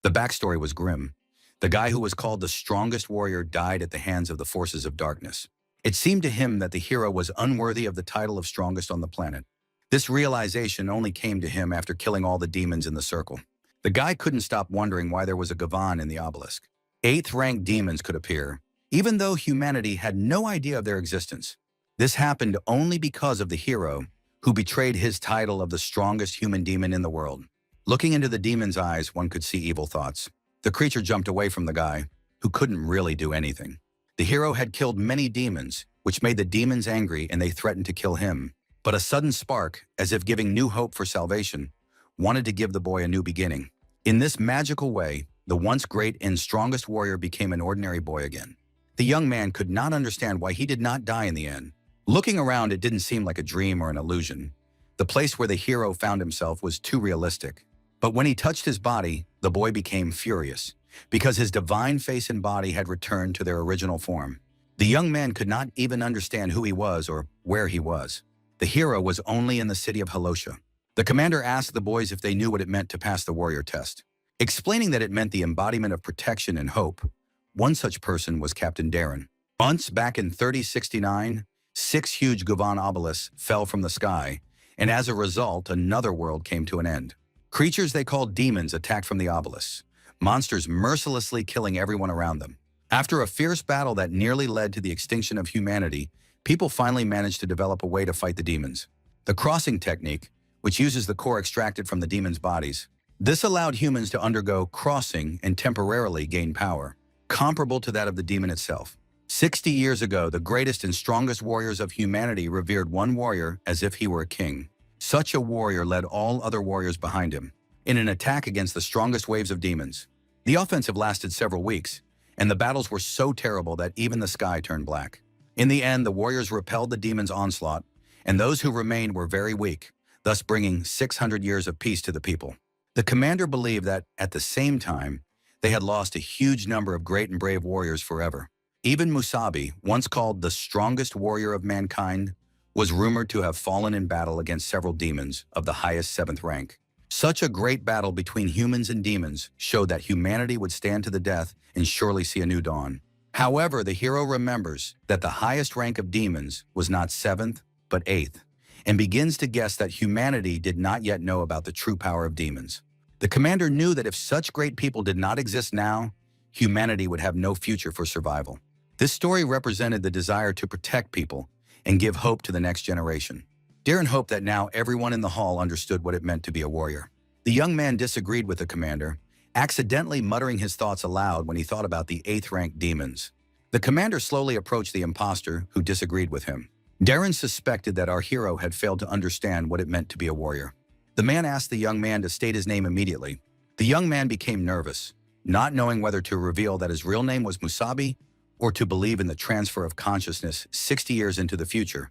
The backstory was grim. The guy who was called the strongest warrior died at the hands of the forces of darkness. It seemed to him that the hero was unworthy of the title of strongest on the planet. This realization only came to him after killing all the demons in the circle. The guy couldn't stop wondering why there was a Gavan in the obelisk. Eighth-ranked demons could appear, even though humanity had no idea of their existence. This happened only because of the hero, who betrayed his title of the strongest human demon in the world. Looking into the demon's eyes, one could see evil thoughts. The creature jumped away from the guy, who couldn't really do anything. The hero had killed many demons, which made the demons angry and they threatened to kill him. But a sudden spark, as if giving new hope for salvation, wanted to give the boy a new beginning. In this magical way, the once great and strongest warrior became an ordinary boy again. The young man could not understand why he did not die in the end. Looking around, it didn't seem like a dream or an illusion. The place where the hero found himself was too realistic. But when he touched his body, the boy became furious, because his divine face and body had returned to their original form. The young man could not even understand who he was or where he was. The hero was only in the city of Halosha. The commander asked the boys if they knew what it meant to pass the warrior test, explaining that it meant the embodiment of protection and hope. One such person was Captain Darren. Once back in 3069, 6 huge Gavan obelisks fell from the sky, and as a result, another world came to an end. Creatures they called demons attacked from the obelisks, monsters mercilessly killing everyone around them. After a fierce battle that nearly led to the extinction of humanity, people finally managed to develop a way to fight the demons. The crossing technique, which uses the core extracted from the demons' bodies. This allowed humans to undergo crossing and temporarily gain power, comparable to that of the demon itself. 60 years ago, the greatest and strongest warriors of humanity revered one warrior as if he were a king. Such a warrior led all other warriors behind him in an attack against the strongest waves of demons. The offensive lasted several weeks, and the battles were so terrible that even the sky turned black. In the end, the warriors repelled the demons' onslaught, and those who remained were very weak, thus bringing 600 years of peace to the people. The commander believed that, at the same time, they had lost a huge number of great and brave warriors forever. Even Musabi, once called the strongest warrior of mankind, was rumored to have fallen in battle against several demons of the highest 7th rank. Such a great battle between humans and demons showed that humanity would stand to the death and surely see a new dawn. However, the hero remembers that the highest rank of demons was not 7th, but 8th, and begins to guess that humanity did not yet know about the true power of demons. The commander knew that if such great people did not exist now, humanity would have no future for survival. This story represented the desire to protect people and give hope to the next generation. Darren hoped that now everyone in the hall understood what it meant to be a warrior. The young man disagreed with the commander, accidentally muttering his thoughts aloud when he thought about the 8th-ranked demons. The commander slowly approached the imposter, who disagreed with him. Darren suspected that our hero had failed to understand what it meant to be a warrior. The man asked the young man to state his name immediately. The young man became nervous, not knowing whether to reveal that his real name was Musabi or to believe in the transfer of consciousness 60 years into the future,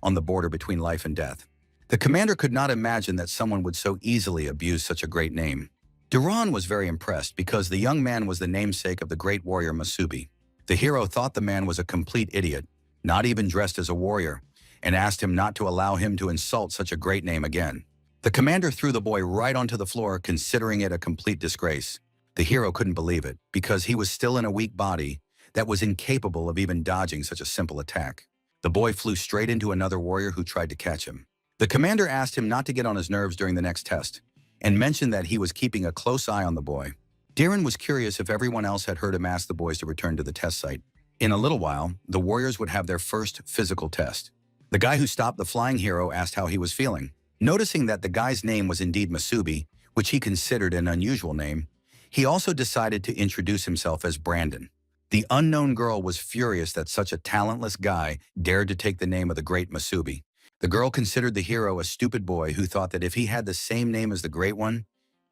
on the border between life and death. The commander could not imagine that someone would so easily abuse such a great name. Duran was very impressed because the young man was the namesake of the great warrior Musubi. The hero thought the man was a complete idiot, not even dressed as a warrior, and asked him not to allow him to insult such a great name again. The commander threw the boy right onto the floor, considering it a complete disgrace. The hero couldn't believe it, because he was still in a weak body that was incapable of even dodging such a simple attack. The boy flew straight into another warrior who tried to catch him. The commander asked him not to get on his nerves during the next test, and mentioned that he was keeping a close eye on the boy. Darren was curious if everyone else had heard him ask the boys to return to the test site. In a little while, the warriors would have their first physical test. The guy who stopped the flying hero asked how he was feeling. Noticing that the guy's name was indeed Musubi, which he considered an unusual name, he also decided to introduce himself as Brandon. The unknown girl was furious that such a talentless guy dared to take the name of the great Musubi. The girl considered the hero a stupid boy who thought that if he had the same name as the great one,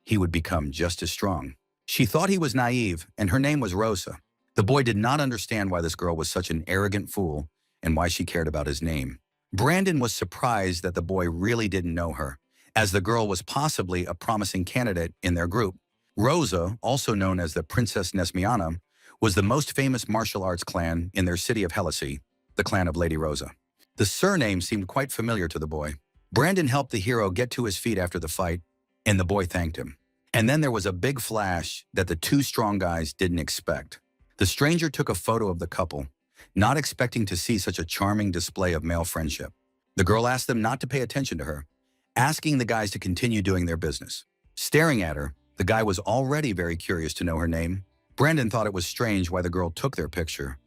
he would become just as strong. She thought he was naive, and her name was Rosa. The boy did not understand why this girl was such an arrogant fool and why she cared about his name. Brandon was surprised that the boy really didn't know her, as the girl was possibly a promising candidate in their group. Rosa, also known as the Princess Nesmiana, was the most famous martial arts clan in their city of Helisi, the clan of Lady Rosa. The surname seemed quite familiar to the boy. Brandon helped the hero get to his feet after the fight, and the boy thanked him. And then there was a big flash that the two strong guys didn't expect. The stranger took a photo of the couple, not expecting to see such a charming display of male friendship. The girl asked them not to pay attention to her, asking the guys to continue doing their business. Staring at her, the guy was already very curious to know her name. Brandon thought it was strange why the girl took their picture,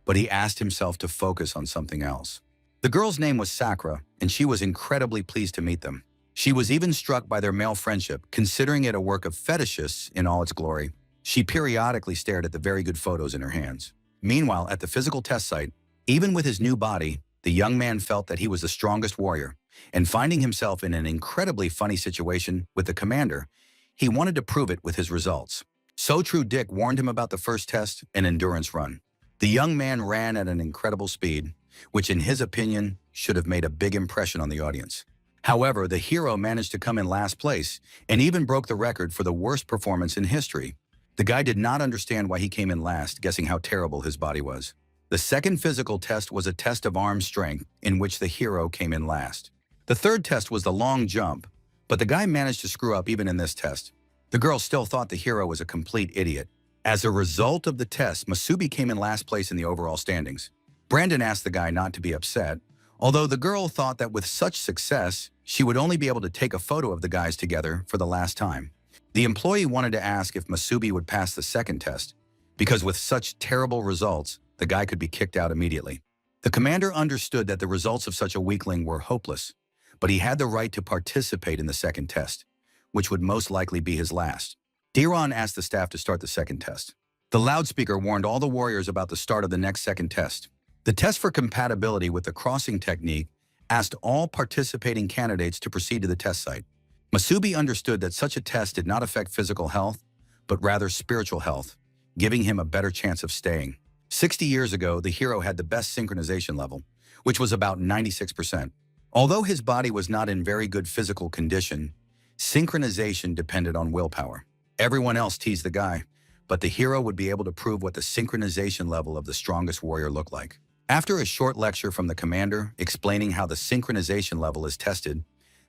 but he asked himself to focus on something else. The girl's name was Sakura, and she was incredibly pleased to meet them. She was even struck by their male friendship, considering it a work of fetishists in all its glory. She periodically stared at the very good photos in her hands. Meanwhile, at the physical test site, even with his new body, the young man felt that he was the strongest warrior, and finding himself in an incredibly funny situation with the commander, he wanted to prove it with his results. So True Dick warned him about the first test, an endurance run. The young man ran at an incredible speed, which in his opinion should have made a big impression on the audience. However, the hero managed to come in last place and even broke the record for the worst performance in history. The guy did not understand why he came in last, guessing how terrible his body was. The second physical test was a test of arm strength, in which the hero came in last. The third test was the long jump, but the guy managed to screw up even in this test. The girl still thought the hero was a complete idiot. As a result of the test, Masubi came in last place in the overall standings. Brandon asked the guy not to be upset, although the girl thought that with such success, she would only be able to take a photo of the guys together for the last time. The employee wanted to ask if Masubi would pass the second test, because with such terrible results, the guy could be kicked out immediately. The commander understood that the results of such a weakling were hopeless, but he had the right to participate in the second test, which would most likely be his last. Diron asked the staff to start the second test. The loudspeaker warned all the warriors about the start of the next second test. The test for compatibility with the crossing technique asked all participating candidates to proceed to the test site. Masubi understood that such a test did not affect physical health, but rather spiritual health, giving him a better chance of staying. 60 years ago, the hero had the best synchronization level, which was about 96%. Although his body was not in very good physical condition, synchronization depended on willpower. Everyone else teased the guy, but the hero would be able to prove what the synchronization level of the strongest warrior looked like. After a short lecture from the commander explaining how the synchronization level is tested,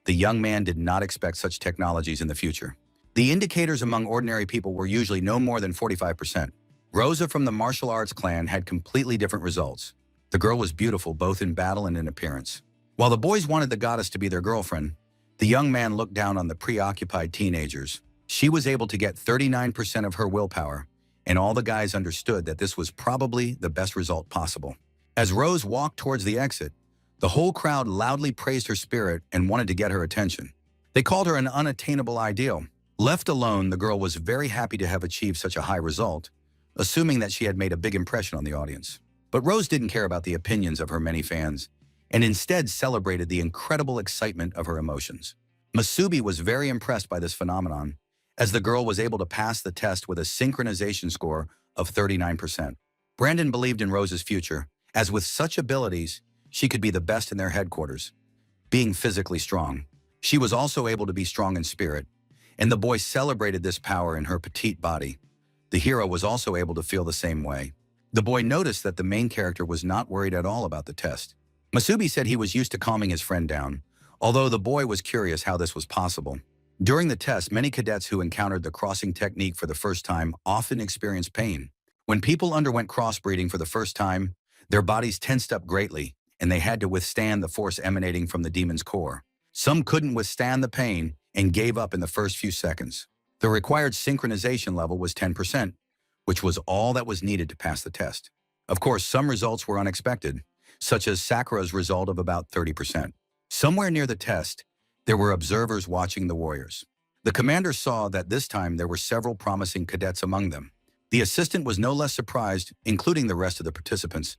the young man did not expect such technologies in the future. The indicators among ordinary people were usually no more than 45%. Rosa from the martial arts clan had completely different results. The girl was beautiful both in battle and in appearance. While the boys wanted the goddess to be their girlfriend, the young man looked down on the preoccupied teenagers. She was able to get 39% of her willpower, and all the guys understood that this was probably the best result possible. As Rose walked towards the exit, the whole crowd loudly praised her spirit and wanted to get her attention. They called her an unattainable ideal. Left alone, the girl was very happy to have achieved such a high result, assuming that she had made a big impression on the audience. But Rose didn't care about the opinions of her many fans, and instead celebrated the incredible excitement of her emotions. Masubi was very impressed by this phenomenon, as the girl was able to pass the test with a synchronization score of 39%. Brandon believed in Rose's future, as with such abilities, she could be the best in their headquarters. Being physically strong, she was also able to be strong in spirit, and the boy celebrated this power in her petite body. The hero was also able to feel the same way. The boy noticed that the main character was not worried at all about the test. Masubi said he was used to calming his friend down, although the boy was curious how this was possible. During the test, many cadets who encountered the crossing technique for the first time often experienced pain. When people underwent crossbreeding for the first time, their bodies tensed up greatly, and they had to withstand the force emanating from the demon's core. Some couldn't withstand the pain and gave up in the first few seconds. The required synchronization level was 10%, which was all that was needed to pass the test. Of course, some results were unexpected, such as Sakura's result of about 30%. Somewhere near the test, there were observers watching the warriors. The commander saw that this time there were several promising cadets among them. The assistant was no less surprised, including the rest of the participants,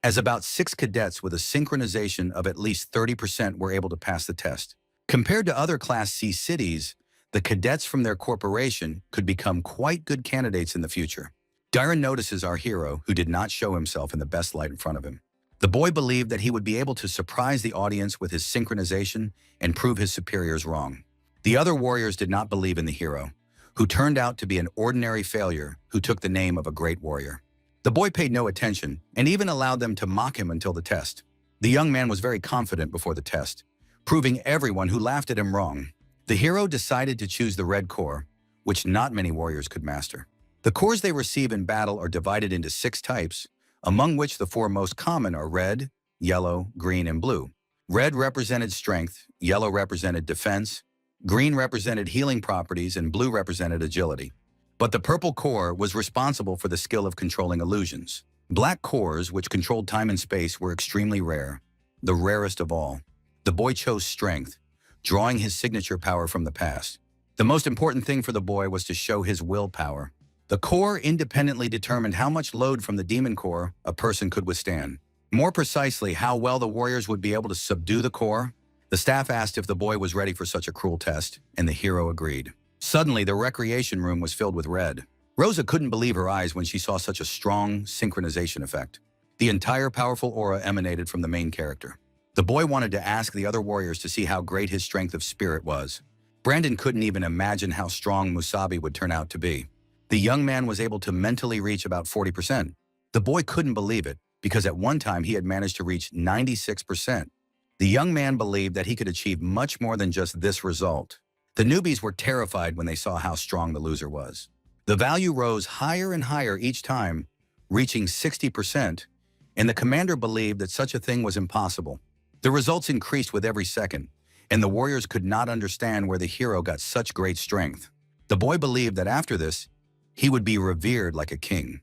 as about 6 cadets with a synchronization of at least 30% were able to pass the test. Compared to other Class C cities, the cadets from their corporation could become quite good candidates in the future. Dyron notices our hero, who did not show himself in the best light in front of him. The boy believed that he would be able to surprise the audience with his synchronization and prove his superiors wrong. The other warriors did not believe in the hero, who turned out to be an ordinary failure who took the name of a great warrior. The boy paid no attention and even allowed them to mock him until the test. The young man was very confident before the test, proving everyone who laughed at him wrong. The hero decided to choose the red core, which not many warriors could master. The cores they receive in battle are divided into 6 types, among which the 4 most common are red, yellow, green, and blue. Red represented strength, yellow represented defense, green represented healing properties, and blue represented agility. But the purple core was responsible for the skill of controlling illusions. Black cores, which controlled time and space, were extremely rare, the rarest of all. The boy chose strength, drawing his signature power from the past. The most important thing for the boy was to show his willpower. The core independently determined how much load from the demon core a person could withstand. More precisely, how well the warriors would be able to subdue the core. The staff asked if the boy was ready for such a cruel test, and the hero agreed. Suddenly, the recreation room was filled with red. Rosa couldn't believe her eyes when she saw such a strong synchronization effect. The entire powerful aura emanated from the main character. The boy wanted to ask the other warriors to see how great his strength of spirit was. Brandon couldn't even imagine how strong Musabi would turn out to be. The young man was able to mentally reach about 40%. The boy couldn't believe it, because at one time he had managed to reach 96%. The young man believed that he could achieve much more than just this result. The newbies were terrified when they saw how strong the loser was. The value rose higher and higher each time, reaching 60%, and the commander believed that such a thing was impossible. The results increased with every second, and the warriors could not understand where the hero got such great strength. The boy believed that after this, he would be revered like a king.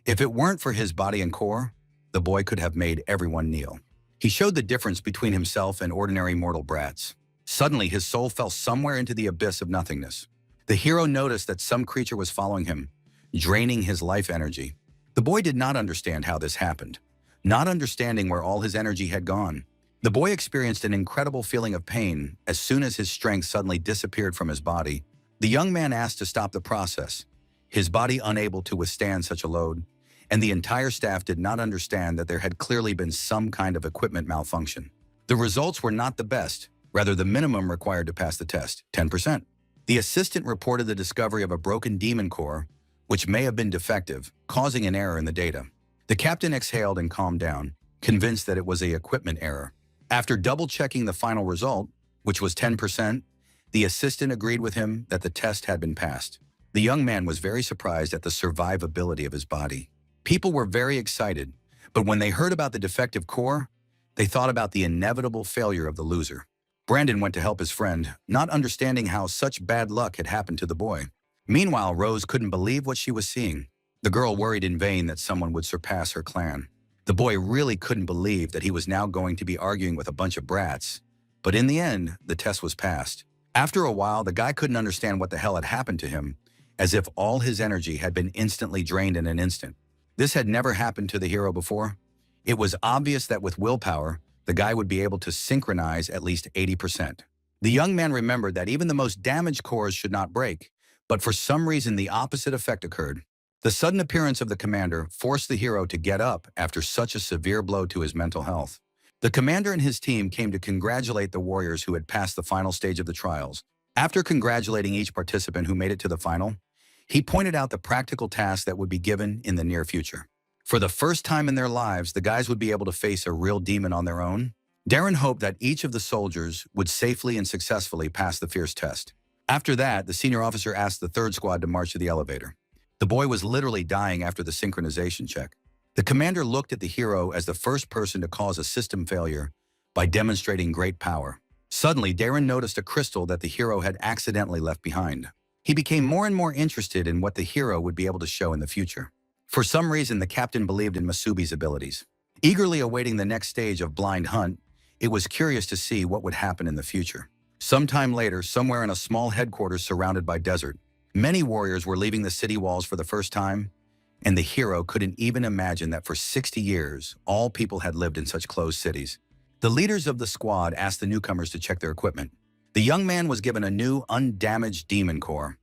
If it weren't for his body and core, the boy could have made everyone kneel. He showed the difference between himself and ordinary mortal brats. Suddenly, his soul fell somewhere into the abyss of nothingness. The hero noticed that some creature was following him, draining his life energy. The boy did not understand how this happened, not understanding where all his energy had gone. The boy experienced an incredible feeling of pain as soon as his strength suddenly disappeared from his body. The young man asked to stop the process, his body unable to withstand such a load, and the entire staff did not understand that there had clearly been some kind of equipment malfunction. The results were not the best, rather the minimum required to pass the test, 10%. The assistant reported the discovery of a broken demon core, which may have been defective, causing an error in the data. The captain exhaled and calmed down, convinced that it was an equipment error. After double-checking the final result, which was 10%, the assistant agreed with him that the test had been passed. The young man was very surprised at the survivability of his body. People were very excited, but when they heard about the defective core, they thought about the inevitable failure of the loser. Brandon went to help his friend, not understanding how such bad luck had happened to the boy. Meanwhile, Rose couldn't believe what she was seeing. The girl worried in vain that someone would surpass her clan. The boy really couldn't believe that he was now going to be arguing with a bunch of brats. But in the end, the test was passed. After a while, the guy couldn't understand what the hell had happened to him, as if all his energy had been instantly drained in an instant. This had never happened to the hero before. It was obvious that with willpower, the guy would be able to synchronize at least 80%. The young man remembered that even the most damaged cores should not break, but for some reason the opposite effect occurred. The sudden appearance of the commander forced the hero to get up after such a severe blow to his mental health. The commander and his team came to congratulate the warriors who had passed the final stage of the trials. After congratulating each participant who made it to the final, he pointed out the practical tasks that would be given in the near future. For the first time in their lives, the guys would be able to face a real demon on their own. Darren hoped that each of the soldiers would safely and successfully pass the fierce test. After that, the senior officer asked the third squad to march to the elevator. The boy was literally dying after the synchronization check. The commander looked at the hero as the first person to cause a system failure by demonstrating great power. Suddenly, Darren noticed a crystal that the hero had accidentally left behind. He became more and more interested in what the hero would be able to show in the future. For some reason, the captain believed in Masubi's abilities. Eagerly awaiting the next stage of Blind Hunt, it was curious to see what would happen in the future. Sometime later, somewhere in a small headquarters surrounded by desert, many warriors were leaving the city walls for the first time, and the hero couldn't even imagine that for 60 years, all people had lived in such closed cities. The leaders of the squad asked the newcomers to check their equipment. The young man was given a new, undamaged demon core.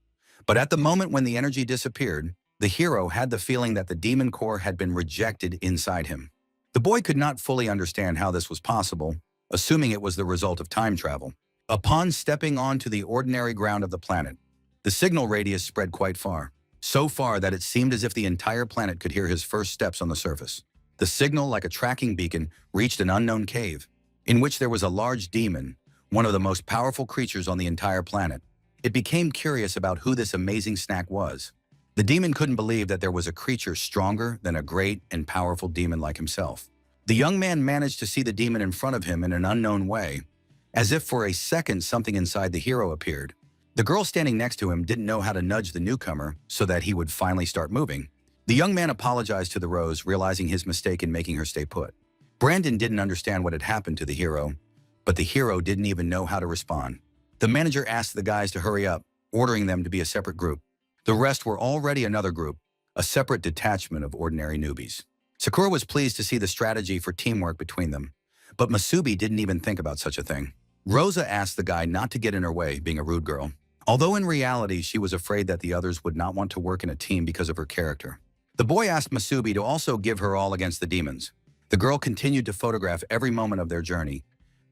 But at the moment when the energy disappeared, the hero had the feeling that the demon core had been rejected inside him. The boy could not fully understand how this was possible, assuming it was the result of time travel. Upon stepping onto the ordinary ground of the planet, the signal radius spread quite far, so far that it seemed as if the entire planet could hear his first steps on the surface. The signal, like a tracking beacon, reached an unknown cave, in which there was a large demon, one of the most powerful creatures on the entire planet. It became curious about who this amazing snack was. The demon couldn't believe that there was a creature stronger than a great and powerful demon like himself. The young man managed to see the demon in front of him in an unknown way. As if for a second something inside the hero appeared. The girl standing next to him didn't know how to nudge the newcomer so that he would finally start moving. The young man apologized to the rose, realizing his mistake in making her stay put. Brandon didn't understand what had happened to the hero, but the hero didn't even know how to respond. The manager asked the guys to hurry up, ordering them to be a separate group. The rest were already another group, a separate detachment of ordinary newbies. Sakura was pleased to see the strategy for teamwork between them, but Masubi didn't even think about such a thing. Rosa asked the guy not to get in her way, being a rude girl, although in reality she was afraid that the others would not want to work in a team because of her character. The boy asked Masubi to also give her all against the demons. The girl continued to photograph every moment of their journey,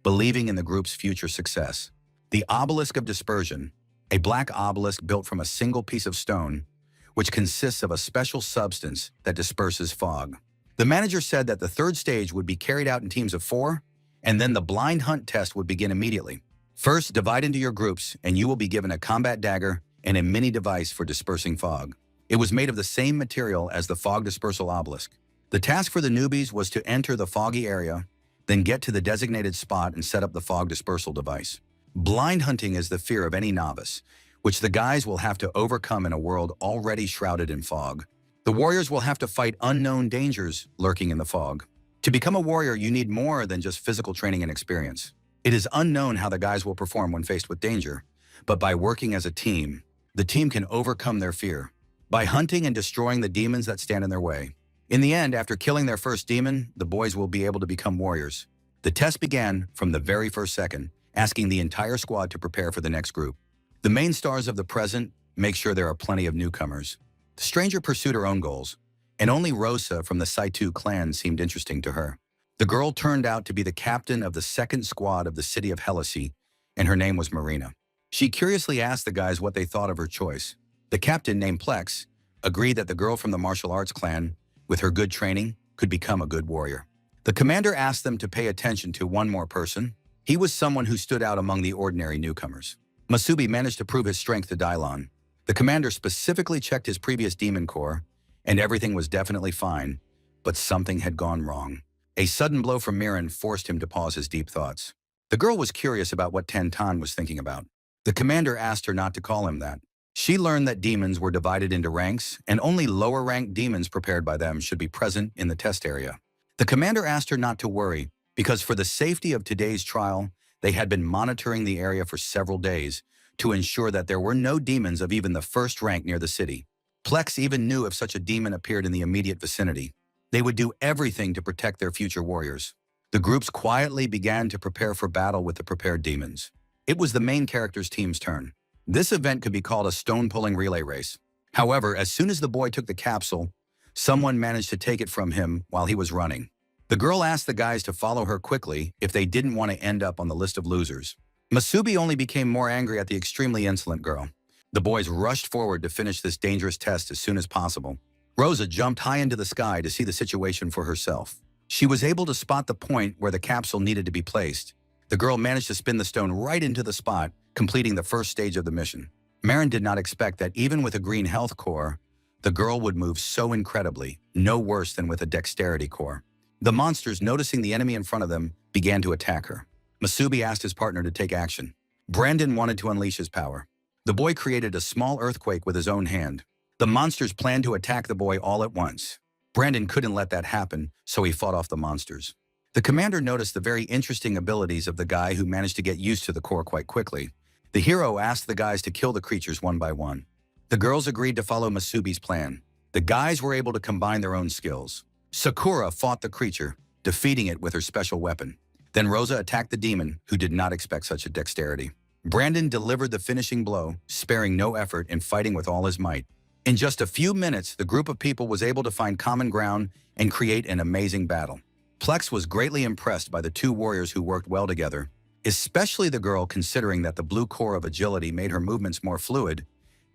believing in the group's future success. The obelisk of dispersion, a black obelisk built from a single piece of stone, which consists of a special substance that disperses fog. The manager said that the third stage would be carried out in teams of 4, and then the blind hunt test would begin immediately. First, divide into your groups, and you will be given a combat dagger and a mini device for dispersing fog. It was made of the same material as the fog dispersal obelisk. The task for the newbies was to enter the foggy area, then get to the designated spot and set up the fog dispersal device. Blind hunting is the fear of any novice, which the guys will have to overcome in a world already shrouded in fog. The warriors will have to fight unknown dangers lurking in the fog. To become a warrior, you need more than just physical training and experience. It is unknown how the guys will perform when faced with danger, but by working as a team, the team can overcome their fear by hunting and destroying the demons that stand in their way. In the end, after killing their first demon, the boys will be able to become warriors. The test began from the very first second, asking the entire squad to prepare for the next group. The main stars of the present make sure there are plenty of newcomers. The stranger pursued her own goals, and only Rosa from the Saitu clan seemed interesting to her. The girl turned out to be the captain of the second squad of the city of Helisi, and her name was Marina. She curiously asked the guys what they thought of her choice. The captain, named Plex, agreed that the girl from the martial arts clan, with her good training, could become a good warrior. The commander asked them to pay attention to one more person. He was someone who stood out among the ordinary newcomers. Masubi managed to prove his strength to Dylon. The commander specifically checked his previous demon core, and everything was definitely fine, but something had gone wrong. A sudden blow from Miran forced him to pause his deep thoughts. The girl was curious about what Tantan was thinking about. The commander asked her not to call him that. She learned that demons were divided into ranks, and only lower-ranked demons prepared by them should be present in the test area. The commander asked her not to worry, because for the safety of today's trial, they had been monitoring the area for several days to ensure that there were no demons of even the first rank near the city. Plex even knew if such a demon appeared in the immediate vicinity. They would do everything to protect their future warriors. The groups quietly began to prepare for battle with the prepared demons. It was the main character's team's turn. This event could be called a stone-pulling relay race. However, as soon as the boy took the capsule, someone managed to take it from him while he was running. The girl asked the guys to follow her quickly if they didn't want to end up on the list of losers. Masubi only became more angry at the extremely insolent girl. The boys rushed forward to finish this dangerous test as soon as possible. Rosa jumped high into the sky to see the situation for herself. She was able to spot the point where the capsule needed to be placed. The girl managed to spin the stone right into the spot, completing the first stage of the mission. Marin did not expect that even with a green health core, the girl would move so incredibly, no worse than with a dexterity core. The monsters, noticing the enemy in front of them, began to attack her. Masubi asked his partner to take action. Brandon wanted to unleash his power. The boy created a small earthquake with his own hand. The monsters planned to attack the boy all at once. Brandon couldn't let that happen, so he fought off the monsters. The commander noticed the very interesting abilities of the guy who managed to get used to the core quite quickly. The hero asked the guys to kill the creatures one by one. The girls agreed to follow Masubi's plan. The guys were able to combine their own skills. Sakura fought the creature, defeating it with her special weapon. Then Rosa attacked the demon, who did not expect such a dexterity. Brandon delivered the finishing blow, sparing no effort in fighting with all his might. In just a few minutes, the group of people was able to find common ground and create an amazing battle. Plex was greatly impressed by the two warriors who worked well together, especially the girl, considering that the blue core of agility made her movements more fluid.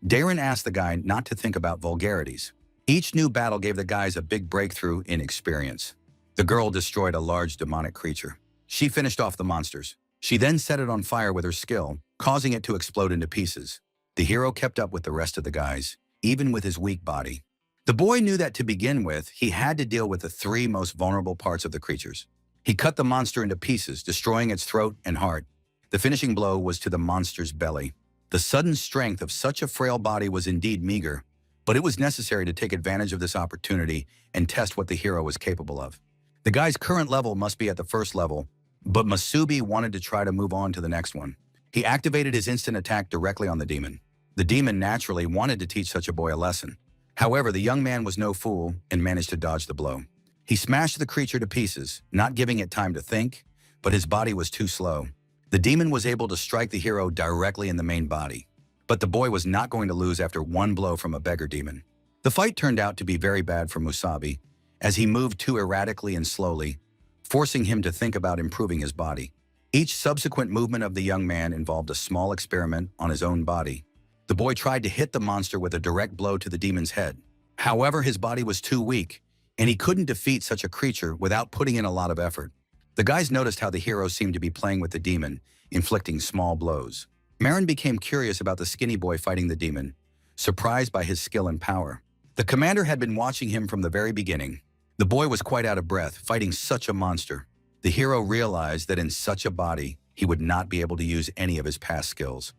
Darren asked the guy not to think about vulgarities. Each new battle gave the guys a big breakthrough in experience. The girl destroyed a large demonic creature. She finished off the monsters. She then set it on fire with her skill, causing it to explode into pieces. The hero kept up with the rest of the guys, even with his weak body. The boy knew that to begin with, he had to deal with the three most vulnerable parts of the creatures. He cut the monster into pieces, destroying its throat and heart. The finishing blow was to the monster's belly. The sudden strength of such a frail body was indeed meager, but it was necessary to take advantage of this opportunity and test what the hero was capable of. The guy's current level must be at the first level, but Masubi wanted to try to move on to the next one. He activated his instant attack directly on the demon. The demon naturally wanted to teach such a boy a lesson. However, the young man was no fool and managed to dodge the blow. He smashed the creature to pieces, not giving it time to think, but his body was too slow. The demon was able to strike the hero directly in the main body. But the boy was not going to lose after one blow from a beggar demon. The fight turned out to be very bad for Musabi, as he moved too erratically and slowly, forcing him to think about improving his body. Each subsequent movement of the young man involved a small experiment on his own body. The boy tried to hit the monster with a direct blow to the demon's head. However, his body was too weak, and he couldn't defeat such a creature without putting in a lot of effort. The guys noticed how the hero seemed to be playing with the demon, inflicting small blows. Marin became curious about the skinny boy fighting the demon, surprised by his skill and power. The commander had been watching him from the very beginning. The boy was quite out of breath, fighting such a monster. The hero realized that in such a body, he would not be able to use any of his past skills,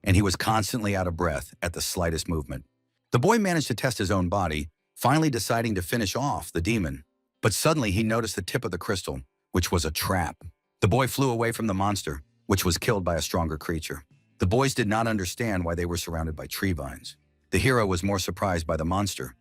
and he was constantly out of breath at the slightest movement. The boy managed to test his own body, finally deciding to finish off the demon. But suddenly he noticed the tip of the crystal, which was a trap. The boy flew away from the monster, which was killed by a stronger creature. The boys did not understand why they were surrounded by tree vines. The hero was more surprised by the monster,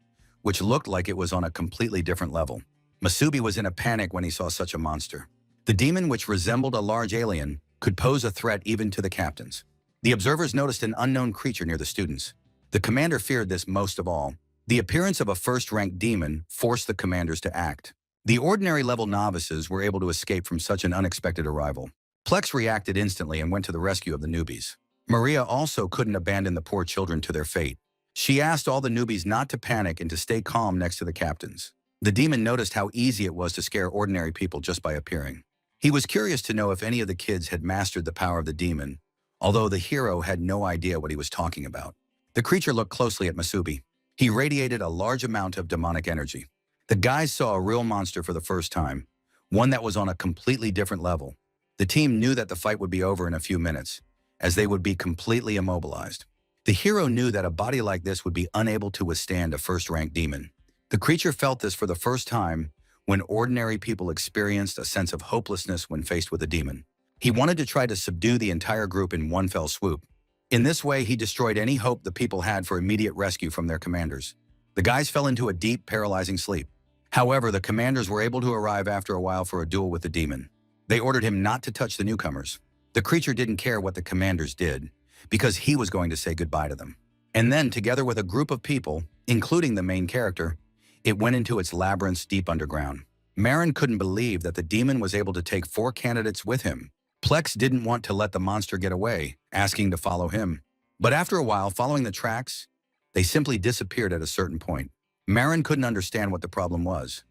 which looked like it was on a completely different level. Masubi was in a panic when he saw such a monster. The demon, which resembled a large alien, could pose a threat even to the captains. The observers noticed an unknown creature near the students. The commander feared this most of all. The appearance of a first-ranked demon forced the commanders to act. The ordinary-level novices were able to escape from such an unexpected arrival. Plex reacted instantly and went to the rescue of the newbies. Maria also couldn't abandon the poor children to their fate. She asked all the newbies not to panic and to stay calm next to the captains. The demon noticed how easy it was to scare ordinary people just by appearing. He was curious to know if any of the kids had mastered the power of the demon, although the hero had no idea what he was talking about. The creature looked closely at Masubi. He radiated a large amount of demonic energy. The guys saw a real monster for the first time, one that was on a completely different level. The team knew that the fight would be over in a few minutes, as they would be completely immobilized. The hero knew that a body like this would be unable to withstand a first-ranked demon. The creature felt this for the first time when ordinary people experienced a sense of hopelessness when faced with a demon. He wanted to try to subdue the entire group in one fell swoop. In this way, he destroyed any hope the people had for immediate rescue from their commanders. The guys fell into a deep, paralyzing sleep. However, the commanders were able to arrive after a while for a duel with the demon. They ordered him not to touch the newcomers. The creature didn't care what the commanders did, because he was going to say goodbye to them. And then, together with a group of people, including the main character, it went into its labyrinths deep underground. Marin couldn't believe that the demon was able to take 4 candidates with him. Plex didn't want to let the monster get away, asking to follow him. But after a while, following the tracks, they simply disappeared at a certain point. Marin couldn't understand what the problem was.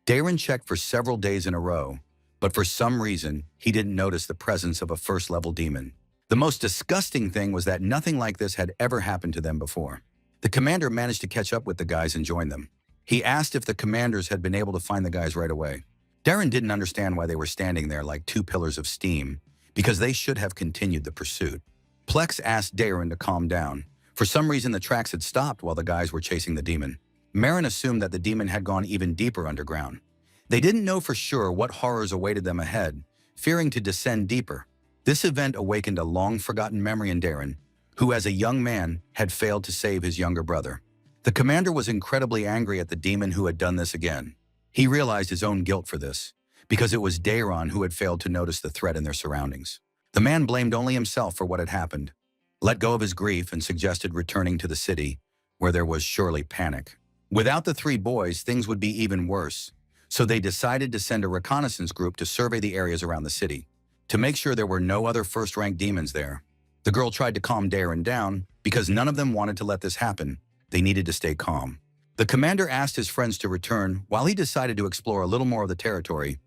Darren checked for several days in a row, but for some reason, he didn't notice the presence of a first-level demon. The most disgusting thing was that nothing like this had ever happened to them before. The commander managed to catch up with the guys and join them. He asked if the commanders had been able to find the guys right away. Darren didn't understand why they were standing there like 2 pillars of steam, because they should have continued the pursuit. Plex asked Darren to calm down. For some reason, the tracks had stopped while the guys were chasing the demon. Marin assumed that the demon had gone even deeper underground. They didn't know for sure what horrors awaited them ahead, fearing to descend deeper. This event awakened a long-forgotten memory in Darren, who as a young man had failed to save his younger brother. The commander was incredibly angry at the demon who had done this again. He realized his own guilt for this, because it was Dayron who had failed to notice the threat in their surroundings. The man blamed only himself for what had happened, let go of his grief, and suggested returning to the city, where there was surely panic. Without the 3 boys, things would be even worse, so they decided to send a reconnaissance group to survey the areas around the city, to make sure there were no other first-ranked demons there. The girl tried to calm Darren down, because none of them wanted to let this happen. They needed to stay calm. The commander asked his friends to return while he decided to explore a little more of the territory,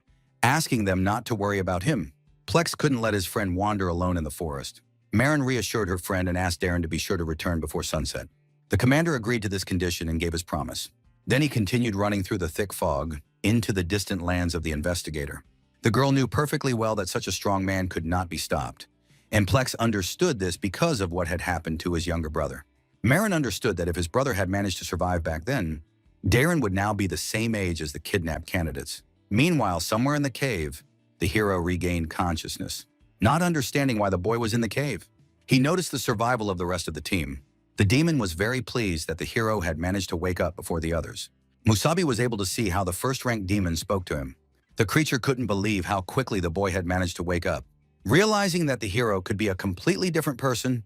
asking them not to worry about him. Plex couldn't let his friend wander alone in the forest. Marin reassured her friend and asked Darren to be sure to return before sunset. The commander agreed to this condition and gave his promise. Then he continued running through the thick fog into the distant lands of the investigator. The girl knew perfectly well that such a strong man could not be stopped, and Plex understood this because of what had happened to his younger brother. Marin understood that if his brother had managed to survive back then, Darren would now be the same age as the kidnapped candidates. Meanwhile, somewhere in the cave, the hero regained consciousness, not understanding why the boy was in the cave. He noticed the survival of the rest of the team. The demon was very pleased that the hero had managed to wake up before the others. Musabi was able to see how the first-ranked demon spoke to him. The creature couldn't believe how quickly the boy had managed to wake up. Realizing that the hero could be a completely different person,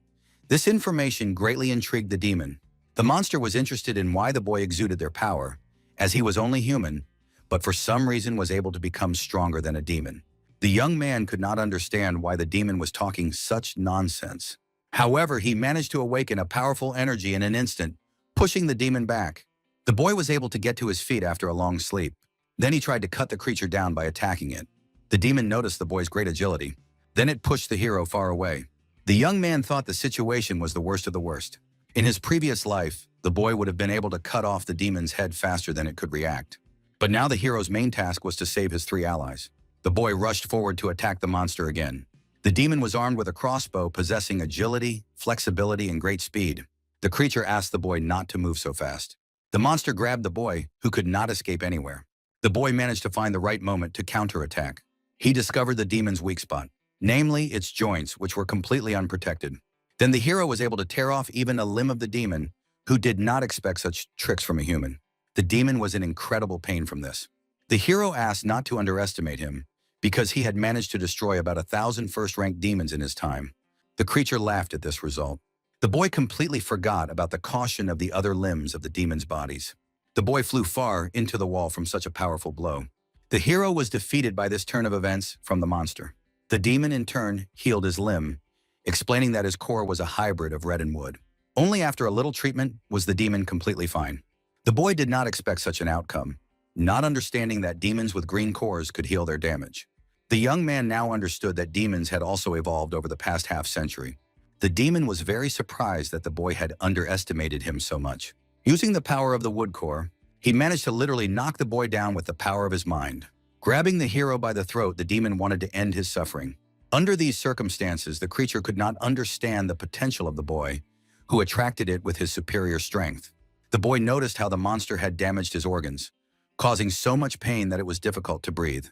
this information greatly intrigued the demon. The monster was interested in why the boy exuded their power, as he was only human, but for some reason was able to become stronger than a demon. The young man could not understand why the demon was talking such nonsense. However, he managed to awaken a powerful energy in an instant, pushing the demon back. The boy was able to get to his feet after a long sleep. Then he tried to cut the creature down by attacking it. The demon noticed the boy's great agility. Then it pushed the hero far away. The young man thought the situation was the worst of the worst. In his previous life, the boy would have been able to cut off the demon's head faster than it could react. But now the hero's main task was to save his 3 allies. The boy rushed forward to attack the monster again. The demon was armed with a crossbow possessing agility, flexibility, and great speed. The creature asked the boy not to move so fast. The monster grabbed the boy, who could not escape anywhere. The boy managed to find the right moment to counterattack. He discovered the demon's weak spot, namely its joints, which were completely unprotected. Then the hero was able to tear off even a limb of the demon, who did not expect such tricks from a human. The demon was in incredible pain from this. The hero asked not to underestimate him, because he had managed to destroy about 1,000 first-ranked demons in his time. The creature laughed at this result. The boy completely forgot about the caution of the other limbs of the demons' bodies. The boy flew far into the wall from such a powerful blow. The hero was defeated by this turn of events from the monster. The demon, in turn, healed his limb, explaining that his core was a hybrid of red and wood. Only after a little treatment was the demon completely fine. The boy did not expect such an outcome, not understanding that demons with green cores could heal their damage. The young man now understood that demons had also evolved over the past half-century. The demon was very surprised that the boy had underestimated him so much. Using the power of the wood core, he managed to literally knock the boy down with the power of his mind. Grabbing the hero by the throat, the demon wanted to end his suffering. Under these circumstances, the creature could not understand the potential of the boy, who attracted it with his superior strength. The boy noticed how the monster had damaged his organs, causing so much pain that it was difficult to breathe.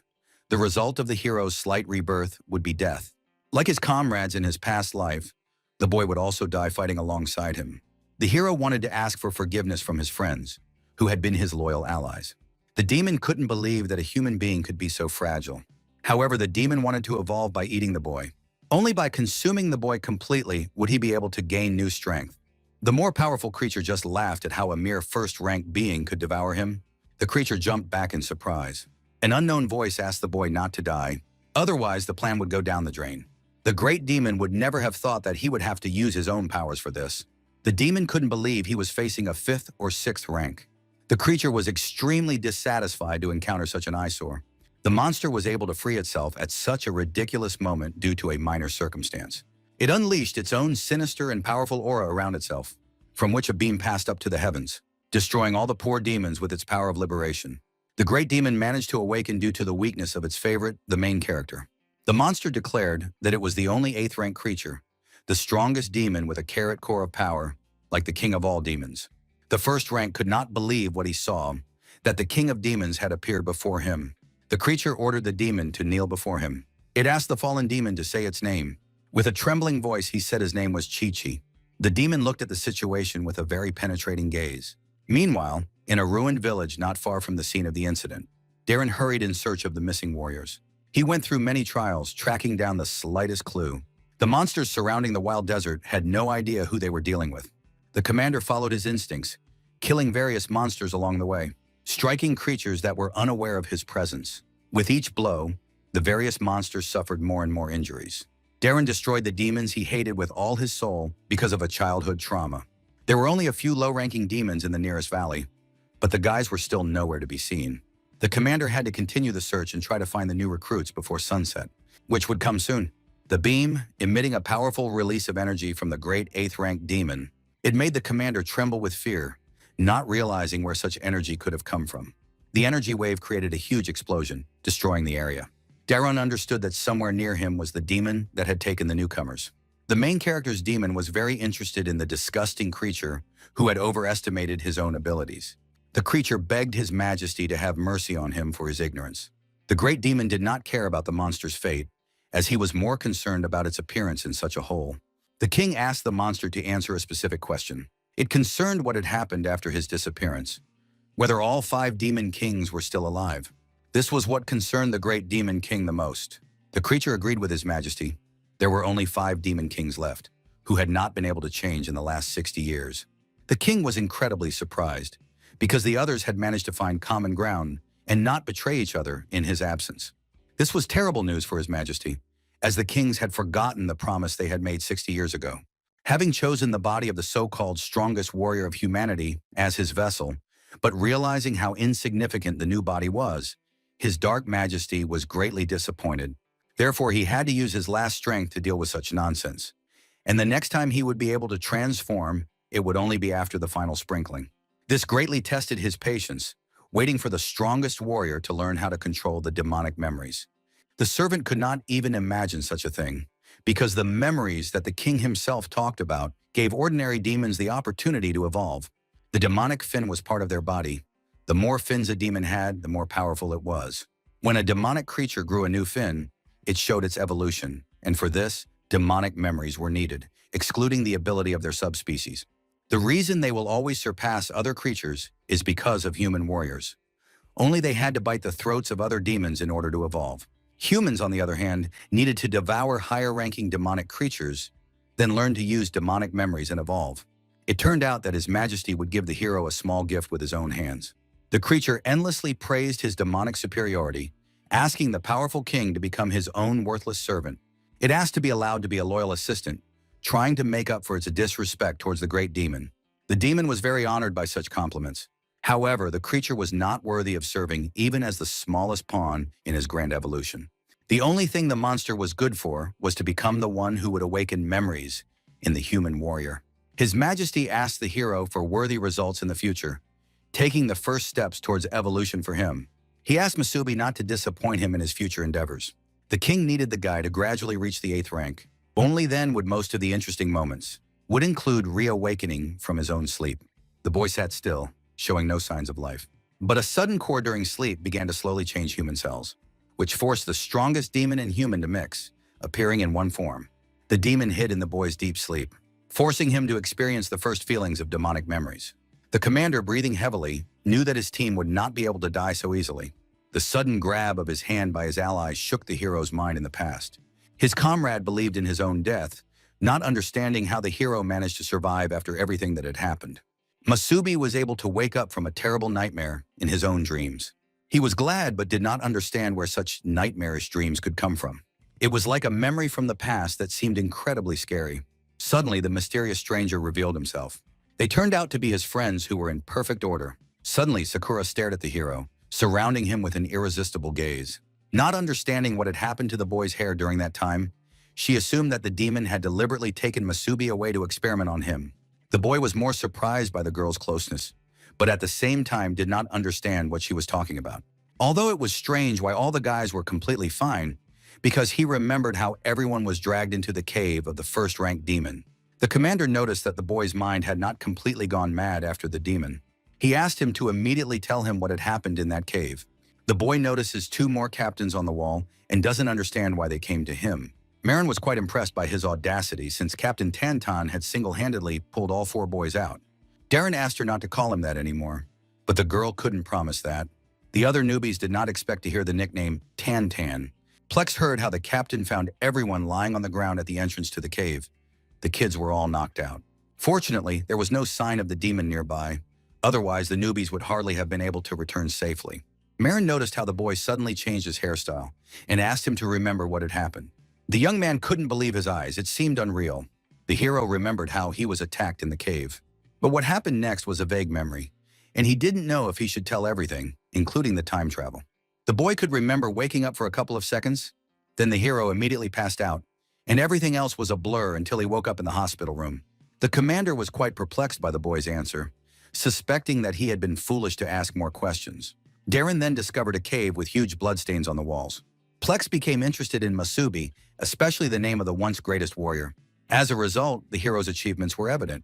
The result of the hero's slight rebirth would be death. Like his comrades in his past life, the boy would also die fighting alongside him. The hero wanted to ask for forgiveness from his friends, who had been his loyal allies. The demon couldn't believe that a human being could be so fragile. However, the demon wanted to evolve by eating the boy. Only by consuming the boy completely would he be able to gain new strength. The more powerful creature just laughed at how a mere first-ranked being could devour him. The creature jumped back in surprise. An unknown voice asked the boy not to die, otherwise the plan would go down the drain. The great demon would never have thought that he would have to use his own powers for this. The demon couldn't believe he was facing a 5th or 6th rank. The creature was extremely dissatisfied to encounter such an eyesore. The monster was able to free itself at such a ridiculous moment due to a minor circumstance. It unleashed its own sinister and powerful aura around itself, from which a beam passed up to the heavens, destroying all the poor demons with its power of liberation. The great demon managed to awaken due to the weakness of its favorite, the main character. The monster declared that it was the only 8th-rank creature, the strongest demon with a carrot core of power, like the king of all demons. The first rank could not believe what he saw, that the king of demons had appeared before him. The creature ordered the demon to kneel before him. It asked the fallen demon to say its name. With a trembling voice, he said his name was Chi-Chi. The demon looked at the situation with a very penetrating gaze. Meanwhile, in a ruined village not far from the scene of the incident, Darren hurried in search of the missing warriors. He went through many trials, tracking down the slightest clue. The monsters surrounding the wild desert had no idea who they were dealing with. The commander followed his instincts, killing various monsters along the way, striking creatures that were unaware of his presence. With each blow, the various monsters suffered more and more injuries. Darren destroyed the demons he hated with all his soul because of a childhood trauma. There were only a few low-ranking demons in the nearest valley, but the guys were still nowhere to be seen. The commander had to continue the search and try to find the new recruits before sunset, which would come soon. The beam, emitting a powerful release of energy from the great 8th rank demon, it made the commander tremble with fear, not realizing where such energy could have come from. The energy wave created a huge explosion, destroying the area. Darren understood that somewhere near him was the demon that had taken the newcomers. The main character's demon was very interested in the disgusting creature who had overestimated his own abilities. The creature begged His Majesty to have mercy on him for his ignorance. The great demon did not care about the monster's fate, as he was more concerned about its appearance in such a hole. The king asked the monster to answer a specific question. It concerned what had happened after his disappearance, whether all 5 demon kings were still alive. This was what concerned the great demon king the most. The creature agreed with His Majesty. There were only 5 demon kings left, who had not been able to change in the last 60 years. The king was incredibly surprised, because the others had managed to find common ground and not betray each other in his absence. This was terrible news for His Majesty, as the kings had forgotten the promise they had made 60 years ago. Having chosen the body of the so-called strongest warrior of humanity as his vessel, but realizing how insignificant the new body was, His Dark Majesty was greatly disappointed. Therefore, he had to use his last strength to deal with such nonsense. And the next time he would be able to transform, it would only be after the final sprinkling. This greatly tested his patience, waiting for the strongest warrior to learn how to control the demonic memories. The servant could not even imagine such a thing, because the memories that the king himself talked about gave ordinary demons the opportunity to evolve. The demonic fin was part of their body. The more fins a demon had, the more powerful it was. When a demonic creature grew a new fin, it showed its evolution, and for this, demonic memories were needed, excluding the ability of their subspecies. The reason they will always surpass other creatures is because of human warriors. Only they had to bite the throats of other demons in order to evolve. Humans, on the other hand, needed to devour higher-ranking demonic creatures, then learn to use demonic memories and evolve. It turned out that His Majesty would give the hero a small gift with his own hands. The creature endlessly praised his demonic superiority, asking the powerful king to become his own worthless servant. It asked to be allowed to be a loyal assistant, trying to make up for its disrespect towards the great demon. The demon was very honored by such compliments. However, the creature was not worthy of serving even as the smallest pawn in his grand evolution. The only thing the monster was good for was to become the one who would awaken memories in the human warrior. His Majesty asked the hero for worthy results in the future, taking the first steps towards evolution for him. He asked Masubi not to disappoint him in his future endeavors. The king needed the guy to gradually reach the 8th rank. Only then would most of the interesting moments would include reawakening from his own sleep. The boy sat still, showing no signs of life. But a sudden core during sleep began to slowly change human cells, which forced the strongest demon and human to mix, appearing in one form. The demon hid in the boy's deep sleep, forcing him to experience the first feelings of demonic memories. The commander, breathing heavily, knew that his team would not be able to die so easily. The sudden grab of his hand by his allies shook the hero's mind in the past. His comrade believed in his own death, not understanding how the hero managed to survive after everything that had happened. Masubi was able to wake up from a terrible nightmare in his own dreams. He was glad but did not understand where such nightmarish dreams could come from. It was like a memory from the past that seemed incredibly scary. Suddenly, the mysterious stranger revealed himself. They turned out to be his friends who were in perfect order. Suddenly, Sakura stared at the hero, surrounding him with an irresistible gaze. Not understanding what had happened to the boy's hair during that time, she assumed that the demon had deliberately taken Masubi away to experiment on him. The boy was more surprised by the girl's closeness, but at the same time did not understand what she was talking about. Although it was strange why all the guys were completely fine, because he remembered how everyone was dragged into the cave of the first-ranked demon. The commander noticed that the boy's mind had not completely gone mad after the demon. He asked him to immediately tell him what had happened in that cave. The boy notices 2 more captains on the wall and doesn't understand why they came to him. Marin was quite impressed by his audacity since Captain Tantan had single-handedly pulled all 4 boys out. Darren asked her not to call him that anymore, but the girl couldn't promise that. The other newbies did not expect to hear the nickname Tantan. Plex heard how the captain found everyone lying on the ground at the entrance to the cave. The kids were all knocked out. Fortunately, there was no sign of the demon nearby. Otherwise, the newbies would hardly have been able to return safely. Marin noticed how the boy suddenly changed his hairstyle and asked him to remember what had happened. The young man couldn't believe his eyes. It seemed unreal. The hero remembered how he was attacked in the cave. But what happened next was a vague memory, and he didn't know if he should tell everything, including the time travel. The boy could remember waking up for a couple of seconds. Then the hero immediately passed out, and everything else was a blur until he woke up in the hospital room. The commander was quite perplexed by the boy's answer, suspecting that he had been foolish to ask more questions. Darren then discovered a cave with huge bloodstains on the walls. Plex became interested in Masubi, especially the name of the once greatest warrior. As a result, the hero's achievements were evident.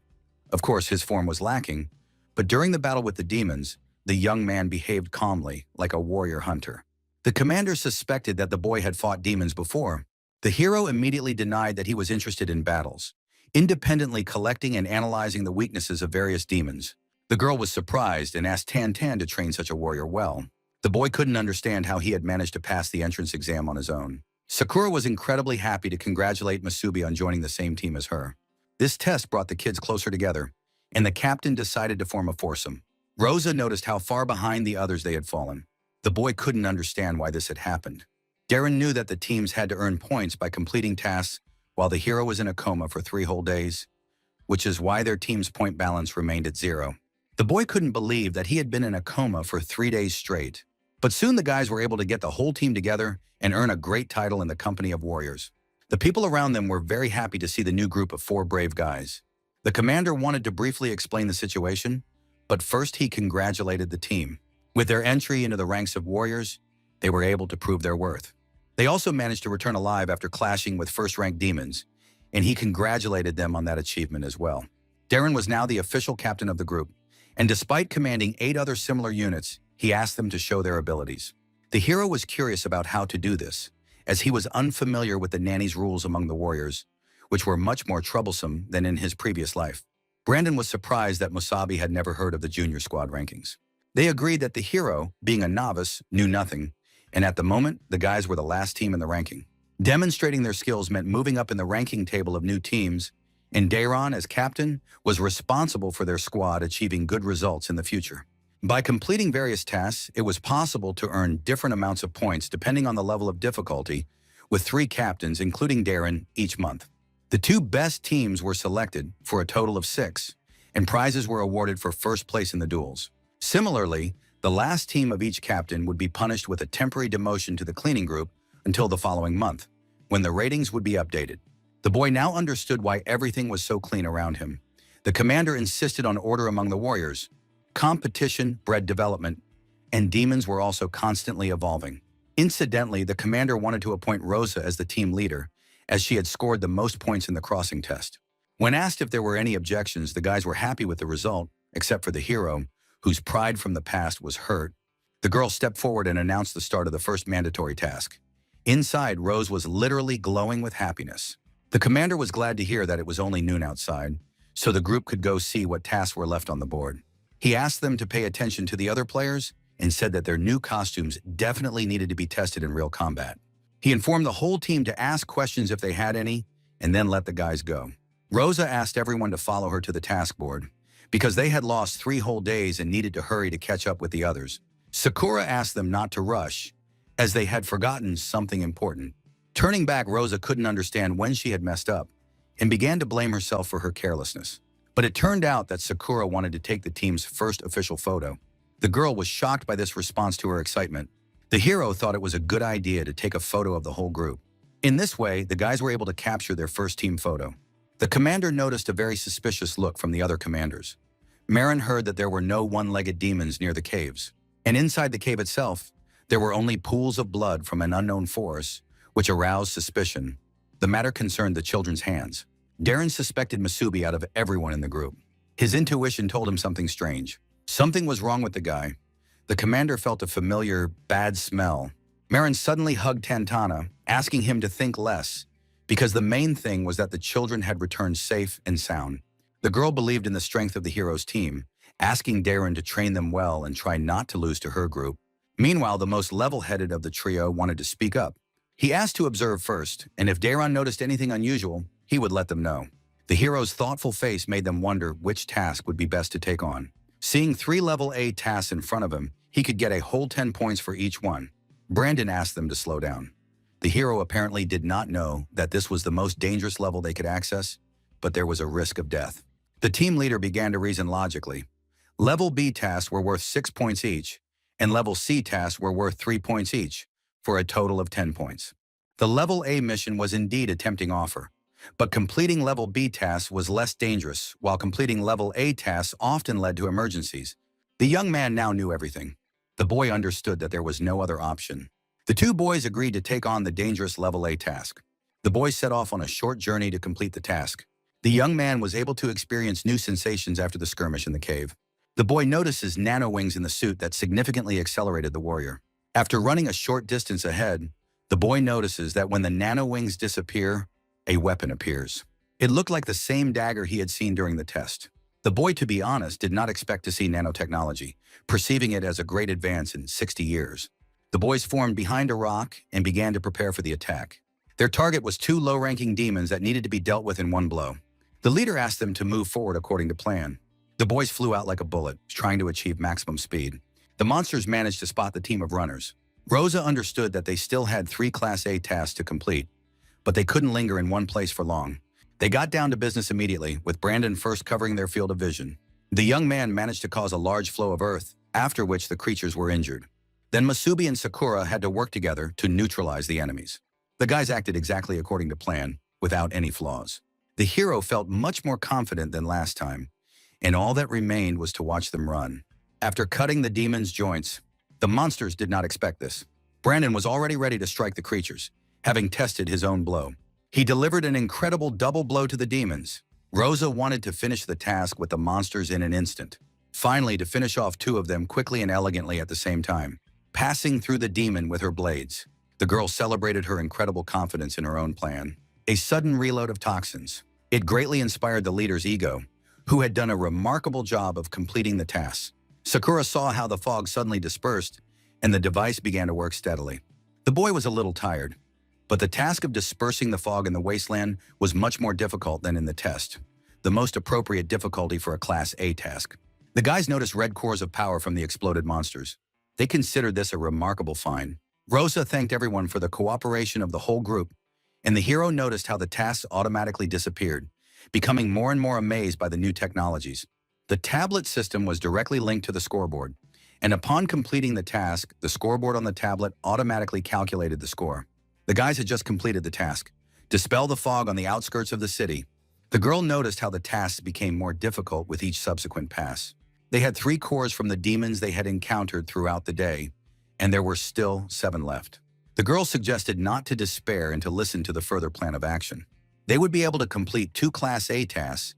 Of course, his form was lacking, but during the battle with the demons, the young man behaved calmly, like a warrior hunter. The commander suspected that the boy had fought demons before. The hero immediately denied that he was interested in battles, independently collecting and analyzing the weaknesses of various demons. The girl was surprised and asked Tan Tan to train such a warrior well. The boy couldn't understand how he had managed to pass the entrance exam on his own. Sakura was incredibly happy to congratulate Masubi on joining the same team as her. This test brought the kids closer together, and the captain decided to form a foursome. Rosa noticed how far behind the others they had fallen. The boy couldn't understand why this had happened. Darren knew that the teams had to earn points by completing tasks while the hero was in a coma for 3 whole days, which is why their team's point balance remained at 0. The boy couldn't believe that he had been in a coma for 3 days straight. But soon the guys were able to get the whole team together and earn a great title in the company of warriors. The people around them were very happy to see the new group of 4 brave guys. The commander wanted to briefly explain the situation, but first he congratulated the team. With their entry into the ranks of warriors, they were able to prove their worth. They also managed to return alive after clashing with first-rank demons, and he congratulated them on that achievement as well. Darren was now the official captain of the group, and despite commanding 8 other similar units, he asked them to show their abilities. The hero was curious about how to do this, as he was unfamiliar with the nanny's rules among the warriors, which were much more troublesome than in his previous life. Brandon was surprised that Musabi had never heard of the junior squad rankings. They agreed that the hero, being a novice, knew nothing, and at the moment, the guys were the last team in the ranking. Demonstrating their skills meant moving up in the ranking table of new teams, and Dayron, as captain, was responsible for their squad achieving good results in the future. By completing various tasks, it was possible to earn different amounts of points depending on the level of difficulty, with 3 captains, including Darren, each month. The 2 best teams were selected, for a total of 6, and prizes were awarded for first place in the duels. Similarly, the last team of each captain would be punished with a temporary demotion to the cleaning group until the following month, when the ratings would be updated. The boy now understood why everything was so clean around him. The commander insisted on order among the warriors. Competition bred development, and demons were also constantly evolving. Incidentally, the commander wanted to appoint Rosa as the team leader, as she had scored the most points in the crossing test. When asked if there were any objections, the guys were happy with the result, except for the hero, whose pride from the past was hurt. The girl stepped forward and announced the start of the first mandatory task. Inside, Rose was literally glowing with happiness. The commander was glad to hear that it was only noon outside, so the group could go see what tasks were left on the board. He asked them to pay attention to the other players and said that their new costumes definitely needed to be tested in real combat. He informed the whole team to ask questions if they had any, and then let the guys go. Rosa asked everyone to follow her to the task board, because they had lost 3 whole days and needed to hurry to catch up with the others. Sakura asked them not to rush, as they had forgotten something important. Turning back, Rosa couldn't understand when she had messed up, and began to blame herself for her carelessness. But it turned out that Sakura wanted to take the team's first official photo. The girl was shocked by this response to her excitement. The hero thought it was a good idea to take a photo of the whole group. In this way, the guys were able to capture their first team photo. The commander noticed a very suspicious look from the other commanders. Marin heard that there were no one-legged demons near the caves, and inside the cave itself, there were only pools of blood from an unknown force, which aroused suspicion. The matter concerned the children's hands. Darren suspected Masubi out of everyone in the group. His intuition told him something strange. Something was wrong with the guy. The commander felt a familiar, bad smell. Marin suddenly hugged Tantana, asking him to think less, because the main thing was that the children had returned safe and sound. The girl believed in the strength of the hero's team, asking Darren to train them well and try not to lose to her group. Meanwhile, the most level-headed of the trio wanted to speak up. He asked to observe first, and if Darren noticed anything unusual, he would let them know. The hero's thoughtful face made them wonder which task would be best to take on. Seeing 3 level A tasks in front of him, he could get a whole 10 points for each one. Brandon asked them to slow down. The hero apparently did not know that this was the most dangerous level they could access, but there was a risk of death. The team leader began to reason logically. Level B tasks were worth 6 points each, and level C tasks were worth 3 points each, for a total of 10 points. The level A mission was indeed a tempting offer, but completing level B tasks was less dangerous, while completing level A tasks often led to emergencies. The young man now knew everything. The boy understood that there was no other option. The two boys agreed to take on the dangerous level A task. The boys set off on a short journey to complete the task. The young man was able to experience new sensations after the skirmish in the cave. The boy notices nano wings in the suit that significantly accelerated the warrior. After running a short distance ahead, the boy notices that when the nano wings disappear, a weapon appears. It looked like the same dagger he had seen during the test. The boy, to be honest, did not expect to see nanotechnology, perceiving it as a great advance in 60 years. The boys formed behind a rock and began to prepare for the attack. Their target was two low-ranking demons that needed to be dealt with in one blow. The leader asked them to move forward according to plan. The boys flew out like a bullet, trying to achieve maximum speed. The monsters managed to spot the team of runners. Rosa understood that they still had 3 Class A tasks to complete, but they couldn't linger in one place for long. They got down to business immediately, with Brandon first covering their field of vision. The young man managed to cause a large flow of earth, after which the creatures were injured. Then Masubi and Sakura had to work together to neutralize the enemies. The guys acted exactly according to plan, without any flaws. The hero felt much more confident than last time, and all that remained was to watch them run. After cutting the demons' joints, the monsters did not expect this. Brandon was already ready to strike the creatures, having tested his own blow. He delivered an incredible double blow to the demons. Rosa wanted to finish the task with the monsters in an instant. Finally, to finish off 2 of them quickly and elegantly at the same time, passing through the demon with her blades. The girl celebrated her incredible confidence in her own plan. A sudden reload of toxins. It greatly inspired the leader's ego, who had done a remarkable job of completing the tasks. Sakura saw how the fog suddenly dispersed, and the device began to work steadily. The boy was a little tired, but the task of dispersing the fog in the wasteland was much more difficult than in the test, the most appropriate difficulty for a Class A task. The guys noticed red cores of power from the exploded monsters. They considered this a remarkable find. Rosa thanked everyone for the cooperation of the whole group, and the hero noticed how the tasks automatically disappeared, becoming more and more amazed by the new technologies. The tablet system was directly linked to the scoreboard, and upon completing the task, the scoreboard on the tablet automatically calculated the score. The guys had just completed the task: dispel the fog on the outskirts of the city. The girl noticed how the tasks became more difficult with each subsequent pass. They had 3 cores from the demons they had encountered throughout the day, and there were still 7 left. The girl suggested not to despair and to listen to the further plan of action. They would be able to complete 2 Class A tasks,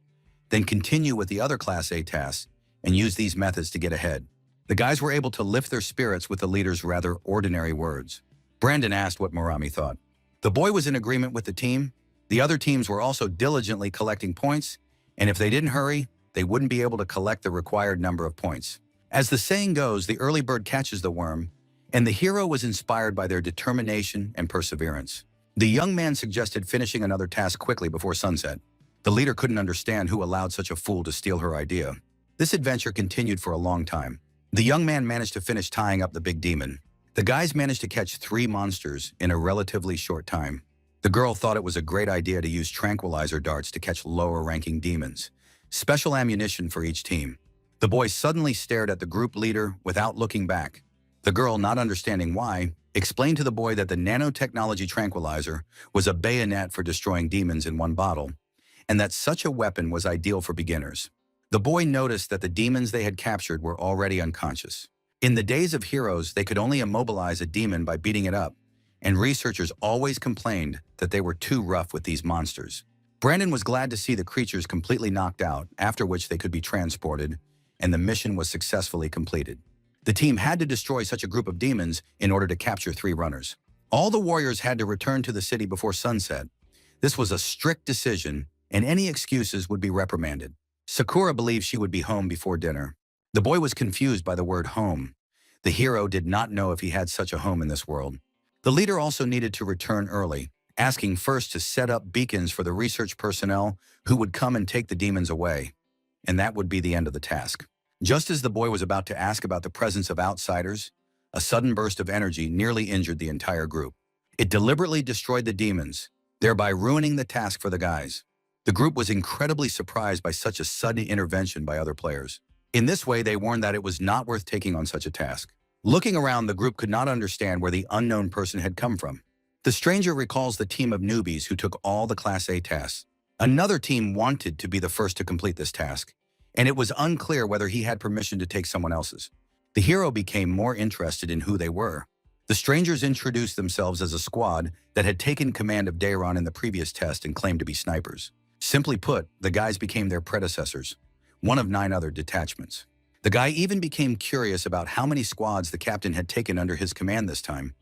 then continue with the other Class A tasks, and use these methods to get ahead. The guys were able to lift their spirits with the leader's rather ordinary words. Brandon asked what Morami thought. The boy was in agreement with the team. The other teams were also diligently collecting points, and if they didn't hurry, they wouldn't be able to collect the required number of points. As the saying goes, the early bird catches the worm, and the hero was inspired by their determination and perseverance. The young man suggested finishing another task quickly before sunset. The leader couldn't understand who allowed such a fool to steal her idea. This adventure continued for a long time. The young man managed to finish tying up the big demon. The guys managed to catch 3 monsters in a relatively short time. The girl thought it was a great idea to use tranquilizer darts to catch lower-ranking demons, special ammunition for each team. The boy suddenly stared at the group leader without looking back. The girl, not understanding why, explained to the boy that the nanotechnology tranquilizer was a bayonet for destroying demons in one bottle, and that such a weapon was ideal for beginners. The boy noticed that the demons they had captured were already unconscious. In the days of heroes, they could only immobilize a demon by beating it up, and researchers always complained that they were too rough with these monsters. Brandon was glad to see the creatures completely knocked out, after which they could be transported, and the mission was successfully completed. The team had to destroy such a group of demons in order to capture 3 runners. All the warriors had to return to the city before sunset. This was a strict decision, and any excuses would be reprimanded. Sakura believed she would be home before dinner. The boy was confused by the word home. The hero did not know if he had such a home in this world. The leader also needed to return early, asking first to set up beacons for the research personnel who would come and take the demons away. And that would be the end of the task. Just as the boy was about to ask about the presence of outsiders, a sudden burst of energy nearly injured the entire group. It deliberately destroyed the demons, thereby ruining the task for the guys. The group was incredibly surprised by such a sudden intervention by other players. In this way, they warned that it was not worth taking on such a task. Looking around, the group could not understand where the unknown person had come from. The stranger recalls the team of newbies who took all the Class A tasks. Another team wanted to be the first to complete this task, and it was unclear whether he had permission to take someone else's. The hero became more interested in who they were. The strangers introduced themselves as a squad that had taken command of Dayron in the previous test and claimed to be snipers. Simply put, the guys became their predecessors, one of 9 other detachments. The guy even became curious about how many squads the captain had taken under his command this time.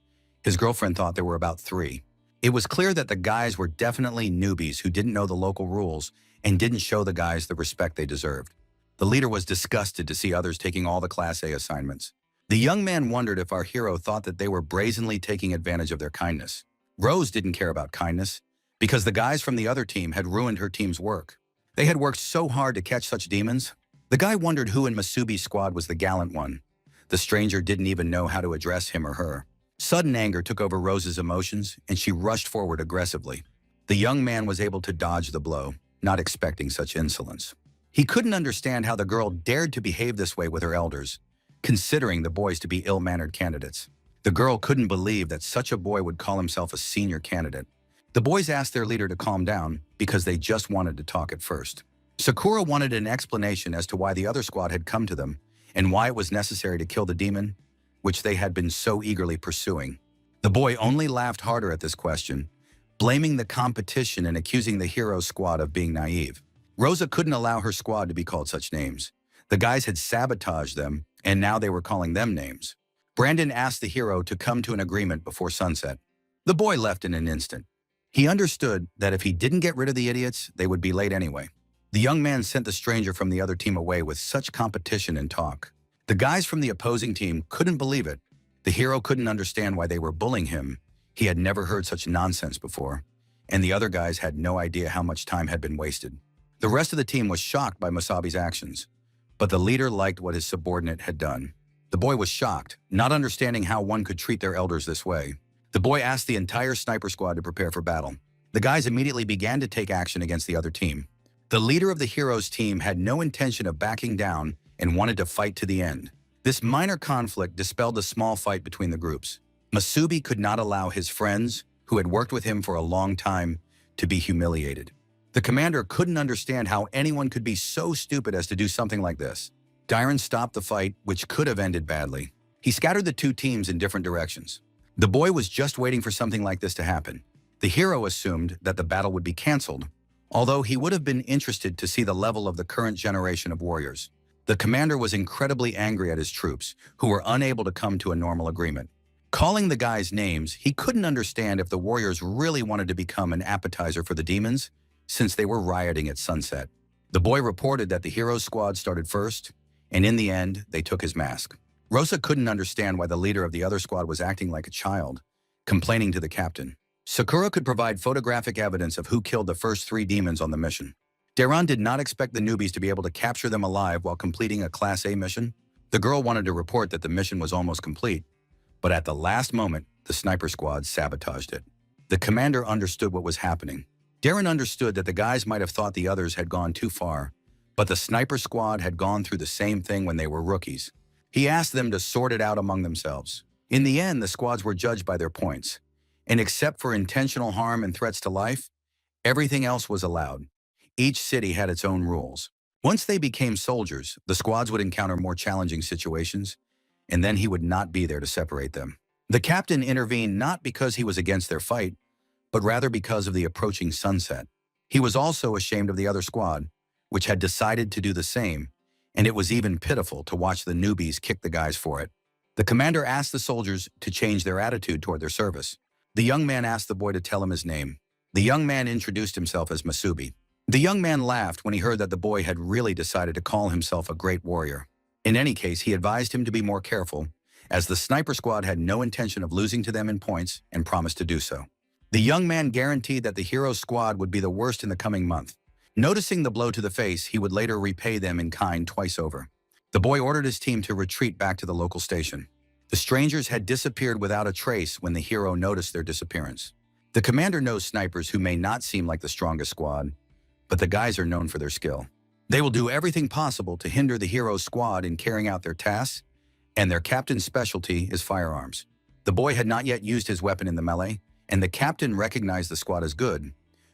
His girlfriend thought there were about 3. It was clear that the guys were definitely newbies who didn't know the local rules and didn't show the guys the respect they deserved. The leader was disgusted to see others taking all the Class A assignments. The young man wondered if our hero thought that they were brazenly taking advantage of their kindness. Rose didn't care about kindness, because the guys from the other team had ruined her team's work. They had worked so hard to catch such demons. The guy wondered who in Masubi's squad was the gallant one. The stranger didn't even know how to address him or her. Sudden anger took over Rose's emotions, and she rushed forward aggressively. The young man was able to dodge the blow, not expecting such insolence. He couldn't understand how the girl dared to behave this way with her elders, considering the boys to be ill-mannered candidates. The girl couldn't believe that such a boy would call himself a senior candidate. The boys asked their leader to calm down because they just wanted to talk at first. Sakura wanted an explanation as to why the other squad had come to them and why it was necessary to kill the demon, which they had been so eagerly pursuing. The boy only laughed harder at this question, blaming the competition and accusing the hero squad of being naive. Rosa couldn't allow her squad to be called such names. The guys had sabotaged them, and now they were calling them names. Brandon asked the hero to come to an agreement before sunset. The boy left in an instant. He understood that if he didn't get rid of the idiots, they would be late anyway. The young man sent the stranger from the other team away with such competition and talk. The guys from the opposing team couldn't believe it. The hero couldn't understand why they were bullying him. He had never heard such nonsense before, and the other guys had no idea how much time had been wasted. The rest of the team was shocked by Masabi's actions, but the leader liked what his subordinate had done. The boy was shocked, not understanding how one could treat their elders this way. The boy asked the entire sniper squad to prepare for battle. The guys immediately began to take action against the other team. The leader of the hero's team had no intention of backing down and wanted to fight to the end. This minor conflict dispelled a small fight between the groups. Masubi could not allow his friends, who had worked with him for a long time, to be humiliated. The commander couldn't understand how anyone could be so stupid as to do something like this. Dairon stopped the fight, which could have ended badly. He scattered the 2 teams in different directions. The boy was just waiting for something like this to happen. The hero assumed that the battle would be canceled, although he would have been interested to see the level of the current generation of warriors. The commander was incredibly angry at his troops, who were unable to come to a normal agreement. Calling the guys names, he couldn't understand if the warriors really wanted to become an appetizer for the demons, since they were rioting at sunset. The boy reported that the hero's squad started first, and in the end, they took his mask. Rosa couldn't understand why the leader of the other squad was acting like a child, complaining to the captain. Sakura could provide photographic evidence of who killed the first 3 demons on the mission. Dayron did not expect the newbies to be able to capture them alive while completing a Class A mission. The girl wanted to report that the mission was almost complete, but at the last moment, the sniper squad sabotaged it. The commander understood what was happening. Dayron understood that the guys might have thought the others had gone too far, but the sniper squad had gone through the same thing when they were rookies. He asked them to sort it out among themselves. In the end, the squads were judged by their points, and except for intentional harm and threats to life, everything else was allowed. Each city had its own rules. Once they became soldiers, the squads would encounter more challenging situations, and then he would not be there to separate them. The captain intervened not because he was against their fight, but rather because of the approaching sunset. He was also ashamed of the other squad, which had decided to do the same, and it was even pitiful to watch the newbies kick the guys for it. The commander asked the soldiers to change their attitude toward their service. The young man asked the boy to tell him his name. The young man introduced himself as Masubi. The young man laughed when he heard that the boy had really decided to call himself a great warrior. In any case, he advised him to be more careful, as the sniper squad had no intention of losing to them in points and promised to do so. The young man guaranteed that the hero's squad would be the worst in the coming month. Noticing the blow to the face, he would later repay them in kind twice over. The boy ordered his team to retreat back to the local station. The strangers had disappeared without a trace when the hero noticed their disappearance. The commander knows snipers who may not seem like the strongest squad, but the guys are known for their skill. They will do everything possible to hinder the hero's squad in carrying out their tasks, and their captain's specialty is firearms. The boy had not yet used his weapon in the melee, and the captain recognized the squad as good.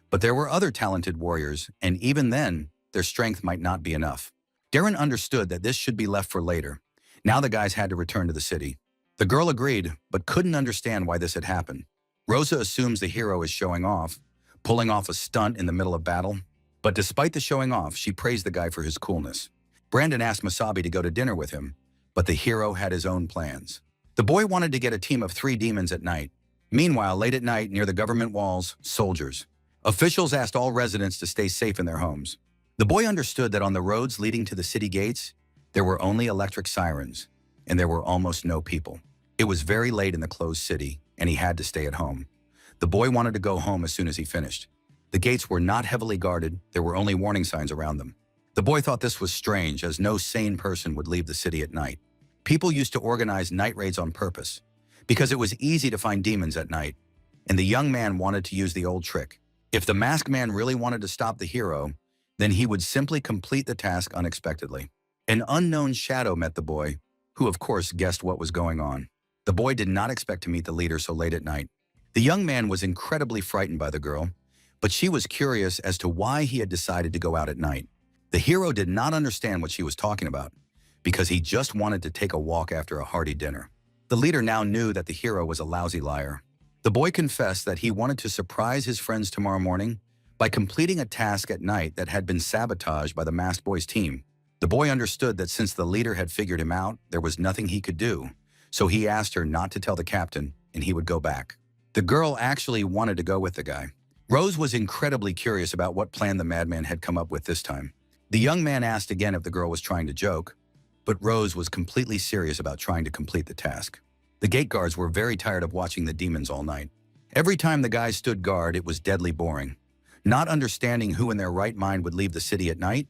But there were other talented warriors, and even then, their strength might not be enough. Darren understood that this should be left for later. Now the guys had to return to the city. The girl agreed, but couldn't understand why this had happened. Rosa assumes the hero is showing off, pulling off a stunt in the middle of battle. But despite the showing off, she praised the guy for his coolness. Brandon asked Masabi to go to dinner with him, but the hero had his own plans. The boy wanted to get a team of 3 demons at night. Meanwhile, late at night, near the government walls, soldiers. Officials asked all residents to stay safe in their homes. The boy understood that on the roads leading to the city gates, there were only electric sirens, and there were almost no people. It was very late in the closed city, and he had to stay at home. The boy wanted to go home as soon as he finished. The gates were not heavily guarded, there were only warning signs around them. The boy thought this was strange, as no sane person would leave the city at night. People used to organize night raids on purpose, because it was easy to find demons at night, and the young man wanted to use the old trick. If the masked man really wanted to stop the hero, then he would simply complete the task unexpectedly. An unknown shadow met the boy, who of course guessed what was going on. The boy did not expect to meet the leader so late at night. The young man was incredibly frightened by the girl, but she was curious as to why he had decided to go out at night. The hero did not understand what she was talking about, because he just wanted to take a walk after a hearty dinner. The leader now knew that the hero was a lousy liar. The boy confessed that he wanted to surprise his friends tomorrow morning by completing a task at night that had been sabotaged by the masked boy's team. The boy understood that since the leader had figured him out, there was nothing he could do, so he asked her not to tell the captain, and he would go back. The girl actually wanted to go with the guy. Rose was incredibly curious about what plan the madman had come up with this time. The young man asked again if the girl was trying to joke, but Rose was completely serious about trying to complete the task. The gate guards were very tired of watching the demons all night. Every time the guys stood guard, it was deadly boring. Not understanding who in their right mind would leave the city at night,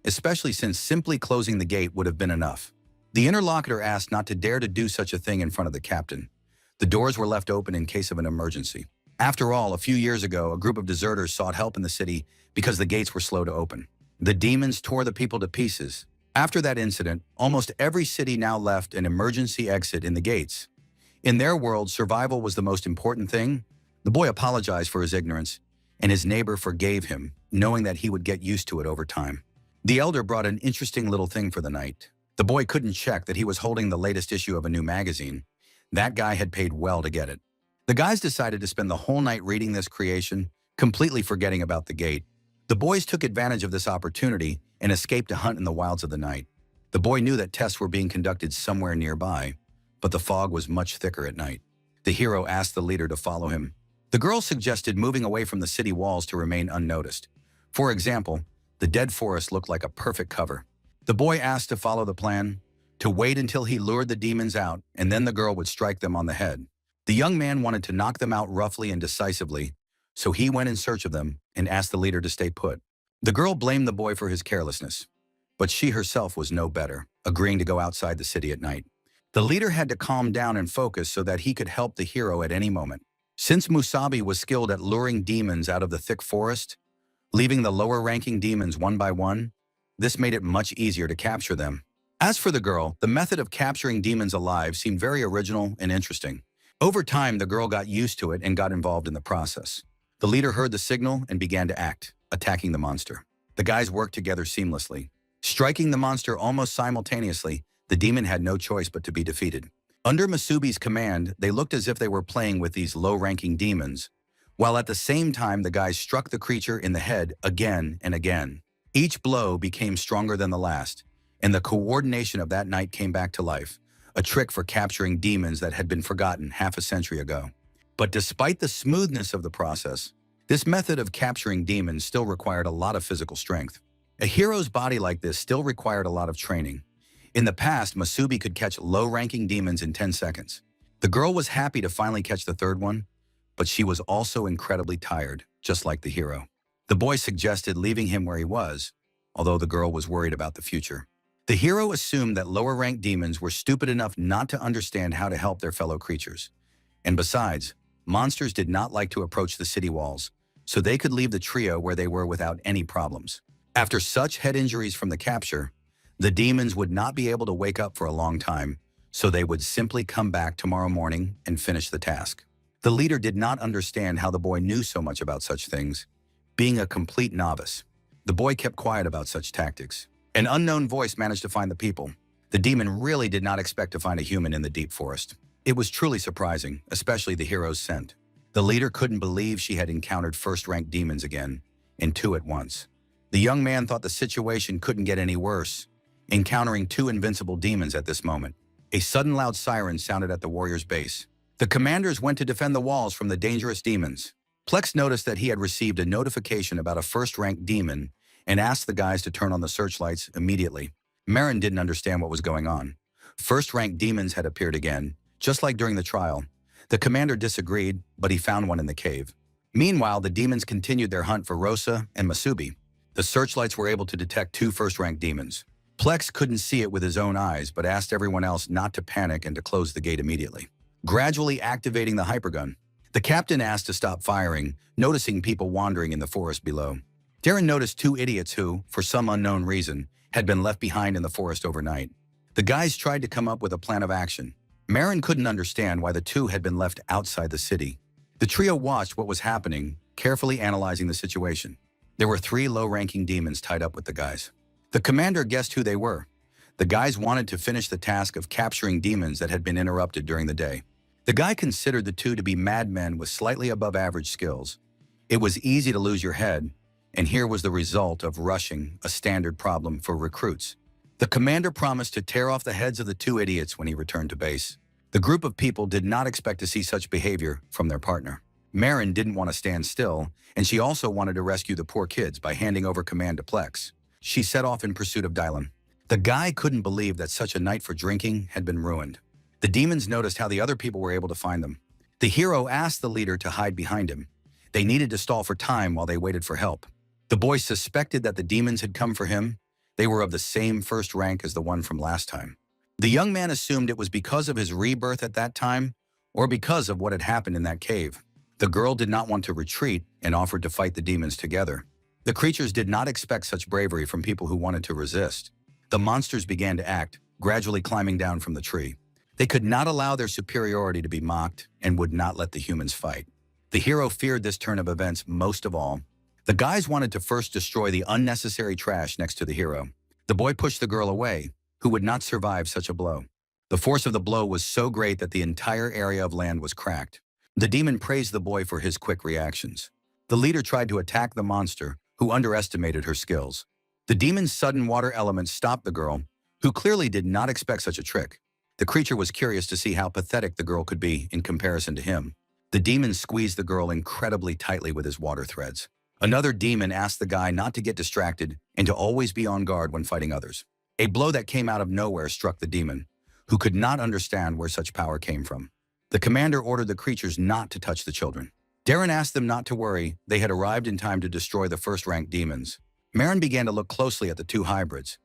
especially since simply closing the gate would have been enough. The interlocutor asked not to dare to do such a thing in front of the captain. The doors were left open in case of an emergency. After all, a few years ago, a group of deserters sought help in the city because the gates were slow to open. The demons tore the people to pieces. After that incident, almost every city now left an emergency exit in the gates. In their world, survival was the most important thing. The boy apologized for his ignorance, and his neighbor forgave him, knowing that he would get used to it over time. The elder brought an interesting little thing for the night. The boy couldn't check that he was holding the latest issue of a new magazine. That guy had paid well to get it. The guys decided to spend the whole night reading this creation, completely forgetting about the gate. The boys took advantage of this opportunity and escaped to hunt in the wilds of the night. The boy knew that tests were being conducted somewhere nearby, but the fog was much thicker at night. The hero asked the leader to follow him. The girl suggested moving away from the city walls to remain unnoticed. For example, the dead forest looked like a perfect cover. The boy asked to follow the plan, to wait until he lured the demons out, and then the girl would strike them on the head. The young man wanted to knock them out roughly and decisively, so he went in search of them and asked the leader to stay put. The girl blamed the boy for his carelessness, but she herself was no better, agreeing to go outside the city at night. The leader had to calm down and focus so that he could help the hero at any moment. Since Musabi was skilled at luring demons out of the thick forest, leaving the lower-ranking demons one by one, this made it much easier to capture them. As for the girl, the method of capturing demons alive seemed very original and interesting. Over time, the girl got used to it and got involved in the process. The leader heard the signal and began to act, attacking the monster. The guys worked together seamlessly. Striking the monster almost simultaneously, the demon had no choice but to be defeated. Under Masubi's command, they looked as if they were playing with these low-ranking demons, while at the same time the guys struck the creature in the head again and again. Each blow became stronger than the last, and the coordination of that night came back to life, a trick for capturing demons that had been forgotten half a century ago. But despite the smoothness of the process, this method of capturing demons still required a lot of physical strength. A hero's body like this still required a lot of training. In the past, Masubi could catch low-ranking demons in 10 seconds. The girl was happy to finally catch the third one, but she was also incredibly tired, just like the hero. The boy suggested leaving him where he was, although the girl was worried about the future. The hero assumed that lower-ranked demons were stupid enough not to understand how to help their fellow creatures. And besides, monsters did not like to approach the city walls, so they could leave the trio where they were without any problems. After such head injuries from the capture, the demons would not be able to wake up for a long time, so they would simply come back tomorrow morning and finish the task. The leader did not understand how the boy knew so much about such things, being a complete novice. The boy kept quiet about such tactics. An unknown voice managed to find the people. The demon really did not expect to find a human in the deep forest. It was truly surprising, especially the hero's scent. The leader couldn't believe she had encountered first-rank demons again, and two at once. The young man thought the situation couldn't get any worse, encountering two invincible demons at this moment. A sudden loud siren sounded at the warrior's base. The commanders went to defend the walls from the dangerous demons. Plex noticed that he had received a notification about a first-rank demon and asked the guys to turn on the searchlights immediately. Marin didn't understand what was going on. First-rank demons had appeared again, just like during the trial. The commander disagreed, but he found one in the cave. Meanwhile, the demons continued their hunt for Rosa and Masubi. The searchlights were able to detect two first-rank demons. Plex couldn't see it with his own eyes, but asked everyone else not to panic and to close the gate immediately. Gradually activating the hypergun, the captain asked to stop firing, noticing people wandering in the forest below. Darren noticed two idiots who, for some unknown reason, had been left behind in the forest overnight. The guys tried to come up with a plan of action. Marin couldn't understand why the two had been left outside the city. The trio watched what was happening, carefully analyzing the situation. There were three low-ranking demons tied up with the guys. The commander guessed who they were. The guys wanted to finish the task of capturing demons that had been interrupted during the day. The guy considered the two to be madmen with slightly above-average skills. It was easy to lose your head, and here was the result of rushing, a standard problem for recruits. The commander promised to tear off the heads of the two idiots when he returned to base. The group of people did not expect to see such behavior from their partner. Marin didn't want to stand still, and she also wanted to rescue the poor kids by handing over command to Plex. She set off in pursuit of Dylan. The guy couldn't believe that such a night for drinking had been ruined. The demons noticed how the other people were able to find them. The hero asked the leader to hide behind him. They needed to stall for time while they waited for help. The boy suspected that the demons had come for him. They were of the same first rank as the one from last time. The young man assumed it was because of his rebirth at that time, or because of what had happened in that cave. The girl did not want to retreat and offered to fight the demons together. The creatures did not expect such bravery from people who wanted to resist. The monsters began to act, gradually climbing down from the tree. They could not allow their superiority to be mocked and would not let the humans fight. The hero feared this turn of events most of all. The guys wanted to first destroy the unnecessary trash next to the hero. The boy pushed the girl away, who would not survive such a blow. The force of the blow was so great that the entire area of land was cracked. The demon praised the boy for his quick reactions. The leader tried to attack the monster, who underestimated her skills. The demon's sudden water element stopped the girl, who clearly did not expect such a trick. The creature was curious to see how pathetic the girl could be in comparison to him. The demon squeezed the girl incredibly tightly with his water threads. Another demon asked the guy not to get distracted and to always be on guard when fighting others. A blow that came out of nowhere struck the demon, who could not understand where such power came from. The commander ordered the creatures not to touch the children. Darren asked them not to worry, they had arrived in time to destroy the first-rank demons. Marin began to look closely at the two hybrids,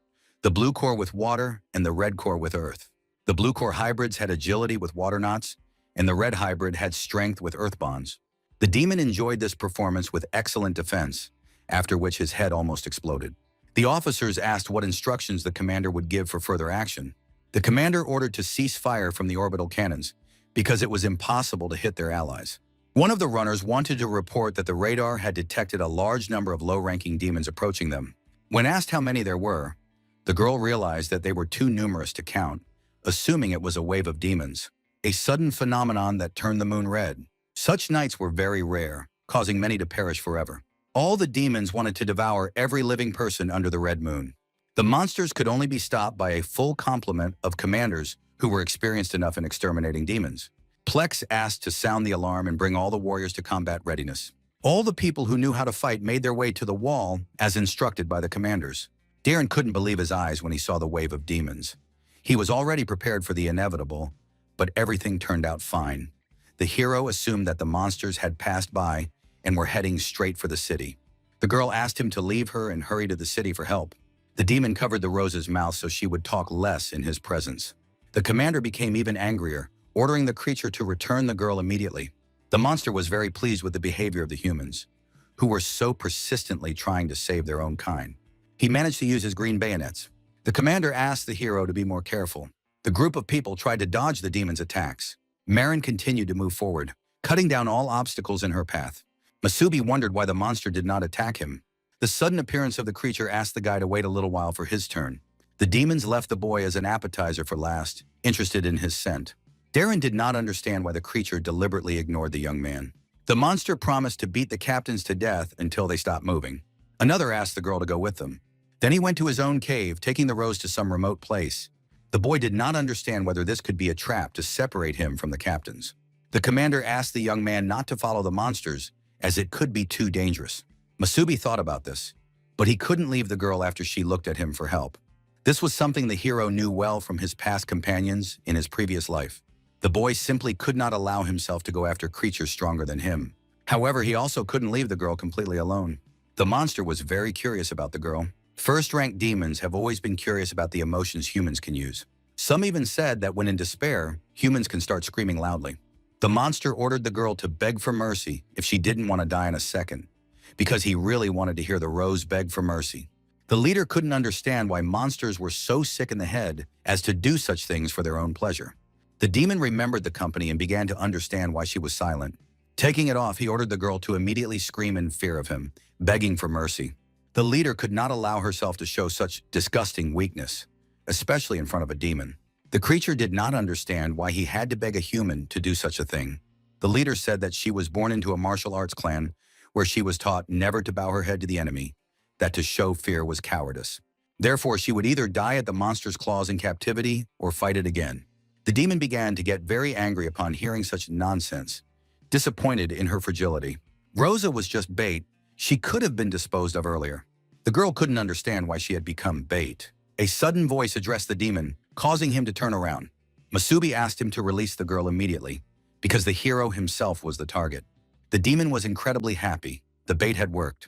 the blue core with water and the red core with earth. The blue core hybrids had agility with water knots, and the red hybrid had strength with earth bonds. The demon enjoyed this performance with excellent defense, after which his head almost exploded. The officers asked what instructions the commander would give for further action. The commander ordered to cease fire from the orbital cannons, because it was impossible to hit their allies. One of the runners wanted to report that the radar had detected a large number of low-ranking demons approaching them. When asked how many there were, the girl realized that they were too numerous to count, assuming it was a wave of demons, a sudden phenomenon that turned the moon red. Such nights were very rare, causing many to perish forever. All the demons wanted to devour every living person under the red moon. The monsters could only be stopped by a full complement of commanders who were experienced enough in exterminating demons. Plex asked to sound the alarm and bring all the warriors to combat readiness. All the people who knew how to fight made their way to the wall as instructed by the commanders. Darren couldn't believe his eyes when he saw the wave of demons. He was already prepared for the inevitable, but everything turned out fine. The hero assumed that the monsters had passed by and were heading straight for the city. The girl asked him to leave her and hurry to the city for help. The demon covered the rose's mouth so she would talk less in his presence. The commander became even angrier, ordering the creature to return the girl immediately. The monster was very pleased with the behavior of the humans, who were so persistently trying to save their own kind. He managed to use his green bayonets. The commander asked the hero to be more careful. The group of people tried to dodge the demon's attacks. Marin continued to move forward, cutting down all obstacles in her path. Masubi wondered why the monster did not attack him. The sudden appearance of the creature asked the guy to wait a little while for his turn. The demons left the boy as an appetizer for last, interested in his scent. Darren did not understand why the creature deliberately ignored the young man. The monster promised to beat the captains to death until they stopped moving. Another asked the girl to go with them. Then he went to his own cave, taking the rose to some remote place. The boy did not understand whether this could be a trap to separate him from the captains. The commander asked the young man not to follow the monsters, as it could be too dangerous. Masubi thought about this, but he couldn't leave the girl after she looked at him for help. This was something the hero knew well from his past companions in his previous life. The boy simply could not allow himself to go after creatures stronger than him. However, he also couldn't leave the girl completely alone. The monster was very curious about the girl. First-rank demons have always been curious about the emotions humans can use. Some even said that when in despair, humans can start screaming loudly. The monster ordered the girl to beg for mercy if she didn't want to die in a second, because he really wanted to hear the rose beg for mercy. The leader couldn't understand why monsters were so sick in the head as to do such things for their own pleasure. The demon remembered the company and began to understand why she was silent. Taking it off, he ordered the girl to immediately scream in fear of him, begging for mercy. The leader could not allow herself to show such disgusting weakness, especially in front of a demon. The creature did not understand why he had to beg a human to do such a thing. The leader said that she was born into a martial arts clan where she was taught never to bow her head to the enemy, that to show fear was cowardice. Therefore, she would either die at the monster's claws in captivity or fight it again. The demon began to get very angry upon hearing such nonsense, disappointed in her fragility. Rosa was just bait. She could have been disposed of earlier. The girl couldn't understand why she had become bait. A sudden voice addressed the demon, causing him to turn around. Masubi asked him to release the girl immediately, because the hero himself was the target. The demon was incredibly happy. The bait had worked.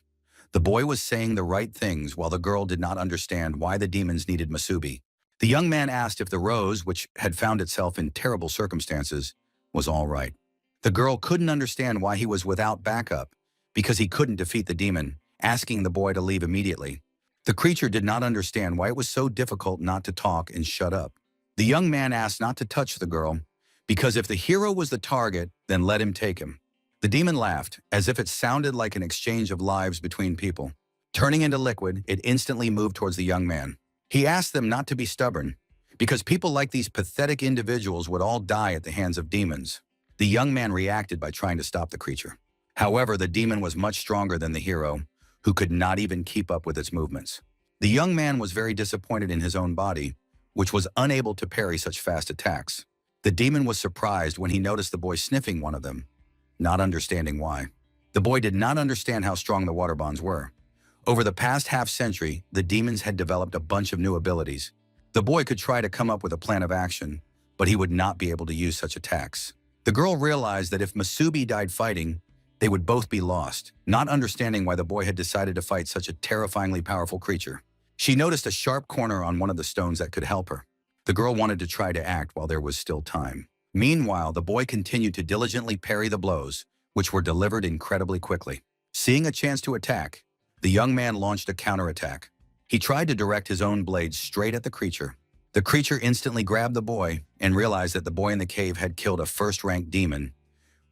The boy was saying the right things while the girl did not understand why the demons needed Masubi. The young man asked if the rose, which had found itself in terrible circumstances, was all right. The girl couldn't understand why he was without backup, because he couldn't defeat the demon, asking the boy to leave immediately. The creature did not understand why it was so difficult not to talk and shut up. The young man asked not to touch the girl, because if the hero was the target, then let him take him. The demon laughed, as if it sounded like an exchange of lives between people. Turning into liquid, it instantly moved towards the young man. He asked them not to be stubborn, because people like these pathetic individuals would all die at the hands of demons. The young man reacted by trying to stop the creature. However, the demon was much stronger than the hero, who could not even keep up with its movements. The young man was very disappointed in his own body, which was unable to parry such fast attacks. The demon was surprised when he noticed the boy sniffing one of them, not understanding why. The boy did not understand how strong the water bonds were. Over the past half-century, the demons had developed a bunch of new abilities. The boy could try to come up with a plan of action, but he would not be able to use such attacks. The girl realized that if Masubi died fighting, they would both be lost, not understanding why the boy had decided to fight such a terrifyingly powerful creature. She noticed a sharp corner on one of the stones that could help her. The girl wanted to try to act while there was still time. Meanwhile, the boy continued to diligently parry the blows, which were delivered incredibly quickly. Seeing a chance to attack, the young man launched a counterattack. He tried to direct his own blade straight at the creature. The creature instantly grabbed the boy and realized that the boy in the cave had killed a first-rank demon,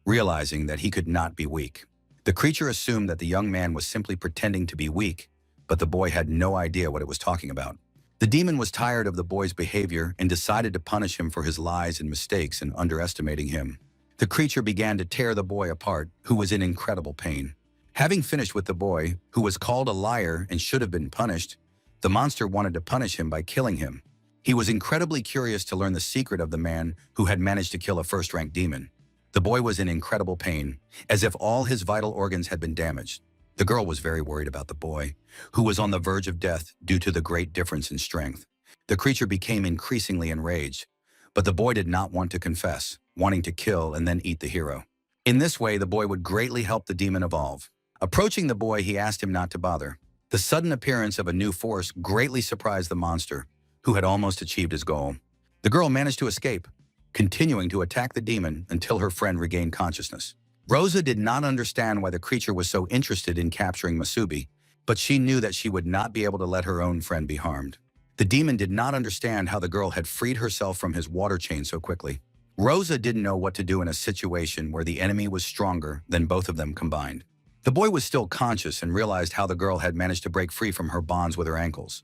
realizing that he could not be weak. The creature assumed that the young man was simply pretending to be weak, but the boy had no idea what it was talking about. The demon was tired of the boy's behavior and decided to punish him for his lies and mistakes and underestimating him. The creature began to tear the boy apart, who was in incredible pain. Having finished with the boy, who was called a liar and should have been punished, the monster wanted to punish him by killing him. He was incredibly curious to learn the secret of the man who had managed to kill a first-rank demon. The boy was in incredible pain, as if all his vital organs had been damaged. The girl was very worried about the boy, who was on the verge of death due to the great difference in strength. The creature became increasingly enraged, but the boy did not want to confess, wanting to kill and then eat the hero. In this way, the boy would greatly help the demon evolve. Approaching the boy, he asked him not to bother. The sudden appearance of a new force greatly surprised the monster, who had almost achieved his goal. The girl managed to escape, continuing to attack the demon until her friend regained consciousness. Rosa did not understand why the creature was so interested in capturing Masubi, but she knew that she would not be able to let her own friend be harmed. The demon did not understand how the girl had freed herself from his water chain so quickly. Rosa didn't know what to do in a situation where the enemy was stronger than both of them combined. The boy was still conscious and realized how the girl had managed to break free from her bonds with her ankles,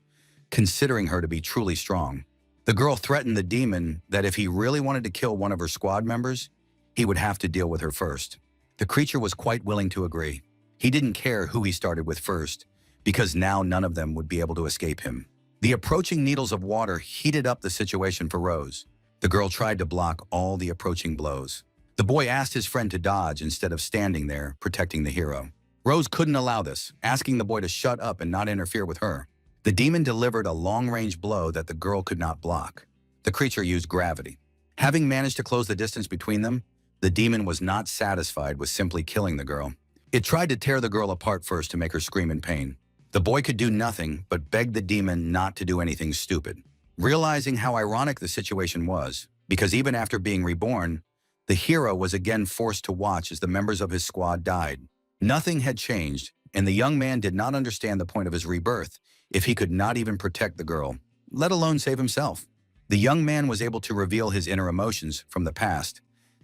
considering her to be truly strong. The girl threatened the demon that if he really wanted to kill one of her squad members, he would have to deal with her first. The creature was quite willing to agree. He didn't care who he started with first, because now none of them would be able to escape him. The approaching needles of water heated up the situation for Rose. The girl tried to block all the approaching blows. The boy asked his friend to dodge instead of standing there, protecting the hero. Rose couldn't allow this, asking the boy to shut up and not interfere with her. The demon delivered a long-range blow that the girl could not block. The creature used gravity. Having managed to close the distance between them, the demon was not satisfied with simply killing the girl. It tried to tear the girl apart first to make her scream in pain. The boy could do nothing but beg the demon not to do anything stupid. Realizing how ironic the situation was, because even after being reborn, the hero was again forced to watch as the members of his squad died. Nothing had changed, and the young man did not understand the point of his rebirth if he could not even protect the girl, let alone save himself. The young man was able to reveal his inner emotions from the past,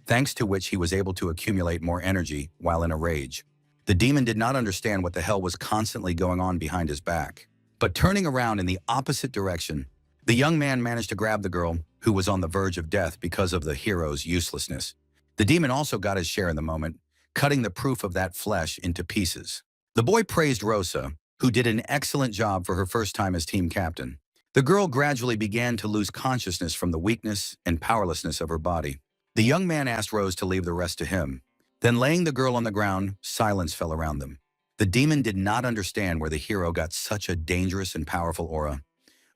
thanks to which he was able to accumulate more energy while in a rage. The demon did not understand what the hell was constantly going on behind his back. But turning around in the opposite direction, the young man managed to grab the girl, who was on the verge of death because of the hero's uselessness. The demon also got his share in the moment, cutting the proof of that flesh into pieces. The boy praised Rosa, who did an excellent job for her first time as team captain. The girl gradually began to lose consciousness from the weakness and powerlessness of her body. The young man asked Rose to leave the rest to him. Then laying the girl on the ground, silence fell around them. The demon did not understand where the hero got such a dangerous and powerful aura,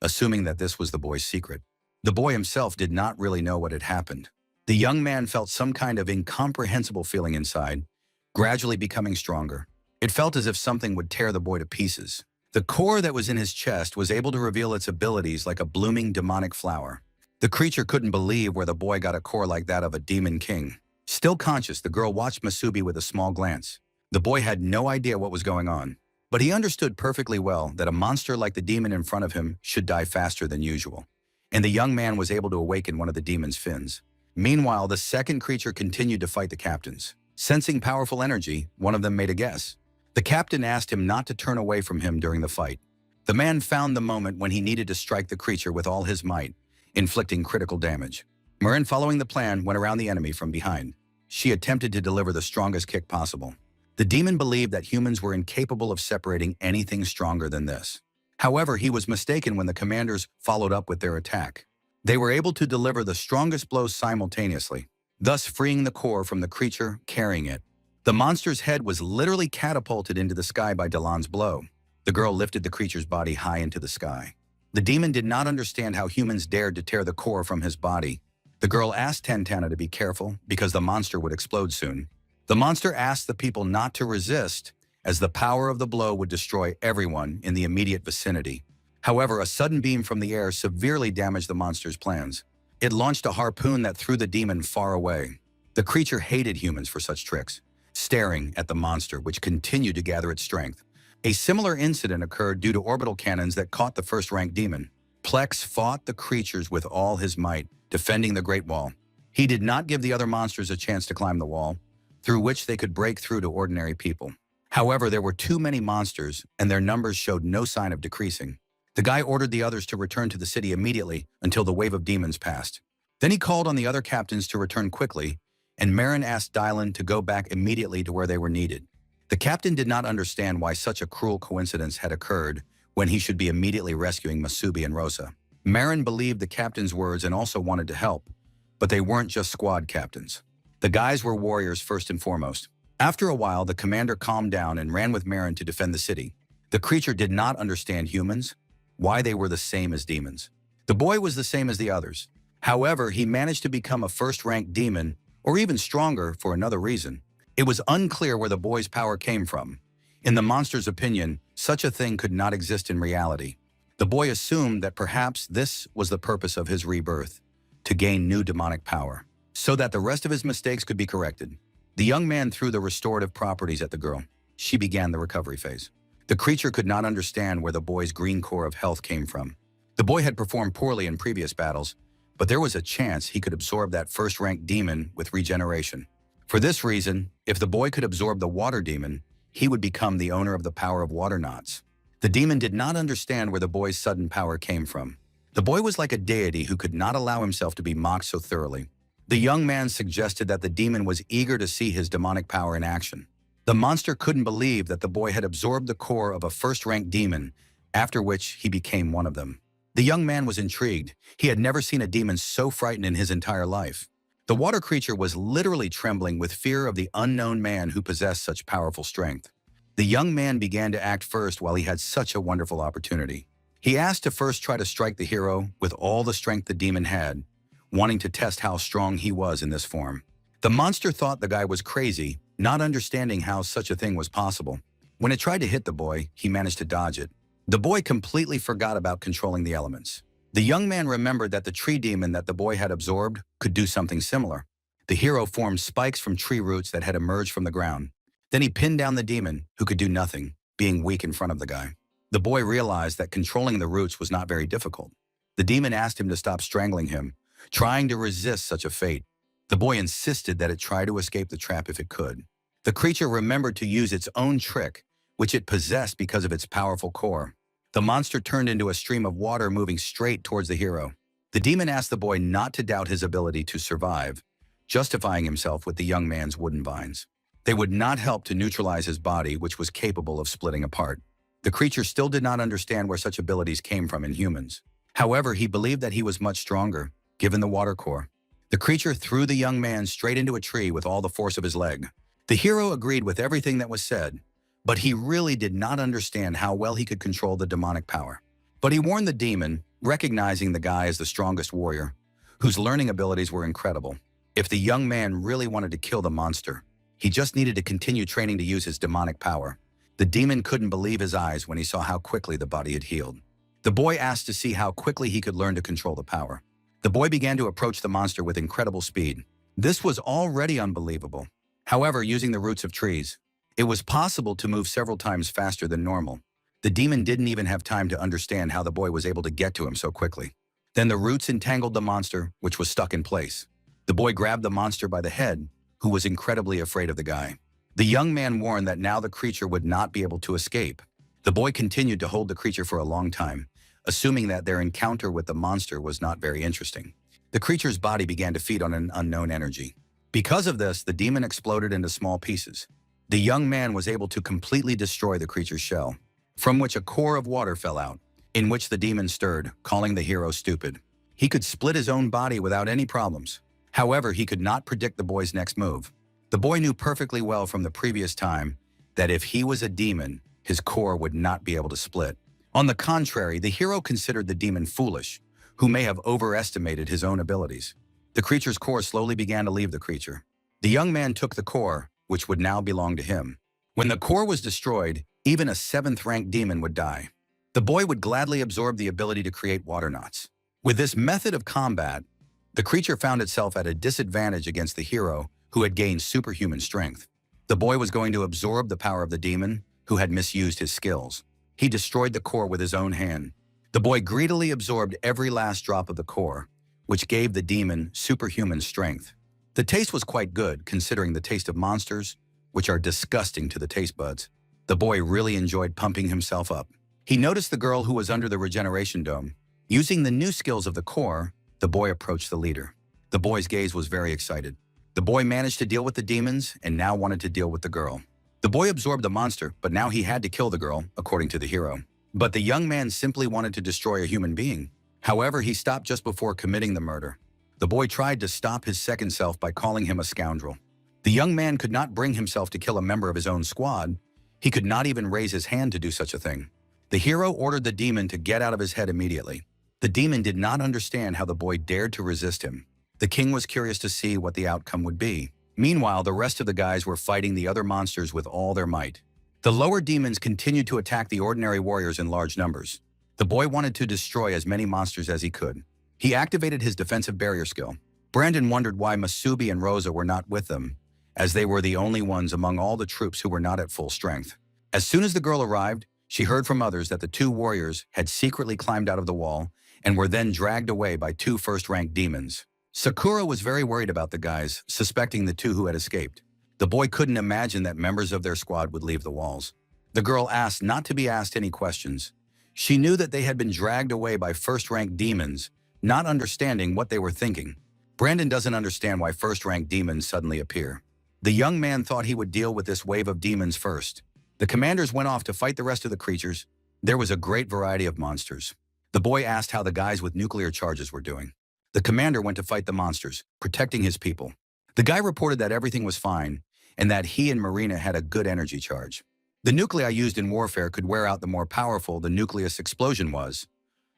assuming that this was the boy's secret. The boy himself did not really know what had happened. The young man felt some kind of incomprehensible feeling inside, gradually becoming stronger. It felt as if something would tear the boy to pieces. The core that was in his chest was able to reveal its abilities like a blooming demonic flower. The creature couldn't believe where the boy got a core like that of a demon king. Still conscious, the girl watched Masubi with a small glance. The boy had no idea what was going on, but he understood perfectly well that a monster like the demon in front of him should die faster than usual. And the young man was able to awaken one of the demon's fins. Meanwhile, the second creature continued to fight the captains. Sensing powerful energy, one of them made a guess. The captain asked him not to turn away from him during the fight. The man found the moment when he needed to strike the creature with all his might, inflicting critical damage. Marin, following the plan, went around the enemy from behind. She attempted to deliver the strongest kick possible. The demon believed that humans were incapable of separating anything stronger than this. However, he was mistaken when the commanders followed up with their attack. They were able to deliver the strongest blows simultaneously, thus freeing the core from the creature carrying it. The monster's head was literally catapulted into the sky by Delon's blow. The girl lifted the creature's body high into the sky. The demon did not understand how humans dared to tear the core from his body. The girl asked Tantana to be careful because the monster would explode soon. The monster asked the people not to resist, as the power of the blow would destroy everyone in the immediate vicinity. However, a sudden beam from the air severely damaged the monster's plans. It launched a harpoon that threw the demon far away. The creature hated humans for such tricks, staring at the monster, which continued to gather its strength. A similar incident occurred due to orbital cannons that caught the first-ranked demon. Plex fought the creatures with all his might, defending the Great Wall. He did not give the other monsters a chance to climb the wall, through which they could break through to ordinary people. However, there were too many monsters, and their numbers showed no sign of decreasing. The guy ordered the others to return to the city immediately until the wave of demons passed. Then he called on the other captains to return quickly, and Marin asked Dylan to go back immediately to where they were needed. The captain did not understand why such a cruel coincidence had occurred when he should be immediately rescuing Masubi and Rosa. Marin believed the captain's words and also wanted to help, but they weren't just squad captains. The guys were warriors first and foremost. After a while, the commander calmed down and ran with Marin to defend the city. The creature did not understand humans, why they were the same as demons. The boy was the same as the others. However, he managed to become a first-ranked demon, or even stronger for another reason. It was unclear where the boy's power came from. In the monster's opinion, such a thing could not exist in reality. The boy assumed that perhaps this was the purpose of his rebirth, to gain new demonic power, so that the rest of his mistakes could be corrected. The young man threw the restorative properties at the girl. She began the recovery phase. The creature could not understand where the boy's green core of health came from. The boy had performed poorly in previous battles, but there was a chance he could absorb that first-rank demon with regeneration. For this reason, if the boy could absorb the water demon, he would become the owner of the power of water knots. The demon did not understand where the boy's sudden power came from. The boy was like a deity who could not allow himself to be mocked so thoroughly. The young man suggested that the demon was eager to see his demonic power in action. The monster couldn't believe that the boy had absorbed the core of a first-rank demon, after which he became one of them. The young man was intrigued. He had never seen a demon so frightened in his entire life. The water creature was literally trembling with fear of the unknown man who possessed such powerful strength. The young man began to act first while he had such a wonderful opportunity. He asked to first try to strike the hero with all the strength the demon had, wanting to test how strong he was in this form. The monster thought the guy was crazy, not understanding how such a thing was possible. When it tried to hit the boy, he managed to dodge it. The boy completely forgot about controlling the elements. The young man remembered that the tree demon that the boy had absorbed could do something similar. The hero formed spikes from tree roots that had emerged from the ground. Then he pinned down the demon, who could do nothing, being weak in front of the guy. The boy realized that controlling the roots was not very difficult. The demon asked him to stop strangling him, trying to resist such a fate. The boy insisted that it try to escape the trap if it could. The creature remembered to use its own trick, which it possessed because of its powerful core. The monster turned into a stream of water moving straight towards the hero. The demon asked the boy not to doubt his ability to survive, justifying himself with the young man's wooden vines. They would not help to neutralize his body, which was capable of splitting apart. The creature still did not understand where such abilities came from in humans. However, he believed that he was much stronger, given the water core. The creature threw the young man straight into a tree with all the force of his leg. The hero agreed with everything that was said, but he really did not understand how well he could control the demonic power. But he warned the demon, recognizing the guy as the strongest warrior, whose learning abilities were incredible. If the young man really wanted to kill the monster, he just needed to continue training to use his demonic power. The demon couldn't believe his eyes when he saw how quickly the body had healed. The boy asked to see how quickly he could learn to control the power. The boy began to approach the monster with incredible speed. This was already unbelievable. However, using the roots of trees, it was possible to move several times faster than normal. The demon didn't even have time to understand how the boy was able to get to him so quickly. Then the roots entangled the monster, which was stuck in place. The boy grabbed the monster by the head, who was incredibly afraid of the guy. The young man warned that now the creature would not be able to escape. The boy continued to hold the creature for a long time, assuming that their encounter with the monster was not very interesting. The creature's body began to feed on an unknown energy. Because of this, the demon exploded into small pieces. The young man was able to completely destroy the creature's shell, from which a core of water fell out, in which the demon stirred, calling the hero stupid. He could split his own body without any problems. However, he could not predict the boy's next move. The boy knew perfectly well from the previous time that if he was a demon, his core would not be able to split. On the contrary, the hero considered the demon foolish, who may have overestimated his own abilities. The creature's core slowly began to leave the creature. The young man took the core, which would now belong to him. When the core was destroyed, even a 7th-ranked demon would die. The boy would gladly absorb the ability to create water knots. With this method of combat, the creature found itself at a disadvantage against the hero, who had gained superhuman strength. The boy was going to absorb the power of the demon, who had misused his skills. He destroyed the core with his own hand. The boy greedily absorbed every last drop of the core, which gave the demon superhuman strength. The taste was quite good, considering the taste of monsters, which are disgusting to the taste buds. The boy really enjoyed pumping himself up. He noticed the girl who was under the regeneration dome. Using the new skills of the core, the boy approached the leader. The boy's gaze was very excited. The boy managed to deal with the demons and now wanted to deal with the girl. The boy absorbed the monster, but now he had to kill the girl, according to the hero. But the young man simply wanted to destroy a human being. However, he stopped just before committing the murder. The boy tried to stop his second self by calling him a scoundrel. The young man could not bring himself to kill a member of his own squad. He could not even raise his hand to do such a thing. The hero ordered the demon to get out of his head immediately. The demon did not understand how the boy dared to resist him. The king was curious to see what the outcome would be. Meanwhile, the rest of the guys were fighting the other monsters with all their might. The lower demons continued to attack the ordinary warriors in large numbers. The boy wanted to destroy as many monsters as he could. He activated his defensive barrier skill. Brandon wondered why Masubi and Rosa were not with them, as they were the only ones among all the troops who were not at full strength. As soon as the girl arrived, she heard from others that the two warriors had secretly climbed out of the wall and were then dragged away by two first-ranked demons. Sakura was very worried about the guys, suspecting the two who had escaped. The boy couldn't imagine that members of their squad would leave the walls. The girl asked not to be asked any questions. She knew that they had been dragged away by first-ranked demons, not understanding what they were thinking. Brandon doesn't understand why first-ranked demons suddenly appear. The young man thought he would deal with this wave of demons first. The commanders went off to fight the rest of the creatures. There was a great variety of monsters. The boy asked how the guys with nuclear charges were doing. The commander went to fight the monsters, protecting his people. The guy reported that everything was fine and that he and Marina had a good energy charge. The nuclei used in warfare could wear out the more powerful the nucleus explosion was.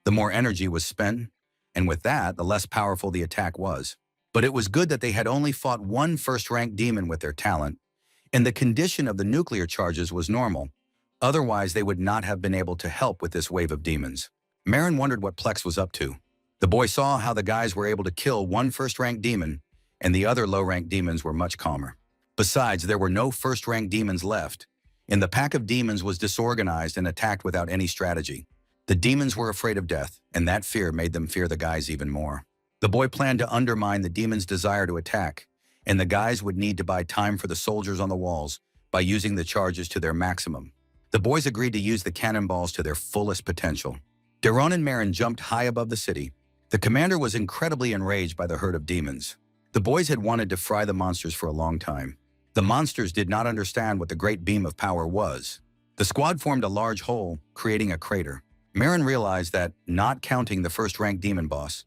The more energy was spent, and with that, the less powerful the attack was. But it was good that they had only fought one first-ranked demon with their talent, and the condition of the nuclear charges was normal. Otherwise, they would not have been able to help with this wave of demons. Marin wondered what Plex was up to. The boy saw how the guys were able to kill one first-ranked demon, and the other low-ranked demons were much calmer. Besides, there were no first-ranked demons left, and the pack of demons was disorganized and attacked without any strategy. The demons were afraid of death, and that fear made them fear the guys even more. The boy planned to undermine the demons' desire to attack, and the guys would need to buy time for the soldiers on the walls by using the charges to their maximum. The boys agreed to use the cannonballs to their fullest potential. Daron and Marin jumped high above the city. The commander was incredibly enraged by the herd of demons. The boys had wanted to fry the monsters for a long time. The monsters did not understand what the great beam of power was. The squad formed a large hole, creating a crater. Marin realized that, not counting the first-ranked demon boss,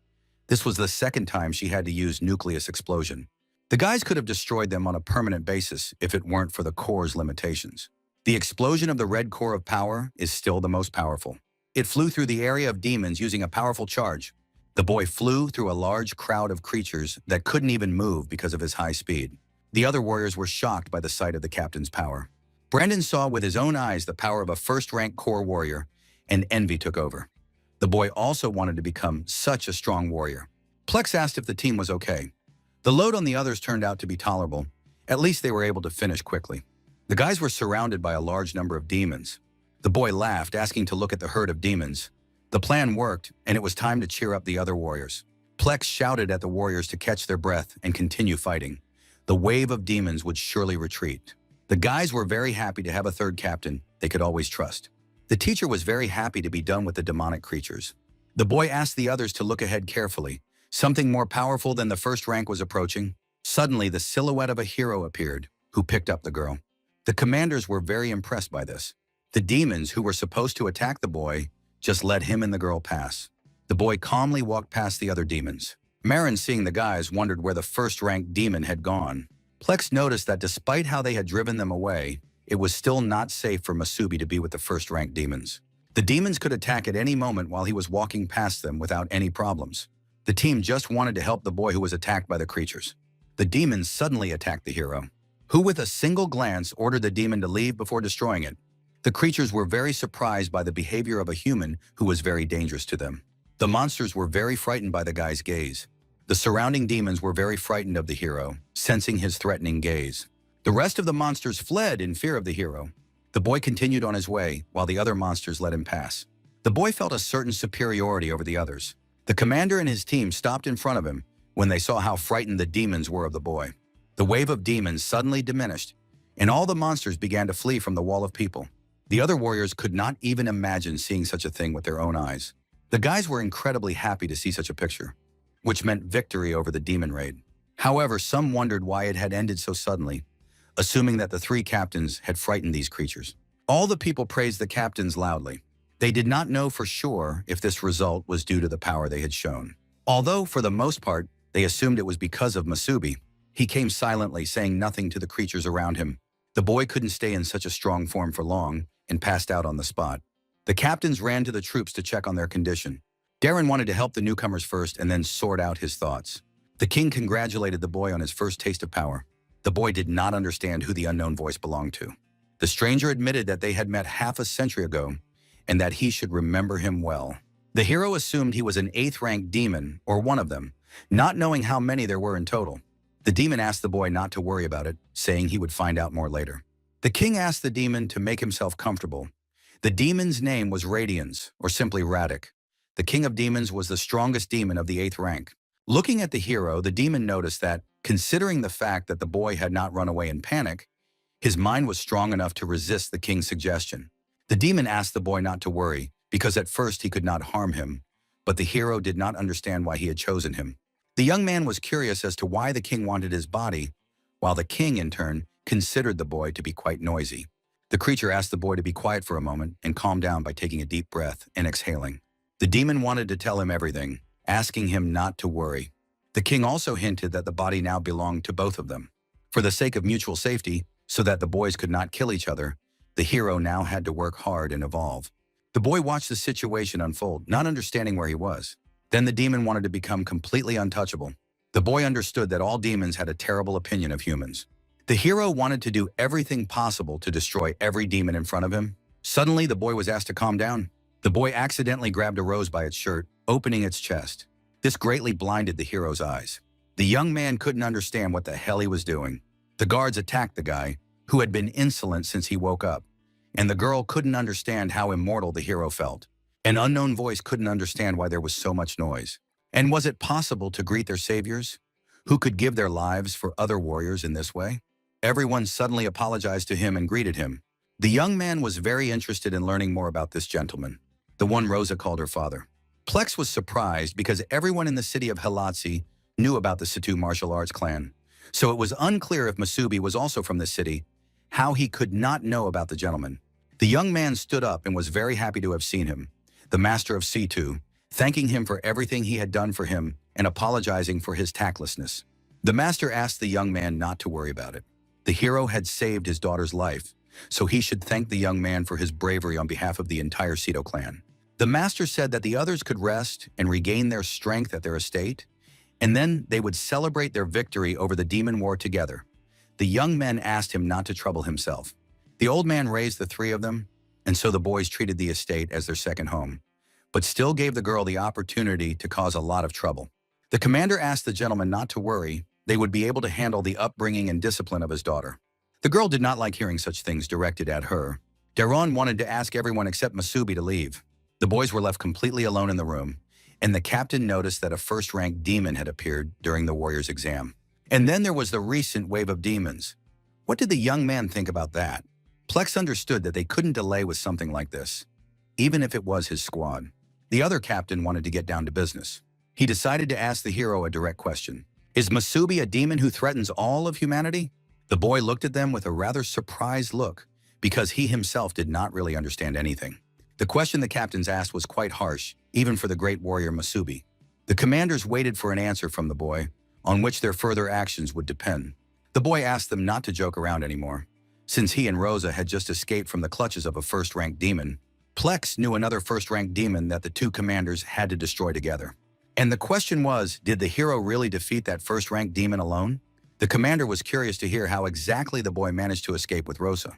this was the second time she had to use nucleus explosion. The guys could have destroyed them on a permanent basis if it weren't for the core's limitations. The explosion of the red core of power is still the most powerful. It flew through the area of demons using a powerful charge. The boy flew through a large crowd of creatures that couldn't even move because of his high speed. The other warriors were shocked by the sight of the captain's power. Brandon saw with his own eyes the power of a first-rank core warrior, and envy took over. The boy also wanted to become such a strong warrior. Plex asked if the team was okay. The load on the others turned out to be tolerable. At least they were able to finish quickly. The guys were surrounded by a large number of demons. The boy laughed, asking to look at the herd of demons. The plan worked, and it was time to cheer up the other warriors. Plex shouted at the warriors to catch their breath and continue fighting. The wave of demons would surely retreat. The guys were very happy to have a third captain they could always trust. The teacher was very happy to be done with the demonic creatures. The boy asked the others to look ahead carefully. Something more powerful than the first rank was approaching. Suddenly, the silhouette of a hero appeared, who picked up the girl. The commanders were very impressed by this. The demons, who were supposed to attack the boy, just let him and the girl pass. The boy calmly walked past the other demons. Marin, seeing the guys, wondered where the first-ranked demon had gone. Plex noticed that despite how they had driven them away, it was still not safe for Masubi to be with the first-ranked demons. The demons could attack at any moment while he was walking past them without any problems. The team just wanted to help the boy who was attacked by the creatures. The demons suddenly attacked the hero, who with a single glance ordered the demon to leave before destroying it. The creatures were very surprised by the behavior of a human who was very dangerous to them. The monsters were very frightened by the guy's gaze. The surrounding demons were very frightened of the hero, sensing his threatening gaze. The rest of the monsters fled in fear of the hero. The boy continued on his way, while the other monsters let him pass. The boy felt a certain superiority over the others. The commander and his team stopped in front of him when they saw how frightened the demons were of the boy. The wave of demons suddenly diminished, and all the monsters began to flee from the wall of people. The other warriors could not even imagine seeing such a thing with their own eyes. The guys were incredibly happy to see such a picture, which meant victory over the demon raid. However, some wondered why it had ended so suddenly, assuming that the three captains had frightened these creatures. All the people praised the captains loudly. They did not know for sure if this result was due to the power they had shown. Although, for the most part, they assumed it was because of Masubi, he came silently, saying nothing to the creatures around him. The boy couldn't stay in such a strong form for long and passed out on the spot. The captains ran to the troops to check on their condition. Darren wanted to help the newcomers first and then sort out his thoughts. The king congratulated the boy on his first taste of power. The boy did not understand who the unknown voice belonged to. The stranger admitted that they had met half a century ago and that he should remember him well. The hero assumed he was an 8th-ranked demon, or one of them, not knowing how many there were in total. The demon asked the boy not to worry about it, saying he would find out more later. The king asked the demon to make himself comfortable. The demon's name was Radiance, or simply Radic. The king of demons was the strongest demon of the 8th rank. Looking at the hero, the demon noticed that, considering the fact that the boy had not run away in panic, his mind was strong enough to resist the king's suggestion. The demon asked the boy not to worry, because at first he could not harm him, but the hero did not understand why he had chosen him. The young man was curious as to why the king wanted his body, while the king, in turn, considered the boy to be quite noisy. The creature asked the boy to be quiet for a moment and calm down by taking a deep breath and exhaling. The demon wanted to tell him everything, asking him not to worry. The king also hinted that the body now belonged to both of them. For the sake of mutual safety, so that the boys could not kill each other, the hero now had to work hard and evolve. The boy watched the situation unfold, not understanding where he was. Then the demon wanted to become completely untouchable. The boy understood that all demons had a terrible opinion of humans. The hero wanted to do everything possible to destroy every demon in front of him. Suddenly, the boy was asked to calm down. The boy accidentally grabbed a rose by its shirt, opening its chest. This greatly blinded the hero's eyes. The young man couldn't understand what the hell he was doing. The guards attacked the guy, who had been insolent since he woke up, and the girl couldn't understand how immortal the hero felt. An unknown voice couldn't understand why there was so much noise. And was it possible to greet their saviors, who could give their lives for other warriors in this way? Everyone suddenly apologized to him and greeted him. The young man was very interested in learning more about this gentleman, the one Rosa called her father. Plex was surprised because everyone in the city of Helatsi knew about the Sadu martial arts clan, so it was unclear if Masubi was also from the city, how he could not know about the gentleman. The young man stood up and was very happy to have seen him, the master of C2, thanking him for everything he had done for him and apologizing for his tactlessness. The master asked the young man not to worry about it. The hero had saved his daughter's life, so he should thank the young man for his bravery on behalf of the entire Sado clan. The master said that the others could rest and regain their strength at their estate, and then they would celebrate their victory over the demon war together. The young men asked him not to trouble himself. The old man raised the three of them, and so the boys treated the estate as their second home, but still gave the girl the opportunity to cause a lot of trouble. The commander asked the gentleman not to worry, they would be able to handle the upbringing and discipline of his daughter. The girl did not like hearing such things directed at her. Daron wanted to ask everyone except Masubi to leave. The boys were left completely alone in the room, and the captain noticed that a first-rank demon had appeared during the warrior's exam. And then there was the recent wave of demons. What did the young man think about that? Plex understood that they couldn't delay with something like this, even if it was his squad. The other captain wanted to get down to business. He decided to ask the hero a direct question. Is Masubi a demon who threatens all of humanity? The boy looked at them with a rather surprised look, because he himself did not really understand anything. The question the captains asked was quite harsh, even for the great warrior Masubi. The commanders waited for an answer from the boy, on which their further actions would depend. The boy asked them not to joke around anymore, since he and Rosa had just escaped from the clutches of a first-rank demon. Plex knew another first-rank demon that the two commanders had to destroy together. And the question was, did the hero really defeat that first-rank demon alone? The commander was curious to hear how exactly the boy managed to escape with Rosa.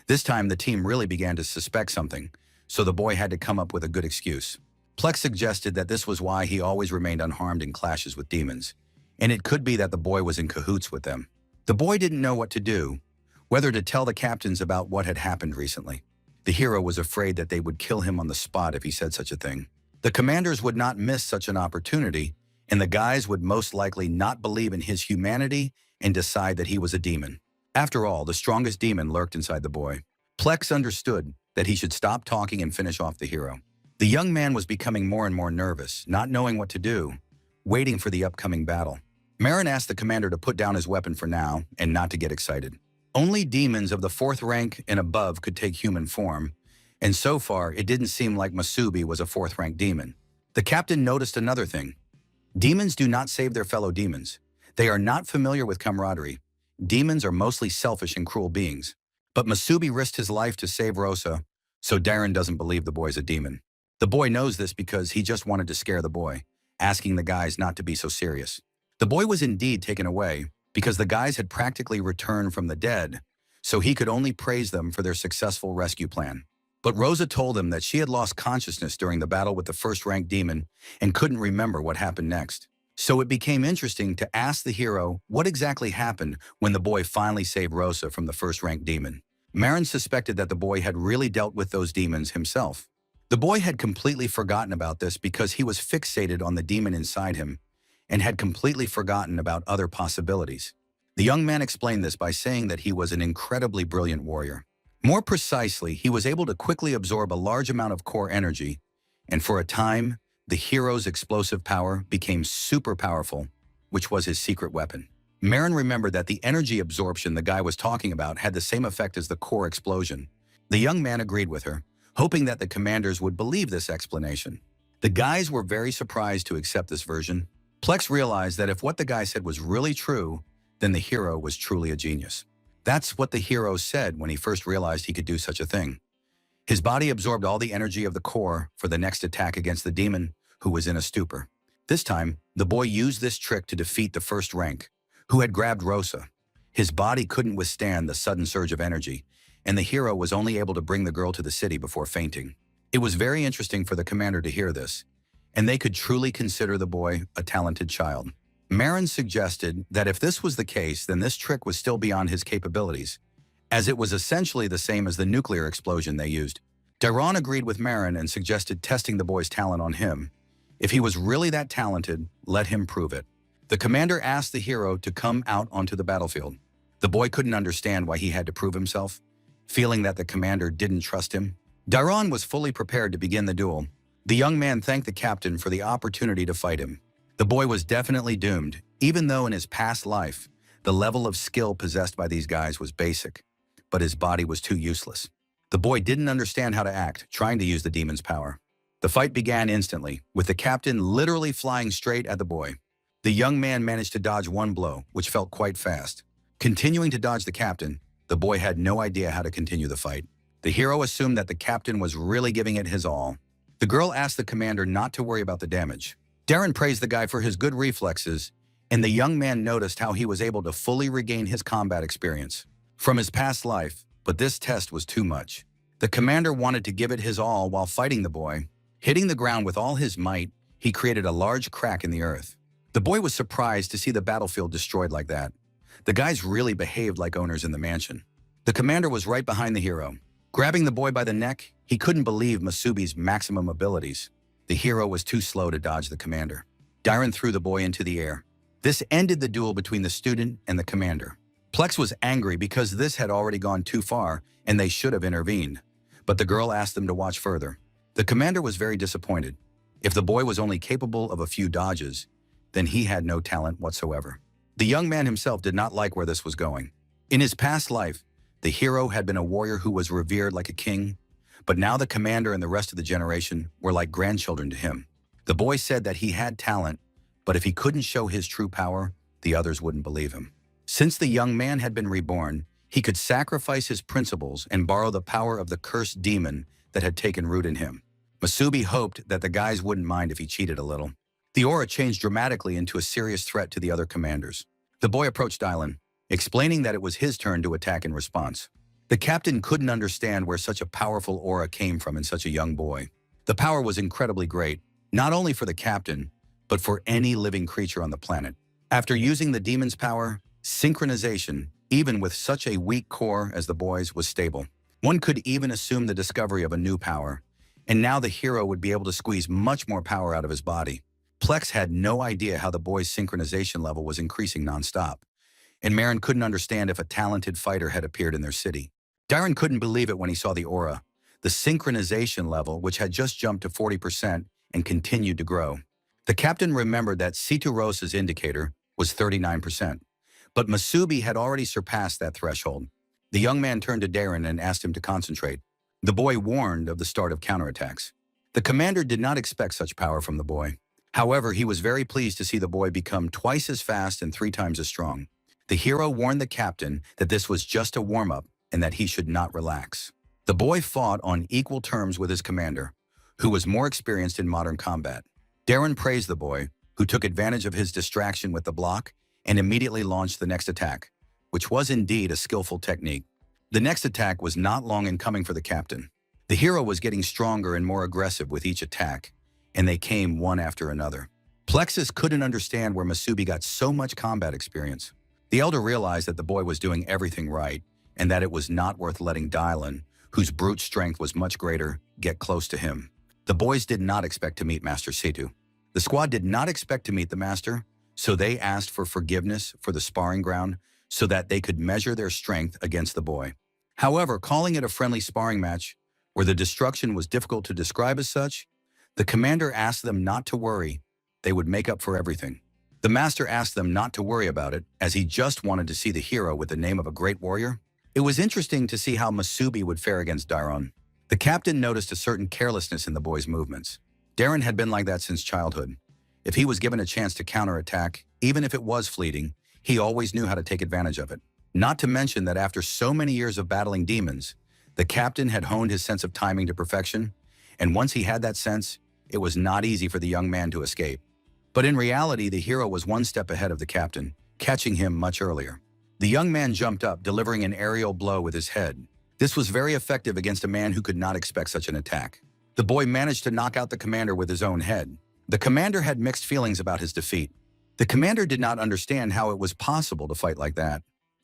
This time, the team really began to suspect something, so the boy had to come up with a good excuse. Plex suggested that this was why he always remained unharmed in clashes with demons, and it could be that the boy was in cahoots with them. The boy didn't know what to do, whether to tell the captains about what had happened recently. The hero was afraid that they would kill him on the spot if he said such a thing. The commanders would not miss such an opportunity, and the guys would most likely not believe in his humanity and decide that he was a demon. After all, the strongest demon lurked inside the boy. Plex understood that he should stop talking and finish off the hero. The young man was becoming more and more nervous, not knowing what to do, waiting for the upcoming battle. Marin asked the commander to put down his weapon for now and not to get excited. Only demons of the 4th rank and above could take human form, and so far it didn't seem like Masubi was a 4th rank demon. The captain noticed another thing. Demons do not save their fellow demons. They are not familiar with camaraderie. Demons are mostly selfish and cruel beings. But Masubi risked his life to save Rosa, so Darren doesn't believe the boy's a demon. The boy knows this because he just wanted to scare the boy, asking the guys not to be so serious. The boy was indeed taken away because the guys had practically returned from the dead, so he could only praise them for their successful rescue plan. But Rosa told him that she had lost consciousness during the battle with the first-rank demon and couldn't remember what happened next. So it became interesting to ask the hero what exactly happened when the boy finally saved Rosa from the first-rank demon. Marin suspected that the boy had really dealt with those demons himself. The boy had completely forgotten about this because he was fixated on the demon inside him and had completely forgotten about other possibilities. The young man explained this by saying that he was an incredibly brilliant warrior. More precisely, he was able to quickly absorb a large amount of core energy, and for a time, the hero's explosive power became super powerful, which was his secret weapon. Marin remembered that the energy absorption the guy was talking about had the same effect as the core explosion. The young man agreed with her, hoping that the commanders would believe this explanation. The guys were very surprised to accept this version. Plex realized that if what the guy said was really true, then the hero was truly a genius. That's what the hero said when he first realized he could do such a thing. His body absorbed all the energy of the core for the next attack against the demon, who was in a stupor. This time, the boy used this trick to defeat the first rank, who had grabbed Rosa. His body couldn't withstand the sudden surge of energy, and the hero was only able to bring the girl to the city before fainting. It was very interesting for the commander to hear this, and they could truly consider the boy a talented child. Marin suggested that if this was the case, then this trick was still beyond his capabilities, as it was essentially the same as the nuclear explosion they used. Dairon agreed with Marin and suggested testing the boy's talent on him. If he was really that talented, let him prove it. The commander asked the hero to come out onto the battlefield. The boy couldn't understand why he had to prove himself, feeling that the commander didn't trust him. Dairon was fully prepared to begin the duel. The young man thanked the captain for the opportunity to fight him. The boy was definitely doomed, even though in his past life, the level of skill possessed by these guys was basic, but his body was too useless. The boy didn't understand how to act, trying to use the demon's power. The fight began instantly, with the captain literally flying straight at the boy. The young man managed to dodge one blow, which felt quite fast. Continuing to dodge the captain, the boy had no idea how to continue the fight. The hero assumed that the captain was really giving it his all. The girl asked the commander not to worry about the damage. Darren praised the guy for his good reflexes, and the young man noticed how he was able to fully regain his combat experience from his past life, but this test was too much. The commander wanted to give it his all while fighting the boy. Hitting the ground with all his might, he created a large crack in the earth. The boy was surprised to see the battlefield destroyed like that. The guys really behaved like owners in the mansion. The commander was right behind the hero. Grabbing the boy by the neck, he couldn't believe Masubi's maximum abilities. The hero was too slow to dodge the commander. Darren threw the boy into the air. This ended the duel between the student and the commander. Plex was angry because this had already gone too far and they should have intervened, but the girl asked them to watch further. The commander was very disappointed. If the boy was only capable of a few dodges, then he had no talent whatsoever. The young man himself did not like where this was going. In his past life, the hero had been a warrior who was revered like a king, but now the commander and the rest of the generation were like grandchildren to him. The boy said that he had talent, but if he couldn't show his true power, the others wouldn't believe him. Since the young man had been reborn, he could sacrifice his principles and borrow the power of the cursed demon that had taken root in him. Masubi hoped that the guys wouldn't mind if he cheated a little. The aura changed dramatically into a serious threat to the other commanders. The boy approached Dylan, explaining that it was his turn to attack in response. The captain couldn't understand where such a powerful aura came from in such a young boy. The power was incredibly great, not only for the captain, but for any living creature on the planet. After using the demon's power, synchronization, even with such a weak core as the boy's, was stable. One could even assume the discovery of a new power, and now the hero would be able to squeeze much more power out of his body. Plex had no idea how the boy's synchronization level was increasing nonstop, and Marin couldn't understand if a talented fighter had appeared in their city. Darren couldn't believe it when he saw the aura, the synchronization level, which had just jumped to 40% and continued to grow. The captain remembered that Siturosa's indicator was 39%, but Masubi had already surpassed that threshold. The young man turned to Darren and asked him to concentrate. The boy warned of the start of counterattacks. The commander did not expect such power from the boy. However, he was very pleased to see the boy become twice as fast and 3 times as strong. The hero warned the captain that this was just a warm-up and that he should not relax. The boy fought on equal terms with his commander, who was more experienced in modern combat. Darren praised the boy, who took advantage of his distraction with the block and immediately launched the next attack, which was indeed a skillful technique. The next attack was not long in coming for the captain. The hero was getting stronger and more aggressive with each attack, and they came one after another. Plexus couldn't understand where Masubi got so much combat experience. The elder realized that the boy was doing everything right, and that it was not worth letting Dylan, whose brute strength was much greater, get close to him. The boys did not expect to meet Master Sadu. The squad did not expect to meet the master, so they asked for forgiveness for the sparring ground so that they could measure their strength against the boy. However, calling it a friendly sparring match, where the destruction was difficult to describe as such, the commander asked them not to worry. They would make up for everything. The master asked them not to worry about it, as he just wanted to see the hero with the name of a great warrior. It was interesting to see how Masubi would fare against Dairon. The captain noticed a certain carelessness in the boy's movements. Darren had been like that since childhood. If he was given a chance to counterattack, even if it was fleeting, he always knew how to take advantage of it. Not to mention that after so many years of battling demons, the captain had honed his sense of timing to perfection, and once he had that sense, it was not easy for the young man to escape. But in reality, the hero was one step ahead of the captain, catching him much earlier. The young man jumped up, delivering an aerial blow with his head. This was very effective against a man who could not expect such an attack. The boy managed to knock out the commander with his own head. The commander had mixed feelings about his defeat. The commander did not understand how it was possible to fight like that.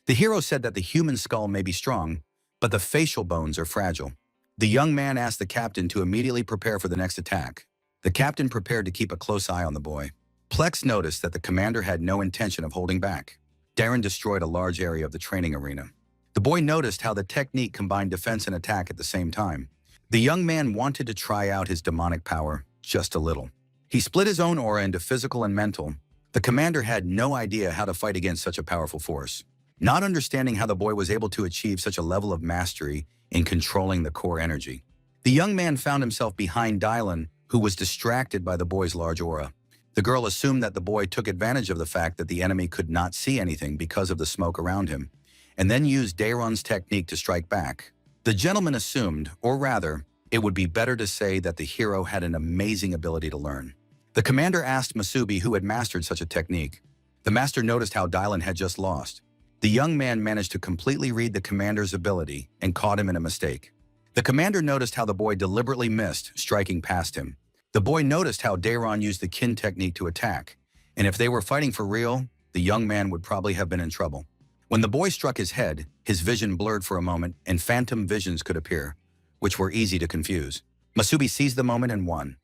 The hero said that the human skull may be strong, but the facial bones are fragile. The young man asked the captain to immediately prepare for the next attack. The captain prepared to keep a close eye on the boy. Plex noticed that the commander had no intention of holding back. Darren destroyed a large area of the training arena. The boy noticed how the technique combined defense and attack at the same time. The young man wanted to try out his demonic power just a little. He split his own aura into physical and mental. The commander had no idea how to fight against such a powerful force. Not understanding how the boy was able to achieve such a level of mastery in controlling the core energy. The young man found himself behind Dylan, who was distracted by the boy's large aura. The girl assumed that the boy took advantage of the fact that the enemy could not see anything because of the smoke around him, and then used Dairon's technique to strike back. The gentleman assumed, or rather, it would be better to say that the hero had an amazing ability to learn. The commander asked Masubi who had mastered such a technique. The master noticed how Dylan had just lost. The young man managed to completely read the commander's ability and caught him in a mistake. The commander noticed how the boy deliberately missed, striking past him. The boy noticed how Dairon used the kin technique to attack, and if they were fighting for real, the young man would probably have been in trouble. When the boy struck his head, his vision blurred for a moment and phantom visions could appear, which were easy to confuse. Masubi seized the moment and won.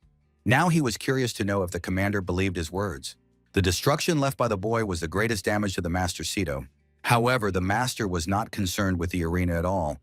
Now he was curious to know if the commander believed his words. The destruction left by the boy was the greatest damage to the Master Sado. However, the master was not concerned with the arena at all,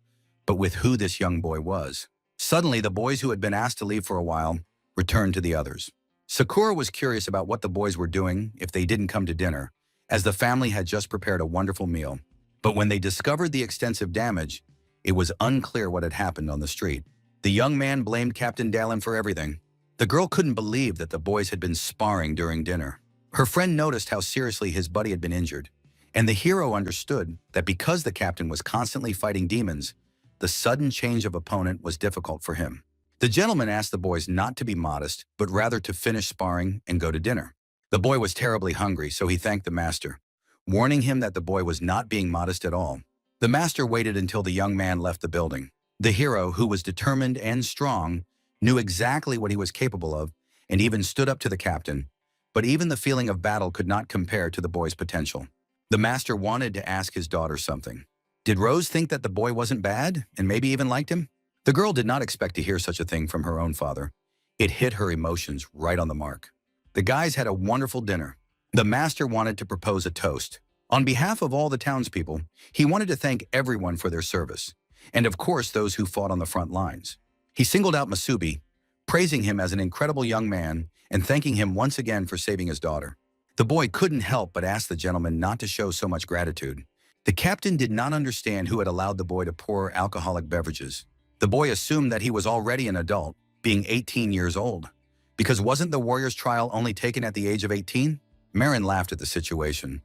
but with who this young boy was. Suddenly, the boys who had been asked to leave for a while returned to the others. Sakura was curious about what the boys were doing if they didn't come to dinner, as the family had just prepared a wonderful meal. But when they discovered the extensive damage, it was unclear what had happened on the street. The young man blamed Captain Dallin for everything. The girl couldn't believe that the boys had been sparring during dinner. Her friend noticed how seriously his buddy had been injured, and the hero understood that because the captain was constantly fighting demons, the sudden change of opponent was difficult for him. The gentleman asked the boys not to be modest, but rather to finish sparring and go to dinner. The boy was terribly hungry, so he thanked the master, warning him that the boy was not being modest at all. The master waited until the young man left the building. The hero, who was determined and strong, knew exactly what he was capable of and even stood up to the captain, but even the feeling of battle could not compare to the boy's potential. The master wanted to ask his daughter something. Did Rose think that the boy wasn't bad and maybe even liked him? The girl did not expect to hear such a thing from her own father. It hit her emotions right on the mark. The guys had a wonderful dinner. The master wanted to propose a toast. On behalf of all the townspeople, he wanted to thank everyone for their service, and of course those who fought on the front lines. He singled out Masubi, praising him as an incredible young man and thanking him once again for saving his daughter. The boy couldn't help but ask the gentleman not to show so much gratitude. The captain did not understand who had allowed the boy to pour alcoholic beverages. The boy assumed that he was already an adult, being 18 years old. Because wasn't the warrior's trial only taken at the age of 18? Marin laughed at the situation,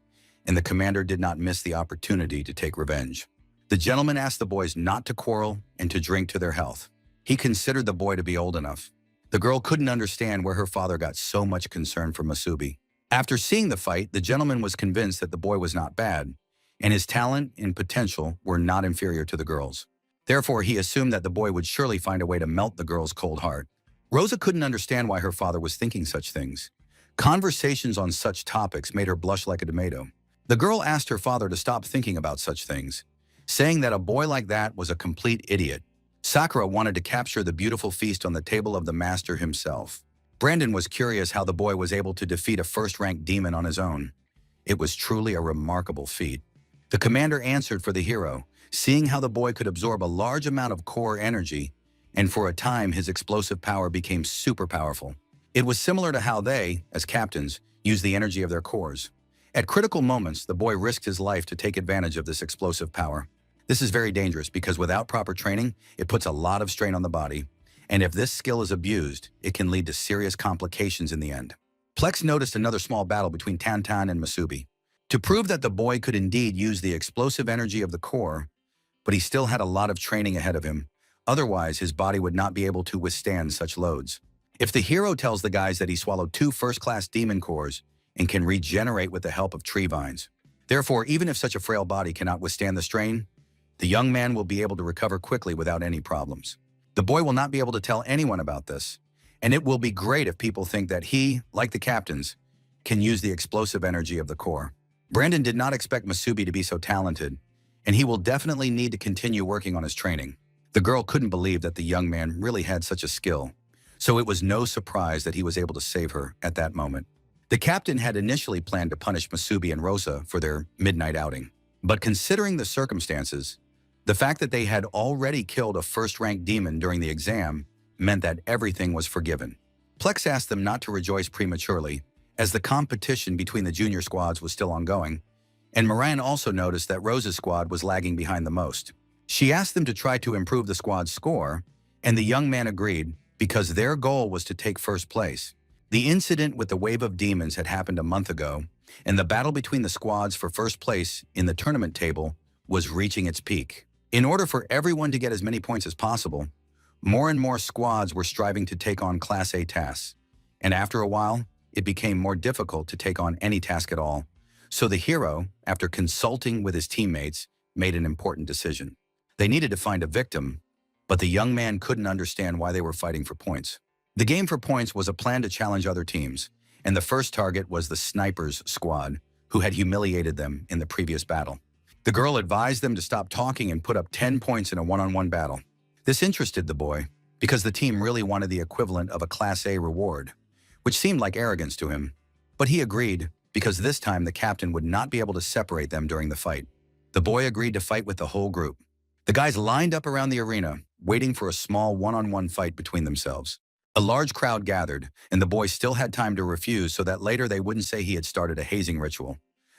and the commander did not miss the opportunity to take revenge. The gentleman asked the boys not to quarrel and to drink to their health. He considered the boy to be old enough. The girl couldn't understand where her father got so much concern for Masubi. After seeing the fight, the gentleman was convinced that the boy was not bad, and his talent and potential were not inferior to the girl's. Therefore, he assumed that the boy would surely find a way to melt the girl's cold heart. Rosa couldn't understand why her father was thinking such things. Conversations on such topics made her blush like a tomato. The girl asked her father to stop thinking about such things, saying that a boy like that was a complete idiot. Sakura wanted to capture the beautiful feast on the table of the master himself. Brandon was curious how the boy was able to defeat a first-ranked demon on his own. It was truly a remarkable feat. The commander answered for the hero, seeing how the boy could absorb a large amount of core energy, and for a time his explosive power became super powerful. It was similar to how they, as captains, use the energy of their cores. At critical moments, the boy risked his life to take advantage of this explosive power. This is very dangerous because without proper training, it puts a lot of strain on the body, and if this skill is abused, it can lead to serious complications in the end. Plex noticed another small battle between Tantan and Masubi. To prove that the boy could indeed use the explosive energy of the core, but he still had a lot of training ahead of him, otherwise his body would not be able to withstand such loads. If the hero tells the guys that he swallowed 2 first-class demon cores and can regenerate with the help of tree vines. Therefore, even if such a frail body cannot withstand the strain, the young man will be able to recover quickly without any problems. The boy will not be able to tell anyone about this, and it will be great if people think that he, like the captains, can use the explosive energy of the core. Brandon did not expect Masubi to be so talented, and he will definitely need to continue working on his training. The girl couldn't believe that the young man really had such a skill, so it was no surprise that he was able to save her at that moment. The captain had initially planned to punish Masubi and Rosa for their midnight outing, but considering the circumstances, the fact that they had already killed a first-ranked demon during the exam meant that everything was forgiven. Plex asked them not to rejoice prematurely, as the competition between the junior squads was still ongoing, and Moran also noticed that Rosa's squad was lagging behind the most. She asked them to try to improve the squad's score, and the young man agreed because their goal was to take first place. The incident with the wave of demons had happened a month ago, and the battle between the squads for first place in the tournament table was reaching its peak. In order for everyone to get as many points as possible, more and more squads were striving to take on Class A tasks, and after a while, it became more difficult to take on any task at all. So the hero, after consulting with his teammates, made an important decision. They needed to find a victim, but the young man couldn't understand why they were fighting for points. The game for points was a plan to challenge other teams, and the first target was the Snipers squad, who had humiliated them in the previous battle. The girl advised them to stop talking and put up 10 points in a one-on-one battle. This interested the boy, because the team really wanted the equivalent of a Class A reward, which seemed like arrogance to him. But he agreed, because this time the captain would not be able to separate them during the fight. The boy agreed to fight with the whole group. The guys lined up around the arena, waiting for a small one-on-one fight between themselves. A large crowd gathered, and the boy still had time to refuse so that later they wouldn't say he had started a hazing ritual.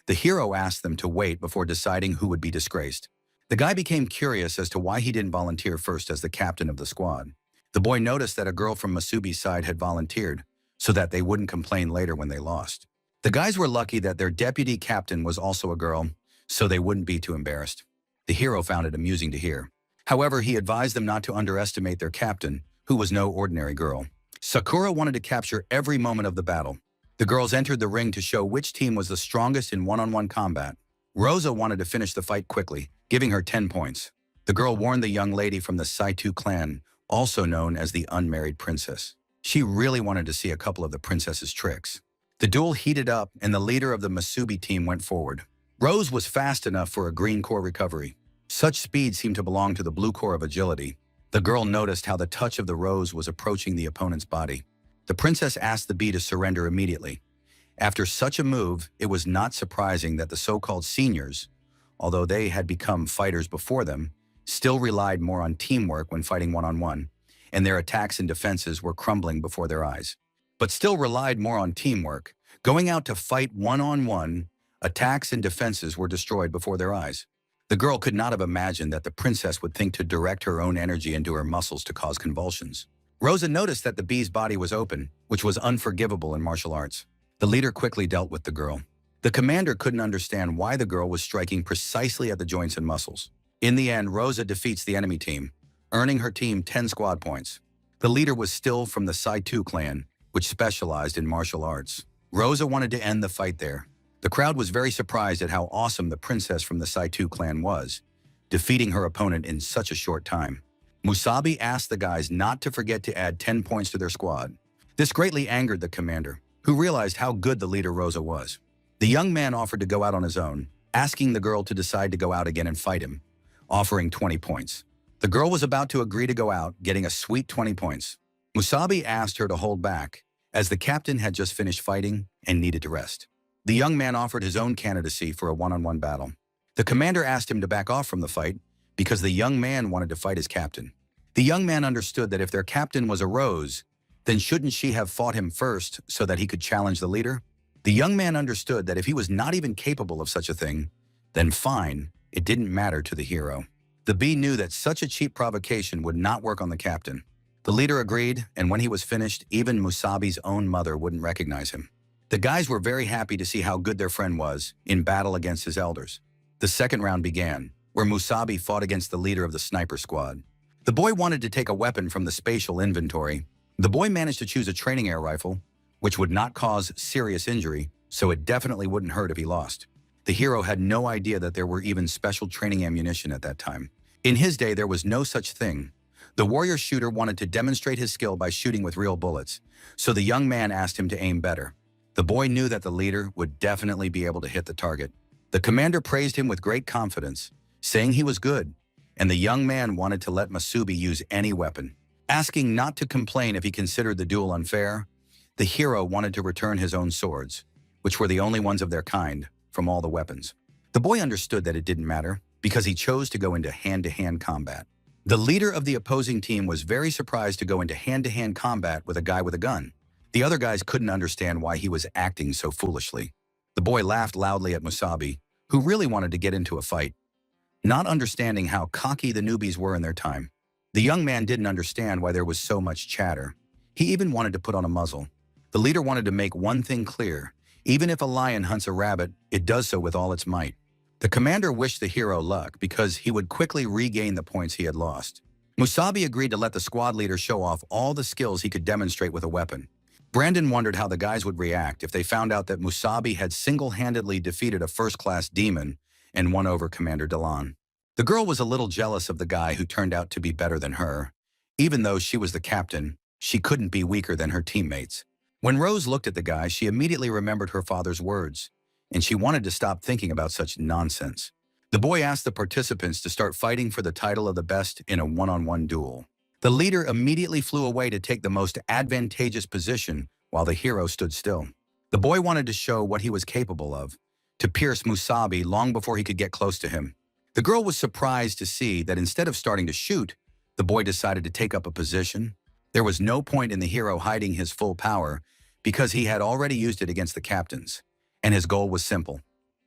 The hero asked them to wait before deciding who would be disgraced. The guy became curious as to why he didn't volunteer first as the captain of the squad. The boy noticed that a girl from Masubi's side had volunteered, so that they wouldn't complain later when they lost. The guys were lucky that their deputy captain was also a girl, so they wouldn't be too embarrassed. The hero found it amusing to hear. However, he advised them not to underestimate their captain, who was no ordinary girl. Sakura wanted to capture every moment of the battle. The girls entered the ring to show which team was the strongest in one-on-one combat. Rosa wanted to finish the fight quickly, giving her 10 points. The girl warned the young lady from the Sadu clan, also known as the unmarried princess. She really wanted to see a couple of the princess's tricks. The duel heated up, and the leader of the Masubi team went forward. Rose was fast enough for a green core recovery. Such speed seemed to belong to the blue core of agility. The girl noticed how the touch of the rose was approaching the opponent's body. The princess asked the bee to surrender immediately. After such a move, it was not surprising that the so-called seniors, although they had become fighters before them, still relied more on teamwork when fighting one-on-one, and their attacks and defenses were crumbling before their eyes. But still relied more on teamwork. Going out to fight one-on-one, attacks and defenses were destroyed before their eyes. The girl could not have imagined that the princess would think to direct her own energy into her muscles to cause convulsions. Rosa noticed that the bee's body was open, which was unforgivable in martial arts. The leader quickly dealt with the girl. The commander couldn't understand why the girl was striking precisely at the joints and muscles. In the end, Rosa defeats the enemy team, earning her team 10 squad points. The leader was still from the Sadu clan, which specialized in martial arts. Rosa wanted to end the fight there. The crowd was very surprised at how awesome the princess from the Sadu clan was, defeating her opponent in such a short time. Musabi asked the guys not to forget to add 10 points to their squad. This greatly angered the commander, who realized how good the leader Rosa was. The young man offered to go out on his own, asking the girl to decide to go out again and fight him, offering 20 points. The girl was about to agree to go out, getting a sweet 20 points. Musabi asked her to hold back, as the captain had just finished fighting and needed to rest. The young man offered his own candidacy for a one-on-one battle. The commander asked him to back off from the fight because the young man wanted to fight his captain. The young man understood that if their captain was a Rose, then shouldn't she have fought him first so that he could challenge the leader? The young man understood that if he was not even capable of such a thing, then fine, it didn't matter to the hero. The bee knew that such a cheap provocation would not work on the captain. The leader agreed, and when he was finished, even Musabi's own mother wouldn't recognize him. The guys were very happy to see how good their friend was in battle against his elders. The second round began, where Musabi fought against the leader of the sniper squad. The boy wanted to take a weapon from the spatial inventory. The boy managed to choose a training air rifle, which would not cause serious injury, so it definitely wouldn't hurt if he lost. The hero had no idea that there were even special training ammunition at that time. In his day, there was no such thing. The warrior shooter wanted to demonstrate his skill by shooting with real bullets, so the young man asked him to aim better. The boy knew that the leader would definitely be able to hit the target. The commander praised him with great confidence, saying he was good, and the young man wanted to let Musabi use any weapon. Asking not to complain if he considered the duel unfair, the hero wanted to return his own swords, which were the only ones of their kind, from all the weapons. The boy understood that it didn't matter, because he chose to go into hand-to-hand combat. The leader of the opposing team was very surprised to go into hand-to-hand combat with a guy with a gun. The other guys couldn't understand why he was acting so foolishly. The boy laughed loudly at Musabi, who really wanted to get into a fight, not understanding how cocky the newbies were in their time. The young man didn't understand why there was so much chatter. He even wanted to put on a muzzle. The leader wanted to make one thing clear: even if a lion hunts a rabbit, it does so with all its might. The commander wished the hero luck because he would quickly regain the points he had lost. Musabi agreed to let the squad leader show off all the skills he could demonstrate with a weapon. Brandon wondered how the guys would react if they found out that Musabi had single-handedly defeated a first-class demon and won over Commander Delon. The girl was a little jealous of the guy who turned out to be better than her. Even though she was the captain, she couldn't be weaker than her teammates. When Rose looked at the guy, she immediately remembered her father's words, and she wanted to stop thinking about such nonsense. The boy asked the participants to start fighting for the title of the best in a one-on-one duel. The leader immediately flew away to take the most advantageous position while the hero stood still. The boy wanted to show what he was capable of, to pierce Musabi long before he could get close to him. The girl was surprised to see that instead of starting to shoot, the boy decided to take up a position. There was no point in the hero hiding his full power because he had already used it against the captains, and his goal was simple: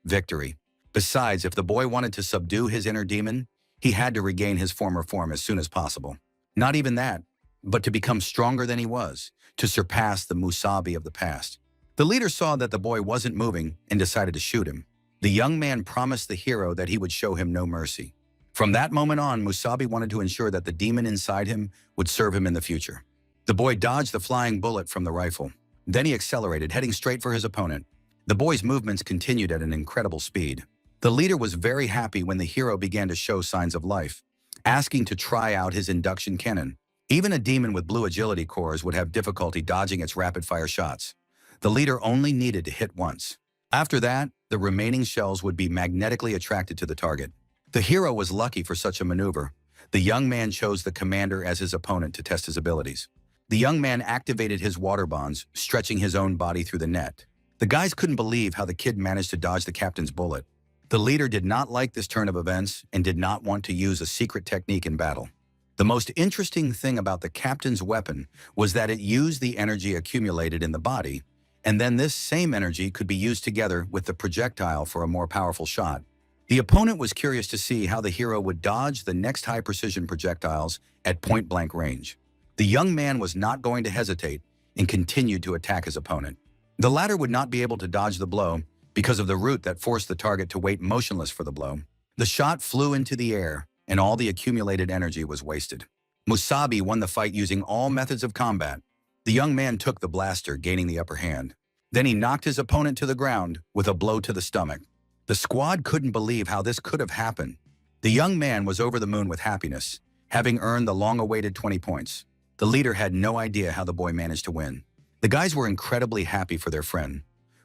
victory. Besides, if the boy wanted to subdue his inner demon, he had to regain his former form as soon as possible. Not even that, but to become stronger than he was, to surpass the Musabi of the past. The leader saw that the boy wasn't moving and decided to shoot him. The young man promised the hero that he would show him no mercy. From that moment on, Musabi wanted to ensure that the demon inside him would serve him in the future. The boy dodged the flying bullet from the rifle. Then he accelerated, heading straight for his opponent. The boy's movements continued at an incredible speed. The leader was very happy when the hero began to show signs of life, asking to try out his induction cannon. Even a demon with blue agility cores would have difficulty dodging its rapid-fire shots. The leader only needed to hit once. After that, the remaining shells would be magnetically attracted to the target. The hero was lucky for such a maneuver. The young man chose the commander as his opponent to test his abilities. The young man activated his water bonds, stretching his own body through the net. The guys couldn't believe how the kid managed to dodge the captain's bullet. The leader did not like this turn of events and did not want to use a secret technique in battle. The most interesting thing about the captain's weapon was that it used the energy accumulated in the body, and then this same energy could be used together with the projectile for a more powerful shot. The opponent was curious to see how the hero would dodge the next high-precision projectiles at point-blank range. The young man was not going to hesitate and continued to attack his opponent. The latter would not be able to dodge the blow because of the root that forced the target to wait motionless for the blow. The shot flew into the air, and all the accumulated energy was wasted. Musabi won the fight using all methods of combat. The young man took the blaster, gaining the upper hand. Then he knocked his opponent to the ground with a blow to the stomach. The squad couldn't believe how this could have happened. The young man was over the moon with happiness, having earned the long-awaited 20 points. The leader had no idea how the boy managed to win. The guys were incredibly happy for their friend.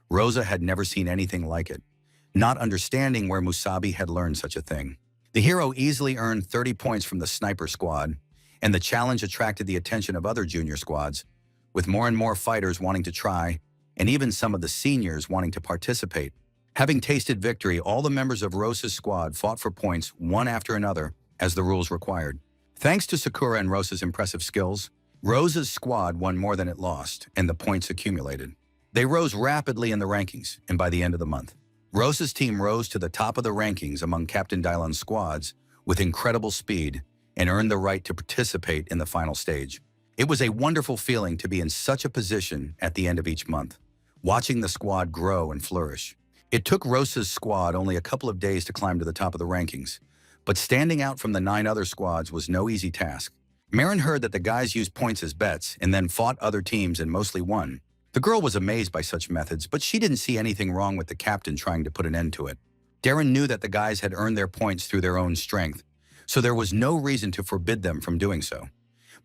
Rosa had never seen anything like it, not understanding where Musabi had learned such a thing. The hero easily earned 30 points from the sniper squad, and the challenge attracted the attention of other junior squads, with more and more fighters wanting to try, and even some of the seniors wanting to participate. Having tasted victory, all the members of Rosa's squad fought for points one after another, as the rules required. Thanks to Sakura and Rosa's impressive skills, Rosa's squad won more than it lost, and the points accumulated. They rose rapidly in the rankings, and by the end of the month, Rosa's team rose to the top of the rankings among Captain Dylan's squads with incredible speed and earned the right to participate in the final stage. It was a wonderful feeling to be in such a position at the end of each month, watching the squad grow and flourish. It took Rosa's squad only a couple of days to climb to the top of the rankings, but standing out from the 9 other squads was no easy task. Marin heard that the guys used points as bets and then fought other teams and mostly won. The girl was amazed by such methods, but she didn't see anything wrong with the captain trying to put an end to it. Darren knew that the guys had earned their points through their own strength, so there was no reason to forbid them from doing so.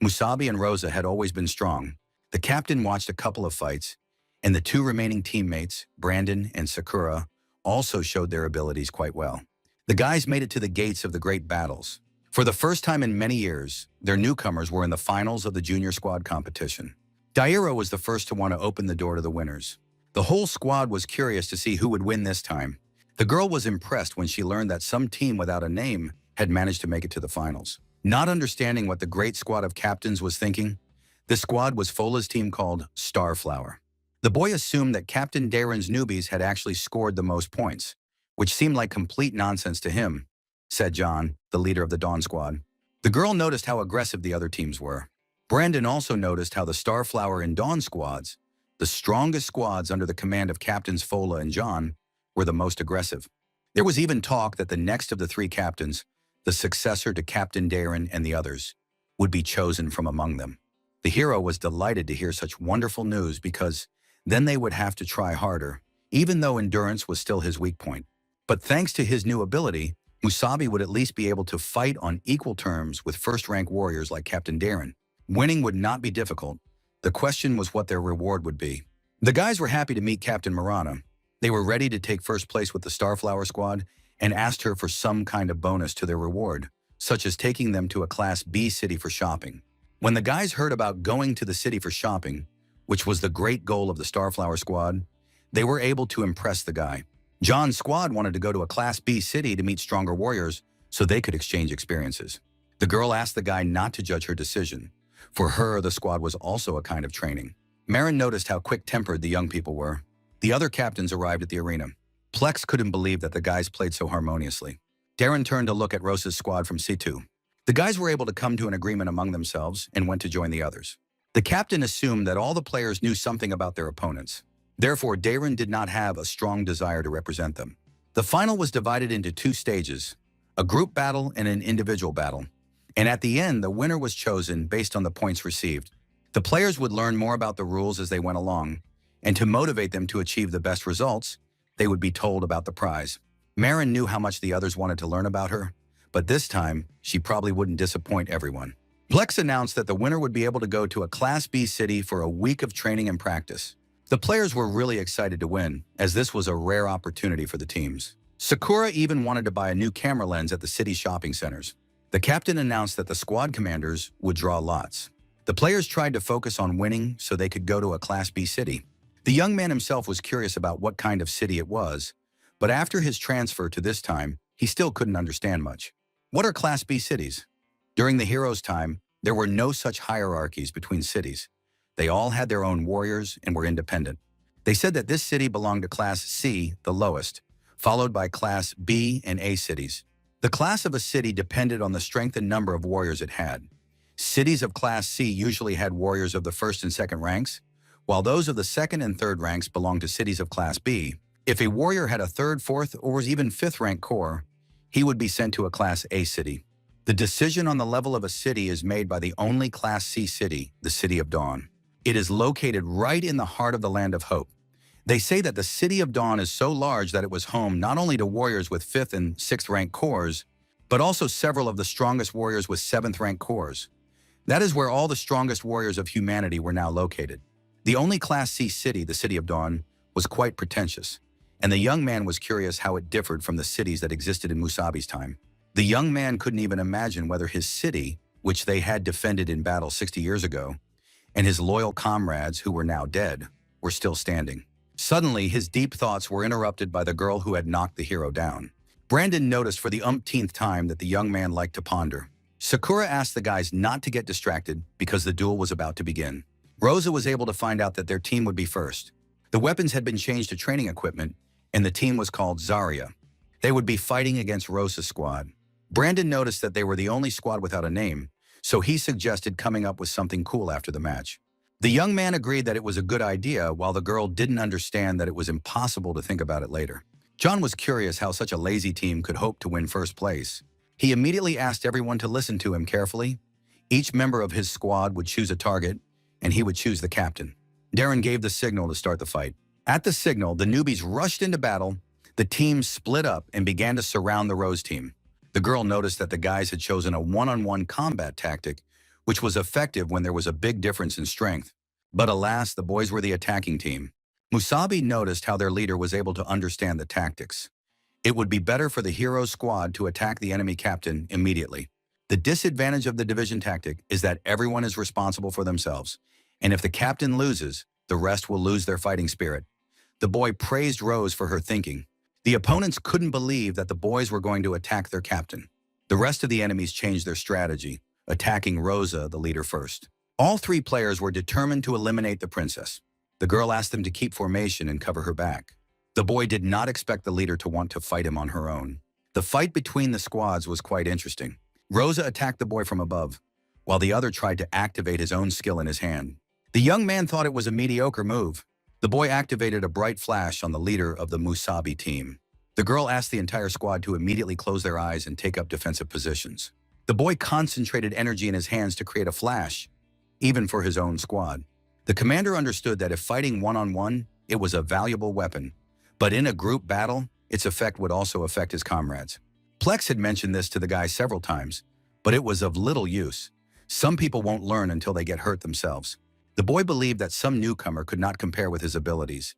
Musabi and Rosa had always been strong. The captain watched a couple of fights, and the 2 remaining teammates, Brandon and Sakura, also showed their abilities quite well. The guys made it to the gates of the great battles. For the first time in many years, their newcomers were in the finals of the junior squad competition. Daira was the first to want to open the door to the winners. The whole squad was curious to see who would win this time. The girl was impressed when she learned that some team without a name had managed to make it to the finals. Not understanding what the great squad of captains was thinking, the squad was Fola's team called Starflower. The boy assumed that Captain Darren's newbies had actually scored the most points, which seemed like complete nonsense to him, said John, the leader of the Dawn squad. The girl noticed how aggressive the other teams were. Brandon also noticed how the Starflower and Dawn squads, the strongest squads under the command of Captains Fola and John, were the most aggressive. There was even talk that the next of the 3 captains, the successor to Captain Darren and the others, would be chosen from among them. The hero was delighted to hear such wonderful news because then they would have to try harder, even though endurance was still his weak point. But thanks to his new ability, Musabi would at least be able to fight on equal terms with first-rank warriors like Captain Darren. Winning would not be difficult. The question was what their reward would be. The guys were happy to meet Captain Marana. They were ready to take first place with the Starflower squad and asked her for some kind of bonus to their reward, such as taking them to a Class B city for shopping. When the guys heard about going to the city for shopping, which was the great goal of the Starflower squad, they were able to impress the guy. John's squad wanted to go to a Class B city to meet stronger warriors so they could exchange experiences. The girl asked the guy not to judge her decision. For her, the squad was also a kind of training. Marin noticed how quick-tempered the young people were. The other captains arrived at the arena. Plex couldn't believe that the guys played so harmoniously. Darren turned to look at Rosa's squad from C2. The guys were able to come to an agreement among themselves and went to join the others. The captain assumed that all the players knew something about their opponents. Therefore, Darren did not have a strong desire to represent them. The final was divided into 2 stages, a group battle and an individual battle. And at the end, the winner was chosen based on the points received. The players would learn more about the rules as they went along, and to motivate them to achieve the best results, they would be told about the prize. Marin knew how much the others wanted to learn about her, but this time, she probably wouldn't disappoint everyone. Plex announced that the winner would be able to go to a Class B city for a week of training and practice. The players were really excited to win, as this was a rare opportunity for the teams. Sakura even wanted to buy a new camera lens at the city shopping centers. The captain announced that the squad commanders would draw lots. The players tried to focus on winning so they could go to a Class B city. The young man himself was curious about what kind of city it was, but after his transfer to this time, he still couldn't understand much. What are Class B cities? During the hero's time, there were no such hierarchies between cities. They all had their own warriors and were independent. They said that this city belonged to Class C, the lowest, followed by Class B and A cities. The class of a city depended on the strength and number of warriors it had. Cities of Class C usually had warriors of the 1st and 2nd ranks, while those of the 2nd and 3rd ranks belonged to cities of Class B. If a warrior had a 3rd, 4th, or even 5th rank corps, he would be sent to a Class A city. The decision on the level of a city is made by the only Class C city, the City of Dawn. It is located right in the heart of the Land of Hope. They say that the City of Dawn is so large that it was home not only to warriors with 5th and 6th rank corps, but also several of the strongest warriors with 7th rank corps. That is where all the strongest warriors of humanity were now located. The only Class C city, the City of Dawn, was quite pretentious, and the young man was curious how it differed from the cities that existed in Musabi's time. The young man couldn't even imagine whether his city, which they had defended in battle 60 years ago, and his loyal comrades, who were now dead, were still standing. Suddenly, his deep thoughts were interrupted by the girl who had knocked the hero down. Brandon noticed for the umpteenth time that the young man liked to ponder. Sakura asked the guys not to get distracted because the duel was about to begin. Rosa was able to find out that their team would be first. The weapons had been changed to training equipment, and the team was called Zarya. They would be fighting against Rosa's squad. Brandon noticed that they were the only squad without a name, so he suggested coming up with something cool after the match. The young man agreed that it was a good idea, while the girl didn't understand that it was impossible to think about it later. John was curious how such a lazy team could hope to win first place. He immediately asked everyone to listen to him carefully. Each member of his squad would choose a target, and he would choose the captain. Darren gave the signal to start the fight. At the signal, the newbies rushed into battle. The teams split up and began to surround the Rose team. The girl noticed that the guys had chosen a one-on-one combat tactic, which was effective when there was a big difference in strength. But alas, the boys were the attacking team. Musabi noticed how their leader was able to understand the tactics. It would be better for the hero squad to attack the enemy captain immediately. The disadvantage of the division tactic is that everyone is responsible for themselves, and if the captain loses, the rest will lose their fighting spirit. The boy praised Rose for her thinking. The opponents couldn't believe that the boys were going to attack their captain. The rest of the enemies changed their strategy, attacking Rosa, the leader, first. All three players were determined to eliminate the princess. The girl asked them to keep formation and cover her back. The boy did not expect the leader to want to fight him on her own. The fight between the squads was quite interesting. Rosa attacked the boy from above, while the other tried to activate his own skill in his hand. The young man thought it was a mediocre move. The boy activated a bright flash on the leader of the Musabi team. The girl asked the entire squad to immediately close their eyes and take up defensive positions. The boy concentrated energy in his hands to create a flash, even for his own squad. The commander understood that if fighting one-on-one, it was a valuable weapon, but in a group battle, its effect would also affect his comrades. Plex had mentioned this to the guys several times, but it was of little use. Some people won't learn until they get hurt themselves. The boy believed that some newcomer could not compare with his abilities.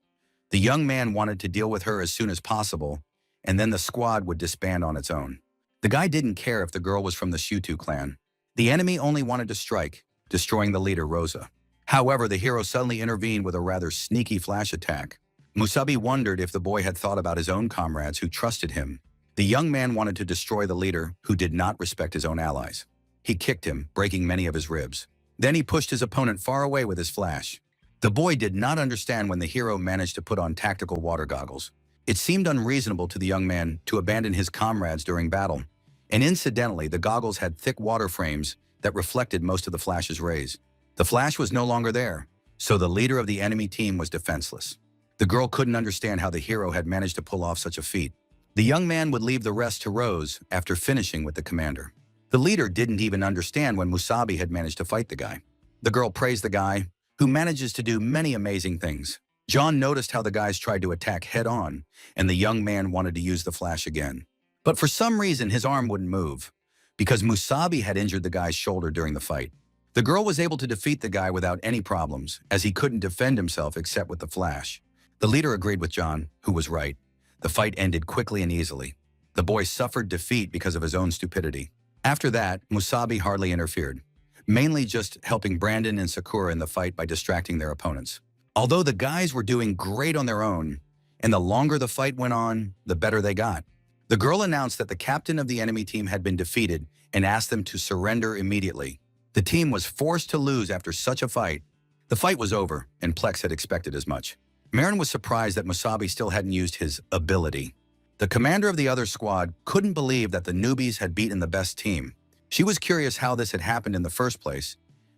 The young man wanted to deal with her as soon as possible, and then the squad would disband on its own. The guy didn't care if the girl was from the Shutu clan. The enemy only wanted to strike, destroying the leader, Rosa. However, the hero suddenly intervened with a rather sneaky flash attack. Musabi wondered if the boy had thought about his own comrades who trusted him. The young man wanted to destroy the leader, who did not respect his own allies. He kicked him, breaking many of his ribs. Then he pushed his opponent far away with his flash. The boy did not understand when the hero managed to put on tactical water goggles. It seemed unreasonable to the young man to abandon his comrades during battle. And incidentally, the goggles had thick water frames that reflected most of the flash's rays. The flash was no longer there, so the leader of the enemy team was defenseless. The girl couldn't understand how the hero had managed to pull off such a feat. The young man would leave the rest to Rose after finishing with the commander. The leader didn't even understand when Musabi had managed to fight the guy. The girl praised the guy, who manages to do many amazing things. John noticed how the guys tried to attack head-on, and the young man wanted to use the flash again. But for some reason, his arm wouldn't move, because Musabi had injured the guy's shoulder during the fight. The girl was able to defeat the guy without any problems, as he couldn't defend himself except with the flash. The leader agreed with John, who was right. The fight ended quickly and easily. The boy suffered defeat because of his own stupidity. After that, Musabi hardly interfered, mainly just helping Brandon and Sakura in the fight by distracting their opponents. Although the guys were doing great on their own, and the longer the fight went on, the better they got. The girl announced that the captain of the enemy team had been defeated and asked them to surrender immediately. The team was forced to lose after such a fight. The fight was over, and Plex had expected as much. Marin was surprised that Musabi still hadn't used his ability. The commander of the other squad couldn't believe that the newbies had beaten the best team. She was curious how this had happened in the first place,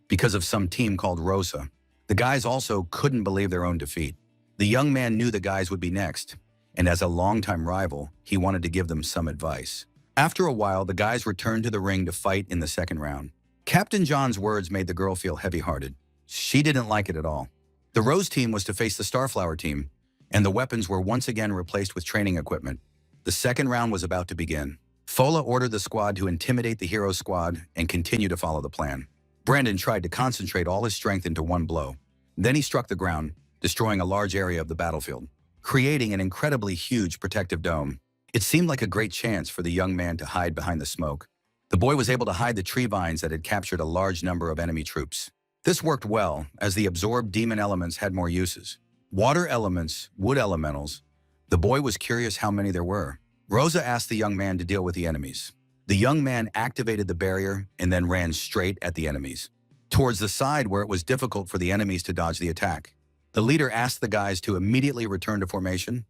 because of some team called Rosa. The guys also couldn't believe their own defeat. The young man knew the guys would be next, and as a longtime rival, he wanted to give them some advice. After a while, the guys returned to the ring to fight in the second round. Captain John's words made the girl feel heavy-hearted. She didn't like it at all. The Rose team was to face the Starflower team, and the weapons were once again replaced with training equipment. The second round was about to begin. Fola ordered the squad to intimidate the hero squad and continue to follow the plan. Brandon tried to concentrate all his strength into one blow. Then he struck the ground, destroying a large area of the battlefield, creating an incredibly huge protective dome. It seemed like a great chance for the young man to hide behind the smoke. The boy was able to hide the tree vines that had captured a large number of enemy troops. This worked well, as the absorbed demon elements had more uses. Water elements, wood elementals. The boy was curious how many there were. Rosa asked the young man to deal with the enemies. The young man activated the barrier and then ran straight at the enemies, towards the side where it was difficult for the enemies to dodge the attack. The leader asked the guys to immediately return to formation,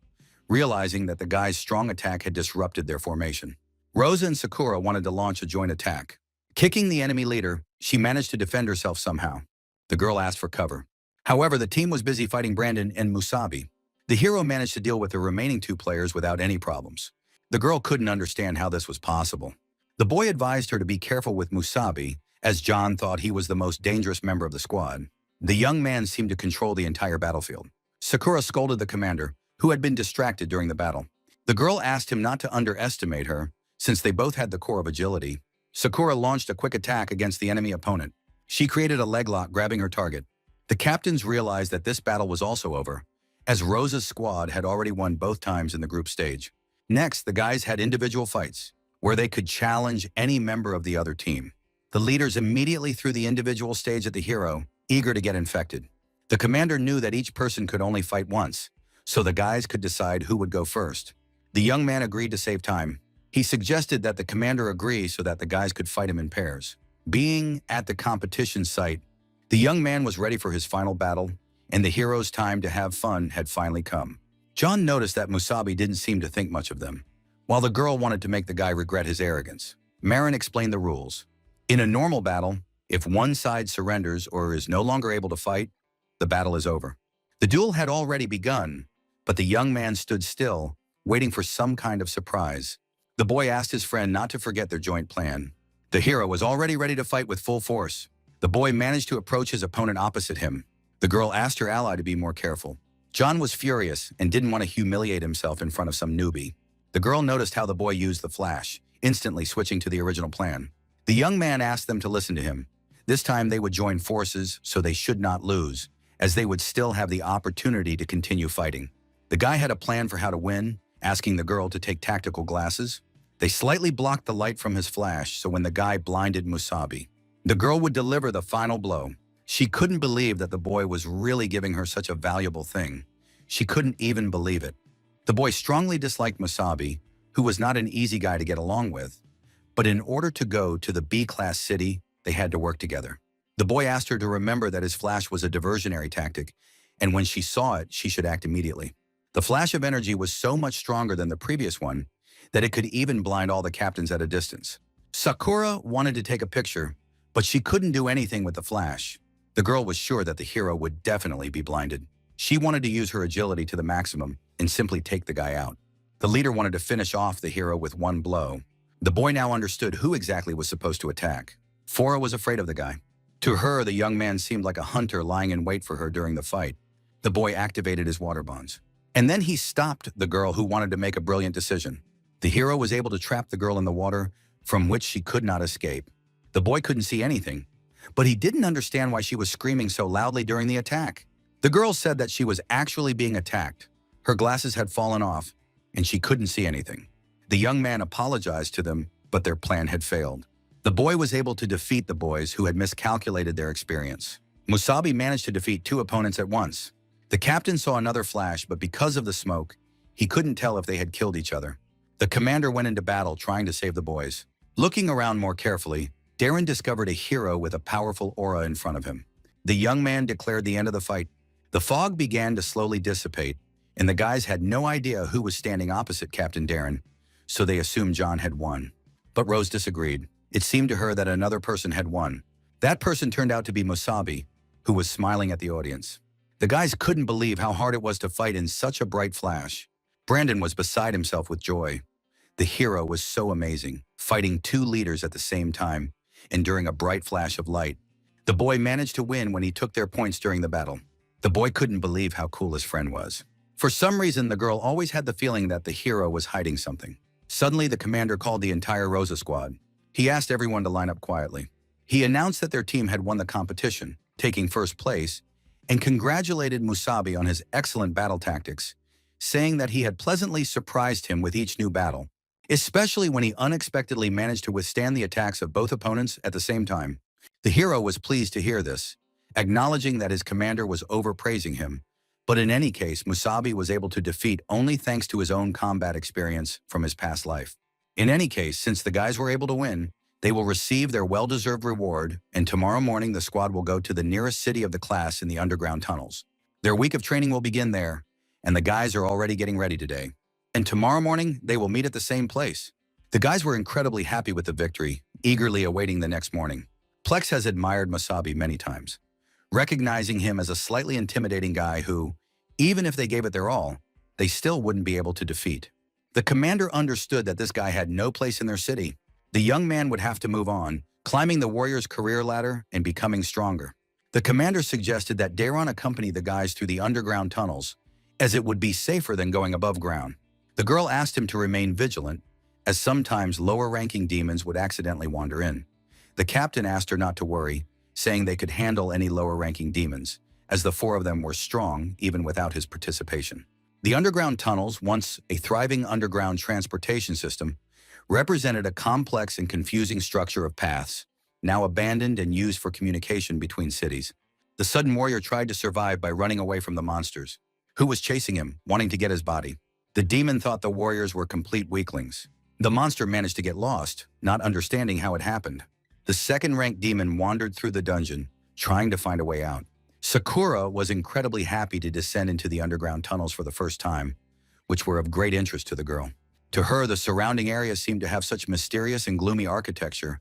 realizing that the guy's strong attack had disrupted their formation. Rosa and Sakura wanted to launch a joint attack. Kicking the enemy leader, she managed to defend herself somehow. The girl asked for cover. However, the team was busy fighting Brandon and Musabi. The hero managed to deal with the remaining two players without any problems. The girl couldn't understand how this was possible. The boy advised her to be careful with Musabi, as John thought he was the most dangerous member of the squad. The young man seemed to control the entire battlefield. Sakura scolded the commander, who had been distracted during the battle. The girl asked him not to underestimate her, since they both had the core of agility. Sakura launched a quick attack against the enemy opponent. She created a leg lock, grabbing her target. The captains realized that this battle was also over, as Rosa's squad had already won both times in the group stage. Next, the guys had individual fights, where they could challenge any member of the other team. The leaders immediately threw the individual stage at the hero, eager to get infected. The commander knew that each person could only fight once, so the guys could decide who would go first. The young man agreed to save time. He suggested that the commander agree so that the guys could fight him in pairs. Being at the competition site, the young man was ready for his final battle, and the hero's time to have fun had finally come. John noticed that Musabi didn't seem to think much of them, while the girl wanted to make the guy regret his arrogance. Marin explained the rules. In a normal battle, if one side surrenders or is no longer able to fight, the battle is over. The duel had already begun, but the young man stood still, waiting for some kind of surprise. The boy asked his friend not to forget their joint plan. The hero was already ready to fight with full force. The boy managed to approach his opponent opposite him. The girl asked her ally to be more careful. John was furious and didn't want to humiliate himself in front of some newbie. The girl noticed how the boy used the flash, instantly switching to the original plan. The young man asked them to listen to him. This time they would join forces, so they should not lose, as they would still have the opportunity to continue fighting. The guy had a plan for how to win, asking the girl to take tactical glasses. They slightly blocked the light from his flash, so when the guy blinded Musabi, the girl would deliver the final blow. She couldn't believe that the boy was really giving her such a valuable thing. She couldn't even believe it. The boy strongly disliked Musabi, who was not an easy guy to get along with, but in order to go to the B-class city, they had to work together. The boy asked her to remember that his flash was a diversionary tactic, and when she saw it, she should act immediately. The flash of energy was so much stronger than the previous one that it could even blind all the captains at a distance. Sakura wanted to take a picture, but she couldn't do anything with the flash. The girl was sure that the hero would definitely be blinded. She wanted to use her agility to the maximum and simply take the guy out. The leader wanted to finish off the hero with one blow. The boy now understood who exactly was supposed to attack. Fora was afraid of the guy. To her, the young man seemed like a hunter lying in wait for her during the fight. The boy activated his water bonds. And then he stopped the girl who wanted to make a brilliant decision. The hero was able to trap the girl in the water, from which she could not escape. The boy couldn't see anything, but he didn't understand why she was screaming so loudly during the attack. The girl said that she was actually being attacked. Her glasses had fallen off, and she couldn't see anything. The young man apologized to them, but their plan had failed. The boy was able to defeat the boys who had miscalculated their experience. Musabi managed to defeat two opponents at once. The captain saw another flash, but because of the smoke, he couldn't tell if they had killed each other. The commander went into battle trying to save the boys. Looking around more carefully, Darren discovered a hero with a powerful aura in front of him. The young man declared the end of the fight. The fog began to slowly dissipate, and the guys had no idea who was standing opposite Captain Darren, so they assumed John had won. But Rose disagreed. It seemed to her that another person had won. That person turned out to be Musabi, who was smiling at the audience. The guys couldn't believe how hard it was to fight in such a bright flash. Brandon was beside himself with joy. The hero was so amazing, fighting two leaders at the same time, and during a bright flash of light. The boy managed to win when he took their points during the battle. The boy couldn't believe how cool his friend was. For some reason, the girl always had the feeling that the hero was hiding something. Suddenly, the commander called the entire Rosa squad. He asked everyone to line up quietly. He announced that their team had won the competition, taking first place, and congratulated Musabi on his excellent battle tactics, saying that he had pleasantly surprised him with each new battle, especially when he unexpectedly managed to withstand the attacks of both opponents at the same time. The hero was pleased to hear this, acknowledging that his commander was overpraising him. But in any case, Musabi was able to defeat only thanks to his own combat experience from his past life. In any case, since the guys were able to win, they will receive their well-deserved reward, and tomorrow morning the squad will go to the nearest city of the class in the underground tunnels. Their week of training will begin there, and the guys are already getting ready today. And tomorrow morning, they will meet at the same place. The guys were incredibly happy with the victory, eagerly awaiting the next morning. Plex has admired Musabi many times, recognizing him as a slightly intimidating guy who, even if they gave it their all, they still wouldn't be able to defeat. The commander understood that this guy had no place in their city. The young man would have to move on, climbing the warrior's career ladder and becoming stronger. The commander suggested that Daron accompany the guys through the underground tunnels, as it would be safer than going above ground. The girl asked him to remain vigilant, as sometimes lower-ranking demons would accidentally wander in. The captain asked her not to worry, saying they could handle any lower-ranking demons, as the four of them were strong even without his participation. The underground tunnels, once a thriving underground transportation system, represented a complex and confusing structure of paths, now abandoned and used for communication between cities. The sudden warrior tried to survive by running away from the monsters, who was chasing him, wanting to get his body. The demon thought the warriors were complete weaklings. The monster managed to get lost, not understanding how it happened. The second-ranked demon wandered through the dungeon, trying to find a way out. Sakura was incredibly happy to descend into the underground tunnels for the first time, which were of great interest to the girl. To her, the surrounding area seemed to have such mysterious and gloomy architecture,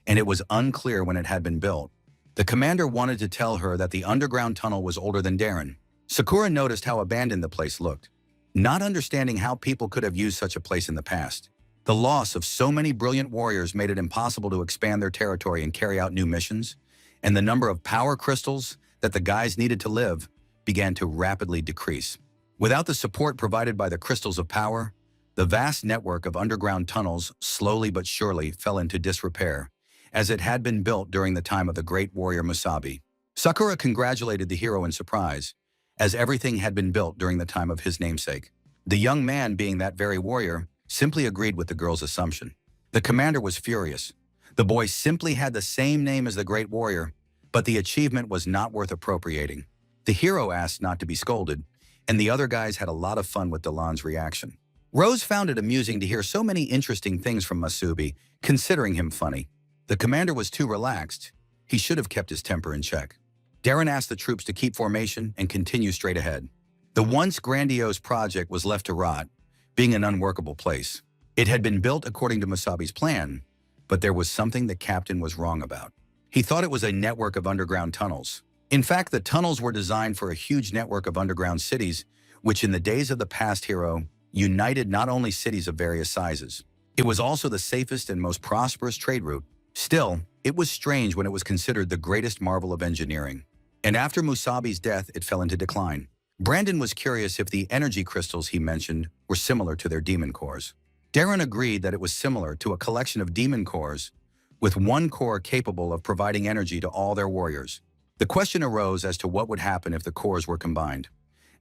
and it was unclear when it had been built. The commander wanted to tell her that the underground tunnel was older than Daron. Sakura noticed how abandoned the place looked, not understanding how people could have used such a place in the past. The loss of so many brilliant warriors made it impossible to expand their territory and carry out new missions, and the number of power crystals that the guys needed to live began to rapidly decrease. Without the support provided by the crystals of power, the vast network of underground tunnels slowly but surely fell into disrepair, as it had been built during the time of the great warrior Musabi. Sakura congratulated the hero in surprise, as everything had been built during the time of his namesake. The young man, being that very warrior, simply agreed with the girl's assumption. The commander was furious. The boy simply had the same name as the great warrior, but the achievement was not worth appropriating. The hero asked not to be scolded, and the other guys had a lot of fun with Delon's reaction. Rose found it amusing to hear so many interesting things from Musabi, considering him funny. The commander was too relaxed. He should have kept his temper in check. Daron asked the troops to keep formation and continue straight ahead. The once grandiose project was left to rot, being an unworkable place. It had been built according to Musabi's plan, but there was something the captain was wrong about. He thought it was a network of underground tunnels. In fact, the tunnels were designed for a huge network of underground cities, which in the days of the past hero united not only cities of various sizes. It was also the safest and most prosperous trade route. Still, it was strange when it was considered the greatest marvel of engineering. And after Musabi's death, it fell into decline. Brandon was curious if the energy crystals he mentioned were similar to their demon cores. Daron agreed that it was similar to a collection of demon cores, with one core capable of providing energy to all their warriors. The question arose as to what would happen if the cores were combined.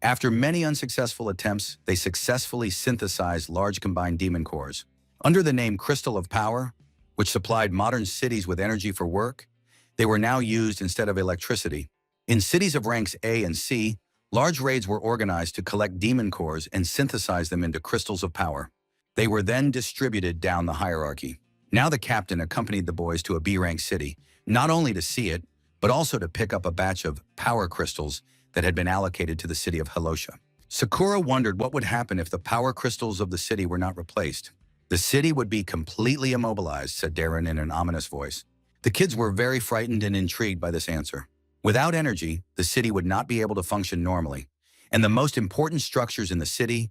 After many unsuccessful attempts, they successfully synthesized large combined demon cores. Under the name Crystal of Power, which supplied modern cities with energy for work, they were now used instead of electricity. In cities of ranks A and C, large raids were organized to collect demon cores and synthesize them into crystals of power. They were then distributed down the hierarchy. Now the captain accompanied the boys to a B-rank city, not only to see it, but also to pick up a batch of power crystals that had been allocated to the city of Halosha. Sakura wondered what would happen if the power crystals of the city were not replaced. The city would be completely immobilized, said Daron in an ominous voice. The kids were very frightened and intrigued by this answer. Without energy, the city would not be able to function normally, and the most important structures in the city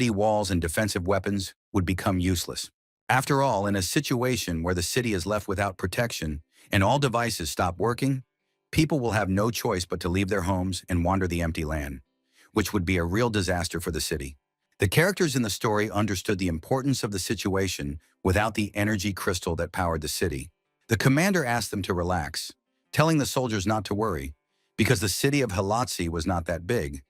walls and defensive weapons, would become useless. After all, in a situation where the city is left without protection and all devices stop working, people will have no choice but to leave their homes and wander the empty land, which would be a real disaster for the city. The characters in the story understood the importance of the situation without the energy crystal that powered the city. The commander asked them to relax, telling the soldiers not to worry, because the city of Halatsi was not that big,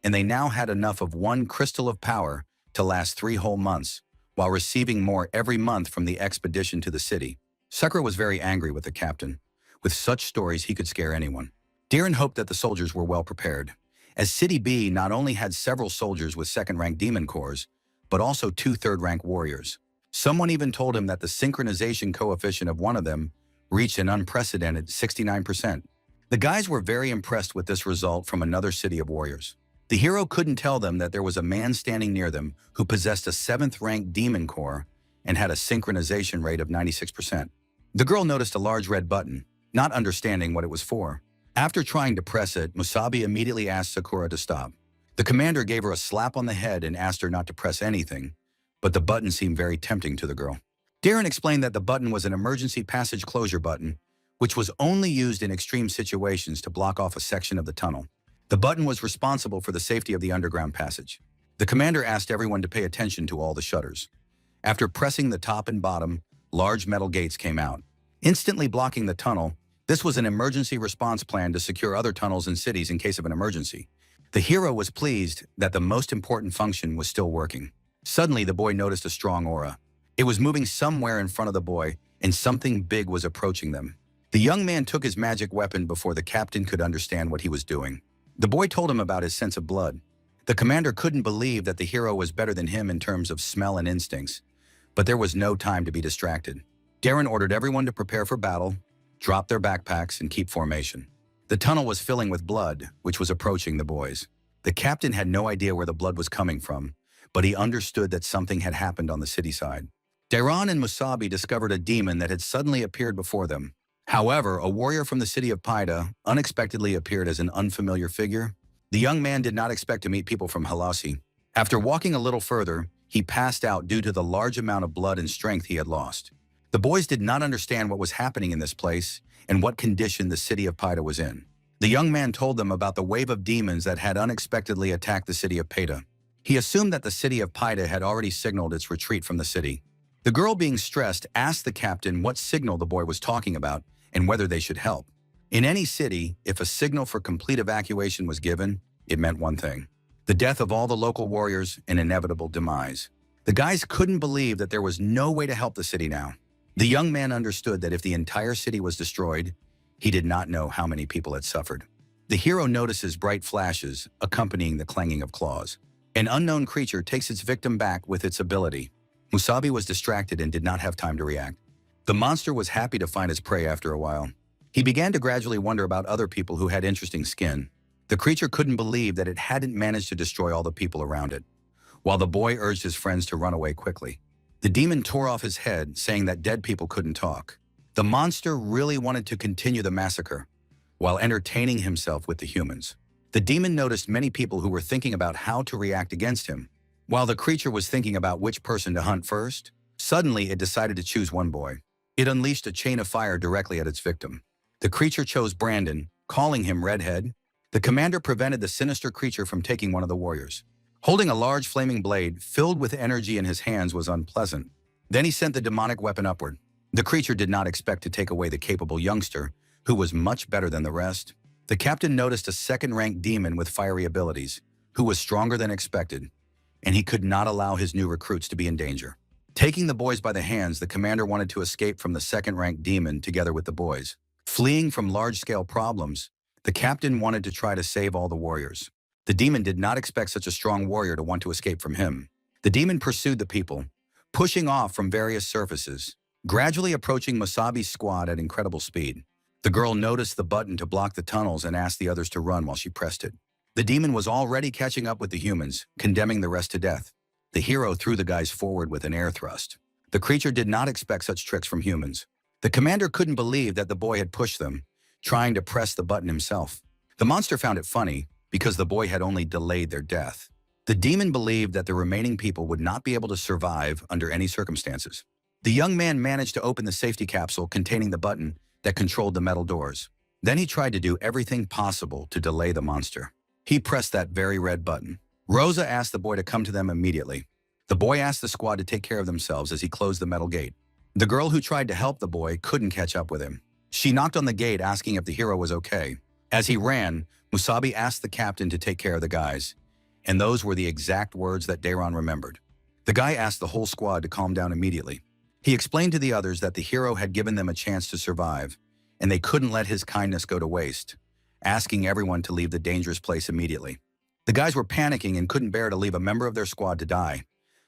and they now had enough of one crystal of power to last 3 whole months, while receiving more every month from the expedition to the city. Sakura was very angry with the captain. With such stories, he could scare anyone. Darren hoped that the soldiers were well prepared, as City B not only had several soldiers with second-rank demon cores, but also 2 third-rank warriors. Someone even told him that the synchronization coefficient of one of them reached an unprecedented 69%. The guys were very impressed with this result from another city of warriors. The hero couldn't tell them that there was a man standing near them who possessed a 7th-rank demon core and had a synchronization rate of 96%. The girl noticed a large red button, not understanding what it was for. After trying to press it, Musabi immediately asked Sakura to stop. The commander gave her a slap on the head and asked her not to press anything, but the button seemed very tempting to the girl. Darren explained that the button was an emergency passage closure button, which was only used in extreme situations to block off a section of the tunnel. The button was responsible for the safety of the underground passage. The commander asked everyone to pay attention to all the shutters. After pressing the top and bottom, large metal gates came out, instantly blocking the tunnel. This was an emergency response plan to secure other tunnels and cities in case of an emergency. The hero was pleased that the most important function was still working. Suddenly, the boy noticed a strong aura. It was moving somewhere in front of the boy, and something big was approaching them. The young man took his magic weapon before the captain could understand what he was doing. The boy told him about his sense of blood. The commander couldn't believe that the hero was better than him in terms of smell and instincts, but there was no time to be distracted. Darren ordered everyone to prepare for battle, drop their backpacks, and keep formation. The tunnel was filling with blood, which was approaching the boys. The captain had no idea where the blood was coming from, but he understood that something had happened on the city side. Dairon and Musabi discovered a demon that had suddenly appeared before them. However, a warrior from the city of Paida unexpectedly appeared as an unfamiliar figure. The young man did not expect to meet people from Halasi. After walking a little further, he passed out due to the large amount of blood and strength he had lost. The boys did not understand what was happening in this place and what condition the city of Paida was in. The young man told them about the wave of demons that had unexpectedly attacked the city of Paida. He assumed that the city of Paida had already signaled its retreat from the city. The girl, being stressed, asked the captain what signal the boy was talking about and whether they should help. In any city, if a signal for complete evacuation was given, it meant one thing: the death of all the local warriors and inevitable demise. The guys couldn't believe that there was no way to help the city now. The young man understood that if the entire city was destroyed, he did not know how many people had suffered. The hero notices bright flashes accompanying the clanging of claws. An unknown creature takes its victim back with its ability. Musabi was distracted and did not have time to react. The monster was happy to find its prey after a while. He began to gradually wonder about other people who had interesting skin. The creature couldn't believe that it hadn't managed to destroy all the people around it, while the boy urged his friends to run away quickly. The demon tore off his head, saying that dead people couldn't talk. The monster really wanted to continue the massacre, while entertaining himself with the humans. The demon noticed many people who were thinking about how to react against him. While the creature was thinking about which person to hunt first, suddenly it decided to choose one boy. It unleashed a chain of fire directly at its victim. The creature chose Brandon, calling him Redhead. The commander prevented the sinister creature from taking one of the warriors. Holding a large flaming blade filled with energy in his hands was unpleasant. Then he sent the demonic weapon upward. The creature did not expect to take away the capable youngster, who was much better than the rest. The captain noticed a second-rank demon with fiery abilities, who was stronger than expected, and he could not allow his new recruits to be in danger. Taking the boys by the hands, the commander wanted to escape from the second-rank demon together with the boys. Fleeing from large-scale problems, the captain wanted to try to save all the warriors. The demon did not expect such a strong warrior to want to escape from him. The demon pursued the people, pushing off from various surfaces, gradually approaching Musabi's squad at incredible speed. The girl noticed the button to block the tunnels and asked the others to run while she pressed it. The demon was already catching up with the humans, condemning the rest to death. The hero threw the guys forward with an air thrust. The creature did not expect such tricks from humans. The commander couldn't believe that the boy had pushed them, trying to press the button himself. The monster found it funny, because the boy had only delayed their death. The demon believed that the remaining people would not be able to survive under any circumstances. The young man managed to open the safety capsule containing the button that controlled the metal doors. Then he tried to do everything possible to delay the monster. He pressed that very red button. Rosa asked the boy to come to them immediately. The boy asked the squad to take care of themselves as he closed the metal gate. The girl who tried to help the boy couldn't catch up with him. She knocked on the gate asking if the hero was okay. As he ran, Musabi asked the captain to take care of the guys. And those were the exact words that Daron remembered. The guy asked the whole squad to calm down immediately. He explained to the others that the hero had given them a chance to survive, and they couldn't let his kindness go to waste, asking everyone to leave the dangerous place immediately. The guys were panicking and couldn't bear to leave a member of their squad to die,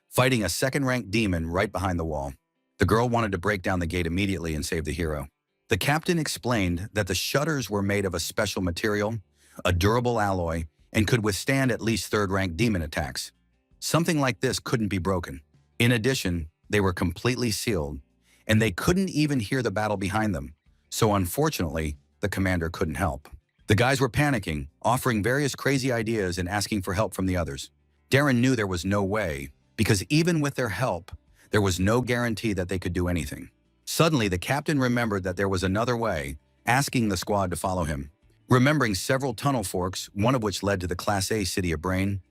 fighting a second-ranked demon right behind the wall. The girl wanted to break down the gate immediately and save the hero. The captain explained that the shutters were made of a special material, a durable alloy, and could withstand at least third-ranked demon attacks. Something like this couldn't be broken. In addition, they were completely sealed, and they couldn't even hear the battle behind them, so unfortunately, the commander couldn't help. The guys were panicking, offering various crazy ideas and asking for help from the others. Darren knew there was no way, because even with their help, there was no guarantee that they could do anything. Suddenly, the captain remembered that there was another way, asking the squad to follow him. Remembering several tunnel forks, one of which led to the Class A city of Brain,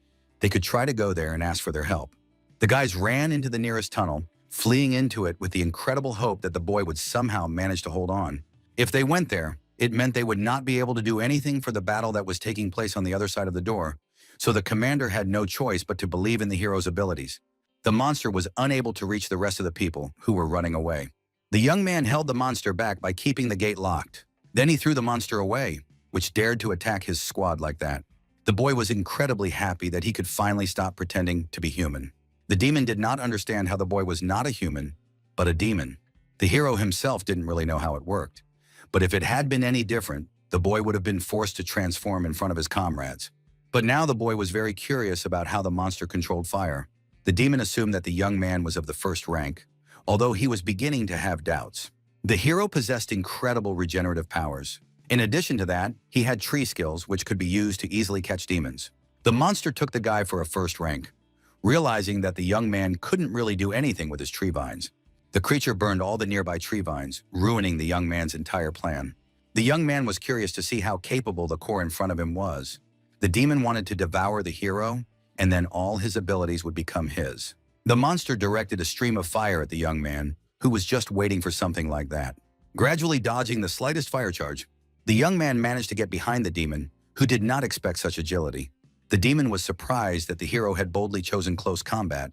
they could try to go there and ask for their help. The guys ran into the nearest tunnel, fleeing into it with the incredible hope that the boy would somehow manage to hold on. If they went there, it meant they would not be able to do anything for the battle that was taking place on the other side of the door, so the commander had no choice but to believe in the hero's abilities. The monster was unable to reach the rest of the people who were running away. The young man held the monster back by keeping the gate locked. Then he threw the monster away, which dared to attack his squad like that. The boy was incredibly happy that he could finally stop pretending to be human. The demon did not understand how the boy was not a human, but a demon. The hero himself didn't really know how it worked. But if it had been any different, the boy would have been forced to transform in front of his comrades. But now the boy was very curious about how the monster controlled fire. The demon assumed that the young man was of the first rank, although he was beginning to have doubts. The hero possessed incredible regenerative powers. In addition to that, he had tree skills which could be used to easily catch demons. The monster took the guy for a first rank, realizing that the young man couldn't really do anything with his tree vines. The creature burned all the nearby tree vines, ruining the young man's entire plan. The young man was curious to see how capable the core in front of him was. The demon wanted to devour the hero, and then all his abilities would become his. The monster directed a stream of fire at the young man, who was just waiting for something like that. Gradually dodging the slightest fire charge, the young man managed to get behind the demon, who did not expect such agility. The demon was surprised that the hero had boldly chosen close combat,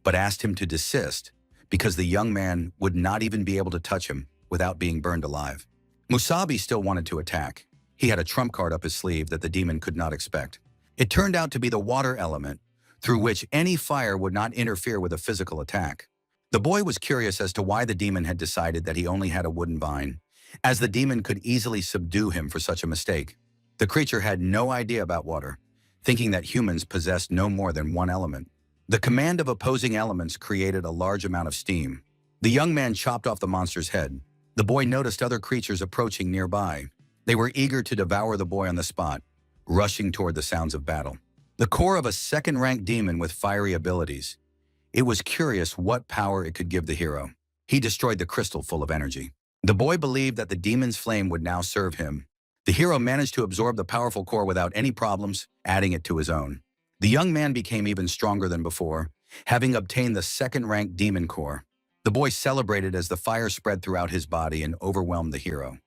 but asked him to desist, because the young man would not even be able to touch him without being burned alive. Musabi still wanted to attack. He had a trump card up his sleeve that the demon could not expect. It turned out to be the water element, through which any fire would not interfere with a physical attack. The boy was curious as to why the demon had decided that he only had a wooden vine, as the demon could easily subdue him for such a mistake. The creature had no idea about water, thinking that humans possessed no more than one element. The command of opposing elements created a large amount of steam. The young man chopped off the monster's head. The boy noticed other creatures approaching nearby. They were eager to devour the boy on the spot, rushing toward the sounds of battle. The core of a second-ranked demon with fiery abilities. It was curious what power it could give the hero. He destroyed the crystal full of energy. The boy believed that the demon's flame would now serve him. The hero managed to absorb the powerful core without any problems, adding it to his own. The young man became even stronger than before, having obtained the second-ranked demon core. The boy celebrated as the fire spread throughout his body and overwhelmed the hero,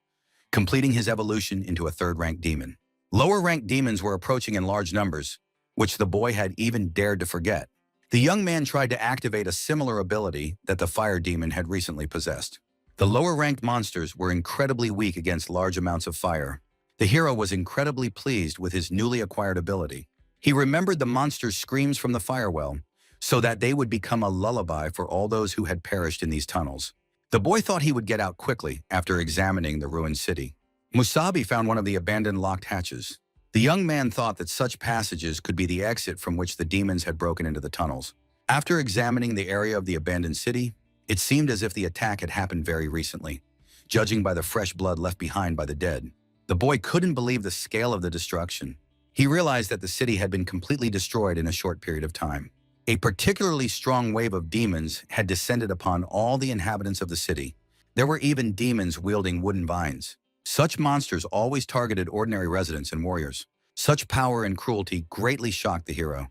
completing his evolution into a third-ranked demon. Lower-ranked demons were approaching in large numbers, which the boy had even dared to forget. The young man tried to activate a similar ability that the fire demon had recently possessed. The lower-ranked monsters were incredibly weak against large amounts of fire. The hero was incredibly pleased with his newly acquired ability. He remembered the monster's screams from the firewell, so that they would become a lullaby for all those who had perished in these tunnels. The boy thought he would get out quickly after examining the ruined city. Musabi found one of the abandoned locked hatches. The young man thought that such passages could be the exit from which the demons had broken into the tunnels. After examining the area of the abandoned city, it seemed as if the attack had happened very recently, judging by the fresh blood left behind by the dead. The boy couldn't believe the scale of the destruction. He realized that the city had been completely destroyed in a short period of time. A particularly strong wave of demons had descended upon all the inhabitants of the city. There were even demons wielding wooden vines. Such monsters always targeted ordinary residents and warriors. Such power and cruelty greatly shocked the hero,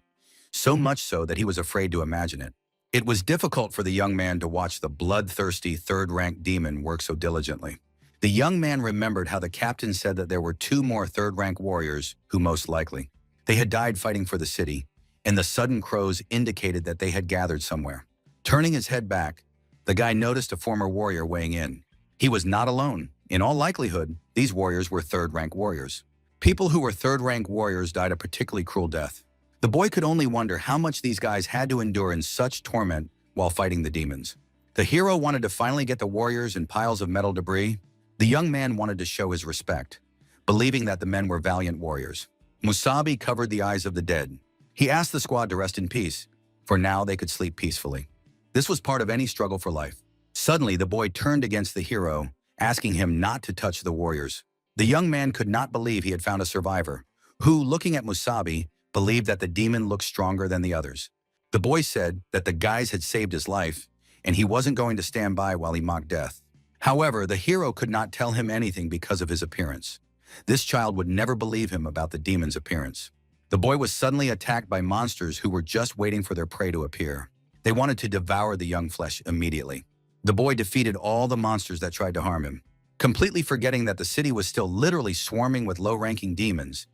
so much so that he was afraid to imagine it. It was difficult for the young man to watch the bloodthirsty third-ranked demon work so diligently. The young man remembered how the captain said that there were 2 more third-rank warriors who most likely. They had died fighting for the city, and the sudden crows indicated that they had gathered somewhere. Turning his head back, the guy noticed a former warrior weighing in. He was not alone. In all likelihood, these warriors were third-rank warriors. People who were third-rank warriors died a particularly cruel death. The boy could only wonder how much these guys had to endure in such torment while fighting the demons. The hero wanted to finally get the warriors and piles of metal debris. The young man wanted to show his respect, believing that the men were valiant warriors. Musabi covered the eyes of the dead. He asked the squad to rest in peace, for now they could sleep peacefully. This was part of any struggle for life. Suddenly, the boy turned against the hero, asking him not to touch the warriors. The young man could not believe he had found a survivor, who, looking at Musabi, believed that the demon looked stronger than the others. The boy said that the guys had saved his life, and he wasn't going to stand by while he mocked death. However, the hero could not tell him anything because of his appearance. This child would never believe him about the demon's appearance. The boy was suddenly attacked by monsters who were just waiting for their prey to appear. They wanted to devour the young flesh immediately. The boy defeated all the monsters that tried to harm him. Completely forgetting that the city was still literally swarming with low-ranking demons,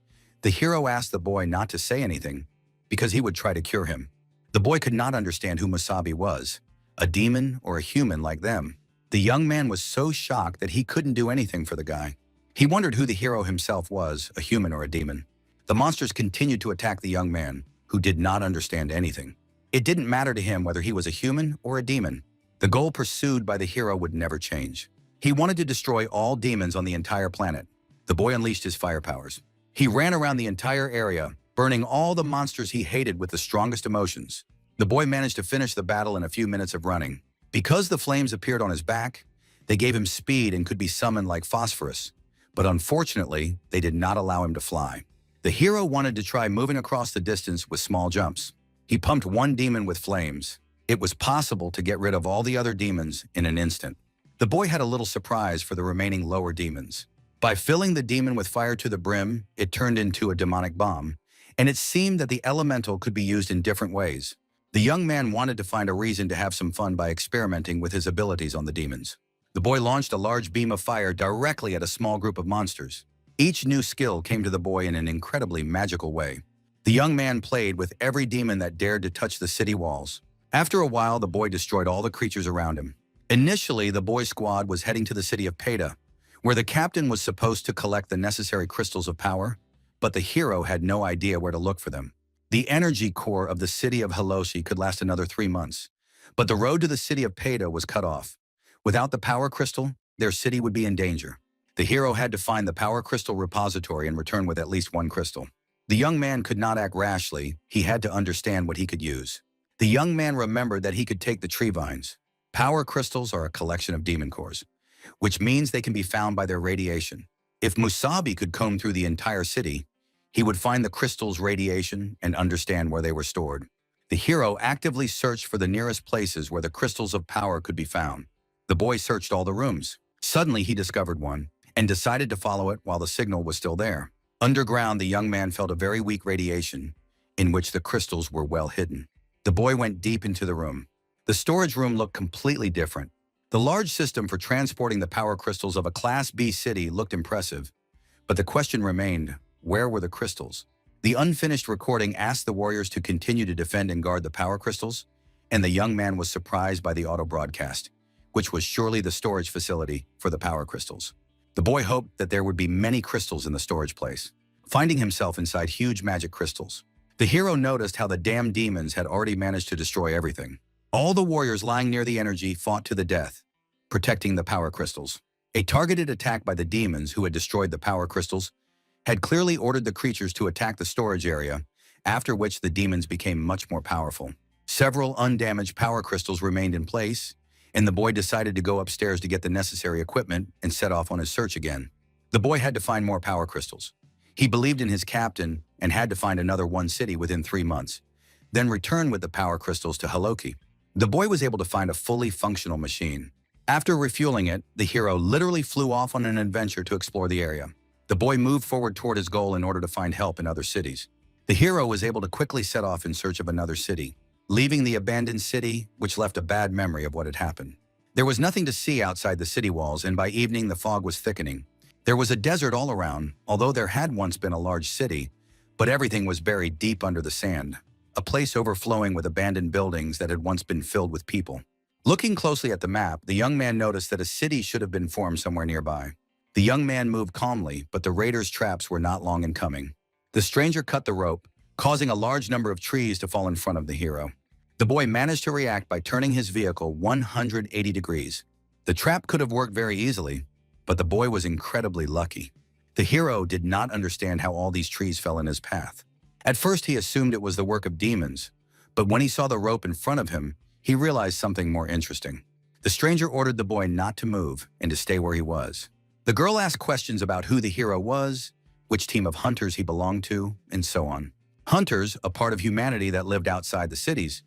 the hero asked the boy not to say anything because he would try to cure him. The boy could not understand who Musabi was, a demon or a human like them. The young man was so shocked that he couldn't do anything for the guy. He wondered who the hero himself was, a human or a demon. The monsters continued to attack the young man, who did not understand anything. It didn't matter to him whether he was a human or a demon. The goal pursued by the hero would never change. He wanted to destroy all demons on the entire planet. The boy unleashed his fire powers. He ran around the entire area, burning all the monsters he hated with the strongest emotions. The boy managed to finish the battle in a few minutes of running. Because the flames appeared on his back, they gave him speed and could be summoned like phosphorus. But unfortunately, they did not allow him to fly. The hero wanted to try moving across the distance with small jumps. He pumped one demon with flames. It was possible to get rid of all the other demons in an instant. The boy had a little surprise for the remaining lower demons. By filling the demon with fire to the brim, it turned into a demonic bomb, and it seemed that the elemental could be used in different ways. The young man wanted to find a reason to have some fun by experimenting with his abilities on the demons. The boy launched a large beam of fire directly at a small group of monsters. Each new skill came to the boy in an incredibly magical way. The young man played with every demon that dared to touch the city walls. After a while, the boy destroyed all the creatures around him. Initially, the boy's squad was heading to the city of Peta, where the captain was supposed to collect the necessary crystals of power, but the hero had no idea where to look for them. The energy core of the city of Hiloshi could last another 3 months, but the road to the city of Peta was cut off. Without the power crystal, their city would be in danger. The hero had to find the power crystal repository and return with at least one crystal. The young man could not act rashly. He had to understand what he could use. The young man remembered that he could take the tree vines. Power crystals are a collection of demon cores, which means they can be found by their radiation. If Musabi could comb through the entire city, he would find the crystal's radiation and understand where they were stored. The hero actively searched for the nearest places where the crystals of power could be found. The boy searched all the rooms. Suddenly, he discovered one and decided to follow it while the signal was still there. Underground, the young man felt a very weak radiation in which the crystals were well hidden. The boy went deep into the room. The storage room looked completely different. The large system for transporting the power crystals of a Class B city looked impressive, but the question remained, where were the crystals? The unfinished recording asked the warriors to continue to defend and guard the power crystals, and the young man was surprised by the auto broadcast, which was surely the storage facility for the power crystals. The boy hoped that there would be many crystals in the storage place, finding himself inside huge magic crystals. The hero noticed how the damned demons had already managed to destroy everything. All the warriors lying near the energy fought to the death, protecting the power crystals. A targeted attack by the demons who had destroyed the power crystals had clearly ordered the creatures to attack the storage area, after which the demons became much more powerful. Several undamaged power crystals remained in place, and the boy decided to go upstairs to get the necessary equipment and set off on his search again. The boy had to find more power crystals. He believed in his captain and had to find another one city within 3 months, then return with the power crystals to Hiloki. The boy was able to find a fully functional machine. After refueling it, the hero literally flew off on an adventure to explore the area. The boy moved forward toward his goal in order to find help in other cities. The hero was able to quickly set off in search of another city, leaving the abandoned city, which left a bad memory of what had happened. There was nothing to see outside the city walls, and by evening the fog was thickening. There was a desert all around, although there had once been a large city, but everything was buried deep under the sand. a place overflowing with abandoned buildings that had once been filled with people. Looking closely at the map, the young man noticed that a city should have been formed somewhere nearby. The young man moved calmly, but the raiders' traps were not long in coming. The stranger cut the rope, causing a large number of trees to fall in front of the hero. The boy managed to react by turning his vehicle 180 degrees. The trap could have worked very easily, but the boy was incredibly lucky. The hero did not understand how all these trees fell in his path. At first, he assumed it was the work of demons, but when he saw the rope in front of him, he realized something more interesting. The stranger ordered the boy not to move and to stay where he was. The girl asked questions about who the hero was, which team of hunters he belonged to, and so on. Hunters, a part of humanity that lived outside the cities,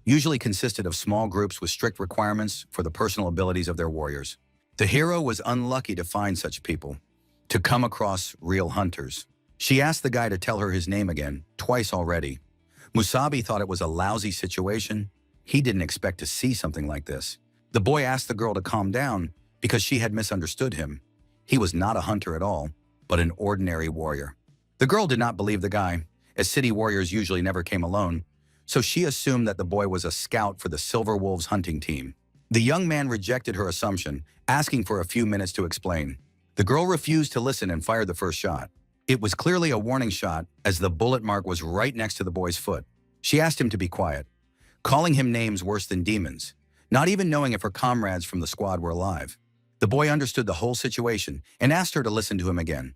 usually consisted of small groups with strict requirements for the personal abilities of their warriors. The hero was unlucky to find such people, to come across real hunters. She asked the guy to tell her his name again, twice already. Musabi thought it was a lousy situation. He didn't expect to see something like this. The boy asked the girl to calm down because she had misunderstood him. He was not a hunter at all, but an ordinary warrior. The girl did not believe the guy, as city warriors usually never came alone, so she assumed that the boy was a scout for the Silver Wolves hunting team. The young man rejected her assumption, asking for a few minutes to explain. The girl refused to listen and fired the first shot. It was clearly a warning shot, as the bullet mark was right next to the boy's foot. She asked him to be quiet, calling him names worse than demons, not even knowing if her comrades from the squad were alive. The boy understood the whole situation and asked her to listen to him again,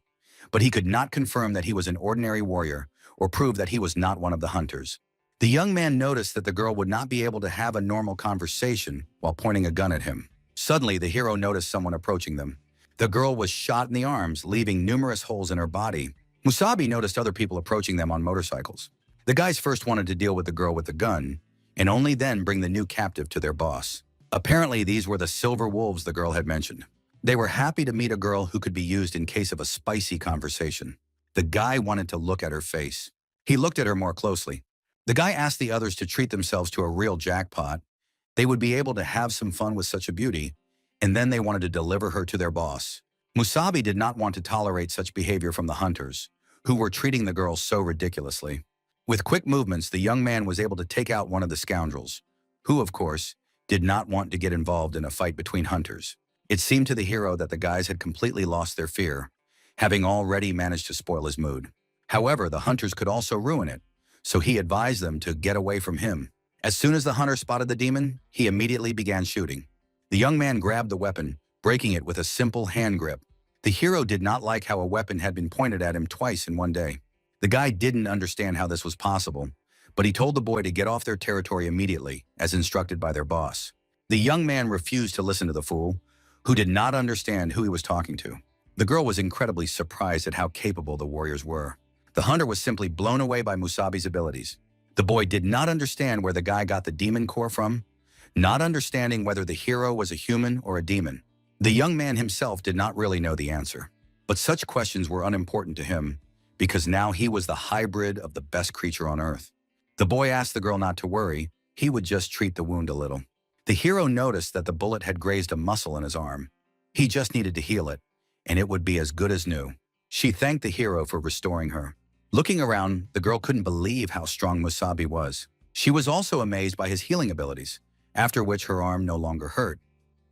but he could not confirm that he was an ordinary warrior or prove that he was not one of the hunters. The young man noticed that the girl would not be able to have a normal conversation while pointing a gun at him. Suddenly, the hero noticed someone approaching them. The girl was shot in the arms, leaving numerous holes in her body. Musabi noticed other people approaching them on motorcycles. The guys first wanted to deal with the girl with the gun, and only then bring the new captive to their boss. Apparently, these were the Silver Wolves the girl had mentioned. They were happy to meet a girl who could be used in case of a spicy conversation. The guy wanted to look at her face. He looked at her more closely. The guy asked the others to treat themselves to a real jackpot. They would be able to have some fun with such a beauty, and then they wanted to deliver her to their boss. Musabi did not want to tolerate such behavior from the hunters, who were treating the girl so ridiculously. With quick movements, the young man was able to take out one of the scoundrels, who, of course, did not want to get involved in a fight between hunters. It seemed to the hero that the guys had completely lost their fear, having already managed to spoil his mood. However, the hunters could also ruin it, so he advised them to get away from him. As soon as the hunter spotted the demon, he immediately began shooting. The young man grabbed the weapon, breaking it with a simple hand grip. The hero did not like how a weapon had been pointed at him twice in one day. The guy didn't understand how this was possible, but he told the boy to get off their territory immediately, as instructed by their boss. The young man refused to listen to the fool, who did not understand who he was talking to. The girl was incredibly surprised at how capable the warriors were. The hunter was simply blown away by Musabi's abilities. The boy did not understand where the guy got the demon core from, not understanding whether the hero was a human or a demon. The young man himself did not really know the answer, but such questions were unimportant to him, because now he was the hybrid of the best creature on Earth. The boy asked the girl not to worry, he would just treat the wound a little. The hero noticed that the bullet had grazed a muscle in his arm. He just needed to heal it, and it would be as good as new. She thanked the hero for restoring her. Looking around, the girl couldn't believe how strong Musabi was. She was also amazed by his healing abilities, after which her arm no longer hurt.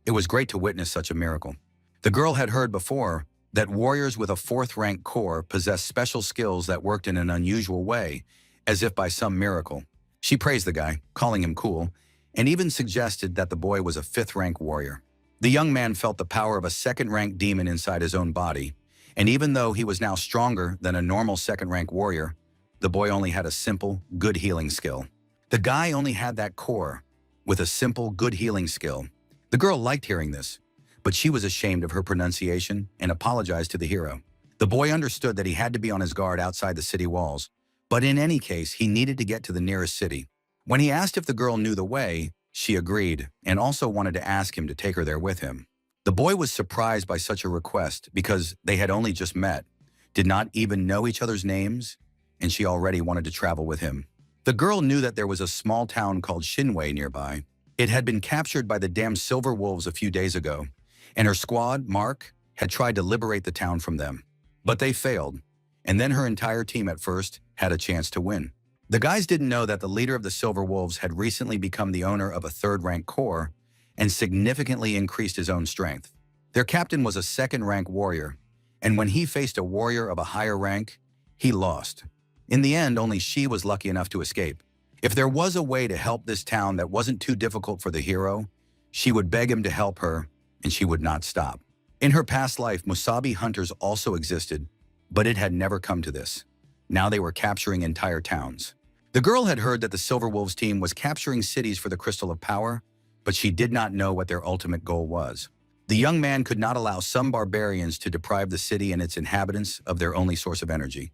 It was great to witness such a miracle. The girl had heard before that warriors with a 4th rank core possessed special skills that worked in an unusual way, as if by some miracle. She praised the guy, calling him cool, and even suggested that the boy was a 5th rank warrior. The young man felt the power of a 2nd rank demon inside his own body, and even though he was now stronger than a normal 2nd rank warrior, the boy only had a simple, good healing skill. The guy only had that core, with a simple, good healing skill. The girl liked hearing this, but she was ashamed of her pronunciation and apologized to the hero. The boy understood that he had to be on his guard outside the city walls, but in any case, he needed to get to the nearest city. When he asked if the girl knew the way, she agreed and also wanted to ask him to take her there with him. The boy was surprised by such a request because they had only just met, did not even know each other's names, and she already wanted to travel with him. The girl knew that there was a small town called Shinwei nearby. It had been captured by the damned Silver Wolves a few days ago, and her squad, Mark, had tried to liberate the town from them. But they failed, and then her entire team at first had a chance to win. The guys didn't know that the leader of the Silver Wolves had recently become the owner of a third-rank corps and significantly increased his own strength. Their captain was a second-rank warrior, and when he faced a warrior of a higher rank, he lost. In the end, only she was lucky enough to escape. If there was a way to help this town that wasn't too difficult for the hero, she would beg him to help her, and she would not stop. In her past life, Musabi hunters also existed, but it had never come to this. Now they were capturing entire towns. The girl had heard that the Silver Wolves team was capturing cities for the Crystal of Power, but she did not know what their ultimate goal was. The young man could not allow some barbarians to deprive the city and its inhabitants of their only source of energy.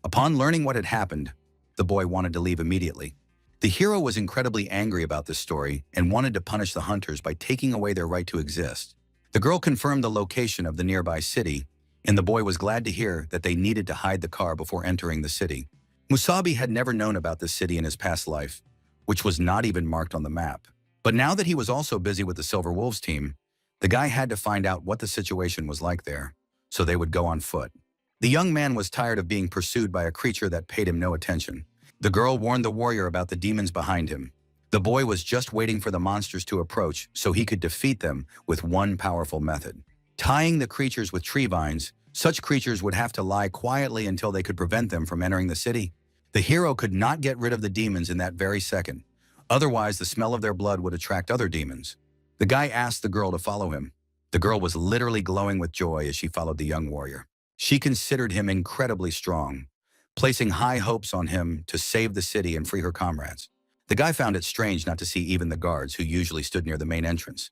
Upon learning what had happened, the boy wanted to leave immediately. The hero was incredibly angry about this story and wanted to punish the hunters by taking away their right to exist. The girl confirmed the location of the nearby city, and the boy was glad to hear that they needed to hide the car before entering the city. Musabi had never known about this city in his past life, which was not even marked on the map. But now that he was also busy with the Silver Wolves team, the guy had to find out what the situation was like there, so they would go on foot. The young man was tired of being pursued by a creature that paid him no attention. The girl warned the warrior about the demons behind him. The boy was just waiting for the monsters to approach so he could defeat them with one powerful method. Tying the creatures with tree vines, such creatures would have to lie quietly until they could prevent them from entering the city. The hero could not get rid of the demons in that very second. Otherwise, the smell of their blood would attract other demons. The guy asked the girl to follow him. The girl was literally glowing with joy as she followed the young warrior. She considered him incredibly strong, placing high hopes on him to save the city and free her comrades. The guy found it strange not to see even the guards who usually stood near the main entrance.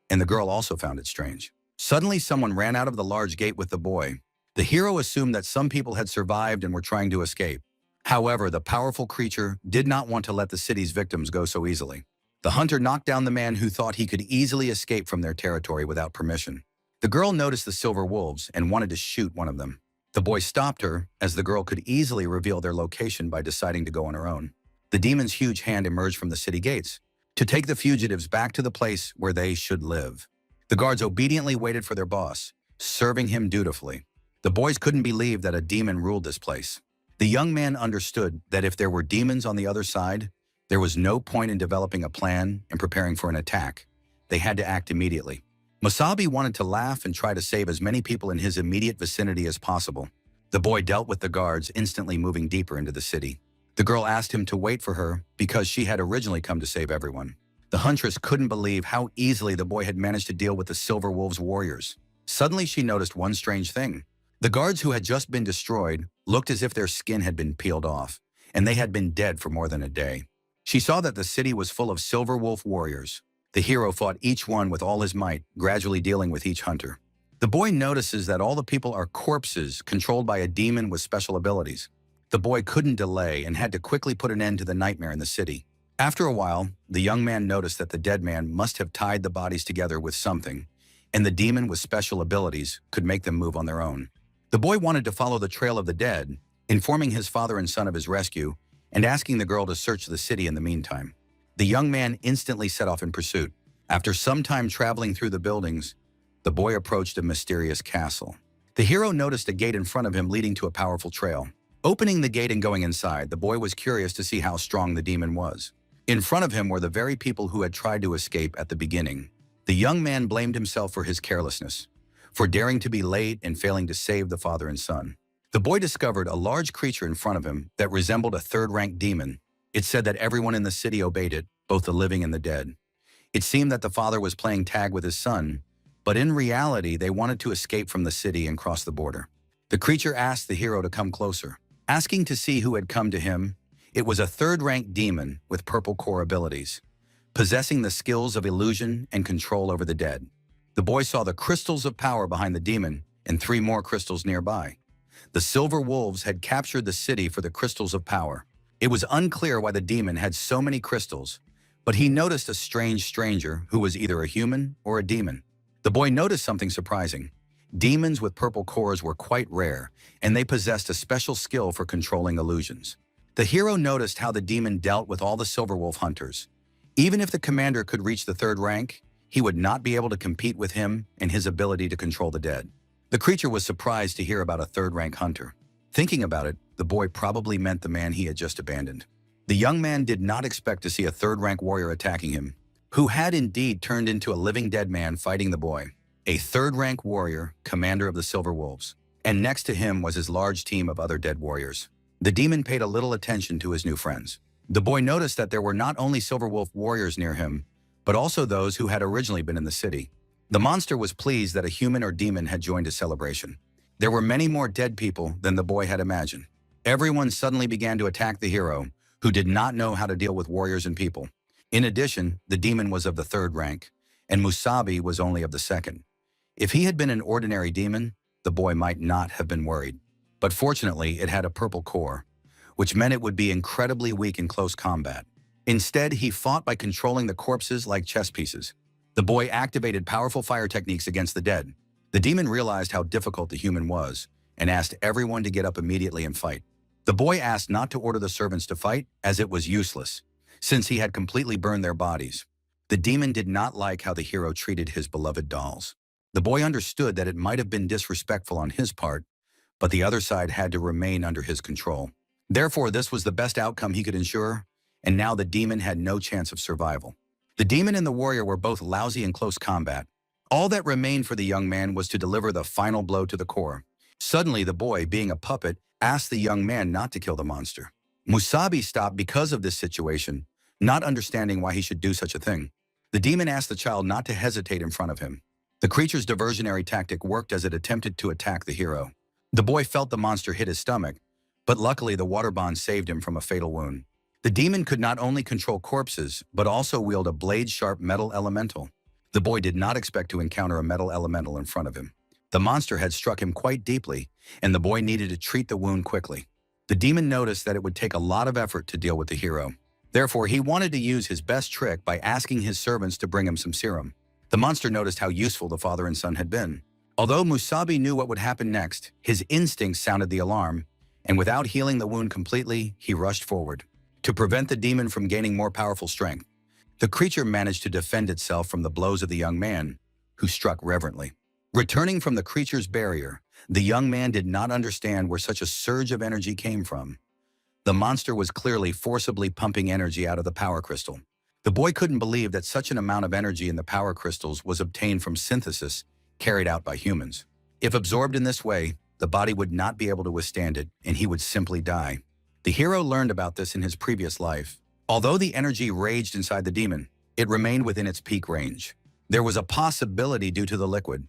And the girl also found it strange. Suddenly, someone ran out of the large gate with the boy. The hero assumed that some people had survived and were trying to escape. However, the powerful creature did not want to let the city's victims go so easily. The hunter knocked down the man who thought he could easily escape from their territory without permission. The girl noticed the Silver Wolves and wanted to shoot one of them. The boy stopped her, as the girl could easily reveal their location by deciding to go on her own. The demon's huge hand emerged from the city gates to take the fugitives back to the place where they should live. The guards obediently waited for their boss, serving him dutifully. The boys couldn't believe that a demon ruled this place. The young man understood that if there were demons on the other side, there was no point in developing a plan and preparing for an attack. They had to act immediately. Musabi wanted to laugh and try to save as many people in his immediate vicinity as possible. The boy dealt with the guards, instantly moving deeper into the city. The girl asked him to wait for her because she had originally come to save everyone. The huntress couldn't believe how easily the boy had managed to deal with the Silver Wolves warriors. Suddenly, she noticed one strange thing. The guards who had just been destroyed looked as if their skin had been peeled off, and they had been dead for more than a day. She saw that the city was full of Silver Wolf warriors. The hero fought each one with all his might, gradually dealing with each hunter. The boy notices that all the people are corpses controlled by a demon with special abilities. The boy couldn't delay and had to quickly put an end to the nightmare in the city. After a while, the young man noticed that the dead man must have tied the bodies together with something, and the demon with special abilities could make them move on their own. The boy wanted to follow the trail of the dead, informing his father and son of his rescue, and asking the girl to search the city in the meantime. The young man instantly set off in pursuit. After some time traveling through the buildings, the boy approached a mysterious castle. The hero noticed a gate in front of him leading to a powerful trail. Opening the gate and going inside, the boy was curious to see how strong the demon was. In front of him were the very people who had tried to escape at the beginning. The young man blamed himself for his carelessness, for daring to be late and failing to save the father and son. The boy discovered a large creature in front of him that resembled a third-rank demon. It said that everyone in the city obeyed it, both the living and the dead. It seemed that the father was playing tag with his son, but in reality, they wanted to escape from the city and cross the border. The creature asked the hero to come closer. Asking to see who had come to him, it was a third-rank demon with purple core abilities, possessing the skills of illusion and control over the dead. The boy saw the crystals of power behind the demon and 3 more crystals nearby. The Silver Wolves had captured the city for the crystals of power. It was unclear why the demon had so many crystals, but he noticed a strange stranger who was either a human or a demon. The boy noticed something surprising. Demons with purple cores were quite rare, and they possessed a special skill for controlling illusions. The hero noticed how the demon dealt with all the Silver Wolf hunters. Even if the commander could reach the 3rd rank, he would not be able to compete with him and his ability to control the dead. The creature was surprised to hear about a 3rd-rank hunter. Thinking about it, the boy probably meant the man he had just abandoned. The young man did not expect to see a third-rank warrior attacking him, who had indeed turned into a living dead man fighting the boy. A third-rank warrior, commander of the Silver Wolves. And next to him was his large team of other dead warriors. The demon paid a little attention to his new friends. The boy noticed that there were not only Silver Wolf warriors near him, but also those who had originally been in the city. The monster was pleased that a human or demon had joined his celebration. There were many more dead people than the boy had imagined. Everyone suddenly began to attack the hero, who did not know how to deal with warriors and people. In addition, the demon was of the third rank, and Musabi was only of the second. If he had been an ordinary demon, the boy might not have been worried. But fortunately, it had a purple core, which meant it would be incredibly weak in close combat. Instead, he fought by controlling the corpses like chess pieces. The boy activated powerful fire techniques against the dead. The demon realized how difficult the human was and asked everyone to get up immediately and fight. The boy asked not to order the servants to fight, as it was useless, since he had completely burned their bodies. The demon did not like how the hero treated his beloved dolls. The boy understood that it might have been disrespectful on his part, but the other side had to remain under his control. Therefore, this was the best outcome he could ensure, and now the demon had no chance of survival. The demon and the warrior were both lousy in close combat. All that remained for the young man was to deliver the final blow to the core. Suddenly, the boy, being a puppet, asked the young man not to kill the monster. Musabi stopped because of this situation, not understanding why he should do such a thing. The demon asked the child not to hesitate in front of him. The creature's diversionary tactic worked as it attempted to attack the hero. The boy felt the monster hit his stomach, but luckily the water bond saved him from a fatal wound. The demon could not only control corpses, but also wield a blade-sharp metal elemental. The boy did not expect to encounter a metal elemental in front of him. The monster had struck him quite deeply, and the boy needed to treat the wound quickly. The demon noticed that it would take a lot of effort to deal with the hero. Therefore, he wanted to use his best trick by asking his servants to bring him some serum. The monster noticed how useful the father and son had been. Although Musabi knew what would happen next, his instincts sounded the alarm, and without healing the wound completely, he rushed forward. To prevent the demon from gaining more powerful strength, the creature managed to defend itself from the blows of the young man, who struck reverently. Returning from the creature's barrier, the young man did not understand where such a surge of energy came from. The monster was clearly forcibly pumping energy out of the power crystal. The boy couldn't believe that such an amount of energy in the power crystals was obtained from synthesis carried out by humans. If absorbed in this way, the body would not be able to withstand it, and he would simply die. The hero learned about this in his previous life. Although the energy raged inside the demon, it remained within its peak range. There was a possibility due to the liquid,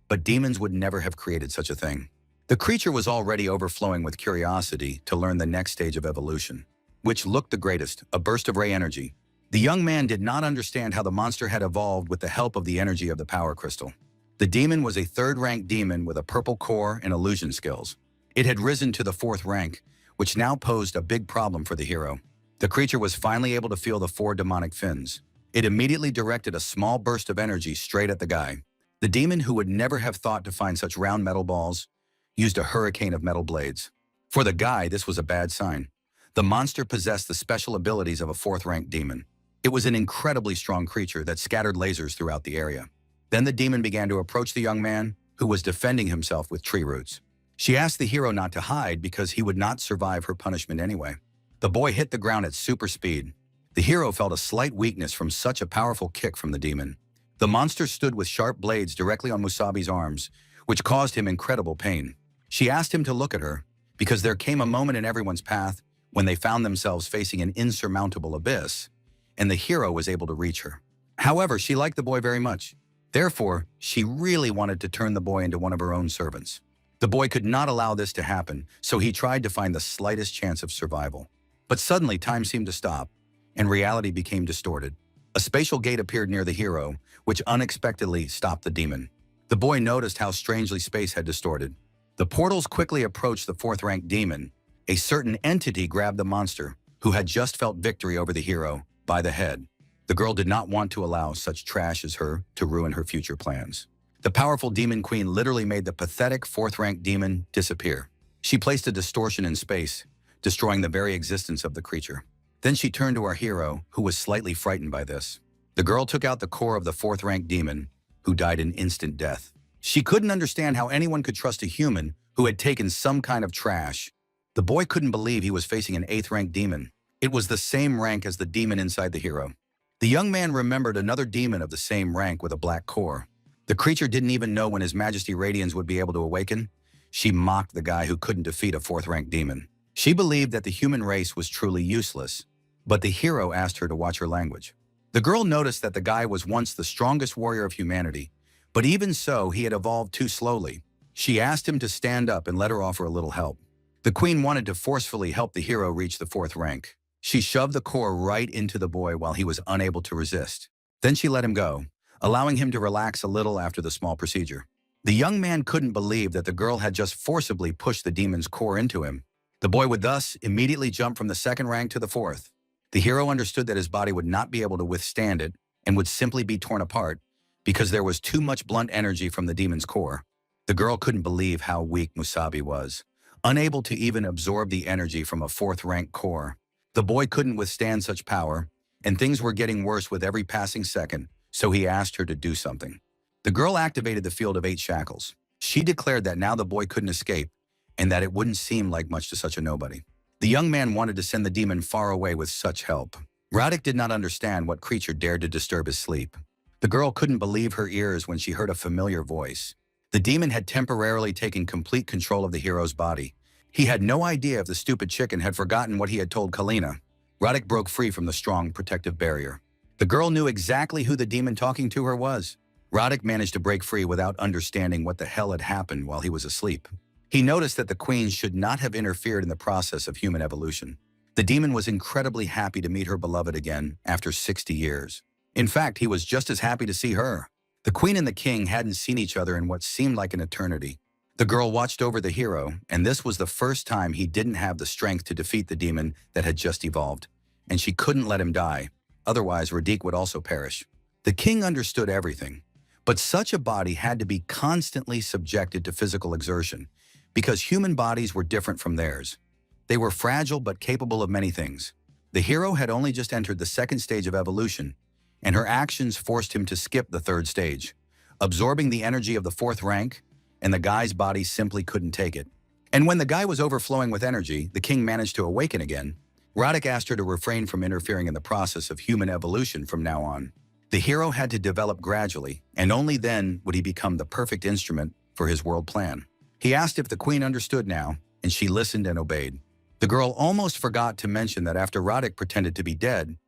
but demons would never have created such a thing. The creature was already overflowing with curiosity to learn the next stage of evolution, which looked the greatest, a burst of ray energy. The young man did not understand how the monster had evolved with the help of the energy of the power crystal. The demon was a third-rank demon with a purple core and illusion skills. It had risen to the fourth rank, which now posed a big problem for the hero. The creature was finally able to feel the 4 demonic fins. It immediately directed a small burst of energy straight at the guy. The demon, who would never have thought to find such round metal balls, used a hurricane of metal blades. For the guy, this was a bad sign. The monster possessed the special abilities of a fourth-rank demon. It was an incredibly strong creature that scattered lasers throughout the area. Then the demon began to approach the young man, who was defending himself with tree roots. She asked the hero not to hide because he would not survive her punishment anyway. The boy hit the ground at super speed. The hero felt a slight weakness from such a powerful kick from the demon. The monster stood with sharp blades directly on Musabi's arms, which caused him incredible pain. She asked him to look at her, because there came a moment in everyone's path when they found themselves facing an insurmountable abyss, and the hero was able to reach her. However, she liked the boy very much. Therefore, she really wanted to turn the boy into one of her own servants. The boy could not allow this to happen, so he tried to find the slightest chance of survival. But suddenly, time seemed to stop, and reality became distorted. A spatial gate appeared near the hero, which unexpectedly stopped the demon. The boy noticed how strangely space had distorted. The portals quickly approached the fourth-rank demon. A certain entity grabbed the monster, who had just felt victory over the hero, by the head. The girl did not want to allow such trash as her to ruin her future plans. The powerful demon queen literally made the pathetic fourth-rank demon disappear. She placed a distortion in space, destroying the very existence of the creature. Then she turned to our hero, who was slightly frightened by this. The girl took out the core of the fourth-rank demon, who died an instant death. She couldn't understand how anyone could trust a human who had taken some kind of trash. The boy couldn't believe he was facing an 8th-rank demon. It was the same rank as the demon inside the hero. The young man remembered another demon of the same rank with a black core. The creature didn't even know when His Majesty Radians would be able to awaken. She mocked the guy who couldn't defeat a fourth-rank demon. She believed that the human race was truly useless, but the hero asked her to watch her language. The girl noticed that the guy was once the strongest warrior of humanity, but even so, he had evolved too slowly. She asked him to stand up and let her offer a little help. The queen wanted to forcefully help the hero reach the fourth rank. She shoved the core right into the boy while he was unable to resist. Then she let him go, allowing him to relax a little after the small procedure. The young man couldn't believe that the girl had just forcibly pushed the demon's core into him. The boy would thus immediately jump from the second rank to the fourth. The hero understood that his body would not be able to withstand it and would simply be torn apart because there was too much blunt energy from the demon's core. The girl couldn't believe how weak Musabi was, unable to even absorb the energy from a fourth-rank core. The boy couldn't withstand such power, and things were getting worse with every passing second, so he asked her to do something. The girl activated the field of 8 shackles. She declared that now the boy couldn't escape, and that it wouldn't seem like much to such a nobody. The young man wanted to send the demon far away with such help. Radic did not understand what creature dared to disturb his sleep. The girl couldn't believe her ears when she heard a familiar voice. The demon had temporarily taken complete control of the hero's body. He had no idea if the stupid chicken had forgotten what he had told Lena. Radic broke free from the strong protective barrier. The girl knew exactly who the demon talking to her was. Radic managed to break free without understanding what the hell had happened while he was asleep. He noticed that the queen should not have interfered in the process of human evolution. The demon was incredibly happy to meet her beloved again after 60 years. In fact, he was just as happy to see her. The queen and the king hadn't seen each other in what seemed like an eternity. The girl watched over the hero, and this was the first time he didn't have the strength to defeat the demon that had just evolved. And she couldn't let him die, otherwise Radic would also perish. The king understood everything, but such a body had to be constantly subjected to physical exertion, because human bodies were different from theirs. They were fragile but capable of many things. The hero had only just entered the second stage of evolution, and her actions forced him to skip the third stage, absorbing the energy of the fourth rank, and the guy's body simply couldn't take it. And when the guy was overflowing with energy, the king managed to awaken again. Radic asked her to refrain from interfering in the process of human evolution from now on. The hero had to develop gradually, and only then would he become the perfect instrument for his world plan. He asked if the queen understood now, and she listened and obeyed. The girl almost forgot to mention that after Radic pretended to be dead,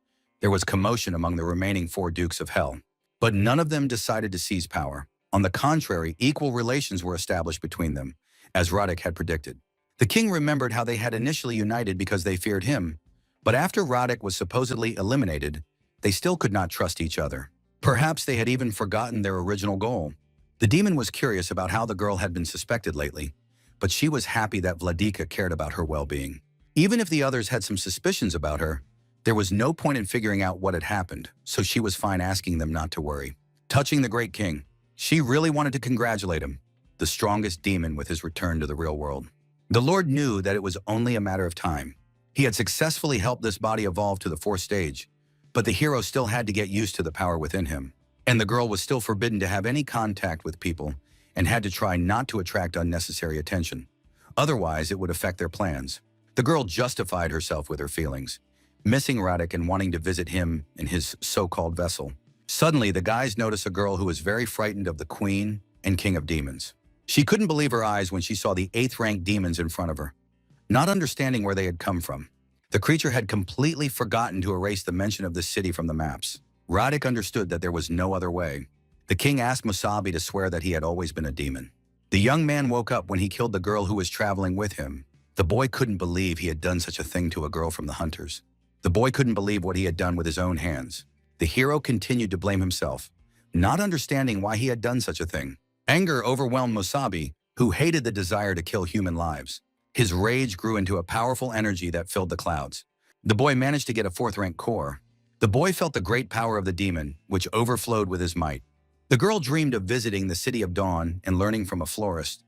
there was commotion among the remaining 4 dukes of hell. But none of them decided to seize power. On the contrary, equal relations were established between them, as Radic had predicted. The king remembered how they had initially united because they feared him, but after Radic was supposedly eliminated, they still could not trust each other. Perhaps they had even forgotten their original goal. The demon was curious about how the girl had been suspected lately, but she was happy that Vladika cared about her well-being. Even if the others had some suspicions about her, there was no point in figuring out what had happened, so she was fine asking them not to worry. Touching the great king, she really wanted to congratulate him, the strongest demon, with his return to the real world. The Lord knew that it was only a matter of time. He had successfully helped this body evolve to the 4th stage, but the hero still had to get used to the power within him. And the girl was still forbidden to have any contact with people and had to try not to attract unnecessary attention. Otherwise, it would affect their plans. The girl justified herself with her feelings, missing Radic and wanting to visit him in his so-called vessel. Suddenly, the guys noticed a girl who was very frightened of the queen and king of demons. She couldn't believe her eyes when she saw the 8th-ranked demons in front of her, not understanding where they had come from. The creature had completely forgotten to erase the mention of this city from the maps. Radic understood that there was no other way. The king asked Musabi to swear that he had always been a demon. The young man woke up when he killed the girl who was traveling with him. The boy couldn't believe he had done such a thing to a girl from the hunters. The boy couldn't believe what he had done with his own hands. The hero continued to blame himself, not understanding why he had done such a thing. Anger overwhelmed Musabi, who hated the desire to kill human lives. His rage grew into a powerful energy that filled the clouds. The boy managed to get a 4th-rank core. The boy felt the great power of the demon, which overflowed with his might. The girl dreamed of visiting the City of Dawn and learning from a florist.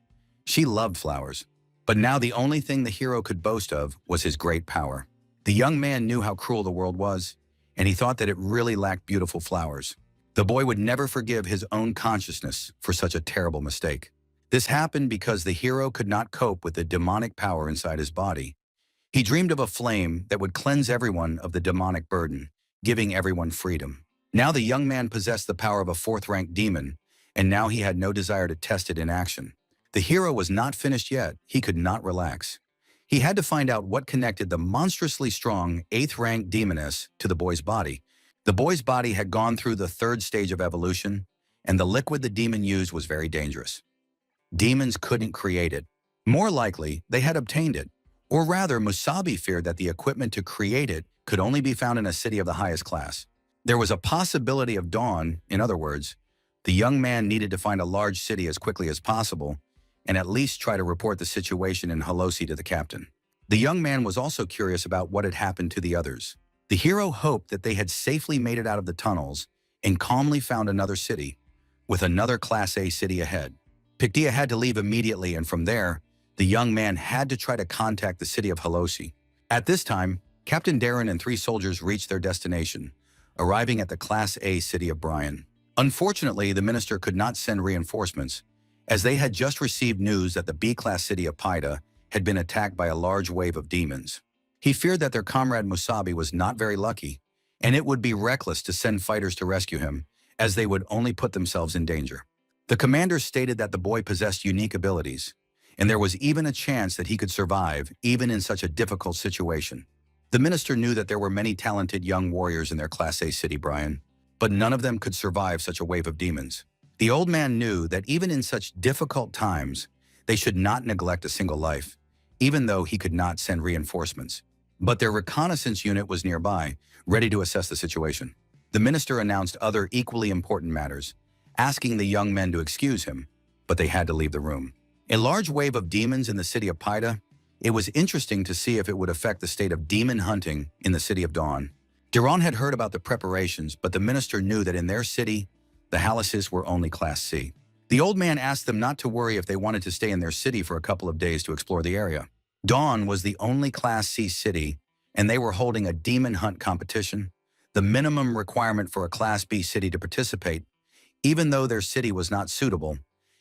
She loved flowers. But now the only thing the hero could boast of was his great power. The young man knew how cruel the world was, and he thought that it really lacked beautiful flowers. The boy would never forgive his own consciousness for such a terrible mistake. This happened because the hero could not cope with the demonic power inside his body. He dreamed of a flame that would cleanse everyone of the demonic burden, giving everyone freedom. Now the young man possessed the power of a fourth-rank demon, and now he had no desire to test it in action. The hero was not finished yet. He could not relax. He had to find out what connected the monstrously strong 8th-rank demoness to the boy's body. The boy's body had gone through the 3rd stage of evolution, and the liquid the demon used was very dangerous. Demons couldn't create it. More likely, they had obtained it. Or rather, Musabi feared that the equipment to create it could only be found in a city of the highest class. There was a possibility of dawn. In other words, the young man needed to find a large city as quickly as possible and at least try to report the situation in Holosi to the captain. The young man was also curious about what had happened to the others. The hero hoped that they had safely made it out of the tunnels and calmly found another city, with another Class A city ahead. Pictia had to leave immediately, and from there, the young man had to try to contact the city of Holosi. At this time, Captain Darren and 3 soldiers reached their destination, arriving at the Class A city of Bryan. Unfortunately, the minister could not send reinforcements, as they had just received news that the B-class city of Paida had been attacked by a large wave of demons. He feared that their comrade Musabi was not very lucky, and it would be reckless to send fighters to rescue him, as they would only put themselves in danger. The commander stated that the boy possessed unique abilities, and there was even a chance that he could survive even in such a difficult situation. The minister knew that there were many talented young warriors in their Class A city, Bryan, but none of them could survive such a wave of demons. The old man knew that even in such difficult times, they should not neglect a single life, even though he could not send reinforcements. But their reconnaissance unit was nearby, ready to assess the situation. The minister announced other equally important matters, asking the young men to excuse him, but they had to leave the room. A large wave of demons in the city of Paida. It was interesting to see if it would affect the state of demon hunting in the city of Dawn. Duran had heard about the preparations, but the minister knew that in their city, the Halasis were only Class C. The old man asked them not to worry if they wanted to stay in their city for a couple of days to explore the area. Dawn was the only Class C city, and they were holding a demon hunt competition, the minimum requirement for a Class B city to participate, even though their city was not suitable,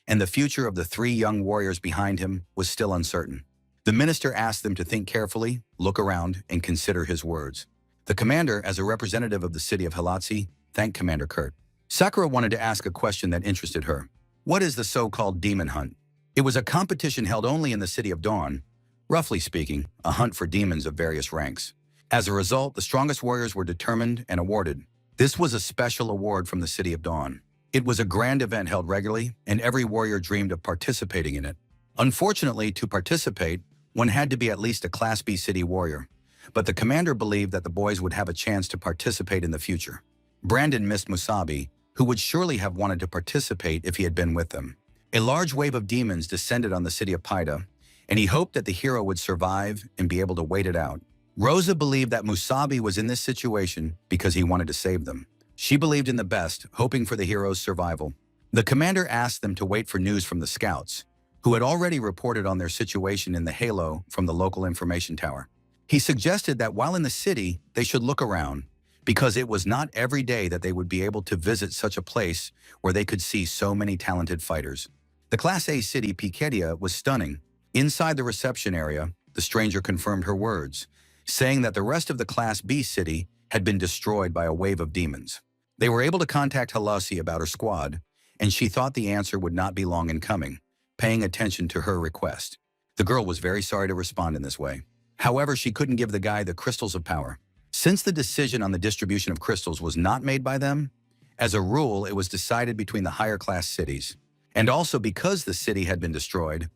and the future of the 3 young warriors behind him was still uncertain. The minister asked them to think carefully, look around, and consider his words. The commander, as a representative of the city of Halatsi, thanked Commander Kurt. Sakura wanted to ask a question that interested her. What is the so-called demon hunt? It was a competition held only in the city of Dawn, roughly speaking, a hunt for demons of various ranks. As a result, the strongest warriors were determined and awarded. This was a special award from the city of Dawn. It was a grand event held regularly, and every warrior dreamed of participating in it. Unfortunately, to participate, one had to be at least a Class B city warrior, but the commander believed that the boys would have a chance to participate in the future. Brandon missed Musabi, who would surely have wanted to participate if he had been with them. A large wave of demons descended on the city of Paida, and he hoped that the hero would survive and be able to wait it out. Rosa believed that Musabi was in this situation because he wanted to save them. She believed in the best, hoping for the hero's survival. The commander asked them to wait for news from the scouts, who had already reported on their situation in the halo from the local information tower. He suggested that while in the city, they should look around, because it was not every day that they would be able to visit such a place where they could see so many talented fighters. The Class A city, Piketia, was stunning. Inside the reception area, the stranger confirmed her words, saying that the rest of the Class B city had been destroyed by a wave of demons. They were able to contact Halasi about her squad, and she thought the answer would not be long in coming, paying attention to her request. The girl was very sorry to respond in this way. However, she couldn't give the guy the crystals of power. Since the decision on the distribution of crystals was not made by them, as a rule, it was decided between the higher class cities. And also because the city had been destroyed,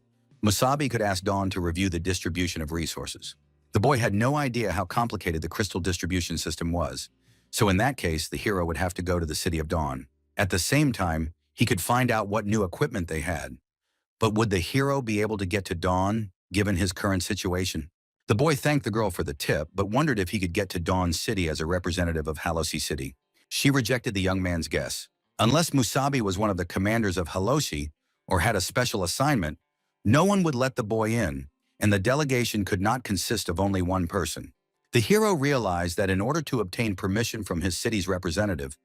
Musabi could ask Dawn to review the distribution of resources. The boy had no idea how complicated the crystal distribution system was, so in that case, the hero would have to go to the city of Dawn. At the same time, he could find out what new equipment they had. But would the hero be able to get to Dawn, given his current situation? The boy thanked the girl for the tip, but wondered if he could get to Dawn City as a representative of Halosi City. She rejected the young man's guess. Unless Musabi was one of the commanders of Haloshi or had a special assignment, no one would let the boy in, and the delegation could not consist of only one person. The hero realized that in order to obtain permission from his city's representative,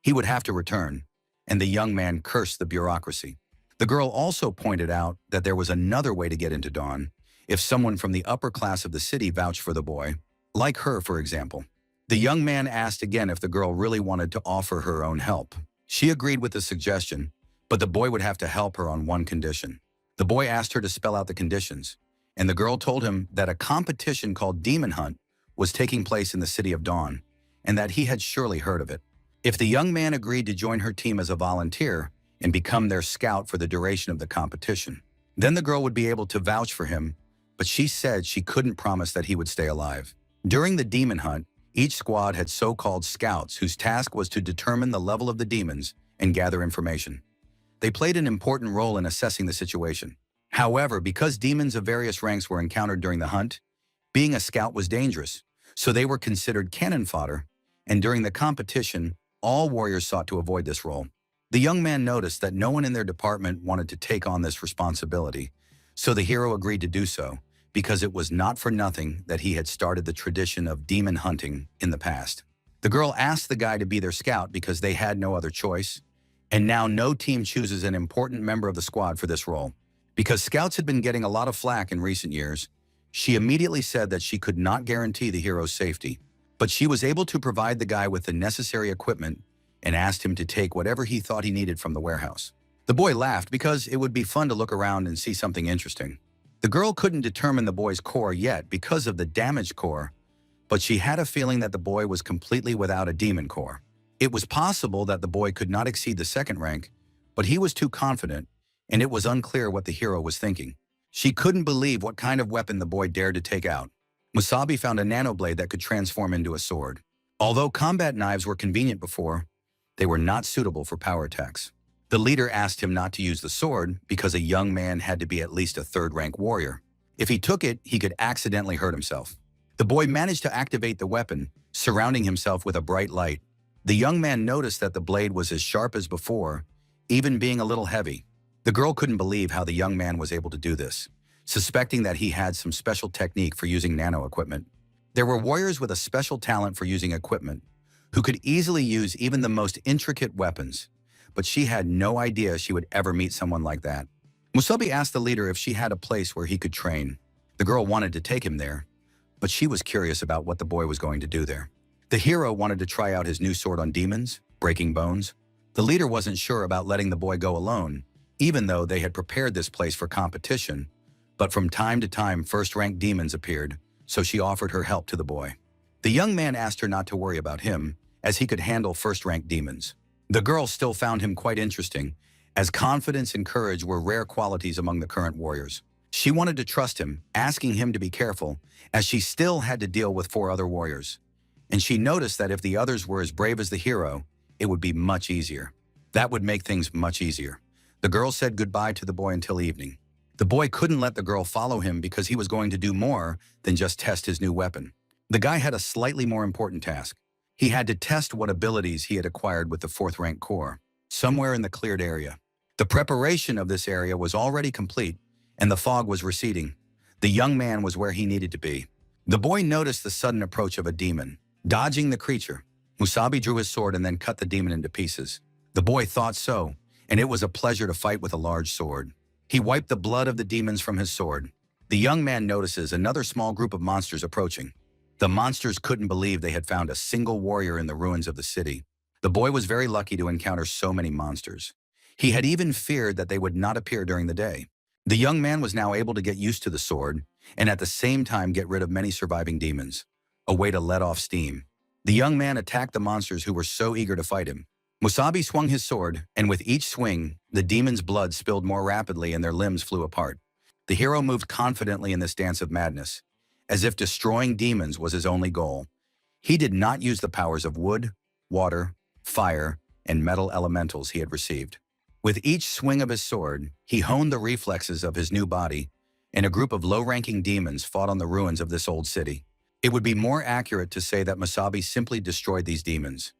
he would have to return, and the young man cursed the bureaucracy. The girl also pointed out that there was another way to get into Dawn, if someone from the upper class of the city vouched for the boy, like her, for example. The young man asked again if the girl really wanted to offer her own help. She agreed with the suggestion, but the boy would have to help her on one condition. The boy asked her to spell out the conditions, and the girl told him that a competition called Demon Hunt was taking place in the City of Dawn, and that he had surely heard of it. If the young man agreed to join her team as a volunteer and become their scout for the duration of the competition, then the girl would be able to vouch for him, but she said she couldn't promise that he would stay alive. During the demon hunt, each squad had so-called scouts whose task was to determine the level of the demons and gather information. They played an important role in assessing the situation. However, because demons of various ranks were encountered during the hunt, being a scout was dangerous, so they were considered cannon fodder, and during the competition, all warriors sought to avoid this role. The young man noticed that no one in their department wanted to take on this responsibility, so the hero agreed to do so, because it was not for nothing that he had started the tradition of demon hunting in the past. The girl asked the guy to be their scout because they had no other choice, and now no team chooses an important member of the squad for this role. Because scouts had been getting a lot of flack in recent years, she immediately said that she could not guarantee the hero's safety, but she was able to provide the guy with the necessary equipment and asked him to take whatever he thought he needed from the warehouse. The boy laughed because it would be fun to look around and see something interesting. The girl couldn't determine the boy's core yet because of the damaged core, but she had a feeling that the boy was completely without a demon core. It was possible that the boy could not exceed the second rank, but he was too confident, and it was unclear what the hero was thinking. She couldn't believe what kind of weapon the boy dared to take out. Musabi found a nanoblade that could transform into a sword. Although combat knives were convenient before, they were not suitable for power attacks. The leader asked him not to use the sword because a young man had to be at least a third-rank warrior. If he took it, he could accidentally hurt himself. The boy managed to activate the weapon, surrounding himself with a bright light. The young man noticed that the blade was as sharp as before, even being a little heavy. The girl couldn't believe how the young man was able to do this, suspecting that he had some special technique for using nano equipment. There were warriors with a special talent for using equipment, who could easily use even the most intricate weapons, but she had no idea she would ever meet someone like that. Musabi asked the leader if she had a place where he could train. The girl wanted to take him there, but she was curious about what the boy was going to do there. The hero wanted to try out his new sword on demons, breaking bones. The leader wasn't sure about letting the boy go alone, even though they had prepared this place for competition, but from time to time first-rank demons appeared, so she offered her help to the boy. The young man asked her not to worry about him, as he could handle first-rank demons. The girl still found him quite interesting, as confidence and courage were rare qualities among the current warriors. She wanted to trust him, asking him to be careful, as she still had to deal with 4 other warriors. And she noticed that if the others were as brave as the hero, it would be much easier. That would make things much easier. The girl said goodbye to the boy until evening. The boy couldn't let the girl follow him because he was going to do more than just test his new weapon. The guy had a slightly more important task. He had to test what abilities he had acquired with the 4th-rank core, somewhere in the cleared area. The preparation of this area was already complete, and the fog was receding. The young man was where he needed to be. The boy noticed the sudden approach of a demon. Dodging the creature, Musabi drew his sword and then cut the demon into pieces. The boy thought so, and it was a pleasure to fight with a large sword. He wiped the blood of the demons from his sword. The young man notices another small group of monsters approaching. The monsters couldn't believe they had found a single warrior in the ruins of the city. The boy was very lucky to encounter so many monsters. He had even feared that they would not appear during the day. The young man was now able to get used to the sword, and at the same time get rid of many surviving demons. A way to let off steam. The young man attacked the monsters who were so eager to fight him. Musabi swung his sword, and with each swing, the demons' blood spilled more rapidly and their limbs flew apart. The hero moved confidently in this dance of madness, as if destroying demons was his only goal. He did not use the powers of wood, water, fire, and metal elementals he had received. With each swing of his sword, he honed the reflexes of his new body, and a group of low-ranking demons fought on the ruins of this old city. It would be more accurate to say that Musabi simply destroyed these demons.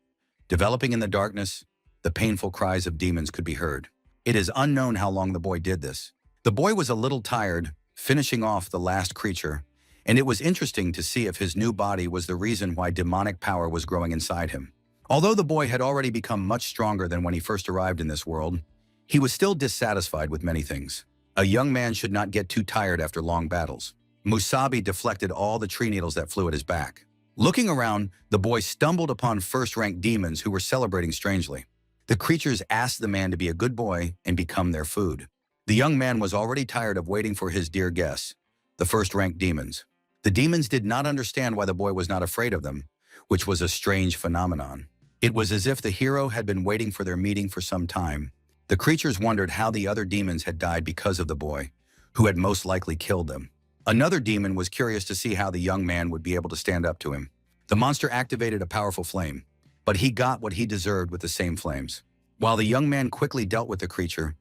Developing in the darkness, the painful cries of demons could be heard. It is unknown how long the boy did this. The boy was a little tired, finishing off the last creature, and it was interesting to see if his new body was the reason why demonic power was growing inside him. Although the boy had already become much stronger than when he first arrived in this world, he was still dissatisfied with many things. A young man should not get too tired after long battles. Musabi deflected all the tree needles that flew at his back. Looking around, the boy stumbled upon first-rank demons who were celebrating strangely. The creatures asked the man to be a good boy and become their food. The young man was already tired of waiting for his dear guests, the first-rank demons. The demons did not understand why the boy was not afraid of them, which was a strange phenomenon. It was as if the hero had been waiting for their meeting for some time. The creatures wondered how the other demons had died because of the boy, who had most likely killed them. Another demon was curious to see how the young man would be able to stand up to him. The monster activated a powerful flame, but he got what he deserved with the same flames. While the young man quickly dealt with the creature,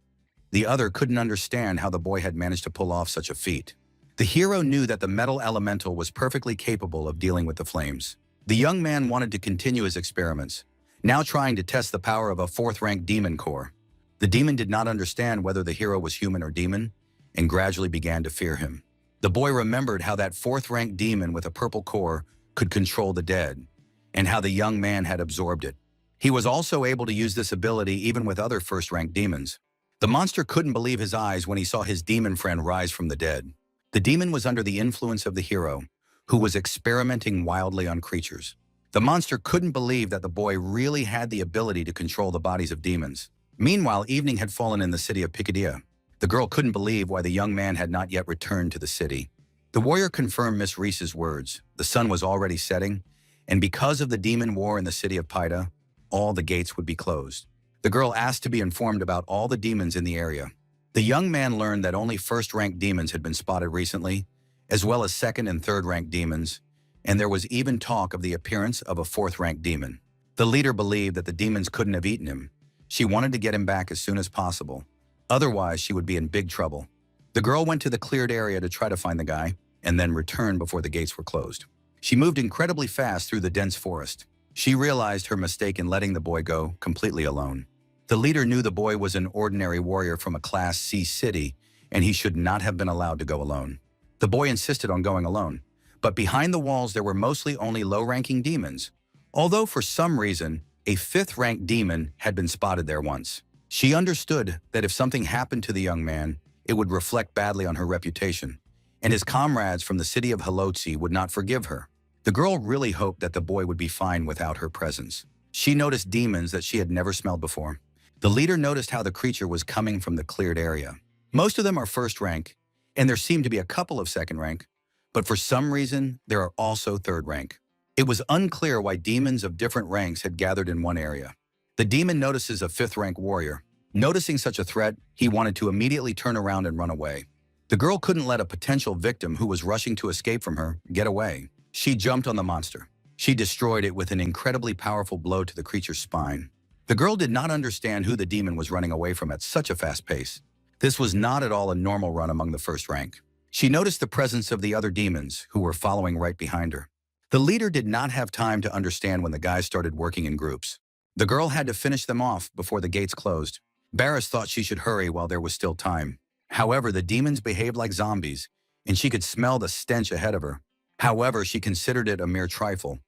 the other couldn't understand how the boy had managed to pull off such a feat. The hero knew that the metal elemental was perfectly capable of dealing with the flames. The young man wanted to continue his experiments, now trying to test the power of a fourth-rank demon core. The demon did not understand whether the hero was human or demon, and gradually began to fear him. The boy remembered how that fourth-rank demon with a purple core could control the dead, and how the young man had absorbed it. He was also able to use this ability even with other first-rank demons. The monster couldn't believe his eyes when he saw his demon friend rise from the dead. The demon was under the influence of the hero, who was experimenting wildly on creatures. The monster couldn't believe that the boy really had the ability to control the bodies of demons. Meanwhile, evening had fallen in the city of Picadilly. The girl couldn't believe why the young man had not yet returned to the city. The warrior confirmed Miss Reese's words. The sun was already setting, and because of the demon war in the city of Paida, all the gates would be closed. The girl asked to be informed about all the demons in the area. The young man learned that only first-rank demons had been spotted recently, as well as second- and third-rank demons, and there was even talk of the appearance of a fourth-rank demon. The leader believed that the demons couldn't have eaten him. She wanted to get him back as soon as possible. Otherwise, she would be in big trouble. The girl went to the cleared area to try to find the guy, and then returned before the gates were closed. She moved incredibly fast through the dense forest. She realized her mistake in letting the boy go completely alone. The leader knew the boy was an ordinary warrior from a Class C city, and he should not have been allowed to go alone. The boy insisted on going alone, but behind the walls there were mostly only low-ranking demons, although for some reason, a fifth-ranked demon had been spotted there once. She understood that if something happened to the young man, it would reflect badly on her reputation, and his comrades from the city of Halotsi would not forgive her. The girl really hoped that the boy would be fine without her presence. She noticed demons that she had never smelled before. The leader noticed how the creature was coming from the cleared area. Most of them are first rank, and there seemed to be a couple of second rank, but for some reason, there are also third rank. It was unclear why demons of different ranks had gathered in one area. The demon notices a fifth-rank warrior. Noticing such a threat, he wanted to immediately turn around and run away. The girl couldn't let a potential victim who was rushing to escape from her get away. She jumped on the monster. She destroyed it with an incredibly powerful blow to the creature's spine. The girl did not understand who the demon was running away from at such a fast pace. This was not at all a normal run among the first rank. She noticed the presence of the other demons who were following right behind her. The leader did not have time to understand when the guys started working in groups. The girl had to finish them off before the gates closed. Barris thought she should hurry while there was still time. However, the demons behaved like zombies, and she could smell the stench ahead of her. However, she considered it a mere trifle,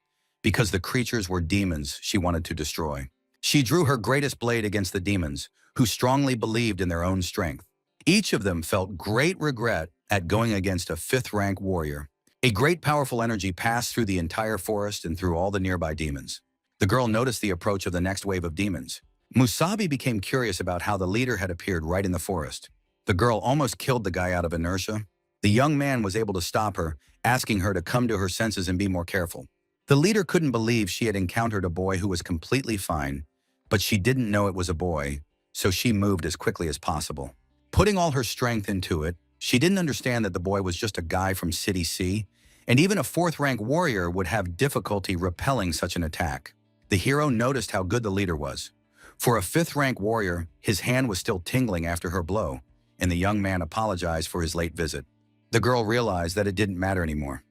because the creatures were demons she wanted to destroy. She drew her greatest blade against the demons, who strongly believed in their own strength. Each of them felt great regret at going against a fifth-rank warrior. A great powerful energy passed through the entire forest and through all the nearby demons. The girl noticed the approach of the next wave of demons. Musabi became curious about how the leader had appeared right in the forest. The girl almost killed the guy out of inertia. The young man was able to stop her, asking her to come to her senses and be more careful. The leader couldn't believe she had encountered a boy who was completely fine, but she didn't know it was a boy, so she moved as quickly as possible. Putting all her strength into it, she didn't understand that the boy was just a guy from City C, and even a fourth-rank warrior would have difficulty repelling such an attack. The hero noticed how good the leader was. For a fifth-rank warrior, his hand was still tingling after her blow, and the young man apologized for his late visit. The girl realized that it didn't matter anymore,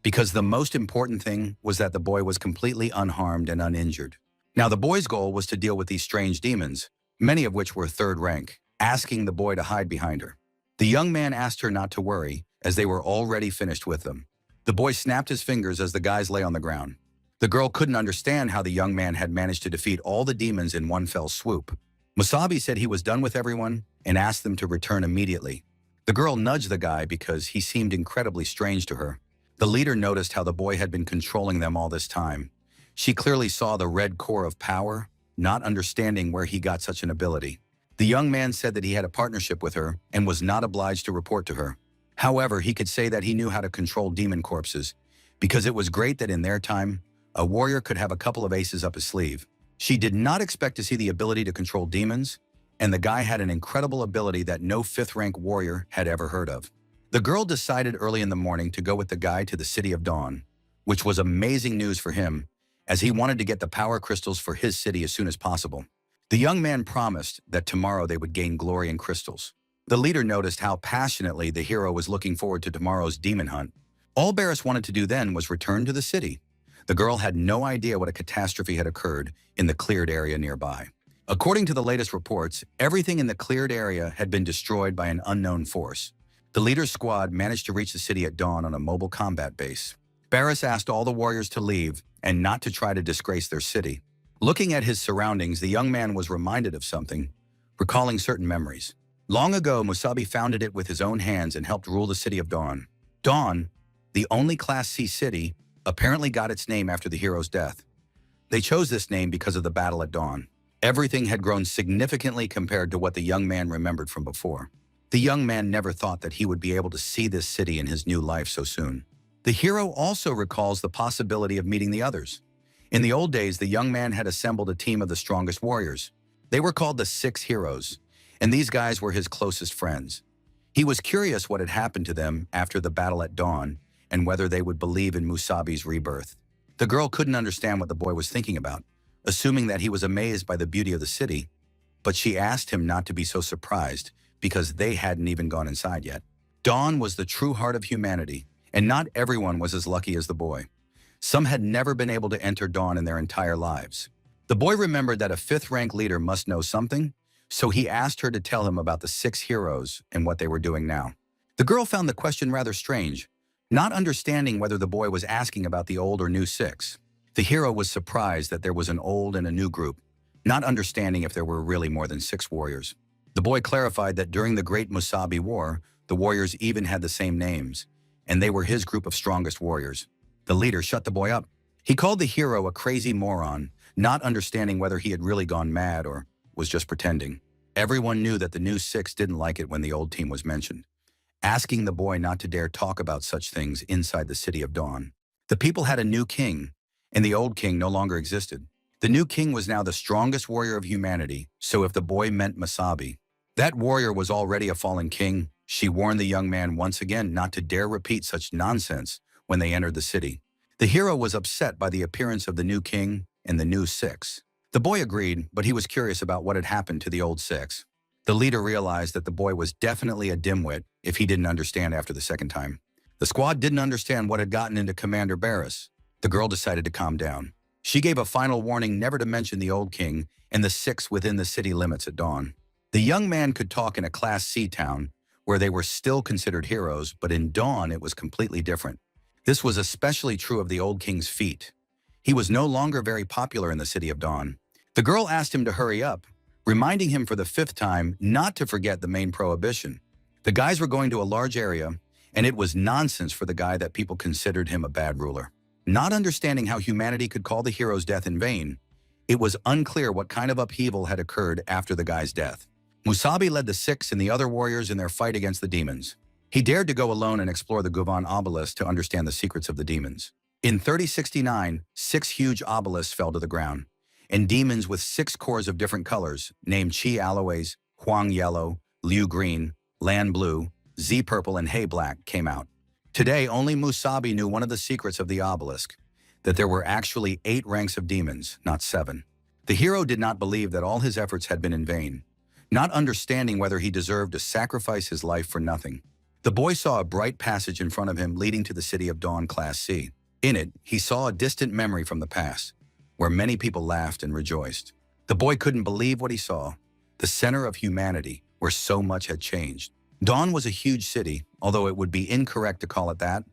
because the most important thing was that the boy was completely unharmed and uninjured. Now the boy's goal was to deal with these strange demons, many of which were third rank, asking the boy to hide behind her. The young man asked her not to worry, as they were already finished with them. The boy snapped his fingers as the guys lay on the ground. The girl couldn't understand how the young man had managed to defeat all the demons in one fell swoop. Musabi said he was done with everyone and asked them to return immediately. The girl nudged the guy because he seemed incredibly strange to her. The leader noticed how the boy had been controlling them all this time. She clearly saw the red core of power, not understanding where he got such an ability. The young man said that he had a partnership with her and was not obliged to report to her. However, he could say that he knew how to control demon corpses, because it was great that in their time, a warrior could have a couple of aces up his sleeve. She did not expect to see the ability to control demons, and the guy had an incredible ability that no 5th-rank warrior had ever heard of. The girl decided early in the morning to go with the guy to the City of Dawn, which was amazing news for him, as he wanted to get the power crystals for his city as soon as possible. The young man promised that tomorrow they would gain glory and crystals. The leader noticed how passionately the hero was looking forward to tomorrow's demon hunt. All Barris wanted to do then was return to the city. The girl had no idea what a catastrophe had occurred in the cleared area nearby. According to the latest reports, everything in the cleared area had been destroyed by an unknown force. The leader's squad managed to reach the city at dawn on a mobile combat base. Barris asked all the warriors to leave and not to try to disgrace their city. Looking at his surroundings, the young man was reminded of something, recalling certain memories. Long ago, Musabi founded it with his own hands and helped rule the city of Dawn. Dawn, the only Class C city, apparently got its name after the hero's death. They chose this name because of the battle at dawn. Everything had grown significantly compared to what the young man remembered from before. The young man never thought that he would be able to see this city in his new life so soon. The hero also recalls the possibility of meeting the others. In the old days, the young man had assembled a team of the strongest warriors. They were called the 6 Heroes, and these guys were his closest friends. He was curious what had happened to them after the battle at dawn and whether they would believe in Musabi's rebirth. The girl couldn't understand what the boy was thinking about, assuming that he was amazed by the beauty of the city, but she asked him not to be so surprised because they hadn't even gone inside yet. Dawn was the true heart of humanity, and not everyone was as lucky as the boy. Some had never been able to enter Dawn in their entire lives. The boy remembered that a 5th-rank leader must know something, so he asked her to tell him about the 6 heroes and what they were doing now. The girl found the question rather strange, not understanding whether the boy was asking about the old or new 6. The hero was surprised that there was an old and a new group, not understanding if there were really more than 6 warriors. The boy clarified that during the Great Musabi War, the warriors even had the same names, and they were his group of strongest warriors. The leader shut the boy up. He called the hero a crazy moron, not understanding whether he had really gone mad or was just pretending. Everyone knew that the new 6 didn't like it when the old team was mentioned, asking the boy not to dare talk about such things inside the City of Dawn. The people had a new king, and the old king no longer existed. The new king was now the strongest warrior of humanity, so if the boy meant Musabi, that warrior was already a fallen king. She warned the young man once again not to dare repeat such nonsense when they entered the city. The hero was upset by the appearance of the new king and the new 6. The boy agreed, but he was curious about what had happened to the old 6. The leader realized that the boy was definitely a dimwit if he didn't understand after the second time. The squad didn't understand what had gotten into Commander Barris. The girl decided to calm down. She gave a final warning never to mention the old king and the 6 within the city limits at dawn. The young man could talk in a Class C town, where they were still considered heroes, but in Dawn it was completely different. This was especially true of the old king's feat. He was no longer very popular in the City of Dawn. The girl asked him to hurry up, reminding him for the 5th time not to forget the main prohibition. The guys were going to a large area, and it was nonsense for the guy that people considered him a bad ruler. Not understanding how humanity could call the hero's death in vain, it was unclear what kind of upheaval had occurred after the guy's death. Musabi led the 6 and the other warriors in their fight against the demons. He dared to go alone and explore the Guvan obelisk to understand the secrets of the demons. In 3069, 6 huge obelisks fell to the ground, and demons with 6 cores of different colors, named Chi Aloes, Huang Yellow, Liu Green, Lan Blue, Z Purple, and Hay Black, came out. Today, only Musabi knew one of the secrets of the obelisk, that there were actually 8 ranks of demons, not 7. The hero did not believe that all his efforts had been in vain, not understanding whether he deserved to sacrifice his life for nothing. The boy saw a bright passage in front of him leading to the City of Dawn Class C. In it, he saw a distant memory from the past, where many people laughed and rejoiced. The boy couldn't believe what he saw, the center of humanity, where so much had changed. Dawn was a huge city, although it would be incorrect to call it that,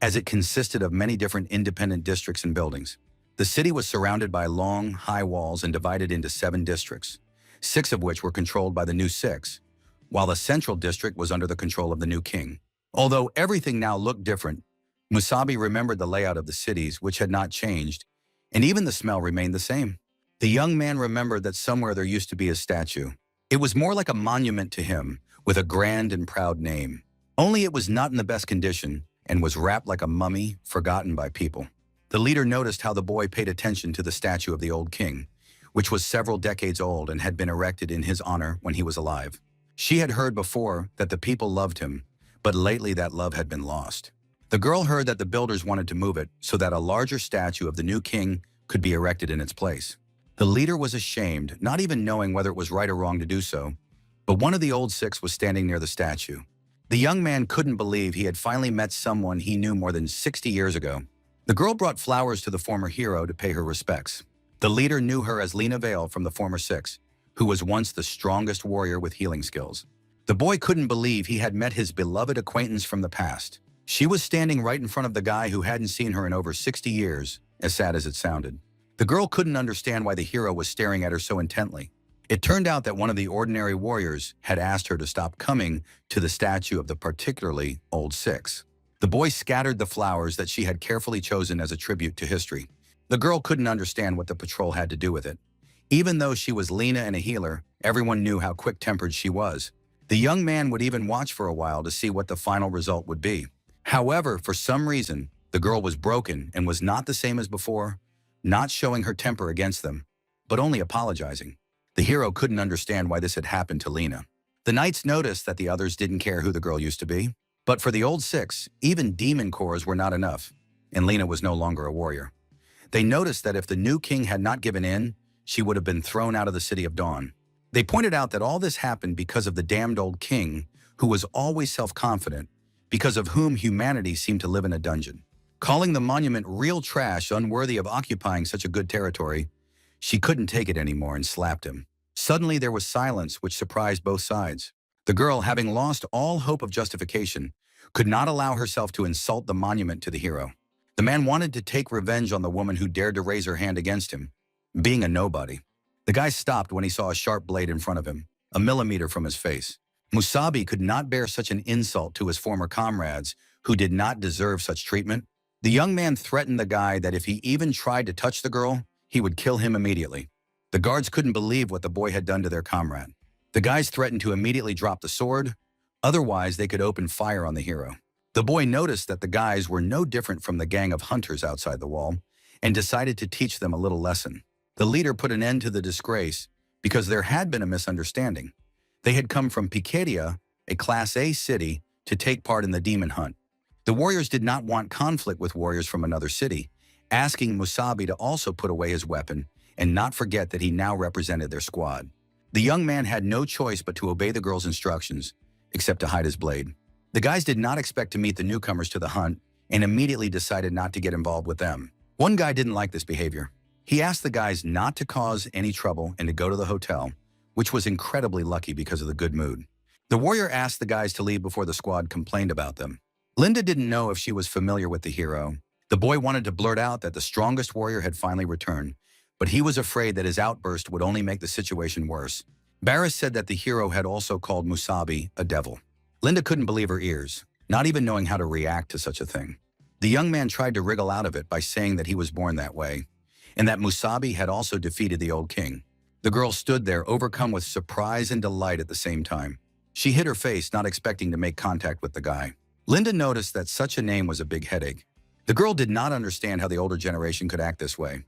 as it consisted of many different independent districts and buildings. The city was surrounded by long, high walls and divided into 7 districts, 6 of which were controlled by the new 6, while the central district was under the control of the new king. Although everything now looked different, Musabi remembered the layout of the cities, which had not changed, and even the smell remained the same. The young man remembered that somewhere there used to be a statue. It was more like a monument to him, with a grand and proud name. Only it was not in the best condition and was wrapped like a mummy, forgotten by people. The leader noticed how the boy paid attention to the statue of the old king, which was several decades old and had been erected in his honor when he was alive. She had heard before that the people loved him, but lately that love had been lost. The girl heard that the builders wanted to move it so that a larger statue of the new king could be erected in its place. The leader was ashamed, not even knowing whether it was right or wrong to do so, but one of the old six was standing near the statue. The young man couldn't believe he had finally met someone he knew more than 60 years ago. The girl brought flowers to the former hero to pay her respects. The leader knew her as Lena from the former six, who was once the strongest warrior with healing skills. The boy couldn't believe he had met his beloved acquaintance from the past. She was standing right in front of the guy who hadn't seen her in over 60 years, as sad as it sounded. The girl couldn't understand why the hero was staring at her so intently. It turned out that one of the ordinary warriors had asked her to stop coming to the statue of the particularly old six. The boy scattered the flowers that she had carefully chosen as a tribute to history. The girl couldn't understand what the patrol had to do with it. Even though she was Lena and a healer, everyone knew how quick-tempered she was. The young man would even watch for a while to see what the final result would be. However, for some reason, the girl was broken and was not the same as before, not showing her temper against them, but only apologizing. The hero couldn't understand why this had happened to Lena. The knights noticed that the others didn't care who the girl used to be. But for the old six, even demon cores were not enough, and Lena was no longer a warrior. They noticed that if the new king had not given in, she would have been thrown out of the City of Dawn. They pointed out that all this happened because of the damned old king, who was always self-confident, because of whom humanity seemed to live in a dungeon. Calling the monument real trash, unworthy of occupying such a good territory, she couldn't take it anymore and slapped him. Suddenly there was silence, which surprised both sides. The girl, having lost all hope of justification, could not allow herself to insult the monument to the hero. The man wanted to take revenge on the woman who dared to raise her hand against him, being a nobody. The guy stopped when he saw a sharp blade in front of him, a millimeter from his face. Musabi could not bear such an insult to his former comrades, who did not deserve such treatment. The young man threatened the guy that if he even tried to touch the girl, he would kill him immediately. The guards couldn't believe what the boy had done to their comrade. The guys threatened to immediately drop the sword, otherwise they could open fire on the hero. The boy noticed that the guys were no different from the gang of hunters outside the wall and decided to teach them a little lesson. The leader put an end to the disgrace because there had been a misunderstanding. They had come from Picadia, a Class A city, to take part in the demon hunt. The warriors did not want conflict with warriors from another city, asking Musabi to also put away his weapon and not forget that he now represented their squad. The young man had no choice but to obey the girl's instructions, except to hide his blade. The guys did not expect to meet the newcomers to the hunt and immediately decided not to get involved with them. One guy didn't like this behavior. He asked the guys not to cause any trouble and to go to the hotel, which was incredibly lucky because of the good mood. The warrior asked the guys to leave before the squad complained about them. Linda didn't know if she was familiar with the hero. The boy wanted to blurt out that the strongest warrior had finally returned, but he was afraid that his outburst would only make the situation worse. Barris said that the hero had also called Musabi a devil. Linda couldn't believe her ears, not even knowing how to react to such a thing. The young man tried to wriggle out of it by saying that he was born that way, and that Musabi had also defeated the old king. The girl stood there, overcome with surprise and delight at the same time. She hid her face, not expecting to make contact with the guy. Linda noticed that such a name was a big headache. The girl did not understand how the older generation could act this way.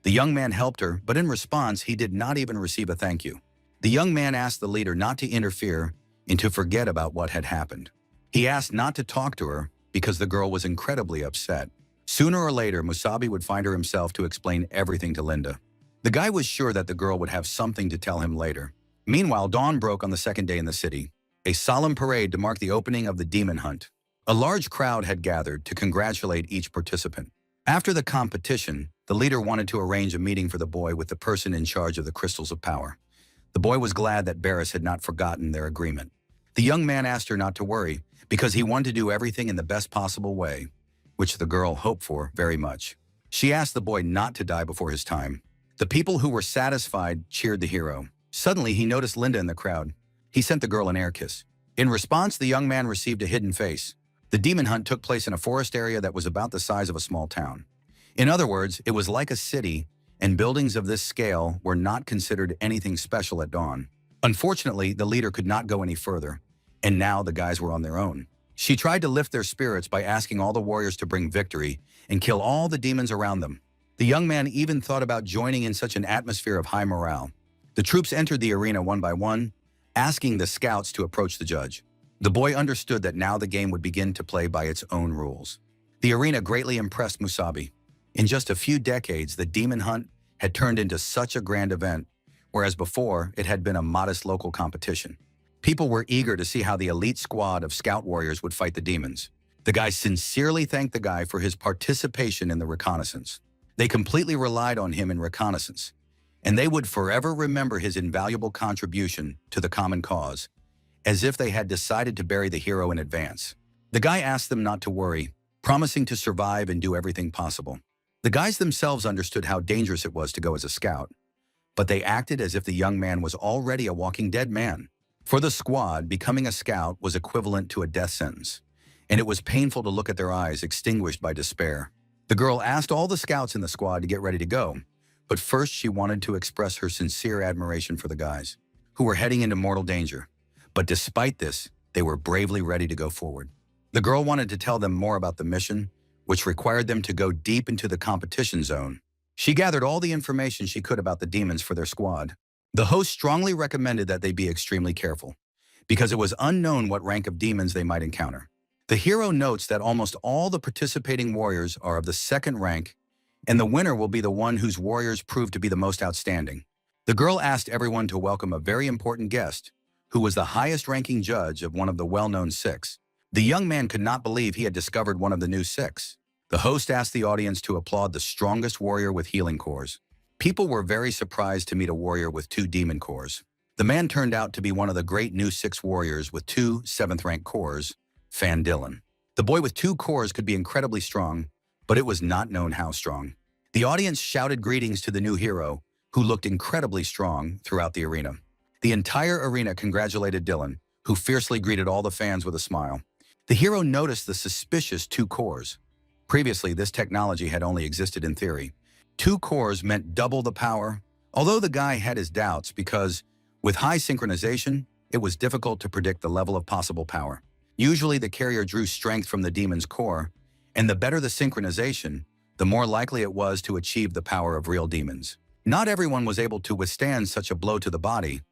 The young man helped her, but in response, he did not even receive a thank you. The young man asked the leader not to interfere and to forget about what had happened. He asked not to talk to her because the girl was incredibly upset. Sooner or later, Musabi would find her himself to explain everything to Linda. The guy was sure that the girl would have something to tell him later. Meanwhile, dawn broke on the second day in the city, a solemn parade to mark the opening of the demon hunt. A large crowd had gathered to congratulate each participant. After the competition, the leader wanted to arrange a meeting for the boy with the person in charge of the crystals of power. The boy was glad that Barris had not forgotten their agreement. The young man asked her not to worry because he wanted to do everything in the best possible way, which the girl hoped for very much. She asked the boy not to die before his time. The people who were satisfied cheered the hero. Suddenly, he noticed Linda in the crowd. He sent the girl an air kiss. In response, the young man received a hidden face. The demon hunt took place in a forest area that was about the size of a small town. In other words, it was like a city, and buildings of this scale were not considered anything special at dawn. Unfortunately, the leader could not go any further, and now the guys were on their own. She tried to lift their spirits by asking all the warriors to bring victory and kill all the demons around them. The young man even thought about joining in such an atmosphere of high morale. The troops entered the arena one by one, asking the scouts to approach the judge. The boy understood that now the game would begin to play by its own rules. The arena greatly impressed Musabi. In just a few decades, the demon hunt had turned into such a grand event, whereas before it had been a modest local competition. People were eager to see how the elite squad of scout warriors would fight the demons. The guys sincerely thanked the guy for his participation in the reconnaissance. They completely relied on him in reconnaissance, and they would forever remember his invaluable contribution to the common cause, as if they had decided to bury the hero in advance. The guy asked them not to worry, promising to survive and do everything possible. The guys themselves understood how dangerous it was to go as a scout, but they acted as if the young man was already a walking dead man. For the squad, becoming a scout was equivalent to a death sentence, and it was painful to look at their eyes extinguished by despair. The girl asked all the scouts in the squad to get ready to go, but first she wanted to express her sincere admiration for the guys, who were heading into mortal danger. But despite this, they were bravely ready to go forward. The girl wanted to tell them more about the mission, which required them to go deep into the competition zone. She gathered all the information she could about the demons for their squad. The host strongly recommended that they be extremely careful, because it was unknown what rank of demons they might encounter. The hero notes that almost all the participating warriors are of the second rank, and the winner will be the one whose warriors prove to be the most outstanding. The girl asked everyone to welcome a very important guest, who was the highest-ranking judge of one of the well-known six. The young man could not believe he had discovered one of the new six. The host asked the audience to applaud the strongest warrior with healing cores. People were very surprised to meet a warrior with 2 demon cores. The man turned out to be one of the great new 6 warriors with 2 7th-rank cores, Fan Dylan. The boy with 2 cores could be incredibly strong, but it was not known how strong. The audience shouted greetings to the new hero, who looked incredibly strong throughout the arena. The entire arena congratulated Dylan, who fiercely greeted all the fans with a smile. The hero noticed the suspicious 2 cores. Previously, this technology had only existed in theory. 2 cores meant double the power, although the guy had his doubts because, with high synchronization, it was difficult to predict the level of possible power. Usually, the carrier drew strength from the demon's core, and the better the synchronization, the more likely it was to achieve the power of real demons. Not everyone was able to withstand such a blow to the body.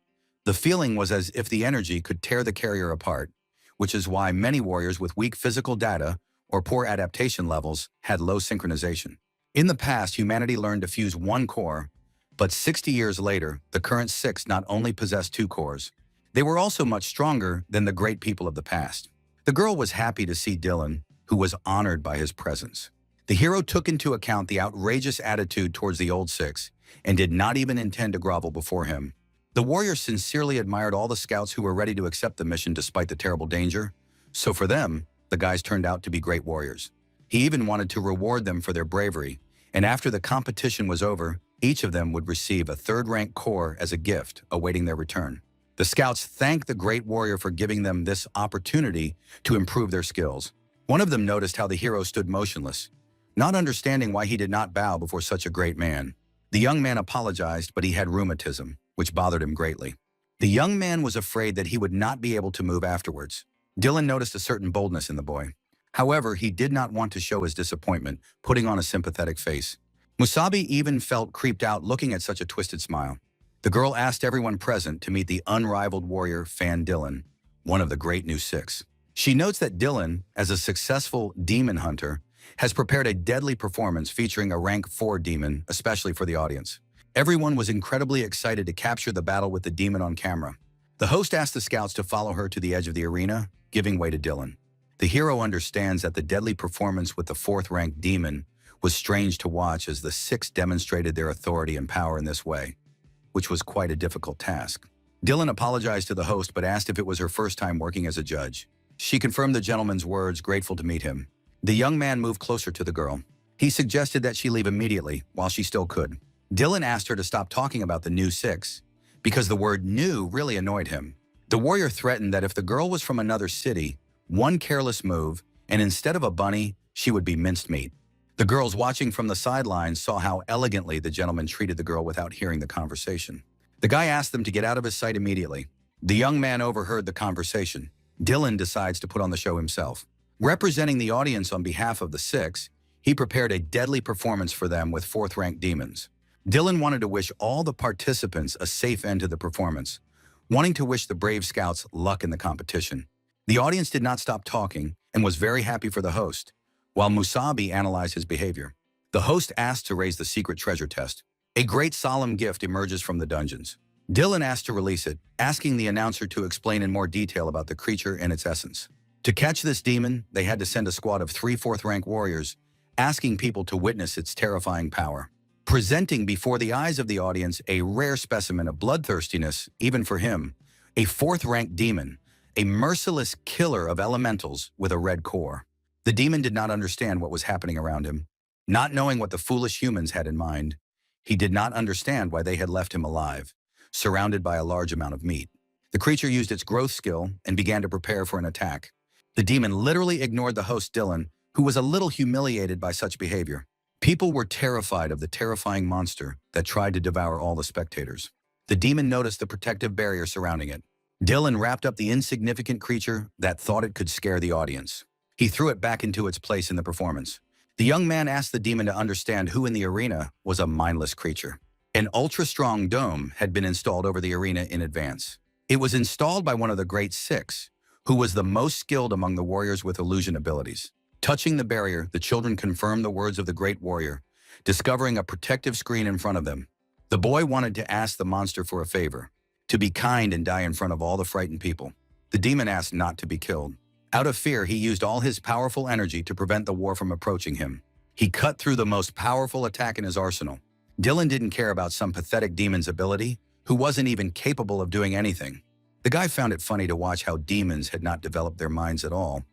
The feeling was as if the energy could tear the carrier apart, which is why many warriors with weak physical data or poor adaptation levels had low synchronization. In the past, humanity learned to fuse 1 core, but 60 years later, the current 6 not only possessed 2 cores, they were also much stronger than the great people of the past. The girl was happy to see Dylan, who was honored by his presence. The hero took into account the outrageous attitude towards the old 6 and did not even intend to grovel before him. The warrior sincerely admired all the scouts who were ready to accept the mission despite the terrible danger, so for them, the guys turned out to be great warriors. He even wanted to reward them for their bravery, and after the competition was over, each of them would receive a 3rd-rank core as a gift, awaiting their return. The scouts thanked the great warrior for giving them this opportunity to improve their skills. One of them noticed how the hero stood motionless, not understanding why he did not bow before such a great man. The young man apologized, but he had rheumatism, which bothered him greatly. The young man was afraid that he would not be able to move afterwards. Dylan noticed a certain boldness in the boy. However, he did not want to show his disappointment, putting on a sympathetic face. Musabi even felt creeped out looking at such a twisted smile. The girl asked everyone present to meet the unrivaled warrior Fan Dylan, one of the great new 6. She notes that Dylan, as a successful demon hunter, has prepared a deadly performance featuring a rank 4 demon, especially for the audience. Everyone was incredibly excited to capture the battle with the demon on camera. The host asked the scouts to follow her to the edge of the arena, giving way to Dylan. The hero understands that the deadly performance with the 4th-ranked demon was strange to watch as the 6 demonstrated their authority and power in this way, which was quite a difficult task. Dylan apologized to the host but asked if it was her first time working as a judge. She confirmed the gentleman's words, grateful to meet him. The young man moved closer to the girl. He suggested that she leave immediately, while she still could. Dylan asked her to stop talking about the new 6, because the word new really annoyed him. The warrior threatened that if the girl was from another city, one careless move, and instead of a bunny, she would be minced meat. The girls watching from the sidelines saw how elegantly the gentleman treated the girl without hearing the conversation. The guy asked them to get out of his sight immediately. The young man overheard the conversation. Dylan decides to put on the show himself. Representing the audience on behalf of the six, he prepared a deadly performance for them with fourth-ranked demons. Dylan wanted to wish all the participants a safe end to the performance, wanting to wish the brave scouts luck in the competition. The audience did not stop talking and was very happy for the host, while Musabi analyzed his behavior. The host asked to raise the secret treasure test. A great solemn gift emerges from the dungeons. Dylan asked to release it, asking the announcer to explain in more detail about the creature and its essence. To catch this demon, they had to send a squad of 3 fourth-rank warriors, asking people to witness its terrifying power. Presenting before the eyes of the audience a rare specimen of bloodthirstiness, even for him, a 4th-rank demon, a merciless killer of elementals with a red core. The demon did not understand what was happening around him. Not knowing what the foolish humans had in mind, he did not understand why they had left him alive, surrounded by a large amount of meat. The creature used its growth skill and began to prepare for an attack. The demon literally ignored the host Dylan, who was a little humiliated by such behavior. People were terrified of the terrifying monster that tried to devour all the spectators. The demon noticed the protective barrier surrounding it. Dylan wrapped up the insignificant creature that thought it could scare the audience. He threw it back into its place in the performance. The young man asked the demon to understand who in the arena was a mindless creature. An ultra-strong dome had been installed over the arena in advance. It was installed by one of the Great Six, who was the most skilled among the warriors with illusion abilities. Touching the barrier, the children confirmed the words of the great warrior, discovering a protective screen in front of them. The boy wanted to ask the monster for a favor, to be kind and die in front of all the frightened people. The demon asked not to be killed. Out of fear, he used all his powerful energy to prevent the war from approaching him. He cut through the most powerful attack in his arsenal. Dylan didn't care about some pathetic demon's ability, who wasn't even capable of doing anything. The guy found it funny to watch how demons had not developed their minds at all,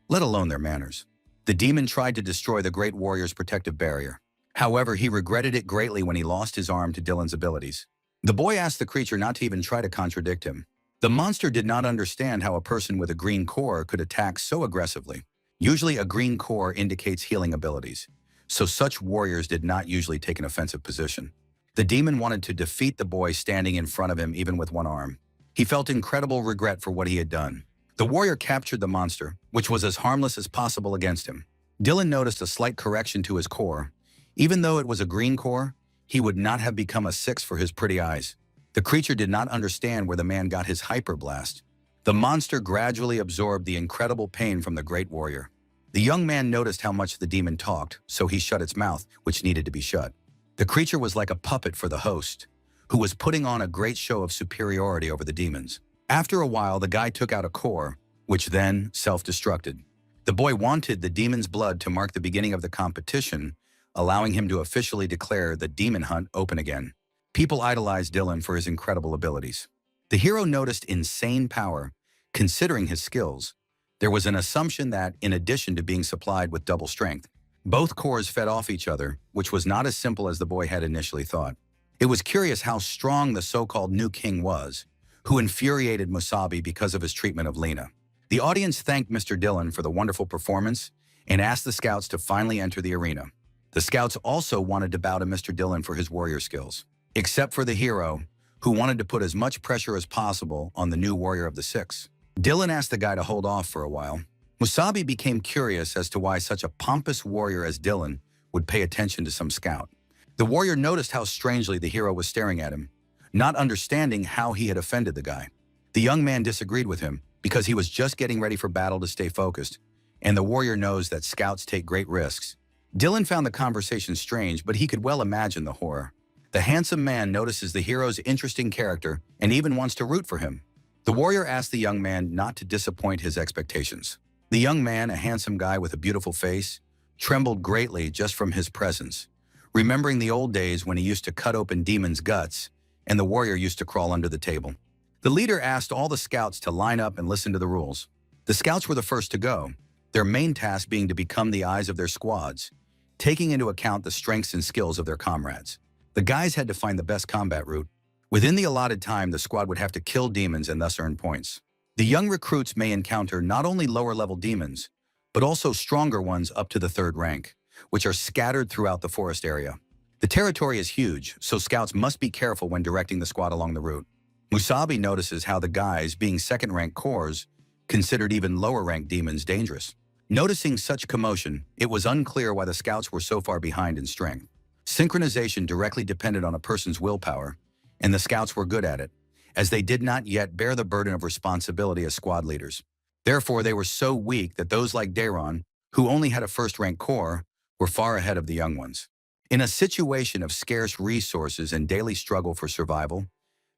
let alone their manners. The demon tried to destroy the great warrior's protective barrier. However, he regretted it greatly when he lost his arm to Dylan's abilities. The boy asked the creature not to even try to contradict him. The monster did not understand how a person with a green core could attack so aggressively. Usually a green core indicates healing abilities, so such warriors did not usually take an offensive position. The demon wanted to defeat the boy standing in front of him even with one arm. He felt incredible regret for what he had done. The warrior captured the monster, which was as harmless as possible against him. Dylan noticed a slight correction to his core. Even though it was a green core, he would not have become a 6 for his pretty eyes. The creature did not understand where the man got his hyperblast. The monster gradually absorbed the incredible pain from the great warrior. The young man noticed how much the demon talked, so he shut its mouth, which needed to be shut. The creature was like a puppet for the host, who was putting on a great show of superiority over the demons. After a while, the guy took out a core, which then self-destructed. The boy wanted the demon's blood to mark the beginning of the competition, allowing him to officially declare the demon hunt open again. People idolized Dylan for his incredible abilities. The hero noticed insane power, considering his skills. There was an assumption that, in addition to being supplied with double strength, both cores fed off each other, which was not as simple as the boy had initially thought. It was curious how strong the so-called new king was, who infuriated Musabi because of his treatment of Lena. The audience thanked Mr. Dylan for the wonderful performance and asked the scouts to finally enter the arena. The scouts also wanted to bow to Mr. Dylan for his warrior skills, except for the hero, who wanted to put as much pressure as possible on the new warrior of the 6. Dylan asked the guy to hold off for a while. Musabi became curious as to why such a pompous warrior as Dylan would pay attention to some scout. The warrior noticed how strangely the hero was staring at him, not understanding how he had offended the guy. The young man disagreed with him because he was just getting ready for battle to stay focused, and the warrior knows that scouts take great risks. Dylan found the conversation strange, but he could well imagine the horror. The handsome man notices the hero's interesting character and even wants to root for him. The warrior asked the young man not to disappoint his expectations. The young man, a handsome guy with a beautiful face, trembled greatly just from his presence, remembering the old days when he used to cut open demons' guts and the warrior used to crawl under the table. The leader asked all the scouts to line up and listen to the rules. The scouts were the first to go, their main task being to become the eyes of their squads, taking into account the strengths and skills of their comrades. The guys had to find the best combat route, Within the allotted time, the squad would have to kill demons and thus earn points. The young recruits may encounter not only lower-level demons, but also stronger ones up to the 3rd rank, which are scattered throughout the forest area. The territory is huge, so scouts must be careful when directing the squad along the route. Musabi notices how the guys, being 2nd-rank cores, considered even lower-ranked demons dangerous. Noticing such commotion, it was unclear why the scouts were so far behind in strength. Synchronization directly depended on a person's willpower, and the scouts were good at it, as they did not yet bear the burden of responsibility as squad leaders. Therefore, they were so weak that those like Daron, who only had a 1st-rank core, were far ahead of the young ones. In a situation of scarce resources and daily struggle for survival,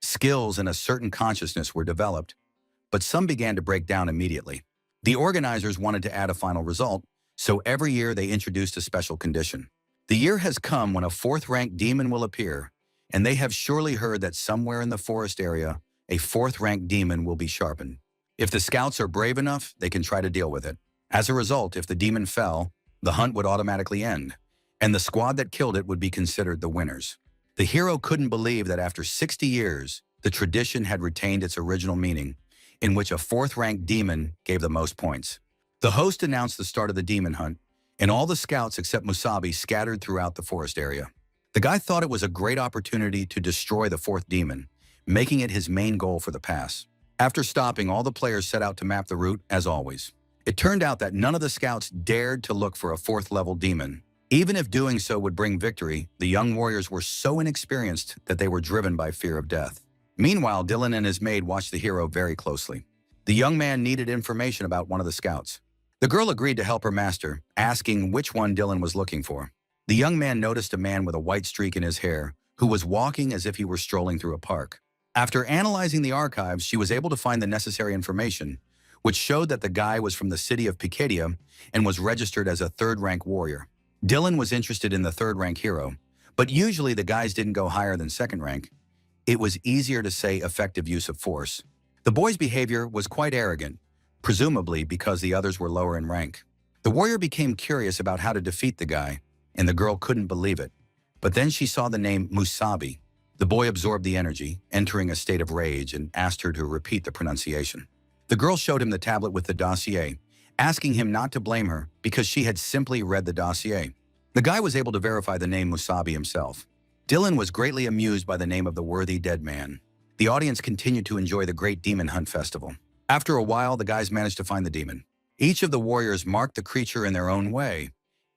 skills and a certain consciousness were developed, but some began to break down immediately. The organizers wanted to add a final result, so every year they introduced a special condition. The year has come when a 4th-ranked demon will appear, and they have surely heard that somewhere in the forest area, a 4th-ranked demon will be sharpened. If the scouts are brave enough, they can try to deal with it. As a result, if the demon fell, the hunt would automatically end, and the squad that killed it would be considered the winners. The hero couldn't believe that after 60 years, the tradition had retained its original meaning, in which a 4th-ranked demon gave the most points. The host announced the start of the demon hunt, and all the scouts except Musabi scattered throughout the forest area. The guy thought it was a great opportunity to destroy the 4th demon, making it his main goal for the pass. After stopping, all the players set out to map the route, as always. It turned out that none of the scouts dared to look for a 4th-level demon. Even if doing so would bring victory, the young warriors were so inexperienced that they were driven by fear of death. Meanwhile, Dylan and his maid watched the hero very closely. The young man needed information about one of the scouts. The girl agreed to help her master, asking which one Dylan was looking for. The young man noticed a man with a white streak in his hair, who was walking as if he were strolling through a park. After analyzing the archives, she was able to find the necessary information, which showed that the guy was from the city of Picadia and was registered as a 3rd-rank warrior. Dylan was interested in the 3rd-rank hero, but usually the guys didn't go higher than 2nd rank. It was easier to say effective use of force. The boy's behavior was quite arrogant, presumably because the others were lower in rank. The warrior became curious about how to defeat the guy, and the girl couldn't believe it. But then she saw the name Musabi. The boy absorbed the energy, entering a state of rage, and asked her to repeat the pronunciation. The girl showed him the tablet with the dossier, asking him not to blame her because she had simply read the dossier. The guy was able to verify the name Musabi himself. Dylan was greatly amused by the name of the worthy dead man. The audience continued to enjoy the great demon hunt festival. After a while, the guys managed to find the demon. Each of the warriors marked the creature in their own way,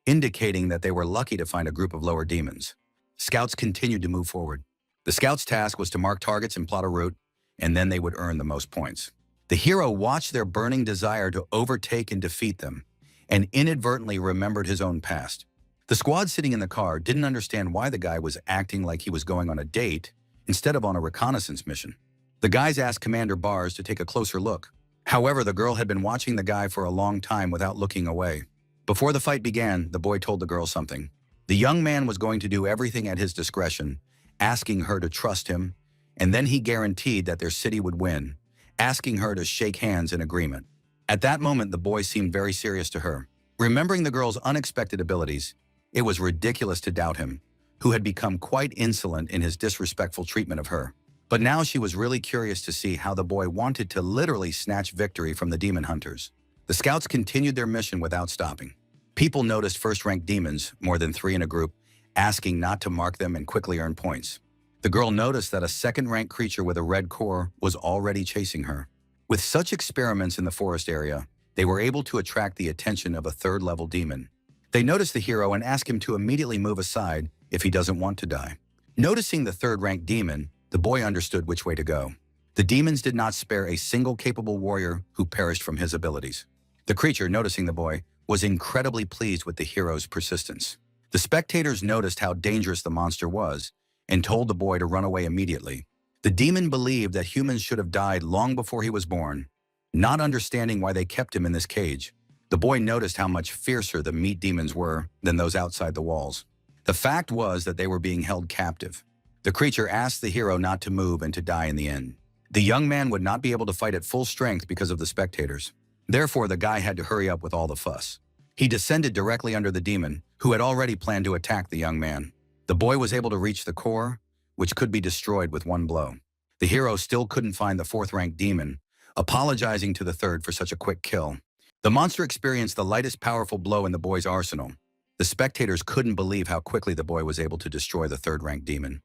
indicating that they were lucky to find a group of lower demons. Scouts continued to move forward. The scouts' task was to mark targets and plot a route, and then they would earn the most points. The hero watched their burning desire to overtake and defeat them, and inadvertently remembered his own past. The squad sitting in the car didn't understand why the guy was acting like he was going on a date instead of on a reconnaissance mission. The guys asked Commander Bars to take a closer look. However, the girl had been watching the guy for a long time without looking away. Before the fight began, the boy told the girl something. The young man was going to do everything at his discretion, asking her to trust him, and then he guaranteed that their city would win, asking her to shake hands in agreement. At that moment, the boy seemed very serious to her. Remembering the girl's unexpected abilities, it was ridiculous to doubt him, who had become quite insolent in his disrespectful treatment of her. But now she was really curious to see how the boy wanted to literally snatch victory from the demon hunters. The scouts continued their mission without stopping. People noticed 1st-ranked demons, more than 3 in a group, asking not to mark them and quickly earn points. The girl noticed that a 2nd-ranked creature with a red core was already chasing her. With such experiments in the forest area, they were able to attract the attention of a 3rd-level demon. They noticed the hero and asked him to immediately move aside if he doesn't want to die. Noticing the 3rd-ranked demon, the boy understood which way to go. The demons did not spare a single capable warrior who perished from his abilities. The creature, noticing the boy, was incredibly pleased with the hero's persistence. The spectators noticed how dangerous the monster was and told the boy to run away immediately. The demon believed that humans should have died long before he was born, not understanding why they kept him in this cage. The boy noticed how much fiercer the meat demons were than those outside the walls. The fact was that they were being held captive. The creature asked the hero not to move and to die in the end. The young man would not be able to fight at full strength because of the spectators. Therefore, the guy had to hurry up with all the fuss. He descended directly under the demon, who had already planned to attack the young man. The boy was able to reach the core, which could be destroyed with one blow. The hero still couldn't find the fourth-rank demon, apologizing to the third for such a quick kill. The monster experienced the lightest powerful blow in the boy's arsenal. The spectators couldn't believe how quickly the boy was able to destroy the third-rank demon,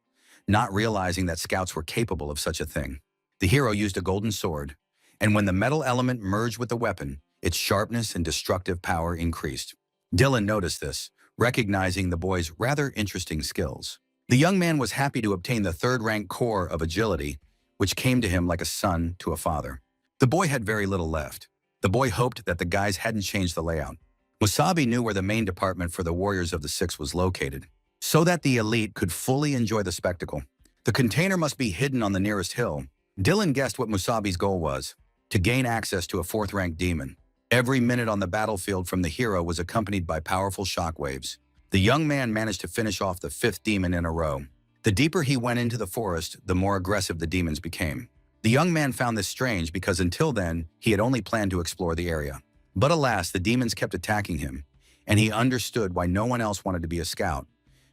not realizing that scouts were capable of such a thing. The hero used a golden sword, and when the metal element merged with the weapon, its sharpness and destructive power increased. Dylan noticed this, recognizing the boy's rather interesting skills. The young man was happy to obtain the third-rank core of agility, which came to him like a son to a father. The boy had very little left. The boy hoped that the guys hadn't changed the layout. Musabi knew where the main department for the Warriors of the Six was located, so that the elite could fully enjoy the spectacle. The container must be hidden on the nearest hill. Dylan guessed what Musabi's goal was: to gain access to a fourth-rank demon. Every minute on the battlefield from the hero was accompanied by powerful shockwaves. The young man managed to finish off the fifth demon in a row. The deeper he went into the forest, the more aggressive the demons became. The young man found this strange because until then, he had only planned to explore the area. But alas, the demons kept attacking him, and he understood why no one else wanted to be a scout,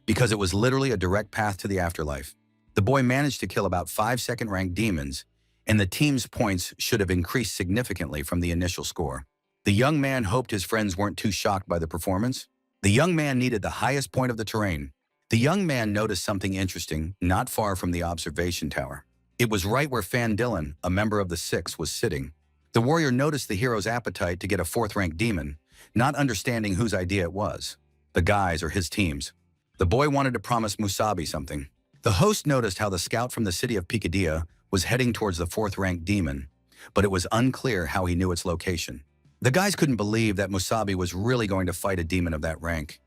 because it was literally a direct path to the afterlife. The boy managed to kill about 5 second-ranked demons, and the team's points should have increased significantly from the initial score. The young man hoped his friends weren't too shocked by the performance. The young man needed the highest point of the terrain. The young man noticed something interesting not far from the observation tower. It was right where Fan Dylan, a member of the Six, was sitting. The warrior noticed the hero's appetite to get a fourth-rank demon, not understanding whose idea it was, the guy's or his team's. The boy wanted to promise Musabi something. The host noticed how the scout from the city of Picadilla was heading towards the fourth-rank demon, but it was unclear how he knew its location. The guys couldn't believe that Musabi was really going to fight a demon of that rank.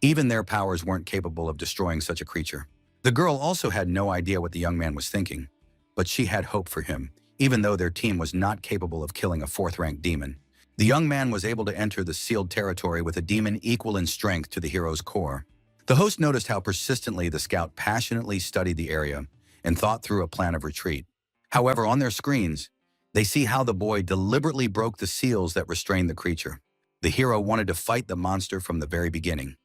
Even their powers weren't capable of destroying such a creature. The girl also had no idea what the young man was thinking, but she had hope for him, even though their team was not capable of killing a fourth-rank demon. The young man was able to enter the sealed territory with a demon equal in strength to the hero's core. The host noticed how persistently the scout passionately studied the area and thought through a plan of retreat. However, on their screens, they see how the boy deliberately broke the seals that restrained the creature. The hero wanted to fight the monster from the very beginning,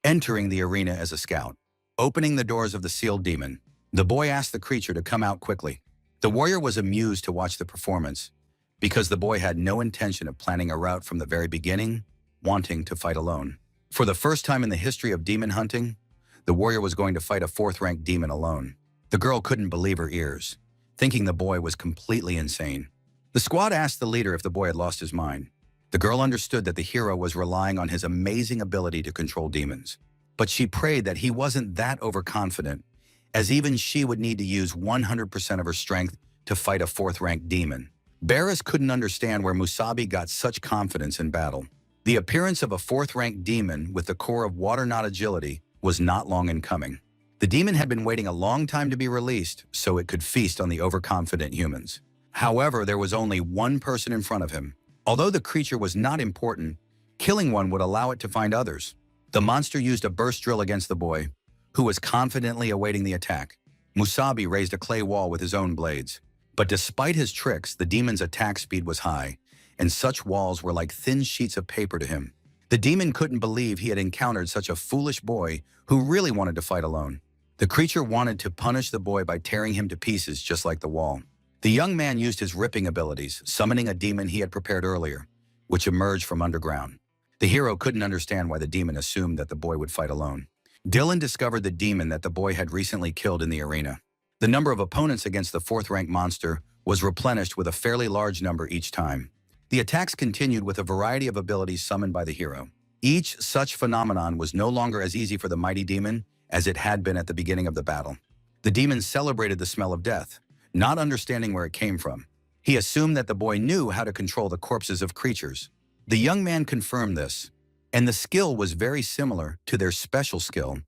entering the arena as a scout. Opening the doors of the sealed demon, the boy asked the creature to come out quickly. The warrior was amused to watch the performance, because the boy had no intention of planning a route from the very beginning, wanting to fight alone. For the first time in the history of demon hunting, the warrior was going to fight a fourth-rank demon alone. The girl couldn't believe her ears, thinking the boy was completely insane. The squad asked the leader if the boy had lost his mind. The girl understood that the hero was relying on his amazing ability to control demons, but she prayed that he wasn't that overconfident, as even she would need to use 100% of her strength to fight a fourth-rank demon. Barris couldn't understand where Musabi got such confidence in battle. The appearance of a fourth-rank demon with the core of water not agility was not long in coming. The demon had been waiting a long time to be released so it could feast on the overconfident humans. However, there was only one person in front of him. Although the creature was not important, killing one would allow it to find others. The monster used a burst drill against the boy, who was confidently awaiting the attack. Musabi raised a clay wall with his own blades. But despite his tricks, the demon's attack speed was high, and such walls were like thin sheets of paper to him. The demon couldn't believe he had encountered such a foolish boy who really wanted to fight alone. The creature wanted to punish the boy by tearing him to pieces just like the wall. The young man used his ripping abilities, summoning a demon he had prepared earlier, which emerged from underground. The hero couldn't understand why the demon assumed that the boy would fight alone. Dylan discovered the demon that the boy had recently killed in the arena. The number of opponents against the fourth-rank monster was replenished with a fairly large number each time. The attacks continued with a variety of abilities summoned by the hero. Each such phenomenon was no longer as easy for the mighty demon as it had been at the beginning of the battle. The demon celebrated the smell of death, not understanding where it came from. He assumed that the boy knew how to control the corpses of creatures. The young man confirmed this, and the skill was very similar to their special skill,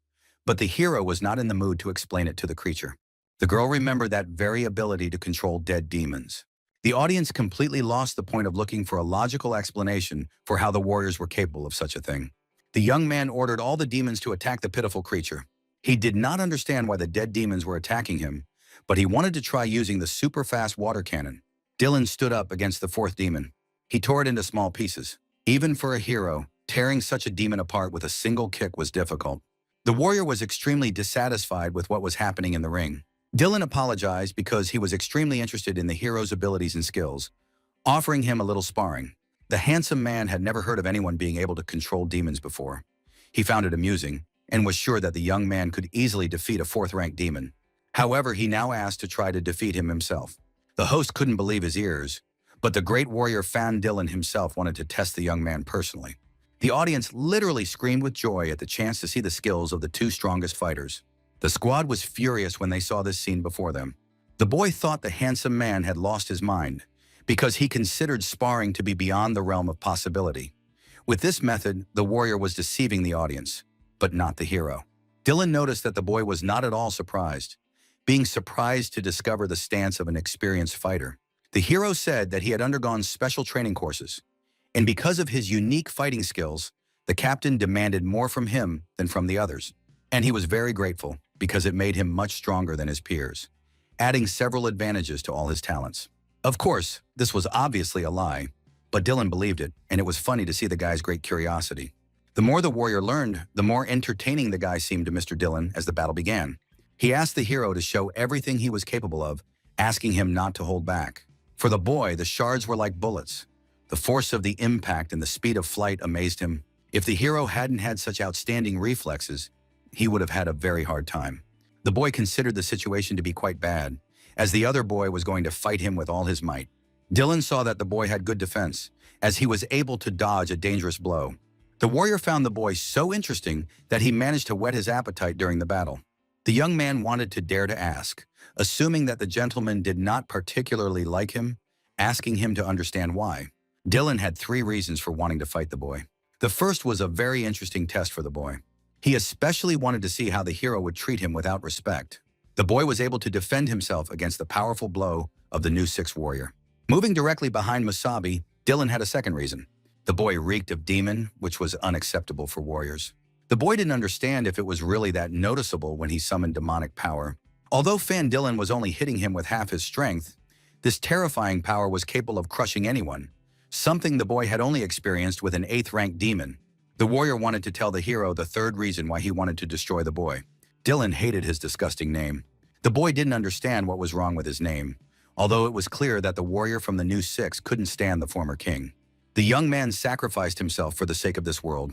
but the hero was not in the mood to explain it to the creature. The girl remembered that very ability to control dead demons. The audience completely lost the point of looking for a logical explanation for how the warriors were capable of such a thing. The young man ordered all the demons to attack the pitiful creature. He did not understand why the dead demons were attacking him, but he wanted to try using the super-fast water cannon. Dylan stood up against the fourth demon. He tore it into small pieces. Even for a hero, tearing such a demon apart with a single kick was difficult. The warrior was extremely dissatisfied with what was happening in the ring. Dylan apologized because he was extremely interested in the hero's abilities and skills, offering him a little sparring. The handsome man had never heard of anyone being able to control demons before. He found it amusing and was sure that the young man could easily defeat a fourth-ranked demon. However, he now asked to try to defeat him himself. The host couldn't believe his ears, but the great warrior Fan Dylan himself wanted to test the young man personally. The audience literally screamed with joy at the chance to see the skills of the two strongest fighters. The squad was furious when they saw this scene before them. The boy thought the handsome man had lost his mind because he considered sparring to be beyond the realm of possibility. With this method, the warrior was deceiving the audience, but not the hero. Dylan noticed that the boy was not at all surprised, being surprised to discover the stance of an experienced fighter. The hero said that he had undergone special training courses, and because of his unique fighting skills, the captain demanded more from him than from the others. And he was very grateful because it made him much stronger than his peers, adding several advantages to all his talents. Of course, this was obviously a lie, but Dylan believed it, and it was funny to see the guy's great curiosity. The more the warrior learned, the more entertaining the guy seemed to Mr. Dylan as the battle began. He asked the hero to show everything he was capable of, asking him not to hold back. For the boy, the shards were like bullets. The force of the impact and the speed of flight amazed him. If the hero hadn't had such outstanding reflexes, he would have had a very hard time. The boy considered the situation to be quite bad, as the other boy was going to fight him with all his might. Dylan saw that the boy had good defense, as he was able to dodge a dangerous blow. The warrior found the boy so interesting that he managed to whet his appetite during the battle. The young man wanted to dare to ask, assuming that the gentleman did not particularly like him, asking him to understand why. Dylan had 3 reasons for wanting to fight the boy. The first was a very interesting test for the boy. He especially wanted to see how the hero would treat him without respect. The boy was able to defend himself against the powerful blow of the new 6th warrior. Moving directly behind Musabi, Dylan had a second reason. The boy reeked of demon, which was unacceptable for warriors. The boy didn't understand if it was really that noticeable when he summoned demonic power. Although Fan Dylan was only hitting him with half his strength, this terrifying power was capable of crushing anyone, something the boy had only experienced with an 8th-ranked demon. The warrior wanted to tell the hero the third reason why he wanted to destroy the boy. Dylan hated his disgusting name. The boy didn't understand what was wrong with his name, although it was clear that the warrior from the new 6 couldn't stand the former king. The young man sacrificed himself for the sake of this world,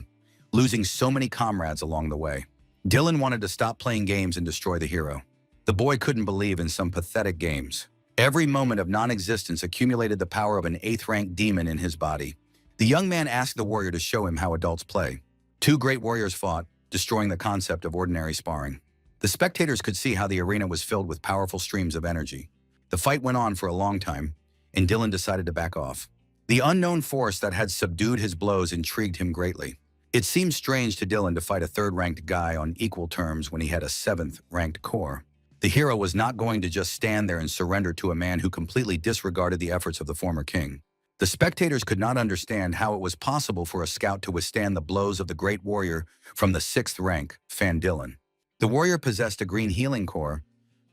losing so many comrades along the way. Dylan wanted to stop playing games and destroy the hero. The boy couldn't believe in some pathetic games. Every moment of non-existence accumulated the power of an 8th-ranked demon in his body. The young man asked the warrior to show him how adults play. 2 great warriors fought, destroying the concept of ordinary sparring. The spectators could see how the arena was filled with powerful streams of energy. The fight went on for a long time, and Dylan decided to back off. The unknown force that had subdued his blows intrigued him greatly. It seemed strange to Dylan to fight a 3rd-ranked guy on equal terms when he had a 7th-ranked core. The hero was not going to just stand there and surrender to a man who completely disregarded the efforts of the former king. The spectators could not understand how it was possible for a scout to withstand the blows of the great warrior from the 6th rank, Fan Dylan. The warrior possessed a green healing core,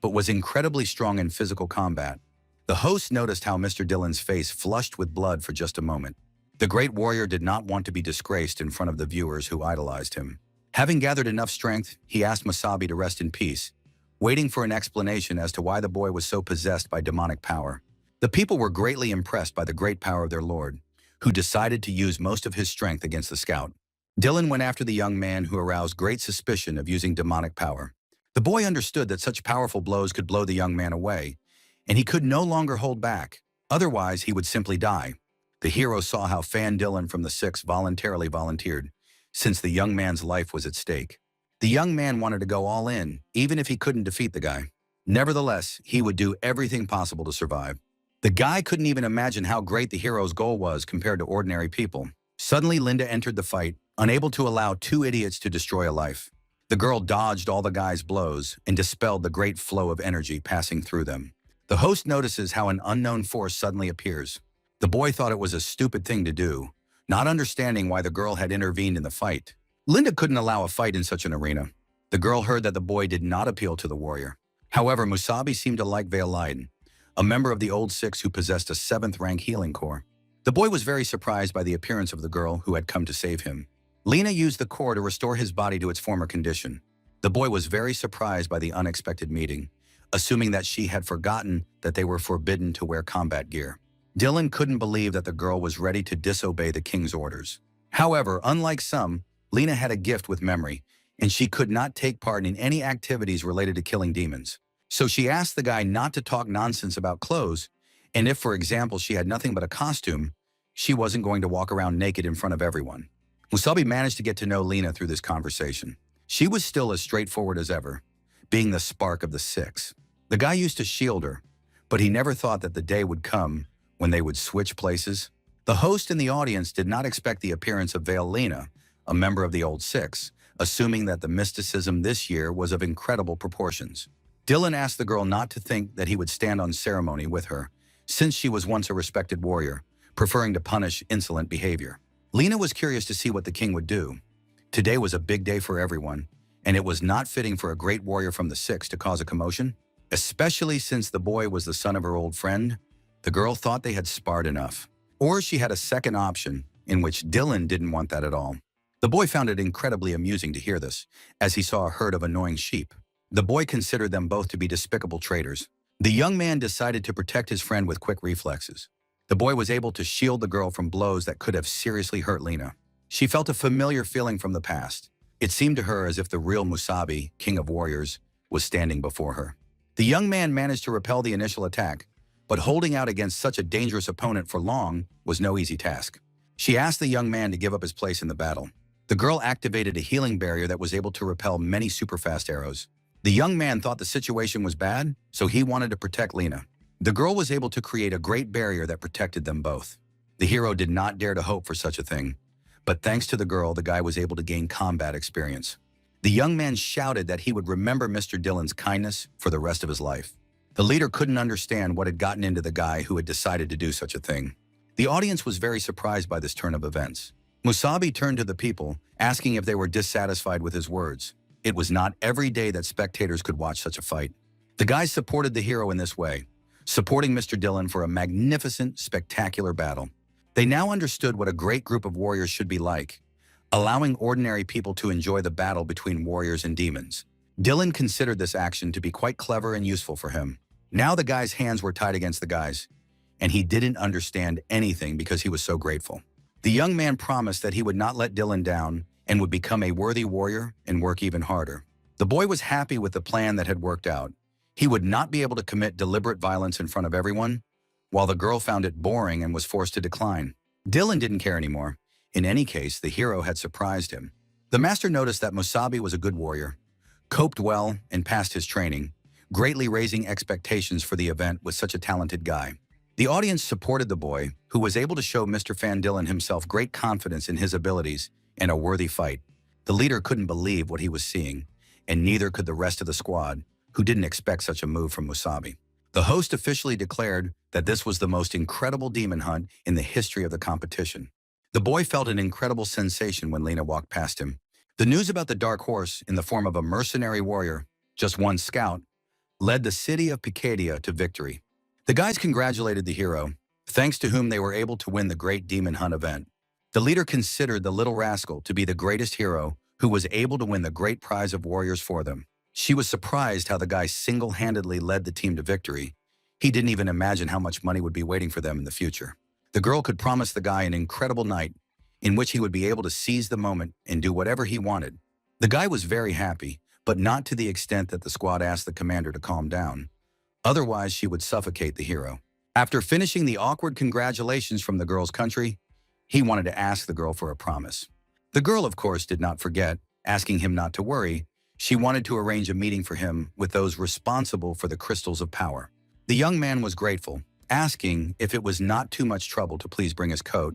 but was incredibly strong in physical combat. The host noticed how Mr. Dylan's face flushed with blood for just a moment. The great warrior did not want to be disgraced in front of the viewers who idolized him. Having gathered enough strength, he asked Musabi to rest in peace, waiting for an explanation as to why the boy was so possessed by demonic power. The people were greatly impressed by the great power of their lord, who decided to use most of his strength against the scout. Dylan went after the young man who aroused great suspicion of using demonic power. The boy understood that such powerful blows could blow the young man away, and he could no longer hold back. Otherwise, he would simply die. The hero saw how Fan Dylan from the 6 voluntarily volunteered, since the young man's life was at stake. The young man wanted to go all in, even if he couldn't defeat the guy. Nevertheless, he would do everything possible to survive. The guy couldn't even imagine how great the hero's goal was compared to ordinary people. Suddenly, Linda entered the fight, unable to allow 2 idiots to destroy a life. The girl dodged all the guy's blows and dispelled the great flow of energy passing through them. The host notices how an unknown force suddenly appears. The boy thought it was a stupid thing to do, not understanding why the girl had intervened in the fight. Linda couldn't allow a fight in such an arena. The girl heard that the boy did not appeal to the warrior. However, Musabi seemed to like Veiliden, a member of the old 6 who possessed a 7th rank healing core. The boy was very surprised by the appearance of the girl who had come to save him. Lena used the core to restore his body to its former condition. The boy was very surprised by the unexpected meeting, assuming that she had forgotten that they were forbidden to wear combat gear. Dylan couldn't believe that the girl was ready to disobey the king's orders. However, unlike some, Lena had a gift with memory, and she could not take part in any activities related to killing demons. So she asked the guy not to talk nonsense about clothes, and if, for example, she had nothing but a costume, she wasn't going to walk around naked in front of everyone. Musabi managed to get to know Lena through this conversation. She was still as straightforward as ever, being the spark of the six. The guy used to shield her, but he never thought that the day would come when they would switch places. The host and the audience did not expect the appearance of Veil Lena, a member of the Old Six, assuming that the mysticism this year was of incredible proportions. Dylan asked the girl not to think that he would stand on ceremony with her, since she was once a respected warrior, preferring to punish insolent behavior. Lena was curious to see what the king would do. Today was a big day for everyone, and it was not fitting for a great warrior from the Six to cause a commotion, especially since the boy was the son of her old friend. The girl thought they had sparred enough. Or she had a second option, in which Dylan didn't want that at all. The boy found it incredibly amusing to hear this, as he saw a herd of annoying sheep. The boy considered them both to be despicable traitors. The young man decided to protect his friend with quick reflexes. The boy was able to shield the girl from blows that could have seriously hurt Lena. She felt a familiar feeling from the past. It seemed to her as if the real Musabi, king of warriors, was standing before her. The young man managed to repel the initial attack, but holding out against such a dangerous opponent for long was no easy task. She asked the young man to give up his place in the battle. The girl activated a healing barrier that was able to repel many super-fast arrows. The young man thought the situation was bad, so he wanted to protect Lena. The girl was able to create a great barrier that protected them both. The hero did not dare to hope for such a thing, but thanks to the girl, the guy was able to gain combat experience. The young man shouted that he would remember Mr. Dylan's kindness for the rest of his life. The leader couldn't understand what had gotten into the guy who had decided to do such a thing. The audience was very surprised by this turn of events. Musabi turned to the people, asking if they were dissatisfied with his words. It was not every day that spectators could watch such a fight. The guys supported the hero in this way, supporting Mr. Dylan for a magnificent, spectacular battle. They now understood what a great group of warriors should be like, allowing ordinary people to enjoy the battle between warriors and demons. Dylan considered this action to be quite clever and useful for him. Now the guy's hands were tied against the guy's, and he didn't understand anything because he was so grateful. The young man promised that he would not let Dylan down and would become a worthy warrior and work even harder. The boy was happy with the plan that had worked out. He would not be able to commit deliberate violence in front of everyone, while the girl found it boring and was forced to decline. Dylan didn't care anymore. In any case, the hero had surprised him. The master noticed that Musabi was a good warrior, coped well, and passed his training, greatly raising expectations for the event with such a talented guy. The audience supported the boy, who was able to show Mr. Fan Dylan himself great confidence in his abilities and a worthy fight. The leader couldn't believe what he was seeing, and neither could the rest of the squad, who didn't expect such a move from Musabi. The host officially declared that this was the most incredible demon hunt in the history of the competition. The boy felt an incredible sensation when Lena walked past him. The news about the dark horse in the form of a mercenary warrior, just one scout, led the city of Picadia to victory. The guys congratulated the hero, thanks to whom they were able to win the great demon hunt event. The leader considered the little rascal to be the greatest hero who was able to win the great prize of warriors for them. She was surprised how the guy single-handedly led the team to victory. He didn't even imagine how much money would be waiting for them in the future. The girl could promise the guy an incredible night in which he would be able to seize the moment and do whatever he wanted. The guy was very happy, but not to the extent that the squad asked the commander to calm down. Otherwise, she would suffocate the hero. After finishing the awkward congratulations from the girl's country, he wanted to ask the girl for a promise. The girl, of course, did not forget, asking him not to worry. She wanted to arrange a meeting for him with those responsible for the crystals of power. The young man was grateful, asking if it was not too much trouble to please bring his coat,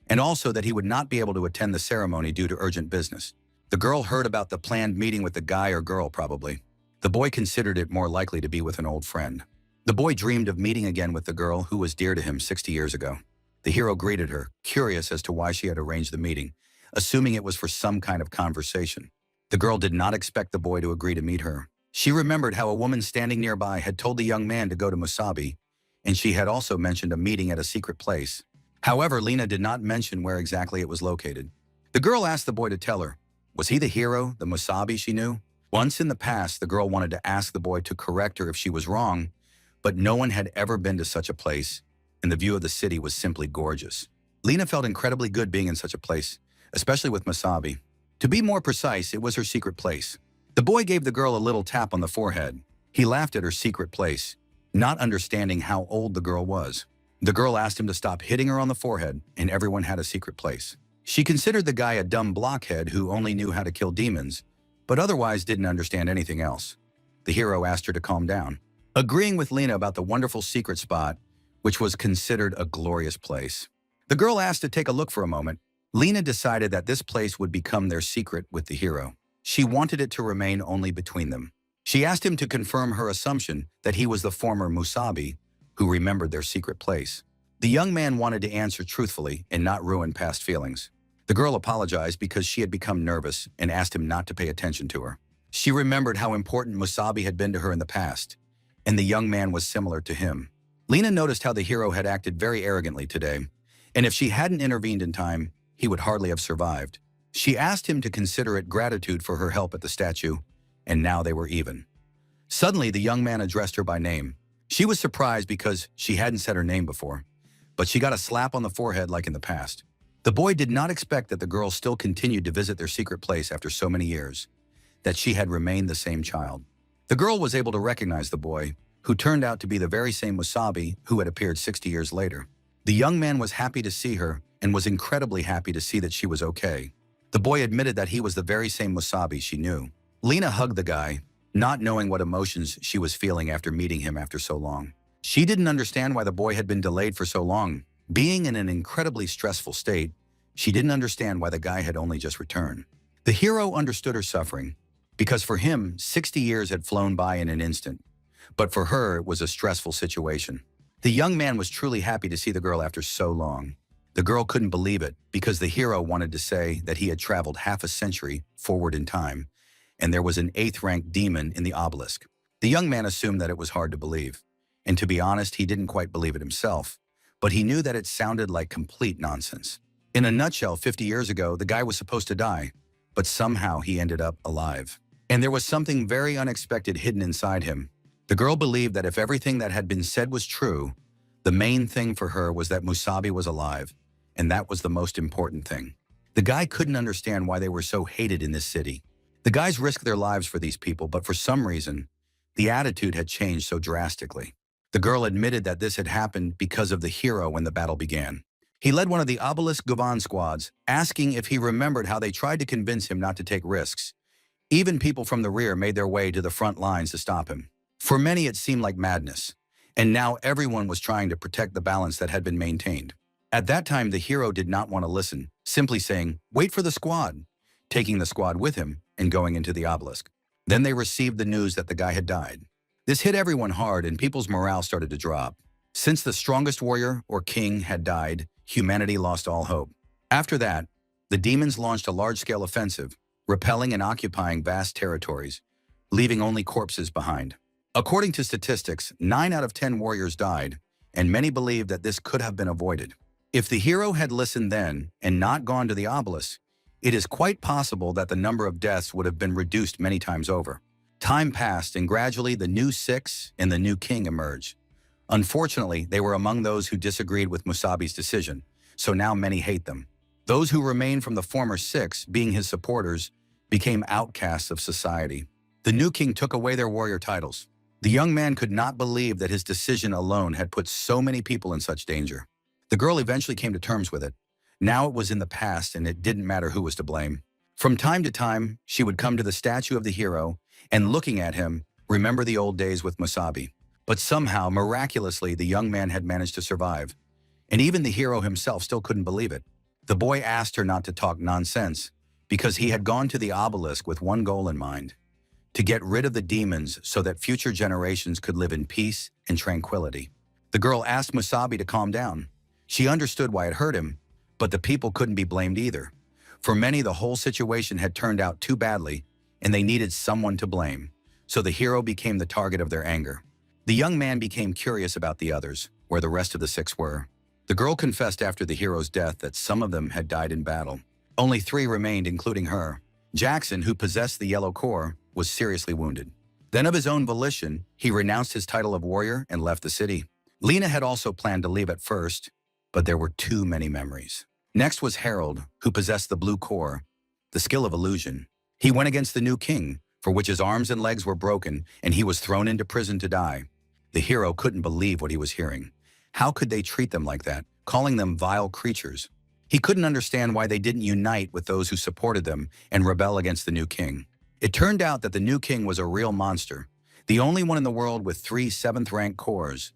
and also that he would not be able to attend the ceremony due to urgent business. The girl heard about the planned meeting with the guy or girl, probably. The boy considered it more likely to be with an old friend. The boy dreamed of meeting again with the girl who was dear to him 60 years ago. The hero greeted her, curious as to why she had arranged the meeting, assuming it was for some kind of conversation. The girl did not expect the boy to agree to meet her. She remembered how a woman standing nearby had told the young man to go to Musabi, and she had also mentioned a meeting at a secret place. However, Lena did not mention where exactly it was located. The girl asked the boy to tell her. Was he the hero, the Musabi she knew? Once in the past, the girl wanted to ask the boy to correct her if she was wrong, but no one had ever been to such a place, and the view of the city was simply gorgeous. Lena felt incredibly good being in such a place, especially with Musabi. To be more precise, it was her secret place. The boy gave the girl a little tap on the forehead. He laughed at her secret place, not understanding how old the girl was. The girl asked him to stop hitting her on the forehead, and everyone had a secret place. She considered the guy a dumb blockhead who only knew how to kill demons, but otherwise didn't understand anything else. The hero asked her to calm down, agreeing with Lena about the wonderful secret spot, which was considered a glorious place. The girl asked to take a look for a moment. Lena decided that this place would become their secret with the hero. She wanted it to remain only between them. She asked him to confirm her assumption that he was the former Musabi who remembered their secret place. The young man wanted to answer truthfully and not ruin past feelings. The girl apologized because she had become nervous and asked him not to pay attention to her. She remembered how important Musabi had been to her in the past, and the young man was similar to him. Lena noticed how the hero had acted very arrogantly today, and if she hadn't intervened in time, he would hardly have survived. She asked him to consider it gratitude for her help at the statue, and now they were even. Suddenly, the young man addressed her by name. She was surprised because she hadn't said her name before, but she got a slap on the forehead like in the past. The boy did not expect that the girl still continued to visit their secret place after so many years, that she had remained the same child. The girl was able to recognize the boy, who turned out to be the very same Musabi who had appeared 60 years later. The young man was happy to see her and was incredibly happy to see that she was okay. The boy admitted that he was the very same Musabi she knew. Lena hugged the guy, not knowing what emotions she was feeling after meeting him after so long. She didn't understand why the boy had been delayed for so long. Being in an incredibly stressful state, she didn't understand why the guy had only just returned. The hero understood her suffering, because for him, 60 years had flown by in an instant. But for her, it was a stressful situation. The young man was truly happy to see the girl after so long. The girl couldn't believe it, because the hero wanted to say that he had traveled half a century forward in time, and there was an 8th-ranked demon in the obelisk. The young man assumed that it was hard to believe. And to be honest, he didn't quite believe it himself, but he knew that it sounded like complete nonsense. In a nutshell, 50 years ago, the guy was supposed to die, but somehow he ended up alive. And there was something very unexpected hidden inside him. The girl believed that if everything that had been said was true, the main thing for her was that Musabi was alive, and that was the most important thing. The guy couldn't understand why they were so hated in this city. The guys risked their lives for these people, but for some reason, the attitude had changed so drastically. The girl admitted that this had happened because of the hero when the battle began. He led one of the obelisk Gavan squads, asking if he remembered how they tried to convince him not to take risks. Even people from the rear made their way to the front lines to stop him. For many, it seemed like madness, and now everyone was trying to protect the balance that had been maintained. At that time, the hero did not want to listen, simply saying, "Wait for the squad," taking the squad with him and going into the obelisk. Then they received the news that the guy had died. This hit everyone hard, and people's morale started to drop. Since the strongest warrior, or king, had died, humanity lost all hope. After that, the demons launched a large-scale offensive, repelling and occupying vast territories, leaving only corpses behind. According to statistics, 9 out of 10 warriors died, and many believe that this could have been avoided. If the hero had listened then and not gone to the obelisk, it is quite possible that the number of deaths would have been reduced many times over. Time passed, and gradually the new 6 and the new king emerged. Unfortunately, they were among those who disagreed with Musabi's decision, so now many hate them. Those who remained from the former 6, being his supporters, became outcasts of society. The new king took away their warrior titles. The young man could not believe that his decision alone had put so many people in such danger. The girl eventually came to terms with it. Now it was in the past, and it didn't matter who was to blame. From time to time, she would come to the statue of the hero and, looking at him, remember the old days with Musabi. But somehow, miraculously, the young man had managed to survive. And even the hero himself still couldn't believe it. The boy asked her not to talk nonsense, because he had gone to the obelisk with one goal in mind: to get rid of the demons so that future generations could live in peace and tranquility. The girl asked Musabi to calm down. She understood why it hurt him, but the people couldn't be blamed either. For many, the whole situation had turned out too badly, and they needed someone to blame. So the hero became the target of their anger. The young man became curious about the others, where the rest of the 6 were. The girl confessed after the hero's death that some of them had died in battle. Only 3 remained, including her. Jackson, who possessed the yellow core, was seriously wounded. Then of his own volition, he renounced his title of warrior and left the city. Lena had also planned to leave at first, but there were too many memories. Next was Harold, who possessed the blue core, the skill of illusion. He went against the new king, for which his arms and legs were broken, and he was thrown into prison to die. The hero couldn't believe what he was hearing. How could they treat them like that, calling them vile creatures? He couldn't understand why they didn't unite with those who supported them and rebel against the new king. It turned out that the new king was a real monster, the only one in the world with 3 7th-rank cores.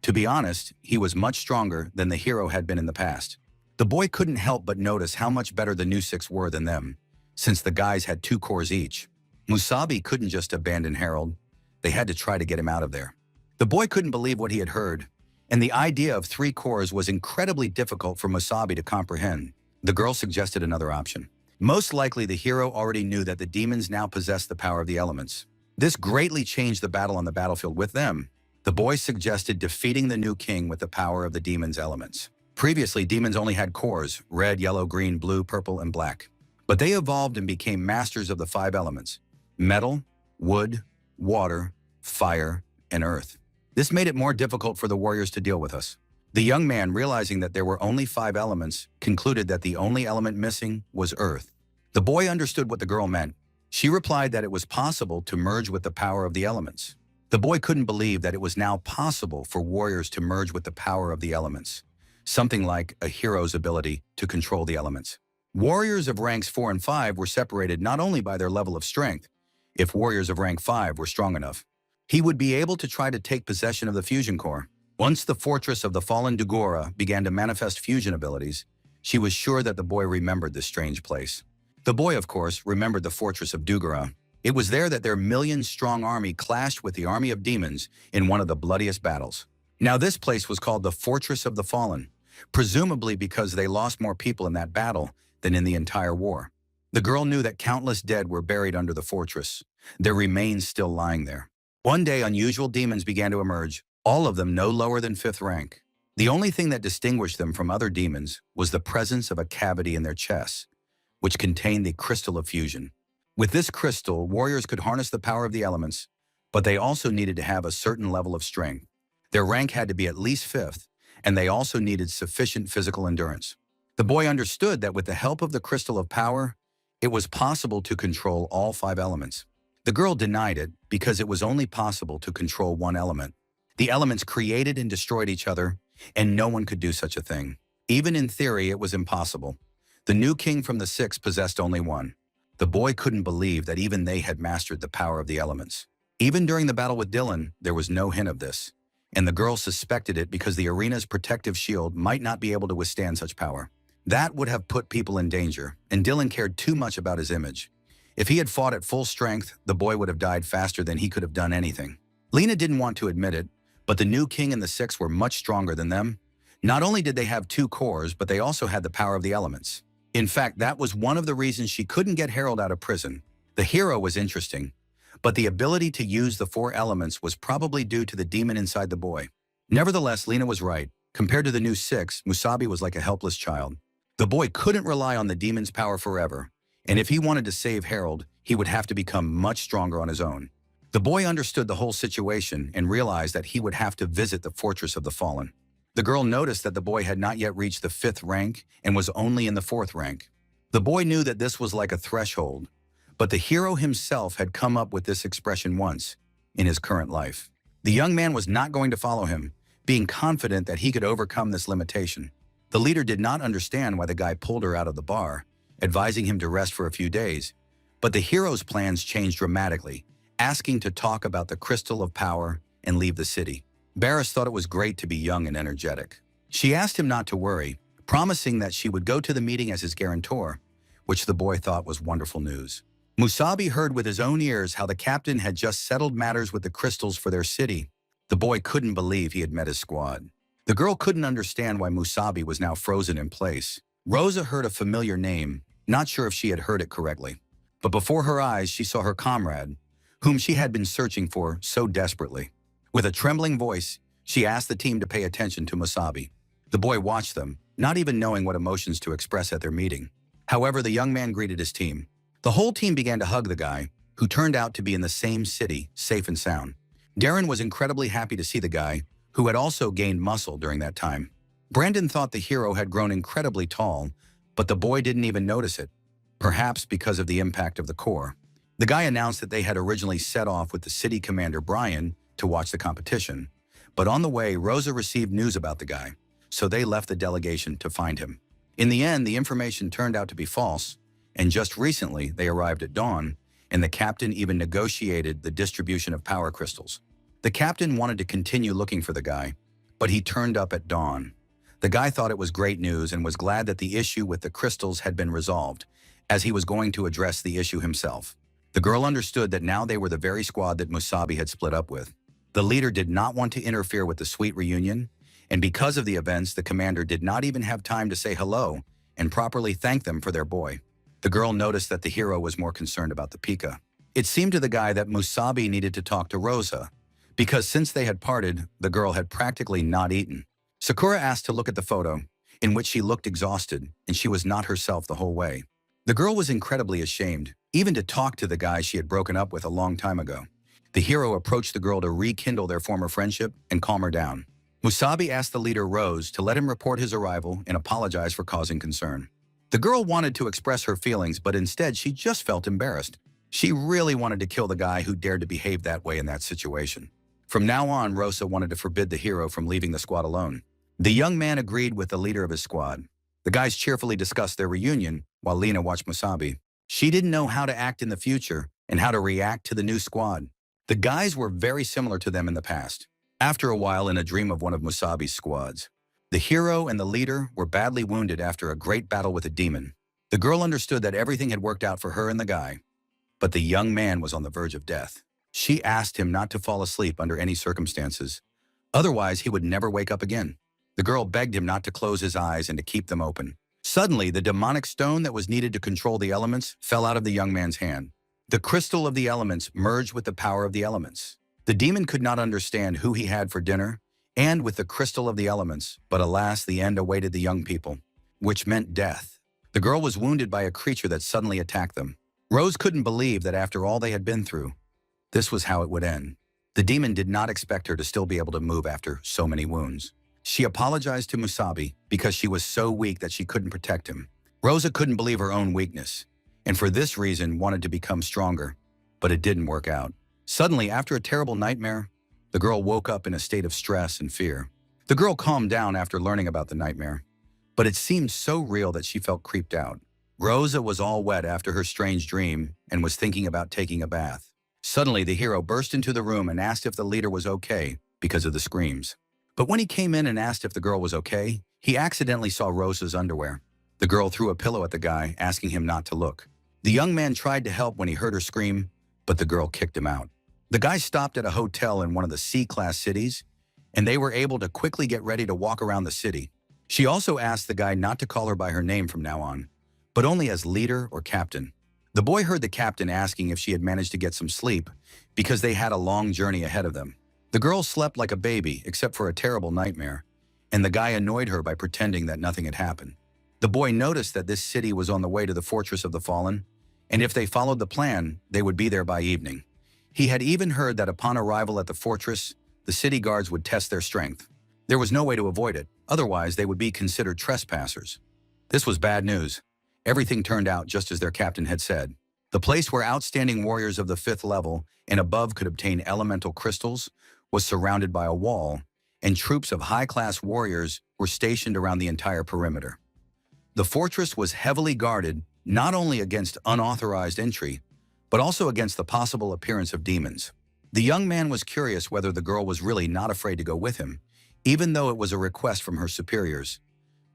To be honest, he was much stronger than the hero had been in the past. The boy couldn't help but notice how much better the new 6 were than them, since the guys had 2 cores each. Musabi couldn't just abandon Harold. They had to try to get him out of there. The boy couldn't believe what he had heard, and the idea of 3 cores was incredibly difficult for Musabi to comprehend. The girl suggested another option. Most likely, the hero already knew that the demons now possessed the power of the elements. This greatly changed the battle on the battlefield with them. The boy suggested defeating the new king with the power of the demons' elements. Previously, demons only had cores: red, yellow, green, blue, purple, and black. But they evolved and became masters of the 5 elements: metal, wood, water, fire, and earth. This made it more difficult for the warriors to deal with us. The young man, realizing that there were only 5 elements, concluded that the only element missing was earth. The boy understood what the girl meant. She replied that it was possible to merge with the power of the elements. The boy couldn't believe that it was now possible for warriors to merge with the power of the elements, something like a hero's ability to control the elements. Warriors of ranks 4 and 5 were separated not only by their level of strength. If warriors of rank 5 were strong enough, he would be able to try to take possession of the fusion core. Once the fortress of the fallen Dugora began to manifest fusion abilities, she was sure that the boy remembered this strange place. The boy, of course, remembered the fortress of Dugora. It was there that their million-strong army clashed with the army of demons in one of the bloodiest battles. Now this place was called the Fortress of the Fallen, presumably because they lost more people in that battle than in the entire war. The girl knew that countless dead were buried under the fortress, their remains still lying there. One day, unusual demons began to emerge, all of them no lower than 5th rank. The only thing that distinguished them from other demons was the presence of a cavity in their chests, which contained the crystal of fusion. With this crystal, warriors could harness the power of the elements, but they also needed to have a certain level of strength. Their rank had to be at least 5th, and they also needed sufficient physical endurance. The boy understood that with the help of the crystal of power, it was possible to control all 5 elements. The girl denied it because it was only possible to control one element. The elements created and destroyed each other, and no one could do such a thing. Even in theory, it was impossible. The new king from the 6 possessed only one. The boy couldn't believe that even they had mastered the power of the elements. Even during the battle with Dylan, there was no hint of this, and the girl suspected it because the arena's protective shield might not be able to withstand such power. That would have put people in danger, and Dylan cared too much about his image. If he had fought at full strength, the boy would have died faster than he could have done anything. Lena didn't want to admit it, but the new king and the 6 were much stronger than them. Not only did they have 2 cores, but they also had the power of the elements. In fact, that was one of the reasons she couldn't get Harold out of prison. The hero was interesting, but the ability to use the 4 elements was probably due to the demon inside the boy. Nevertheless, Lena was right. Compared to the new 6, Musabi was like a helpless child. The boy couldn't rely on the demon's power forever, and if he wanted to save Harold, he would have to become much stronger on his own. The boy understood the whole situation and realized that he would have to visit the Fortress of the Fallen. The girl noticed that the boy had not yet reached the 5th rank and was only in the 4th rank. The boy knew that this was like a threshold, but the hero himself had come up with this expression once in his current life. The young man was not going to follow him, being confident that he could overcome this limitation. The leader did not understand why the guy pulled her out of the bar, advising him to rest for a few days, but the hero's plans changed dramatically, asking to talk about the crystal of power and leave the city. Barris thought it was great to be young and energetic. She asked him not to worry, promising that she would go to the meeting as his guarantor, which the boy thought was wonderful news. Musabi heard with his own ears how the captain had just settled matters with the crystals for their city. The boy couldn't believe he had met his squad. The girl couldn't understand why Musabi was now frozen in place. Rosa heard a familiar name, not sure if she had heard it correctly. But before her eyes, she saw her comrade, whom she had been searching for so desperately. With a trembling voice, she asked the team to pay attention to Musabi. The boy watched them, not even knowing what emotions to express at their meeting. However, the young man greeted his team. The whole team began to hug the guy, who turned out to be in the same city, safe and sound. Darren was incredibly happy to see the guy, who had also gained muscle during that time. Brandon thought the hero had grown incredibly tall, but the boy didn't even notice it, perhaps because of the impact of the core. The guy announced that they had originally set off with the city commander Brian to watch the competition, but on the way, Rosa received news about the guy, so they left the delegation to find him. In the end, the information turned out to be false, and just recently they arrived at dawn, and the captain even negotiated the distribution of power crystals. The captain wanted to continue looking for the guy, but he turned up at dawn. The guy thought it was great news and was glad that the issue with the crystals had been resolved, as he was going to address the issue himself. The girl understood that now they were the very squad that Musabi had split up with. The leader did not want to interfere with the sweet reunion, and because of the events, the commander did not even have time to say hello and properly thank them for their boy. The girl noticed that the hero was more concerned about the Pika. It seemed to the guy that Musabi needed to talk to Rosa, because since they had parted, the girl had practically not eaten. Sakura asked to look at the photo, in which she looked exhausted, and she was not herself the whole way. The girl was incredibly ashamed, even to talk to the guy she had broken up with a long time ago. The hero approached the girl to rekindle their former friendship and calm her down. Musabi asked the leader Rose to let him report his arrival and apologize for causing concern. The girl wanted to express her feelings, but instead she just felt embarrassed. She really wanted to kill the guy who dared to behave that way in that situation. From now on, Rosa wanted to forbid the hero from leaving the squad alone. The young man agreed with the leader of his squad. The guys cheerfully discussed their reunion while Lena watched Musabi. She didn't know how to act in the future and how to react to the new squad. The guys were very similar to them in the past. After a while, in a dream of one of Musabi's squads, the hero and the leader were badly wounded after a great battle with a demon. The girl understood that everything had worked out for her and the guy, but the young man was on the verge of death. She asked him not to fall asleep under any circumstances. Otherwise, he would never wake up again. The girl begged him not to close his eyes and to keep them open. Suddenly, the demonic stone that was needed to control the elements fell out of the young man's hand. The crystal of the elements merged with the power of the elements. The demon could not understand who he had for dinner, and with the crystal of the elements, but alas, the end awaited the young people, which meant death. The girl was wounded by a creature that suddenly attacked them. Rose couldn't believe that after all they had been through, this was how it would end. The demon did not expect her to still be able to move after so many wounds. She apologized to Musabi because she was so weak that she couldn't protect him. Rosa couldn't believe her own weakness, and for this reason wanted to become stronger, but it didn't work out. Suddenly, after a terrible nightmare, the girl woke up in a state of stress and fear. The girl calmed down after learning about the nightmare, but it seemed so real that she felt creeped out. Rosa was all wet after her strange dream and was thinking about taking a bath. Suddenly, the hero burst into the room and asked if the leader was okay because of the screams. But when he came in and asked if the girl was okay, he accidentally saw Rosa's underwear. The girl threw a pillow at the guy, asking him not to look. The young man tried to help when he heard her scream, but the girl kicked him out. The guy stopped at a hotel in one of the C-class cities, and they were able to quickly get ready to walk around the city. She also asked the guy not to call her by her name from now on, but only as leader or captain. The boy heard the captain asking if she had managed to get some sleep because they had a long journey ahead of them. The girl slept like a baby except for a terrible nightmare, and the guy annoyed her by pretending that nothing had happened. The boy noticed that this city was on the way to the Fortress of the Fallen, and if they followed the plan, they would be there by evening. He had even heard that upon arrival at the fortress, the city guards would test their strength. There was no way to avoid it, otherwise they would be considered trespassers. This was bad news. Everything turned out just as their captain had said. The place where outstanding warriors of the 5th level and above could obtain elemental crystals was surrounded by a wall, and troops of high-class warriors were stationed around the entire perimeter. The fortress was heavily guarded not only against unauthorized entry, but also against the possible appearance of demons. The young man was curious whether the girl was really not afraid to go with him, even though it was a request from her superiors,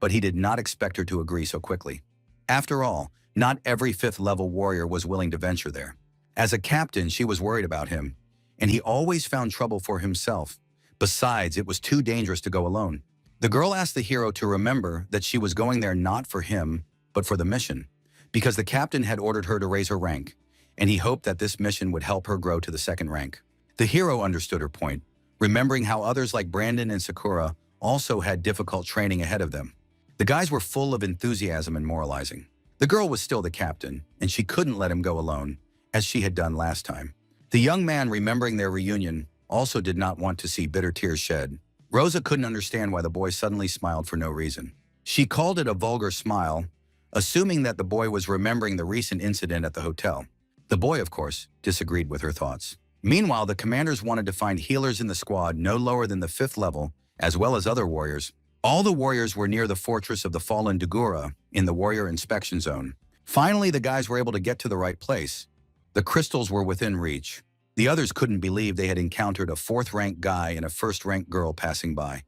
but he did not expect her to agree so quickly. After all, not every 5th-level warrior was willing to venture there. As a captain, she was worried about him, and he always found trouble for himself. Besides, it was too dangerous to go alone. The girl asked the hero to remember that she was going there not for him, but for the mission, because the captain had ordered her to raise her rank, and he hoped that this mission would help her grow to the 2nd rank. The hero understood her point, remembering how others like Brandon and Sakura also had difficult training ahead of them. The guys were full of enthusiasm and moralizing. The girl was still the captain, and she couldn't let him go alone, as she had done last time. The young man, remembering their reunion, also did not want to see bitter tears shed. Rosa couldn't understand why the boy suddenly smiled for no reason. She called it a vulgar smile, assuming that the boy was remembering the recent incident at the hotel. The boy, of course, disagreed with her thoughts. Meanwhile, the commanders wanted to find healers in the squad no lower than the 5th level, as well as other warriors. All the warriors were near the fortress of the fallen Dagura in the warrior inspection zone. Finally, the guys were able to get to the right place. The crystals were within reach. The others couldn't believe they had encountered a 4th-ranked guy and a 1st-ranked girl passing by,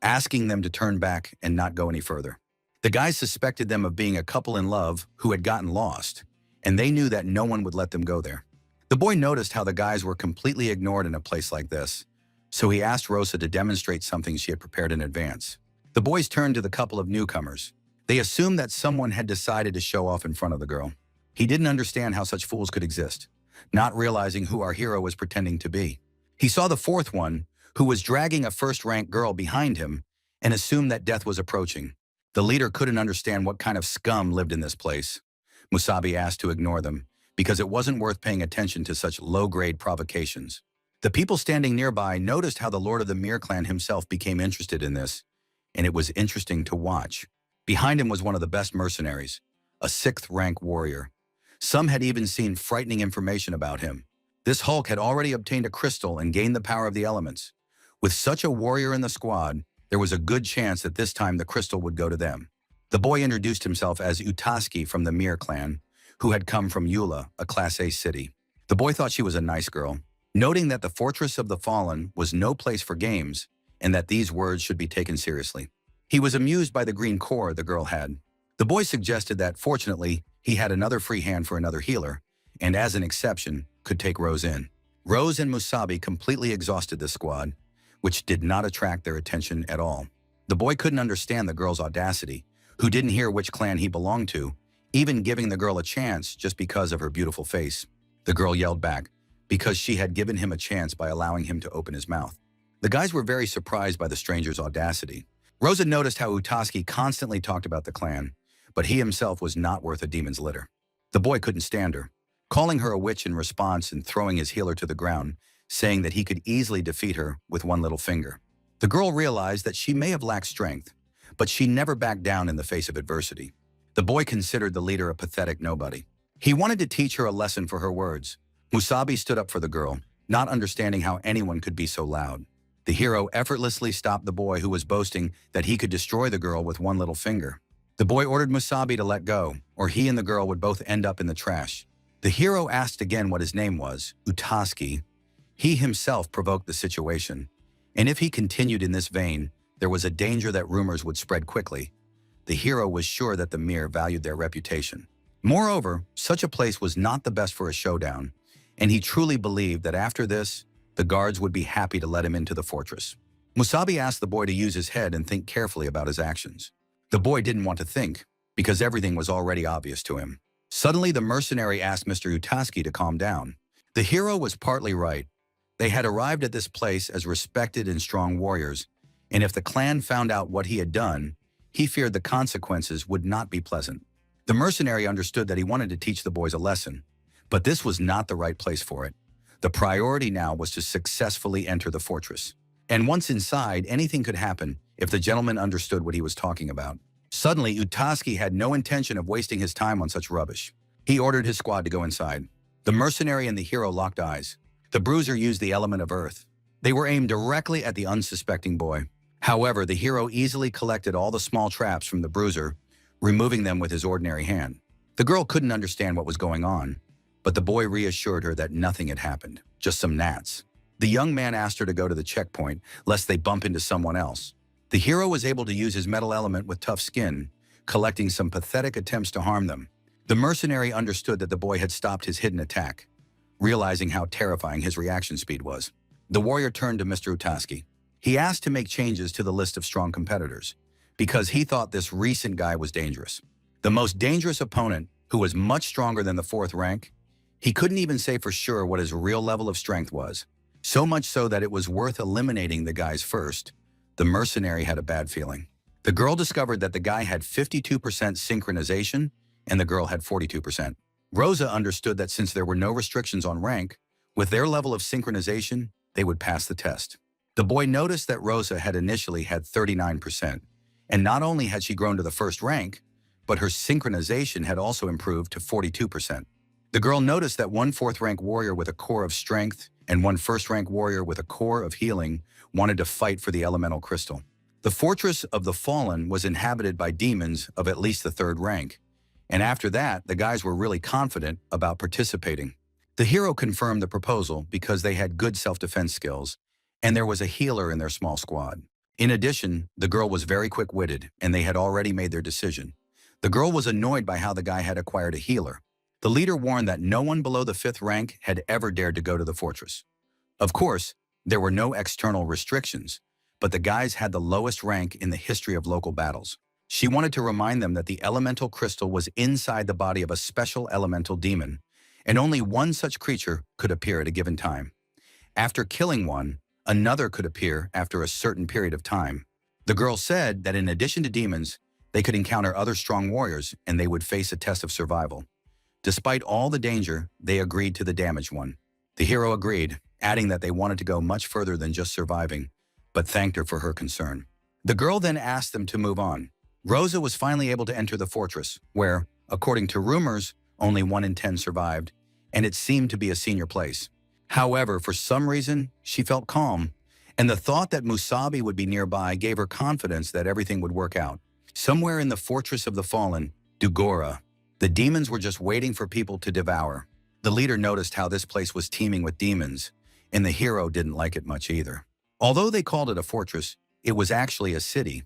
asking them to turn back and not go any further. The guys suspected them of being a couple in love who had gotten lost, and they knew that no one would let them go there. The boy noticed how the guys were completely ignored in a place like this, so he asked Rosa to demonstrate something she had prepared in advance. The boys turned to the couple of newcomers. They assumed that someone had decided to show off in front of the girl. He didn't understand how such fools could exist, not realizing who our hero was pretending to be. He saw the 4th one, who was dragging a 1st-ranked girl behind him, and assumed that death was approaching. The leader couldn't understand what kind of scum lived in this place. Musabi asked to ignore them, because it wasn't worth paying attention to such low-grade provocations. The people standing nearby noticed how the Lord of the Mir clan himself became interested in this, and it was interesting to watch. Behind him was one of the best mercenaries, a 6th-rank warrior. Some had even seen frightening information about him. This Hulk had already obtained a crystal and gained the power of the elements. With such a warrior in the squad, there was a good chance that this time the crystal would go to them. The boy introduced himself as Utaski from the Mir clan, who had come from Eula, a Class A city. The boy thought she was a nice girl, noting that the Fortress of the Fallen was no place for games and that these words should be taken seriously. He was amused by the green core the girl had. The boy suggested that, fortunately, he had another free hand for another healer, and as an exception, could take Rose in. Rose and Musabi completely exhausted the squad, which did not attract their attention at all. The boy couldn't understand the girl's audacity, who didn't hear which clan he belonged to, even giving the girl a chance just because of her beautiful face. The girl yelled back, because she had given him a chance by allowing him to open his mouth. The guys were very surprised by the stranger's audacity. Rosa noticed how Utaski constantly talked about the clan, but he himself was not worth a demon's litter. The boy couldn't stand her, calling her a witch in response and throwing his healer to the ground, saying that he could easily defeat her with one little finger. The girl realized that she may have lacked strength, but she never backed down in the face of adversity. The boy considered the leader a pathetic nobody. He wanted to teach her a lesson for her words. Musabi stood up for the girl, not understanding how anyone could be so loud. The hero effortlessly stopped the boy who was boasting that he could destroy the girl with one little finger. The boy ordered Musabi to let go, or he and the girl would both end up in the trash. The hero asked again what his name was, Utaski. He himself provoked the situation, and if he continued in this vein, there was a danger that rumors would spread quickly. The hero was sure that the Mir valued their reputation. Moreover, such a place was not the best for a showdown, and he truly believed that after this, the guards would be happy to let him into the fortress. Musabi asked the boy to use his head and think carefully about his actions. The boy didn't want to think, because everything was already obvious to him. Suddenly, the mercenary asked Mr. Utaski to calm down. The hero was partly right. They had arrived at this place as respected and strong warriors, and if the clan found out what he had done, he feared the consequences would not be pleasant. The mercenary understood that he wanted to teach the boys a lesson, but this was not the right place for it. The priority now was to successfully enter the fortress. And once inside, anything could happen if the gentleman understood what he was talking about. Suddenly, Utaski had no intention of wasting his time on such rubbish. He ordered his squad to go inside. The mercenary and the hero locked eyes. The bruiser used the element of earth. They were aimed directly at the unsuspecting boy. However, the hero easily collected all the small traps from the bruiser, removing them with his ordinary hand. The girl couldn't understand what was going on, but the boy reassured her that nothing had happened, just some gnats. The young man asked her to go to the checkpoint, lest they bump into someone else. The hero was able to use his metal element with tough skin, collecting some pathetic attempts to harm them. The mercenary understood that the boy had stopped his hidden attack, realizing how terrifying his reaction speed was. The warrior turned to Mr. Utaski. He asked to make changes to the list of strong competitors, because he thought this recent guy was dangerous. The most dangerous opponent, who was much stronger than the 4th rank, he couldn't even say for sure what his real level of strength was, so much so that it was worth eliminating the guys first. The mercenary had a bad feeling. The girl discovered that the guy had 52% synchronization and the girl had 42%. Rosa understood that since there were no restrictions on rank, with their level of synchronization, they would pass the test. The boy noticed that Rosa had initially had 39%, and not only had she grown to the first rank, but her synchronization had also improved to 42%. The girl noticed that one fourth-rank warrior with a core of strength and one first-rank warrior with a core of healing wanted to fight for the elemental crystal. The Fortress of the Fallen was inhabited by demons of at least the third rank, and after that, the guys were really confident about participating. The hero confirmed the proposal because they had good self-defense skills, and there was a healer in their small squad. In addition, the girl was very quick-witted, and they had already made their decision. The girl was annoyed by how the guy had acquired a healer. The leader warned that no one below the 5th rank had ever dared to go to the fortress. Of course, there were no external restrictions, but the guys had the lowest rank in the history of local battles. She wanted to remind them that the elemental crystal was inside the body of a special elemental demon, and only one such creature could appear at a given time. After killing one, another could appear after a certain period of time. The girl said that in addition to demons, they could encounter other strong warriors and they would face a test of survival. Despite all the danger, they agreed to the damaged one. The hero agreed, adding that they wanted to go much further than just surviving, but thanked her for her concern. The girl then asked them to move on. Rosa was finally able to enter the fortress, where, according to rumors, only 1 in 10 survived, and it seemed to be a senior place. However, for some reason, she felt calm, and the thought that Musabi would be nearby gave her confidence that everything would work out. Somewhere in the Fortress of the Fallen, Dugora, the demons were just waiting for people to devour. The leader noticed how this place was teeming with demons, and the hero didn't like it much either. Although they called it a fortress, it was actually a city.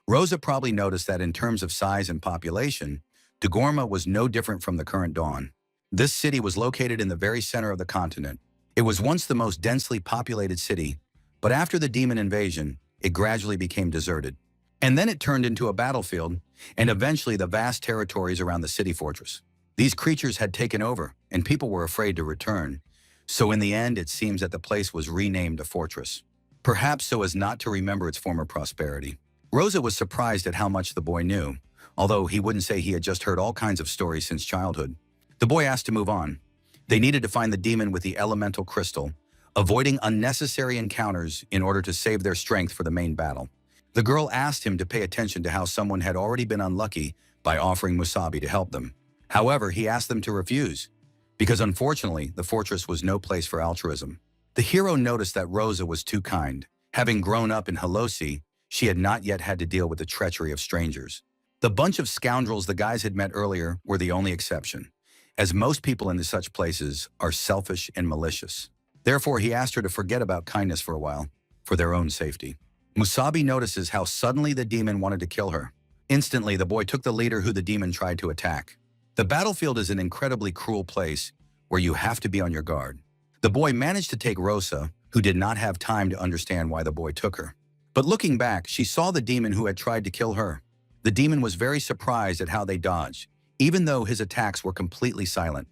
Rosa probably noticed that in terms of size and population, Dugorma was no different from the current Dawn. This city was located in the very center of the continent. It was once the most densely populated city, but after the demon invasion, it gradually became deserted. And then it turned into a battlefield, and eventually the vast territories around the city fortress. These creatures had taken over, and people were afraid to return. So in the end, it seems that the place was renamed a fortress, perhaps so as not to remember its former prosperity. Rosa was surprised at how much the boy knew, although he wouldn't say he had just heard all kinds of stories since childhood. The boy asked to move on. They needed to find the demon with the elemental crystal, avoiding unnecessary encounters in order to save their strength for the main battle. The girl asked him to pay attention to how someone had already been unlucky by offering Musabi to help them. However, he asked them to refuse, because unfortunately, the fortress was no place for altruism. The hero noticed that Rosa was too kind. Having grown up in Halosi, she had not yet had to deal with the treachery of strangers. The bunch of scoundrels the guys had met earlier were the only exception, as most people in such places are selfish and malicious. Therefore, he asked her to forget about kindness for a while, for their own safety. Musabi notices how suddenly the demon wanted to kill her. Instantly, the boy took the leader who the demon tried to attack. The battlefield is an incredibly cruel place where you have to be on your guard. The boy managed to take Rosa, who did not have time to understand why the boy took her. But looking back, she saw the demon who had tried to kill her. The demon was very surprised at how they dodged, even though his attacks were completely silent.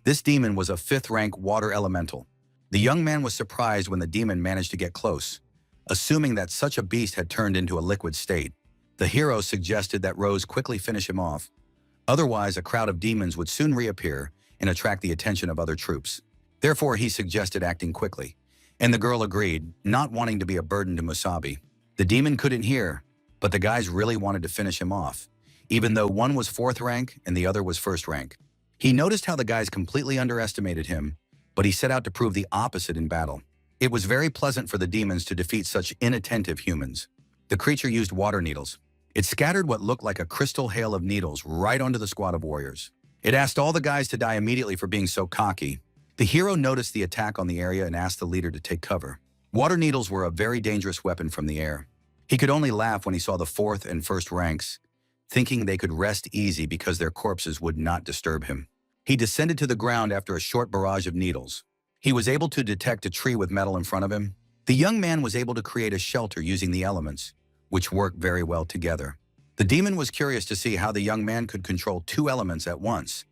This demon was a 5th-rank water elemental. The young man was surprised when the demon managed to get close, assuming that such a beast had turned into a liquid state. The hero suggested that Rose quickly finish him off. Otherwise, a crowd of demons would soon reappear and attract the attention of other troops. Therefore, he suggested acting quickly, and the girl agreed, not wanting to be a burden to Musabi. The demon couldn't hear, but the guys really wanted to finish him off, even though one was 4th rank and the other was 1st rank. He noticed how the guys completely underestimated him, but he set out to prove the opposite in battle. It was very pleasant for the demons to defeat such inattentive humans. The creature used water needles. It scattered what looked like a crystal hail of needles right onto the squad of warriors. It asked all the guys to die immediately for being so cocky. The hero noticed the attack on the area and asked the leader to take cover. Water needles were a very dangerous weapon from the air. He could only laugh when he saw the 4th and 1st ranks, thinking they could rest easy because their corpses would not disturb him. He descended to the ground after a short barrage of needles. He was able to detect a tree with metal in front of him. The young man was able to create a shelter using the elements, which worked very well together. The demon was curious to see how the young man could control 2 elements at once,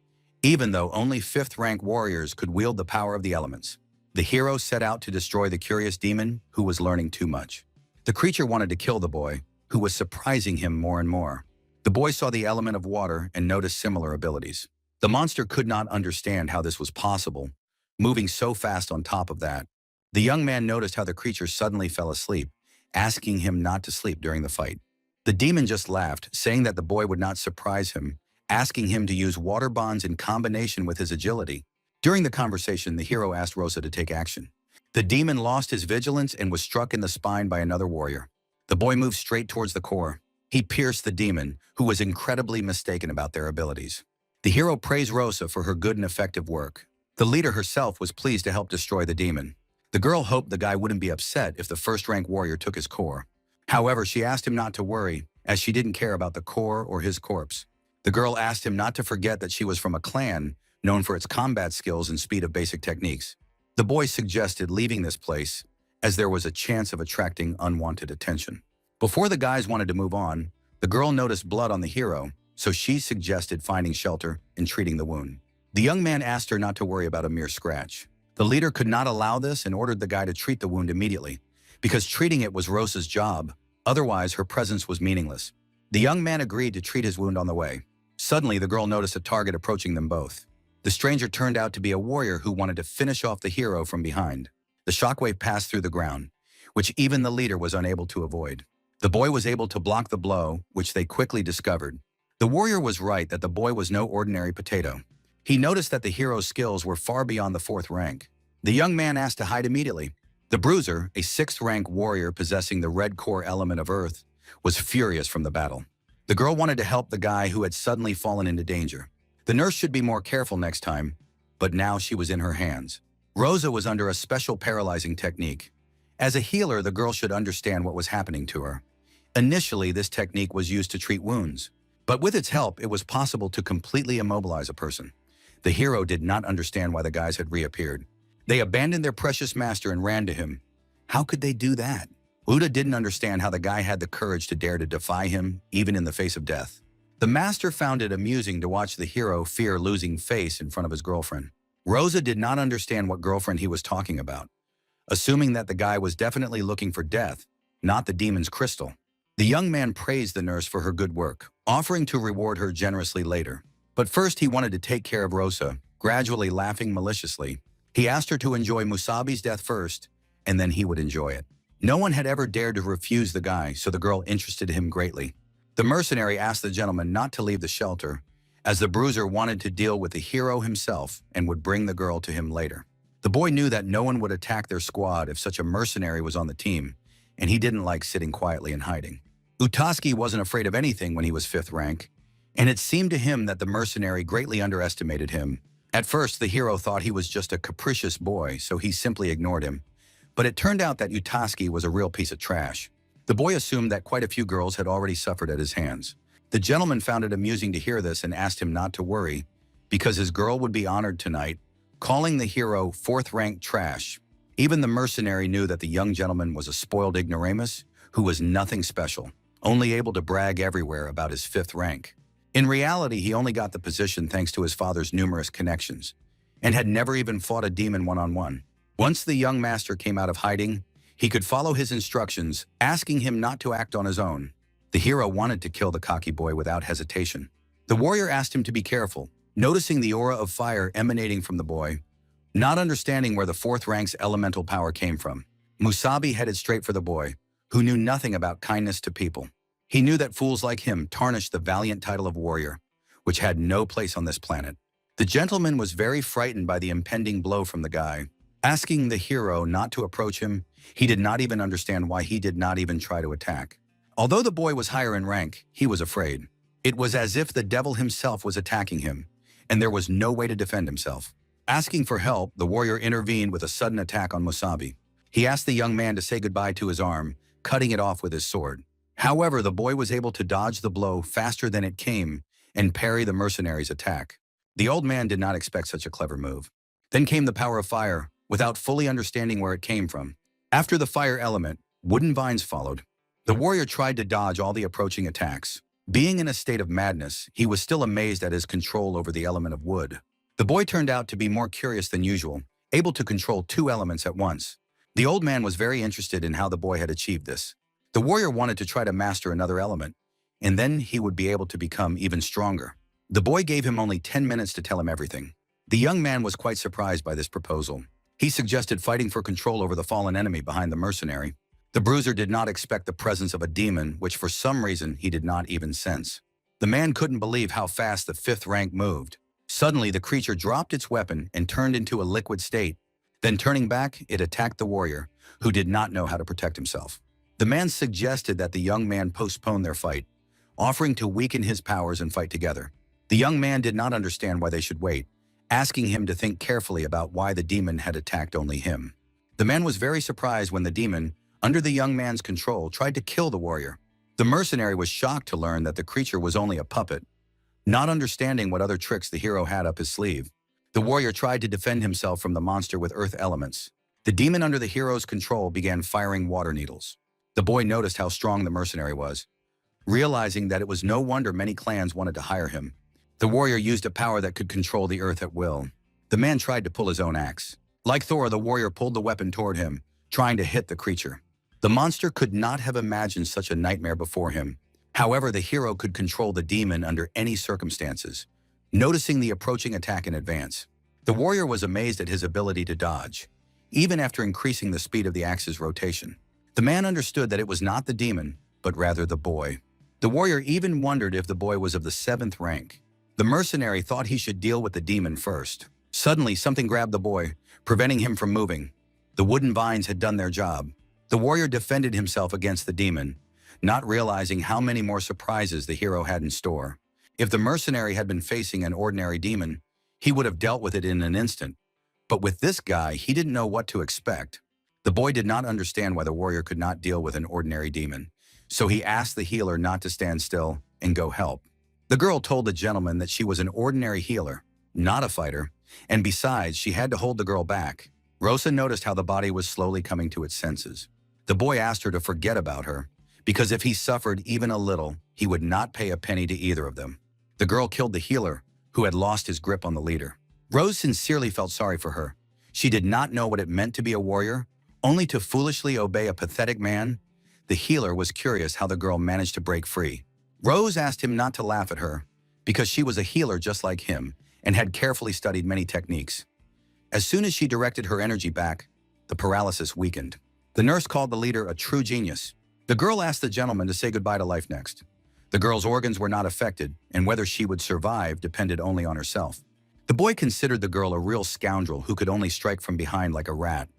even though only 5th-rank warriors could wield the power of the elements. The hero set out to destroy the curious demon who was learning too much. The creature wanted to kill the boy, who was surprising him more and more. The boy saw the element of water and noticed similar abilities. The monster could not understand how this was possible, moving so fast on top of that. The young man noticed how the creature suddenly fell asleep, asking him not to sleep during the fight. The demon just laughed, saying that the boy would not surprise him, asking him to use water bonds in combination with his agility. During the conversation, the hero asked Rosa to take action. The demon lost his vigilance and was struck in the spine by another warrior. The boy moved straight towards the core. He pierced the demon, who was incredibly mistaken about their abilities. The hero praised Rosa for her good and effective work. The leader herself was pleased to help destroy the demon. The girl hoped the guy wouldn't be upset if the first-rank warrior took his core. However, she asked him not to worry, as she didn't care about the core or his corpse. The girl asked him not to forget that she was from a clan known for its combat skills and speed of basic techniques. The boy suggested leaving this place, as there was a chance of attracting unwanted attention. Before the guys wanted to move on, the girl noticed blood on the hero, so she suggested finding shelter and treating the wound. The young man asked her not to worry about a mere scratch. The leader could not allow this and ordered the guy to treat the wound immediately, because treating it was Rosa's job, otherwise her presence was meaningless. The young man agreed to treat his wound on the way. Suddenly, the girl noticed a target approaching them both. The stranger turned out to be a warrior who wanted to finish off the hero from behind. The shockwave passed through the ground, which even the leader was unable to avoid. The boy was able to block the blow, which they quickly discovered. The warrior was right that the boy was no ordinary potato. He noticed that the hero's skills were far beyond the 4th rank. The young man asked to hide immediately. The bruiser, a 6th-rank warrior possessing the red core element of earth, was furious from the battle. The girl wanted to help the guy who had suddenly fallen into danger. The nurse should be more careful next time, but now she was in her hands. Rosa was under a special paralyzing technique. As a healer, the girl should understand what was happening to her. Initially, this technique was used to treat wounds, but with its help, it was possible to completely immobilize a person. The hero did not understand why the guys had reappeared. They abandoned their precious master and ran to him. How could they do that? Uda didn't understand how the guy had the courage to dare to defy him, even in the face of death. The master found it amusing to watch the hero fear losing face in front of his girlfriend. Rosa did not understand what girlfriend he was talking about, assuming that the guy was definitely looking for death, not the demon's crystal. The young man praised the nurse for her good work, offering to reward her generously later. But first he wanted to take care of Rosa, gradually laughing maliciously. He asked her to enjoy Musabi's death first, and then he would enjoy it. No one had ever dared to refuse the guy, so the girl interested him greatly. The mercenary asked the gentleman not to leave the shelter, as the bruiser wanted to deal with the hero himself and would bring the girl to him later. The boy knew that no one would attack their squad if such a mercenary was on the team, and he didn't like sitting quietly and hiding. Utaski wasn't afraid of anything when he was 5th rank, and it seemed to him that the mercenary greatly underestimated him. At first, the hero thought he was just a capricious boy, so he simply ignored him. But it turned out that Utaski was a real piece of trash. The boy assumed that quite a few girls had already suffered at his hands. The gentleman found it amusing to hear this and asked him not to worry, because his girl would be honored tonight, calling the hero 4th-rank trash. Even the mercenary knew that the young gentleman was a spoiled ignoramus who was nothing special, only able to brag everywhere about his 5th rank. In reality, he only got the position thanks to his father's numerous connections, and had never even fought a demon one-on-one. Once the young master came out of hiding, he could follow his instructions, asking him not to act on his own. The hero wanted to kill the cocky boy without hesitation. The warrior asked him to be careful, noticing the aura of fire emanating from the boy, not understanding where the 4th rank's elemental power came from. Musabi headed straight for the boy, who knew nothing about kindness to people. He knew that fools like him tarnished the valiant title of warrior, which had no place on this planet. The gentleman was very frightened by the impending blow from the guy. Asking the hero not to approach him, he did not even understand why he did not even try to attack. Although the boy was higher in rank, he was afraid. It was as if the devil himself was attacking him, and there was no way to defend himself. Asking for help, the warrior intervened with a sudden attack on Musabi. He asked the young man to say goodbye to his arm, cutting it off with his sword. However, the boy was able to dodge the blow faster than it came and parry the mercenary's attack. The old man did not expect such a clever move. Then came the power of fire, without fully understanding where it came from. After the fire element, wooden vines followed. The warrior tried to dodge all the approaching attacks. Being in a state of madness, he was still amazed at his control over the element of wood. The boy turned out to be more curious than usual, able to control 2 elements at once. The old man was very interested in how the boy had achieved this. The warrior wanted to try to master another element. and then he would be able to become even stronger. The boy gave him only 10 minutes to tell him everything. The young man was quite surprised by this proposal. He suggested fighting for control over the fallen enemy behind the mercenary. The bruiser did not expect the presence of a demon, which for some reason he did not even sense. The man couldn't believe how fast the fifth rank moved. Suddenly, the creature dropped its weapon and turned into a liquid state. Then turning back, it attacked the warrior, who did not know how to protect himself. The man suggested that the young man postpone their fight, offering to weaken his powers and fight together. The young man did not understand why they should wait, asking him to think carefully about why the demon had attacked only him. The man was very surprised when the demon, under the young man's control, tried to kill the warrior. The mercenary was shocked to learn that the creature was only a puppet. Not understanding what other tricks the hero had up his sleeve, the warrior tried to defend himself from the monster with earth elements. The demon under the hero's control began firing water needles. The boy noticed how strong the mercenary was, realizing that it was no wonder many clans wanted to hire him. The warrior used a power that could control the earth at will. The man tried to pull his own axe. Like Thor, the warrior pulled the weapon toward him, trying to hit the creature. The monster could not have imagined such a nightmare before him. However, the hero could control the demon under any circumstances, noticing the approaching attack in advance. The warrior was amazed at his ability to dodge, even after increasing the speed of the axe's rotation. The man understood that it was not the demon, but rather the boy. The warrior even wondered if the boy was of the 7th rank. The mercenary thought he should deal with the demon first. Suddenly, something grabbed the boy, preventing him from moving. The wooden vines had done their job. The warrior defended himself against the demon, not realizing how many more surprises the hero had in store. If the mercenary had been facing an ordinary demon, he would have dealt with it in an instant. But with this guy, he didn't know what to expect. The boy did not understand why the warrior could not deal with an ordinary demon, so he asked the healer not to stand still and go help. The girl told the gentleman that she was an ordinary healer, not a fighter, and besides, she had to hold the girl back. Rosa noticed how the body was slowly coming to its senses. The boy asked her to forget about her, because if he suffered even a little, he would not pay a penny to either of them. The girl killed the healer, who had lost his grip on the leader. Rose sincerely felt sorry for her. She did not know what it meant to be a warrior, only to foolishly obey a pathetic man. The healer was curious how the girl managed to break free. Rose asked him not to laugh at her, because she was a healer just like him and had carefully studied many techniques. As soon as she directed her energy back, the paralysis weakened. The nurse called the leader a true genius. The girl asked the gentleman to say goodbye to life next. The girl's organs were not affected, and whether she would survive depended only on herself. The boy considered the girl a real scoundrel who could only strike from behind like a rat,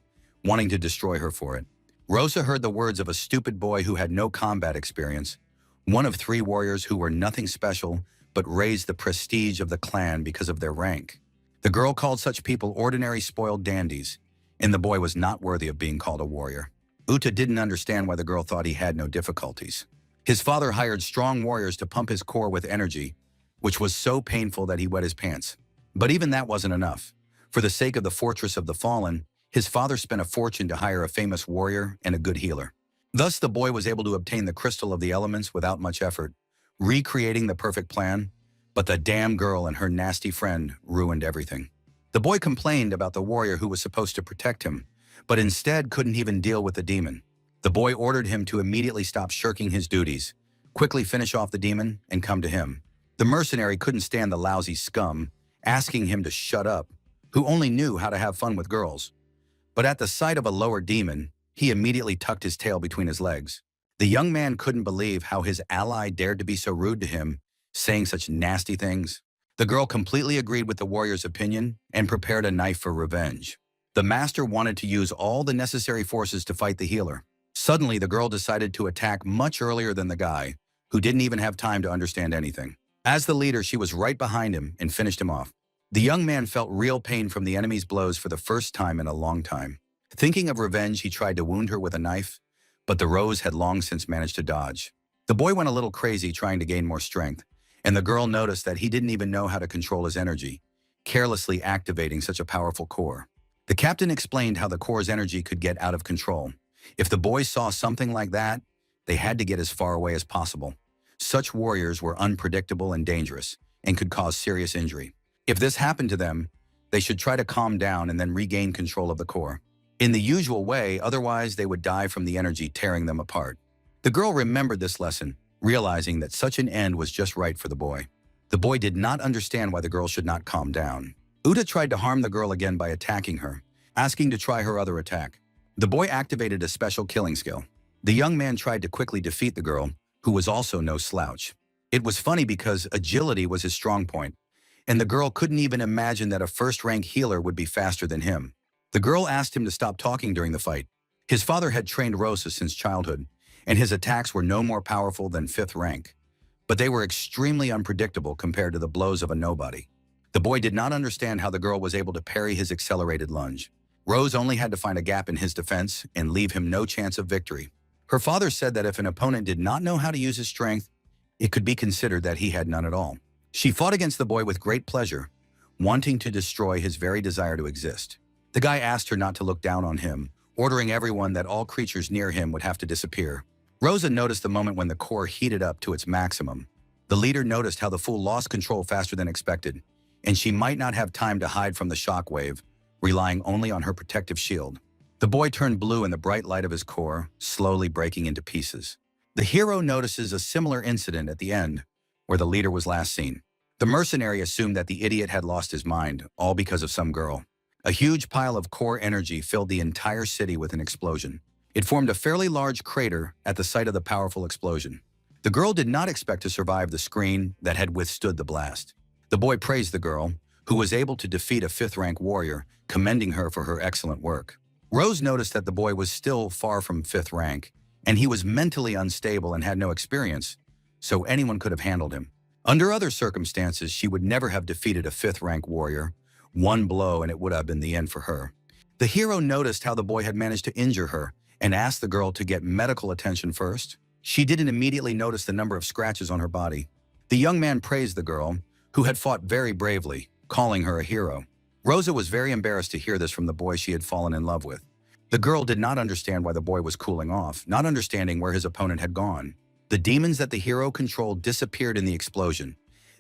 wanting to destroy her for it. Rosa heard the words of a stupid boy who had no combat experience, one of 3 warriors who were nothing special but raised the prestige of the clan because of their rank. The girl called such people ordinary spoiled dandies, and the boy was not worthy of being called a warrior. Uta didn't understand why the girl thought he had no difficulties. His father hired strong warriors to pump his core with energy, which was so painful that he wet his pants. But even that wasn't enough. For the sake of the Fortress of the Fallen, his father spent a fortune to hire a famous warrior and a good healer. Thus, the boy was able to obtain the Crystal of the Elements without much effort, recreating the perfect plan. But the damn girl and her nasty friend ruined everything. The boy complained about the warrior who was supposed to protect him, but instead couldn't even deal with the demon. The boy ordered him to immediately stop shirking his duties, quickly finish off the demon, and come to him. The mercenary couldn't stand the lousy scum, asking him to shut up, who only knew how to have fun with girls. But at the sight of a lower demon, he immediately tucked his tail between his legs. The young man couldn't believe how his ally dared to be so rude to him, saying such nasty things. The girl completely agreed with the warrior's opinion and prepared a knife for revenge. The master wanted to use all the necessary forces to fight the healer. Suddenly, the girl decided to attack much earlier than the guy, who didn't even have time to understand anything. As the leader, she was right behind him and finished him off. The young man felt real pain from the enemy's blows for the first time in a long time. Thinking of revenge, he tried to wound her with a knife, but the rose had long since managed to dodge. The boy went a little crazy trying to gain more strength, and the girl noticed that he didn't even know how to control his energy, carelessly activating such a powerful core. The captain explained how the core's energy could get out of control. If the boys saw something like that, they had to get as far away as possible. Such warriors were unpredictable and dangerous, and could cause serious injury. If this happened to them, they should try to calm down and then regain control of the core in the usual way, otherwise they would die from the energy tearing them apart. The girl remembered this lesson, realizing that such an end was just right for the boy. The boy did not understand why the girl should not calm down. Uta tried to harm the girl again by attacking her, asking to try her other attack. The boy activated a special killing skill. The young man tried to quickly defeat the girl, who was also no slouch. It was funny because agility was his strong point, and the girl couldn't even imagine that a first-rank healer would be faster than him. The girl asked him to stop talking during the fight. His father had trained Rosa since childhood, and his attacks were no more powerful than 5th rank. But they were extremely unpredictable compared to the blows of a nobody. The boy did not understand how the girl was able to parry his accelerated lunge. Rose only had to find a gap in his defense and leave him no chance of victory. Her father said that if an opponent did not know how to use his strength, it could be considered that he had none at all. She fought against the boy with great pleasure, wanting to destroy his very desire to exist. The guy asked her not to look down on him, ordering everyone that all creatures near him would have to disappear. Rosa noticed the moment when the core heated up to its maximum. The leader noticed how the fool lost control faster than expected, and she might not have time to hide from the shockwave, relying only on her protective shield. The boy turned blue in the bright light of his core, slowly breaking into pieces. The hero notices a similar incident at the end, where the leader was last seen. The mercenary assumed that the idiot had lost his mind, all because of some girl. A huge pile of core energy filled the entire city with an explosion. It formed a fairly large crater at the site of the powerful explosion. The girl did not expect to survive the screen that had withstood the blast. The boy praised the girl, who was able to defeat a 5th-rank warrior, commending her for her excellent work. Rose noticed that the boy was still far from 5th rank, and he was mentally unstable and had no experience, so anyone could have handled him. Under other circumstances, she would never have defeated a 5th-rank warrior. One blow and it would have been the end for her. The hero noticed how the boy had managed to injure her and asked the girl to get medical attention first. She didn't immediately notice the number of scratches on her body. The young man praised the girl, who had fought very bravely, calling her a hero. Rosa was very embarrassed to hear this from the boy she had fallen in love with. The girl did not understand why the boy was cooling off, not understanding where his opponent had gone. The demons that the hero controlled disappeared in the explosion.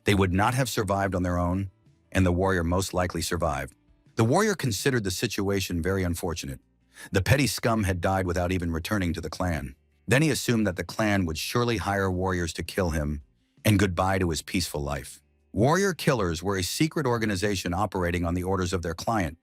They would not have survived on their own, and the warrior most likely survived. The warrior considered the situation very unfortunate. The petty scum had died without even returning to the clan. Then he assumed that the clan would surely hire warriors to kill him, and goodbye to his peaceful life. Warrior killers were a secret organization operating on the orders of their client,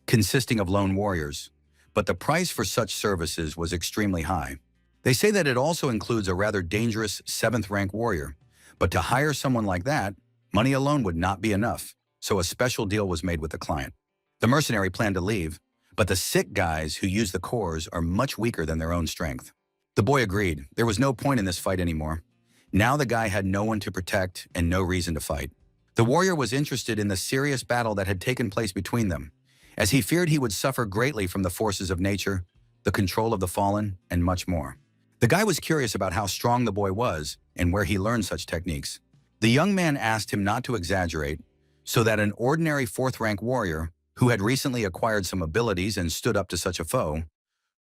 consisting of lone warriors, but the price for such services was extremely high. They say that it also includes a rather dangerous 7th-rank warrior, but to hire someone like that, money alone would not be enough, so a special deal was made with the client. The mercenary planned to leave, but the sick guys who use the cores are much weaker than their own strength. The boy agreed. There was no point in this fight anymore. Now the guy had no one to protect and no reason to fight. The warrior was interested in the serious battle that had taken place between them, as he feared he would suffer greatly from the forces of nature, the control of the fallen, and much more. The guy was curious about how strong the boy was and where he learned such techniques. The young man asked him not to exaggerate, so that an ordinary 4th-rank warrior, who had recently acquired some abilities and stood up to such a foe,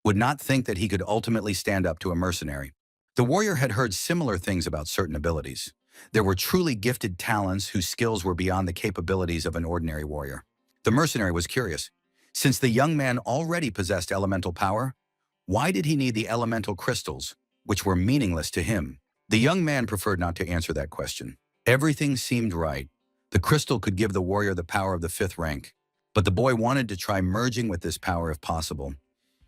would not think that he could ultimately stand up to a mercenary. The warrior had heard similar things about certain abilities. There were truly gifted talents whose skills were beyond the capabilities of an ordinary warrior. The mercenary was curious. Since the young man already possessed elemental power, why did he need the elemental crystals, which were meaningless to him? The young man preferred not to answer that question. Everything seemed right. The crystal could give the warrior the power of the 5th rank, but the boy wanted to try merging with this power if possible.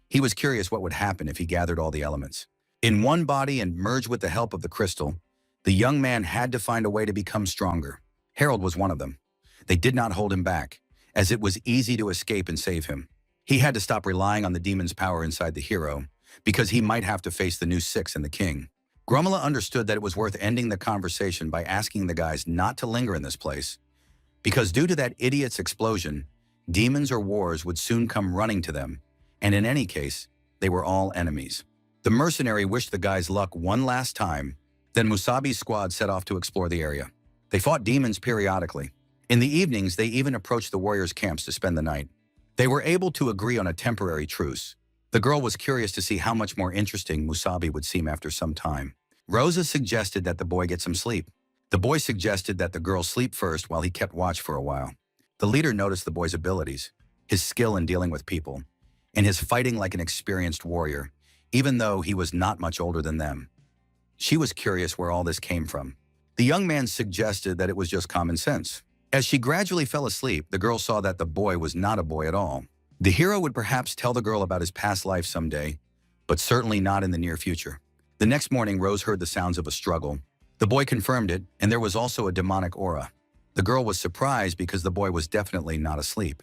He was curious what would happen if he gathered all the elements in one body and merged with the help of the crystal. The young man had to find a way to become stronger. Harold was one of them. They did not hold him back, as it was easy to escape and save him. He had to stop relying on the demon's power inside the hero, because he might have to face the new 6 and the king. Grumala understood that it was worth ending the conversation by asking the guys not to linger in this place, because due to that idiot's explosion, demons or wars would soon come running to them, and in any case, they were all enemies. The mercenary wished the guys luck one last time. Then Musabi's squad set off to explore the area. They fought demons periodically. In the evenings, they even approached the warriors' camps to spend the night. They were able to agree on a temporary truce. The girl was curious to see how much more interesting Musabi would seem after some time. Rosa suggested that the boy get some sleep. The boy suggested that the girl sleep first while he kept watch for a while. The leader noticed the boy's abilities, his skill in dealing with people, and his fighting like an experienced warrior, even though he was not much older than them. She was curious where all this came from. The young man suggested that it was just common sense. As she gradually fell asleep, the girl saw that the boy was not a boy at all. The hero would perhaps tell the girl about his past life someday, but certainly not in the near future. The next morning, Rose heard the sounds of a struggle. The boy confirmed it, and there was also a demonic aura. The girl was surprised because the boy was definitely not asleep.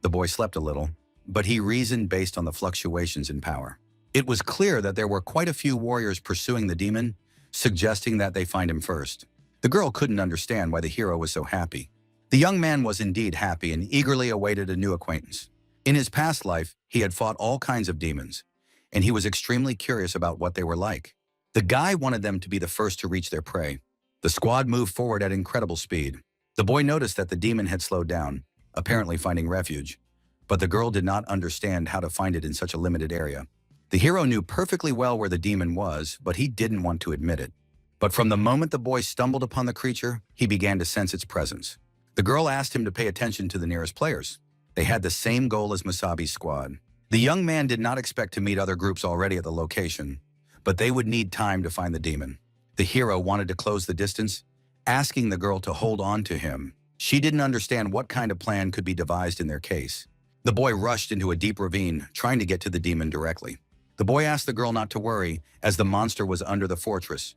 The boy slept a little, but he reasoned based on the fluctuations in power. It was clear that there were quite a few warriors pursuing the demon, suggesting that they find him first. The girl couldn't understand why the hero was so happy. The young man was indeed happy and eagerly awaited a new acquaintance. In his past life, he had fought all kinds of demons, and he was extremely curious about what they were like. The guy wanted them to be the first to reach their prey. The squad moved forward at incredible speed. The boy noticed that the demon had slowed down, apparently finding refuge, but the girl did not understand how to find it in such a limited area. The hero knew perfectly well where the demon was, but he didn't want to admit it. But from the moment the boy stumbled upon the creature, he began to sense its presence. The girl asked him to pay attention to the nearest players. They had the same goal as Musabi's squad. The young man did not expect to meet other groups already at the location, but they would need time to find the demon. The hero wanted to close the distance, asking the girl to hold on to him. She didn't understand what kind of plan could be devised in their case. The boy rushed into a deep ravine, trying to get to the demon directly. The boy asked the girl not to worry, as the monster was under the fortress,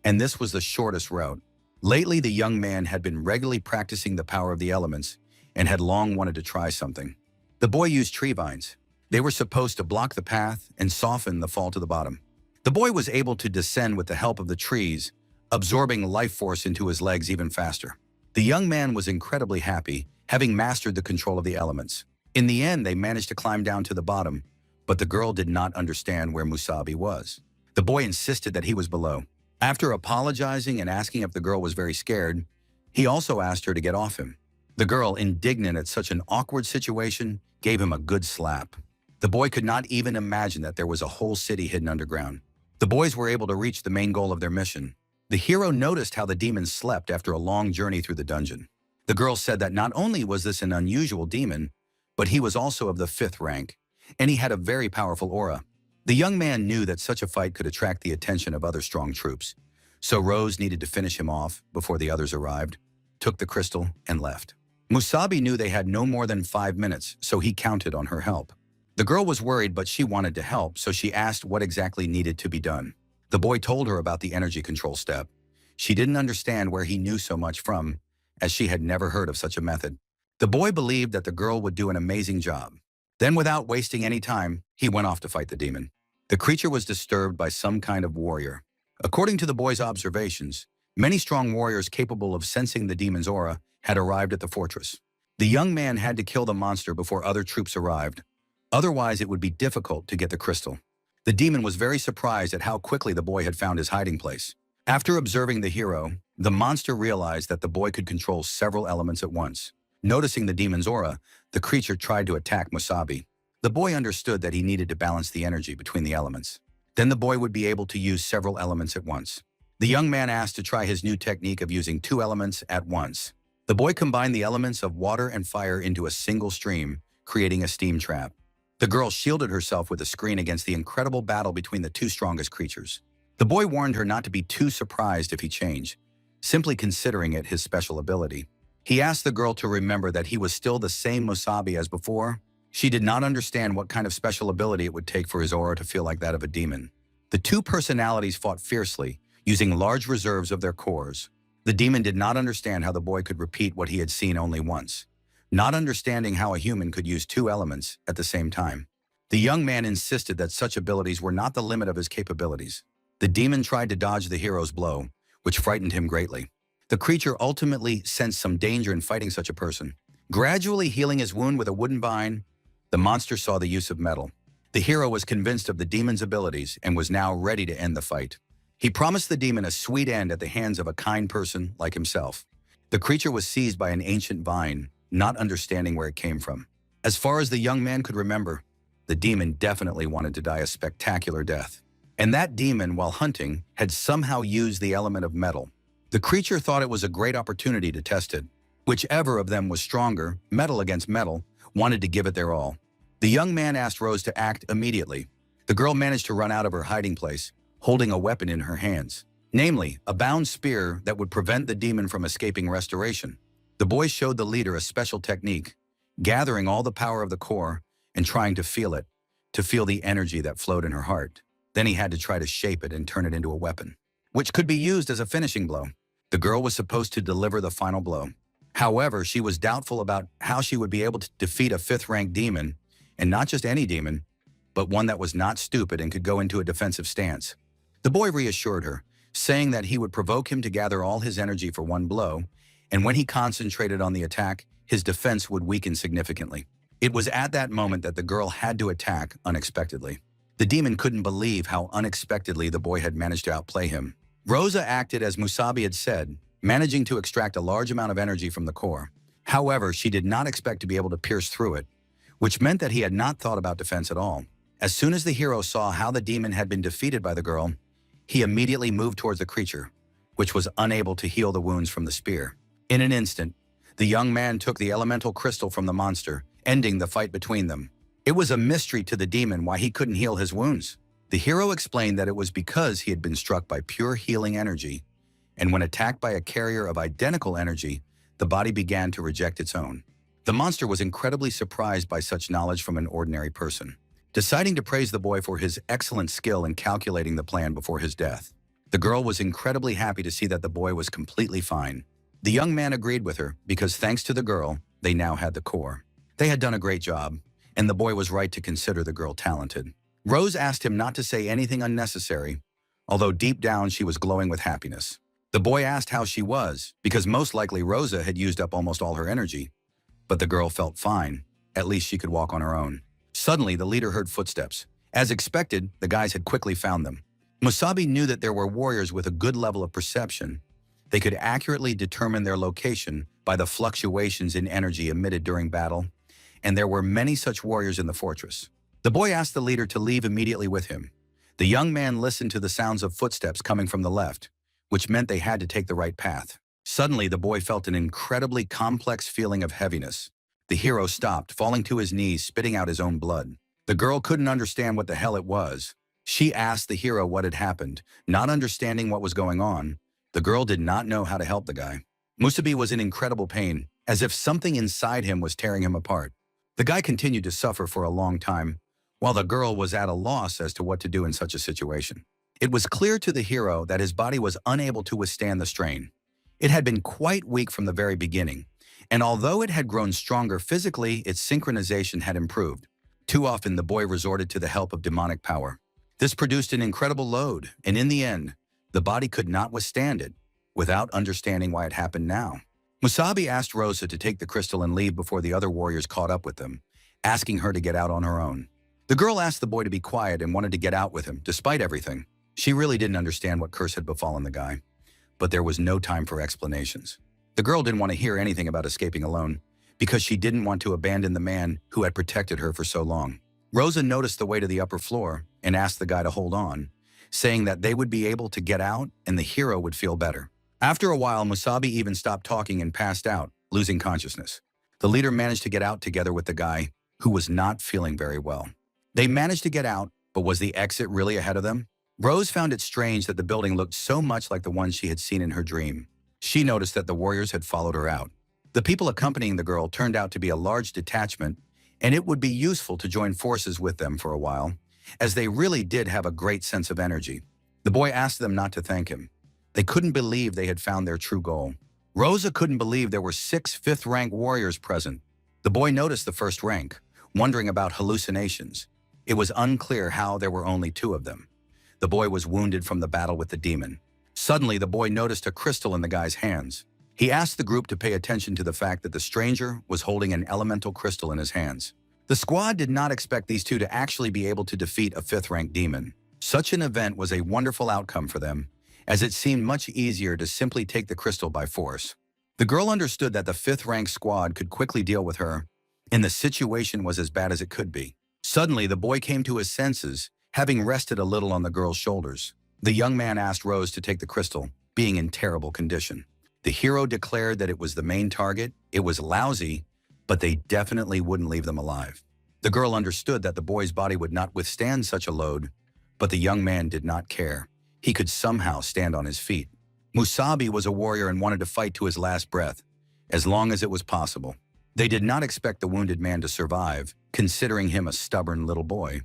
and this was the shortest route. Lately, the young man had been regularly practicing the power of the elements and had long wanted to try something. The boy used tree vines. They were supposed to block the path and soften the fall to the bottom. The boy was able to descend with the help of the trees, absorbing life force into his legs even faster. The young man was incredibly happy, having mastered the control of the elements. In the end, they managed to climb down to the bottom, but the girl did not understand where Musabi was. The boy insisted that he was below. After apologizing and asking if the girl was very scared, he also asked her to get off him. The girl, indignant at such an awkward situation, gave him a good slap. The boy could not even imagine that there was a whole city hidden underground. The boys were able to reach the main goal of their mission. The hero noticed how the demon slept after a long journey through the dungeon. The girl said that not only was this an unusual demon, but he was also of the 5th rank, and he had a very powerful aura. The young man knew that such a fight could attract the attention of other strong troops, so Rose needed to finish him off before the others arrived, took the crystal, and left. Musabi knew they had no more than 5 minutes, so he counted on her help. The girl was worried, but she wanted to help, so she asked what exactly needed to be done. The boy told her about the energy control step. She didn't understand where he knew so much from, as she had never heard of such a method. The boy believed that the girl would do an amazing job. Then, without wasting any time, he went off to fight the demon. The creature was disturbed by some kind of warrior. According to the boy's observations, many strong warriors capable of sensing the demon's aura had arrived at the fortress. The young man had to kill the monster before other troops arrived. Otherwise, it would be difficult to get the crystal. The demon was very surprised at how quickly the boy had found his hiding place. After observing the hero, the monster realized that the boy could control several elements at once. Noticing the demon's aura, the creature tried to attack Musabi. The boy understood that he needed to balance the energy between the elements. Then the boy would be able to use several elements at once. The young man asked to try his new technique of using 2 elements at once. The boy combined the elements of water and fire into a single stream, creating a steam trap. The girl shielded herself with a screen against the incredible battle between the 2 strongest creatures. The boy warned her not to be too surprised if he changed, simply considering it his special ability. He asked the girl to remember that he was still the same Musabi as before. She did not understand what kind of special ability it would take for his aura to feel like that of a demon. The 2 personalities fought fiercely, using large reserves of their cores. The demon did not understand how the boy could repeat what he had seen only once, not understanding how a human could use 2 elements at the same time. The young man insisted that such abilities were not the limit of his capabilities. The demon tried to dodge the hero's blow, which frightened him greatly. The creature ultimately sensed some danger in fighting such a person. Gradually healing his wound with a wooden vine, the monster saw the use of metal. The hero was convinced of the demon's abilities and was now ready to end the fight. He promised the demon a sweet end at the hands of a kind person like himself. The creature was seized by an ancient vine, not understanding where it came from. As far as the young man could remember, the demon definitely wanted to die a spectacular death. And that demon, while hunting, had somehow used the element of metal. The creature thought it was a great opportunity to test it. Whichever of them was stronger, metal against metal, wanted to give it their all. The young man asked Rose to act immediately. The girl managed to run out of her hiding place, holding a weapon in her hands. namely, a bound spear that would prevent the demon from escaping restoration. The boy showed the leader a special technique, gathering all the power of the core and trying to feel the energy that flowed in her heart. Then he had to try to shape it and turn it into a weapon, which could be used as a finishing blow. The girl was supposed to deliver the final blow. However, she was doubtful about how she would be able to defeat a 5th-ranked demon, and not just any demon, but one that was not stupid and could go into a defensive stance. The boy reassured her, saying that he would provoke him to gather all his energy for one blow, and when he concentrated on the attack, his defense would weaken significantly. It was at that moment that the girl had to attack unexpectedly. The demon couldn't believe how unexpectedly the boy had managed to outplay him. Rosa acted as Musabi had said, managing to extract a large amount of energy from the core. However, she did not expect to be able to pierce through it, which meant that he had not thought about defense at all. As soon as the hero saw how the demon had been defeated by the girl, he immediately moved towards the creature, which was unable to heal the wounds from the spear. In an instant, the young man took the elemental crystal from the monster, ending the fight between them. It was a mystery to the demon why he couldn't heal his wounds. The hero explained that it was because he had been struck by pure healing energy, and when attacked by a carrier of identical energy, the body began to reject its own. The monster was incredibly surprised by such knowledge from an ordinary person, deciding to praise the boy for his excellent skill in calculating the plan before his death. The girl was incredibly happy to see that the boy was completely fine. The young man agreed with her because thanks to the girl, they now had the core. They had done a great job, and the boy was right to consider the girl talented. Rose asked him not to say anything unnecessary, although deep down she was glowing with happiness. The boy asked how she was, because most likely Rosa had used up almost all her energy. But the girl felt fine. At least she could walk on her own. Suddenly, the leader heard footsteps. As expected, the guys had quickly found them. Musabi knew that there were warriors with a good level of perception. They could accurately determine their location by the fluctuations in energy emitted during battle, and there were many such warriors in the fortress. The boy asked the leader to leave immediately with him. The young man listened to the sounds of footsteps coming from the left, which meant they had to take the right path. Suddenly, the boy felt an incredibly complex feeling of heaviness. The hero stopped, falling to his knees, spitting out his own blood. The girl couldn't understand what the hell it was. She asked the hero what had happened, not understanding what was going on. The girl did not know how to help the guy. Musabi was in incredible pain, as if something inside him was tearing him apart. The guy continued to suffer for a long time, while the girl was at a loss as to what to do in such a situation. It was clear to the hero that his body was unable to withstand the strain. It had been quite weak from the very beginning, and although it had grown stronger physically, its synchronization had improved. Too often, the boy resorted to the help of demonic power. This produced an incredible load, and in the end, the body could not withstand it, without understanding why it happened now. Musabi asked Rosa to take the crystal and leave before the other warriors caught up with them, asking her to get out on her own. The girl asked the boy to be quiet and wanted to get out with him, despite everything. She really didn't understand what curse had befallen the guy, but there was no time for explanations. The girl didn't want to hear anything about escaping alone, because she didn't want to abandon the man who had protected her for so long. Rosa noticed the way to the upper floor and asked the guy to hold on, saying that they would be able to get out and the hero would feel better. After a while, Musabi even stopped talking and passed out, losing consciousness. The leader managed to get out together with the guy, who was not feeling very well. They managed to get out, but was the exit really ahead of them? Rose found it strange that the building looked so much like the one she had seen in her dream. She noticed that the warriors had followed her out. The people accompanying the girl turned out to be a large detachment, and it would be useful to join forces with them for a while, as they really did have a great sense of energy. The boy asked them not to thank him. They couldn't believe they had found their true goal. Rosa couldn't believe there were 6 5th-rank warriors present. The boy noticed the first rank, wondering about hallucinations. It was unclear how there were only 2 of them. The boy was wounded from the battle with the demon. Suddenly, the boy noticed a crystal in the guy's hands. He asked the group to pay attention to the fact that the stranger was holding an elemental crystal in his hands. The squad did not expect these 2 to actually be able to defeat a 5th-rank demon. Such an event was a wonderful outcome for them, as it seemed much easier to simply take the crystal by force. The girl understood that the 5th-rank squad could quickly deal with her, and the situation was as bad as it could be. Suddenly, the boy came to his senses, having rested a little on the girl's shoulders. The young man asked Rose to take the crystal, being in terrible condition. The hero declared that it was the main target, it was lousy, but they definitely wouldn't leave them alive. The girl understood that the boy's body would not withstand such a load, but the young man did not care. he could somehow stand on his feet. Musabi was a warrior and wanted to fight to his last breath, as long as it was possible. They did not expect the wounded man to survive, considering him a stubborn little boy.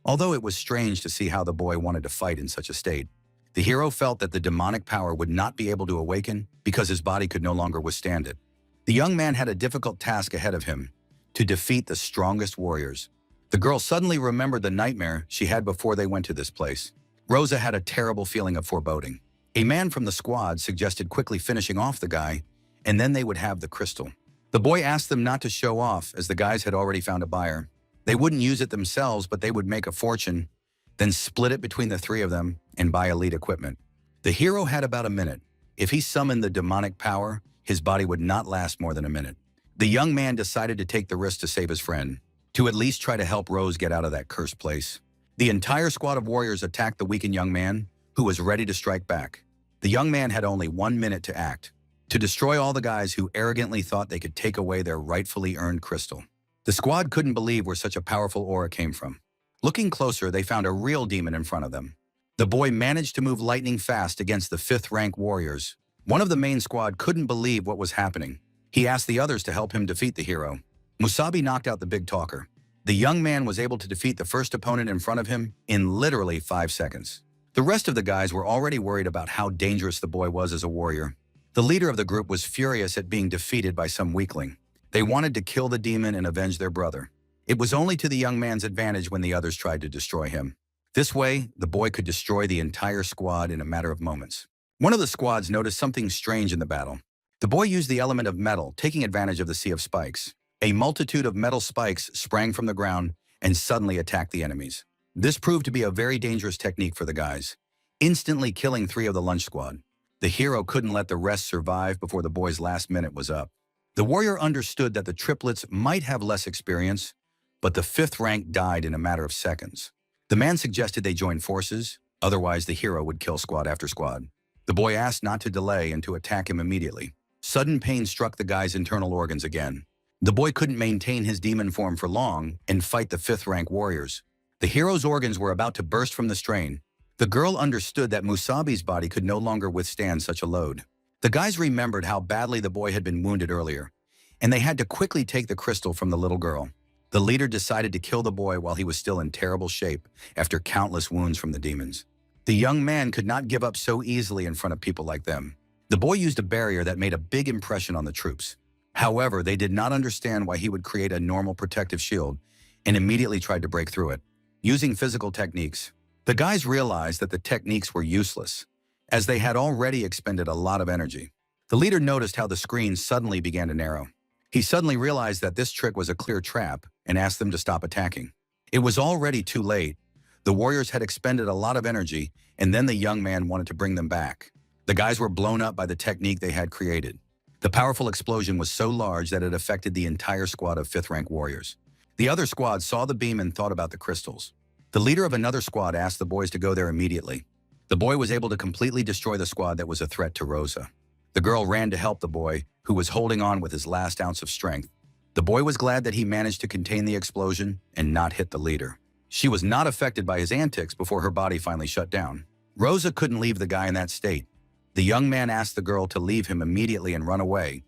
Although it was strange to see how the boy wanted to fight in such a state. The hero felt that the demonic power would not be able to awaken because his body could no longer withstand it. The young man had a difficult task ahead of him, to defeat the strongest warriors. The girl suddenly remembered the nightmare she had before they went to this place. Rosa had a terrible feeling of foreboding. A man from the squad suggested quickly finishing off the guy, and then they would have the crystal. The boy asked them not to show off, as the guys had already found a buyer. They wouldn't use it themselves, but they would make a fortune, then split it between the three of them and buy elite equipment. The hero had about a minute. If he summoned the demonic power, his body would not last more than a minute. The young man decided to take the risk to save his friend, to at least try to help Rose get out of that cursed place. The entire squad of warriors attacked the weakened young man, who was ready to strike back. The young man had only 1 minute to act, to destroy all the guys who arrogantly thought they could take away their rightfully earned crystal. The squad couldn't believe where such a powerful aura came from. Looking closer, they found a real demon in front of them. The boy managed to move lightning fast against the 5th-rank warriors. One of the main squad couldn't believe what was happening. He asked the others to help him defeat the hero. Musabi knocked out the big talker. The young man was able to defeat the first opponent in front of him in literally 5 seconds. The rest of the guys were already worried about how dangerous the boy was as a warrior. The leader of the group was furious at being defeated by some weakling. They wanted to kill the demon and avenge their brother. It was only to the young man's advantage when the others tried to destroy him. This way, the boy could destroy the entire squad in a matter of moments. One of the squads noticed something strange in the battle. The boy used the element of metal, taking advantage of the sea of spikes. A multitude of metal spikes sprang from the ground and suddenly attacked the enemies. This proved to be a very dangerous technique for the guys, instantly killing 3 of the lunch squad. The hero couldn't let the rest survive before the boy's last minute was up. The warrior understood that the triplets might have less experience, but the 5th rank died in a matter of seconds. The man suggested they join forces, otherwise the hero would kill squad after squad. The boy asked not to delay and to attack him immediately. Sudden pain struck the guy's internal organs again. The boy couldn't maintain his demon form for long and fight the 5th rank warriors. The hero's organs were about to burst from the strain. The girl understood that Musabi's body could no longer withstand such a load. The guys remembered how badly the boy had been wounded earlier, and they had to quickly take the crystal from the little girl. The leader decided to kill the boy while he was still in terrible shape after countless wounds from the demons. The young man could not give up so easily in front of people like them. The boy used a barrier that made a big impression on the troops. However, they did not understand why he would create a normal protective shield and immediately tried to break through it. Using physical techniques, the guys realized that the techniques were useless, as they had already expended a lot of energy. The leader noticed how the screen suddenly began to narrow. He suddenly realized that this trick was a clear trap and asked them to stop attacking. It was already too late. The warriors had expended a lot of energy, and then the young man wanted to bring them back. The guys were blown up by the technique they had created. The powerful explosion was so large that it affected the entire squad of 5th-rank warriors. The other squad saw the beam and thought about the crystals. The leader of another squad asked the boys to go there immediately. The boy was able to completely destroy the squad that was a threat to Rosa. The girl ran to help the boy, who was holding on with his last ounce of strength. The boy was glad that he managed to contain the explosion and not hit the leader. She was not affected by his antics before her body finally shut down. Rosa couldn't leave the guy in that state. The young man asked the girl to leave him immediately and run away,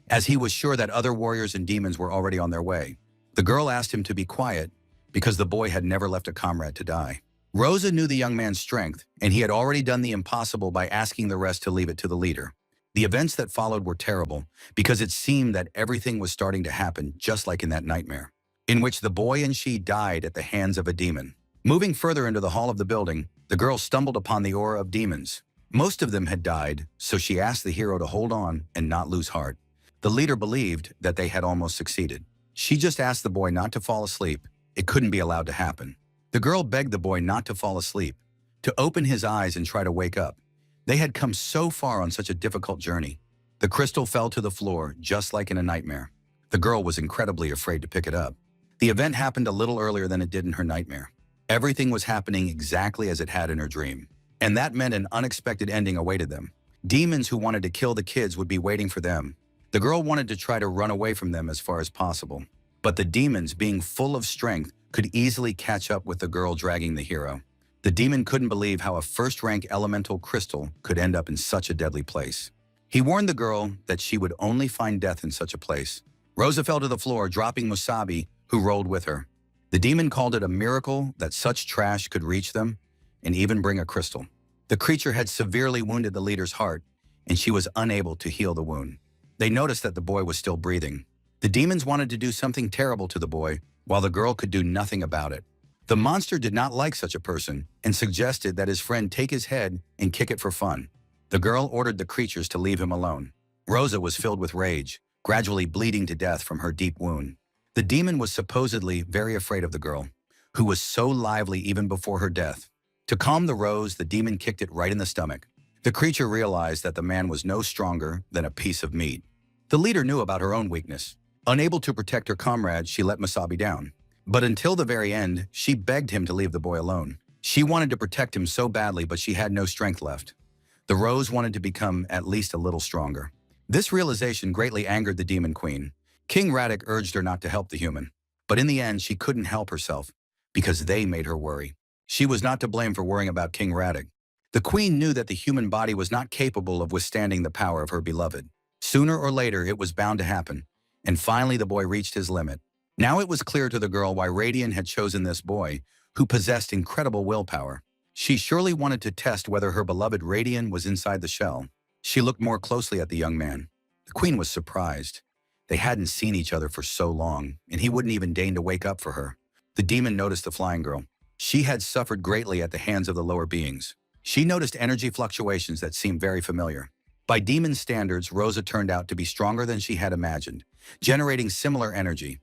as he was sure that other warriors and demons were already on their way. The girl asked him to be quiet because the boy had never left a comrade to die. Rosa knew the young man's strength, and he had already done the impossible by asking the rest to leave it to the leader. The events that followed were terrible because it seemed that everything was starting to happen just like in that nightmare, in which the boy and she died at the hands of a demon. Moving further into the hall of the building, the girl stumbled upon the aura of demons. Most of them had died, so she asked the hero to hold on and not lose heart. The leader believed that they had almost succeeded. She just asked the boy not to fall asleep. It couldn't be allowed to happen. The girl begged the boy not to fall asleep, to open his eyes and try to wake up. They had come so far on such a difficult journey. The crystal fell to the floor, just like in a nightmare. The girl was incredibly afraid to pick it up. The event happened a little earlier than it did in her nightmare. Everything was happening exactly as it had in her dream. And that meant an unexpected ending awaited them. Demons who wanted to kill the kids would be waiting for them. The girl wanted to try to run away from them as far as possible. But the demons, being full of strength, could easily catch up with the girl dragging the hero. The demon couldn't believe how a first-rank elemental crystal could end up in such a deadly place. He warned the girl that she would only find death in such a place. Rosa fell to the floor, dropping Musabi, who rolled with her. The demon called it a miracle that such trash could reach them and even bring a crystal. The creature had severely wounded the leader's heart, and she was unable to heal the wound. They noticed that the boy was still breathing. The demons wanted to do something terrible to the boy, while the girl could do nothing about it. The monster did not like such a person and suggested that his friend take his head and kick it for fun. The girl ordered the creatures to leave him alone. Rosa was filled with rage, gradually bleeding to death from her deep wound. The demon was supposedly very afraid of the girl, who was so lively even before her death. To calm the rose, the demon kicked it right in the stomach. The creature realized that the man was no stronger than a piece of meat. The leader knew about her own weakness. Unable to protect her comrades, she let Musabi down. But until the very end, she begged him to leave the boy alone. She wanted to protect him so badly, but she had no strength left. The rose wanted to become at least a little stronger. This realization greatly angered the demon queen. King Radic urged her not to help the human. But in the end, she couldn't help herself, because they made her worry. She was not to blame for worrying about King Radic. The queen knew that the human body was not capable of withstanding the power of her beloved. Sooner or later, it was bound to happen. And finally, the boy reached his limit. Now it was clear to the girl why Radiant had chosen this boy, who possessed incredible willpower. She surely wanted to test whether her beloved Radiant was inside the shell. She looked more closely at the young man. The queen was surprised. They hadn't seen each other for so long, and he wouldn't even deign to wake up for her. The demon noticed the flying girl. She had suffered greatly at the hands of the lower beings. She noticed energy fluctuations that seemed very familiar. By demon standards, Rosa turned out to be stronger than she had imagined, generating similar energy.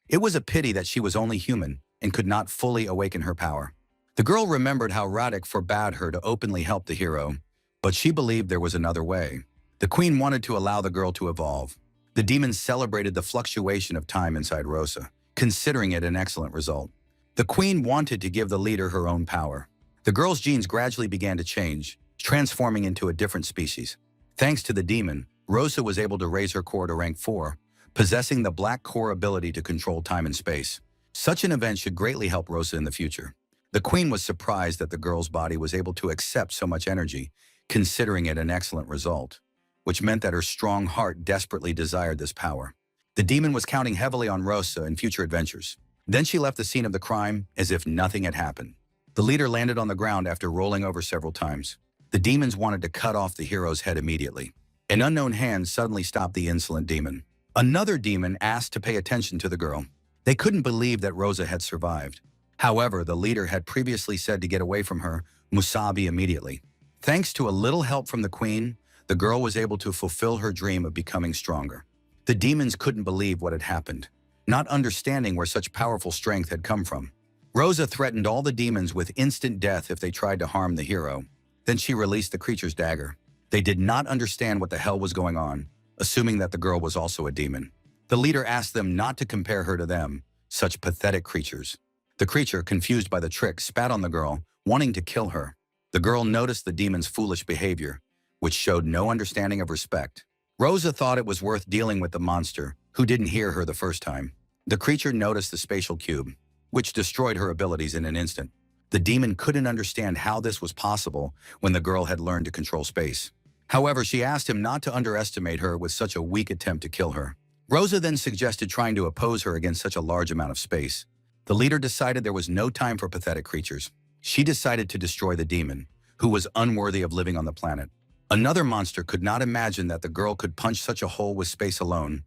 It was a pity that she was only human and could not fully awaken her power. The girl remembered how Radic forbade her to openly help the hero, but she believed there was another way. The queen wanted to allow the girl to evolve. The demons celebrated the fluctuation of time inside Rosa, considering it an excellent result. The queen wanted to give the leader her own power. The girl's genes gradually began to change, transforming into a different species. Thanks to the demon, Rosa was able to raise her core to rank 4, possessing the black core ability to control time and space. Such an event should greatly help Rosa in the future. The queen was surprised that the girl's body was able to accept so much energy, considering it an excellent result, which meant that her strong heart desperately desired this power. The demon was counting heavily on Rosa in future adventures. Then she left the scene of the crime as if nothing had happened. The leader landed on the ground after rolling over several times. The demons wanted to cut off the hero's head immediately. An unknown hand suddenly stopped the insolent demon. Another demon asked to pay attention to the girl. They couldn't believe that Rosa had survived. However, the leader had previously said to get away from her, Musabi, immediately. Thanks to a little help from the queen, the girl was able to fulfill her dream of becoming stronger. The demons couldn't believe what had happened, not understanding where such powerful strength had come from. Rosa threatened all the demons with instant death if they tried to harm the hero. Then she released the creature's dagger. They did not understand what the hell was going on, assuming that the girl was also a demon. The leader asked them not to compare her to them, such pathetic creatures. The creature, confused by the trick, spat on the girl, wanting to kill her. The girl noticed the demon's foolish behavior, which showed no understanding of respect. Rosa thought it was worth dealing with the monster, who didn't hear her the first time. The creature noticed the spatial cube, which destroyed her abilities in an instant. The demon couldn't understand how this was possible when the girl had learned to control space. However, she asked him not to underestimate her with such a weak attempt to kill her. Rosa then suggested trying to oppose her against such a large amount of space. The leader decided there was no time for pathetic creatures. She decided to destroy the demon, who was unworthy of living on the planet. Another monster could not imagine that the girl could punch such a hole with space alone,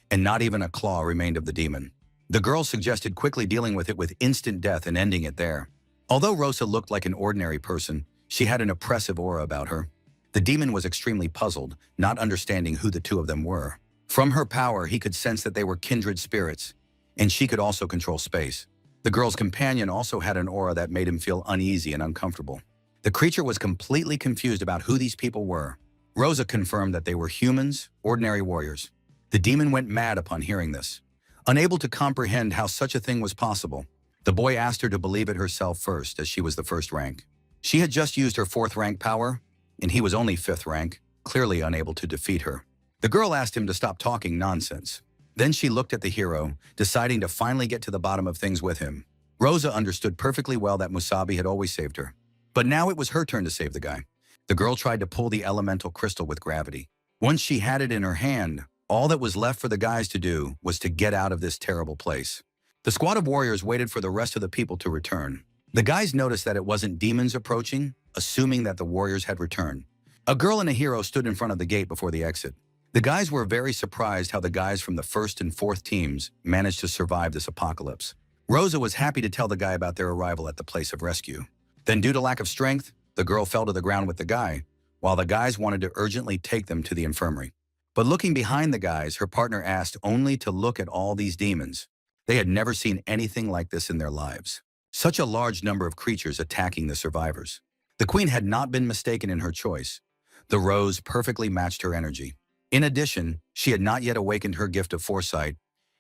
and not even a claw remained of the demon. The girl suggested quickly dealing with it with instant death and ending it there. Although Rosa looked like an ordinary person, she had an oppressive aura about her. The demon was extremely puzzled, not understanding who the two of them were. From her power, he could sense that they were kindred spirits, and she could also control space. The girl's companion also had an aura that made him feel uneasy and uncomfortable. The creature was completely confused about who these people were. Rosa confirmed that they were humans, ordinary warriors. The demon went mad upon hearing this. Unable to comprehend how such a thing was possible, the boy asked her to believe it herself first, as she was the first rank. She had just used her 4th rank power, and he was only 5th rank, clearly unable to defeat her. The girl asked him to stop talking nonsense. Then she looked at the hero, deciding to finally get to the bottom of things with him. Rosa understood perfectly well that Musabi had always saved her. But now it was her turn to save the guy. The girl tried to pull the elemental crystal with gravity. Once she had it in her hand, all that was left for the guys to do was to get out of this terrible place. The squad of warriors waited for the rest of the people to return. The guys noticed that it wasn't demons approaching, assuming that the warriors had returned. A girl and a hero stood in front of the gate before the exit. The guys were very surprised how the guys from the 1st and 4th teams managed to survive this apocalypse. Rosa was happy to tell the guy about their arrival at the place of rescue. Then, due to lack of strength, the girl fell to the ground with the guy, while the guys wanted to urgently take them to the infirmary. But looking behind the guys, her partner asked only to look at all these demons. They had never seen anything like this in their lives. Such a large number of creatures attacking the survivors. The queen had not been mistaken in her choice. The rose perfectly matched her energy. In addition, she had not yet awakened her gift of foresight,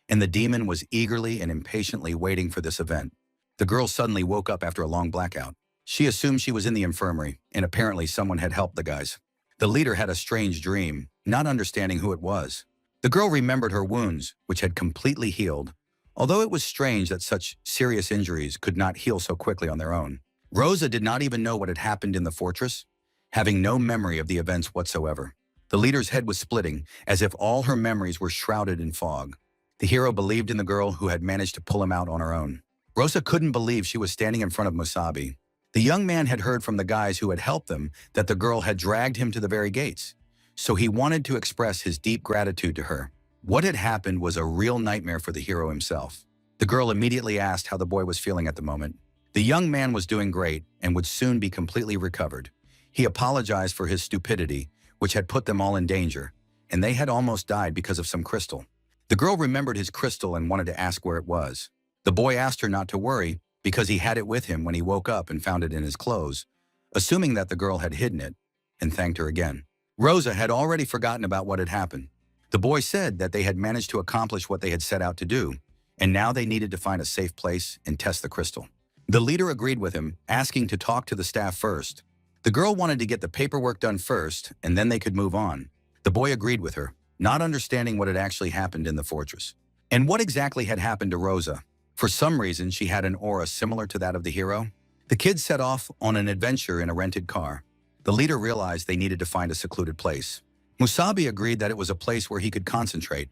and the demon was eagerly and impatiently waiting for this event. The girl suddenly woke up after a long blackout. She assumed she was in the infirmary, and apparently someone had helped the guys. The leader had a strange dream, not understanding who it was. The girl remembered her wounds, which had completely healed, although it was strange that such serious injuries could not heal so quickly on their own. Rosa did not even know what had happened in the fortress, having no memory of the events whatsoever. The leader's head was splitting, as if all her memories were shrouded in fog. The hero believed in the girl who had managed to pull him out on her own. Rosa couldn't believe she was standing in front of Musabi. The young man had heard from the guys who had helped them that the girl had dragged him to the very gates, so he wanted to express his deep gratitude to her. What had happened was a real nightmare for the hero himself. The girl immediately asked how the boy was feeling at the moment. The young man was doing great and would soon be completely recovered. He apologized for his stupidity, which had put them all in danger, and they had almost died because of some crystal. The girl remembered his crystal and wanted to ask where it was. The boy asked her not to worry because he had it with him when he woke up and found it in his clothes, assuming that the girl had hidden it, and thanked her again. Rosa had already forgotten about what had happened. The boy said that they had managed to accomplish what they had set out to do, and now they needed to find a safe place and test the crystal. The leader agreed with him, asking to talk to the staff first. The girl wanted to get the paperwork done first, and then they could move on. The boy agreed with her, not understanding what had actually happened in the fortress. And what exactly had happened to Rosa? For some reason, she had an aura similar to that of the hero. The kids set off on an adventure in a rented car. The leader realized they needed to find a secluded place. Musabi agreed that it was a place where he could concentrate,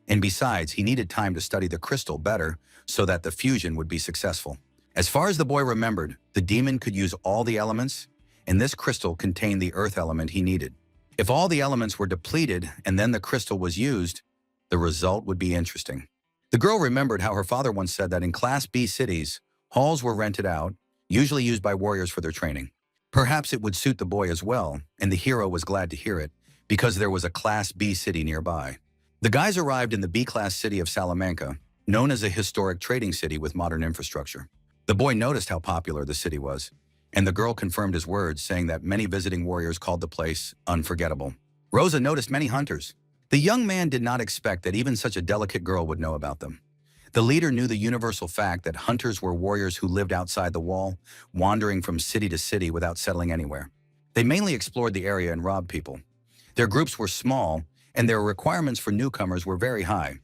and besides, he needed time to study the crystal better so that the fusion would be successful. As far as the boy remembered, the demon could use all the elements, and this crystal contained the earth element he needed. If all the elements were depleted and then the crystal was used, the result would be interesting. The girl remembered how her father once said that in Class B cities, halls were rented out, usually used by warriors for their training. Perhaps it would suit the boy as well, and the hero was glad to hear it, because there was a Class B city nearby. The guys arrived in the B-class city of Salamanca, known as a historic trading city with modern infrastructure. The boy noticed how popular the city was, and the girl confirmed his words, saying that many visiting warriors called the place unforgettable. Rosa noticed many hunters. The young man did not expect that even such a delicate girl would know about them. The leader knew the universal fact that hunters were warriors who lived outside the wall, wandering from city to city without settling anywhere. They mainly explored the area and robbed people. Their groups were small, and their requirements for newcomers were very high.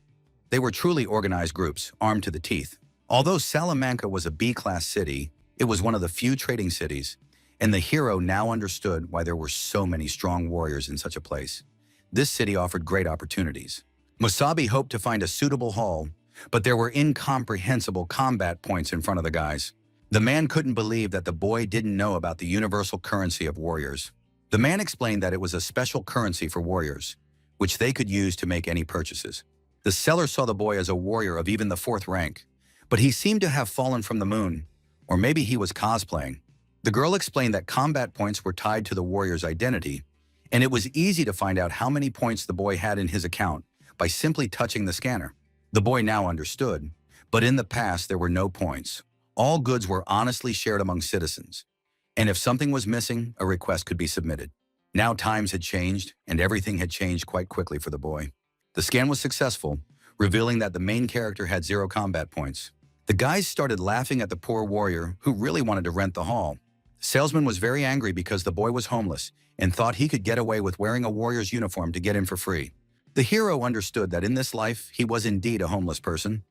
They were truly organized groups, armed to the teeth. Although Salamanca was a B-class city, it was one of the few trading cities, and the hero now understood why there were so many strong warriors in such a place. This city offered great opportunities. Musabi hoped to find a suitable hall, but there were incomprehensible combat points in front of the guys. The man couldn't believe that the boy didn't know about the universal currency of warriors. The man explained that it was a special currency for warriors, which they could use to make any purchases. The seller saw the boy as a warrior of even the 4th rank, but he seemed to have fallen from the moon, or maybe he was cosplaying. The girl explained that combat points were tied to the warrior's identity, and it was easy to find out how many points the boy had in his account by simply touching the scanner. The boy now understood, but in the past there were no points. All goods were honestly shared among citizens, and if something was missing, a request could be submitted. Now times had changed, and everything had changed quite quickly for the boy. The scan was successful, revealing that the main character had 0 combat points. The guys started laughing at the poor warrior who really wanted to rent the hall. The salesman was very angry because the boy was homeless and thought he could get away with wearing a warrior's uniform to get in for free. The hero understood that in this life he was indeed a homeless person,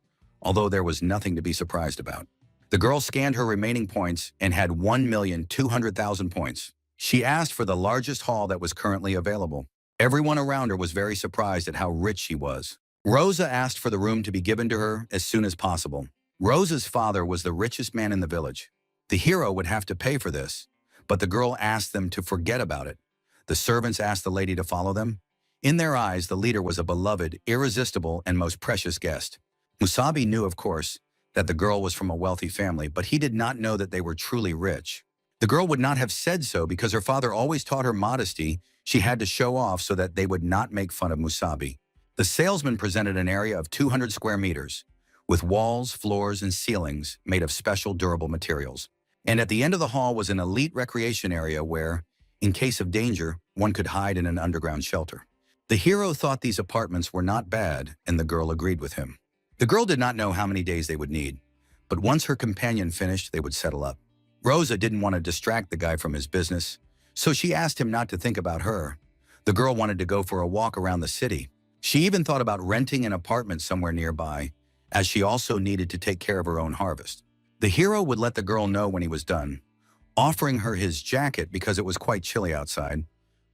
although there was nothing to be surprised about. The girl scanned her remaining points and had 1,200,000 points. She asked for the largest hall that was currently available. Everyone around her was very surprised at how rich she was. Rosa asked for the room to be given to her as soon as possible. Rosa's father was the richest man in the village. The hero would have to pay for this, but the girl asked them to forget about it. The servants asked the lady to follow them. In their eyes, the leader was a beloved, irresistible, and most precious guest. Musabi knew, of course, that the girl was from a wealthy family, but he did not know that they were truly rich. The girl would not have said so because her father always taught her modesty. She had to show off so that they would not make fun of Musabi. The salesman presented an area of 200 square meters, with walls, floors, and ceilings made of special durable materials. And at the end of the hall was an elite recreation area where, in case of danger, one could hide in an underground shelter. The hero thought these apartments were not bad, and the girl agreed with him. The girl did not know how many days they would need, but once her companion finished, they would settle up. Rosa didn't want to distract the guy from his business, so she asked him not to think about her. The girl wanted to go for a walk around the city. She even thought about renting an apartment somewhere nearby, as she also needed to take care of her own harvest. The hero would let the girl know when he was done, offering her his jacket because it was quite chilly outside,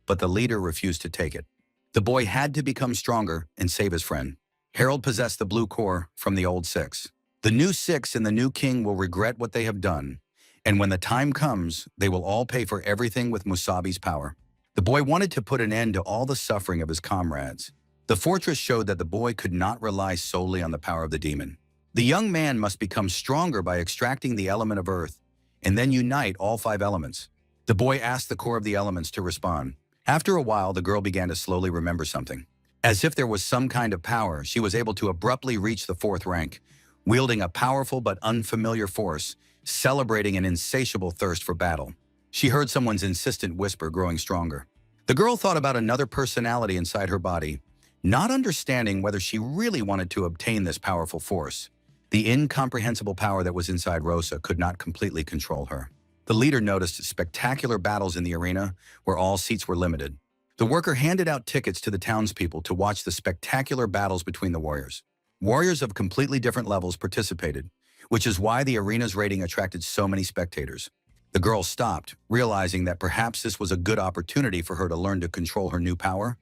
but the leader refused to take it. The boy had to become stronger and save his friend. Harold possessed the blue core from the old six. The new six and the new king will regret what they have done, and when the time comes, they will all pay for everything with Musabi's power. The boy wanted to put an end to all the suffering of his comrades. The fortress showed that the boy could not rely solely on the power of the demon. The young man must become stronger by extracting the element of earth, and then unite all 5 elements. The boy asked the core of the elements to respond. After a while, the girl began to slowly remember something. As if there was some kind of power, she was able to abruptly reach the 4th rank, wielding a powerful but unfamiliar force, celebrating an insatiable thirst for battle. She heard someone's insistent whisper growing stronger. The girl thought about another personality inside her body, not understanding whether she really wanted to obtain this powerful force. The incomprehensible power that was inside Rosa could not completely control her. The leader noticed spectacular battles in the arena where all seats were limited. The worker handed out tickets to the townspeople to watch the spectacular battles between the warriors. Warriors of completely different levels participated, which is why the arena's rating attracted so many spectators. The girl stopped, realizing that perhaps this was a good opportunity for her to learn to control her new power,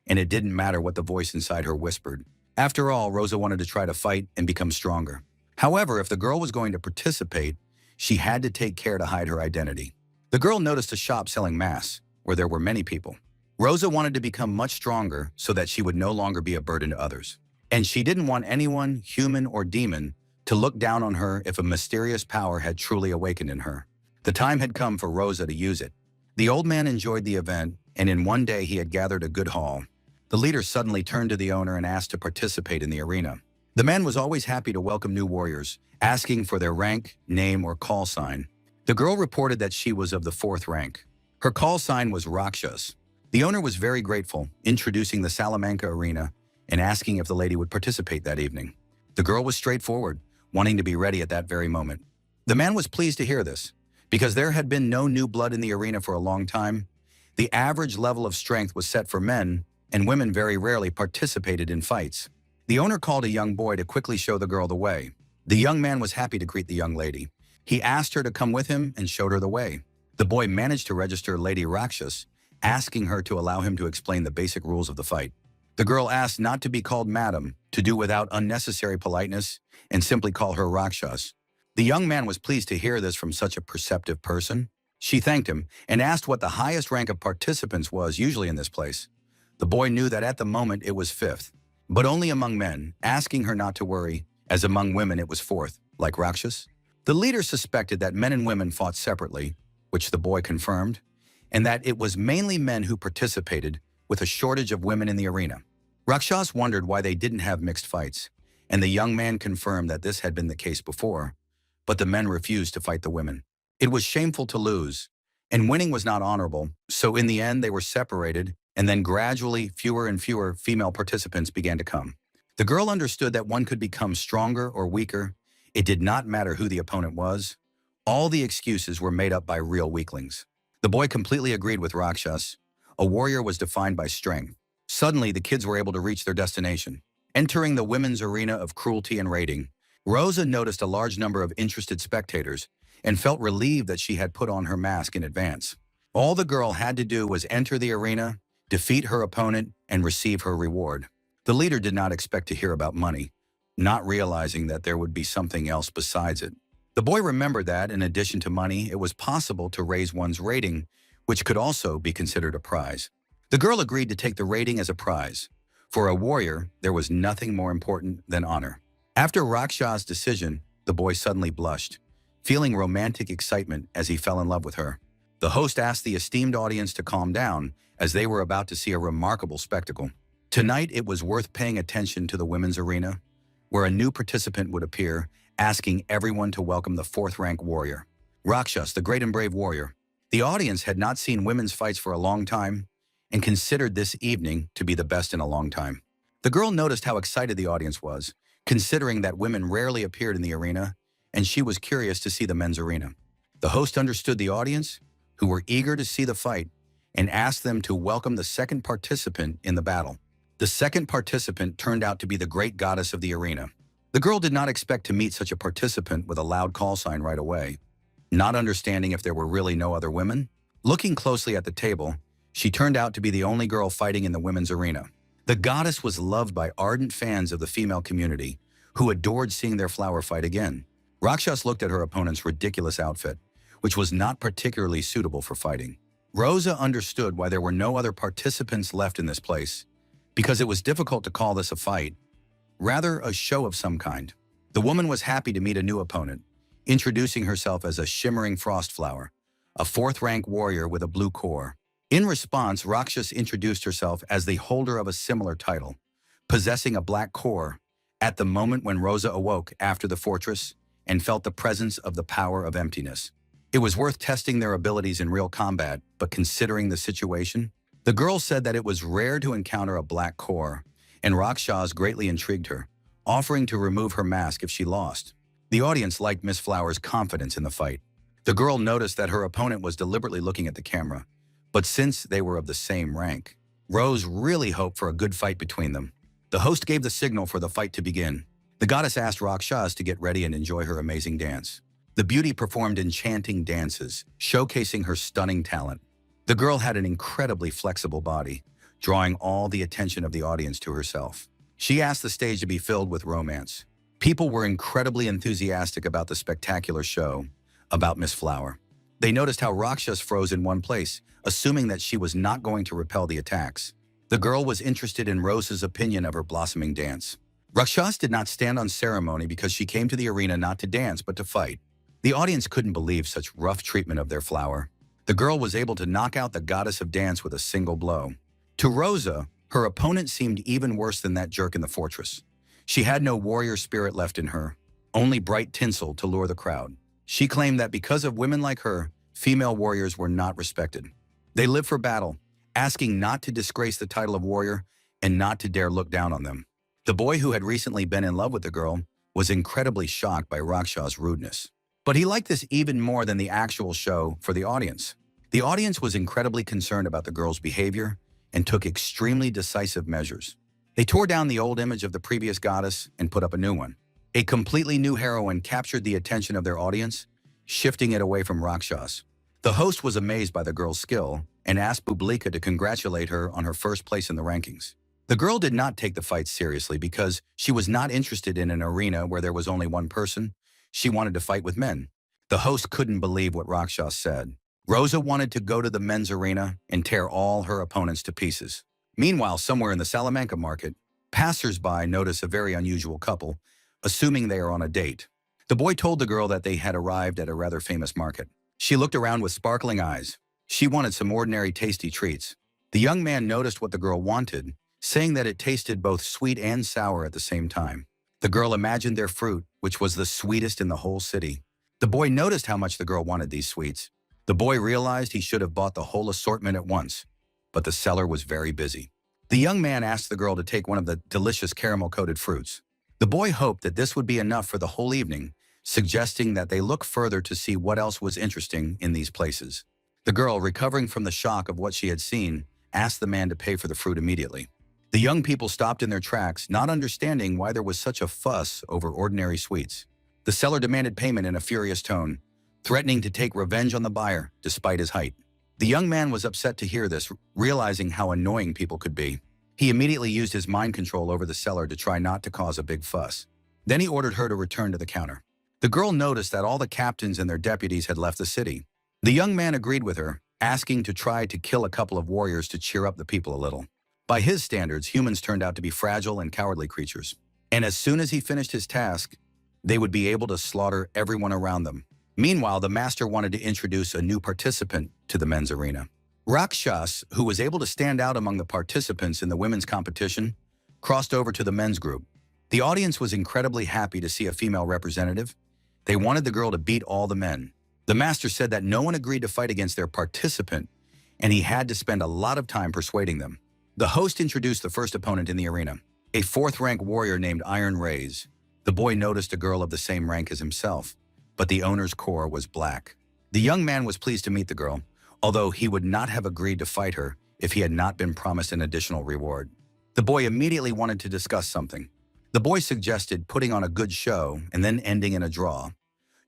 and it didn't matter what the voice inside her whispered. After all, Rosa wanted to try to fight and become stronger. However, if the girl was going to participate, she had to take care to hide her identity. The girl noticed a shop selling masks, where there were many people. Rosa wanted to become much stronger so that she would no longer be a burden to others. And she didn't want anyone, human or demon, to look down on her if a mysterious power had truly awakened in her. The time had come for Rosa to use it. The old man enjoyed the event, and in one day he had gathered a good haul. The leader suddenly turned to the owner and asked to participate in the arena. The man was always happy to welcome new warriors, asking for their rank, name, or call sign. The girl reported that she was of the 4th rank. Her call sign was Rakshas. The owner was very grateful, introducing the Salamanca arena and asking if the lady would participate that evening. The girl was straightforward, wanting to be ready at that very moment. The man was pleased to hear this, because there had been no new blood in the arena for a long time. The average level of strength was set for men, and women very rarely participated in fights. The owner called a young boy to quickly show the girl the way. The young man was happy to greet the young lady. He asked her to come with him and showed her the way. The boy managed to register Lady Rakshas, asking her to allow him to explain the basic rules of the fight. The girl asked not to be called madam, to do without unnecessary politeness, and simply call her Rakshas. The young man was pleased to hear this from such a perceptive person. She thanked him and asked what the highest rank of participants was usually in this place. The boy knew that at the moment it was 5th, but only among men, asking her not to worry, as among women it was 4th, like Rakshas. The leader suspected that men and women fought separately, which the boy confirmed, and that it was mainly men who participated, with a shortage of women in the arena. Rakshas wondered why they didn't have mixed fights, and the young man confirmed that this had been the case before, but the men refused to fight the women. It was shameful to lose, and winning was not honorable, so in the end they were separated, and then gradually fewer and fewer female participants began to come. The girl understood that one could become stronger or weaker. It did not matter who the opponent was. All the excuses were made up by real weaklings. The boy completely agreed with Rakshas. A warrior was defined by strength. Suddenly, the kids were able to reach their destination. Entering the women's arena of cruelty and raiding, Rosa noticed a large number of interested spectators and felt relieved that she had put on her mask in advance. All the girl had to do was enter the arena, defeat her opponent, and receive her reward. The leader did not expect to hear about money, not realizing that there would be something else besides it. The boy remembered that, in addition to money, it was possible to raise one's rating, which could also be considered a prize. The girl agreed to take the rating as a prize. For a warrior, there was nothing more important than honor. After Raksha's decision, the boy suddenly blushed, feeling romantic excitement as he fell in love with her. The host asked the esteemed audience to calm down, as they were about to see a remarkable spectacle. Tonight, it was worth paying attention to the women's arena, where a new participant would appear, asking everyone to welcome the fourth-rank warrior, Rakshas, the great and brave warrior. The audience had not seen women's fights for a long time and considered this evening to be the best in a long time. The girl noticed how excited the audience was, considering that women rarely appeared in the arena, and she was curious to see the men's arena. The host understood the audience, who were eager to see the fight, and asked them to welcome the second participant in the battle. The second participant turned out to be the great goddess of the arena. The girl did not expect to meet such a participant with a loud call sign right away. Not understanding if there were really no other women, looking closely at the table, she turned out to be the only girl fighting in the women's arena. The goddess was loved by ardent fans of the female community, who adored seeing their flower fight again. Rakshas looked at her opponent's ridiculous outfit, which was not particularly suitable for fighting. Rosa understood why there were no other participants left in this place, because it was difficult to call this a fight, rather a show of some kind. The woman was happy to meet a new opponent, introducing herself as a shimmering frost flower, a fourth-rank warrior with a blue core. In response, Rakshas introduced herself as the holder of a similar title, possessing a black core, at the moment when Rosa awoke after the fortress and felt the presence of the power of emptiness. It was worth testing their abilities in real combat, but considering the situation, the girl said that it was rare to encounter a black core, and Rakshas greatly intrigued her, offering to remove her mask if she lost. The audience liked Miss Flower's confidence in the fight. The girl noticed that her opponent was deliberately looking at the camera, but since they were of the same rank, Rose really hoped for a good fight between them. The host gave the signal for the fight to begin. The goddess asked Rakshas to get ready and enjoy her amazing dance. The beauty performed enchanting dances, showcasing her stunning talent. The girl had an incredibly flexible body, drawing all the attention of the audience to herself. She asked the stage to be filled with romance. People were incredibly enthusiastic about the spectacular show about Miss Flower. They noticed how Rakshas froze in one place, assuming that she was not going to repel the attacks. The girl was interested in Rose's opinion of her blossoming dance. Rakshas did not stand on ceremony because she came to the arena not to dance but to fight. The audience couldn't believe such rough treatment of their flower. The girl was able to knock out the goddess of dance with a single blow. To Rosa, her opponent seemed even worse than that jerk in the fortress. She had no warrior spirit left in her, only bright tinsel to lure the crowd. She claimed that because of women like her, female warriors were not respected. They lived for battle, asking not to disgrace the title of warrior and not to dare look down on them. The boy who had recently been in love with the girl was incredibly shocked by Rakshas's rudeness. But he liked this even more than the actual show for the audience. The audience was incredibly concerned about the girl's behavior and took extremely decisive measures. They tore down the old image of the previous goddess and put up a new one. A completely new heroine captured the attention of their audience, shifting it away from Rakshas. The host was amazed by the girl's skill and asked Bublikha to congratulate her on her first place in the rankings. The girl did not take the fight seriously because she was not interested in an arena where there was only one person. She wanted to fight with men. The host couldn't believe what Rakshas said. Rosa wanted to go to the men's arena and tear all her opponents to pieces. Meanwhile, somewhere in the Salamanca market, passers-by notice a very unusual couple, assuming they are on a date. The boy told the girl that they had arrived at a rather famous market. She looked around with sparkling eyes. She wanted some ordinary tasty treats. The young man noticed what the girl wanted, saying that it tasted both sweet and sour at the same time. The girl imagined their fruit, which was the sweetest in the whole city. The boy noticed how much the girl wanted these sweets. The boy realized he should have bought the whole assortment at once, but the seller was very busy. The young man asked the girl to take one of the delicious caramel-coated fruits. The boy hoped that this would be enough for the whole evening, suggesting that they look further to see what else was interesting in these places. The girl, recovering from the shock of what she had seen, asked the man to pay for the fruit immediately. The young people stopped in their tracks, not understanding why there was such a fuss over ordinary sweets. The seller demanded payment in a furious tone, threatening to take revenge on the buyer despite his height. The young man was upset to hear this, realizing how annoying people could be. He immediately used his mind control over the seller to try not to cause a big fuss. Then he ordered her to return to the counter. The girl noticed that all the captains and their deputies had left the city. The young man agreed with her, asking to try to kill a couple of warriors to cheer up the people a little. By his standards, humans turned out to be fragile and cowardly creatures. And as soon as he finished his task, they would be able to slaughter everyone around them. Meanwhile, the master wanted to introduce a new participant to the men's arena. Rakshas, who was able to stand out among the participants in the women's competition, crossed over to the men's group. The audience was incredibly happy to see a female representative. They wanted the girl to beat all the men. The master said that no one agreed to fight against their participant, and he had to spend a lot of time persuading them. The host introduced the first opponent in the arena, a fourth-rank warrior named Iron Rays. The boy noticed a girl of the same rank as himself, but the owner's core was black. The young man was pleased to meet the girl, although he would not have agreed to fight her if he had not been promised an additional reward. The boy immediately wanted to discuss something. The boy suggested putting on a good show and then ending in a draw,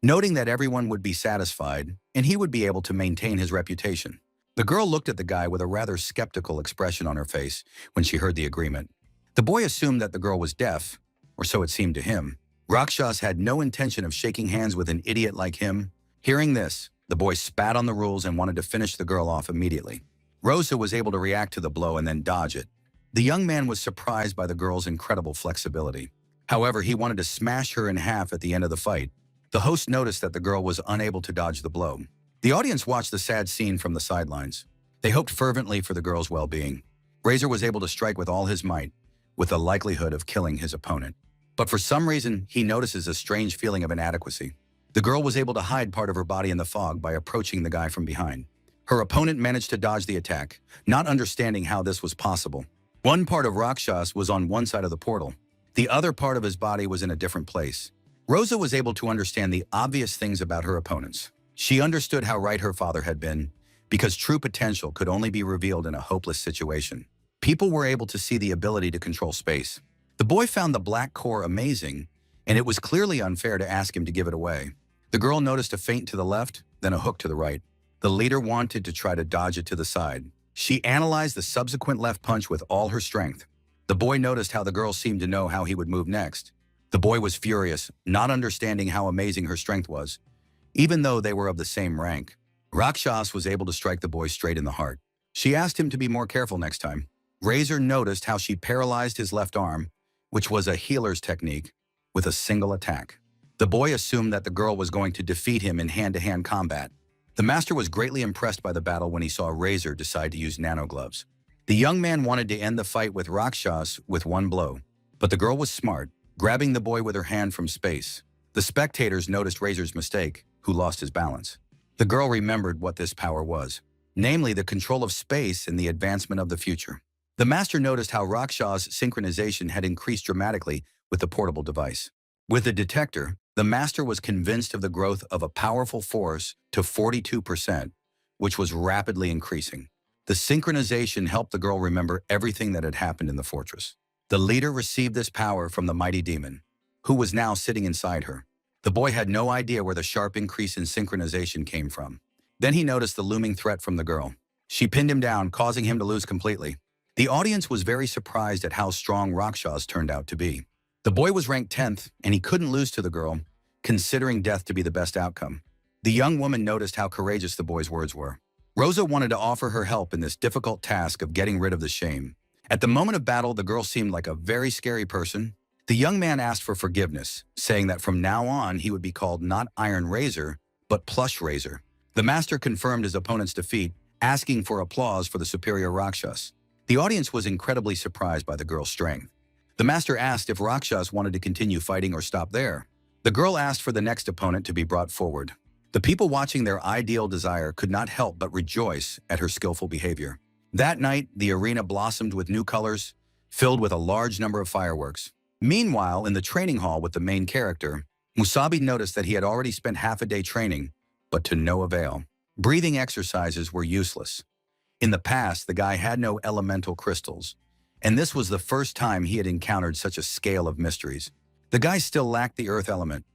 noting that everyone would be satisfied and he would be able to maintain his reputation. The girl looked at the guy with a rather skeptical expression on her face when she heard the agreement. The boy assumed that the girl was deaf, or so it seemed to him. Rakshas had no intention of shaking hands with an idiot like him. Hearing this, the boy spat on the rules and wanted to finish the girl off immediately. Rosa was able to react to the blow and then dodge it. The young man was surprised by the girl's incredible flexibility. However, he wanted to smash her in half at the end of the fight. The host noticed that the girl was unable to dodge the blow. The audience watched the sad scene from the sidelines. They hoped fervently for the girl's well-being. Razor was able to strike with all his might, with the likelihood of killing his opponent. But for some reason, he notices a strange feeling of inadequacy. The girl was able to hide part of her body in the fog by approaching the guy from behind. Her opponent managed to dodge the attack, not understanding how this was possible. One part of Rakshas was on one side of the portal. The other part of his body was in a different place. Rosa was able to understand the obvious things about her opponents. She understood how right her father had been, because true potential could only be revealed in a hopeless situation. People were able to see the ability to control space. The boy found the black core amazing, and it was clearly unfair to ask him to give it away. The girl noticed a feint to the left, then a hook to the right. The leader wanted to try to dodge it to the side. She analyzed the subsequent left punch with all her strength. The boy noticed how the girl seemed to know how he would move next. The boy was furious, not understanding how amazing her strength was, even though they were of the same rank. Rakshas was able to strike the boy straight in the heart. She asked him to be more careful next time. Razor noticed how she paralyzed his left arm, which was a healer's technique, with a single attack. The boy assumed that the girl was going to defeat him in hand-to-hand combat. The master was greatly impressed by the battle when he saw Razor decide to use nano-gloves. The young man wanted to end the fight with Rakshas with one blow, but the girl was smart, grabbing the boy with her hand from space. The spectators noticed Razor's mistake, who lost his balance. The girl remembered what this power was, namely the control of space and the advancement of the future. The master noticed how Rakshas' synchronization had increased dramatically with the portable device. With the detector, the master was convinced of the growth of a powerful force to 42%, which was rapidly increasing. The synchronization helped the girl remember everything that had happened in the fortress. The leader received this power from the mighty demon, who was now sitting inside her. The boy had no idea where the sharp increase in synchronization came from. Then he noticed the looming threat from the girl. She pinned him down, causing him to lose completely. The audience was very surprised at how strong Rakshas turned out to be. The boy was ranked 10th, and he couldn't lose to the girl, considering death to be the best outcome. The young woman noticed how courageous the boy's words were. Rosa wanted to offer her help in this difficult task of getting rid of the shame. At the moment of battle, the girl seemed like a very scary person. The young man asked for forgiveness, saying that from now on he would be called not Iron Razor, but Plush Razor. The master confirmed his opponent's defeat, asking for applause for the superior Rakshas. The audience was incredibly surprised by the girl's strength. The master asked if Rakshas wanted to continue fighting or stop there. The girl asked for the next opponent to be brought forward. The people watching their ideal desire could not help but rejoice at her skillful behavior. That night, the arena blossomed with new colors, filled with a large number of fireworks. Meanwhile, in the training hall with the main character, Musabi noticed that he had already spent half a day training, but to no avail. Breathing exercises were useless. In the past, the guy had no elemental crystals, And this was the first time he had encountered such a scale of mysteries. The guy still lacked the earth element.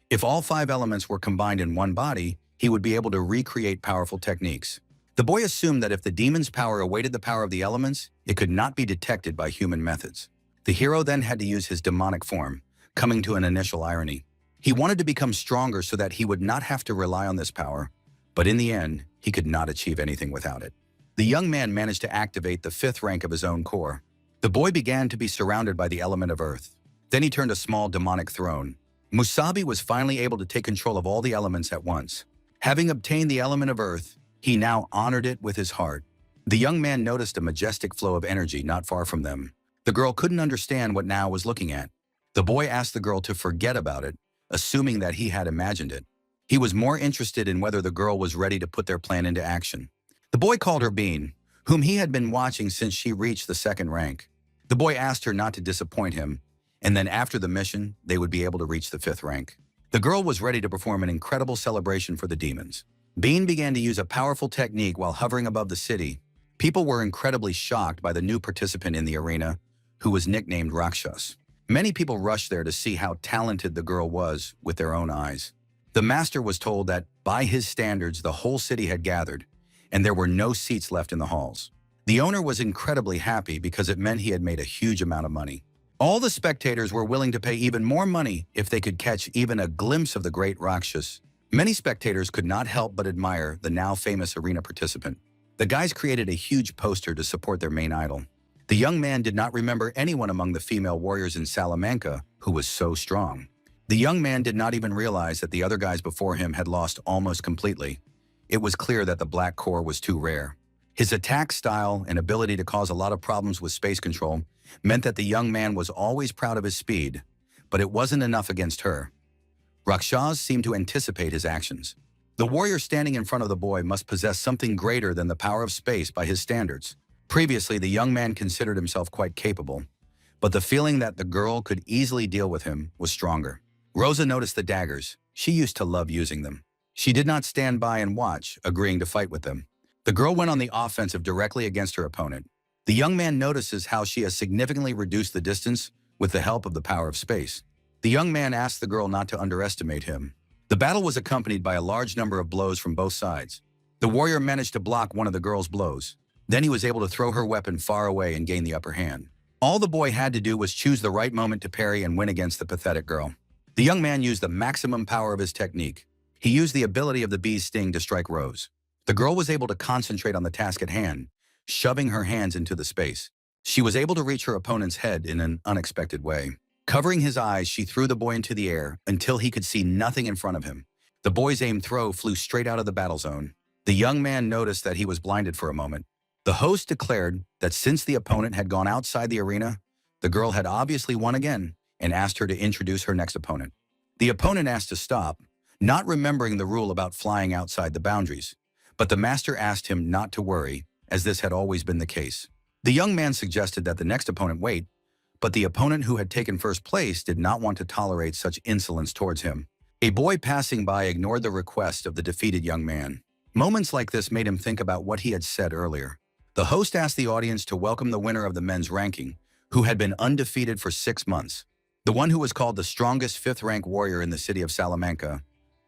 If all 5 elements were combined in one body, he would be able to recreate powerful techniques. The boy assumed that if the demon's power awaited the power of the elements, it could not be detected by human methods. The hero then had to use his demonic form, coming to an initial irony. He wanted to become stronger so that he would not have to rely on this power, but in the end, he could not achieve anything without it. The young man managed to activate the 5th rank of his own core. The boy began to be surrounded by the element of earth. Then he turned a small demonic throne. Musabi was finally able to take control of all the elements at once. Having obtained the element of earth, he now honored it with his heart. The young man noticed a majestic flow of energy not far from them. The girl couldn't understand what Now was looking at. The boy asked the girl to forget about it, assuming that he had imagined it. He was more interested in whether the girl was ready to put their plan into action. The boy called her Bean, whom he had been watching since she reached the 2nd rank. The boy asked her not to disappoint him, and then after the mission, they would be able to reach the 5th rank. The girl was ready to perform an incredible celebration for the demons. Bean began to use a powerful technique while hovering above the city. People were incredibly shocked by the new participant in the arena, who was nicknamed Rakshas. Many people rushed there to see how talented the girl was with their own eyes. The master was told that, by his standards, the whole city had gathered, and there were no seats left in the halls. The owner was incredibly happy because it meant he had made a huge amount of money. All the spectators were willing to pay even more money if they could catch even a glimpse of the great Rakshas. Many spectators could not help but admire the now famous arena participant. The guys created a huge poster to support their main idol. The young man did not remember anyone among the female warriors in Salamanca who was so strong. The young man did not even realize that the other guys before him had lost almost completely. It was clear that the black core was too rare. His attack style and ability to cause a lot of problems with space control meant that the young man was always proud of his speed, but it wasn't enough against her. Rakshas seemed to anticipate his actions. The warrior standing in front of the boy must possess something greater than the power of space by his standards. Previously, the young man considered himself quite capable, but the feeling that the girl could easily deal with him was stronger. Rosa noticed the daggers. She used to love using them. She did not stand by and watch, agreeing to fight with them. The girl went on the offensive directly against her opponent. The young man notices how she has significantly reduced the distance with the help of the power of space. The young man asked the girl not to underestimate him. The battle was accompanied by a large number of blows from both sides. The warrior managed to block one of the girl's blows. Then he was able to throw her weapon far away and gain the upper hand. All the boy had to do was choose the right moment to parry and win against the pathetic girl. The young man used the maximum power of his technique. He used the ability of the bee's sting to strike Rose. The girl was able to concentrate on the task at hand, shoving her hands into the space. She was able to reach her opponent's head in an unexpected way. Covering his eyes, she threw the boy into the air until he could see nothing in front of him. The boy's aimed throw flew straight out of the battle zone. The young man noticed that he was blinded for a moment. The host declared that since the opponent had gone outside the arena, the girl had obviously won again and asked her to introduce her next opponent. The opponent asked to stop, not remembering the rule about flying outside the boundaries, but the master asked him not to worry, as this had always been the case. The young man suggested that the next opponent wait, but the opponent who had taken first place did not want to tolerate such insolence towards him. A boy passing by ignored the request of the defeated young man. Moments like this made him think about what he had said earlier. The host asked the audience to welcome the winner of the men's ranking, who had been undefeated for 6 months. The one who was called the strongest 5th-rank warrior in the city of Salamanca,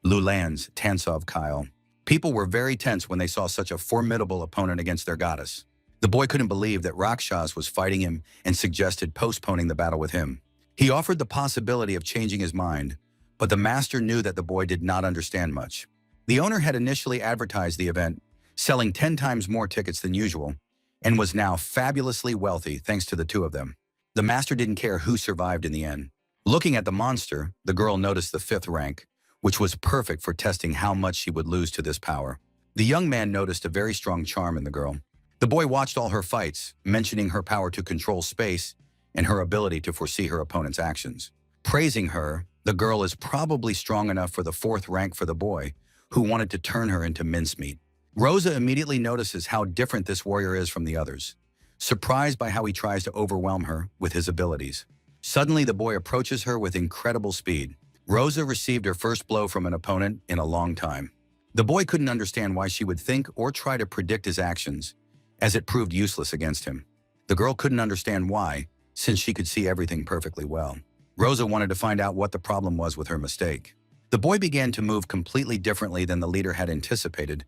Lulan's Tansov Kyle. People were very tense when they saw such a formidable opponent against their goddess. The boy couldn't believe that Rakshas was fighting him and suggested postponing the battle with him. He offered the possibility of changing his mind, but the master knew that the boy did not understand much. The owner had initially advertised the event, selling 10 times more tickets than usual, and was now fabulously wealthy thanks to the two of them. The master didn't care who survived in the end. Looking at the monster, the girl noticed the 5th rank, which was perfect for testing how much she would lose to this power. The young man noticed a very strong charm in the girl. The boy watched all her fights, mentioning her power to control space and her ability to foresee her opponent's actions. Praising her, the girl is probably strong enough for the 4th rank for the boy, who wanted to turn her into mincemeat. Rosa immediately notices how different this warrior is from the others, surprised by how he tries to overwhelm her with his abilities. Suddenly, the boy approaches her with incredible speed. Rosa received her first blow from an opponent in a long time. The boy couldn't understand why she would think or try to predict his actions, as it proved useless against him. The girl couldn't understand why, since she could see everything perfectly well. Rosa wanted to find out what the problem was with her mistake. The boy began to move completely differently than the leader had anticipated,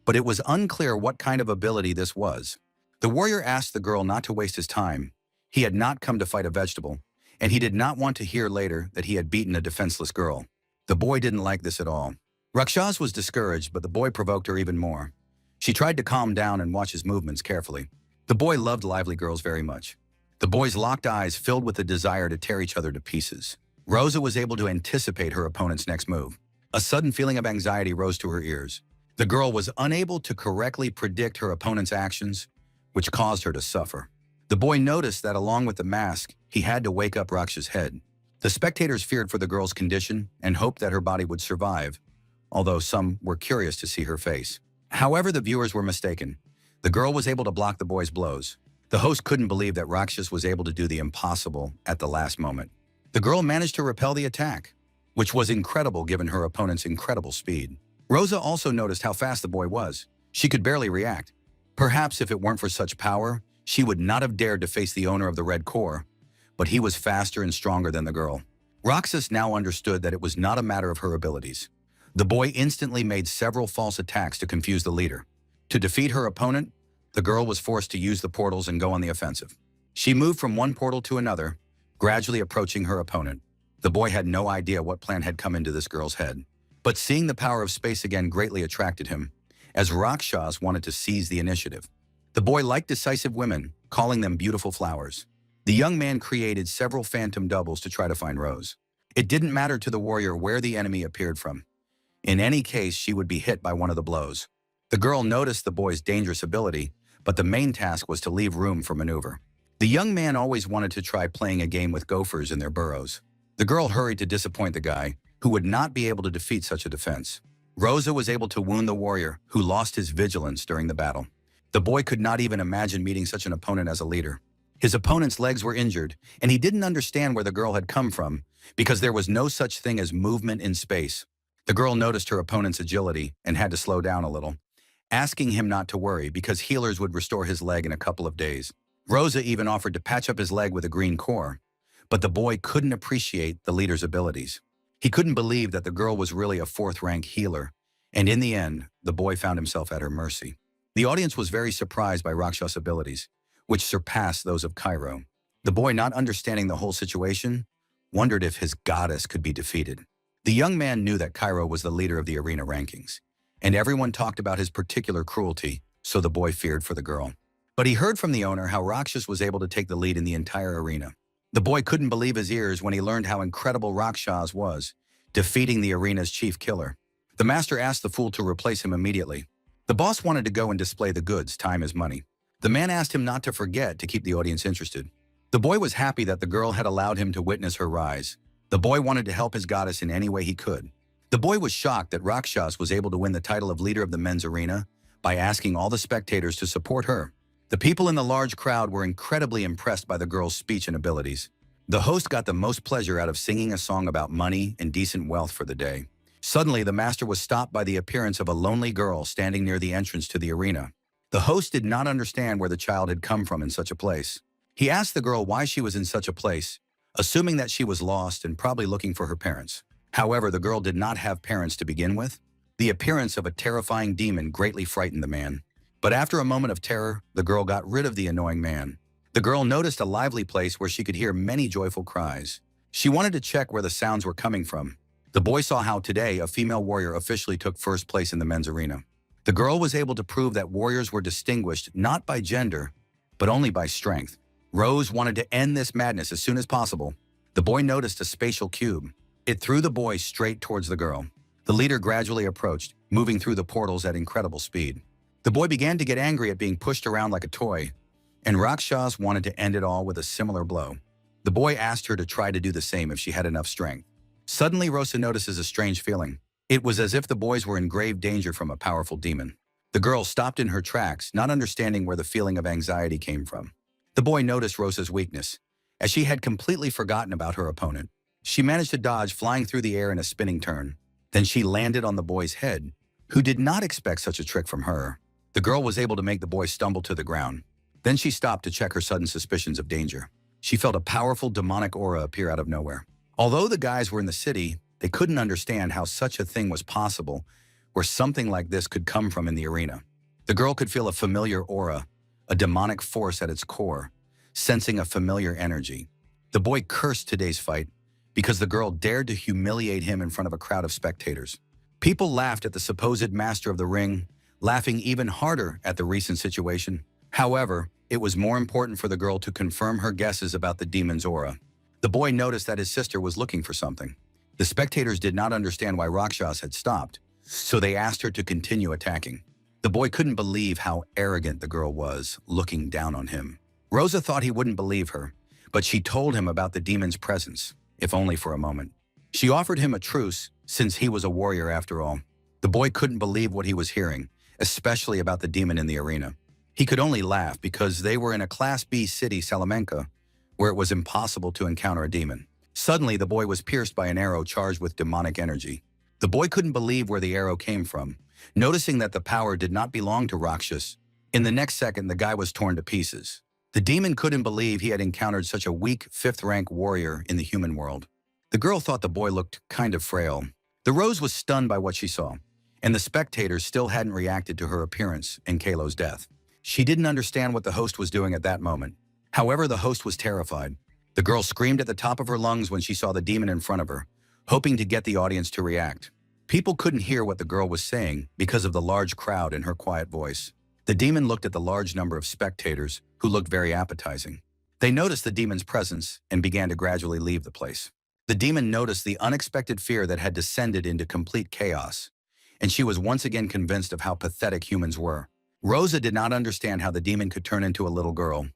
but it was unclear what kind of ability this was. The warrior asked the girl not to waste his time. He had not come to fight a vegetable, and he did not want to hear later that he had beaten a defenseless girl. The boy didn't like this at all. Rakshas was discouraged, but the boy provoked her even more. She tried to calm down and watch his movements carefully. The boy loved lively girls very much. The boy's locked eyes filled with the desire to tear each other to pieces. Rosa was able to anticipate her opponent's next move. A sudden feeling of anxiety rose to her ears. The girl was unable to correctly predict her opponent's actions, which caused her to suffer. The boy noticed that along with the mask, he had to wake up Raksha's head. The spectators feared for the girl's condition and hoped that her body would survive, although some were curious to see her face. However, the viewers were mistaken. The girl was able to block the boy's blows. The host couldn't believe that Rakshas was able to do the impossible at the last moment. The girl managed to repel the attack, which was incredible given her opponent's incredible speed. Rosa also noticed how fast the boy was. She could barely react. Perhaps if it weren't for such power, she would not have dared to face the owner of the red core, but he was faster and stronger than the girl. Rakshas now understood that it was not a matter of her abilities. The boy instantly made several false attacks to confuse the leader. To defeat her opponent, the girl was forced to use the portals and go on the offensive. She moved from one portal to another, gradually approaching her opponent. The boy had no idea what plan had come into this girl's head. But seeing the power of space again greatly attracted him, as Rakshas wanted to seize the initiative. The boy liked decisive women, calling them beautiful flowers. The young man created several phantom doubles to try to find Rose. It didn't matter to the warrior where the enemy appeared from. In any case, she would be hit by one of the blows. The girl noticed the boy's dangerous ability, but the main task was to leave room for maneuver. The young man always wanted to try playing a game with gophers in their burrows. The girl hurried to disappoint the guy, who would not be able to defeat such a defense. Rosa was able to wound the warrior, who lost his vigilance during the battle. The boy could not even imagine meeting such an opponent as a leader. His opponent's legs were injured, and he didn't understand where the girl had come from, because there was no such thing as movement in space. The girl noticed her opponent's agility and had to slow down a little, asking him not to worry because healers would restore his leg in a couple of days. Rosa even offered to patch up his leg with a green core, but the boy couldn't appreciate the leader's abilities. He couldn't believe that the girl was really a fourth-rank healer, and in the end, the boy found himself at her mercy. The audience was very surprised by Rakshas' abilities, which surpassed those of Cairo. The boy, not understanding the whole situation, wondered if his goddess could be defeated. The young man knew that Cairo was the leader of the arena rankings, and everyone talked about his particular cruelty, so the boy feared for the girl. But he heard from the owner how Rakshas was able to take the lead in the entire arena. The boy couldn't believe his ears when he learned how incredible Rakshas was, defeating the arena's chief killer. The master asked the fool to replace him immediately. The boss wanted to go and display the goods, time is money. The man asked him not to forget to keep the audience interested. The boy was happy that the girl had allowed him to witness her rise. The boy wanted to help his goddess in any way he could. The boy was shocked that Rakshas was able to win the title of leader of the men's arena by asking all the spectators to support her. The people in the large crowd were incredibly impressed by the girl's speech and abilities. The host got the most pleasure out of singing a song about money and decent wealth for the day. Suddenly, the master was stopped by the appearance of a lonely girl standing near the entrance to the arena. The host did not understand where the child had come from in such a place. He asked the girl why she was in such a place, assuming that she was lost and probably looking for her parents. However, the girl did not have parents to begin with. The appearance of a terrifying demon greatly frightened the man. But after a moment of terror, the girl got rid of the annoying man. The girl noticed a lively place where she could hear many joyful cries. She wanted to check where the sounds were coming from. The boy saw how today a female warrior officially took first place in the men's arena. The girl was able to prove that warriors were distinguished not by gender, but only by strength. Rose wanted to end this madness as soon as possible. The boy noticed a spatial cube. It threw the boy straight towards the girl. The leader gradually approached, moving through the portals at incredible speed. The boy began to get angry at being pushed around like a toy, and Rakshas wanted to end it all with a similar blow. The boy asked her to try to do the same if she had enough strength. Suddenly, Rosa notices a strange feeling. It was as if the boys were in grave danger from a powerful demon. The girl stopped in her tracks, not understanding where the feeling of anxiety came from. The boy noticed Rosa's weakness, as she had completely forgotten about her opponent. She managed to dodge, flying through the air in a spinning turn. Then she landed on the boy's head, who did not expect such a trick from her. The girl was able to make the boy stumble to the ground. Then she stopped to check her sudden suspicions of danger. She felt a powerful demonic aura appear out of nowhere. Although the guys were in the city, they couldn't understand how such a thing was possible, where something like this could come from in the arena. The girl could feel a familiar aura, a demonic force at its core, sensing a familiar energy. The boy cursed today's fight because the girl dared to humiliate him in front of a crowd of spectators. People laughed at the supposed master of the ring, laughing even harder at the recent situation. However, it was more important for the girl to confirm her guesses about the demon's aura. The boy noticed that his sister was looking for something. The spectators did not understand why Rakshas had stopped, so they asked her to continue attacking. The boy couldn't believe how arrogant the girl was, looking down on him. Rosa thought he wouldn't believe her, but she told him about the demon's presence, if only for a moment. She offered him a truce, since he was a warrior after all. The boy couldn't believe what he was hearing, especially about the demon in the arena. He could only laugh because they were in a Class B city, Salamanca, where it was impossible to encounter a demon. Suddenly, the boy was pierced by an arrow charged with demonic energy. The boy couldn't believe where the arrow came from, noticing that the power did not belong to Rakshas. In the next second, the guy was torn to pieces. The demon couldn't believe he had encountered such a weak, fifth-rank warrior in the human world. The girl thought the boy looked kind of frail. The Rose was stunned by what she saw, and the spectators still hadn't reacted to her appearance and Kalo's death. She didn't understand what the host was doing at that moment. However, the host was terrified. The girl screamed at the top of her lungs when she saw the demon in front of her, hoping to get the audience to react. People couldn't hear what the girl was saying because of the large crowd and her quiet voice. The demon looked at the large number of spectators, who looked very appetizing. They noticed the demon's presence and began to gradually leave the place. The demon noticed the unexpected fear that had descended into complete chaos, and she was once again convinced of how pathetic humans were. Rosa did not understand how the demon could turn into a little girl,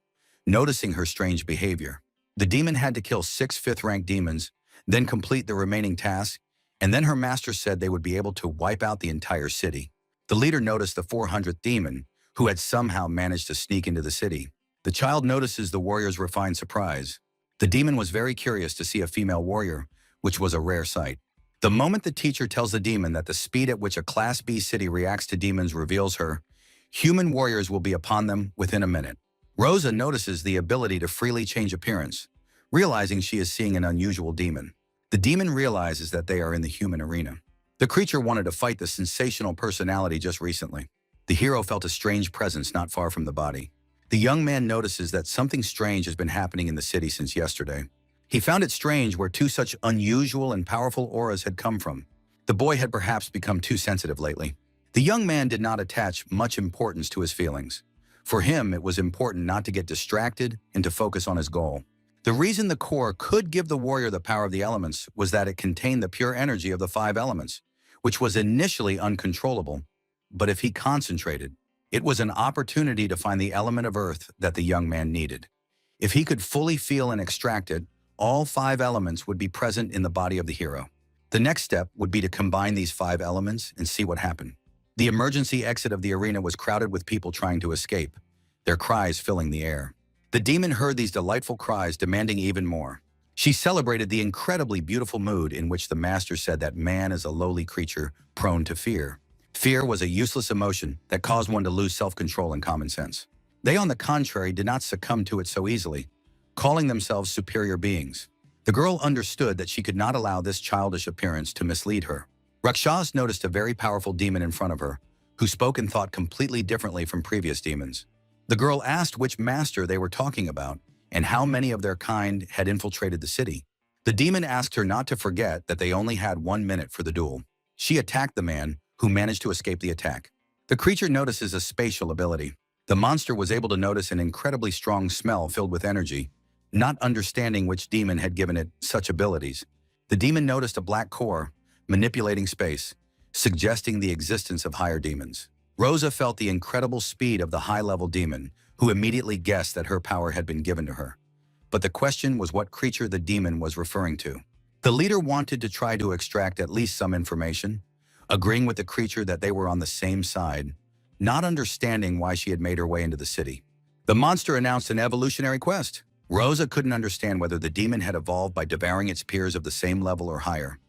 noticing her strange behavior. The demon had to kill 6 fifth-rank demons, then complete the remaining tasks, and then her master said they would be able to wipe out the entire city. The leader noticed the 400th demon, who had somehow managed to sneak into the city. The child notices the warrior's refined surprise. The demon was very curious to see a female warrior, which was a rare sight. The moment the teacher tells the demon that the speed at which a Class B city reacts to demons reveals her, human warriors will be upon them within a minute. Rosa notices the ability to freely change appearance, realizing she is seeing an unusual demon. The demon realizes that they are in the human arena. The creature wanted to fight the sensational personality just recently. The hero felt a strange presence not far from the body. The young man notices that something strange has been happening in the city since yesterday. He found it strange where 2 such unusual and powerful auras had come from. The boy had perhaps become too sensitive lately. The young man did not attach much importance to his feelings. For him, it was important not to get distracted and to focus on his goal. The reason the core could give the warrior the power of the elements was that it contained the pure energy of the 5 elements, which was initially uncontrollable. But if he concentrated, it was an opportunity to find the element of earth that the young man needed. If he could fully feel and extract it, all 5 elements would be present in the body of the hero. The next step would be to combine these 5 elements and see what happened. The emergency exit of the arena was crowded with people trying to escape, their cries filling the air. The demon heard these delightful cries, demanding even more. She celebrated the incredibly beautiful mood in which the master said that man is a lowly creature prone to fear. Fear was a useless emotion that caused one to lose self-control and common sense. They, on the contrary, did not succumb to it so easily, calling themselves superior beings. The girl understood that she could not allow this childish appearance to mislead her. Rakshas noticed a very powerful demon in front of her, who spoke and thought completely differently from previous demons. The girl asked which master they were talking about and how many of their kind had infiltrated the city. The demon asked her not to forget that they only had 1 minute for the duel. She attacked the man, who managed to escape the attack. The creature notices a spatial ability. The monster was able to notice an incredibly strong smell filled with energy, not understanding which demon had given it such abilities. The demon noticed a black core, manipulating space, suggesting the existence of higher demons. Rosa felt the incredible speed of the high-level demon, who immediately guessed that her power had been given to her. But the question was what creature the demon was referring to. The leader wanted to try to extract at least some information, agreeing with the creature that they were on the same side, not understanding why she had made her way into the city. The monster announced an evolutionary quest. Rosa couldn't understand whether the demon had evolved by devouring its peers of the same level or higher,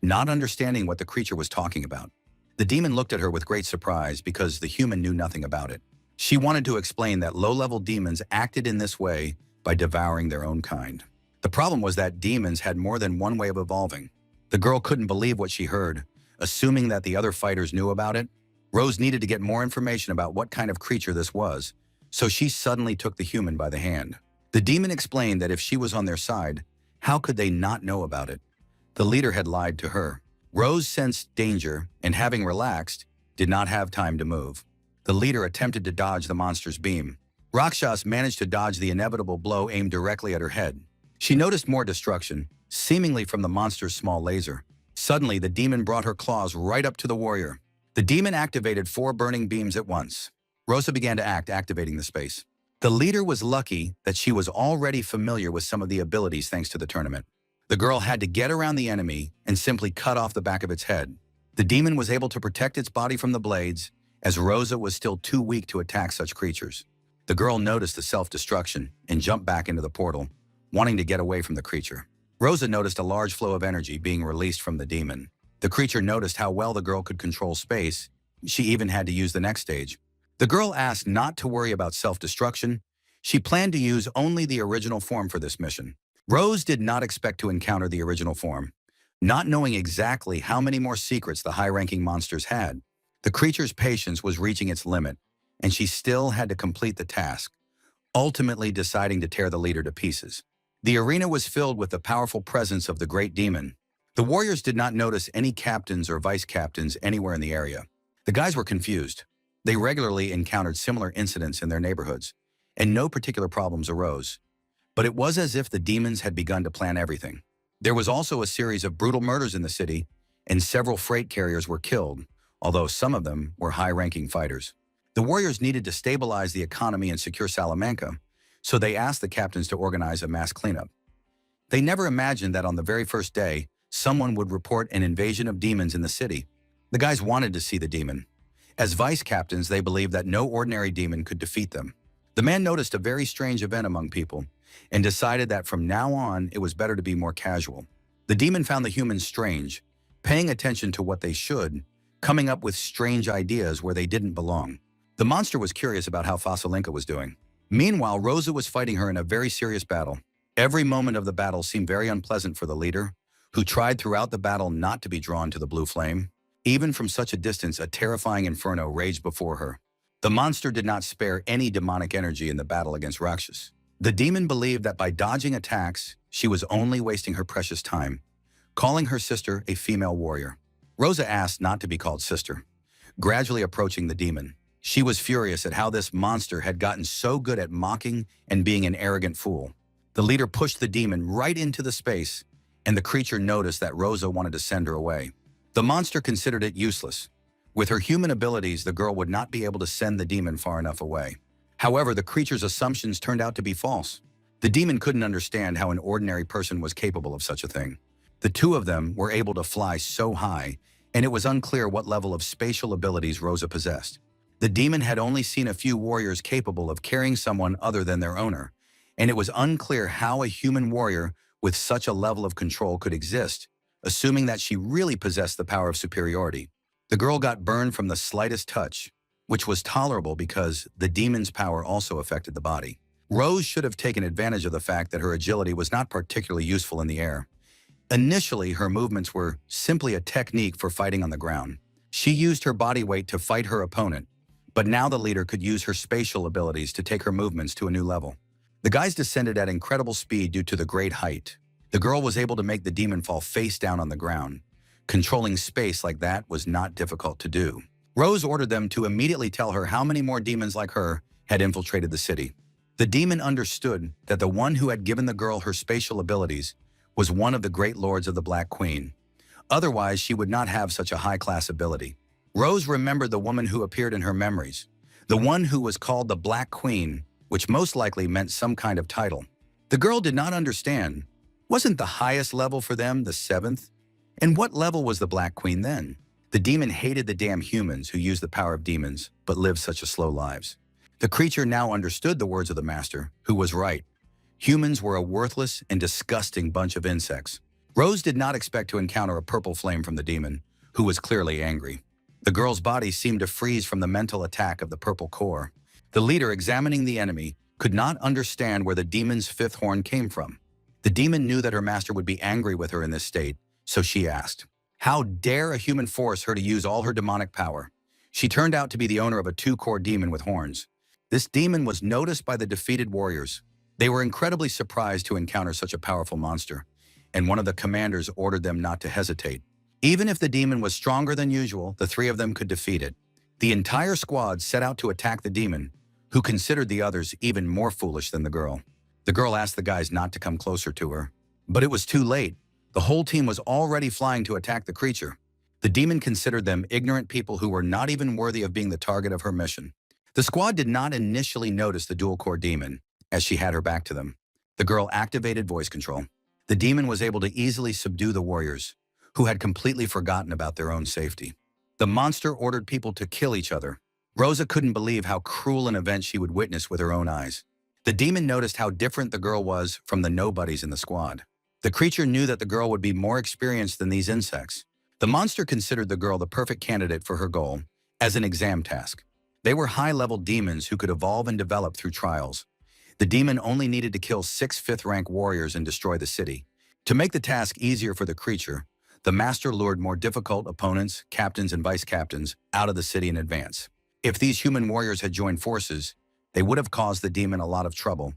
not understanding what the creature was talking about. The demon looked at her with great surprise because the human knew nothing about it. She wanted to explain that low-level demons acted in this way by devouring their own kind. The problem was that demons had more than one way of evolving. The girl couldn't believe what she heard, assuming that the other fighters knew about it. Rose needed to get more information about what kind of creature this was, so she suddenly took the human by the hand. The demon explained that if she was on their side, how could they not know about it? The leader had lied to her. Rose sensed danger and, having relaxed, did not have time to move. The leader attempted to dodge the monster's beam. Rakshas managed to dodge the inevitable blow aimed directly at her head. She noticed more destruction, seemingly from the monster's small laser. Suddenly, the demon brought her claws right up to the warrior. The demon activated 4 burning beams at once. Rosa began to activating the space. The leader was lucky that she was already familiar with some of the abilities thanks to the tournament. The girl had to get around the enemy and simply cut off the back of its head. The demon was able to protect its body from the blades, as Rosa was still too weak to attack such creatures. The girl noticed the self-destruction and jumped back into the portal, wanting to get away from the creature. Rosa noticed a large flow of energy being released from the demon. The creature noticed how well the girl could control space. She even had to use the next stage. The girl asked not to worry about self-destruction. She planned to use only the original form for this mission. Rose did not expect to encounter the original form. Not knowing exactly how many more secrets the high-ranking monsters had, the creature's patience was reaching its limit, and she still had to complete the task, ultimately deciding to tear the leader to pieces. The arena was filled with the powerful presence of the great demon. The warriors did not notice any captains or vice-captains anywhere in the area. The guys were confused. They regularly encountered similar incidents in their neighborhoods, and no particular problems arose. But it was as if the demons had begun to plan everything. There was also a series of brutal murders in the city, and several freight carriers were killed, although some of them were high-ranking fighters. The warriors needed to stabilize the economy and secure Salamanca, so they asked the captains to organize a mass cleanup. They never imagined that on the very first day, someone would report an invasion of demons in the city. The guys wanted to see the demon. As vice-captains, they believed that no ordinary demon could defeat them. The man noticed a very strange event among people and decided that from now on, it was better to be more casual. The demon found the humans strange, paying attention to what they should, coming up with strange ideas where they didn't belong. The monster was curious about how Fossilinka was doing. Meanwhile, Rosa was fighting her in a very serious battle. Every moment of the battle seemed very unpleasant for the leader, who tried throughout the battle not to be drawn to the blue flame. Even from such a distance, a terrifying inferno raged before her. The monster did not spare any demonic energy in the battle against Rakshas. The demon believed that by dodging attacks, she was only wasting her precious time, calling her sister a female warrior. Rosa asked not to be called sister. Gradually approaching the demon, she was furious at how this monster had gotten so good at mocking and being an arrogant fool. The leader pushed the demon right into the space, and the creature noticed that Rosa wanted to send her away. The monster considered it useless. With her human abilities, the girl would not be able to send the demon far enough away. However, the creature's assumptions turned out to be false. The demon couldn't understand how an ordinary person was capable of such a thing. The two of them were able to fly so high, and it was unclear what level of spatial abilities Rosa possessed. The demon had only seen a few warriors capable of carrying someone other than their owner, and it was unclear how a human warrior with such a level of control could exist, assuming that she really possessed the power of superiority. The girl got burned from the slightest touch, which was tolerable because the demon's power also affected the body. Rose should have taken advantage of the fact that her agility was not particularly useful in the air. Initially, her movements were simply a technique for fighting on the ground. She used her body weight to fight her opponent, but now the leader could use her spatial abilities to take her movements to a new level. The guys descended at incredible speed due to the great height. The girl was able to make the demon fall face down on the ground. Controlling space like that was not difficult to do. Rose ordered them to immediately tell her how many more demons like her had infiltrated the city. The demon understood that the one who had given the girl her spatial abilities was one of the great lords of the Black Queen. Otherwise, she would not have such a high-class ability. Rose remembered the woman who appeared in her memories, the one who was called the Black Queen, which most likely meant some kind of title. The girl did not understand. Wasn't the highest level for them the 7th? And what level was the Black Queen then? The demon hated the damn humans who used the power of demons, but lived such a slow lives. The creature now understood the words of the master, who was right. Humans were a worthless and disgusting bunch of insects. Rose did not expect to encounter a purple flame from the demon, who was clearly angry. The girl's body seemed to freeze from the mental attack of the purple core. The leader, examining the enemy, could not understand where the demon's fifth horn came from. The demon knew that her master would be angry with her in this state, so she asked, "How dare a human force her to use all her demonic power?" She turned out to be the owner of a two-core demon with horns. This demon was noticed by the defeated warriors. They were incredibly surprised to encounter such a powerful monster, and one of the commanders ordered them not to hesitate. Even if the demon was stronger than usual, the three of them could defeat it. The entire squad set out to attack the demon, who considered the others even more foolish than the girl. The girl asked the guys not to come closer to her, but it was too late. The whole team was already flying to attack the creature. The demon considered them ignorant people who were not even worthy of being the target of her mission. The squad did not initially notice the dual-core demon, as she had her back to them. The girl activated voice control. The demon was able to easily subdue the warriors, who had completely forgotten about their own safety. The monster ordered people to kill each other. Rosa couldn't believe how cruel an event she would witness with her own eyes. The demon noticed how different the girl was from the nobodies in the squad. The creature knew that the girl would be more experienced than these insects. The monster considered the girl the perfect candidate for her goal, as an exam task. They were high-level demons who could evolve and develop through trials. The demon only needed to kill 6 fifth-rank warriors and destroy the city. To make the task easier for the creature, the master lured more difficult opponents, captains and vice-captains, out of the city in advance. If these human warriors had joined forces, they would have caused the demon a lot of trouble,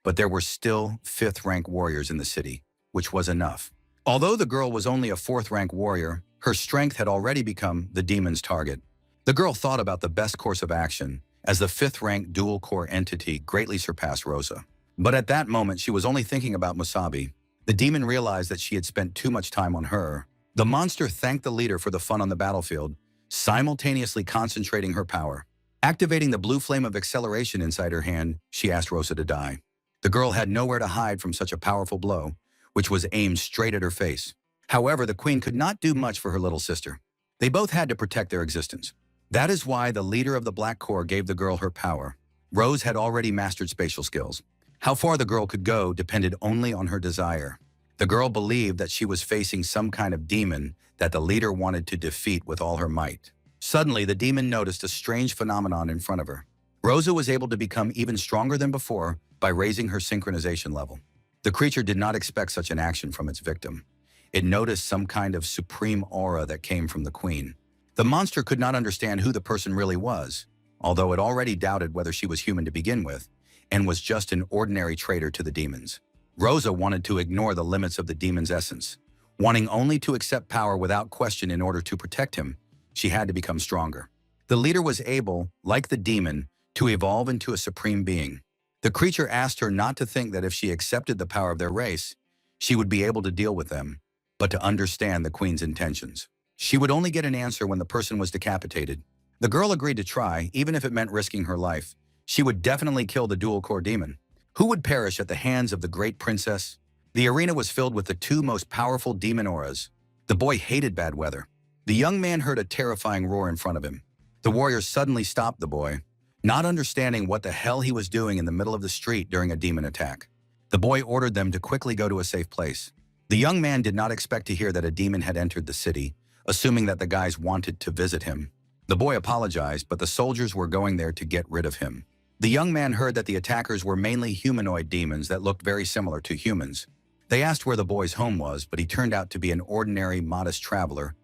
but there were still 5th-rank warriors in the city, which was enough. Although the girl was only a 4th-rank warrior, her strength had already become the demon's target. The girl thought about the best course of action, as the 5th-rank dual-core entity greatly surpassed Rosa. But at that moment, she was only thinking about Musabi. The demon realized that she had spent too much time on her. The monster thanked the leader for the fun on the battlefield, simultaneously concentrating her power. Activating the blue flame of acceleration inside her hand, she asked Rosa to die. The girl had nowhere to hide from such a powerful blow, which was aimed straight at her face. However, the queen could not do much for her little sister. They both had to protect their existence. That is why the leader of the Black Corps gave the girl her power. Rose had already mastered spatial skills. How far the girl could go depended only on her desire. The girl believed that she was facing some kind of demon that the leader wanted to defeat with all her might. Suddenly, the demon noticed a strange phenomenon in front of her. Rosa was able to become even stronger than before by raising her synchronization level. The creature did not expect such an action from its victim. It noticed some kind of supreme aura that came from the queen. The monster could not understand who the person really was, although it already doubted whether she was human to begin with, and was just an ordinary traitor to the demons. Rosa wanted to ignore the limits of the demon's essence. Wanting only to accept power without question in order to protect him, she had to become stronger. The leader was able, like the demon, to evolve into a supreme being. The creature asked her not to think that if she accepted the power of their race, she would be able to deal with them, but to understand the queen's intentions. She would only get an answer when the person was decapitated. The girl agreed to try, even if it meant risking her life. She would definitely kill the dual-core demon. Who would perish at the hands of the great princess? The arena was filled with the 2 most powerful demon auras. The boy hated bad weather. The young man heard a terrifying roar in front of him. The warriors suddenly stopped the boy, not understanding what the hell he was doing in the middle of the street during a demon attack. The boy ordered them to quickly go to a safe place. The young man did not expect to hear that a demon had entered the city, assuming that the guys wanted to visit him. The boy apologized, but the soldiers were going there to get rid of him. The young man heard that the attackers were mainly humanoid demons that looked very similar to humans. They asked where the boy's home was, but he turned out to be an ordinary, modest traveler,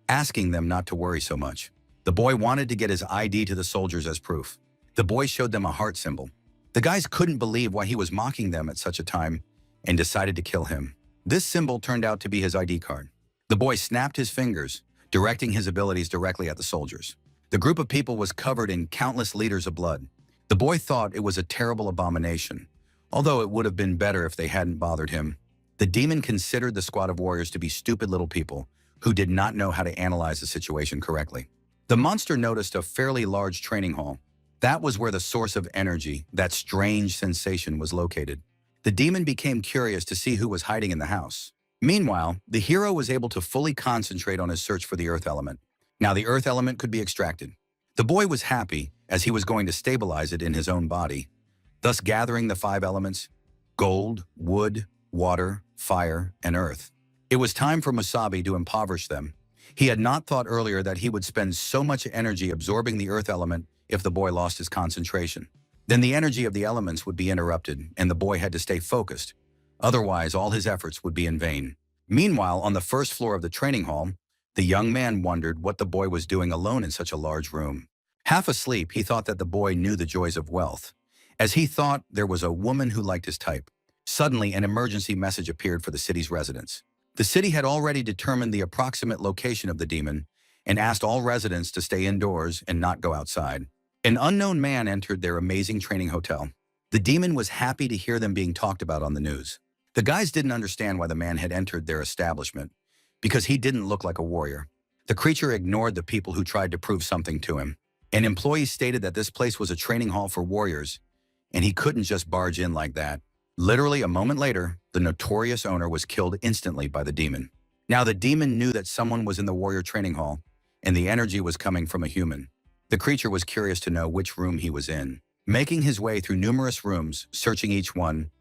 asking them not to worry so much. The boy wanted to get his ID to the soldiers as proof. The boy showed them a heart symbol. The guys couldn't believe why he was mocking them at such a time and decided to kill him. This symbol turned out to be his ID card. The boy snapped his fingers, directing his abilities directly at the soldiers. The group of people was covered in countless liters of blood. The boy thought it was a terrible abomination, although it would have been better if they hadn't bothered him. The demon considered the squad of warriors to be stupid little people who did not know how to analyze the situation correctly. The monster noticed a fairly large training hall. That was where the source of energy, that strange sensation, was located. The demon became curious to see who was hiding in the house. Meanwhile, the hero was able to fully concentrate on his search for the earth element. Now the earth element could be extracted. The boy was happy, as he was going to stabilize it in his own body, thus gathering the 5 elements: gold, wood, water, fire, and earth. It was time for Musabi to impoverish them. He had not thought earlier that he would spend so much energy absorbing the earth element if the boy lost his concentration. Then the energy of the elements would be interrupted, and the boy had to stay focused. Otherwise, all his efforts would be in vain. Meanwhile, on the first floor of the training hall, the young man wondered what the boy was doing alone in such a large room. Half asleep, he thought that the boy knew the joys of wealth. As he thought, there was a woman who liked his type. Suddenly, an emergency message appeared for the city's residents. The city had already determined the approximate location of the demon and asked all residents to stay indoors and not go outside. An unknown man entered their amazing training hotel. The demon was happy to hear them being talked about on the news. The guys didn't understand why the man had entered their establishment, because he didn't look like a warrior. The creature ignored the people who tried to prove something to him. An employee stated that this place was a training hall for warriors, and he couldn't just barge in like that. Literally a moment later, the notorious owner was killed instantly by the demon. Now the demon knew that someone was in the warrior training hall, and the energy was coming from a human. The creature was curious to know which room he was in. Making his way through numerous rooms, searching each one,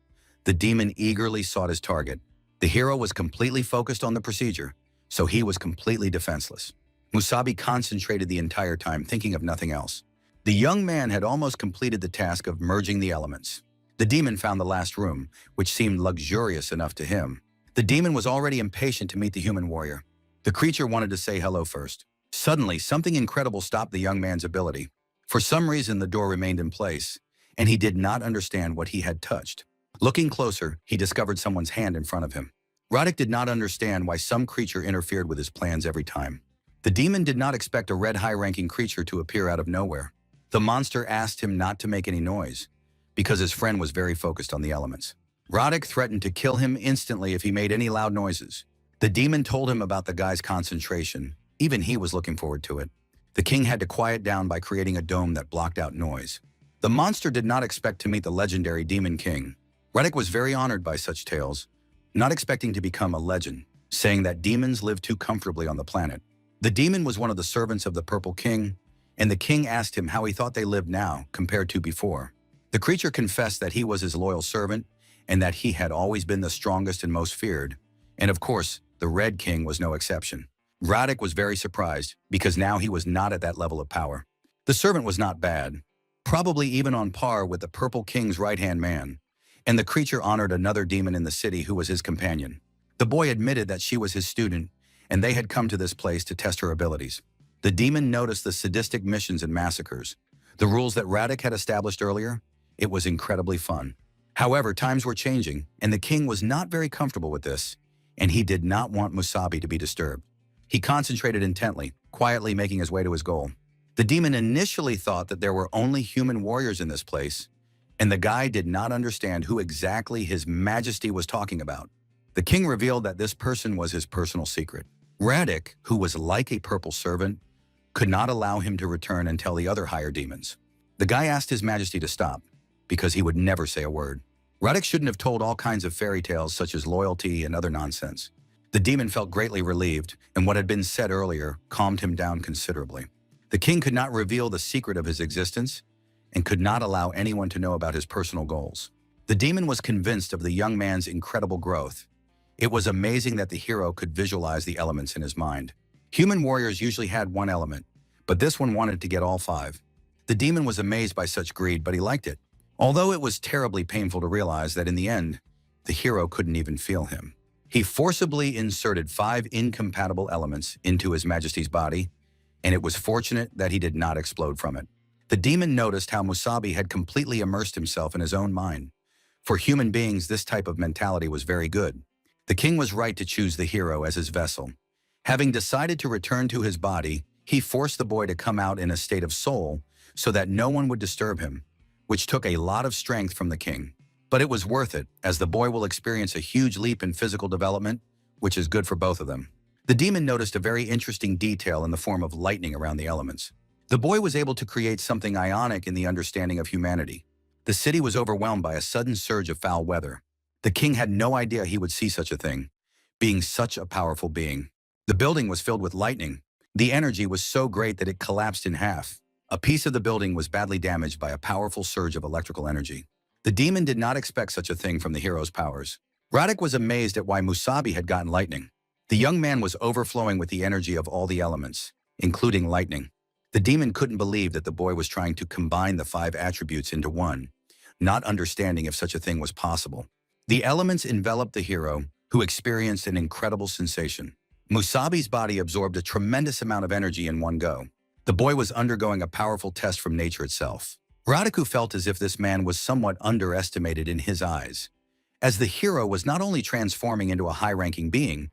the demon eagerly sought his target. The hero was completely focused on the procedure, so he was completely defenseless. Musabi concentrated the entire time, thinking of nothing else. The young man had almost completed the task of merging the elements. The demon found the last room, which seemed luxurious enough to him. The demon was already impatient to meet the human warrior. The creature wanted to say hello first. Suddenly, something incredible stopped the young man's ability. For some reason, the door remained in place, and he did not understand what he had touched. Looking closer, he discovered someone's hand in front of him. Radic did not understand why some creature interfered with his plans every time. The demon did not expect a red high-ranking creature to appear out of nowhere. The monster asked him not to make any noise, because his friend was very focused on the elements. Radic threatened to kill him instantly if he made any loud noises. The demon told him about the guy's concentration. Even he was looking forward to it. The king had to quiet down by creating a dome that blocked out noise. The monster did not expect to meet the legendary Demon King. Radic was very honored by such tales, not expecting to become a legend, saying that demons live too comfortably on the planet. The demon was one of the servants of the Purple King, and the king asked him how he thought they lived now compared to before. The creature confessed that he was his loyal servant and that he had always been the strongest and most feared. And of course, the Red King was no exception. Radic was very surprised because now he was not at that level of power. The servant was not bad, probably even on par with the Purple King's right-hand man, and the creature honored another demon in the city who was his companion. The boy admitted that she was his student, and they had come to this place to test her abilities. The demon noticed the sadistic missions and massacres, the rules that Radic had established earlier. It was incredibly fun. However, times were changing, and the king was not very comfortable with this, and he did not want Musabi to be disturbed. He concentrated intently, quietly making his way to his goal. The demon initially thought that there were only human warriors in this place, and the guy did not understand who exactly His Majesty was talking about. The king revealed that this person was his personal secret. Radic, who was like a purple servant, could not allow him to return and tell the other higher demons. The guy asked His Majesty to stop, because he would never say a word. Radic shouldn't have told all kinds of fairy tales such as loyalty and other nonsense. The demon felt greatly relieved, and what had been said earlier calmed him down considerably. The king could not reveal the secret of his existence and could not allow anyone to know about his personal goals. The demon was convinced of the young man's incredible growth. It was amazing that the hero could visualize the elements in his mind. Human warriors usually had one element, but this one wanted to get all five. The demon was amazed by such greed, but he liked it. Although it was terribly painful to realize that in the end, the hero couldn't even feel him. He forcibly inserted 5 incompatible elements into His Majesty's body, and it was fortunate that he did not explode from it. The demon noticed how Musabi had completely immersed himself in his own mind. For human beings, this type of mentality was very good. The king was right to choose the hero as his vessel. Having decided to return to his body, he forced the boy to come out in a state of soul so that no one would disturb him, which took a lot of strength from the king. But it was worth it, as the boy will experience a huge leap in physical development, which is good for both of them. The demon noticed a very interesting detail in the form of lightning around the elements. The boy was able to create something ionic in the understanding of humanity. The city was overwhelmed by a sudden surge of foul weather. The king had no idea he would see such a thing, being such a powerful being. The building was filled with lightning. The energy was so great that it collapsed in half. A piece of the building was badly damaged by a powerful surge of electrical energy. The demon did not expect such a thing from the hero's powers. Radic was amazed at why Musabi had gotten lightning. The young man was overflowing with the energy of all the elements, including lightning. The demon couldn't believe that the boy was trying to combine the 5 attributes into one, not understanding if such a thing was possible. The elements enveloped the hero, who experienced an incredible sensation. Musabi's body absorbed a tremendous amount of energy in one go. The boy was undergoing a powerful test from nature itself. Radic felt as if this man was somewhat underestimated in his eyes, as the hero was not only transforming into a high-ranking being,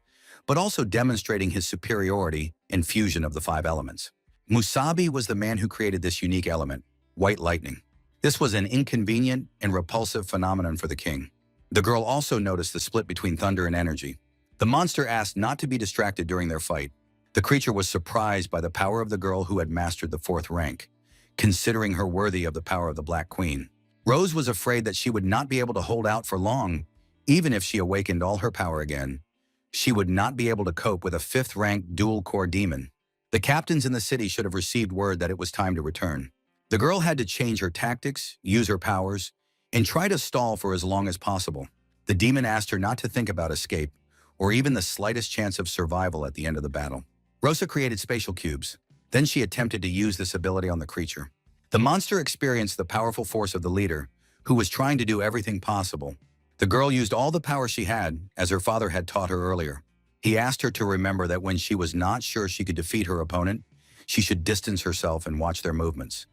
but also demonstrating his superiority and fusion of the 5 elements. Musabi was the man who created this unique element, white lightning. This was an inconvenient and repulsive phenomenon for the king. The girl also noticed the split between thunder and energy. The monster asked not to be distracted during their fight. The creature was surprised by the power of the girl who had mastered the 4th rank, considering her worthy of the power of the Black Queen. Rose was afraid that she would not be able to hold out for long. Even if she awakened all her power again, she would not be able to cope with a 5th rank dual-core demon. The captains in the city should have received word that it was time to return. The girl had to change her tactics, use her powers, and try to stall for as long as possible. The demon asked her not to think about escape, or even the slightest chance of survival at the end of the battle. Rosa created spatial cubes. Then she attempted to use this ability on the creature. The monster experienced the powerful force of the leader, who was trying to do everything possible. The girl used all the power she had, as her father had taught her earlier. He asked her to remember that when she was not sure she could defeat her opponent, she should distance herself and watch their movements,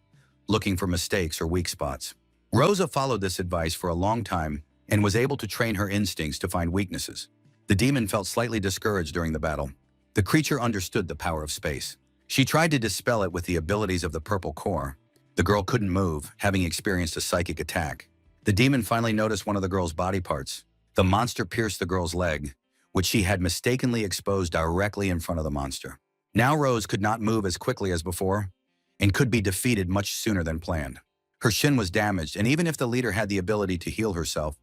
looking for mistakes or weak spots. Rosa followed this advice for a long time and was able to train her instincts to find weaknesses. The demon felt slightly discouraged during the battle. The creature understood the power of space. She tried to dispel it with the abilities of the purple core. The girl couldn't move, having experienced a psychic attack. The demon finally noticed one of the girl's body parts. The monster pierced the girl's leg, which she had mistakenly exposed directly in front of the monster. Now Rose could not move as quickly as before, and could be defeated much sooner than planned. Her shin was damaged, and even if the leader had the ability to heal herself,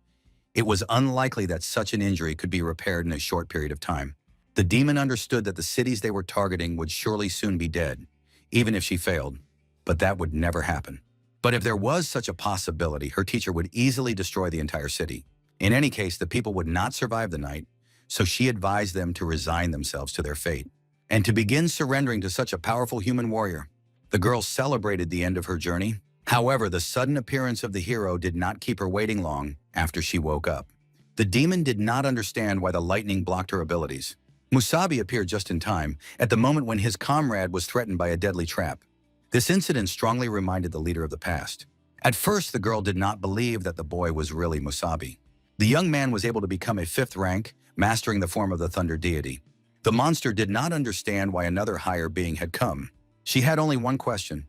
it was unlikely that such an injury could be repaired in a short period of time. The demon understood that the cities they were targeting would surely soon be dead, even if she failed, but that would never happen. But if there was such a possibility, her teacher would easily destroy the entire city. In any case, the people would not survive the night, so she advised them to resign themselves to their fate, and to begin surrendering to such a powerful human warrior. The girl celebrated the end of her journey. However, the sudden appearance of the hero did not keep her waiting long after she woke up. The demon did not understand why the lightning blocked her abilities. Musabi appeared just in time, at the moment when his comrade was threatened by a deadly trap. This incident strongly reminded the leader of the past. At first, the girl did not believe that the boy was really Musabi. The young man was able to become a 5th rank, mastering the form of the thunder deity. The monster did not understand why another higher being had come. She had only one question.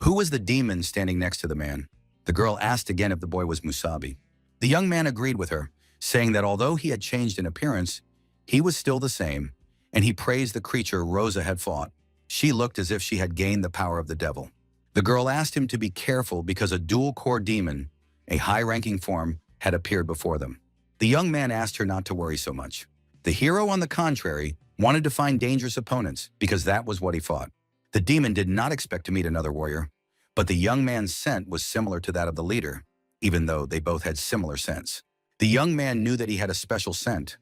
Who was the demon standing next to the man? The girl asked again if the boy was Musabi. The young man agreed with her, saying that although he had changed in appearance, he was still the same, and he praised the creature Rosa had fought. She looked as if she had gained the power of the devil. The girl asked him to be careful because a dual-core demon, a high-ranking form, had appeared before them. The young man asked her not to worry so much. The hero, on the contrary, wanted to find dangerous opponents because that was what he fought. The demon did not expect to meet another warrior, but the young man's scent was similar to that of the leader, even though they both had similar scents. The young man knew that he had a special scent,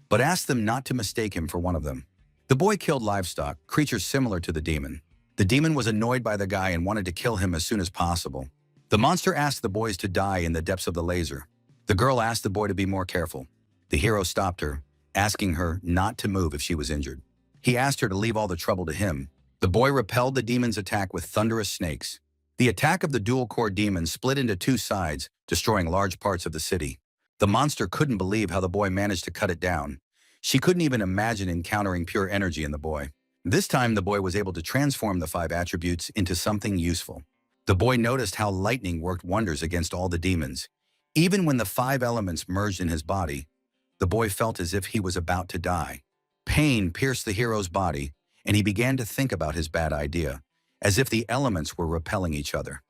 but asked them not to mistake him for one of them. The boy killed livestock, creatures similar to the demon. The demon was annoyed by the guy and wanted to kill him as soon as possible. The monster asked the boys to die in the depths of the laser. The girl asked the boy to be more careful. The hero stopped her, asking her not to move if she was injured. He asked her to leave all the trouble to him. The boy repelled the demon's attack with thunderous snakes. The attack of the dual-core demon split into 2 sides, destroying large parts of the city. The monster couldn't believe how the boy managed to cut it down. She couldn't even imagine encountering pure energy in the boy. This time, the boy was able to transform the 5 attributes into something useful. The boy noticed how lightning worked wonders against all the demons. Even when the 5 elements merged in his body, the boy felt as if he was about to die. Pain pierced the hero's body, and he began to think about his bad idea, as if the elements were repelling each other.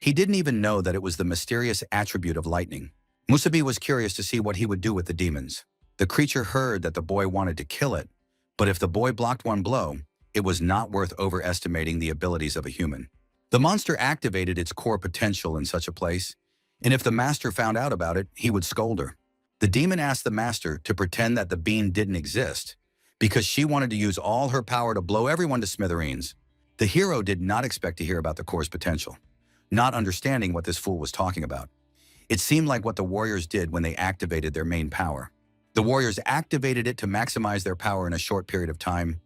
He didn't even know that it was the mysterious attribute of lightning. Musabi was curious to see what he would do with the demons. The creature heard that the boy wanted to kill it, but if the boy blocked one blow, it was not worth overestimating the abilities of a human. The monster activated its core potential in such a place, and if the master found out about it, he would scold her. The demon asked the master to pretend that the being didn't exist, because she wanted to use all her power to blow everyone to smithereens. The hero did not expect to hear about the core's potential, not understanding what this fool was talking about. It seemed like what the warriors did when they activated their main power. The warriors activated it to maximize their power in a short period of time,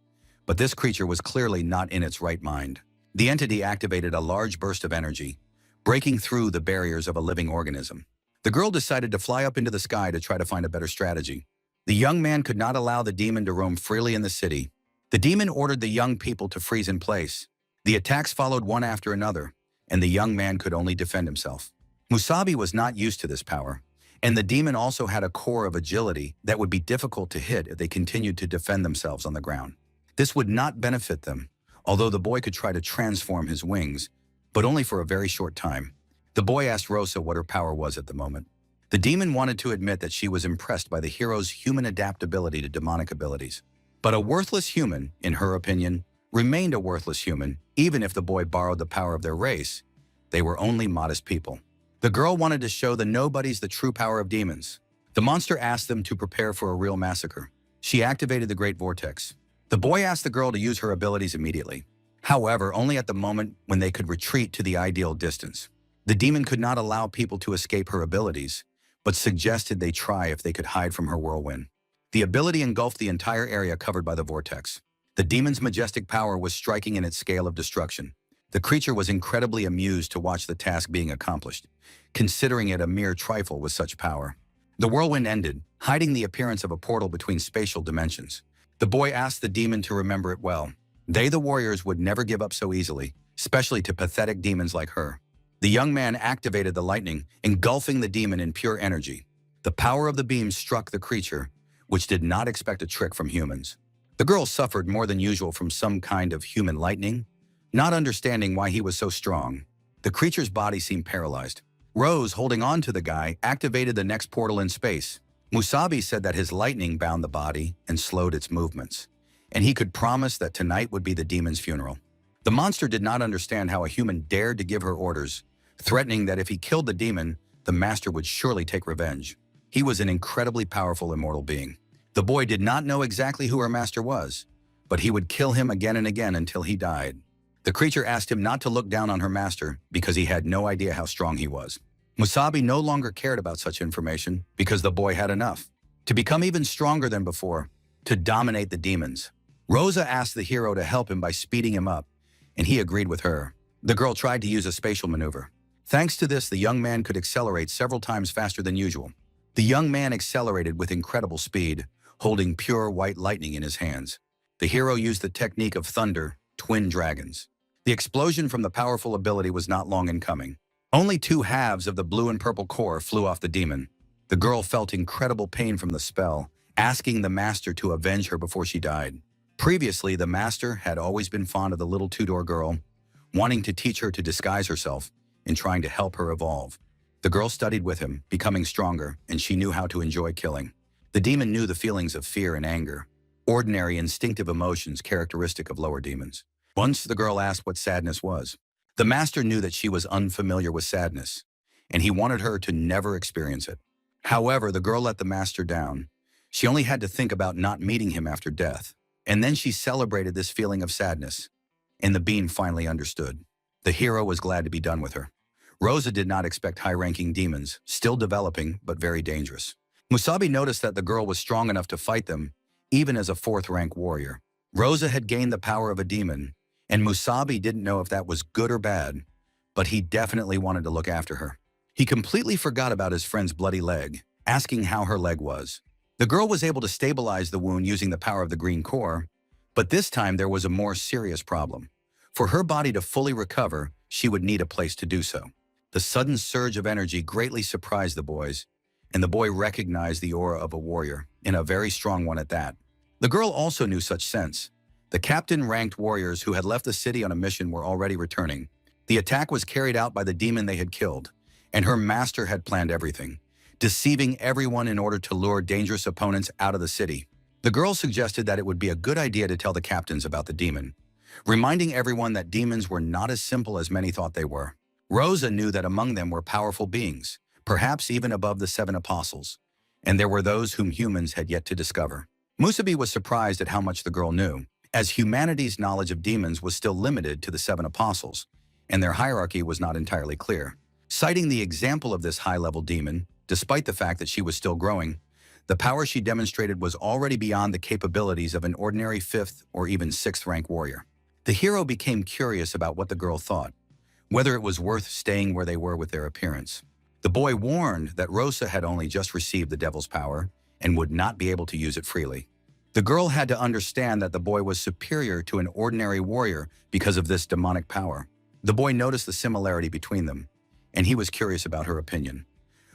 but this creature was clearly not in its right mind. The entity activated a large burst of energy, breaking through the barriers of a living organism. The girl decided to fly up into the sky to try to find a better strategy. The young man could not allow the demon to roam freely in the city. The demon ordered the young people to freeze in place. The attacks followed one after another, and the young man could only defend himself. Musabi was not used to this power, and the demon also had a core of agility that would be difficult to hit if they continued to defend themselves on the ground. This would not benefit them, although the boy could try to transform his wings, but only for a very short time. The boy asked Rosa what her power was at the moment. The demon wanted to admit that she was impressed by the hero's human adaptability to demonic abilities. But a worthless human, in her opinion, remained a worthless human, even if the boy borrowed the power of their race. They were only modest people. The girl wanted to show the nobodies the true power of demons. The monster asked them to prepare for a real massacre. She activated the Great Vortex. The boy asked the girl to use her abilities immediately. However, only at the moment when they could retreat to the ideal distance. The demon could not allow people to escape her abilities, but suggested they try if they could hide from her whirlwind. The ability engulfed the entire area covered by the vortex. The demon's majestic power was striking in its scale of destruction. The creature was incredibly amused to watch the task being accomplished, considering it a mere trifle with such power. The whirlwind ended, hiding the appearance of a portal between spatial dimensions. The boy asked the demon to remember it well. They, the warriors, would never give up so easily, especially to pathetic demons like her. The young man activated the lightning, engulfing the demon in pure energy. The power of the beam struck the creature, which did not expect a trick from humans. The girl suffered more than usual from some kind of human lightning, not understanding why he was so strong. The creature's body seemed paralyzed. Rose, holding on to the guy, activated the next portal in space. Musabi said that his lightning bound the body and slowed its movements, and he could promise that tonight would be the demon's funeral. The monster did not understand how a human dared to give her orders, threatening that if he killed the demon, the master would surely take revenge. He was an incredibly powerful immortal being. The boy did not know exactly who her master was, but he would kill him again and again until he died. The creature asked him not to look down on her master because he had no idea how strong he was. Musabi no longer cared about such information because the boy had enough. To become even stronger than before, to dominate the demons. Rosa asked the hero to help him by speeding him up, and he agreed with her. The girl tried to use a spatial maneuver. Thanks to this, the young man could accelerate several times faster than usual. The young man accelerated with incredible speed, holding pure white lightning in his hands. The hero used the technique of thunder, twin dragons. The explosion from the powerful ability was not long in coming. Only two halves of the blue and purple core flew off the demon. The girl felt incredible pain from the spell, asking the master to avenge her before she died. Previously, the master had always been fond of the little two-door girl, wanting to teach her to disguise herself and trying to help her evolve. The girl studied with him, becoming stronger, and she knew how to enjoy killing. The demon knew the feelings of fear and anger, ordinary instinctive emotions characteristic of lower demons. Once the girl asked what sadness was. The master knew that she was unfamiliar with sadness, and he wanted her to never experience it. However, the girl let the master down. She only had to think about not meeting him after death, and then she celebrated this feeling of sadness, and the being finally understood. The hero was glad to be done with her. Rosa did not expect high-ranking demons, still developing but very dangerous. Musabi noticed that the girl was strong enough to fight them, even as a fourth-rank warrior. Rosa had gained the power of a demon, and Musabi didn't know if that was good or bad, but he definitely wanted to look after her. He completely forgot about his friend's bloody leg, asking how her leg was. The girl was able to stabilize the wound using the power of the green core, but this time there was a more serious problem. For her body to fully recover, she would need a place to do so. The sudden surge of energy greatly surprised the boys, and the boy recognized the aura of a warrior, and a very strong one at that. The girl also knew such sense. The captain-ranked warriors who had left the city on a mission were already returning. The attack was carried out by the demon they had killed, and her master had planned everything, deceiving everyone in order to lure dangerous opponents out of the city. The girl suggested that it would be a good idea to tell the captains about the demon, reminding everyone that demons were not as simple as many thought they were. Rosa knew that among them were powerful beings, perhaps even above the 7 apostles, and there were those whom humans had yet to discover. Musabi was surprised at how much the girl knew, as humanity's knowledge of demons was still limited to the 7 apostles, and their hierarchy was not entirely clear. Citing the example of this high-level demon, despite the fact that she was still growing, the power she demonstrated was already beyond the capabilities of an ordinary 5th or even 6th rank warrior. The hero became curious about what the girl thought, whether it was worth staying where they were with their appearance. The boy warned that Rosa had only just received the devil's power and would not be able to use it freely. The girl had to understand that the boy was superior to an ordinary warrior because of this demonic power. The boy noticed the similarity between them, and he was curious about her opinion.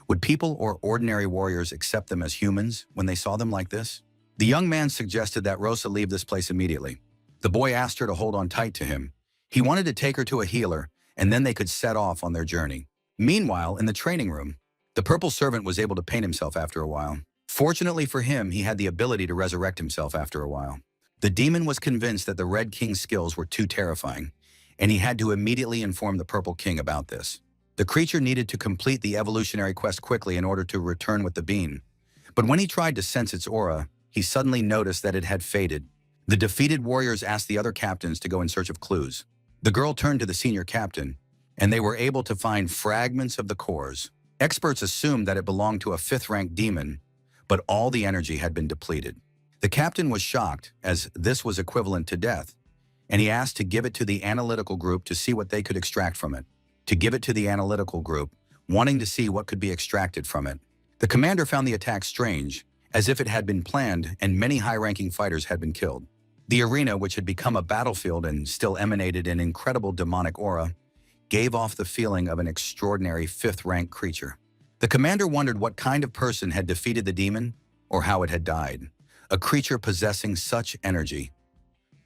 Would people or ordinary warriors accept them as humans when they saw them like this? The young man suggested that Rosa leave this place immediately. The boy asked her to hold on tight to him. He wanted to take her to a healer, and then they could set off on their journey. Meanwhile, in the training room, the purple servant was able to paint himself after a while. Fortunately for him, he had the ability to resurrect himself after a while. The demon was convinced that the Red King's skills were too terrifying, and he had to immediately inform the Purple King about this. The creature needed to complete the evolutionary quest quickly in order to return with the bean. But when he tried to sense its aura, he suddenly noticed that it had faded. The defeated warriors asked the other captains to go in search of clues. The girl turned to the senior captain, and they were able to find fragments of the cores. Experts assumed that it belonged to a 5th-rank demon, but all the energy had been depleted. The captain was shocked, as this was equivalent to death, and he asked to give it to the analytical group to see what they could extract from it. To give it to the analytical group, wanting to see what could be extracted from it. The commander found the attack strange, as if it had been planned and many high-ranking fighters had been killed. The arena, which had become a battlefield and still emanated an incredible demonic aura, gave off the feeling of an extraordinary 5th-rank creature. The commander wondered what kind of person had defeated the demon, or how it had died. A creature possessing such energy.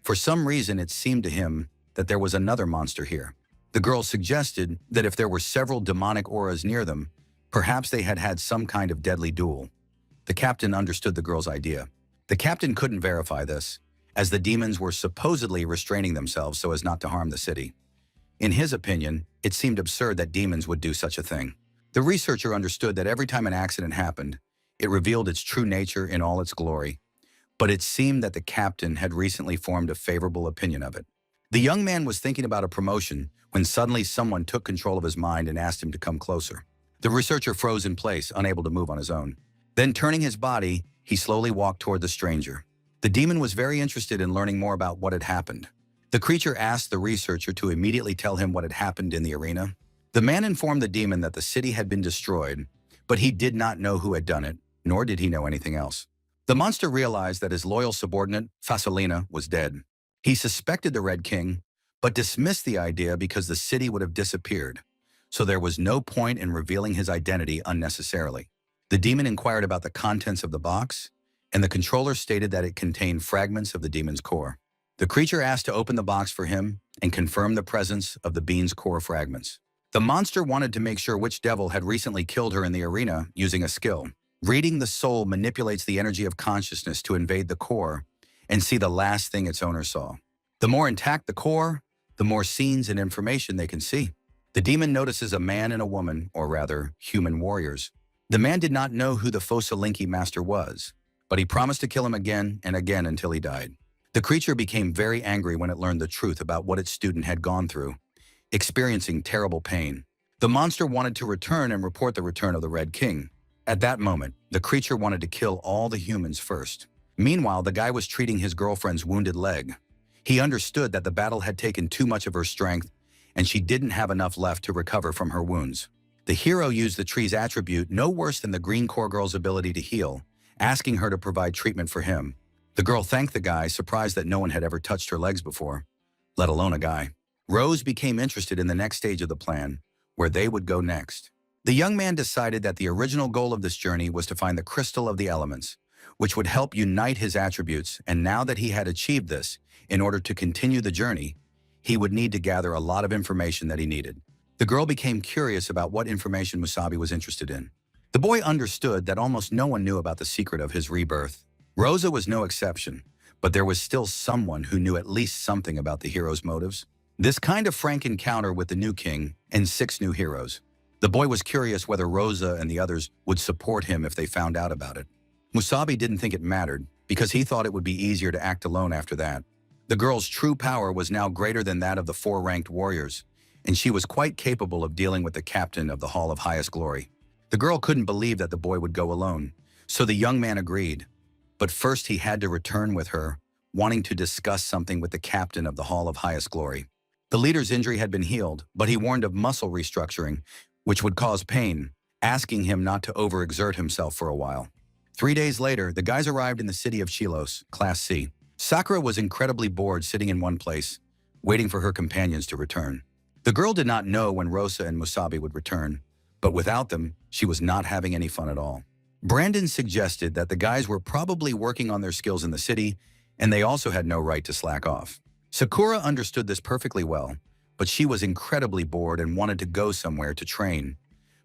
For some reason, it seemed to him that there was another monster here. The girl suggested that if there were several demonic auras near them, perhaps they had had some kind of deadly duel. The captain understood the girl's idea. The captain couldn't verify this, as the demons were supposedly restraining themselves so as not to harm the city. In his opinion, it seemed absurd that demons would do such a thing. The researcher understood that every time an accident happened, it revealed its true nature in all its glory, but it seemed that the captain had recently formed a favorable opinion of it. The young man was thinking about a promotion when suddenly someone took control of his mind and asked him to come closer. The researcher froze in place, unable to move on his own. Then, turning his body, he slowly walked toward the stranger. The demon was very interested in learning more about what had happened. The creature asked the researcher to immediately tell him what had happened in the arena. The man informed the demon that the city had been destroyed, but he did not know who had done it, nor did he know anything else. The monster realized that his loyal subordinate, Lena, was dead. He suspected the Red King, but dismissed the idea because the city would have disappeared, so there was no point in revealing his identity unnecessarily. The demon inquired about the contents of the box, and the controller stated that it contained fragments of the demon's core. The creature asked to open the box for him and confirm the presence of the bean's core fragments. The monster wanted to make sure which devil had recently killed her in the arena using a skill. Reading the soul manipulates the energy of consciousness to invade the core and see the last thing its owner saw. The more intact the core, the more scenes and information they can see. The demon notices a man and a woman, or rather, human warriors. The man did not know who the Fosalinki master was, but he promised to kill him again and again until he died. The creature became very angry when it learned the truth about what its student had gone through, experiencing terrible pain. The monster wanted to return and report the return of the Red King. At that moment, the creature wanted to kill all the humans first. Meanwhile, the guy was treating his girlfriend's wounded leg. He understood that the battle had taken too much of her strength, and she didn't have enough left to recover from her wounds. The hero used the tree's attribute no worse than the green core girl's ability to heal, asking her to provide treatment for him. The girl thanked the guy, surprised that no one had ever touched her legs before, let alone a guy. Rose became interested in the next stage of the plan, where they would go next. The young man decided that the original goal of this journey was to find the crystal of the elements, which would help unite his attributes, and now that he had achieved this, in order to continue the journey, he would need to gather a lot of information that he needed. The girl became curious about what information Musabi was interested in. The boy understood that almost no one knew about the secret of his rebirth. Rosa was no exception, but there was still someone who knew at least something about the hero's motives. This kind of frank encounter with the new king and 6 new heroes. The boy was curious whether Rosa and the others would support him if they found out about it. Musabi didn't think it mattered, because he thought it would be easier to act alone after that. The girl's true power was now greater than that of the four ranked warriors, and she was quite capable of dealing with the captain of the Hall of Highest Glory. The girl couldn't believe that the boy would go alone, so the young man agreed. But first he had to return with her, wanting to discuss something with the captain of the Hall of Highest Glory. The leader's injury had been healed, but he warned of muscle restructuring, which would cause pain, asking him not to overexert himself for a while. 3 days later, the guys arrived in the city of Chilos, Class C. Sakura was incredibly bored sitting in one place, waiting for her companions to return. The girl did not know when Rosa and Musabi would return, but without them, she was not having any fun at all. Brandon suggested that the guys were probably working on their skills in the city, and they also had no right to slack off. Sakura understood this perfectly well, but she was incredibly bored and wanted to go somewhere to train.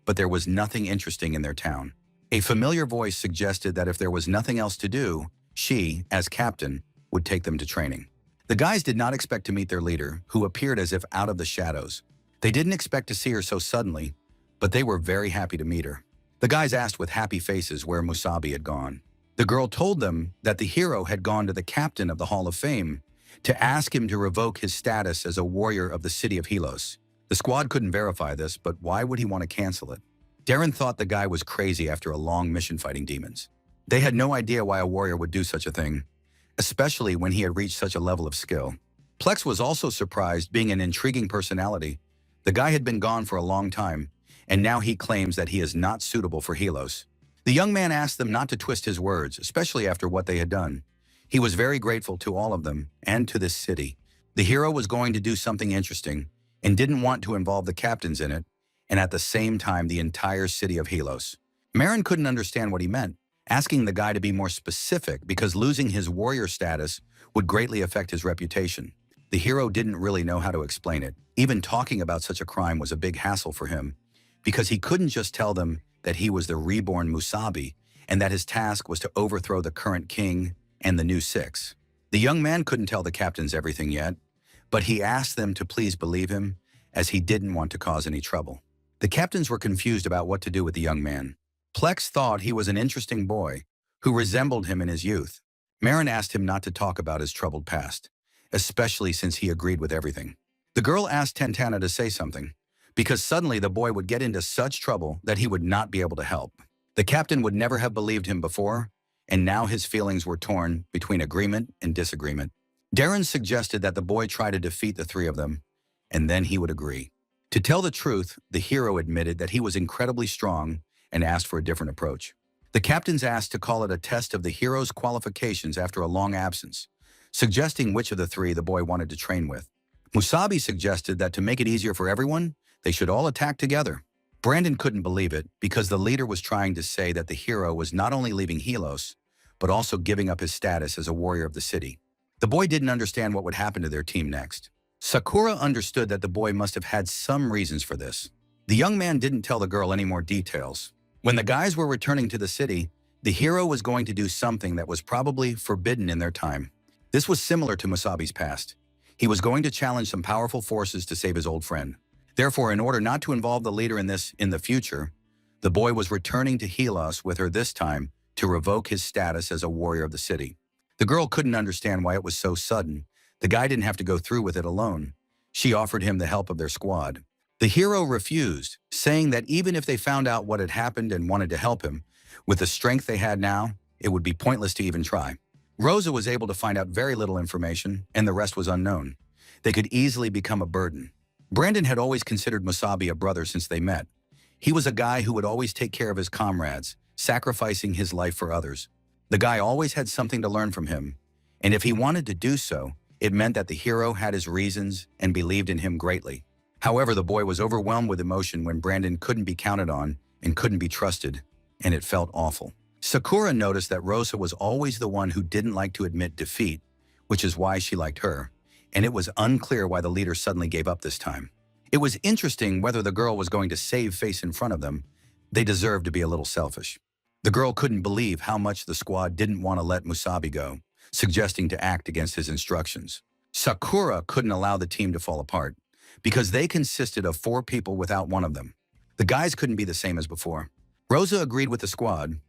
But there was nothing interesting in their town. A familiar voice suggested that if there was nothing else to do, she, as captain, would take them to training. The guys did not expect to meet their leader, who appeared as if out of the shadows. They didn't expect to see her so suddenly, but they were very happy to meet her. The guys asked with happy faces where Musabi had gone. The girl told them that the hero had gone to the captain of the Hall of Fame to ask him to revoke his status as a warrior of the city of Helos. The squad couldn't verify this, but why would he want to cancel it? Darren thought the guy was crazy after a long mission fighting demons. They had no idea why a warrior would do such a thing, especially when he had reached such a level of skill. Plex was also surprised, being an intriguing personality. The guy had been gone for a long time, and now he claims that he is not suitable for Helos. The young man asked them not to twist his words, especially after what they had done. He was very grateful to all of them and to this city. The hero was going to do something interesting and didn't want to involve the captains in it, and at the same time the entire city of Helos. Marin couldn't understand what he meant, asking the guy to be more specific because losing his warrior status would greatly affect his reputation. The hero didn't really know how to explain it. Even talking about such a crime was a big hassle for him, because he couldn't just tell them that he was the reborn Musabi and that his task was to overthrow the current king and the new six. The young man couldn't tell the captains everything yet, but he asked them to please believe him, as he didn't want to cause any trouble. The captains were confused about what to do with the young man. Plex thought he was an interesting boy who resembled him in his youth. Marin asked him not to talk about his troubled past, especially since he agreed with everything. The girl asked Tantana to say something, because suddenly the boy would get into such trouble that he would not be able to help. The captain would never have believed him before, and now his feelings were torn between agreement and disagreement. Darren suggested that the boy try to defeat the three of them, and then he would agree. To tell the truth, the hero admitted that he was incredibly strong and asked for a different approach. The captains asked to call it a test of the hero's qualifications after a long absence, suggesting which of the three the boy wanted to train with. Musabi suggested that to make it easier for everyone, they should all attack together. Brandon couldn't believe it because the leader was trying to say that the hero was not only leaving Helos, but also giving up his status as a warrior of the city. The boy didn't understand what would happen to their team next. Sakura understood that the boy must have had some reasons for this. The young man didn't tell the girl any more details. When the guys were returning to the city, the hero was going to do something that was probably forbidden in their time. This was similar to Musabi's past. He was going to challenge some powerful forces to save his old friend. Therefore, in order not to involve the leader in this in the future, the boy was returning to Helos with her this time to revoke his status as a warrior of the city. The girl couldn't understand why it was so sudden. The guy didn't have to go through with it alone. She offered him the help of their squad. The hero refused, saying that even if they found out what had happened and wanted to help him, with the strength they had now, it would be pointless to even try. Rosa was able to find out very little information, and the rest was unknown. They could easily become a burden. Brandon had always considered Musabi a brother since they met. He was a guy who would always take care of his comrades, sacrificing his life for others. The guy always had something to learn from him, and if he wanted to do so, it meant that the hero had his reasons and believed in him greatly. However, the boy was overwhelmed with emotion when Brandon couldn't be counted on and couldn't be trusted, and it felt awful. Sakura noticed that Rosa was always the one who didn't like to admit defeat, which is why she liked her, and it was unclear why the leader suddenly gave up this time. It was interesting whether the girl was going to save face in front of them. They deserved to be a little selfish. The girl couldn't believe how much the squad didn't want to let Musabi go, suggesting to act against his instructions. Sakura couldn't allow the team to fall apart, because they consisted of 4 people without one of them. The guys couldn't be the same as before. Rosa agreed with the squad,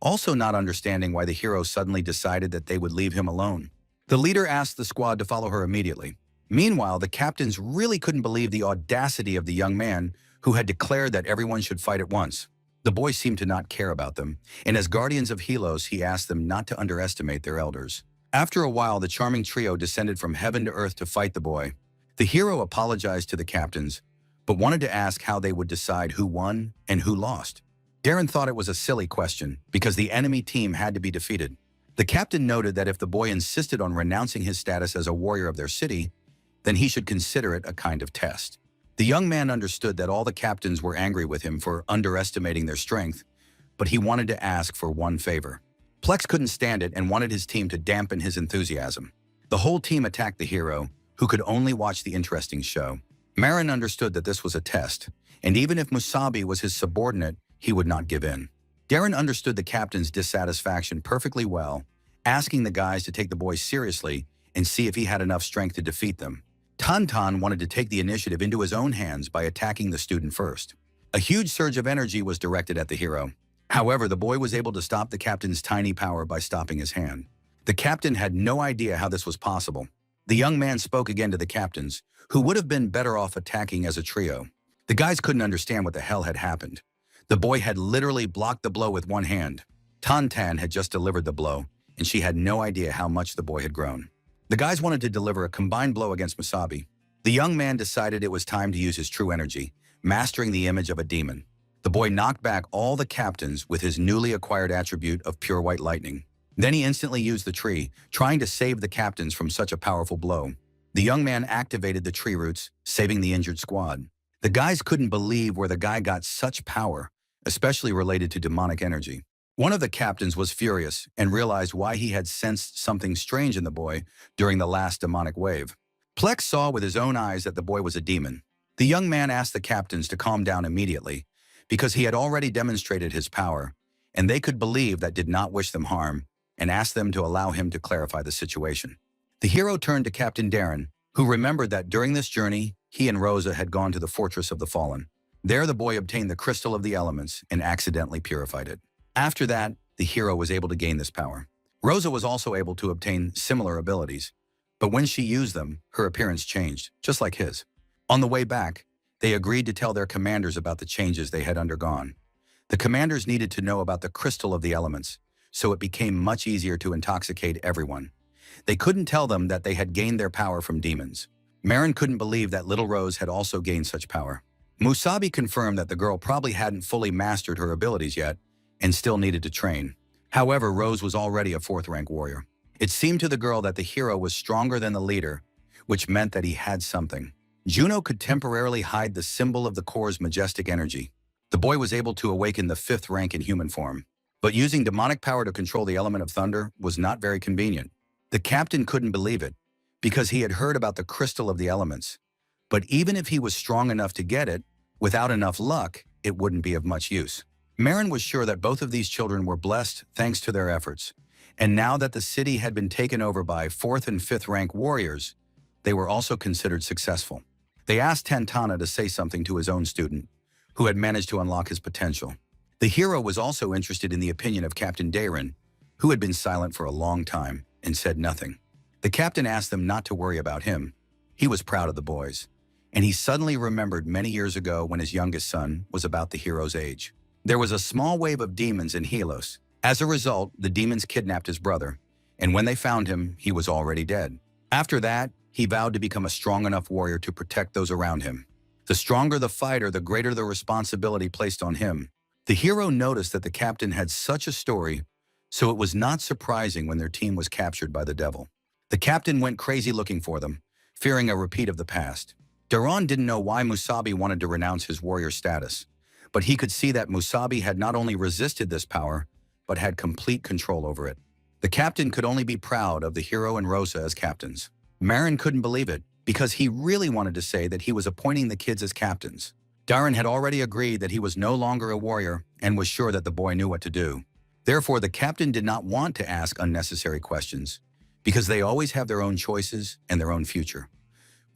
also not understanding why the hero suddenly decided that they would leave him alone. The leader asked the squad to follow her immediately. Meanwhile, the captains really couldn't believe the audacity of the young man who had declared that everyone should fight at once. The boy seemed to not care about them, and as guardians of Helos, he asked them not to underestimate their elders. After a while, the charming trio descended from heaven to earth to fight the boy. The hero apologized to the captains, but wanted to ask how they would decide who won and who lost. Darren thought it was a silly question because the enemy team had to be defeated. The captain noted that if the boy insisted on renouncing his status as a warrior of their city, then he should consider it a kind of test. The young man understood that all the captains were angry with him for underestimating their strength, but he wanted to ask for one favor. Plex couldn't stand it and wanted his team to dampen his enthusiasm. The whole team attacked the hero, who could only watch the interesting show. Marin understood that this was a test, and even if Musabi was his subordinate, he would not give in. Darren understood the captain's dissatisfaction perfectly well, asking the guys to take the boy seriously and see if he had enough strength to defeat them. Tantan wanted to take the initiative into his own hands by attacking the student first. A huge surge of energy was directed at the hero. However, the boy was able to stop the captain's tiny power by stopping his hand. The captain had no idea how this was possible. The young man spoke again to the captains, who would have been better off attacking as a trio. The guys couldn't understand what the hell had happened. The boy had literally blocked the blow with one hand. Tantan had just delivered the blow, and she had no idea how much the boy had grown. The guys wanted to deliver a combined blow against Musabi. The young man decided it was time to use his true energy, mastering the image of a demon. The boy knocked back all the captains with his newly acquired attribute of pure white lightning. Then he instantly used the tree, trying to save the captains from such a powerful blow. The young man activated the tree roots, saving the injured squad. The guys couldn't believe where the guy got such power, especially related to demonic energy. One of the captains was furious and realized why he had sensed something strange in the boy during the last demonic wave. Plex saw with his own eyes that the boy was a demon. The young man asked the captains to calm down immediately because he had already demonstrated his power, and they could believe that did not wish them harm, and asked them to allow him to clarify the situation. The hero turned to Captain Darren, who remembered that during this journey, he and Rosa had gone to the Fortress of the Fallen. There, the boy obtained the Crystal of the Elements and accidentally purified it. After that, the hero was able to gain this power. Rosa was also able to obtain similar abilities, but when she used them, her appearance changed, just like his. On the way back, they agreed to tell their commanders about the changes they had undergone. The commanders needed to know about the Crystal of the Elements, so it became much easier to intoxicate everyone. They couldn't tell them that they had gained their power from demons. Marin couldn't believe that Little Rose had also gained such power. Musabi confirmed that the girl probably hadn't fully mastered her abilities yet and still needed to train. However, Rose was already a 4th-rank warrior. It seemed to the girl that the hero was stronger than the leader, which meant that he had something. Juno could temporarily hide the symbol of the core's majestic energy. The boy was able to awaken the 5th rank in human form. But using demonic power to control the element of thunder was not very convenient. The captain couldn't believe it, because he had heard about the Crystal of the Elements. But even if he was strong enough to get it, without enough luck, it wouldn't be of much use. Marin was sure that both of these children were blessed thanks to their efforts, and now that the city had been taken over by 4th and 5th rank warriors, they were also considered successful. They asked Tantana to say something to his own student, who had managed to unlock his potential. The hero was also interested in the opinion of Captain Darren, who had been silent for a long time and said nothing. The captain asked them not to worry about him. He was proud of the boys, and he suddenly remembered many years ago when his youngest son was about the hero's age. There was a small wave of demons in Helos. As a result, the demons kidnapped his brother, and when they found him, he was already dead. After that, he vowed to become a strong enough warrior to protect those around him. The stronger the fighter, the greater the responsibility placed on him. The hero noticed that the captain had such a story, so it was not surprising when their team was captured by the devil. The captain went crazy looking for them, fearing a repeat of the past. Daron didn't know why Musabi wanted to renounce his warrior status, but he could see that Musabi had not only resisted this power, but had complete control over it. The captain could only be proud of the hero and Rosa as captains. Marin couldn't believe it, because he really wanted to say that he was appointing the kids as captains. Darren had already agreed that he was no longer a warrior and was sure that the boy knew what to do. Therefore, the captain did not want to ask unnecessary questions, because they always have their own choices and their own future.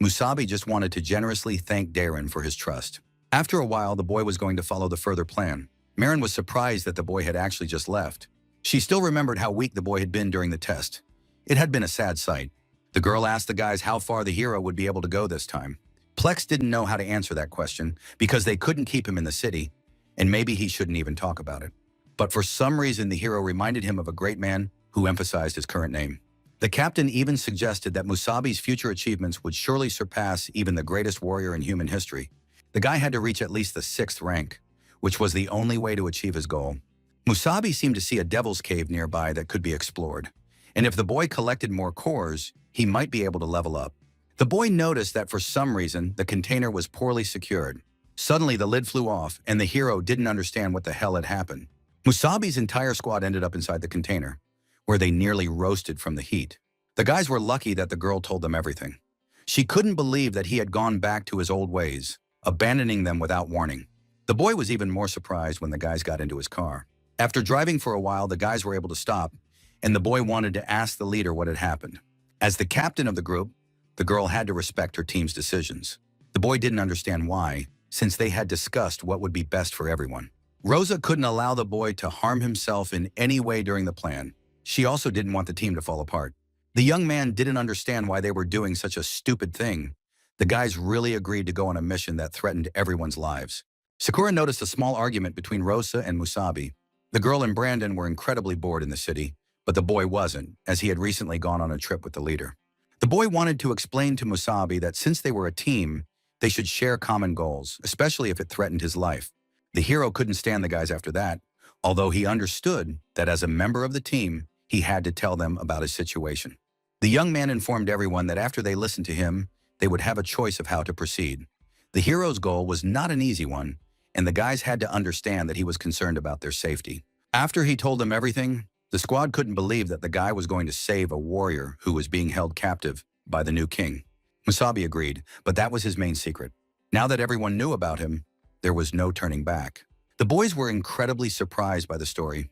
Musabi just wanted to generously thank Darren for his trust. After a while, the boy was going to follow the further plan. Marin was surprised that the boy had actually just left. She still remembered how weak the boy had been during the test, It had been a sad sight. The girl asked the guys how far the hero would be able to go this time. Plex didn't know how to answer that question because they couldn't keep him in the city, and maybe he shouldn't even talk about it. But for some reason, the hero reminded him of a great man who emphasized his current name. The captain even suggested that Musabi's future achievements would surely surpass even the greatest warrior in human history. The guy had to reach at least the 6th rank, which was the only way to achieve his goal. Musabi seemed to see a devil's cave nearby that could be explored, and if the boy collected more cores, he might be able to level up. The boy noticed that for some reason, the container was poorly secured. Suddenly, the lid flew off, and the hero didn't understand what the hell had happened. Musabi's entire squad ended up inside the container, where they nearly roasted from the heat. The guys were lucky that the girl told them everything. She couldn't believe that he had gone back to his old ways, abandoning them without warning. The boy was even more surprised when the guys got into his car. After driving for a while, the guys were able to stop, and the boy wanted to ask the leader what had happened. As the captain of the group, the girl had to respect her team's decisions. The boy didn't understand why, since they had discussed what would be best for everyone. Rosa couldn't allow the boy to harm himself in any way during the plan. She also didn't want the team to fall apart. The young man didn't understand why they were doing such a stupid thing. The guys really agreed to go on a mission that threatened everyone's lives. Sakura noticed a small argument between Rosa and Musabi. The girl and Brandon were incredibly bored in the city, but the boy wasn't, as he had recently gone on a trip with the leader. The boy wanted to explain to Musabi that since they were a team, they should share common goals, especially if it threatened his life. The hero couldn't stand the guys after that, although he understood that as a member of the team, he had to tell them about his situation. The young man informed everyone that after they listened to him, they would have a choice of how to proceed. The hero's goal was not an easy one, and the guys had to understand that he was concerned about their safety. After he told them everything, the squad couldn't believe that the guy was going to save a warrior who was being held captive by the new king. Musabi agreed, but that was his main secret. Now that everyone knew about him, there was no turning back. The boys were incredibly surprised by the story.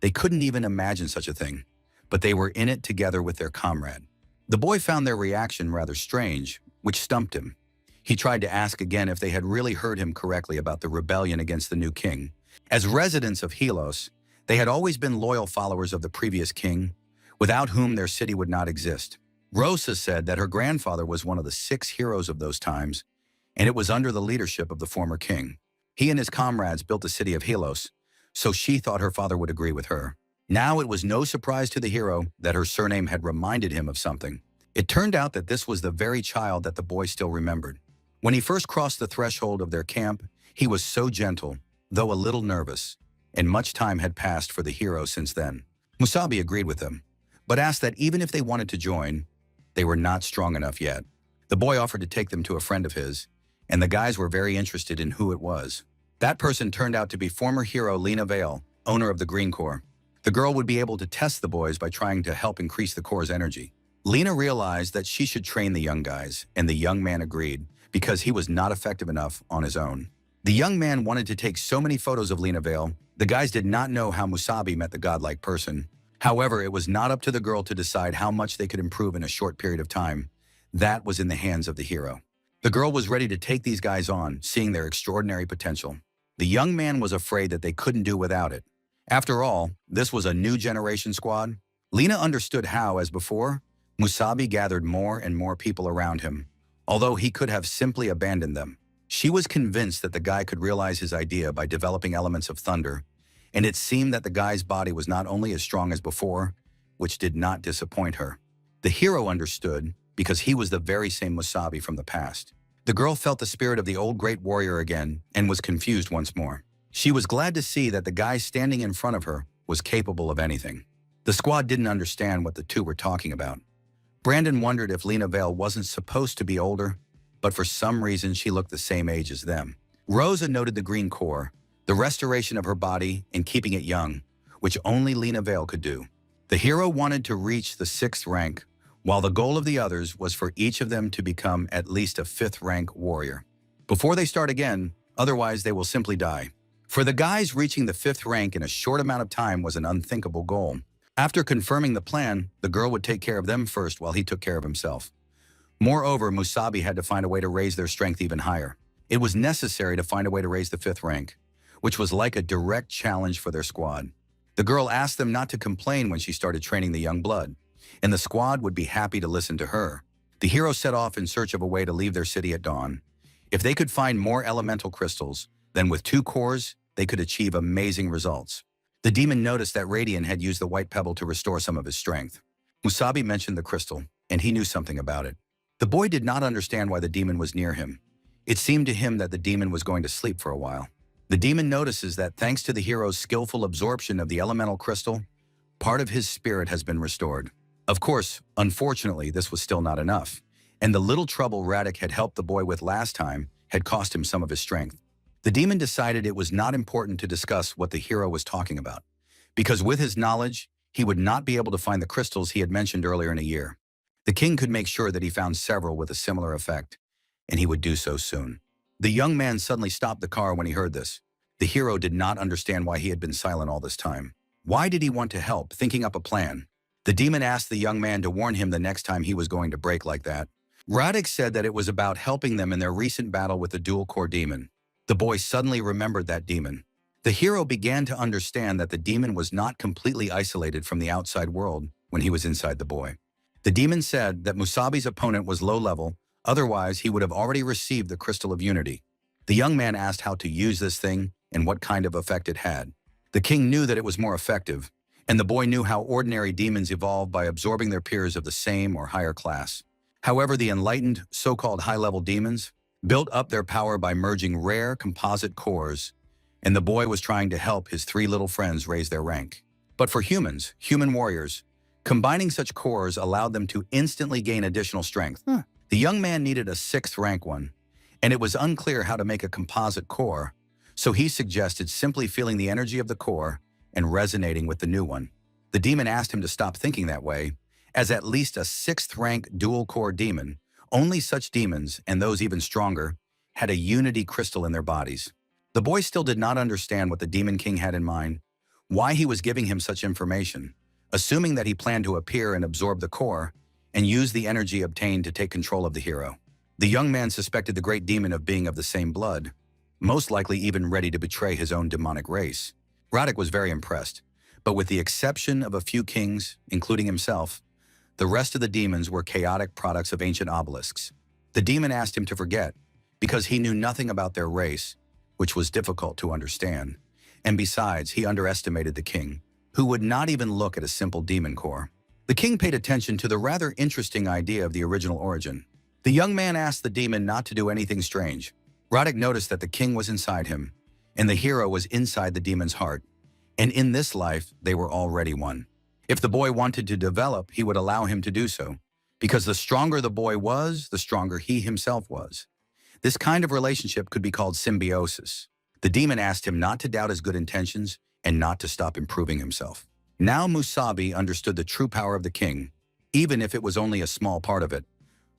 They couldn't even imagine such a thing, but they were in it together with their comrade. The boy found their reaction rather strange, which stumped him. He tried to ask again if they had really heard him correctly about the rebellion against the new king. As residents of Helos, they had always been loyal followers of the previous king, without whom their city would not exist. Rosa said that her grandfather was one of the 6 heroes of those times, and it was under the leadership of the former king. He and his comrades built the city of Helos, so she thought her father would agree with her. Now it was no surprise to the hero that her surname had reminded him of something. It turned out that this was the very child that the boy still remembered. When he first crossed the threshold of their camp, he was so gentle, though a little nervous, and much time had passed for the hero since then. Musabi agreed with him, but asked that even if they wanted to join, they were not strong enough yet. The boy offered to take them to a friend of his, and the guys were very interested in who it was. That person turned out to be former hero Lena Vale, owner of the Green Core. The girl would be able to test the boys by trying to help increase the core's energy. Lena realized that she should train the young guys, and the young man agreed, because he was not effective enough on his own. The young man wanted to take so many photos of Lena Vale. The guys did not know how Musabi met the godlike person. However, it was not up to the girl to decide how much they could improve in a short period of time. That was in the hands of the hero. The girl was ready to take these guys on, seeing their extraordinary potential. The young man was afraid that they couldn't do without it. After all, this was a new generation squad. Lena understood how, as before, Musabi gathered more and more people around him, although he could have simply abandoned them. She was convinced that the guy could realize his idea by developing elements of thunder, and it seemed that the guy's body was not only as strong as before, which did not disappoint her. The hero understood, because he was the very same Musabi from the past. The girl felt the spirit of the old great warrior again and was confused once more. She was glad to see that the guy standing in front of her was capable of anything. The squad didn't understand what the two were talking about. Brandon wondered if Lena Vale wasn't supposed to be older, but for some reason she looked the same age as them. Rosa noted the green core, the restoration of her body and keeping it young, which only Lena Vale could do. The hero wanted to reach the 6th rank, while the goal of the others was for each of them to become at least a 5th rank warrior. Before they start again, otherwise they will simply die. For the guys, reaching the 5th rank in a short amount of time was an unthinkable goal. After confirming the plan, the girl would take care of them first while he took care of himself. Moreover, Musabi had to find a way to raise their strength even higher. It was necessary to find a way to raise the 5th rank, which was like a direct challenge for their squad. The girl asked them not to complain when she started training the young blood. and the squad would be happy to listen to her. The hero set off in search of a way to leave their city at dawn. If they could find more elemental crystals, then with 2 cores, they could achieve amazing results. The demon noticed that Radian had used the white pebble to restore some of his strength. Musabi mentioned the crystal, and he knew something about it. The boy did not understand why the demon was near him. It seemed to him that the demon was going to sleep for a while. The demon notices that thanks to the hero's skillful absorption of the elemental crystal, part of his spirit has been restored. Of course, unfortunately, this was still not enough, and the little trouble Radic had helped the boy with last time had cost him some of his strength. The demon decided it was not important to discuss what the hero was talking about, because with his knowledge, he would not be able to find the crystals he had mentioned earlier in a year. The king could make sure that he found several with a similar effect, and he would do so soon. The young man suddenly stopped the car when he heard this. The hero did not understand why he had been silent all this time. Why did he want to help, thinking up a plan? The demon asked the young man to warn him the next time he was going to break like that. Radic said that it was about helping them in their recent battle with the dual-core demon. The boy suddenly remembered that demon. The hero began to understand that the demon was not completely isolated from the outside world when he was inside the boy. The demon said that Musabi's opponent was low level, otherwise he would have already received the Crystal of Unity. The young man asked how to use this thing and what kind of effect it had. The king knew that it was more effective, and the boy knew how ordinary demons evolve by absorbing their peers of the same or higher class. However, the enlightened, so-called high-level demons built up their power by merging rare composite cores, and the boy was trying to help his 3 little friends raise their rank. But for humans, human warriors, combining such cores allowed them to instantly gain additional strength. The young man needed a 6th rank one, and it was unclear how to make a composite core, so he suggested simply feeling the energy of the core and resonating with the new one. The demon asked him to stop thinking that way, as at least a 6th rank dual-core demon, only such demons, and those even stronger, had a unity crystal in their bodies. The boy still did not understand what the Demon King had in mind, why he was giving him such information, assuming that he planned to appear and absorb the core and use the energy obtained to take control of the hero. The young man suspected the great demon of being of the same blood, most likely even ready to betray his own demonic race. Radic was very impressed, but with the exception of a few kings, including himself, the rest of the demons were chaotic products of ancient obelisks. The demon asked him to forget, because he knew nothing about their race, which was difficult to understand. And besides, he underestimated the king, who would not even look at a simple demon core. The king paid attention to the rather interesting idea of the original origin. The young man asked the demon not to do anything strange. Radic noticed that the king was inside him, and the hero was inside the demon's heart. And in this life, they were already one. If the boy wanted to develop, he would allow him to do so, because the stronger the boy was, the stronger he himself was. This kind of relationship could be called symbiosis. The demon asked him not to doubt his good intentions and not to stop improving himself. Now Musabi understood the true power of the king, even if it was only a small part of it.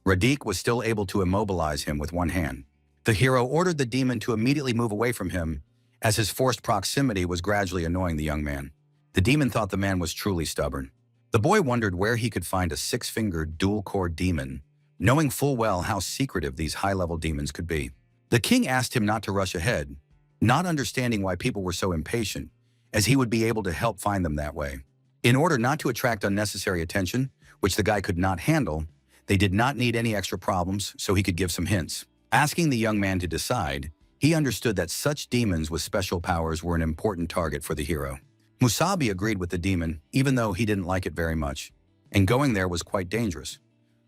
Radic was still able to immobilize him with one hand. The hero ordered the demon to immediately move away from him, as his forced proximity was gradually annoying the young man. The demon thought the man was truly stubborn. The boy wondered where he could find a 6-fingered dual-core demon, knowing full well how secretive these high-level demons could be. The king asked him not to rush ahead, not understanding why people were so impatient, as he would be able to help find them that way. In order not to attract unnecessary attention, which the guy could not handle, they did not need any extra problems, so he could give some hints. Asking the young man to decide, he understood that such demons with special powers were an important target for the hero. Musabi agreed with the demon, even though he didn't like it very much, and going there was quite dangerous.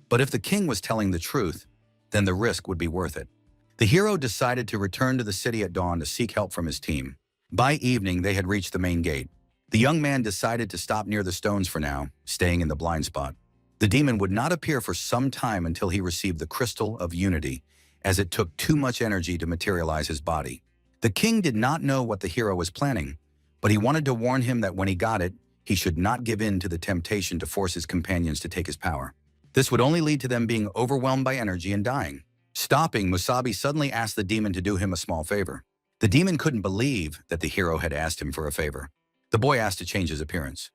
But if the king was telling the truth, then the risk would be worth it. The hero decided to return to the city at dawn to seek help from his team. By evening, they had reached the main gate. The young man decided to stop near the stones for now, staying in the blind spot. The demon would not appear for some time until he received the Crystal of Unity, as it took too much energy to materialize his body. The king did not know what the hero was planning, but he wanted to warn him that when he got it, he should not give in to the temptation to force his companions to take his power. This would only lead to them being overwhelmed by energy and dying. Stopping, Musabi suddenly asked the demon to do him a small favor. The demon couldn't believe that the hero had asked him for a favor. The boy asked to change his appearance.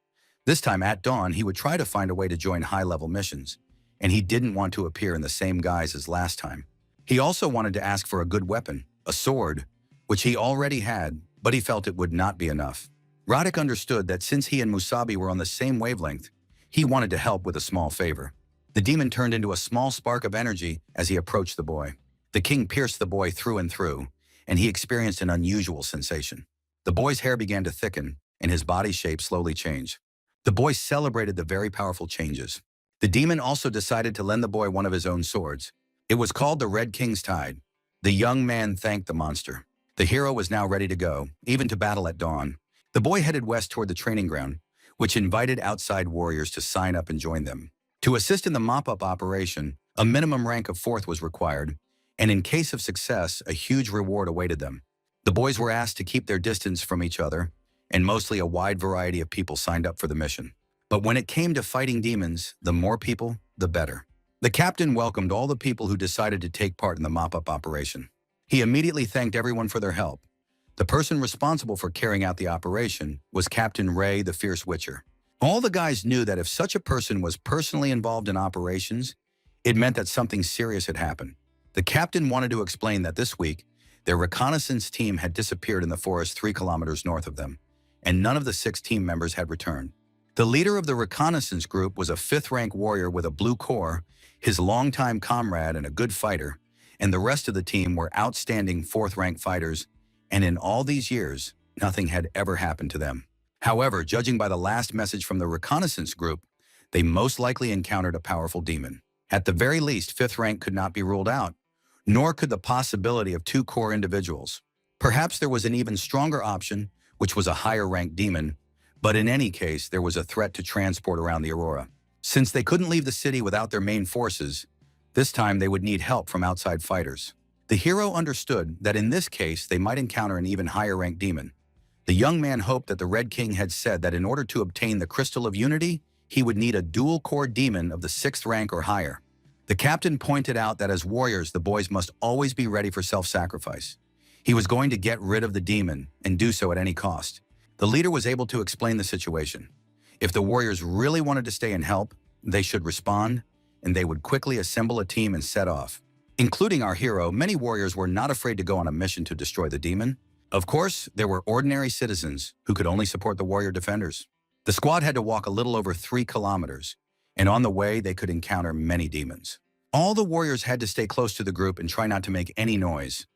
This time at dawn, he would try to find a way to join high-level missions, and he didn't want to appear in the same guise as last time. He also wanted to ask for a good weapon, a sword, which he already had, but he felt it would not be enough. Radic understood that since he and Musabi were on the same wavelength, He wanted to help with a small favor. The demon turned into a small spark of energy as he approached the boy. The king pierced the boy through and through, and he experienced an unusual sensation. The boy's hair began to thicken, and his body shape slowly changed. The boy celebrated the very powerful changes. The demon also decided to lend the boy one of his own swords. It was called the Red King's Tide. The young man thanked the monster. The hero was now ready to go, even to battle at dawn. The boy headed west toward the training ground, which invited outside warriors to sign up and join them. To assist in the mop-up operation, a minimum rank of 4th was required, and in case of success, a huge reward awaited them. The boys were asked to keep their distance from each other, and mostly a wide variety of people signed up for the mission. But when it came to fighting demons, the more people, the better. The captain welcomed all the people who decided to take part in the mop-up operation. He immediately thanked everyone for their help. The person responsible for carrying out the operation was Captain Ray the Fierce Witcher. All the guys knew that if such a person was personally involved in operations, it meant that something serious had happened. The captain wanted to explain that this week, their reconnaissance team had disappeared in the forest 3 kilometers north of them, and none of the 6 team members had returned. The leader of the reconnaissance group was a 5th-rank warrior with a blue core, his longtime comrade and a good fighter, and the rest of the team were outstanding 4th-rank fighters, and in all these years, nothing had ever happened to them. However, judging by the last message from the reconnaissance group, they most likely encountered a powerful demon. At the very least, 5th rank could not be ruled out, nor could the possibility of 2 core individuals. Perhaps there was an even stronger option, which was a higher-ranked demon, but in any case, there was a threat to transport around the Aurora. Since they couldn't leave the city without their main forces, this time they would need help from outside fighters. The hero understood that in this case, they might encounter an even higher-ranked demon. The young man hoped that the Red King had said that in order to obtain the Crystal of Unity, he would need a dual-core demon of the 6th rank or higher. The captain pointed out that as warriors, the boys must always be ready for self-sacrifice. He was going to get rid of the demon and do so at any cost. The leader was able to explain the situation. If the warriors really wanted to stay and help, they should respond, and they would quickly assemble a team and set off. Including our hero, many warriors were not afraid to go on a mission to destroy the demon. Of course, there were ordinary citizens who could only support the warrior defenders. The squad had to walk a little over 3 kilometers, and on the way they could encounter many demons. All the warriors had to stay close to the group and try not to make any noise.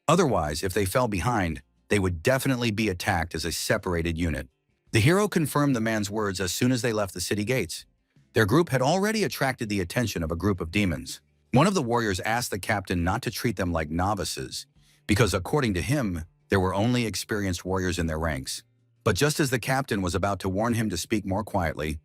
Otherwise, if they fell behind, they would definitely be attacked as a separated unit. The hero confirmed the man's words as soon as they left the city gates. Their group had already attracted the attention of a group of demons. One of the warriors asked the captain not to treat them like novices, because according to him, there were only experienced warriors in their ranks. But just as the captain was about to warn him to speak more quietly,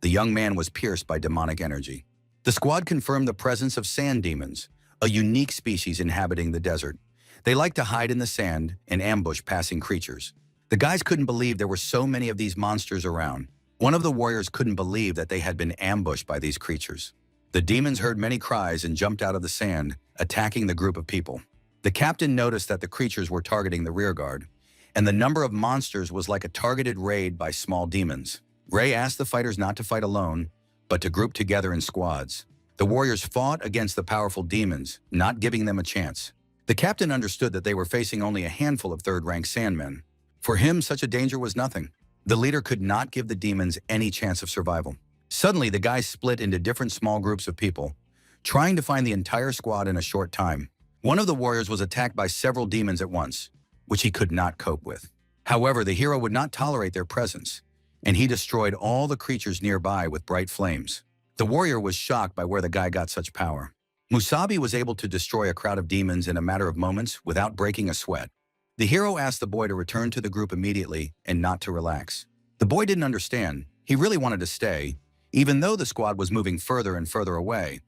the young man was pierced by demonic energy. The squad confirmed the presence of sand demons, a unique species inhabiting the desert. They like to hide in the sand and ambush passing creatures. The guys couldn't believe there were so many of these monsters around. One of the warriors couldn't believe that they had been ambushed by these creatures. The demons heard many cries and jumped out of the sand, attacking the group of people. The captain noticed that the creatures were targeting the rearguard, and the number of monsters was like a targeted raid by small demons. Ray asked the fighters not to fight alone, but to group together in squads. The warriors fought against the powerful demons, not giving them a chance. The captain understood that they were facing only a handful of 3rd-rank sandmen. For him, such a danger was nothing. The leader could not give the demons any chance of survival. Suddenly, the guys split into different small groups of people, trying to find the entire squad in a short time. One of the warriors was attacked by several demons at once, which he could not cope with. However, the hero would not tolerate their presence, and he destroyed all the creatures nearby with bright flames. The warrior was shocked by where the guy got such power. Musabi was able to destroy a crowd of demons in a matter of moments without breaking a sweat. The hero asked the boy to return to the group immediately and not to relax. The boy didn't understand. He really wanted to stay, even though the squad was moving further and further away.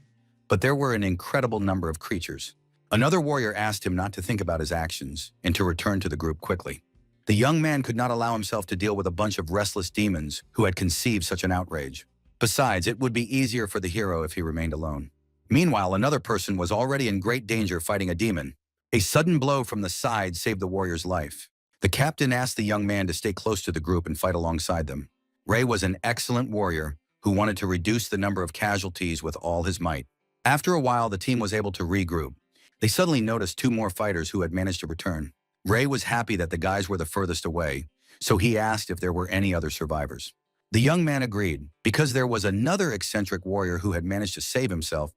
But there were an incredible number of creatures. Another warrior asked him not to think about his actions and to return to the group quickly. The young man could not allow himself to deal with a bunch of restless demons who had conceived such an outrage. Besides, it would be easier for the hero if he remained alone. Meanwhile, another person was already in great danger fighting a demon. A sudden blow from the side saved the warrior's life. The captain asked the young man to stay close to the group and fight alongside them. Ray was an excellent warrior who wanted to reduce the number of casualties with all his might. After a while, the team was able to regroup. They suddenly noticed 2 more fighters who had managed to return. Ray was happy that the guys were the furthest away, so he asked if there were any other survivors. The young man agreed, because there was another eccentric warrior who had managed to save himself,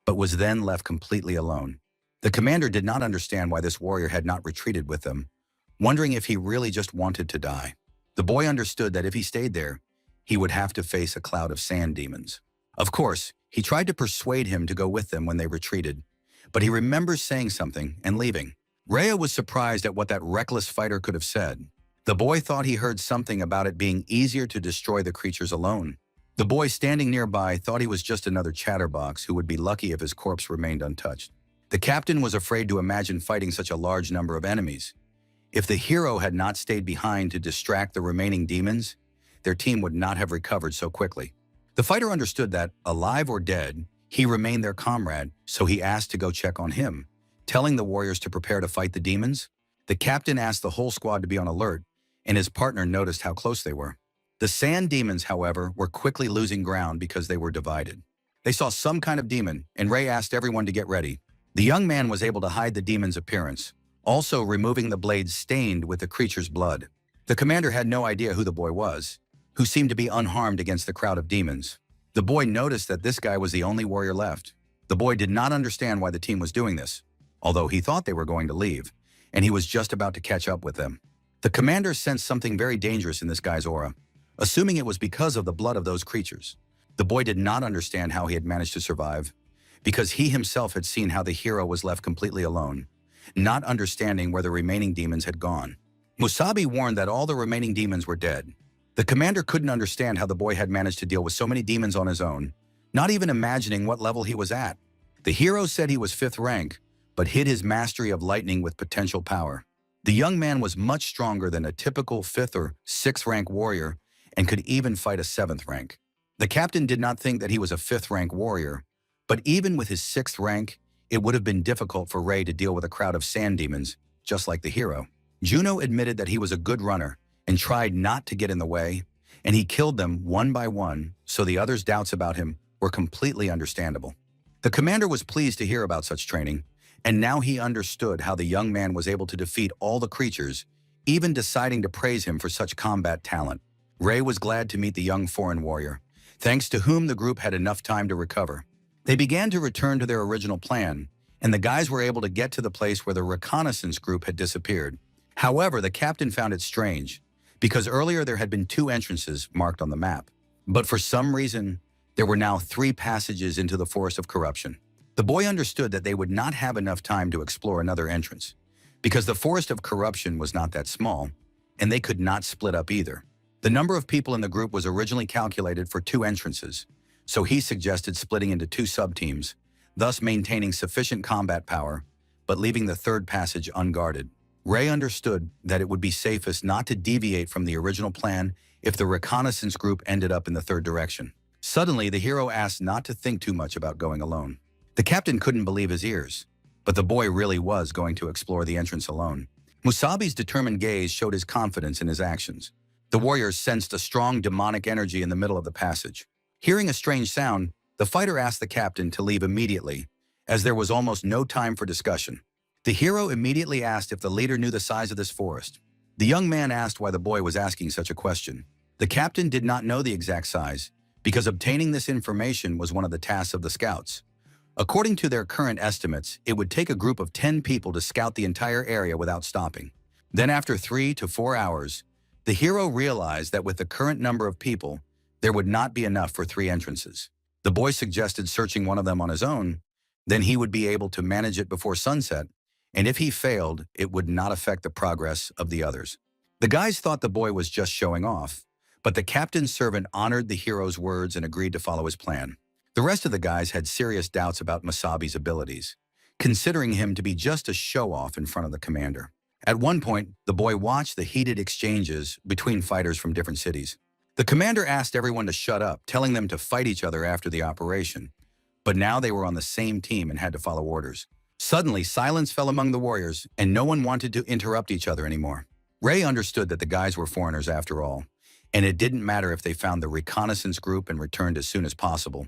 but was then left completely alone. The commander did not understand why this warrior had not retreated with them, wondering if he really just wanted to die. The boy understood that if he stayed there, he would have to face a cloud of sand demons. Of course, he tried to persuade him to go with them when they retreated, but he remembers saying something and leaving. Rhea was surprised at what that reckless fighter could have said. The boy thought he heard something about it being easier to destroy the creatures alone. The boy standing nearby thought he was just another chatterbox who would be lucky if his corpse remained untouched. The captain was afraid to imagine fighting such a large number of enemies. If the hero had not stayed behind to distract the remaining demons, their team would not have recovered so quickly. The fighter understood that, alive or dead, he remained their comrade, so he asked to go check on him, telling the warriors to prepare to fight the demons. The captain asked the whole squad to be on alert, and his partner noticed how close they were. The sand demons, however, were quickly losing ground because they were divided. They saw some kind of demon, and Ray asked everyone to get ready. The young man was able to hide the demon's appearance, also removing the blades stained with the creature's blood. The commander had no idea who the boy was, who seemed to be unharmed against the crowd of demons. The boy noticed that this guy was the only warrior left. The boy did not understand why the team was doing this, although he thought they were going to leave, and he was just about to catch up with them. The commander sensed something very dangerous in this guy's aura, assuming it was because of the blood of those creatures. The boy did not understand how he had managed to survive, because he himself had seen how the hero was left completely alone, not understanding where the remaining demons had gone. Musabi warned that all the remaining demons were dead. The commander couldn't understand how the boy had managed to deal with so many demons on his own, not even imagining what level he was at. The hero said he was 5th rank, but hid his mastery of lightning with potential power. The young man was much stronger than a typical 5th or 6th rank warrior and could even fight a 7th rank. The captain did not think that he was a 5th rank warrior, but even with his 6th rank, it would have been difficult for Ray to deal with a crowd of sand demons, just like the hero. Juno admitted that he was a good runner and tried not to get in the way, and he killed them one by one, so the others' doubts about him were completely understandable. The commander was pleased to hear about such training, and now he understood how the young man was able to defeat all the creatures, even deciding to praise him for such combat talent. Ray was glad to meet the young foreign warrior, thanks to whom the group had enough time to recover. They began to return to their original plan, and the guys were able to get to the place where the reconnaissance group had disappeared. However, the captain found it strange, because earlier there had been 2 entrances marked on the map. But for some reason, there were now 3 passages into the Forest of Corruption. The boy understood that they would not have enough time to explore another entrance, because the Forest of Corruption was not that small, and they could not split up either. The number of people in the group was originally calculated for 2 entrances, so he suggested splitting into 2 sub-teams, thus maintaining sufficient combat power, but leaving the 3rd passage unguarded. Ray understood that it would be safest not to deviate from the original plan if the reconnaissance group ended up in the 3rd direction. Suddenly, the hero asked not to think too much about going alone. The captain couldn't believe his ears, but the boy really was going to explore the entrance alone. Musabi's determined gaze showed his confidence in his actions. The warriors sensed a strong demonic energy in the middle of the passage. Hearing a strange sound, the fighter asked the captain to leave immediately, as there was almost no time for discussion. The hero immediately asked if the leader knew the size of this forest. The young man asked why the boy was asking such a question. The captain did not know the exact size, because obtaining this information was one of the tasks of the scouts. According to their current estimates, it would take a group of 10 people to scout the entire area without stopping. Then after 3 to 4 hours, the hero realized that with the current number of people, there would not be enough for 3 entrances. The boy suggested searching one of them on his own, then he would be able to manage it before sunset, and if he failed, it would not affect the progress of the others. The guys thought the boy was just showing off, but the captain's servant honored the hero's words and agreed to follow his plan. The rest of the guys had serious doubts about Musabi's abilities, considering him to be just a show-off in front of the commander. At one point, the boy watched the heated exchanges between fighters from different cities. The commander asked everyone to shut up, telling them to fight each other after the operation, but now they were on the same team and had to follow orders. Suddenly, silence fell among the warriors, and no one wanted to interrupt each other anymore. Ray understood that the guys were foreigners after all, and it didn't matter if they found the reconnaissance group and returned as soon as possible.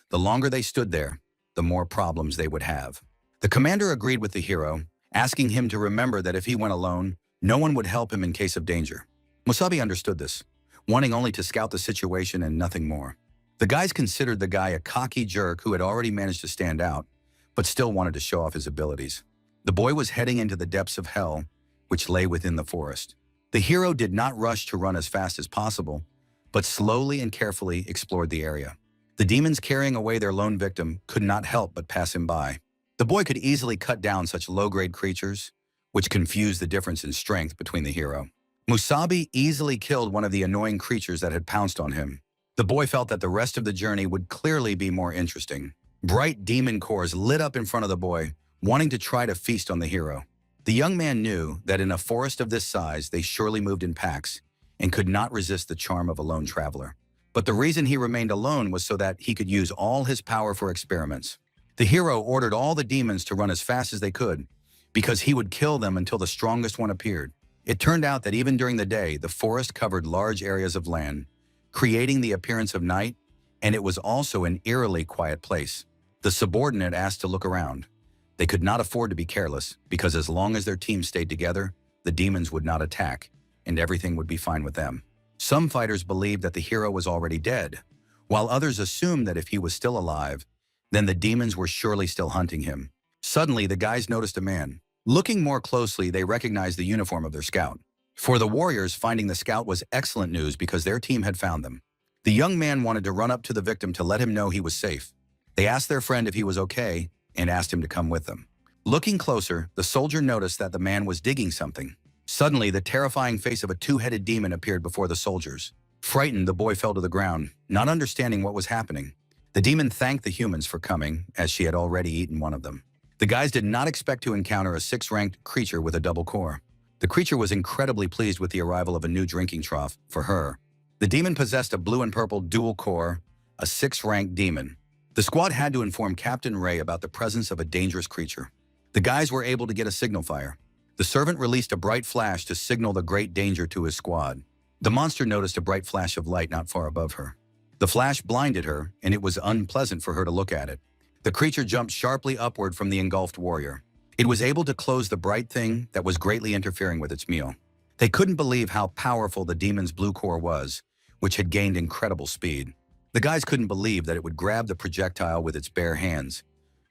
The longer they stood there, the more problems they would have. The commander agreed with the hero, asking him to remember that if he went alone, no one would help him in case of danger. Musabi understood this. wanting only to scout the situation and nothing more. The guys considered the guy a cocky jerk who had already managed to stand out, but still wanted to show off his abilities. The boy was heading into the depths of hell, which lay within the forest. The hero did not rush to run as fast as possible, but slowly and carefully explored the area. The demons carrying away their lone victim could not help but pass him by. The boy could easily cut down such low-grade creatures, which confused the difference in strength between the hero. Musabi easily killed one of the annoying creatures that had pounced on him. The boy felt that the rest of the journey would clearly be more interesting. Bright demon cores lit up in front of the boy, wanting to try to feast on the hero. The young man knew that in a forest of this size, they surely moved in packs and could not resist the charm of a lone traveler. But the reason he remained alone was so that he could use all his power for experiments. The hero ordered all the demons to run as fast as they could, because he would kill them until the strongest one appeared. It turned out that even during the day, the forest covered large areas of land, creating the appearance of night, and it was also an eerily quiet place. The subordinate asked to look around. They could not afford to be careless, because as long as their team stayed together, the demons would not attack, and everything would be fine with them. Some fighters believed that the hero was already dead, while others assumed that if he was still alive, then the demons were surely still hunting him. Suddenly, the guys noticed a man. Looking more closely, they recognized the uniform of their scout. For the warriors, finding the scout was excellent news because their team had found them. The young man wanted to run up to the victim to let him know he was safe. They asked their friend if he was okay and asked him to come with them. Looking closer, the soldier noticed that the man was digging something. Suddenly, the terrifying face of a two-headed demon appeared before the soldiers. Frightened, the boy fell to the ground, not understanding what was happening. The demon thanked the humans for coming, as she had already eaten one of them. The guys did not expect to encounter a 6-ranked creature with a double core. The creature was incredibly pleased with the arrival of a new drinking trough for her. The demon possessed a blue and purple dual core, a 6-ranked demon. The squad had to inform Captain Ray about the presence of a dangerous creature. The guys were able to get a signal fire. The servant released a bright flash to signal the great danger to his squad. The monster noticed a bright flash of light not far above her. The flash blinded her, and it was unpleasant for her to look at it. The creature jumped sharply upward from the engulfed warrior. It was able to close the bright thing that was greatly interfering with its meal. They couldn't believe how powerful the demon's blue core was, which had gained incredible speed. The guys couldn't believe that it would grab the projectile with its bare hands.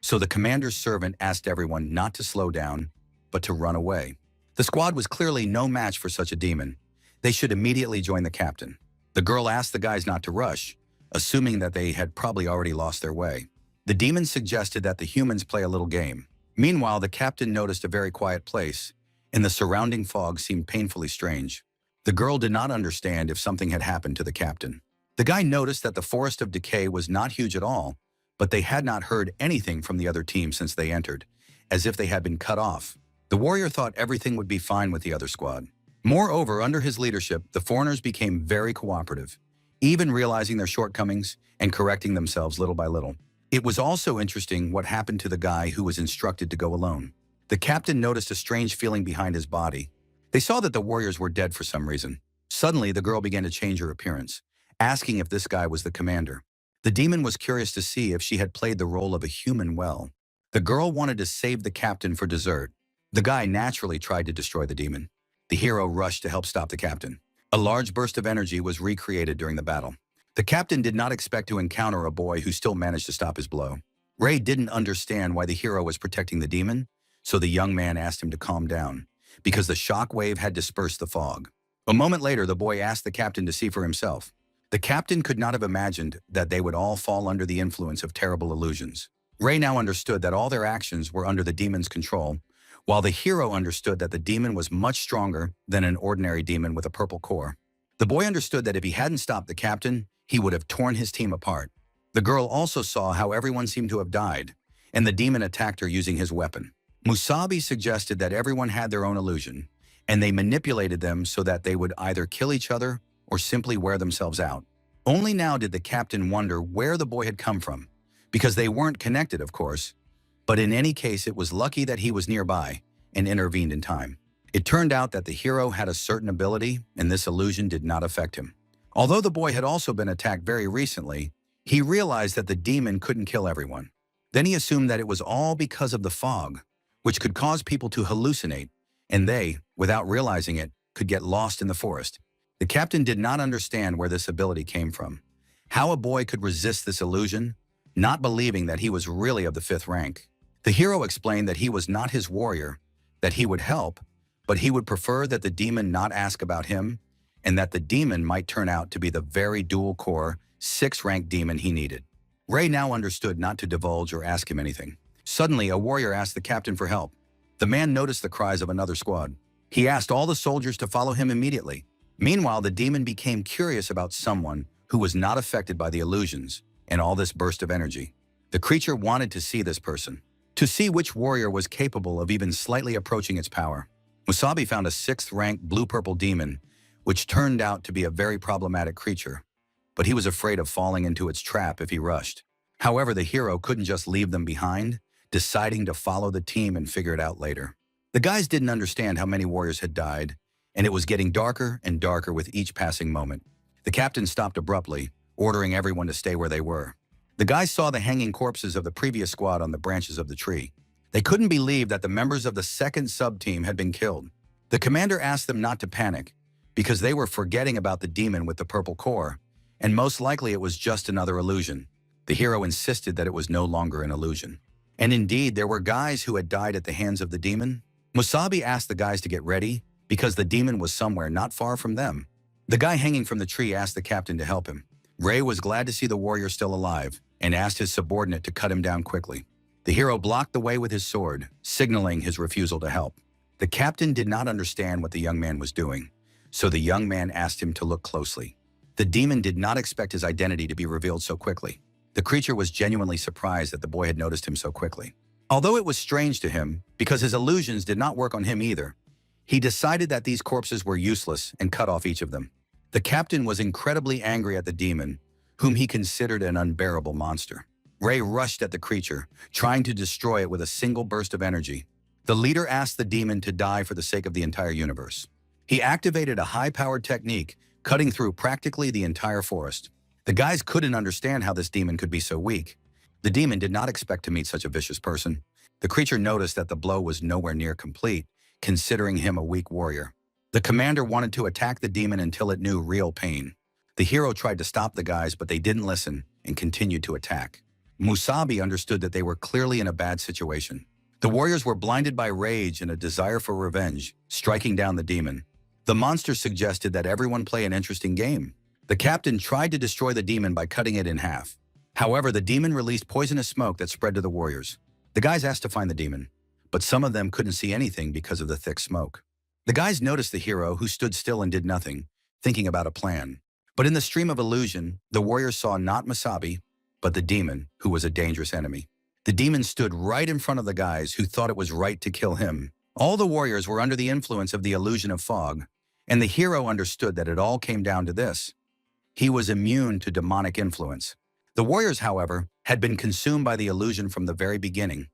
So the commander's servant asked everyone not to slow down, but to run away. The squad was clearly no match for such a demon. They should immediately join the captain. The girl asked the guys not to rush, assuming that they had probably already lost their way. The demon suggested that the humans play a little game. Meanwhile, the captain noticed a very quiet place, and the surrounding fog seemed painfully strange. The girl did not understand if something had happened to the captain. The guy noticed that the forest of decay was not huge at all, but they had not heard anything from the other team since they entered, as if they had been cut off. The warrior thought everything would be fine with the other squad. Moreover, under his leadership, the foreigners became very cooperative, even realizing their shortcomings and correcting themselves little by little. It was also interesting what happened to the guy who was instructed to go alone. The captain noticed a strange feeling behind his body. They saw that the warriors were dead for some reason. Suddenly, the girl began to change her appearance, asking if this guy was the commander. The demon was curious to see if she had played the role of a human well. The girl wanted to save the captain for dessert. The guy naturally tried to destroy the demon. The hero rushed to help stop the captain. A large burst of energy was recreated during the battle. The captain did not expect to encounter a boy who still managed to stop his blow. Ray didn't understand why the hero was protecting the demon, so the young man asked him to calm down, because the shock wave had dispersed the fog. A moment later, the boy asked the captain to see for himself. The captain could not have imagined that they would all fall under the influence of terrible illusions. Ray now understood that all their actions were under the demon's control, while the hero understood that the demon was much stronger than an ordinary demon with a purple core. The boy understood that if he hadn't stopped the captain, he would have torn his team apart. The girl also saw how everyone seemed to have died, and the demon attacked her using his weapon. Musabi suggested that everyone had their own illusion, and they manipulated them so that they would either kill each other or simply wear themselves out. Only now did the captain wonder where the boy had come from, because they weren't connected, of course, but in any case it was lucky that he was nearby and intervened in time. It turned out that the hero had a certain ability, and this illusion did not affect him. Although the boy had also been attacked very recently, he realized that the demon couldn't kill everyone. Then he assumed that it was all because of the fog, which could cause people to hallucinate, and they, without realizing it, could get lost in the forest. The captain did not understand where this ability came from. How a boy could resist this illusion, not believing that he was really of the 5th rank. The hero explained that he was not his warrior, that he would help, but he would prefer that the demon not ask about him, and that the demon might turn out to be the very dual-core, 6th-rank demon he needed. Ray now understood not to divulge or ask him anything. Suddenly, a warrior asked the captain for help. The man noticed the cries of another squad. He asked all the soldiers to follow him immediately. Meanwhile, the demon became curious about someone who was not affected by the illusions and all this burst of energy. The creature wanted to see this person, to see which warrior was capable of even slightly approaching its power. Musabi found a 6th-rank blue-purple demon, which turned out to be a very problematic creature, but he was afraid of falling into its trap if he rushed. However, the hero couldn't just leave them behind, deciding to follow the team and figure it out later. The guys didn't understand how many warriors had died, and it was getting darker and darker with each passing moment. The captain stopped abruptly, ordering everyone to stay where they were. The guys saw the hanging corpses of the previous squad on the branches of the tree. They couldn't believe that the members of the 2nd sub-team had been killed. The commander asked them not to panic, because they were forgetting about the demon with the purple core, and most likely it was just another illusion. The hero insisted that it was no longer an illusion. And indeed, there were guys who had died at the hands of the demon. Musabi asked the guys to get ready, because the demon was somewhere not far from them. The guy hanging from the tree asked the captain to help him. Ray was glad to see the warrior still alive, and asked his subordinate to cut him down quickly. The hero blocked the way with his sword, signaling his refusal to help. The captain did not understand what the young man was doing, so the young man asked him to look closely. The demon did not expect his identity to be revealed so quickly. The creature was genuinely surprised that the boy had noticed him so quickly. Although it was strange to him, because his illusions did not work on him either, he decided that these corpses were useless and cut off each of them. The captain was incredibly angry at the demon, whom he considered an unbearable monster. Ray rushed at the creature, trying to destroy it with a single burst of energy. The leader asked the demon to die for the sake of the entire universe. He activated a high-powered technique, cutting through practically the entire forest. The guys couldn't understand how this demon could be so weak. The demon did not expect to meet such a vicious person. The creature noticed that the blow was nowhere near complete, considering him a weak warrior. The commander wanted to attack the demon until it knew real pain. The hero tried to stop the guys, but they didn't listen and continued to attack. Musabi understood that they were clearly in a bad situation. The warriors were blinded by rage and a desire for revenge, striking down the demon. The monster suggested that everyone play an interesting game. The captain tried to destroy the demon by cutting it in half. However, the demon released poisonous smoke that spread to the warriors. The guys asked to find the demon, but some of them couldn't see anything because of the thick smoke. The guys noticed the hero, who stood still and did nothing, thinking about a plan. But in the stream of illusion, the warriors saw not Musabi, but the demon, who was a dangerous enemy. The demon stood right in front of the guys who thought it was right to kill him. All the warriors were under the influence of the illusion of fog, and the hero understood that it all came down to this. He was immune to demonic influence. The warriors, however, had been consumed by the illusion from the very beginning.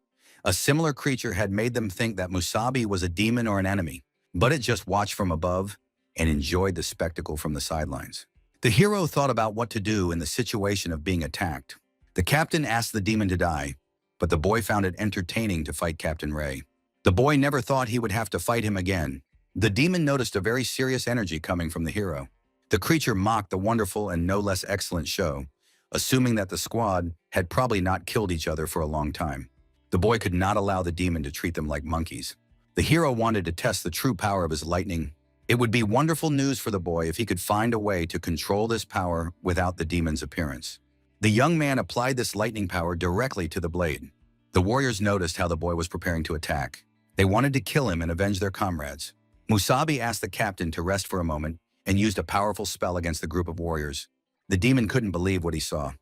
A similar creature had made them think that Musabi was a demon or an enemy, but it just watched from above and enjoyed the spectacle from the sidelines. The hero thought about what to do in the situation of being attacked. The captain asked the demon to die, but the boy found it entertaining to fight Captain Ray. The boy never thought he would have to fight him again. The demon noticed a very serious energy coming from the hero. The creature mocked the wonderful and no less excellent show, assuming that the squad had probably not killed each other for a long time. The boy could not allow the demon to treat them like monkeys. The hero wanted to test the true power of his lightning. It would be wonderful news for the boy if he could find a way to control this power without the demon's appearance. The young man applied this lightning power directly to the blade. The warriors noticed how the boy was preparing to attack. They wanted to kill him and avenge their comrades. Musabi asked the captain to rest for a moment and used a powerful spell against the group of warriors. The demon couldn't believe what he saw.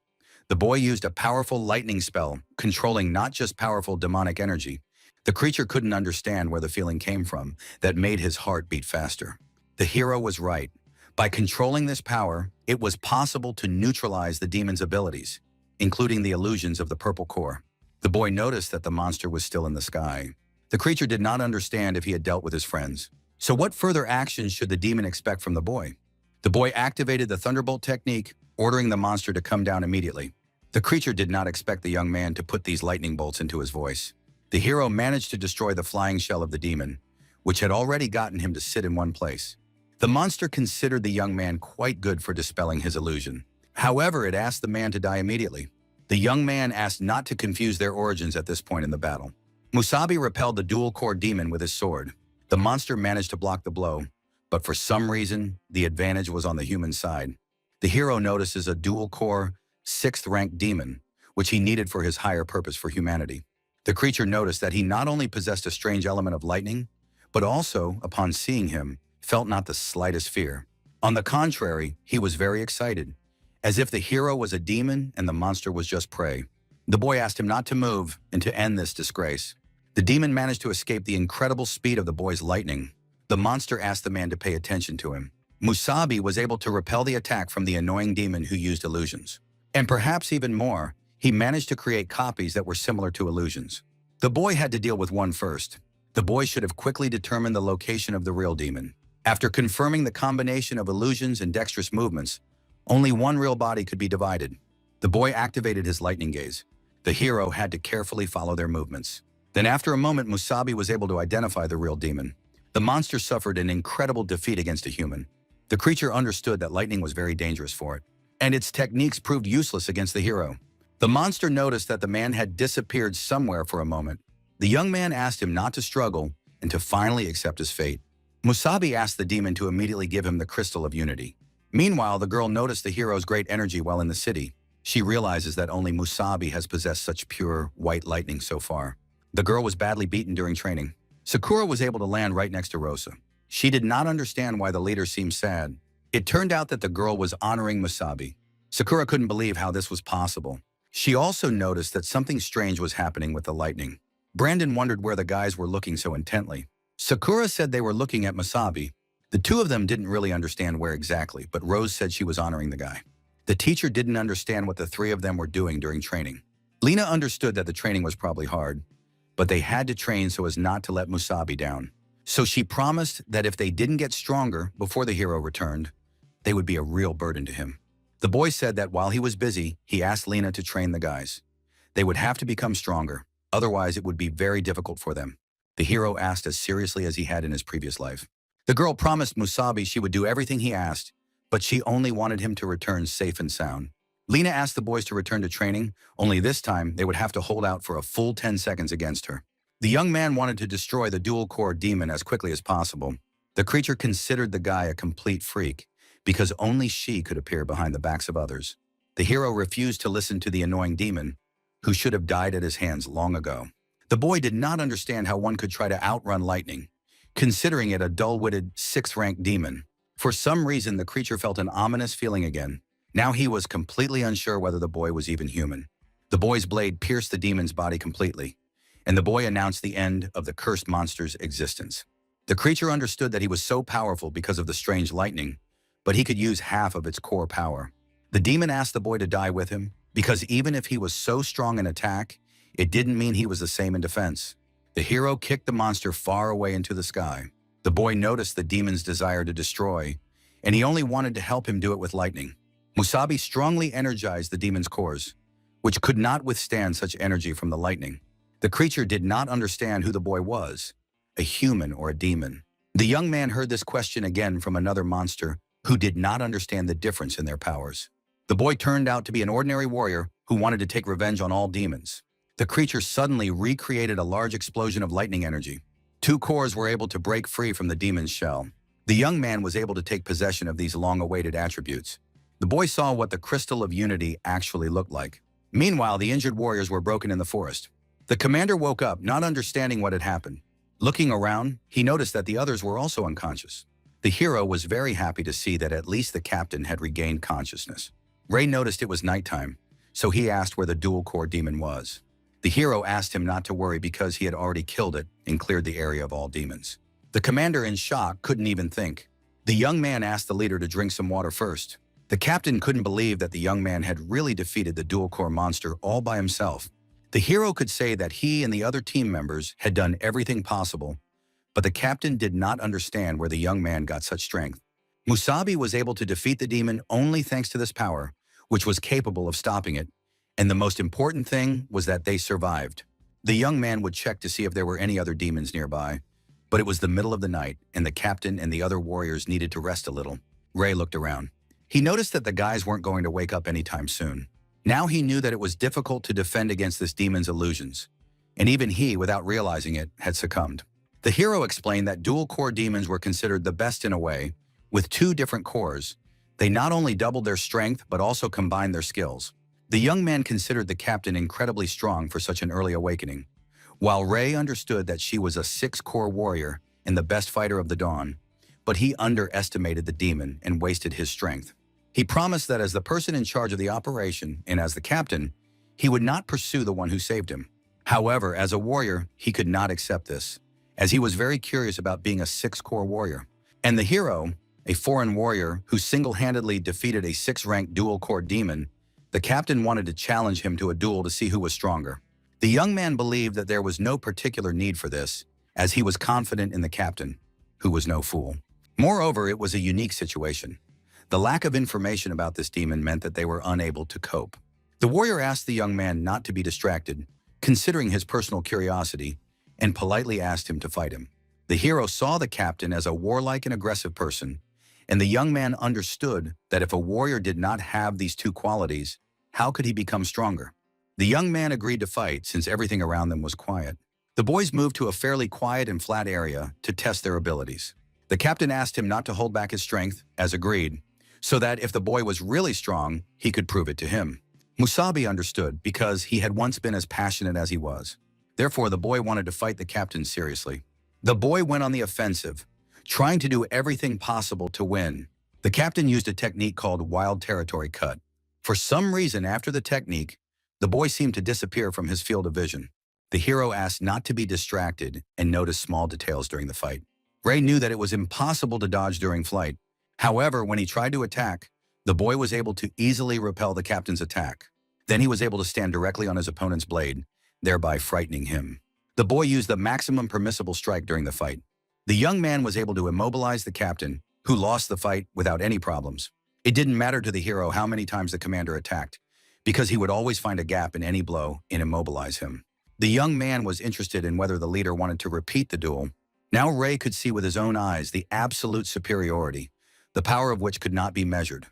The boy used a powerful lightning spell, controlling not just powerful demonic energy. The creature couldn't understand where the feeling came from that made his heart beat faster. The hero was right. By controlling this power, it was possible to neutralize the demon's abilities, including the illusions of the purple core. The boy noticed that the monster was still in the sky. The creature did not understand if he had dealt with his friends. So what further actions should the demon expect from the boy? The boy activated the Thunderbolt technique, ordering the monster to come down immediately. The creature did not expect the young man to put these lightning bolts into his voice. The hero managed to destroy the flying shell of the demon, which had already gotten him to sit in one place. The monster considered the young man quite good for dispelling his illusion. However, it asked the man to die immediately. The young man asked not to confuse their origins at this point in the battle. Musabi repelled the dual-core demon with his sword. The monster managed to block the blow, but for some reason, the advantage was on the human side. The hero notices a dual-core, 6th-ranked demon, which he needed for his higher purpose for humanity. The creature noticed that he not only possessed a strange element of lightning, but also, upon seeing him, felt not the slightest fear. On the contrary, he was very excited, as if the hero was a demon and the monster was just prey. The boy asked him not to move and to end this disgrace. The demon managed to escape the incredible speed of the boy's lightning. The monster asked the man to pay attention to him. Musabi was able to repel the attack from the annoying demon who used illusions. And perhaps even more, he managed to create copies that were similar to illusions. The boy had to deal with one first. The boy should have quickly determined the location of the real demon. After confirming the combination of illusions and dexterous movements, only one real body could be divided. The boy activated his lightning gaze. The hero had to carefully follow their movements. Then after a moment, Musabi was able to identify the real demon. The monster suffered an incredible defeat against a human. The creature understood that lightning was very dangerous for it, and its techniques proved useless against the hero. The monster noticed that the man had disappeared somewhere for a moment. The young man asked him not to struggle and to finally accept his fate. Musabi asked the demon to immediately give him the Crystal of Unity. Meanwhile, the girl noticed the hero's great energy while in the city. She realizes that only Musabi has possessed such pure, white lightning so far. The girl was badly beaten during training. Sakura was able to land right next to Rosa. She did not understand why the leader seemed sad. It turned out that the girl was honoring Musabi. Sakura couldn't believe how this was possible. She also noticed that something strange was happening with the lightning. Brandon wondered where the guys were looking so intently. Sakura said they were looking at Musabi. The two of them didn't really understand where exactly, but Rose said she was honoring the guy. The teacher didn't understand what the three of them were doing during training. Lena understood that the training was probably hard, but they had to train so as not to let Musabi down. So she promised that if they didn't get stronger before the hero returned, they would be a real burden to him. The boy said that while he was busy, he asked Lena to train the guys. They would have to become stronger, otherwise it would be very difficult for them. The hero asked as seriously as he had in his previous life. The girl promised Musabi she would do everything he asked, but she only wanted him to return safe and sound. Lena asked the boys to return to training, only this time they would have to hold out for a full 10 seconds against her. The young man wanted to destroy the dual-core demon as quickly as possible. The creature considered the guy a complete freak, because only she could appear behind the backs of others. The hero refused to listen to the annoying demon, who should have died at his hands long ago. The boy did not understand how one could try to outrun lightning, considering it a dull-witted, 6th-ranked demon. For some reason, the creature felt an ominous feeling again. Now he was completely unsure whether the boy was even human. The boy's blade pierced the demon's body completely, and the boy announced the end of the cursed monster's existence. The creature understood that he was so powerful because of the strange lightning, but he could use half of its core power. The demon asked the boy to die with him, because even if he was so strong in attack, it didn't mean he was the same in defense. The hero kicked the monster far away into the sky. The boy noticed the demon's desire to destroy, and he only wanted to help him do it with lightning. Musabi strongly energized the demon's cores, which could not withstand such energy from the lightning. The creature did not understand who the boy was, a human or a demon. The young man heard this question again from another monster who did not understand the difference in their powers. The boy turned out to be an ordinary warrior who wanted to take revenge on all demons. The creature suddenly recreated a large explosion of lightning energy. 2 cores were able to break free from the demon's shell. The young man was able to take possession of these long-awaited attributes. The boy saw what the Crystal of Unity actually looked like. Meanwhile, the injured warriors were broken in the forest. The commander woke up, not understanding what had happened. Looking around, he noticed that the others were also unconscious. The hero was very happy to see that at least the captain had regained consciousness. Ray noticed it was nighttime, so he asked where the dual-core demon was. The hero asked him not to worry because he had already killed it and cleared the area of all demons. The commander, in shock, couldn't even think. The young man asked the leader to drink some water first. The captain couldn't believe that the young man had really defeated the dual-core monster all by himself. The hero could say that he and the other team members had done everything possible, but the captain did not understand where the young man got such strength. Musabi was able to defeat the demon only thanks to this power, which was capable of stopping it, and the most important thing was that they survived. The young man would check to see if there were any other demons nearby, But it was the middle of the night, and the captain and the other warriors needed to rest a little. Ray looked around. He noticed that the guys weren't going to wake up anytime soon. Now he knew that it was difficult to defend against this demon's illusions, and even he, without realizing it, had succumbed. The hero explained that dual-core demons were considered the best in a way. With 2 different cores, they not only doubled their strength but also combined their skills. The young man considered the captain incredibly strong for such an early awakening, while Ray understood that she was a 6-core warrior and the best fighter of the dawn, but he underestimated the demon and wasted his strength. He promised that as the person in charge of the operation and as the captain, he would not pursue the one who saved him. However, as a warrior, he could not accept this, as he was very curious about being a 6-core warrior. And the hero, a foreign warrior who single-handedly defeated a 6-ranked dual-core demon, the captain wanted to challenge him to a duel to see who was stronger. The young man believed that there was no particular need for this, as he was confident in the captain, who was no fool. Moreover, it was a unique situation. The lack of information about this demon meant that they were unable to cope. The warrior asked the young man not to be distracted, considering his personal curiosity, and politely asked him to fight him. The hero saw the captain as a warlike and aggressive person, and the young man understood that if a warrior did not have these 2 qualities, how could he become stronger? The young man agreed to fight since everything around them was quiet. The boys moved to a fairly quiet and flat area to test their abilities. The captain asked him not to hold back his strength, as agreed, so that if the boy was really strong, he could prove it to him. Musabi understood because he had once been as passionate as he was. Therefore, the boy wanted to fight the captain seriously. The boy went on the offensive, trying to do everything possible to win. The captain used a technique called wild territory cut. For some reason, after the technique, the boy seemed to disappear from his field of vision. The hero asked not to be distracted and noticed small details during the fight. Ray knew that it was impossible to dodge during flight. However, when he tried to attack, the boy was able to easily repel the captain's attack. Then he was able to stand directly on his opponent's blade, thereby frightening him. The boy used the maximum permissible strike during the fight. The young man was able to immobilize the captain, who lost the fight without any problems. It didn't matter to the hero how many times the commander attacked, because he would always find a gap in any blow and immobilize him. The young man was interested in whether the leader wanted to repeat the duel. Now Ray could see with his own eyes the absolute superiority, the power of which could not be measured.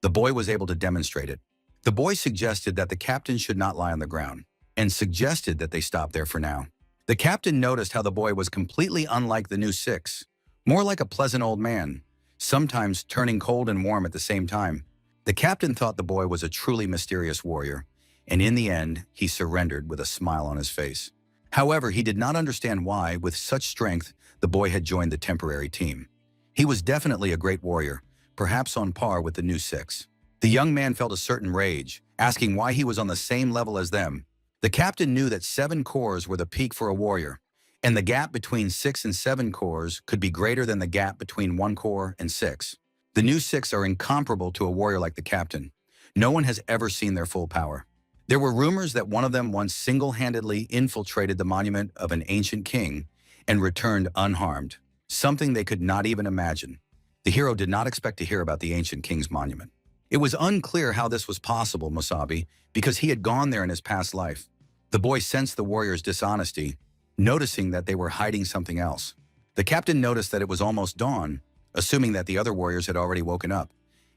The boy was able to demonstrate it. The boy suggested that the captain should not lie on the ground, and suggested that they stop there for now. The captain noticed how the boy was completely unlike the new 6, more like a pleasant old man, sometimes turning cold and warm at the same time. The captain thought the boy was a truly mysterious warrior, and in the end, he surrendered with a smile on his face. However, he did not understand why, with such strength, the boy had joined the temporary team. He was definitely a great warrior, perhaps on par with the new 6. The young man felt a certain rage, asking why he was on the same level as them. The captain knew that 7 cores were the peak for a warrior, and the gap between 6 and 7 cores could be greater than the gap between 1 core and 6. The new 6 are incomparable to a warrior like the captain. No one has ever seen their full power. There were rumors that one of them once single-handedly infiltrated the monument of an ancient king and returned unharmed, something they could not even imagine. The hero did not expect to hear about the ancient king's monument. It was unclear how this was possible, Musabi, because he had gone there in his past life. The boy sensed the warrior's dishonesty, noticing that they were hiding something else. The captain noticed that it was almost dawn, assuming that the other warriors had already woken up,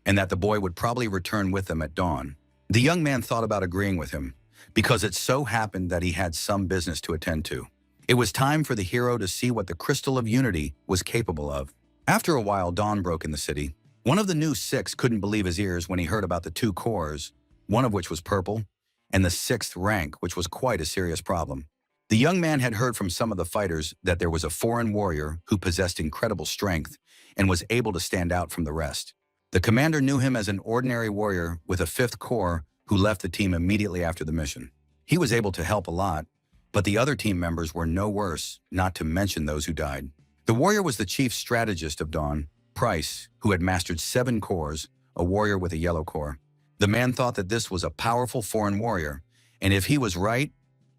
and that the boy would probably return with them at dawn. The young man thought about agreeing with him, because it so happened that he had some business to attend to. It was time for the hero to see what the Crystal of Unity was capable of. After a while, dawn broke in the city. One of the new 6 couldn't believe his ears when he heard about the 2 cores, one of which was purple, and the 6th rank, which was quite a serious problem. The young man had heard from some of the fighters that there was a foreign warrior who possessed incredible strength and was able to stand out from the rest. The commander knew him as an ordinary warrior with a 5th core who left the team immediately after the mission. He was able to help a lot, but the other team members were no worse, not to mention those who died. The warrior was the chief strategist of Dawn, Price, who had mastered 7 cores, a warrior with a yellow core. The man thought that this was a powerful foreign warrior, and if he was right,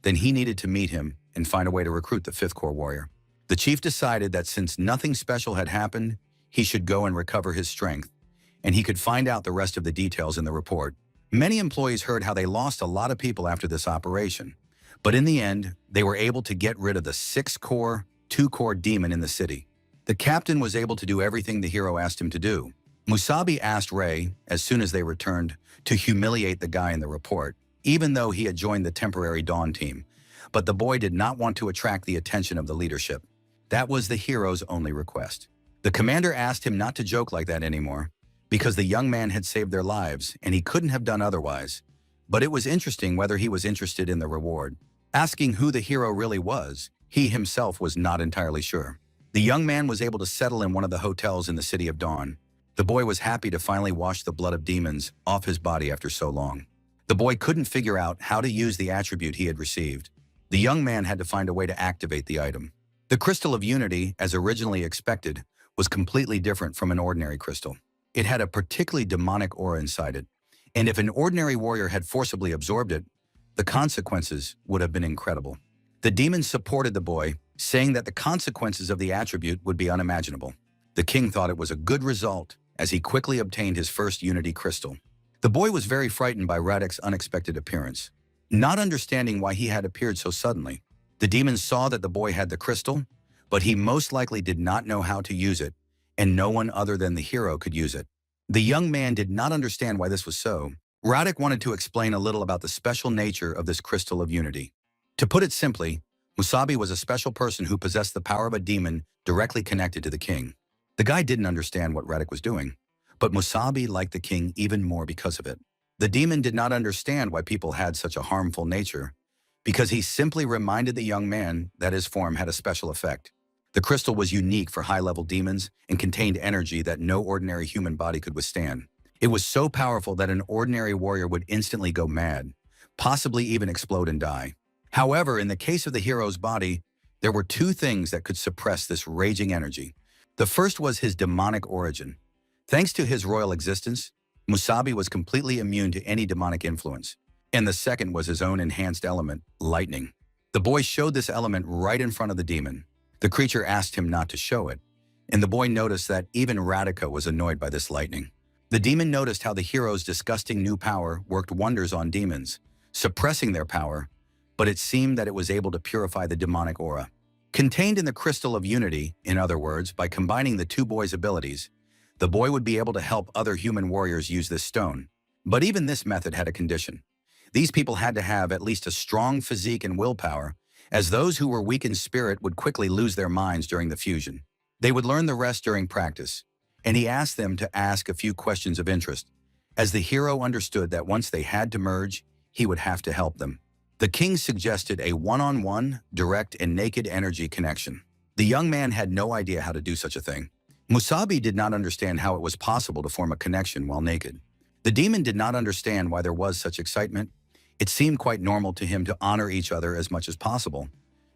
then he needed to meet him and find a way to recruit the 5th core warrior. The chief decided that since nothing special had happened, he should go and recover his strength, and he could find out the rest of the details in the report. Many employees heard how they lost a lot of people after this operation, but in the end, they were able to get rid of the 6 core two-core demon in the city. The captain was able to do everything the hero asked him to do. Musabi asked Ray, as soon as they returned, to humiliate the guy in the report, even though he had joined the temporary Dawn team. But the boy did not want to attract the attention of the leadership. That was the hero's only request. The commander asked him not to joke like that anymore, because the young man had saved their lives and he couldn't have done otherwise. But it was interesting whether he was interested in the reward. Asking who the hero really was, he himself was not entirely sure. The young man was able to settle in one of the hotels in the City of Dawn. The boy was happy to finally wash the blood of demons off his body after so long. The boy couldn't figure out how to use the attribute he had received. The young man had to find a way to activate the item. The Crystal of Unity, as originally expected, was completely different from an ordinary crystal. It had a particularly demonic aura inside it, and if an ordinary warrior had forcibly absorbed it, the consequences would have been incredible. The demons supported the boy, saying that the consequences of the attribute would be unimaginable. The king thought it was a good result, as he quickly obtained his first Unity crystal. The boy was very frightened by Radic's unexpected appearance, not understanding why he had appeared so suddenly. The demons saw that the boy had the crystal, but he most likely did not know how to use it, and no one other than the hero could use it. The young man did not understand why this was so. Radic wanted to explain a little about the special nature of this Crystal of Unity. To put it simply, Musabi was a special person who possessed the power of a demon directly connected to the king. The guy didn't understand what Radic was doing, but Musabi liked the king even more because of it. The demon did not understand why people had such a harmful nature, because he simply reminded the young man that his form had a special effect. The crystal was unique for high-level demons and contained energy that no ordinary human body could withstand. It was so powerful that an ordinary warrior would instantly go mad, possibly even explode and die. However, in the case of the hero's body, there were two things that could suppress this raging energy. The first was his demonic origin. Thanks to his royal existence, Musabi was completely immune to any demonic influence. And the second was his own enhanced element, lightning. The boy showed this element right in front of the demon. The creature asked him not to show it, and the boy noticed that even Radica was annoyed by this lightning. The demon noticed how the hero's disgusting new power worked wonders on demons, suppressing their power, but it seemed that it was able to purify the demonic aura. Contained in the Crystal of Unity, in other words, by combining the two boys' abilities, the boy would be able to help other human warriors use this stone. But even this method had a condition. These people had to have at least a strong physique and willpower, as those who were weak in spirit would quickly lose their minds during the fusion. They would learn the rest during practice, and he asked them to ask a few questions of interest, as the hero understood that once they had to merge, he would have to help them. The king suggested a one-on-one, direct, and naked energy connection. The young man had no idea how to do such a thing. Musabi did not understand how it was possible to form a connection while naked. The demon did not understand why there was such excitement. It seemed quite normal to him to honor each other as much as possible,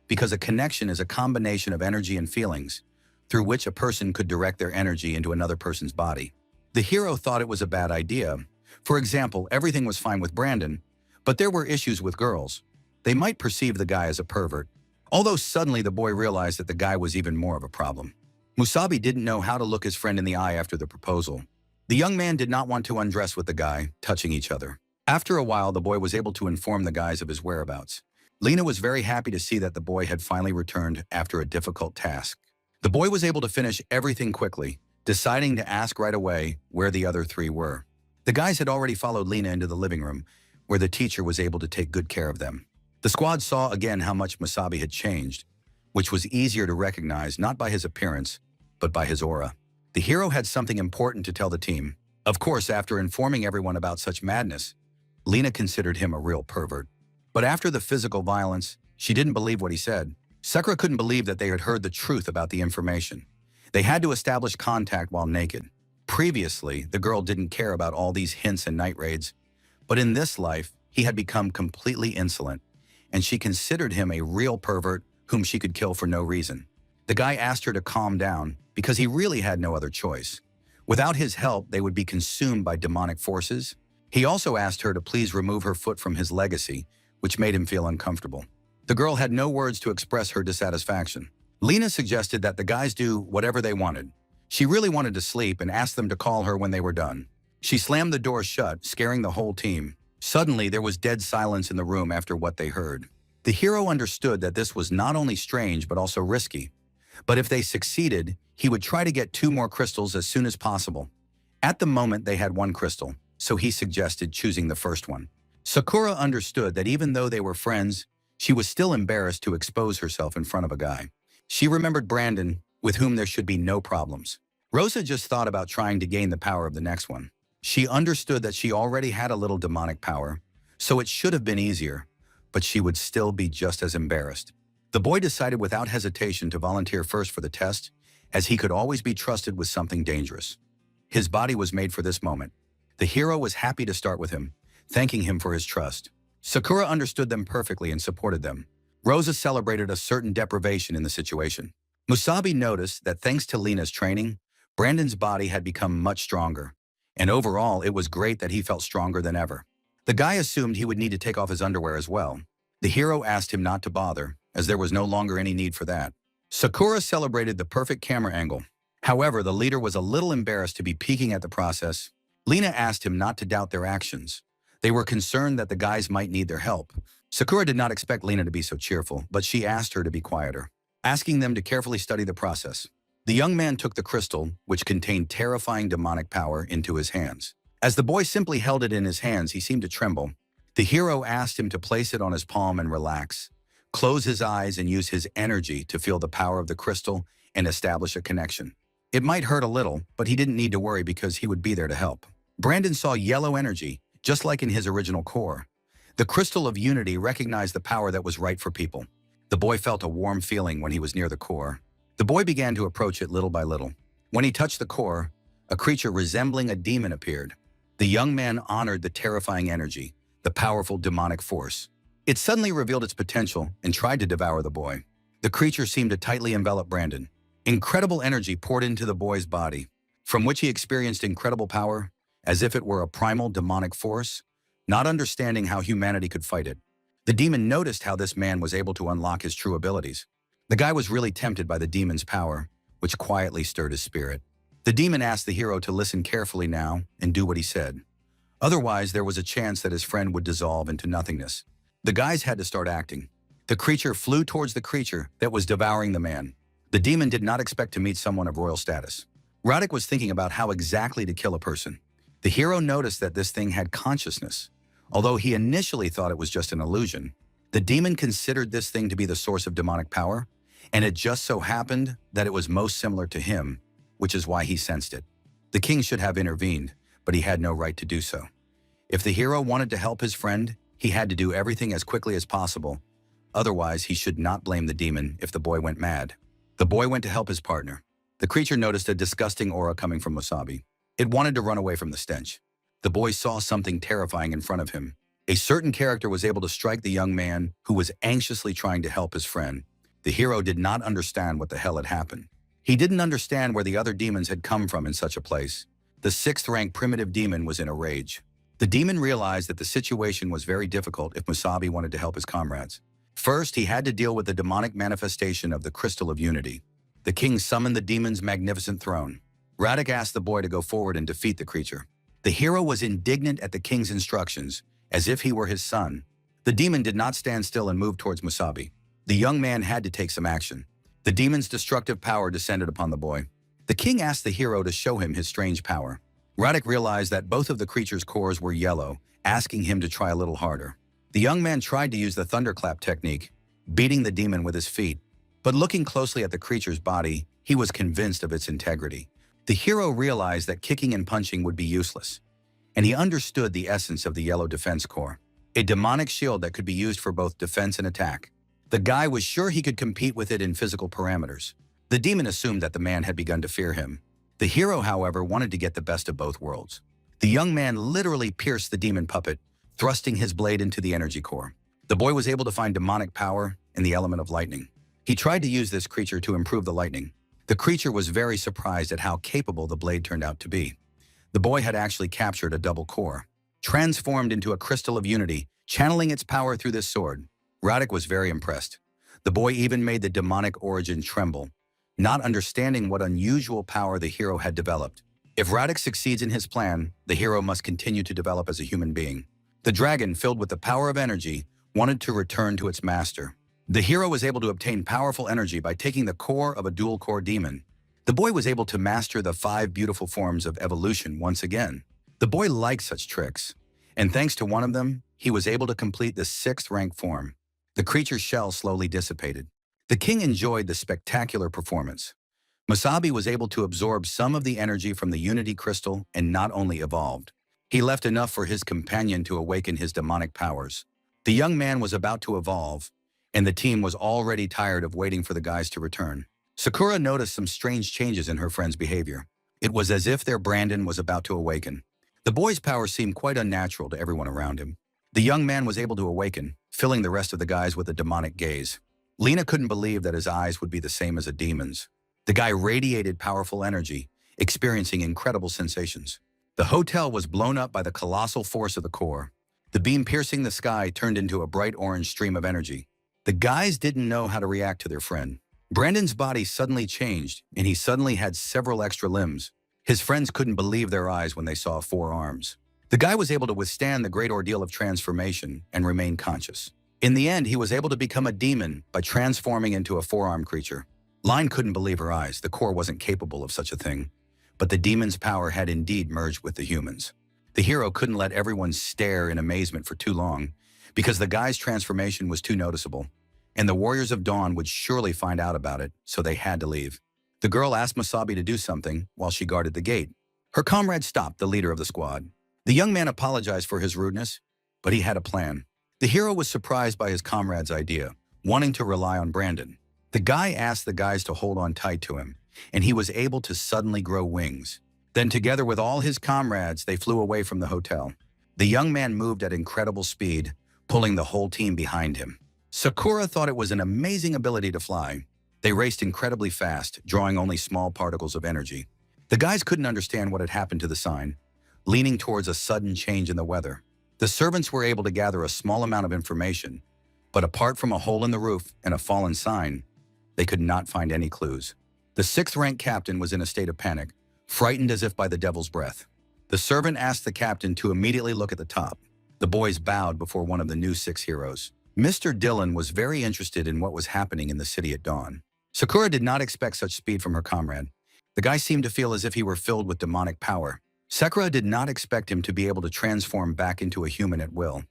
because a connection is a combination of energy and feelings, through which a person could direct their energy into another person's body. The hero thought it was a bad idea. For example, everything was fine with Brandon, but there were issues with girls. They might perceive the guy as a pervert, although suddenly the boy realized that the guy was even more of a problem. Musabi didn't know how to look his friend in the eye after the proposal. The young man did not want to undress with the guy, touching each other. After a while, the boy was able to inform the guys of his whereabouts. Lena was very happy to see that the boy had finally returned after a difficult task. The boy was able to finish everything quickly, deciding to ask right away where the other three were. The guys had already followed Lena into the living room, where the teacher was able to take good care of them. The squad saw again how much Musabi had changed, which was easier to recognize not by his appearance, but by his aura. The hero had something important to tell the team. Of course, after informing everyone about such madness, Lena considered him a real pervert. But after the physical violence, she didn't believe what he said. Sakura couldn't believe that they had heard the truth about the information. They had to establish contact while naked. Previously, the girl didn't care about all these hints and night raids. But in this life, he had become completely insolent, and she considered him a real pervert whom she could kill for no reason. The guy asked her to calm down because he really had no other choice. Without his help, they would be consumed by demonic forces. He also asked her to please remove her foot from his legacy, which made him feel uncomfortable. The girl had no words to express her dissatisfaction. Lena suggested that the guys do whatever they wanted. She really wanted to sleep and asked them to call her when they were done. She slammed the door shut, scaring the whole team. Suddenly, there was dead silence in the room after what they heard. The hero understood that this was not only strange but also risky. But if they succeeded, he would try to get 2 more crystals as soon as possible. At the moment, they had 1 crystal, so he suggested choosing the first one. Sakura understood that even though they were friends, she was still embarrassed to expose herself in front of a guy. She remembered Brandon, with whom there should be no problems. Rosa just thought about trying to gain the power of the next one. She understood that she already had a little demonic power, so it should have been easier, but she would still be just as embarrassed. The boy decided without hesitation to volunteer first for the test, as he could always be trusted with something dangerous. His body was made for this moment. The hero was happy to start with him, thanking him for his trust. Sakura understood them perfectly and supported them. Rosa celebrated a certain deprivation in the situation. Musabi noticed that thanks to Lena's training, Brandon's body had become much stronger, and overall it was great that he felt stronger than ever. The guy assumed he would need to take off his underwear as well. The hero asked him not to bother, as there was no longer any need for that. Sakura celebrated the perfect camera angle. However, the leader was a little embarrassed to be peeking at the process. Lena asked him not to doubt their actions. They were concerned that the guys might need their help. Sakura did not expect Lena to be so cheerful, but she asked her to be quieter, asking them to carefully study the process. The young man took the crystal, which contained terrifying demonic power, into his hands. As the boy simply held it in his hands, he seemed to tremble. The hero asked him to place it on his palm and relax, close his eyes and use his energy to feel the power of the crystal and establish a connection. It might hurt a little, but he didn't need to worry because he would be there to help. Brandon saw yellow energy, just like in his original core. The crystal of unity recognized the power that was right for people. The boy felt a warm feeling when he was near the core. The boy began to approach it little by little. When he touched the core, a creature resembling a demon appeared. The young man honored the terrifying energy, the powerful demonic force. It suddenly revealed its potential and tried to devour the boy. The creature seemed to tightly envelop Brandon. Incredible energy poured into the boy's body, from which he experienced incredible power, as if it were a primal demonic force, not understanding how humanity could fight it. The demon noticed how this man was able to unlock his true abilities. The guy was really tempted by the demon's power, which quietly stirred his spirit. The demon asked the hero to listen carefully now and do what he said. Otherwise, there was a chance that his friend would dissolve into nothingness. The guys had to start acting. The creature flew towards the creature that was devouring the man. The demon did not expect to meet someone of royal status. Radic was thinking about how exactly to kill a person. The hero noticed that this thing had consciousness. Although he initially thought it was just an illusion, the demon considered this thing to be the source of demonic power, and it just so happened that it was most similar to him, which is why he sensed it. The king should have intervened, but he had no right to do so. If the hero wanted to help his friend, he had to do everything as quickly as possible. Otherwise, he should not blame the demon if the boy went mad. The boy went to help his partner. The creature noticed a disgusting aura coming from Musabi. It wanted to run away from the stench. The boy saw something terrifying in front of him. A certain character was able to strike the young man who was anxiously trying to help his friend. The hero did not understand what the hell had happened. He didn't understand where the other demons had come from in such a place. The 6th-rank primitive demon was in a rage. The demon realized that the situation was very difficult if Musabi wanted to help his comrades. First, he had to deal with the demonic manifestation of the Crystal of Unity. The king summoned the demon's magnificent throne. Radic asked the boy to go forward and defeat the creature. The hero was indignant at the king's instructions, as if he were his son. The demon did not stand still and moved towards Musabi. The young man had to take some action. The demon's destructive power descended upon the boy. The king asked the hero to show him his strange power. Radic realized that both of the creature's cores were yellow, asking him to try a little harder. The young man tried to use the thunderclap technique, beating the demon with his feet. But looking closely at the creature's body, he was convinced of its integrity. The hero realized that kicking and punching would be useless, and he understood the essence of the yellow defense core, a demonic shield that could be used for both defense and attack. The guy was sure he could compete with it in physical parameters. The demon assumed that the man had begun to fear him. The hero, however, wanted to get the best of both worlds. The young man literally pierced the demon puppet, thrusting his blade into the energy core. The boy was able to find demonic power in the element of lightning. He tried to use this creature to improve the lightning. The creature was very surprised at how capable the blade turned out to be. The boy had actually captured a double core, transformed into a crystal of unity, channeling its power through this sword. Radic was very impressed. The boy even made the demonic origin tremble, not understanding what unusual power the hero had developed. If Radic succeeds in his plan, the hero must continue to develop as a human being. The dragon, filled with the power of energy, wanted to return to its master. The hero was able to obtain powerful energy by taking the core of a dual-core demon. The boy was able to master the 5 beautiful forms of evolution once again. The boy liked such tricks, and thanks to one of them, he was able to complete the 6th rank form. The creature's shell slowly dissipated. The king enjoyed the spectacular performance. Musabi was able to absorb some of the energy from the Unity Crystal and not only evolved. He left enough for his companion to awaken his demonic powers. The young man was about to evolve, and the team was already tired of waiting for the guys to return. Sakura noticed some strange changes in her friend's behavior. It was as if their Brandon was about to awaken. The boy's power seemed quite unnatural to everyone around him. The young man was able to awaken, filling the rest of the guys with a demonic gaze. Lena couldn't believe that his eyes would be the same as a demon's. The guy radiated powerful energy, experiencing incredible sensations. The hotel was blown up by the colossal force of the core. The beam piercing the sky turned into a bright orange stream of energy. The guys didn't know how to react to their friend. Brandon's body suddenly changed, and he suddenly had several extra limbs. His friends couldn't believe their eyes when they saw 4 arms. The guy was able to withstand the great ordeal of transformation and remain conscious. In the end, he was able to become a demon by transforming into a 4-armed creature. Line couldn't believe her eyes. The core wasn't capable of such a thing. But the demon's power had indeed merged with the humans. The hero couldn't let everyone stare in amazement for too long, because the guy's transformation was too noticeable, and the Warriors of Dawn would surely find out about it, so they had to leave. The girl asked Musabi to do something while she guarded the gate. Her comrade stopped the leader of the squad. The young man apologized for his rudeness, but he had a plan. The hero was surprised by his comrade's idea, wanting to rely on Brandon. The guy asked the guys to hold on tight to him, and he was able to suddenly grow wings. Then together with all his comrades, they flew away from the hotel. The young man moved at incredible speed, pulling the whole team behind him. Sakura thought it was an amazing ability to fly. They raced incredibly fast, drawing only small particles of energy. The guys couldn't understand what had happened to the sign, leaning towards a sudden change in the weather. The servants were able to gather a small amount of information, but apart from a hole in the roof and a fallen sign, they could not find any clues. The 6th rank captain was in a state of panic, frightened as if by the devil's breath. The servant asked the captain to immediately look at the top. The boys bowed before one of the new 6 heroes. Mr. Dillon was very interested in what was happening in the city at dawn. Sakura did not expect such speed from her comrade. The guy seemed to feel as if he were filled with demonic power. Sakura did not expect him to be able to transform back into a human at will.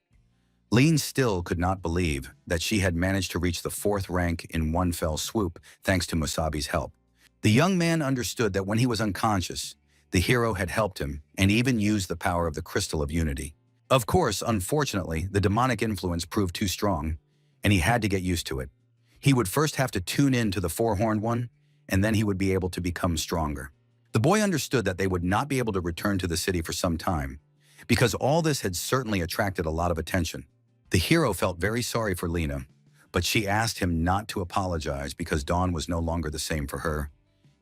Lena still could not believe that she had managed to reach the 4th rank in one fell swoop thanks to Musabi's help. The young man understood that when he was unconscious, the hero had helped him and even used the power of the Crystal of Unity. Of course, unfortunately, the demonic influence proved too strong, and he had to get used to it. He would first have to tune in to the 4-horned one, and then he would be able to become stronger. The boy understood that they would not be able to return to the city for some time, because all this had certainly attracted a lot of attention. The hero felt very sorry for Lena, but she asked him not to apologize because Dawn was no longer the same for her,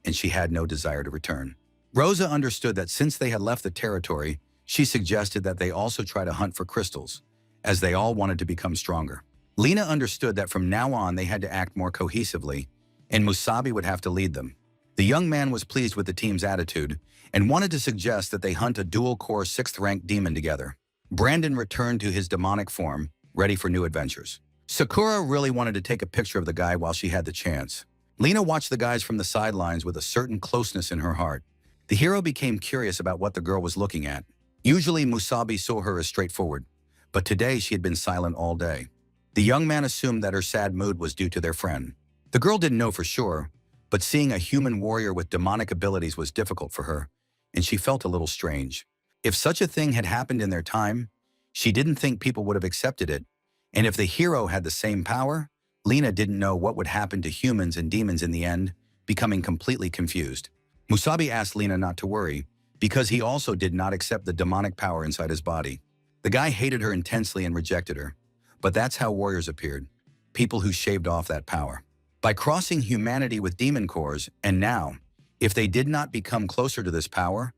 and she had no desire to return. Rosa understood that since they had left the territory, she suggested that they also try to hunt for crystals, as they all wanted to become stronger. Lena understood that from now on they had to act more cohesively, and Musabi would have to lead them. The young man was pleased with the team's attitude and wanted to suggest that they hunt a dual-core 6th rank demon together. Brandon returned to his demonic form, ready for new adventures. Sakura really wanted to take a picture of the guy while she had the chance. Lena watched the guys from the sidelines with a certain closeness in her heart. The hero became curious about what the girl was looking at. Usually Musabi saw her as straightforward, but today she had been silent all day. The young man assumed that her sad mood was due to their friend. The girl didn't know for sure, but seeing a human warrior with demonic abilities was difficult for her, and she felt a little strange. If such a thing had happened in their time, she didn't think people would have accepted it, and if the hero had the same power, Lena didn't know what would happen to humans and demons in the end, becoming completely confused. Musabi asked Lena not to worry, because he also did not accept the demonic power inside his body. The guy hated her intensely and rejected her, but that's how warriors appeared, people who shaved off that power. By crossing humanity with demon cores, and now, if they did not become closer to this power,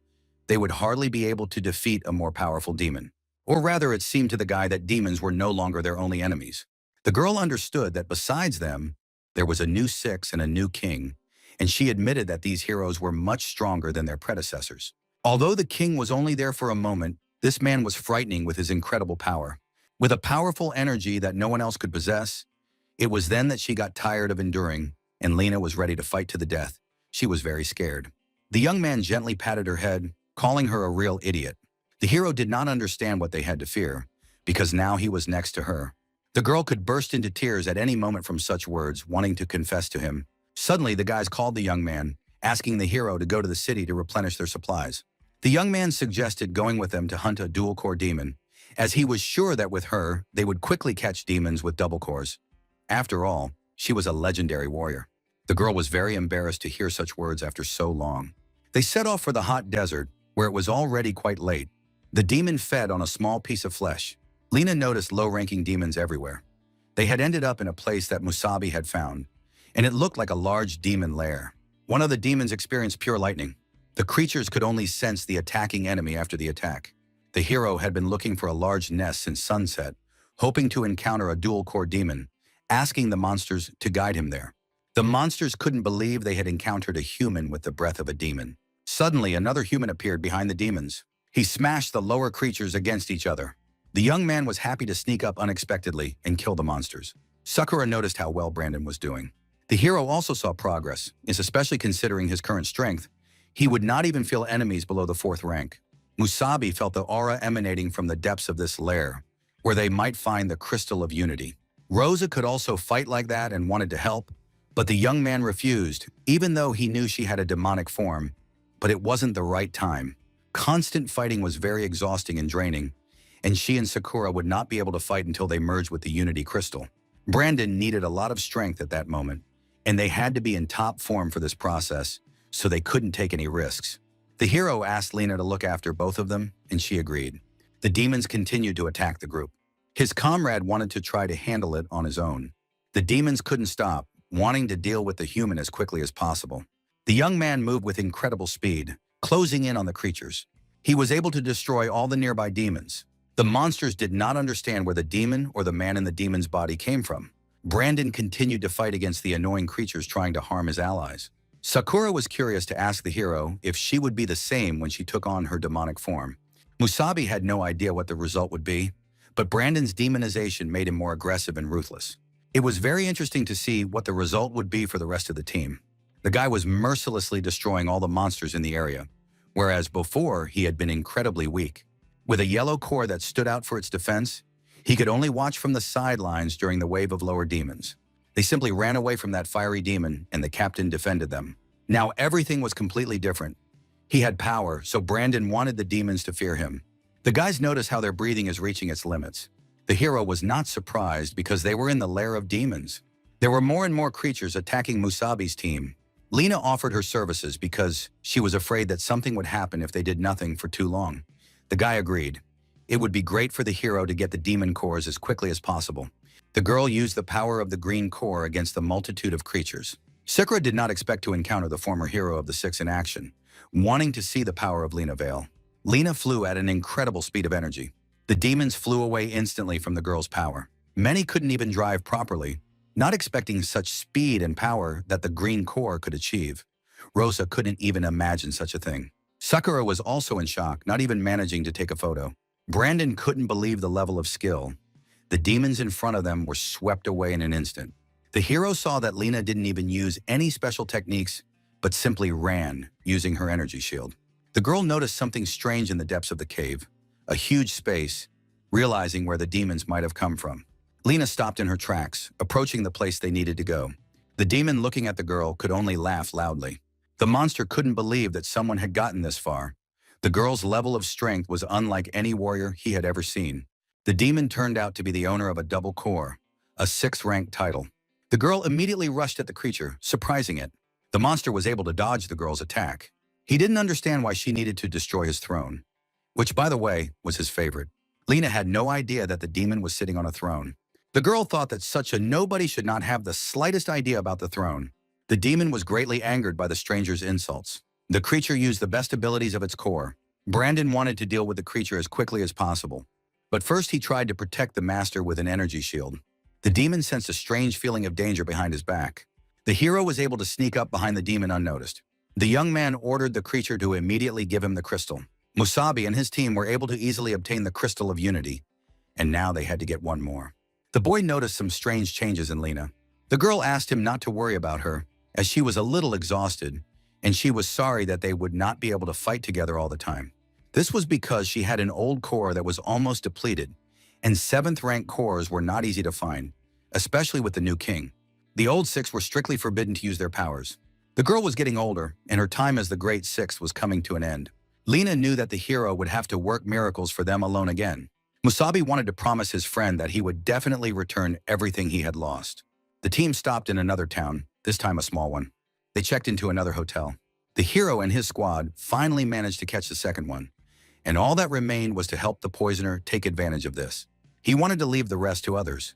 they would hardly be able to defeat a more powerful demon. Or rather, it seemed to the guy that demons were no longer their only enemies. The girl understood that besides them, there was a new 6 and a new king, and she admitted that these heroes were much stronger than their predecessors. Although the king was only there for a moment, this man was frightening with his incredible power. With a powerful energy that no one else could possess, It was then that she got tired of enduring, and Lena was ready to fight to the death. She was very scared. The young man gently patted her head, calling her a real idiot. The hero did not understand what they had to fear, because now he was next to her. The girl could burst into tears at any moment from such words, wanting to confess to him. Suddenly, the guys called the young man, asking the hero to go to the city to replenish their supplies. The young man suggested going with them to hunt a dual-core demon, as he was sure that with her, they would quickly catch demons with double cores. After all, she was a legendary warrior. The girl was very embarrassed to hear such words after so long. They set off for the hot desert, where it was already quite late. The demon fed on a small piece of flesh. Lena noticed low-ranking demons everywhere. They had ended up in a place that Musabi had found, and it looked like a large demon lair. One of the demons experienced pure lightning. The creatures could only sense the attacking enemy after the attack. The hero had been looking for a large nest since sunset, hoping to encounter a dual-core demon, asking the monsters to guide him there. The monsters couldn't believe they had encountered a human with the breath of a demon. Suddenly, another human appeared behind the demons. He smashed the lower creatures against each other. The young man was happy to sneak up unexpectedly and kill the monsters. Sakura noticed how well Brandon was doing. The hero also saw progress, especially considering his current strength. He would not even feel enemies below the 4th rank. Musabi felt the aura emanating from the depths of this lair, where they might find the crystal of unity. Rosa could also fight like that and wanted to help, but the young man refused, even though he knew she had a demonic form. But it wasn't the right time. Constant fighting was very exhausting and draining, and she and Sakura would not be able to fight until they merged with the Unity Crystal. Brandon needed a lot of strength at that moment, and they had to be in top form for this process, so they couldn't take any risks. The hero asked Lena to look after both of them, and she agreed. The demons continued to attack the group. His comrade wanted to try to handle it on his own. The demons couldn't stop, wanting to deal with the human as quickly as possible. The young man moved with incredible speed, closing in on the creatures. He was able to destroy all the nearby demons. The monsters did not understand where the demon or the man in the demon's body came from. Brandon continued to fight against the annoying creatures trying to harm his allies. Sakura was curious to ask the hero if she would be the same when she took on her demonic form. Musabi had no idea what the result would be, but Brandon's demonization made him more aggressive and ruthless. It was very interesting to see what the result would be for the rest of the team. The guy was mercilessly destroying all the monsters in the area, whereas before he had been incredibly weak. With a yellow core that stood out for its defense, he could only watch from the sidelines during the wave of lower demons. They simply ran away from that fiery demon, and the captain defended them. Now everything was completely different. He had power, so Brandon wanted the demons to fear him. The guys noticed how their breathing is reaching its limits. The hero was not surprised because they were in the lair of demons. There were more and more creatures attacking Musabi's team. Lena offered her services because she was afraid that something would happen if they did nothing for too long. The guy agreed. It would be great for the hero to get the demon cores as quickly as possible. The girl used the power of the green core against the multitude of creatures. Sakura did not expect to encounter the former hero of the 6 in action, wanting to see the power of Lena Vale. Lena flew at an incredible speed of energy. The demons flew away instantly from the girl's power. Many couldn't even drive properly, not expecting such speed and power that the green core could achieve. Rosa couldn't even imagine such a thing. Sakura was also in shock, not even managing to take a photo. Brandon couldn't believe the level of skill. The demons in front of them were swept away in an instant. The hero saw that Lena didn't even use any special techniques, but simply ran, using her energy shield. The girl noticed something strange in the depths of the cave, a huge space, realizing where the demons might have come from. Lena stopped in her tracks, approaching the place they needed to go. The demon looking at the girl could only laugh loudly. The monster couldn't believe that someone had gotten this far. The girl's level of strength was unlike any warrior he had ever seen. The demon turned out to be the owner of a double core, a 6th-ranked title. The girl immediately rushed at the creature, surprising it. The monster was able to dodge the girl's attack. He didn't understand why she needed to destroy his throne, which, by the way, was his favorite. Lena had no idea that the demon was sitting on a throne. The girl thought that such a nobody should not have the slightest idea about the throne. The demon was greatly angered by the stranger's insults. The creature used the best abilities of its core. Brandon wanted to deal with the creature as quickly as possible. But first he tried to protect the master with an energy shield. The demon sensed a strange feeling of danger behind his back. The hero was able to sneak up behind the demon unnoticed. The young man ordered the creature to immediately give him the crystal. Musabi and his team were able to easily obtain the crystal of unity, and now they had to get one more. The boy noticed some strange changes in Lena. The girl asked him not to worry about her, as she was a little exhausted, and she was sorry that they would not be able to fight together all the time. This was because she had an old core that was almost depleted, and 7th rank cores were not easy to find, especially with the new king. The old 6 were strictly forbidden to use their powers. The girl was getting older, and her time as the Great Sixth was coming to an end. Lena knew that the hero would have to work miracles for them alone again. Musabi wanted to promise his friend that he would definitely return everything he had lost. The team stopped in another town, this time a small one. They checked into another hotel. The hero and his squad finally managed to catch the second one, and all that remained was to help the poisoner take advantage of this. He wanted to leave the rest to others.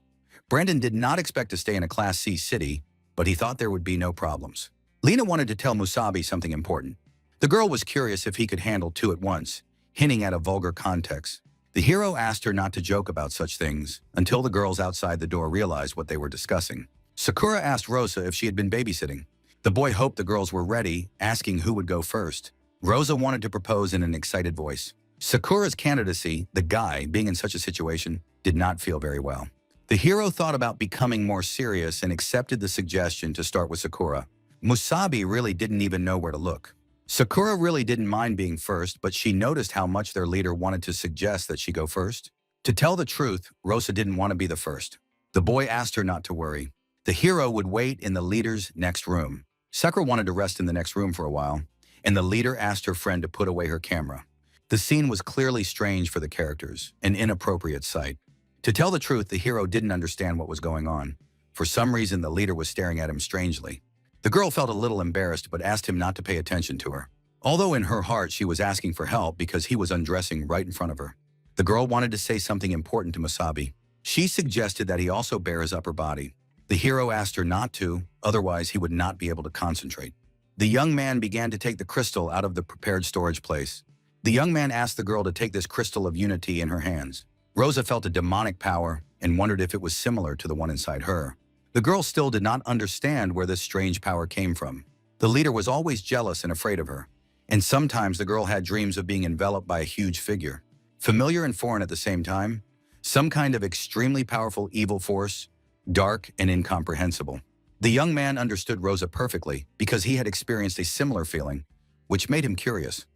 Brandon did not expect to stay in a Class C city, but he thought there would be no problems. Lena wanted to tell Musabi something important. The girl was curious if he could handle 2 at once, hinting at a vulgar context. The hero asked her not to joke about such things until the girls outside the door realized what they were discussing. Sakura asked Rosa if she had been babysitting. The boy hoped the girls were ready, asking who would go first. Rosa wanted to propose in an excited voice. Sakura's candidacy, the guy being in such a situation, did not feel very well. The hero thought about becoming more serious and accepted the suggestion to start with Sakura. Musabi really didn't even know where to look. Sakura really didn't mind being first, but she noticed how much their leader wanted to suggest that she go first. To tell the truth, Rosa didn't want to be the first. The boy asked her not to worry. The hero would wait in the leader's next room. Sakura wanted to rest in the next room for a while, and the leader asked her friend to put away her camera. The scene was clearly strange for the characters, an inappropriate sight. To tell the truth, the hero didn't understand what was going on. For some reason, the leader was staring at him strangely. The girl felt a little embarrassed but asked him not to pay attention to her. Although in her heart she was asking for help because he was undressing right in front of her. The girl wanted to say something important to Musabi. She suggested that he also bare his upper body. The hero asked her not to, otherwise he would not be able to concentrate. The young man began to take the crystal out of the prepared storage place. The young man asked the girl to take this crystal of unity in her hands. Rosa felt a demonic power and wondered if it was similar to the one inside her. The girl still did not understand where this strange power came from. The leader was always jealous and afraid of her, and sometimes the girl had dreams of being enveloped by a huge figure. Familiar and foreign at the same time, some kind of extremely powerful evil force, dark and incomprehensible. The young man understood Rosa perfectly because he had experienced a similar feeling, which made him curious.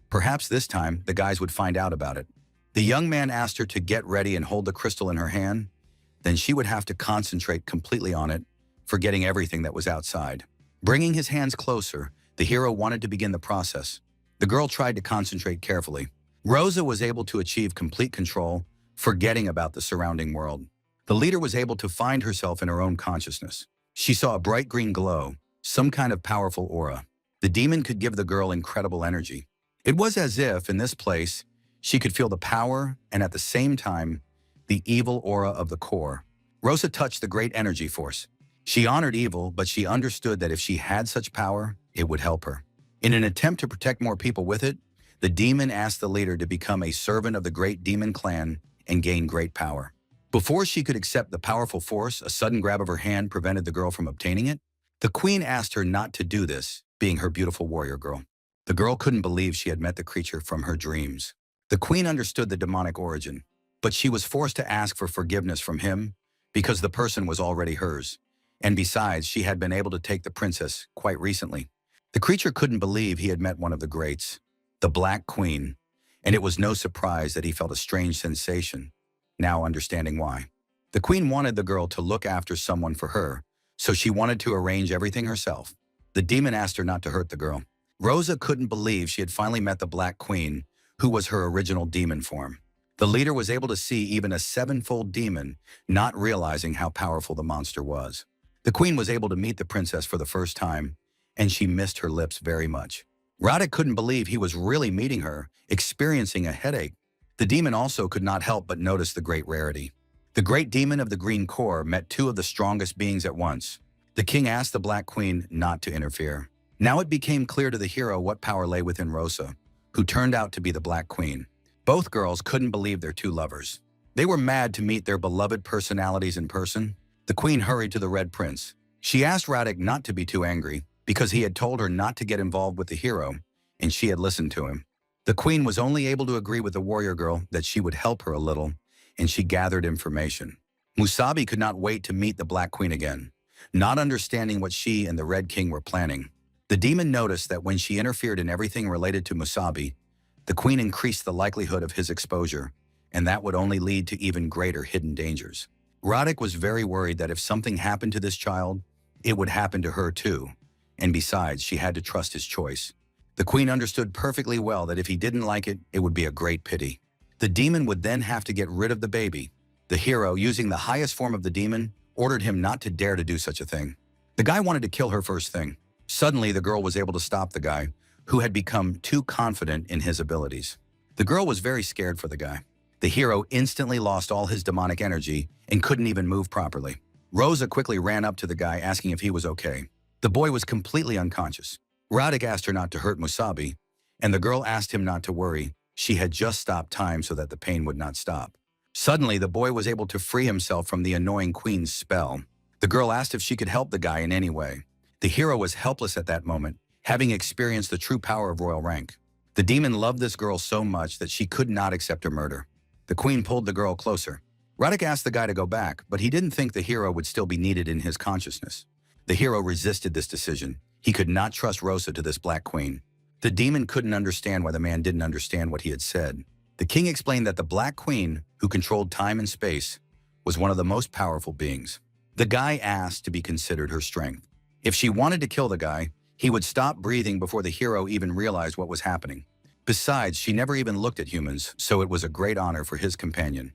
Perhaps this time the guys would find out about it. The young man asked her to get ready and hold the crystal in her hand. Then she would have to concentrate completely on it, forgetting everything that was outside. Bringing his hands closer, the hero wanted to begin the process. The girl tried to concentrate carefully. Rosa was able to achieve complete control, forgetting about the surrounding world. The leader was able to find herself in her own consciousness. She saw a bright green glow, some kind of powerful aura. The demon could give the girl incredible energy. It was as if, in this place, she could feel the power and at the same time, the evil aura of the core. Rosa touched the great energy force. She honored evil, but she understood that if she had such power, it would help her. In an attempt to protect more people with it, the demon asked the leader to become a servant of the great demon clan and gain great power. Before she could accept the powerful force, a sudden grab of her hand prevented the girl from obtaining it. The queen asked her not to do this, being her beautiful warrior girl. The girl couldn't believe she had met the creature from her dreams. The queen understood the demonic origin, but she was forced to ask for forgiveness from him because the person was already hers. And besides, she had been able to take the princess quite recently. The creature couldn't believe he had met one of the greats, the Black Queen, and it was no surprise that he felt a strange sensation, now understanding why. The queen wanted the girl to look after someone for her, so she wanted to arrange everything herself. The demon asked her not to hurt the girl. Rosa couldn't believe she had finally met the Black Queen, who was her original demon form. The leader was able to see even a 7-fold demon, not realizing how powerful the monster was. The queen was able to meet the princess for the first time, and she missed her lips very much. Radic couldn't believe he was really meeting her, experiencing a headache. The demon also could not help but notice the great rarity. The great demon of the Green Core met 2 of the strongest beings at once. The king asked the Black Queen not to interfere. Now it became clear to the hero what power lay within Rosa, who turned out to be the Black Queen. Both girls couldn't believe their 2 lovers. They were mad to meet their beloved personalities in person. The queen hurried to the Red Prince. She asked Radic not to be too angry because he had told her not to get involved with the hero, and she had listened to him. The queen was only able to agree with the warrior girl that she would help her a little, and she gathered information. Musabi could not wait to meet the Black Queen again, not understanding what she and the Red King were planning. The demon noticed that when she interfered in everything related to Musabi, the queen increased the likelihood of his exposure, and that would only lead to even greater hidden dangers. Radic was very worried that if something happened to this child, it would happen to her too, and besides, she had to trust his choice. The queen understood perfectly well that if he didn't like it, it would be a great pity. The demon would then have to get rid of the baby. The hero, using the highest form of the demon, ordered him not to dare to do such a thing. The guy wanted to kill her first thing. Suddenly, the girl was able to stop the guy, who had become too confident in his abilities. The girl was very scared for the guy. The hero instantly lost all his demonic energy and couldn't even move properly. Rosa quickly ran up to the guy asking if he was okay. The boy was completely unconscious. Radic asked her not to hurt Musabi, and the girl asked him not to worry. She had just stopped time so that the pain would not stop. Suddenly, the boy was able to free himself from the annoying queen's spell. The girl asked if she could help the guy in any way. The hero was helpless at that moment, having experienced the true power of royal rank. The demon loved this girl so much that she could not accept her murder. The queen pulled the girl closer. Radic asked the guy to go back, but he didn't think the hero would still be needed in his consciousness. The hero resisted this decision. He could not trust Rosa to this Black Queen. The demon couldn't understand why the man didn't understand what he had said. The king explained that the Black Queen, who controlled time and space, was one of the most powerful beings. The guy asked to be considered her strength. If she wanted to kill the guy, he would stop breathing before the hero even realized what was happening. Besides, she never even looked at humans, so it was a great honor for his companion.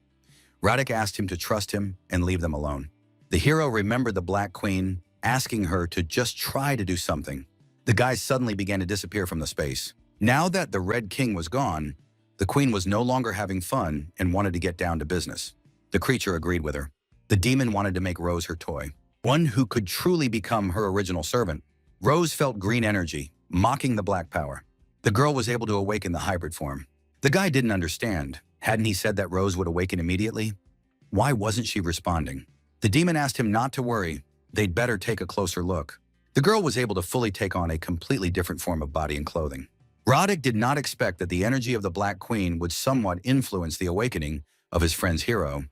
Radic asked him to trust him and leave them alone. The hero remembered the Black Queen, asking her to just try to do something. The guy suddenly began to disappear from the space. Now that the Red King was gone, the queen was no longer having fun and wanted to get down to business. The creature agreed with her. The demon wanted to make Rose her toy, one who could truly become her original servant. Rose felt green energy, mocking the black power. The girl was able to awaken the hybrid form. The guy didn't understand. Hadn't he said that Rose would awaken immediately? Why wasn't she responding? The demon asked him not to worry. They'd better take a closer look. The girl was able to fully take on a completely different form of body and clothing. Radic did not expect that the energy of the Black Queen would somewhat influence the awakening of his friend's hero,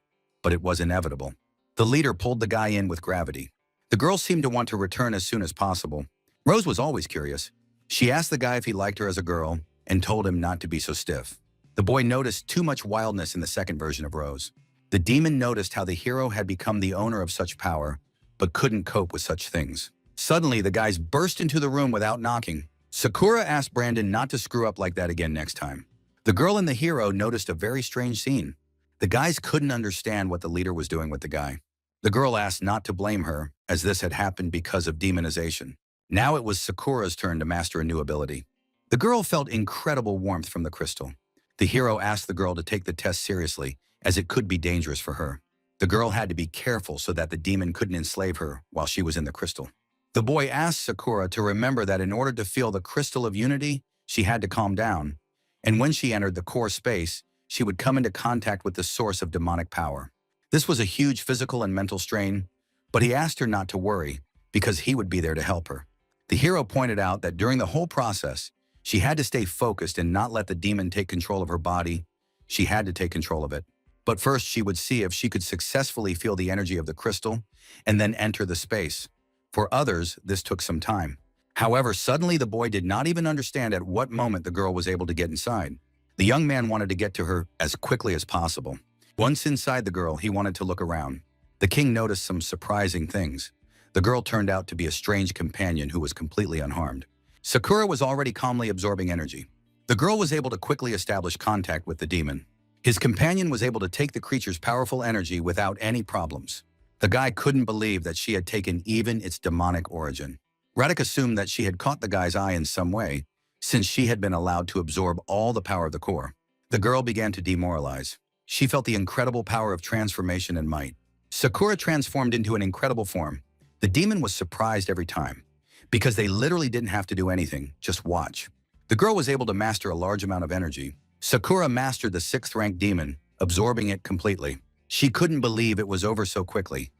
but it was inevitable. The leader pulled the guy in with gravity. The girl seemed to want to return as soon as possible. Rose was always curious. She asked the guy if he liked her as a girl and told him not to be so stiff. The boy noticed too much wildness in the second version of Rose. The demon noticed how the hero had become the owner of such power, but couldn't cope with such things. Suddenly, the guys burst into the room without knocking. Sakura asked Brandon not to screw up like that again next time. The girl and the hero noticed a very strange scene. The guys couldn't understand what the leader was doing with the guy. The girl asked not to blame her, as this had happened because of demonization. Now it was Sakura's turn to master a new ability. The girl felt incredible warmth from the crystal. The hero asked the girl to take the test seriously, as it could be dangerous for her. The girl had to be careful so that the demon couldn't enslave her while she was in the crystal. The boy asked Sakura to remember that in order to feel the crystal of unity, she had to calm down. And when she entered the core space, she would come into contact with the source of demonic power. This was a huge physical and mental strain, but he asked her not to worry, because he would be there to help her. The hero pointed out that during the whole process, she had to stay focused and not let the demon take control of her body. She had to take control of it. But first, she would see if she could successfully feel the energy of the crystal and then enter the space. For others, this took some time. However, suddenly the boy did not even understand at what moment the girl was able to get inside. The young man wanted to get to her as quickly as possible. Once inside the girl, he wanted to look around. The king noticed some surprising things. The girl turned out to be a strange companion who was completely unharmed. Sakura was already calmly absorbing energy. The girl was able to quickly establish contact with the demon. His companion was able to take the creature's powerful energy without any problems. The guy couldn't believe that she had taken even its demonic origin. Radic assumed that she had caught the guy's eye in some way, since she had been allowed to absorb all the power of the core. The girl began to demoralize. She felt the incredible power of transformation and might. Sakura transformed into an incredible form. The demon was surprised every time, because they literally didn't have to do anything, just watch. The girl was able to master a large amount of energy. Sakura mastered the 6th rank demon, absorbing it completely. She couldn't believe it was over so quickly,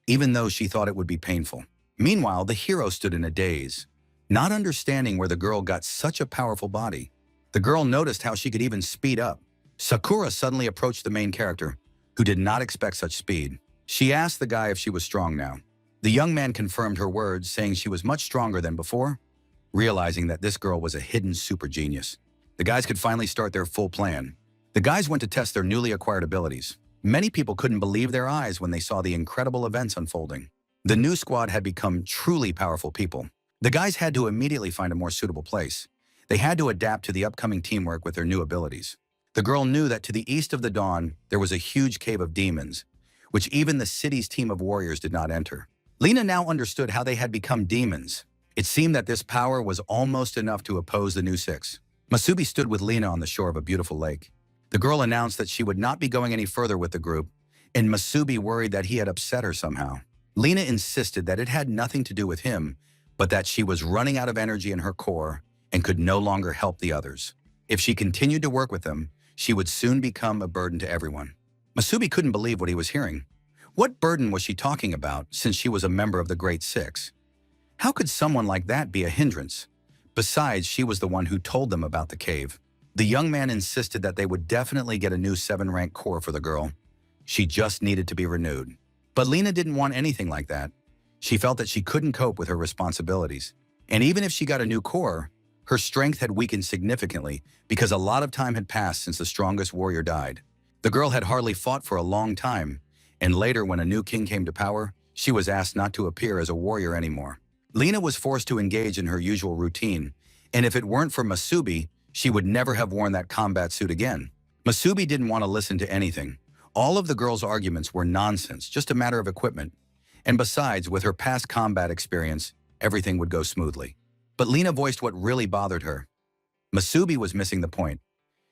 even though she thought it would be painful. Meanwhile, the hero stood in a daze, not understanding where the girl got such a powerful body. The girl noticed how she could even speed up. Sakura suddenly approached the main character, who did not expect such speed. She asked the guy if she was strong now. The young man confirmed her words, saying she was much stronger than before, realizing that this girl was a hidden super genius. The guys could finally start their full plan. The guys went to test their newly acquired abilities. Many people couldn't believe their eyes when they saw the incredible events unfolding. The new squad had become truly powerful people. The guys had to immediately find a more suitable place. They had to adapt to the upcoming teamwork with their new abilities. The girl knew that to the east of the dawn, there was a huge cave of demons, which even the city's team of warriors did not enter. Lena now understood how they had become demons. It seemed that this power was almost enough to oppose the new six. Masubi stood with Lena on the shore of a beautiful lake. The girl announced that she would not be going any further with the group, and Masubi worried that he had upset her somehow. Lena insisted that it had nothing to do with him, but that she was running out of energy in her core and could no longer help the others. If she continued to work with them, she would soon become a burden to everyone. Masubi couldn't believe what he was hearing. What burden was she talking about since she was a member of the Great Six? How could someone like that be a hindrance? Besides, she was the one who told them about the cave. The young man insisted that they would definitely get a new 7-rank core for the girl. She just needed to be renewed. But Lena didn't want anything like that. She felt that she couldn't cope with her responsibilities. And even if she got a new core, her strength had weakened significantly because a lot of time had passed since the strongest warrior died. The girl had hardly fought for a long time, and later when a new king came to power, she was asked not to appear as a warrior anymore. Lena was forced to engage in her usual routine, and if it weren't for Masubi, she would never have worn that combat suit again. Masubi didn't want to listen to anything. All of the girl's arguments were nonsense, just a matter of equipment. And besides, with her past combat experience, everything would go smoothly. But Lena voiced what really bothered her. Masubi was missing the point.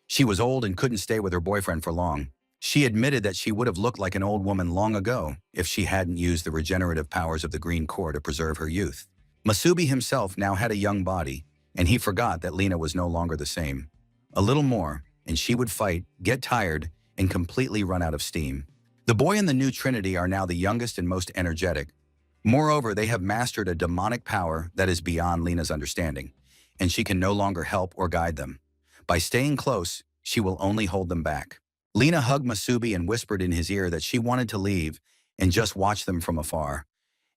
She was old and couldn't stay with her boyfriend for long. She admitted that she would have looked like an old woman long ago if she hadn't used the regenerative powers of the green core to preserve her youth. Masubi himself now had a young body, and he forgot that Lena was no longer the same. A little more, and she would fight, get tired, and completely run out of steam. The boy and the new Trinity are now the youngest and most energetic. Moreover, they have mastered a demonic power that is beyond Lena's understanding, and she can no longer help or guide them. By staying close, she will only hold them back. Lena hugged Masubi and whispered in his ear that she wanted to leave and just watch them from afar,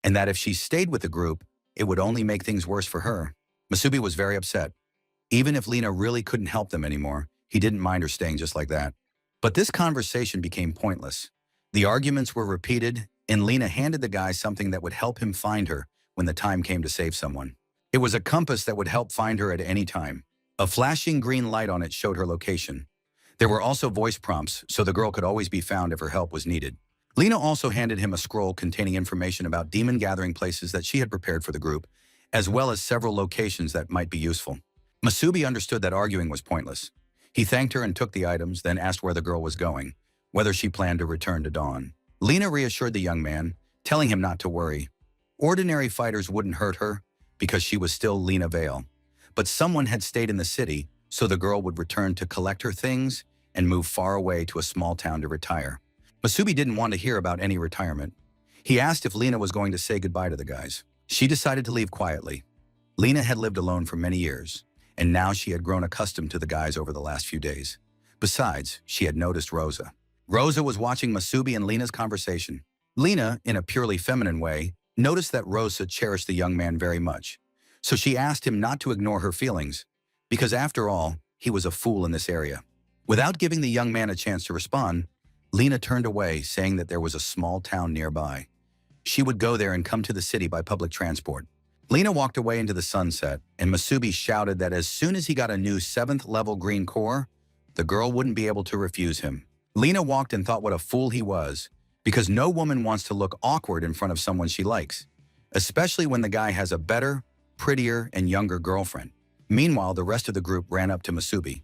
and that if she stayed with the group, it would only make things worse for her. Masubi was very upset. Even if Lena really couldn't help them anymore, he didn't mind her staying just like that. But this conversation became pointless. The arguments were repeated, and Lena handed the guy something that would help him find her when the time came to save someone. It was a compass that would help find her at any time. A flashing green light on it showed her location. There were also voice prompts, so the girl could always be found if her help was needed. Lena also handed him a scroll containing information about demon gathering places that she had prepared for the group, as well as several locations that might be useful. Masubi understood that arguing was pointless. He thanked her and took the items, then asked where the girl was going, whether she planned to return to Dawn. Lena reassured the young man, telling him not to worry. Ordinary fighters wouldn't hurt her because she was still Lena Vale. But someone had stayed in the city, so the girl would return to collect her things and move far away to a small town to retire. Masubi didn't want to hear about any retirement. He asked if Lena was going to say goodbye to the guys. She decided to leave quietly. Lena had lived alone for many years, and now she had grown accustomed to the guys over the last few days. Besides, she had noticed Rosa. Rosa was watching Masubi and Lena's conversation. Lena, in a purely feminine way, noticed that Rosa cherished the young man very much. So she asked him not to ignore her feelings, because after all, he was a fool in this area. Without giving the young man a chance to respond, Lena turned away, saying that there was a small town nearby. She would go there and come to the city by public transport. Lena walked away into the sunset, and Masubi shouted that as soon as he got a new 7th level green core, the girl wouldn't be able to refuse him. Lena walked and thought what a fool he was, because no woman wants to look awkward in front of someone she likes, especially when the guy has a better, prettier, and younger girlfriend. Meanwhile, the rest of the group ran up to Masubi.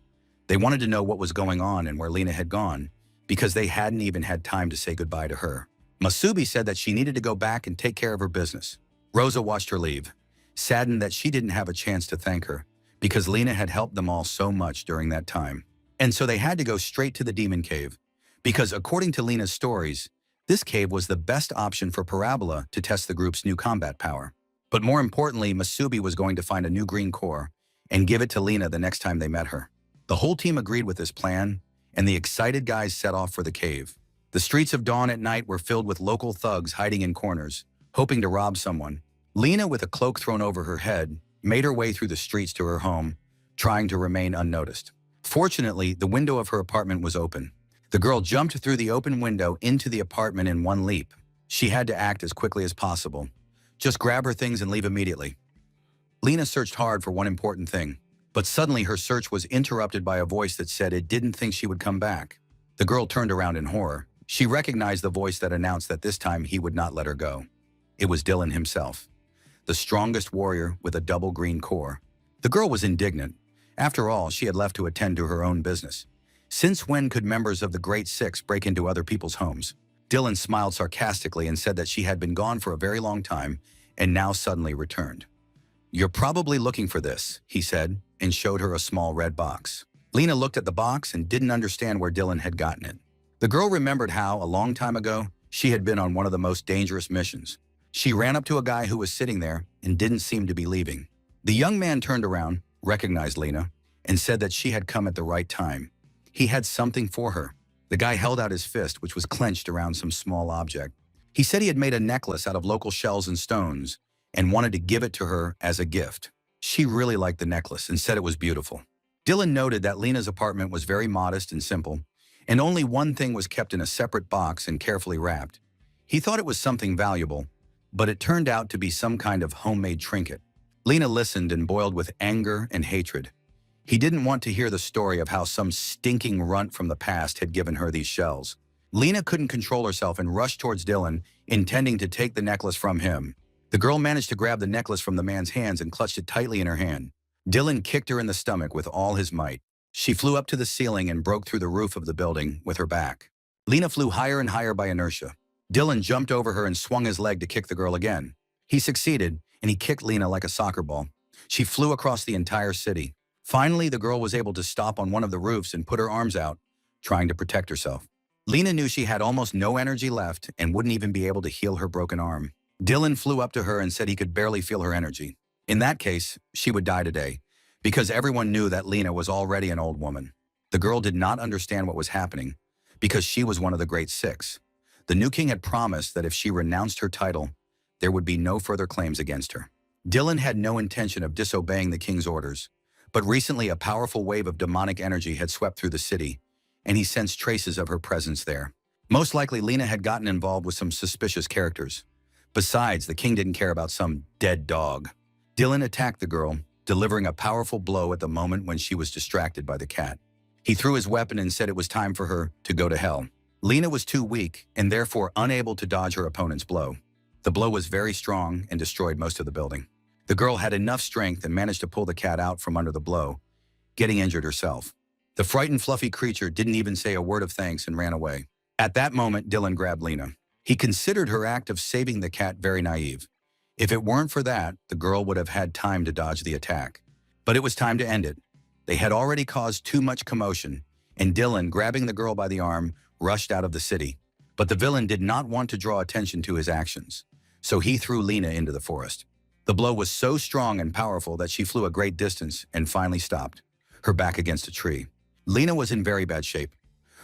They wanted to know what was going on and where Lena had gone, because they hadn't even had time to say goodbye to her. Masubi said that she needed to go back and take care of her business. Rosa watched her leave, saddened that she didn't have a chance to thank her, because Lena had helped them all so much during that time. And so they had to go straight to the demon cave, because according to Lena's stories, this cave was the best option for Parabola to test the group's new combat power. But more importantly, Masubi was going to find a new green core and give it to Lena the next time they met her. The whole team agreed with this plan, and the excited guys set off for the cave. The streets of dawn at night were filled with local thugs hiding in corners, hoping to rob someone. Lena, with a cloak thrown over her head, made her way through the streets to her home, trying to remain unnoticed. Fortunately, the window of her apartment was open. The girl jumped through the open window into the apartment in one leap. She had to act as quickly as possible. Just grab her things and leave immediately. Lena searched hard for one important thing, but suddenly her search was interrupted by a voice that said it didn't think she would come back. The girl turned around in horror. She recognized the voice that announced that this time he would not let her go. It was Dylan himself, the strongest warrior with a double green core. The girl was indignant. After all, she had left to attend to her own business. Since when could members of the Great Six break into other people's homes? Dylan smiled sarcastically and said that she had been gone for a very long time and now suddenly returned. "You're probably looking for this," he said, and showed her a small red box. Lena looked at the box and didn't understand where Dylan had gotten it. The girl remembered how, a long time ago, she had been on one of the most dangerous missions. She ran up to a guy who was sitting there and didn't seem to be leaving. The young man turned around, recognized Lena, and said that she had come at the right time. He had something for her. The guy held out his fist, which was clenched around some small object. He said he had made a necklace out of local shells and stones and wanted to give it to her as a gift. She really liked the necklace and said it was beautiful. Dylan noted that Lena's apartment was very modest and simple, and only one thing was kept in a separate box and carefully wrapped. He thought it was something valuable, but it turned out to be some kind of homemade trinket. Lena listened and boiled with anger and hatred. He didn't want to hear the story of how some stinking runt from the past had given her these shells. Lena couldn't control herself and rushed towards Dylan, intending to take the necklace from him. The girl managed to grab the necklace from the man's hands and clutched it tightly in her hand. Dylan kicked her in the stomach with all his might. She flew up to the ceiling and broke through the roof of the building with her back. Lena flew higher and higher by inertia. Dylan jumped over her and swung his leg to kick the girl again. He succeeded, and he kicked Lena like a soccer ball. She flew across the entire city. Finally, the girl was able to stop on one of the roofs and put her arms out, trying to protect herself. Lena knew she had almost no energy left and wouldn't even be able to heal her broken arm. Dylan flew up to her and said he could barely feel her energy. In that case, she would die today, because everyone knew that Lena was already an old woman. The girl did not understand what was happening, because she was one of the Great Six. The new king had promised that if she renounced her title, there would be no further claims against her. Dylan had no intention of disobeying the king's orders, but recently a powerful wave of demonic energy had swept through the city, and he sensed traces of her presence there. Most likely, Lena had gotten involved with some suspicious characters. Besides, the king didn't care about some dead dog. Dylan attacked the girl, delivering a powerful blow at the moment when she was distracted by the cat. He threw his weapon and said it was time for her to go to hell. Lena was too weak and therefore unable to dodge her opponent's blow. The blow was very strong and destroyed most of the building. The girl had enough strength and managed to pull the cat out from under the blow, getting injured herself. The frightened, fluffy creature didn't even say a word of thanks and ran away. At that moment, Dylan grabbed Lena. He considered her act of saving the cat very naive. If it weren't for that, the girl would have had time to dodge the attack. But it was time to end it. They had already caused too much commotion, and Dylan, grabbing the girl by the arm, rushed out of the city. But the villain did not want to draw attention to his actions, so he threw Lena into the forest. The blow was so strong and powerful that she flew a great distance and finally stopped, her back against a tree. Lena was in very bad shape.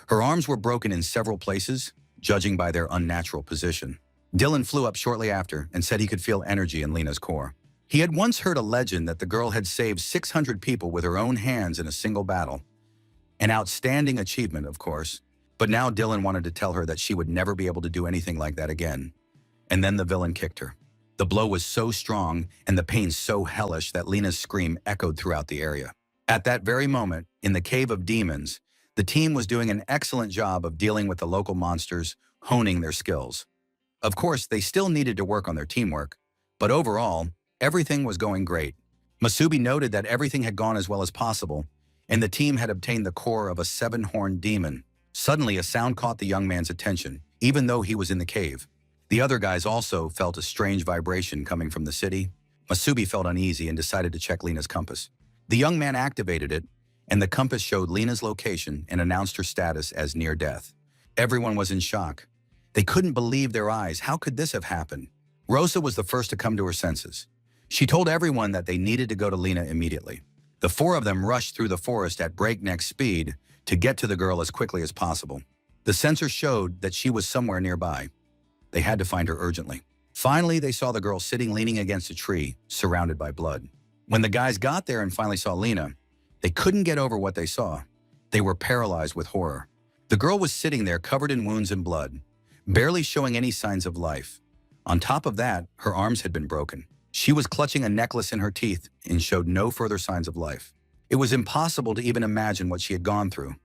Her arms were broken in several places, judging by their unnatural position. Dylan flew up shortly after and said he could feel energy in Lena's core. He had once heard a legend that the girl had saved 600 people with her own hands in a single battle. An outstanding achievement, of course, but now Dylan wanted to tell her that she would never be able to do anything like that again. And then the villain kicked her. The blow was so strong and the pain so hellish that Lena's scream echoed throughout the area. At that very moment, in the Cave of Demons, the team was doing an excellent job of dealing with the local monsters, honing their skills. Of course, they still needed to work on their teamwork, but overall, everything was going great. Masubi noted that everything had gone as well as possible, and the team had obtained the core of a 7-horned demon. Suddenly, a sound caught the young man's attention, even though he was in the cave. The other guys also felt a strange vibration coming from the city. Masubi felt uneasy and decided to check Lena's compass. The young man activated it, and the compass showed Lena's location and announced her status as near death. Everyone was in shock. They couldn't believe their eyes. How could this have happened? Rosa was the first to come to her senses. She told everyone that they needed to go to Lena immediately. The 4 of them rushed through the forest at breakneck speed to get to the girl as quickly as possible. The sensor showed that she was somewhere nearby. They had to find her urgently. Finally, they saw the girl sitting leaning against a tree, surrounded by blood. When the guys got there and finally saw Lena, they couldn't get over what they saw. They were paralyzed with horror. The girl was sitting there covered in wounds and blood, barely showing any signs of life. On top of that, her arms had been broken. She was clutching a necklace in her teeth and showed no further signs of life. It was impossible to even imagine what she had gone through.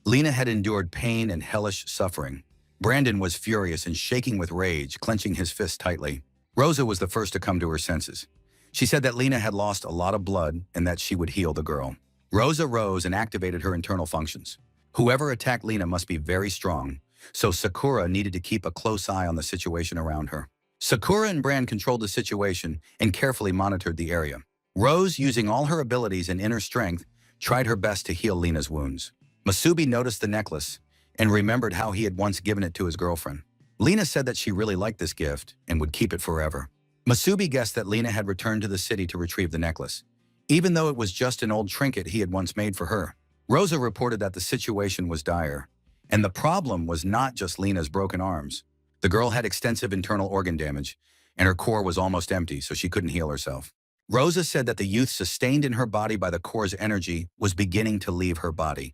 Lena had endured pain and hellish suffering. Brandon was furious and shaking with rage, clenching his fists tightly. Rosa was the first to come to her senses. She said that Lena had lost a lot of blood and that she would heal the girl. Rosa rose and activated her internal functions. Whoever attacked Lena must be very strong, so Sakura needed to keep a close eye on the situation around her. Sakura and Brand controlled the situation and carefully monitored the area. Rose, using all her abilities and inner strength, tried her best to heal Lena's wounds. Masubi noticed the necklace and remembered how he had once given it to his girlfriend. Lena said that she really liked this gift and would keep it forever. Masubi guessed that Lena had returned to the city to retrieve the necklace, even though it was just an old trinket he had once made for her. Rosa reported that the situation was dire, and the problem was not just Lena's broken arms. The girl had extensive internal organ damage, and her core was almost empty, so she couldn't heal herself. Rosa said that the youth sustained in her body by the core's energy was beginning to leave her body.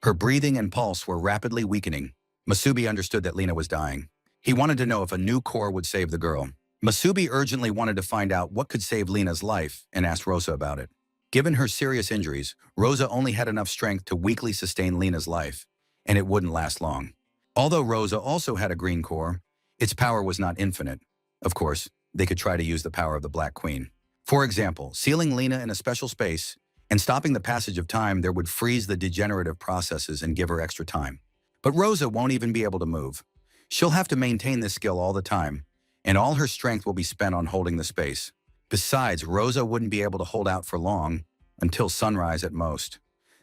Her breathing and pulse were rapidly weakening. Masubi understood that Lena was dying. He wanted to know if a new core would save the girl. Masubi urgently wanted to find out what could save Lena's life and asked Rosa about it. Given her serious injuries, Rosa only had enough strength to weakly sustain Lena's life, and it wouldn't last long. Although Rosa also had a green core, its power was not infinite. Of course, they could try to use the power of the Black Queen. For example, sealing Lena in a special space and stopping the passage of time there would freeze the degenerative processes and give her extra time. But Rosa won't even be able to move. She'll have to maintain this skill all the time, and all her strength will be spent on holding the space. Besides, Rosa wouldn't be able to hold out for long, until sunrise at most.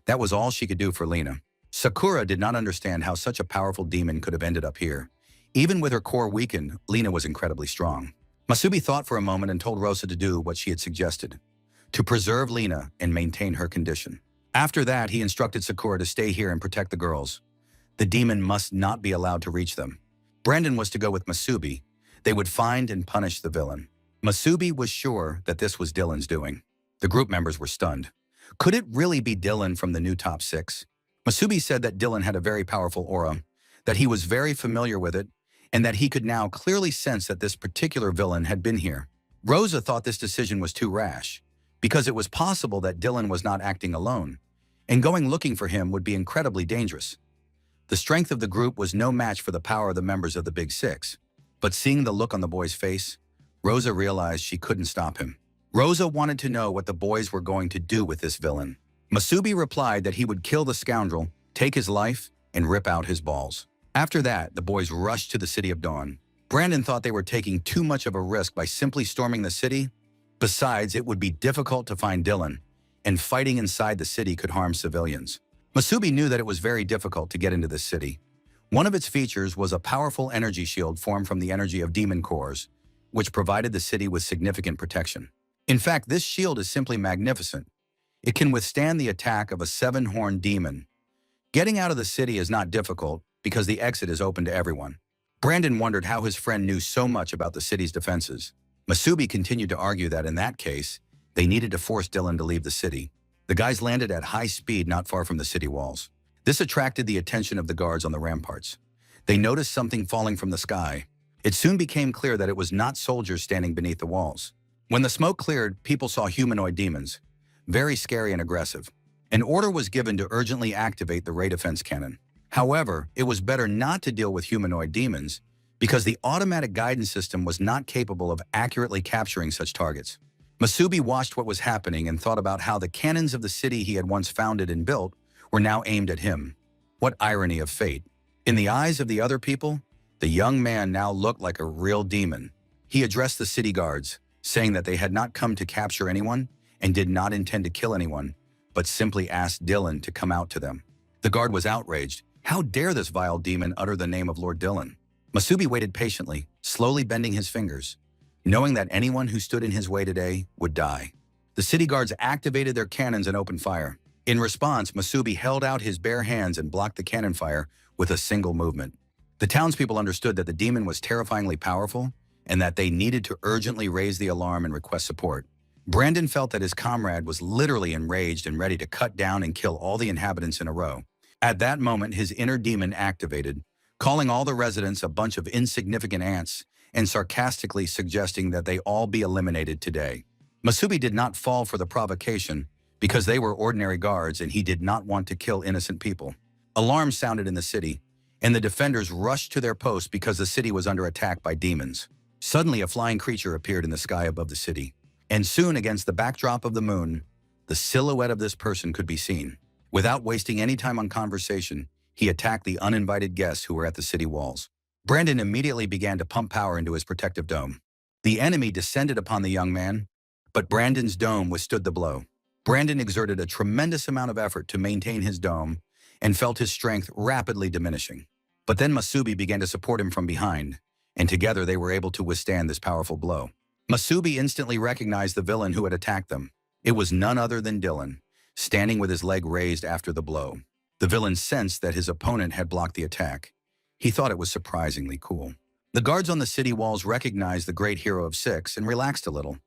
That was all she could do for Lena. Sakura did not understand how such a powerful demon could have ended up here. Even with her core weakened, Lena was incredibly strong. Masubi thought for a moment and told Rosa to do what she had suggested, to preserve Lena and maintain her condition. After that, he instructed Sakura to stay here and protect the girls. The demon must not be allowed to reach them. Brandon was to go with Masubi. They would find and punish the villain. Masubi was sure that this was Dylan's doing. The group members were stunned. Could it really be Dylan from the new top 6? Masubi said that Dylan had a very powerful aura, that he was very familiar with it, and that he could now clearly sense that this particular villain had been here. Rosa thought this decision was too rash, because it was possible that Dylan was not acting alone, and going looking for him would be incredibly dangerous. The strength of the group was no match for the power of the members of the Big Six, but seeing the look on the boy's face, Rosa realized she couldn't stop him. Rosa wanted to know what the boys were going to do with this villain. Masubi replied that he would kill the scoundrel, take his life, and rip out his balls. After that, the boys rushed to the City of Dawn. Brandon thought they were taking too much of a risk by simply storming the city. Besides, it would be difficult to find Dylan, and fighting inside the city could harm civilians. Masubi knew that it was very difficult to get into this city. One of its features was a powerful energy shield formed from the energy of demon cores, which provided the city with significant protection. In fact, this shield is simply magnificent. It can withstand the attack of a 7-horned demon. Getting out of the city is not difficult because the exit is open to everyone. Brandon wondered how his friend knew so much about the city's defenses. Masubi continued to argue that in that case, they needed to force Dylan to leave the city. The guys landed at high speed not far from the city walls. This attracted the attention of the guards on the ramparts. They noticed something falling from the sky. It soon became clear that it was not soldiers standing beneath the walls. When the smoke cleared, people saw humanoid demons, very scary and aggressive. An order was given to urgently activate the ray defense cannon. However, it was better not to deal with humanoid demons because the automatic guidance system was not capable of accurately capturing such targets. Masubi watched what was happening and thought about how the cannons of the city he had once founded and built were now aimed at him. What irony of fate. In the eyes of the other people, the young man now looked like a real demon. He addressed the city guards, saying that they had not come to capture anyone and did not intend to kill anyone, but simply asked Dylan to come out to them. The guard was outraged. How dare this vile demon utter the name of Lord Dylan? Masubi waited patiently, slowly bending his fingers, knowing that anyone who stood in his way today would die. The city guards activated their cannons and opened fire. In response, Masubi held out his bare hands and blocked the cannon fire with a single movement. The townspeople understood that the demon was terrifyingly powerful and that they needed to urgently raise the alarm and request support. Brandon felt that his comrade was literally enraged and ready to cut down and kill all the inhabitants in a row. At that moment, his inner demon activated, calling all the residents a bunch of insignificant ants and sarcastically suggesting that they all be eliminated today. Masubi did not fall for the provocation because they were ordinary guards and he did not want to kill innocent people. Alarms sounded in the city, and the defenders rushed to their posts because the city was under attack by demons. Suddenly, a flying creature appeared in the sky above the city, and soon, against the backdrop of the moon, the silhouette of this person could be seen. Without wasting any time on conversation, he attacked the uninvited guests who were at the city walls. Brandon immediately began to pump power into his protective dome. The enemy descended upon the young man, but Brandon's dome withstood the blow. Brandon exerted a tremendous amount of effort to maintain his dome and felt his strength rapidly diminishing. But then Masubi began to support him from behind, and together they were able to withstand this powerful blow. Masubi instantly recognized the villain who had attacked them. It was none other than Dylan, standing with his leg raised after the blow. The villain sensed that his opponent had blocked the attack. He thought it was surprisingly cool. The guards on the city walls recognized the great hero of six and relaxed a little.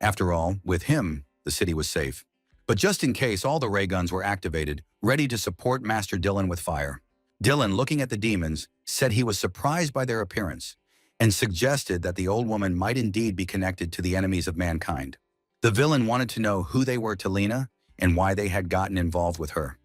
After all, with him, the city was safe. But just in case, all the ray guns were activated, ready to support Master Dylan with fire. Dylan, looking at the demons, said he was surprised by their appearance and suggested that the old woman might indeed be connected to the enemies of mankind. The villain wanted to know who they were to Lena and why they had gotten involved with her.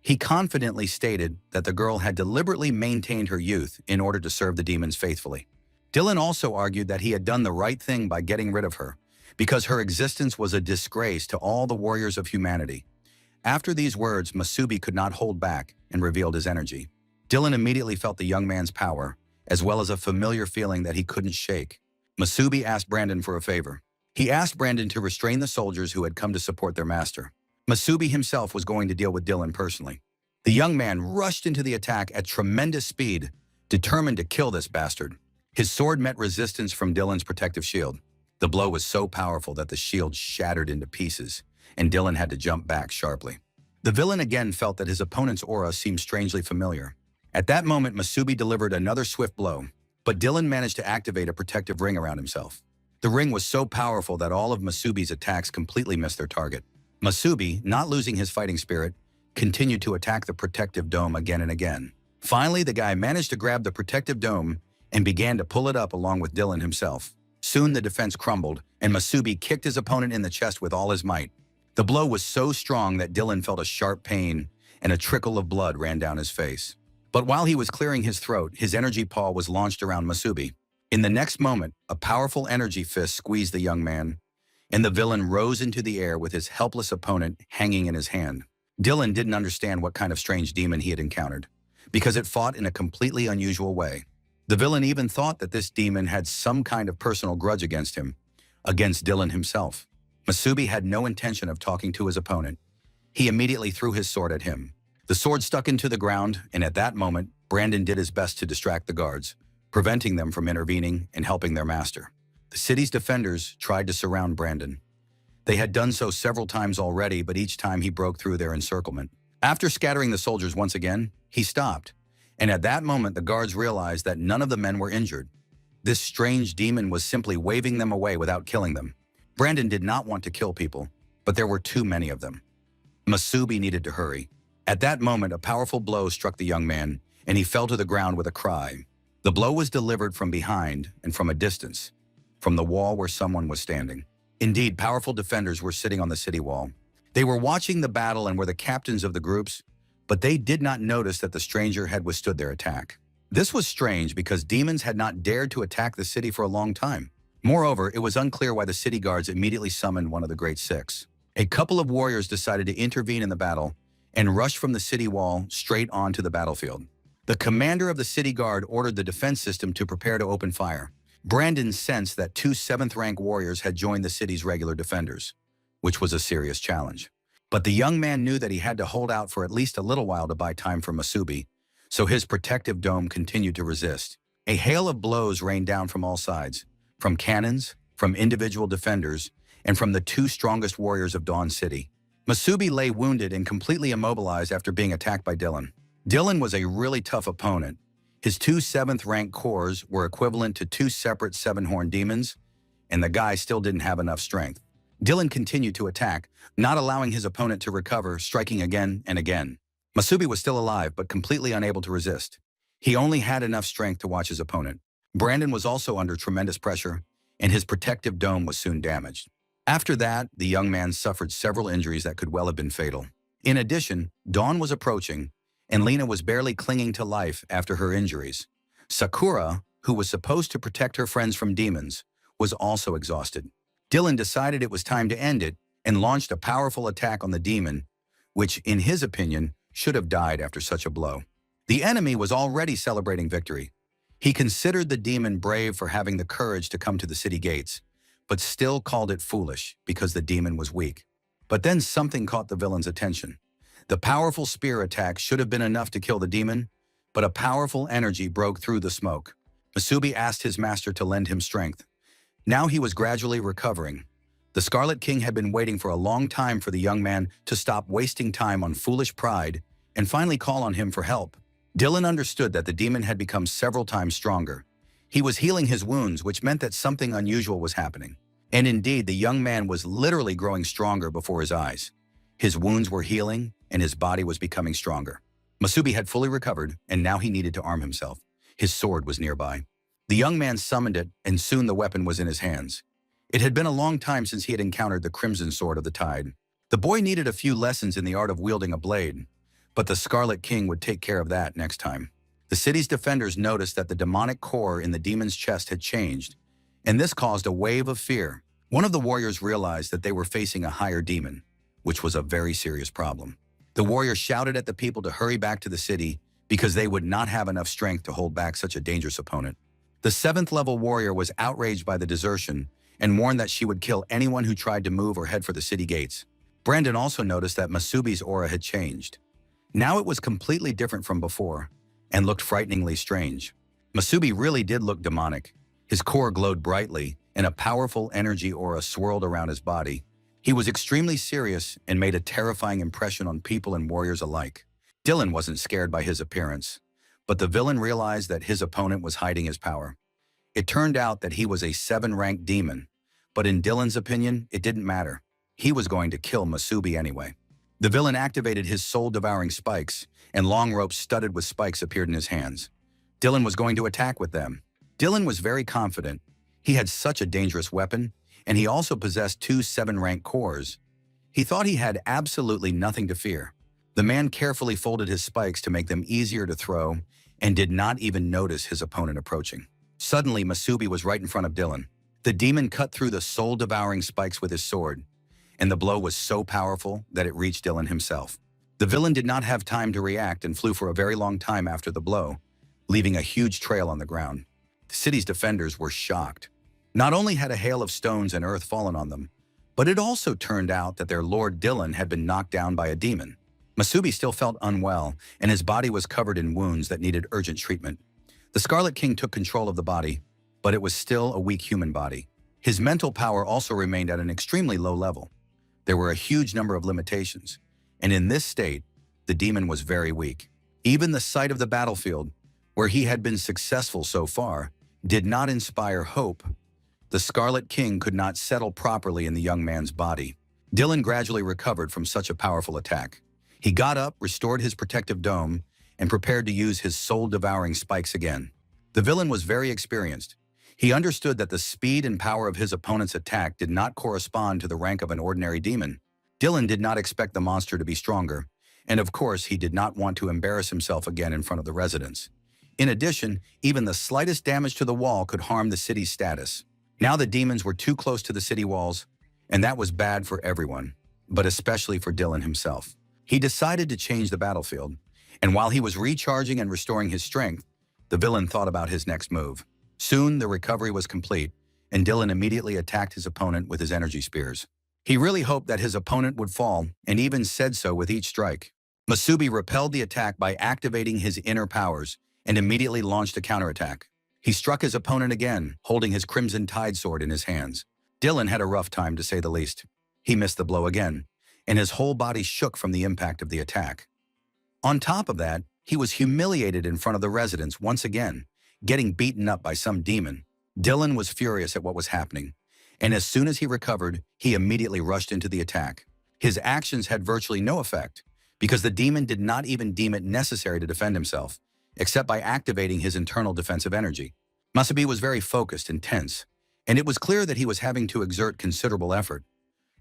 He confidently stated that the girl had deliberately maintained her youth in order to serve the demons faithfully. Dylan also argued that he had done the right thing by getting rid of her, because her existence was a disgrace to all the warriors of humanity. After these words, Masubi could not hold back and revealed his energy. Dylan immediately felt the young man's power, as well as a familiar feeling that he couldn't shake. Masubi asked Brandon for a favor. He asked Brandon to restrain the soldiers who had come to support their master. Masubi himself was going to deal with Dylan personally. The young man rushed into the attack at tremendous speed, determined to kill this bastard. His sword met resistance from Dylan's protective shield. The blow was so powerful that the shield shattered into pieces, and Dylan had to jump back sharply. The villain again felt that his opponent's aura seemed strangely familiar. At that moment, Masubi delivered another swift blow, but Dylan managed to activate a protective ring around himself. The ring was so powerful that all of Masubi's attacks completely missed their target. Masubi, not losing his fighting spirit, continued to attack the protective dome again and again. Finally, the guy managed to grab the protective dome and began to pull it up along with Dylan himself. Soon the defense crumbled, and Masubi kicked his opponent in the chest with all his might. The blow was so strong that Dylan felt a sharp pain, and a trickle of blood ran down his face. But while he was clearing his throat, his energy paw was launched around Masubi. In the next moment, a powerful energy fist squeezed the young man, and the villain rose into the air with his helpless opponent hanging in his hand. Dylan didn't understand what kind of strange demon he had encountered, because it fought in a completely unusual way. The villain even thought that this demon had some kind of personal grudge against him, against Dylan himself. Masubi had no intention of talking to his opponent. He immediately threw his sword at him. The sword stuck into the ground, and at that moment, Brandon did his best to distract the guards, preventing them from intervening and helping their master. The city's defenders tried to surround Brandon. They had done so several times already, but each time he broke through their encirclement. After scattering the soldiers once again, he stopped. And at that moment, the guards realized that none of the men were injured. This strange demon was simply waving them away without killing them. Brandon did not want to kill people, but there were too many of them. Masubi needed to hurry. At that moment, a powerful blow struck the young man, and he fell to the ground with a cry. The blow was delivered from behind and from a distance, from the wall where someone was standing. Indeed, powerful defenders were sitting on the city wall. They were watching the battle and were the captains of the groups, but they did not notice that the stranger had withstood their attack. This was strange because demons had not dared to attack the city for a long time. Moreover, it was unclear why the city guards immediately summoned one of the Great Six. A couple of warriors decided to intervene in the battle and rush from the city wall straight onto the battlefield. The commander of the city guard ordered the defense system to prepare to open fire. Brandon sensed that two 7th-rank warriors had joined the city's regular defenders, which was a serious challenge. But the young man knew that he had to hold out for at least a little while to buy time for Masubi, so his protective dome continued to resist. A hail of blows rained down from all sides, from cannons, from individual defenders, and from the two strongest warriors of Dawn City. Masubi lay wounded and completely immobilized after being attacked by Dylan. Dylan was a really tough opponent. His two 7th rank cores were equivalent to 2 separate 7-horned demons, and the guy still didn't have enough strength. Dylan continued to attack, not allowing his opponent to recover, striking again and again. Masubi was still alive, but completely unable to resist. He only had enough strength to watch his opponent. Brandon was also under tremendous pressure, and his protective dome was soon damaged. After that, the young man suffered several injuries that could well have been fatal. In addition, dawn was approaching, and Lena was barely clinging to life after her injuries. Sakura, who was supposed to protect her friends from demons, was also exhausted. Dylan decided it was time to end it and launched a powerful attack on the demon, which, in his opinion, should have died after such a blow. The enemy was already celebrating victory. He considered the demon brave for having the courage to come to the city gates, but still called it foolish because the demon was weak. But then something caught the villain's attention. The powerful spear attack should have been enough to kill the demon, but a powerful energy broke through the smoke. Masubi asked his master to lend him strength. Now he was gradually recovering. The Scarlet King had been waiting for a long time for the young man to stop wasting time on foolish pride and finally call on him for help. Dylan understood that the demon had become several times stronger. He was healing his wounds, which meant that something unusual was happening. And indeed, the young man was literally growing stronger before his eyes. His wounds were healing, and his body was becoming stronger. Masubi had fully recovered, and now he needed to arm himself. His sword was nearby. The young man summoned it, and soon the weapon was in his hands. It had been a long time since he had encountered the Crimson Sword of the Tide. The boy needed a few lessons in the art of wielding a blade, but the Scarlet King would take care of that next time. The city's defenders noticed that the demonic core in the demon's chest had changed, and this caused a wave of fear. One of the warriors realized that they were facing a higher demon, which was a very serious problem. The warrior shouted at the people to hurry back to the city because they would not have enough strength to hold back such a dangerous opponent. The 7th level warrior was outraged by the desertion and warned that she would kill anyone who tried to move or head for the city gates. Brandon also noticed that Masubi's aura had changed. Now it was completely different from before and looked frighteningly strange. Masubi really did look demonic. His core glowed brightly and a powerful energy aura swirled around his body. He was extremely serious and made a terrifying impression on people and warriors alike. Dylan wasn't scared by his appearance, but the villain realized that his opponent was hiding his power. It turned out that he was a 7-ranked demon, but in Dylan's opinion, it didn't matter. He was going to kill Masubi anyway. The villain activated his soul-devouring spikes, and long ropes studded with spikes appeared in his hands. Dylan was going to attack with them. Dylan was very confident. He had such a dangerous weapon, and he also possessed 2 7-rank cores. He thought he had absolutely nothing to fear. The man carefully folded his spikes to make them easier to throw and did not even notice his opponent approaching. Suddenly, Masubi was right in front of Dylan. The demon cut through the soul-devouring spikes with his sword, and the blow was so powerful that it reached Dylan himself. The villain did not have time to react and flew for a very long time after the blow, leaving a huge trail on the ground. The city's defenders were shocked. Not only had a hail of stones and earth fallen on them, but it also turned out that their lord Dylan had been knocked down by a demon. Masubi still felt unwell, and his body was covered in wounds that needed urgent treatment. The Scarlet King took control of the body, but it was still a weak human body. His mental power also remained at an extremely low level. There were a huge number of limitations, and in this state, the demon was very weak. Even the sight of the battlefield, where he had been successful so far, did not inspire hope. The Scarlet King could not settle properly in the young man's body. Dylan gradually recovered from such a powerful attack. He got up, restored his protective dome, and prepared to use his soul-devouring spikes again. The villain was very experienced. He understood that the speed and power of his opponent's attack did not correspond to the rank of an ordinary demon. Dylan did not expect the monster to be stronger, and of course he did not want to embarrass himself again in front of the residents. In addition, even the slightest damage to the wall could harm the city's status. Now the demons were too close to the city walls, and that was bad for everyone, but especially for Dylan himself. He decided to change the battlefield, and while he was recharging and restoring his strength, the villain thought about his next move. Soon, the recovery was complete, and Dylan immediately attacked his opponent with his energy spears. He really hoped that his opponent would fall, and even said so with each strike. Masubi repelled the attack by activating his inner powers and immediately launched a counterattack. He struck his opponent again, holding his Crimson Tide sword in his hands. Dylan had a rough time, to say the least. He missed the blow again, and his whole body shook from the impact of the attack. On top of that, He was humiliated in front of the residents once again, getting beaten up by some demon. Dylan was furious at what was happening, and as soon as he recovered, he immediately rushed into the attack. His actions had virtually no effect, because the demon did not even deem it necessary to defend himself, except by activating his internal defensive energy. Musubi was very focused and tense, and it was clear that he was having to exert considerable effort.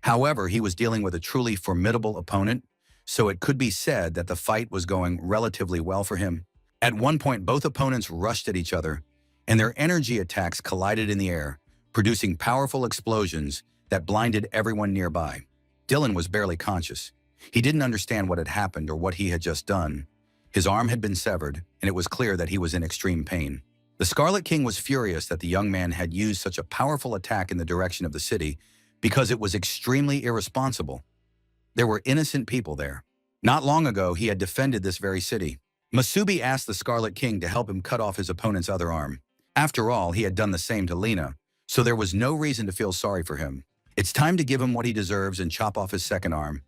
However, he was dealing with a truly formidable opponent, so it could be said that the fight was going relatively well for him. At one point, both opponents rushed at each other, and their energy attacks collided in the air, producing powerful explosions that blinded everyone nearby. Dylan was barely conscious. He didn't understand what had happened or what he had just done. His arm had been severed, and it was clear that he was in extreme pain. The Scarlet King was furious that the young man had used such a powerful attack in the direction of the city because it was extremely irresponsible. There were innocent people there. Not long ago, he had defended this very city. Musubi asked the Scarlet King to help him cut off his opponent's other arm. After all, he had done the same to Lena, so there was no reason to feel sorry for him. It's time to give him what he deserves and chop off his second arm,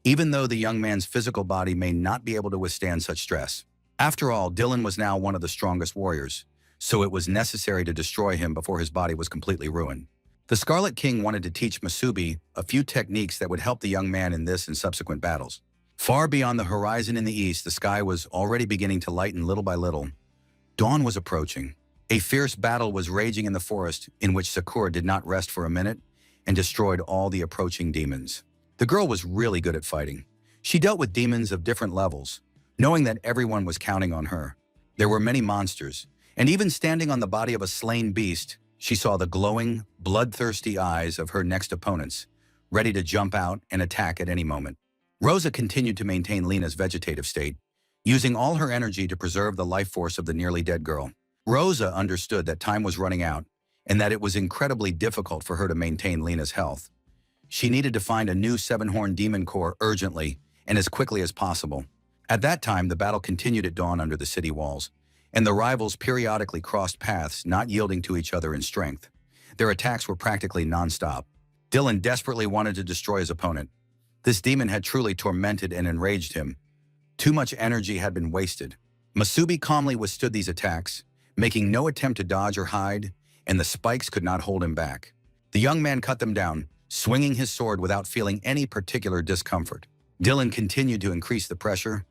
even though the young man's physical body may not be able to withstand such stress. After all, Dylan was now one of the strongest warriors, so it was necessary to destroy him before his body was completely ruined. The Scarlet King wanted to teach Musubi a few techniques that would help the young man in this and subsequent battles. Far beyond the horizon in the east, the sky was already beginning to lighten little by little. Dawn was approaching. A fierce battle was raging in the forest in which Sakura did not rest for a minute and destroyed all the approaching demons. The girl was really good at fighting. She dealt with demons of different levels, knowing that everyone was counting on her. There were many monsters, and even standing on the body of a slain beast, she saw the glowing, bloodthirsty eyes of her next opponents, ready to jump out and attack at any moment. Rosa continued to maintain Lena's vegetative state, using all her energy to preserve the life force of the nearly dead girl. Rosa understood that time was running out and that it was incredibly difficult for her to maintain Lena's health. She needed to find a new seven-horned demon core urgently and as quickly as possible. At that time, the battle continued at dawn under the city walls, and the rivals periodically crossed paths, not yielding to each other in strength. Their attacks were practically non-stop. Dylan desperately wanted to destroy his opponent. This demon had truly tormented and enraged him. Too much energy had been wasted. Musubi calmly withstood these attacks, making no attempt to dodge or hide, and the spikes could not hold him back. The young man cut them down, swinging his sword without feeling any particular discomfort. Dylan continued to increase the pressure,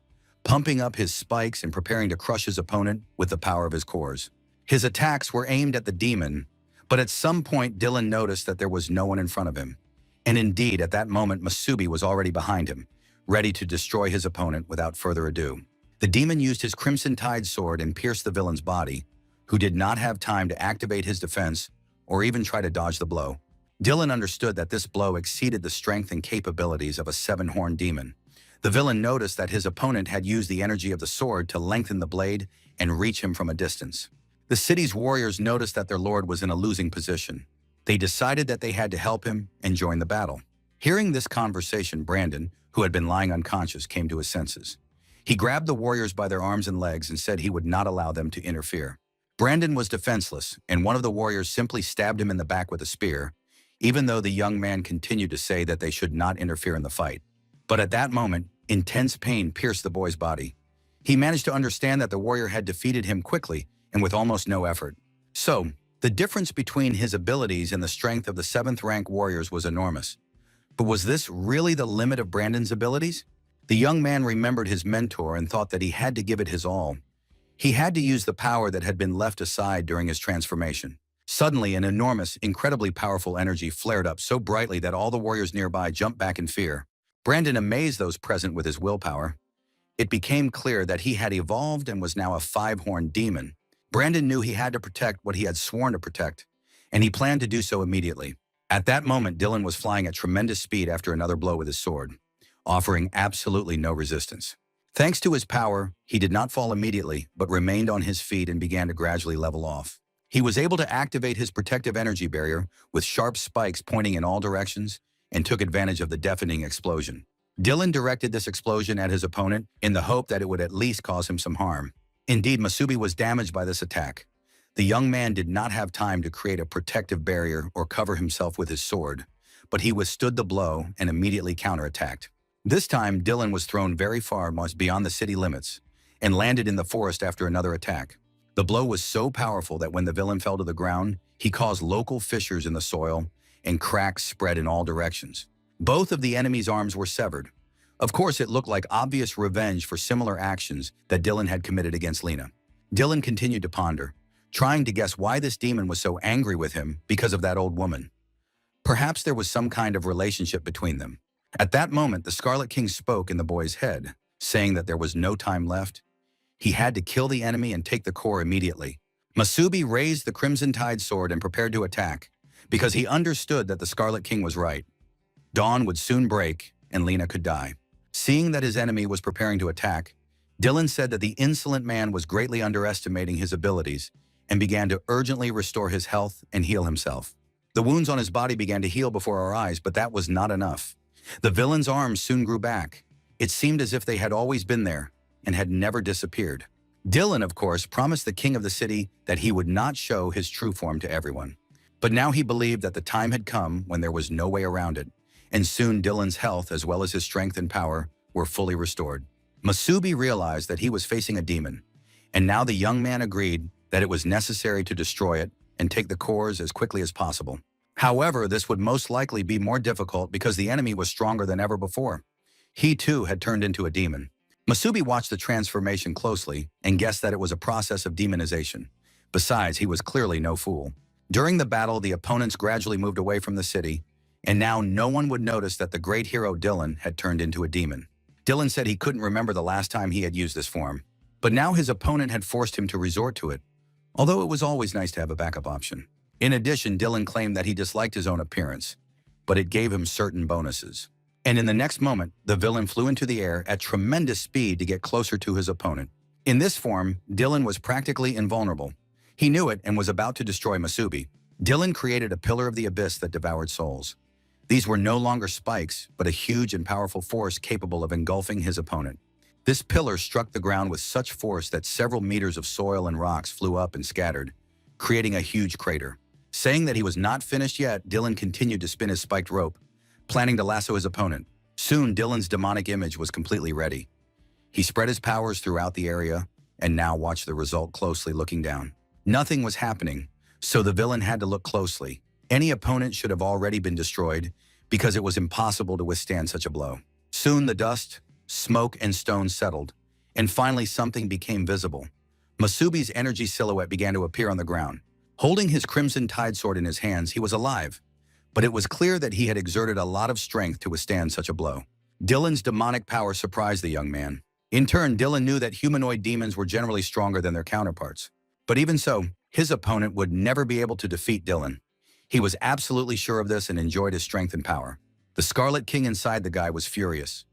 pumping up his spikes and preparing to crush his opponent with the power of his cores. His attacks were aimed at the demon, but at some point Dylan noticed that there was no one in front of him. And indeed, at that moment, Musubi was already behind him, ready to destroy his opponent without further ado. The demon used his Crimson Tide sword and pierced the villain's body, who did not have time to activate his defense or even try to dodge the blow. Dylan understood that this blow exceeded the strength and capabilities of a seven-horned demon. The villain noticed that his opponent had used the energy of the sword to lengthen the blade and reach him from a distance. The city's warriors noticed that their lord was in a losing position. They decided that they had to help him and join the battle. Hearing this conversation, Brandon, who had been lying unconscious, came to his senses. He grabbed the warriors by their arms and legs and said he would not allow them to interfere. Brandon was defenseless, and one of the warriors simply stabbed him in the back with a spear, even though the young man continued to say that they should not interfere in the fight. But at that moment, intense pain pierced the boy's body. He managed to understand that the warrior had defeated him quickly and with almost no effort. So, the difference between his abilities and the strength of the 7th-rank warriors was enormous. But was this really the limit of Brandon's abilities? The young man remembered his mentor and thought that he had to give it his all. He had to use the power that had been left aside during his transformation. Suddenly, an enormous, incredibly powerful energy flared up so brightly that all the warriors nearby jumped back in fear. Brandon amazed those present with his willpower. It became clear that he had evolved and was now a 5-horned demon. Brandon knew he had to protect what he had sworn to protect, and he planned to do so immediately. At that moment, Dylan was flying at tremendous speed after another blow with his sword, offering absolutely no resistance. Thanks to his power, he did not fall immediately, but remained on his feet and began to gradually level off. He was able to activate his protective energy barrier with sharp spikes pointing in all directions and took advantage of the deafening explosion. Dylan directed this explosion at his opponent in the hope that it would at least cause him some harm. Indeed, Musubi was damaged by this attack. The young man did not have time to create a protective barrier or cover himself with his sword, but he withstood the blow and immediately counterattacked. This time, Dylan was thrown very far beyond the city limits, and landed in the forest after another attack. The blow was so powerful that when the villain fell to the ground, he caused local fissures in the soil and cracks spread in all directions. Both of the enemy's arms were severed. Of course, it looked like obvious revenge for similar actions that Dylan had committed against Lena. Dylan continued to ponder, trying to guess why this demon was so angry with him because of that old woman. Perhaps there was some kind of relationship between them. At that moment, the Scarlet King spoke in the boy's head, saying that there was no time left. He had to kill the enemy and take the core immediately. Masubi raised the Crimson Tide sword and prepared to attack, because he understood that the Scarlet King was right. Dawn would soon break, and Lena could die. Seeing that his enemy was preparing to attack, Dylan said that the insolent man was greatly underestimating his abilities and began to urgently restore his health and heal himself. The wounds on his body began to heal before our eyes, but that was not enough. The villain's arms soon grew back. It seemed as if they had always been there and had never disappeared. Dylan, of course, promised the king of the city that he would not show his true form to everyone. But now he believed that the time had come when there was no way around it, and soon Dylan's health as well as his strength and power were fully restored. Masubi realized that he was facing a demon, and now the young man agreed that it was necessary to destroy it and take the cores as quickly as possible. However, this would most likely be more difficult because the enemy was stronger than ever before. He too had turned into a demon. Masubi watched the transformation closely and guessed that it was a process of demonization. Besides, he was clearly no fool. During the battle, the opponents gradually moved away from the city, and now no one would notice that the great hero Dylan had turned into a demon. Dylan said he couldn't remember the last time he had used this form, but now his opponent had forced him to resort to it, although it was always nice to have a backup option. In addition, Dylan claimed that he disliked his own appearance, but it gave him certain bonuses. And in the next moment, the villain flew into the air at tremendous speed to get closer to his opponent. In this form, Dylan was practically invulnerable. He knew it and was about to destroy Masubi. Dylan created a pillar of the abyss that devoured souls. These were no longer spikes, but a huge and powerful force capable of engulfing his opponent. This pillar struck the ground with such force that several meters of soil and rocks flew up and scattered, creating a huge crater. Saying that he was not finished yet, Dylan continued to spin his spiked rope, planning to lasso his opponent. Soon, Dylan's demonic image was completely ready. He spread his powers throughout the area and now watched the result closely, looking down. Nothing was happening, so the villain had to look closely. Any opponent should have already been destroyed because it was impossible to withstand such a blow. Soon the dust, smoke, and stones settled, and finally something became visible. Masubi's energy silhouette began to appear on the ground. Holding his Crimson Tide sword in his hands, he was alive, but it was clear that he had exerted a lot of strength to withstand such a blow. Dylan's demonic power surprised the young man. In turn, Dylan knew that humanoid demons were generally stronger than their counterparts. But even so, his opponent would never be able to defeat Dylan. He was absolutely sure of this and enjoyed his strength and power. The Scarlet King inside the guy was furious.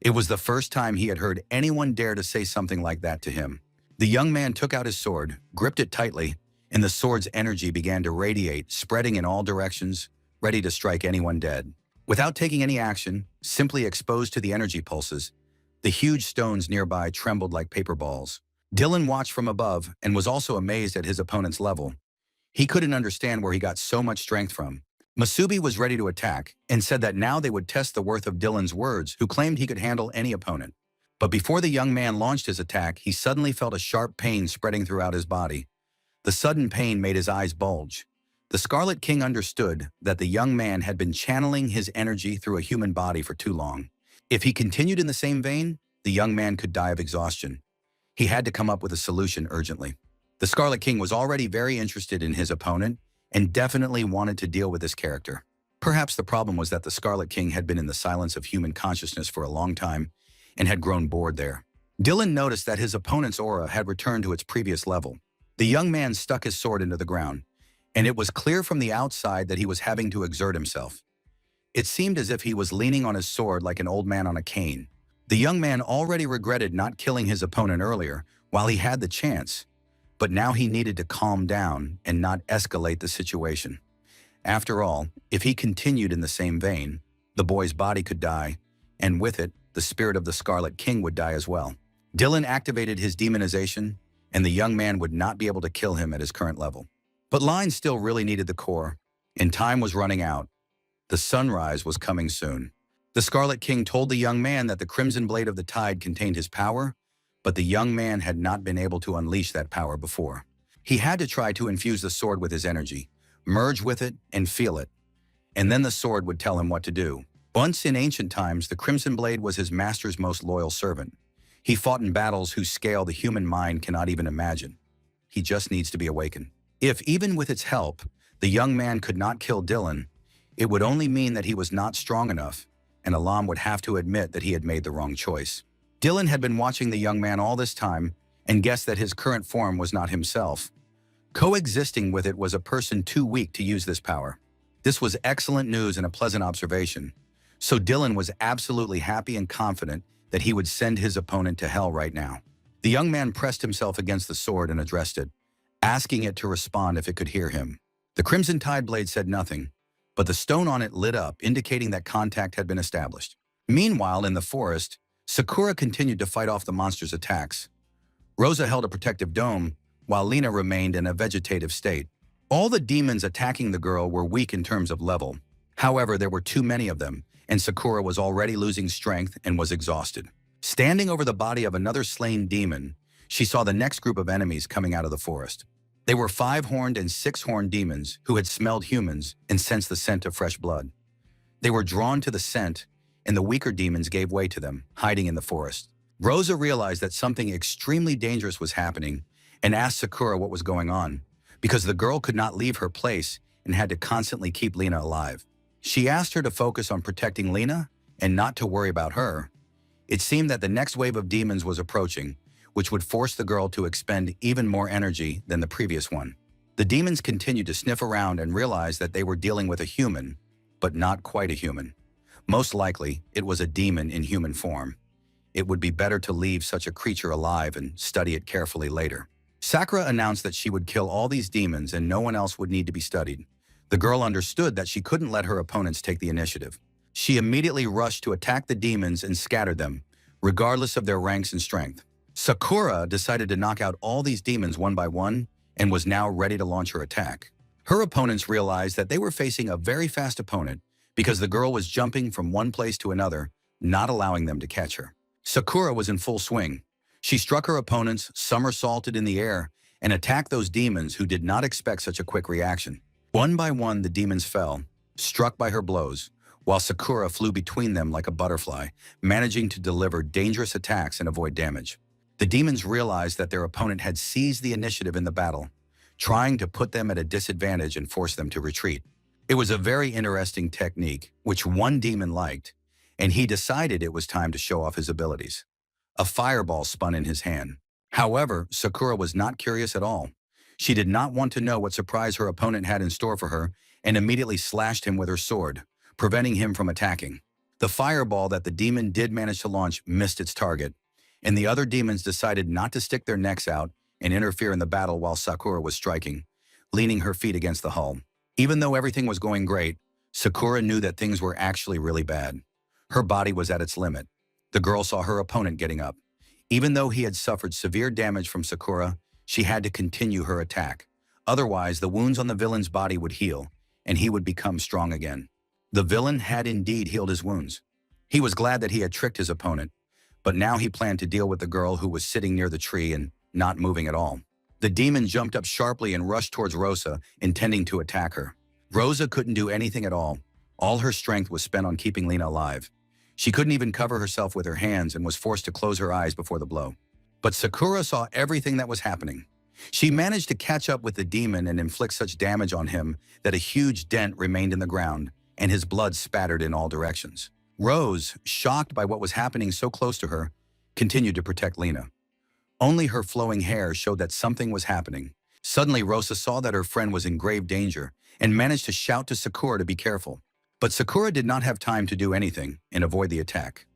It was the first time he had heard anyone dare to say something like that to him. The young man took out his sword, gripped it tightly, and the sword's energy began to radiate, spreading in all directions, ready to strike anyone dead. Without taking any action, simply exposed to the energy pulses, the huge stones nearby trembled like paper balls. Dylan watched from above and was also amazed at his opponent's level. He couldn't understand where he got so much strength from. Masubi was ready to attack and said that now they would test the worth of Dylan's words, who claimed he could handle any opponent. But before the young man launched his attack, he suddenly felt a sharp pain spreading throughout his body. The sudden pain made his eyes bulge. The Scarlet King understood that the young man had been channeling his energy through a human body for too long. If he continued in the same vein, the young man could die of exhaustion. He had to come up with a solution urgently. The Scarlet King was already very interested in his opponent and definitely wanted to deal with this character. Perhaps the problem was that the Scarlet King had been in the silence of human consciousness for a long time and had grown bored there. Dylan noticed that his opponent's aura had returned to its previous level. The young man stuck his sword into the ground, and it was clear from the outside that he was having to exert himself. It seemed as if he was leaning on his sword like an old man on a cane. The young man already regretted not killing his opponent earlier while he had the chance, but now he needed to calm down and not escalate the situation. After all, if he continued in the same vein, the boy's body could die, and with it, the spirit of the Scarlet King would die as well. Dylan activated his demonization, and the young man would not be able to kill him at his current level. But Line still really needed the core, and time was running out. The sunrise was coming soon. The Scarlet King told the young man that the Crimson Blade of the Tide contained his power, but the young man had not been able to unleash that power before. He had to try to infuse the sword with his energy, merge with it and feel it, and then the sword would tell him what to do. Once in ancient times, the Crimson Blade was his master's most loyal servant. He fought in battles whose scale the human mind cannot even imagine. He just needs to be awakened. If, even with its help, the young man could not kill Dylan, it would only mean that he was not strong enough, and Alam would have to admit that he had made the wrong choice. Dylan had been watching the young man all this time and guessed that his current form was not himself. Coexisting with it was a person too weak to use this power. This was excellent news and a pleasant observation. So Dylan was absolutely happy and confident that he would send his opponent to hell right now. The young man pressed himself against the sword and addressed it, asking it to respond if it could hear him. The Crimson Tide Blade said nothing, but the stone on it lit up, indicating that contact had been established. Meanwhile, in the forest, Sakura continued to fight off the monster's attacks. Rosa held a protective dome, while Lena remained in a vegetative state. All the demons attacking the girl were weak in terms of level. However, there were too many of them, and Sakura was already losing strength and was exhausted. Standing over the body of another slain demon, she saw the next group of enemies coming out of the forest. They were 5-horned and 6-horned demons who had smelled humans and sensed the scent of fresh blood. They were drawn to the scent, and the weaker demons gave way to them, hiding in the forest. Rosa realized that something extremely dangerous was happening and asked Sakura what was going on, because the girl could not leave her place and had to constantly keep Lena alive. She asked her to focus on protecting Lena and not to worry about her. It seemed that the next wave of demons was approaching, which would force the girl to expend even more energy than the previous one. The demons continued to sniff around and realized that they were dealing with a human, but not quite a human. Most likely, it was a demon in human form. It would be better to leave such a creature alive and study it carefully later. Sakura announced that she would kill all these demons and no one else would need to be studied. The girl understood that she couldn't let her opponents take the initiative. She immediately rushed to attack the demons and scattered them, regardless of their ranks and strength. Sakura decided to knock out all these demons one by one and was now ready to launch her attack. Her opponents realized that they were facing a very fast opponent because the girl was jumping from one place to another, not allowing them to catch her. Sakura was in full swing. She struck her opponents, somersaulted in the air, and attacked those demons who did not expect such a quick reaction. One by one, the demons fell, struck by her blows, while Sakura flew between them like a butterfly, managing to deliver dangerous attacks and avoid damage. The demons realized that their opponent had seized the initiative in the battle, trying to put them at a disadvantage and force them to retreat. It was a very interesting technique, which one demon liked, and he decided it was time to show off his abilities. A fireball spun in his hand. However, Sakura was not curious at all. She did not want to know what surprise her opponent had in store for her and immediately slashed him with her sword, preventing him from attacking. The fireball that the demon did manage to launch missed its target, and the other demons decided not to stick their necks out and interfere in the battle while Sakura was striking, leaning her feet against the hull. Even though everything was going great, Sakura knew that things were actually really bad. Her body was at its limit. The girl saw her opponent getting up. Even though he had suffered severe damage from Sakura, she had to continue her attack. Otherwise, the wounds on the villain's body would heal, and he would become strong again. The villain had indeed healed his wounds. He was glad that he had tricked his opponent, but now he planned to deal with the girl who was sitting near the tree and not moving at all. The demon jumped up sharply and rushed towards Rosa, intending to attack her. Rosa couldn't do anything at all. All her strength was spent on keeping Lena alive. She couldn't even cover herself with her hands and was forced to close her eyes before the blow. But Sakura saw everything that was happening. She managed to catch up with the demon and inflict such damage on him that a huge dent remained in the ground, and his blood spattered in all directions. Rose, shocked by what was happening so close to her, continued to protect Lena. Only her flowing hair showed that something was happening. Suddenly, Rosa saw that her friend was in grave danger and managed to shout to Sakura to be careful. But Sakura did not have time to do anything and avoid the attack.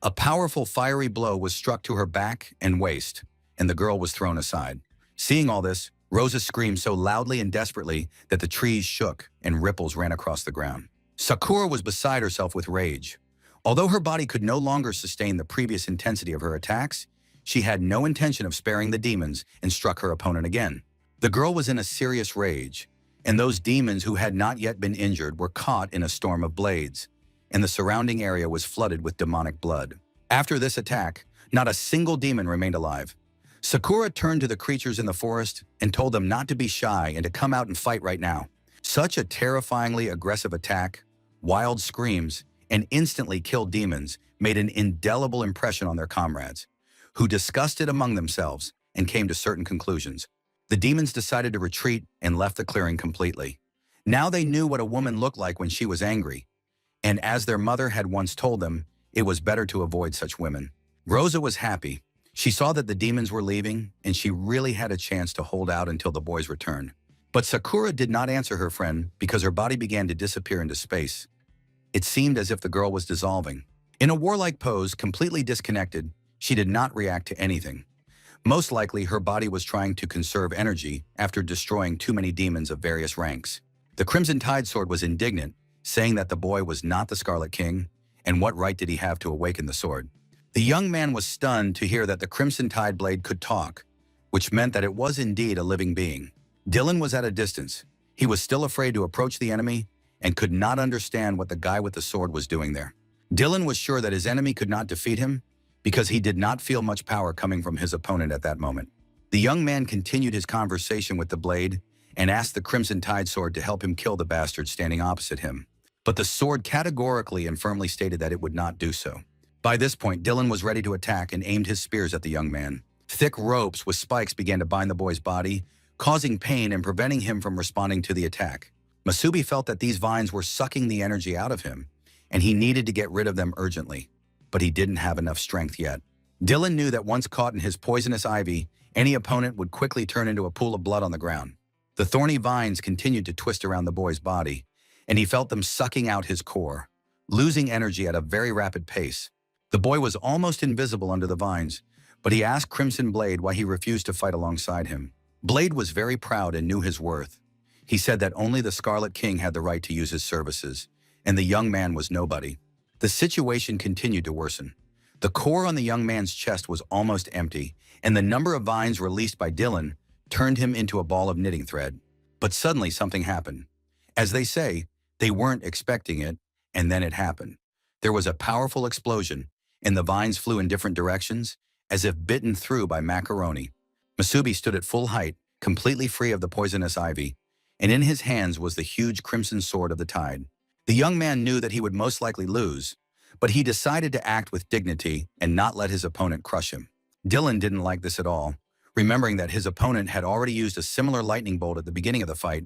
A powerful fiery blow was struck to her back and waist, and the girl was thrown aside. Seeing all this, Rosa screamed so loudly and desperately that the trees shook and ripples ran across the ground. Sakura was beside herself with rage. Although her body could no longer sustain the previous intensity of her attacks, she had no intention of sparing the demons and struck her opponent again. The girl was in a serious rage, and those demons who had not yet been injured were caught in a storm of blades, and the surrounding area was flooded with demonic blood. After this attack, Not a single demon remained alive. Sakura turned to the creatures in the forest and told them not to be shy and to come out and fight right now. Such a terrifyingly aggressive attack, wild screams, and instantly killed demons made an indelible impression on their comrades, who discussed it among themselves and came to certain conclusions. The demons decided to retreat and left the clearing completely. Now they knew what a woman looked like when she was angry, and as their mother had once told them, it was better to avoid such women. Rosa was happy. She saw that the demons were leaving, and she really had a chance to hold out until the boys returned. But Sakura did not answer her friend because her body began to disappear into space. It seemed as if the girl was dissolving. In a warlike pose, completely disconnected, she did not react to anything. Most likely, her body was trying to conserve energy after destroying too many demons of various ranks. The Crimson Tide Sword was indignant, saying that the boy was not the Scarlet King, and what right did he have to awaken the sword? The young man was stunned to hear that the Crimson Tide blade could talk, which meant that it was indeed a living being. Dylan was at a distance. He was still afraid to approach the enemy and could not understand what the guy with the sword was doing there. Dylan was sure that his enemy could not defeat him because he did not feel much power coming from his opponent at that moment. The young man continued his conversation with the blade and asked the Crimson Tide Sword to help him kill the bastard standing opposite him. But the sword categorically and firmly stated that it would not do so. By this point, Dylan was ready to attack and aimed his spears at the young man. Thick ropes with spikes began to bind the boy's body, causing pain and preventing him from responding to the attack. Masubi felt that these vines were sucking the energy out of him, and he needed to get rid of them urgently, but he didn't have enough strength yet. Dylan knew that once caught in his poisonous ivy, any opponent would quickly turn into a pool of blood on the ground. The thorny vines continued to twist around the boy's body, and he felt them sucking out his core, losing energy at a very rapid pace. The boy was almost invisible under the vines, but he asked Crimson Blade why he refused to fight alongside him. Blade was very proud and knew his worth. He said that only the Scarlet King had the right to use his services, and the young man was nobody. The situation continued to worsen. The core on the young man's chest was almost empty, and the number of vines released by Dylan turned him into a ball of knitting thread. But suddenly something happened. As they say, they weren't expecting it, and then it happened. There was a powerful explosion, and the vines flew in different directions, as if bitten through by macaroni. Masubi stood at full height, completely free of the poisonous ivy, and in his hands was the huge crimson sword of the tide. The young man knew that he would most likely lose, but he decided to act with dignity and not let his opponent crush him. Dylan didn't like this at all. Remembering that his opponent had already used a similar lightning bolt at the beginning of the fight,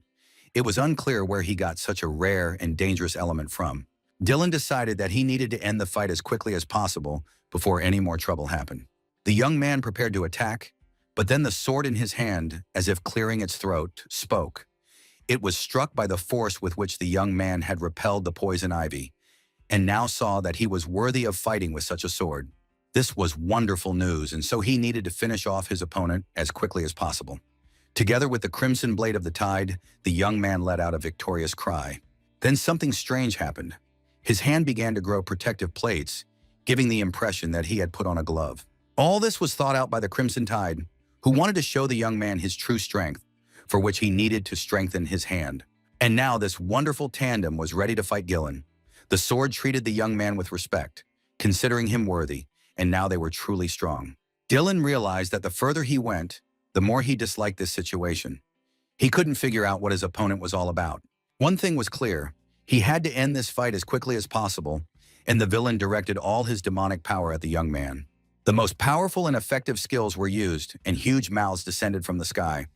it was unclear where he got such a rare and dangerous element from. Dylan decided that he needed to end the fight as quickly as possible before any more trouble happened. The young man prepared to attack, but then the sword in his hand, as if clearing its throat, spoke. It was struck by the force with which the young man had repelled the poison ivy, and now saw that he was worthy of fighting with such a sword. This was wonderful news, and so he needed to finish off his opponent as quickly as possible. Together with the crimson blade of the tide, the young man let out a victorious cry. Then something strange happened. His hand began to grow protective plates, giving the impression that he had put on a glove. All this was thought out by the Crimson Tide, who wanted to show the young man his true strength, for which he needed to strengthen his hand. And now this wonderful tandem was ready to fight Dylan. The sword treated the young man with respect, considering him worthy, and now they were truly strong. Dylan realized that the further he went, the more he disliked this situation. He couldn't figure out what his opponent was all about. One thing was clear. He had to end this fight as quickly as possible, and the villain directed all his demonic power at the young man. The most powerful and effective skills were used, and huge mouths descended from the sky.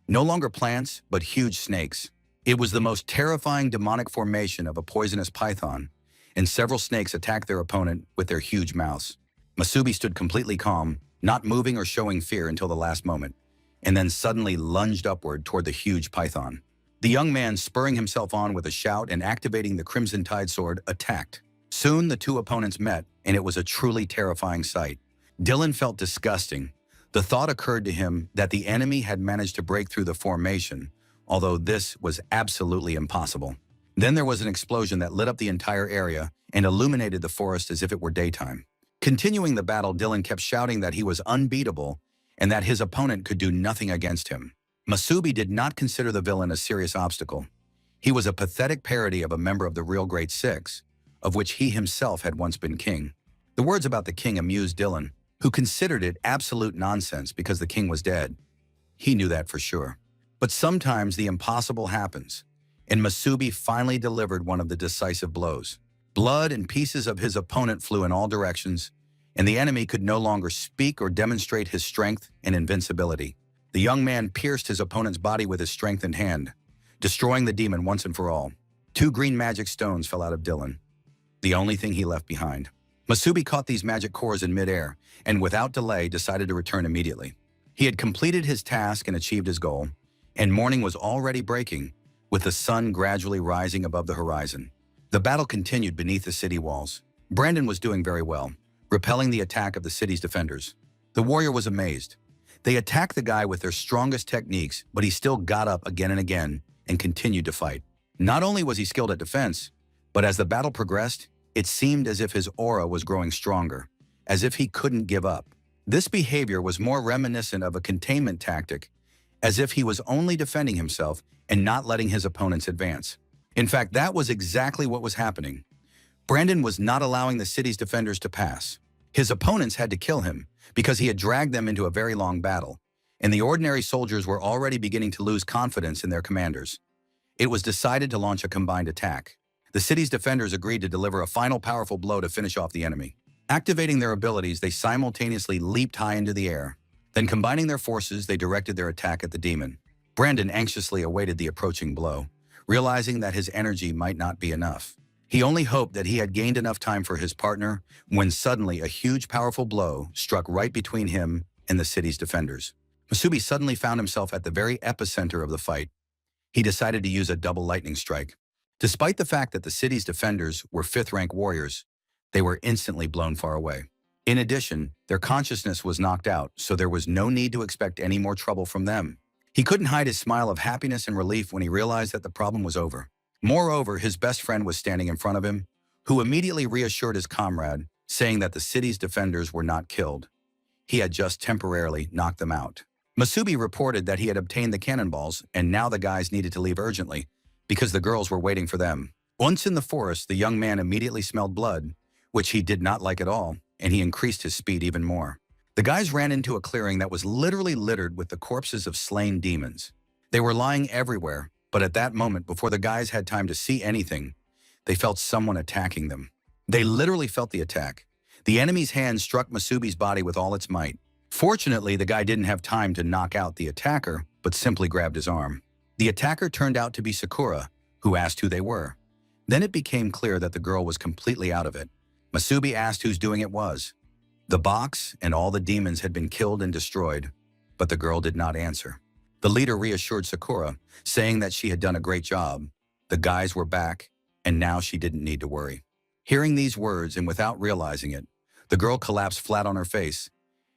No longer plants, but huge snakes. It was the most terrifying demonic formation of a poisonous python, and several snakes attacked their opponent with their huge mouths. Masubi stood completely calm, not moving or showing fear until the last moment, and then suddenly lunged upward toward the huge python. The young man, spurring himself on with a shout and activating the Crimson Tide Sword, attacked. Soon the two opponents met, and it was a truly terrifying sight. Dylan felt disgusting. The thought occurred to him that the enemy had managed to break through the formation, although this was absolutely impossible. Then there was an explosion that lit up the entire area and illuminated the forest as if it were daytime. Continuing the battle, Dylan kept shouting that he was unbeatable and that his opponent could do nothing against him. Masubi did not consider the villain a serious obstacle. He was a pathetic parody of a member of the real Great Six, of which he himself had once been king. The words about the king amused Dylan. who considered it absolute nonsense because the king was dead. He knew that for sure. But sometimes the impossible happens, and Masubi finally delivered one of the decisive blows. Blood and pieces of his opponent flew in all directions, and the enemy could no longer speak or demonstrate his strength and invincibility. The young man pierced his opponent's body with his strengthened hand, destroying the demon once and for all. 2 green magic stones fell out of Dylan, the only thing he left behind. Masubi caught these magic cores in midair, and without delay decided to return immediately. He had completed his task and achieved his goal, and morning was already breaking, with the sun gradually rising above the horizon. The battle continued beneath the city walls. Brandon was doing very well, repelling the attack of the city's defenders. The warrior was amazed. They attacked the guy with their strongest techniques, but he still got up again and again and continued to fight. Not only was he skilled at defense, but as the battle progressed, it seemed as if his aura was growing stronger, as if he couldn't give up. This behavior was more reminiscent of a containment tactic, as if he was only defending himself and not letting his opponents advance. In fact, that was exactly what was happening. Brandon was not allowing the city's defenders to pass. His opponents had to kill him because he had dragged them into a very long battle, and the ordinary soldiers were already beginning to lose confidence in their commanders. It was decided to launch a combined attack. The city's defenders agreed to deliver a final powerful blow to finish off the enemy. Activating their abilities, they simultaneously leaped high into the air. Then, combining their forces, they directed their attack at the demon. Brandon anxiously awaited the approaching blow, realizing that his energy might not be enough. He only hoped that he had gained enough time for his partner when suddenly a huge, powerful blow struck right between him and the city's defenders. Masubi suddenly found himself at the very epicenter of the fight. He decided to use a double lightning strike. Despite the fact that the city's defenders were 5th-rank warriors, they were instantly blown far away. In addition, their consciousness was knocked out, so there was no need to expect any more trouble from them. He couldn't hide his smile of happiness and relief when he realized that the problem was over. Moreover, his best friend was standing in front of him, who immediately reassured his comrade, saying that the city's defenders were not killed. He had just temporarily knocked them out. Masubi reported that he had obtained the cannonballs, and now the guys needed to leave urgently, because the girls were waiting for them. Once in the forest, the young man immediately smelled blood, which he did not like at all, and he increased his speed even more. The guys ran into a clearing that was literally littered with the corpses of slain demons. They were lying everywhere, but at that moment, before the guys had time to see anything, they felt someone attacking them. They literally felt the attack. The enemy's hand struck Masubi's body with all its might. Fortunately, the guy didn't have time to knock out the attacker, but simply grabbed his arm. The attacker turned out to be Sakura, who asked who they were. Then it became clear that the girl was completely out of it. Masubi asked whose doing it was. The box and all the demons had been killed and destroyed, but the girl did not answer. The leader reassured Sakura, saying that she had done a great job. The guys were back, and now she didn't need to worry. Hearing these words and without realizing it, the girl collapsed flat on her face,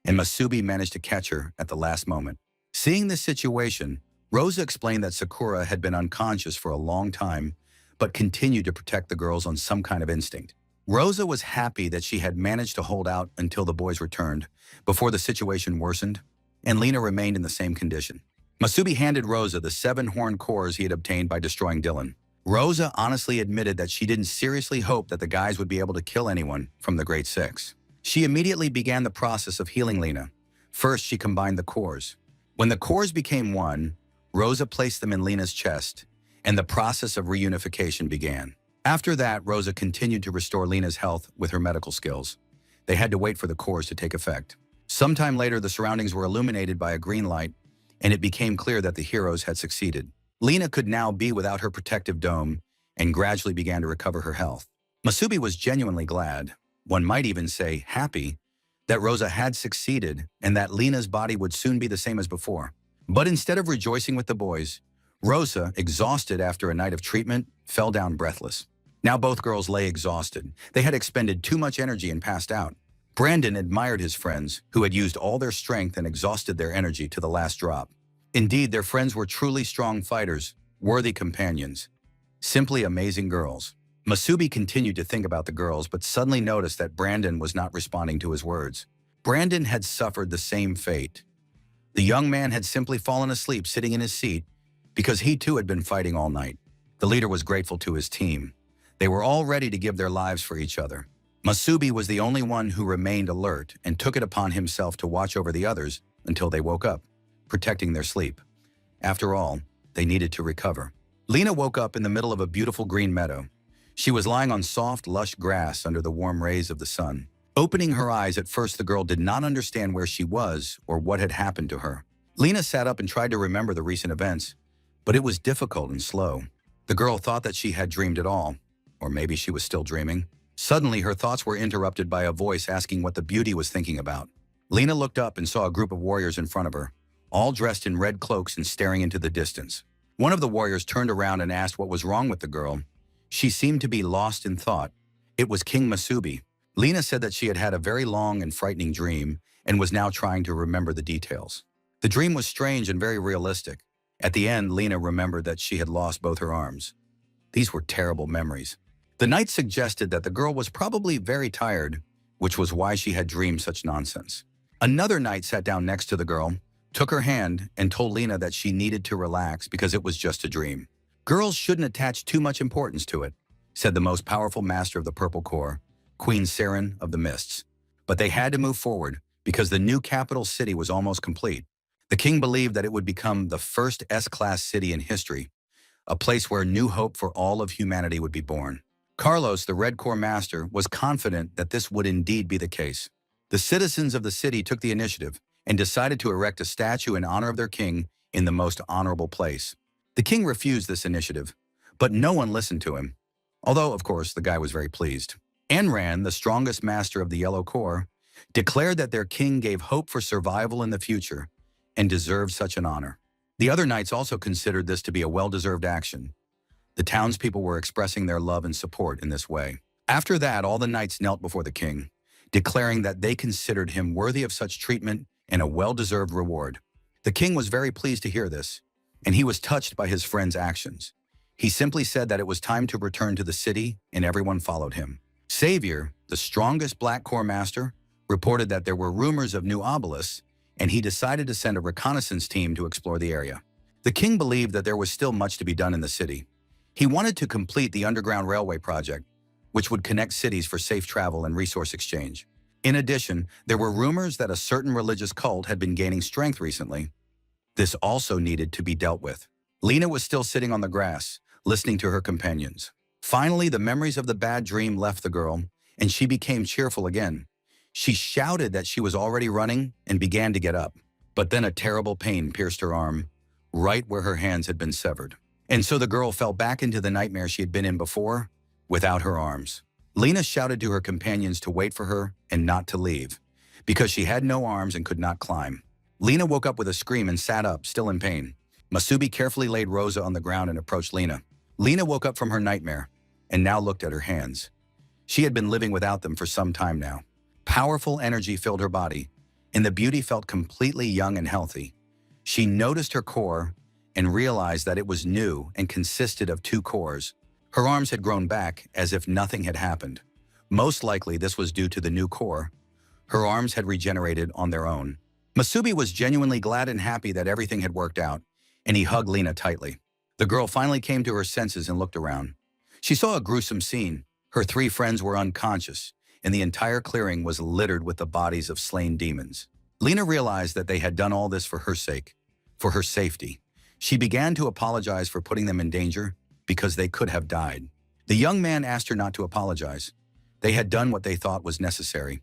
and Masubi managed to catch her at the last moment. Seeing this situation, Rosa explained that Sakura had been unconscious for a long time, but continued to protect the girls on some kind of instinct. Rosa was happy that she had managed to hold out until the boys returned, before the situation worsened, and Lena remained in the same condition. Masubi handed Rosa the 7 horn cores he had obtained by destroying Dylan. Rosa honestly admitted that she didn't seriously hope that the guys would be able to kill anyone from the Great Six. She immediately began the process of healing Lena. First, she combined the cores. When the cores became one, Rosa placed them in Lena's chest, and the process of reunification began. After that, Rosa continued to restore Lena's health with her medical skills. They had to wait for the cores to take effect. Sometime later, the surroundings were illuminated by a green light, and it became clear that the heroes had succeeded. Lena could now be without her protective dome and gradually began to recover her health. Masubi was genuinely glad, one might even say happy, that Rosa had succeeded and that Lena's body would soon be the same as before. But instead of rejoicing with the boys, Rosa, exhausted after a night of treatment, fell down breathless. Now both girls lay exhausted. They had expended too much energy and passed out. Brandon admired his friends, who had used all their strength and exhausted their energy to the last drop. Indeed, their friends were truly strong fighters, worthy companions. Simply amazing girls. Masubi continued to think about the girls, but suddenly noticed that Brandon was not responding to his words. Brandon had suffered the same fate. The young man had simply fallen asleep sitting in his seat because he too had been fighting all night. The leader was grateful to his team. They were all ready to give their lives for each other. Masubi was the only one who remained alert and took it upon himself to watch over the others until they woke up, protecting their sleep. After all, they needed to recover. Lena woke up in the middle of a beautiful green meadow. She was lying on soft, lush grass under the warm rays of the sun. Opening her eyes, at first the girl did not understand where she was or what had happened to her. Lena sat up and tried to remember the recent events, but it was difficult and slow. The girl thought that she had dreamed it all, or maybe she was still dreaming. Suddenly, her thoughts were interrupted by a voice asking what the beauty was thinking about. Lena looked up and saw a group of warriors in front of her, all dressed in red cloaks and staring into the distance. One of the warriors turned around and asked what was wrong with the girl. She seemed to be lost in thought. It was King Masubi. Lena said that she had had a very long and frightening dream and was now trying to remember the details. The dream was strange and very realistic. At the end, Lena remembered that she had lost both her arms. These were terrible memories. The knight suggested that the girl was probably very tired, which was why she had dreamed such nonsense. Another knight sat down next to the girl, took her hand, and told Lena that she needed to relax because it was just a dream. Girls shouldn't attach too much importance to it, said the most powerful master of the Purple Corps, Queen Saren of the Mists. But they had to move forward because the new capital city was almost complete. The king believed that it would become the first S-class city in history, a place where new hope for all of humanity would be born. Carlos, the Red Corps master, was confident that this would indeed be the case. The citizens of the city took the initiative and decided to erect a statue in honor of their king in the most honorable place. The king refused this initiative, but no one listened to him, although, of course, the guy was very pleased. Enran, the strongest master of the Yellow Corps, declared that their king gave hope for survival in the future and deserved such an honor. The other knights also considered this to be a well-deserved action. The townspeople were expressing their love and support in this way. After that, all the knights knelt before the king, declaring that they considered him worthy of such treatment and a well-deserved reward. The king was very pleased to hear this, and he was touched by his friend's actions. He simply said that it was time to return to the city, and everyone followed him. Savior, the strongest Black Corps master, reported that there were rumors of new obelisks, and he decided to send a reconnaissance team to explore the area. The king believed that there was still much to be done in the city. He wanted to complete the underground railway project, which would connect cities for safe travel and resource exchange. In addition, there were rumors that a certain religious cult had been gaining strength recently. This also needed to be dealt with. Lena was still sitting on the grass, listening to her companions. Finally, the memories of the bad dream left the girl, and she became cheerful again. She shouted that she was already running and began to get up. But then a terrible pain pierced her arm, right where her hands had been severed. And so the girl fell back into the nightmare she had been in before, without her arms. Lena shouted to her companions to wait for her and not to leave, because she had no arms and could not climb. Lena woke up with a scream and sat up, still in pain. Masubi carefully laid Rosa on the ground and approached Lena. Lena woke up from her nightmare and now looked at her hands. She had been living without them for some time now. Powerful energy filled her body, and the beauty felt completely young and healthy. She noticed her core and realized that it was new and consisted of 2 cores. Her arms had grown back as if nothing had happened. Most likely this was due to the new core. Her arms had regenerated on their own. Masubi was genuinely glad and happy that everything had worked out, and he hugged Lena tightly. The girl finally came to her senses and looked around. She saw a gruesome scene. Her 3 friends were unconscious, and the entire clearing was littered with the bodies of slain demons. Lena realized that they had done all this for her sake, for her safety. She began to apologize for putting them in danger because they could have died. The young man asked her not to apologize. They had done what they thought was necessary.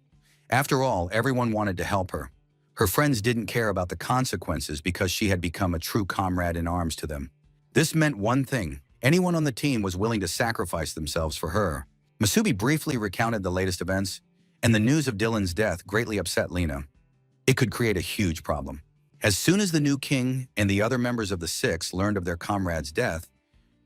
After all, everyone wanted to help her. Her friends didn't care about the consequences because she had become a true comrade in arms to them. This meant one thing: anyone on the team was willing to sacrifice themselves for her. Masubi briefly recounted the latest events, and the news of Dylan's death greatly upset Lena. It could create a huge problem. As soon as the new king and the other members of the 6 learned of their comrade's death,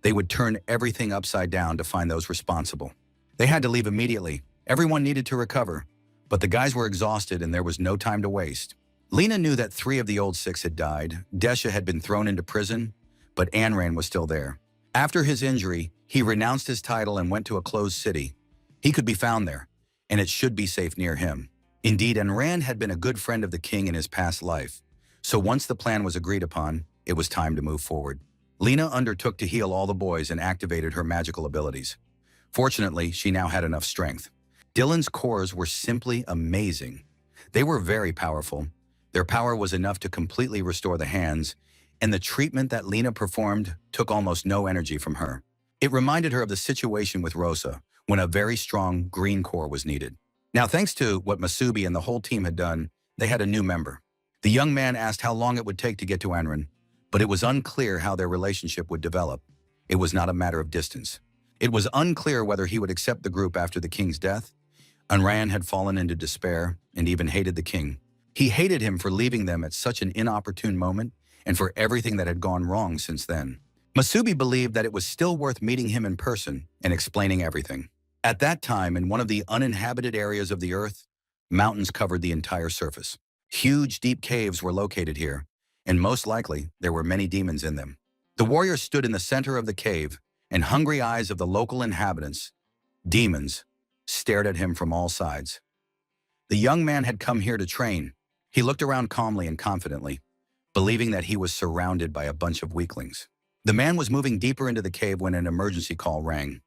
they would turn everything upside down to find those responsible. They had to leave immediately. Everyone needed to recover, but the guys were exhausted and there was no time to waste. Lena knew that 3 of the old 6 had died. Desha had been thrown into prison, but Anran was still there. After his injury, he renounced his title and went to a closed city. He could be found there, and it should be safe near him. Indeed, Anran had been a good friend of the king in his past life. So once the plan was agreed upon, it was time to move forward. Lena undertook to heal all the boys and activated her magical abilities. Fortunately, she now had enough strength. Dylan's cores were simply amazing. They were very powerful. Their power was enough to completely restore the hands, and the treatment that Lena performed took almost no energy from her. It reminded her of the situation with Rosa, when a very strong green core was needed. Now, thanks to what Masubi and the whole team had done, they had a new member. The young man asked how long it would take to get to Anran, but it was unclear how their relationship would develop. It was not a matter of distance. It was unclear whether he would accept the group after the king's death. Anran had fallen into despair and even hated the king. He hated him for leaving them at such an inopportune moment and for everything that had gone wrong since then. Masubi believed that it was still worth meeting him in person and explaining everything. At that time, in one of the uninhabited areas of the earth, mountains covered the entire surface. Huge, deep caves were located here, and most likely there were many demons in them. The warrior stood in the center of the cave, and hungry eyes of the local inhabitants, demons, stared at him from all sides. The young man had come here to train. He looked around calmly and confidently, believing that he was surrounded by a bunch of weaklings. The man was moving deeper into the cave when an emergency call rang.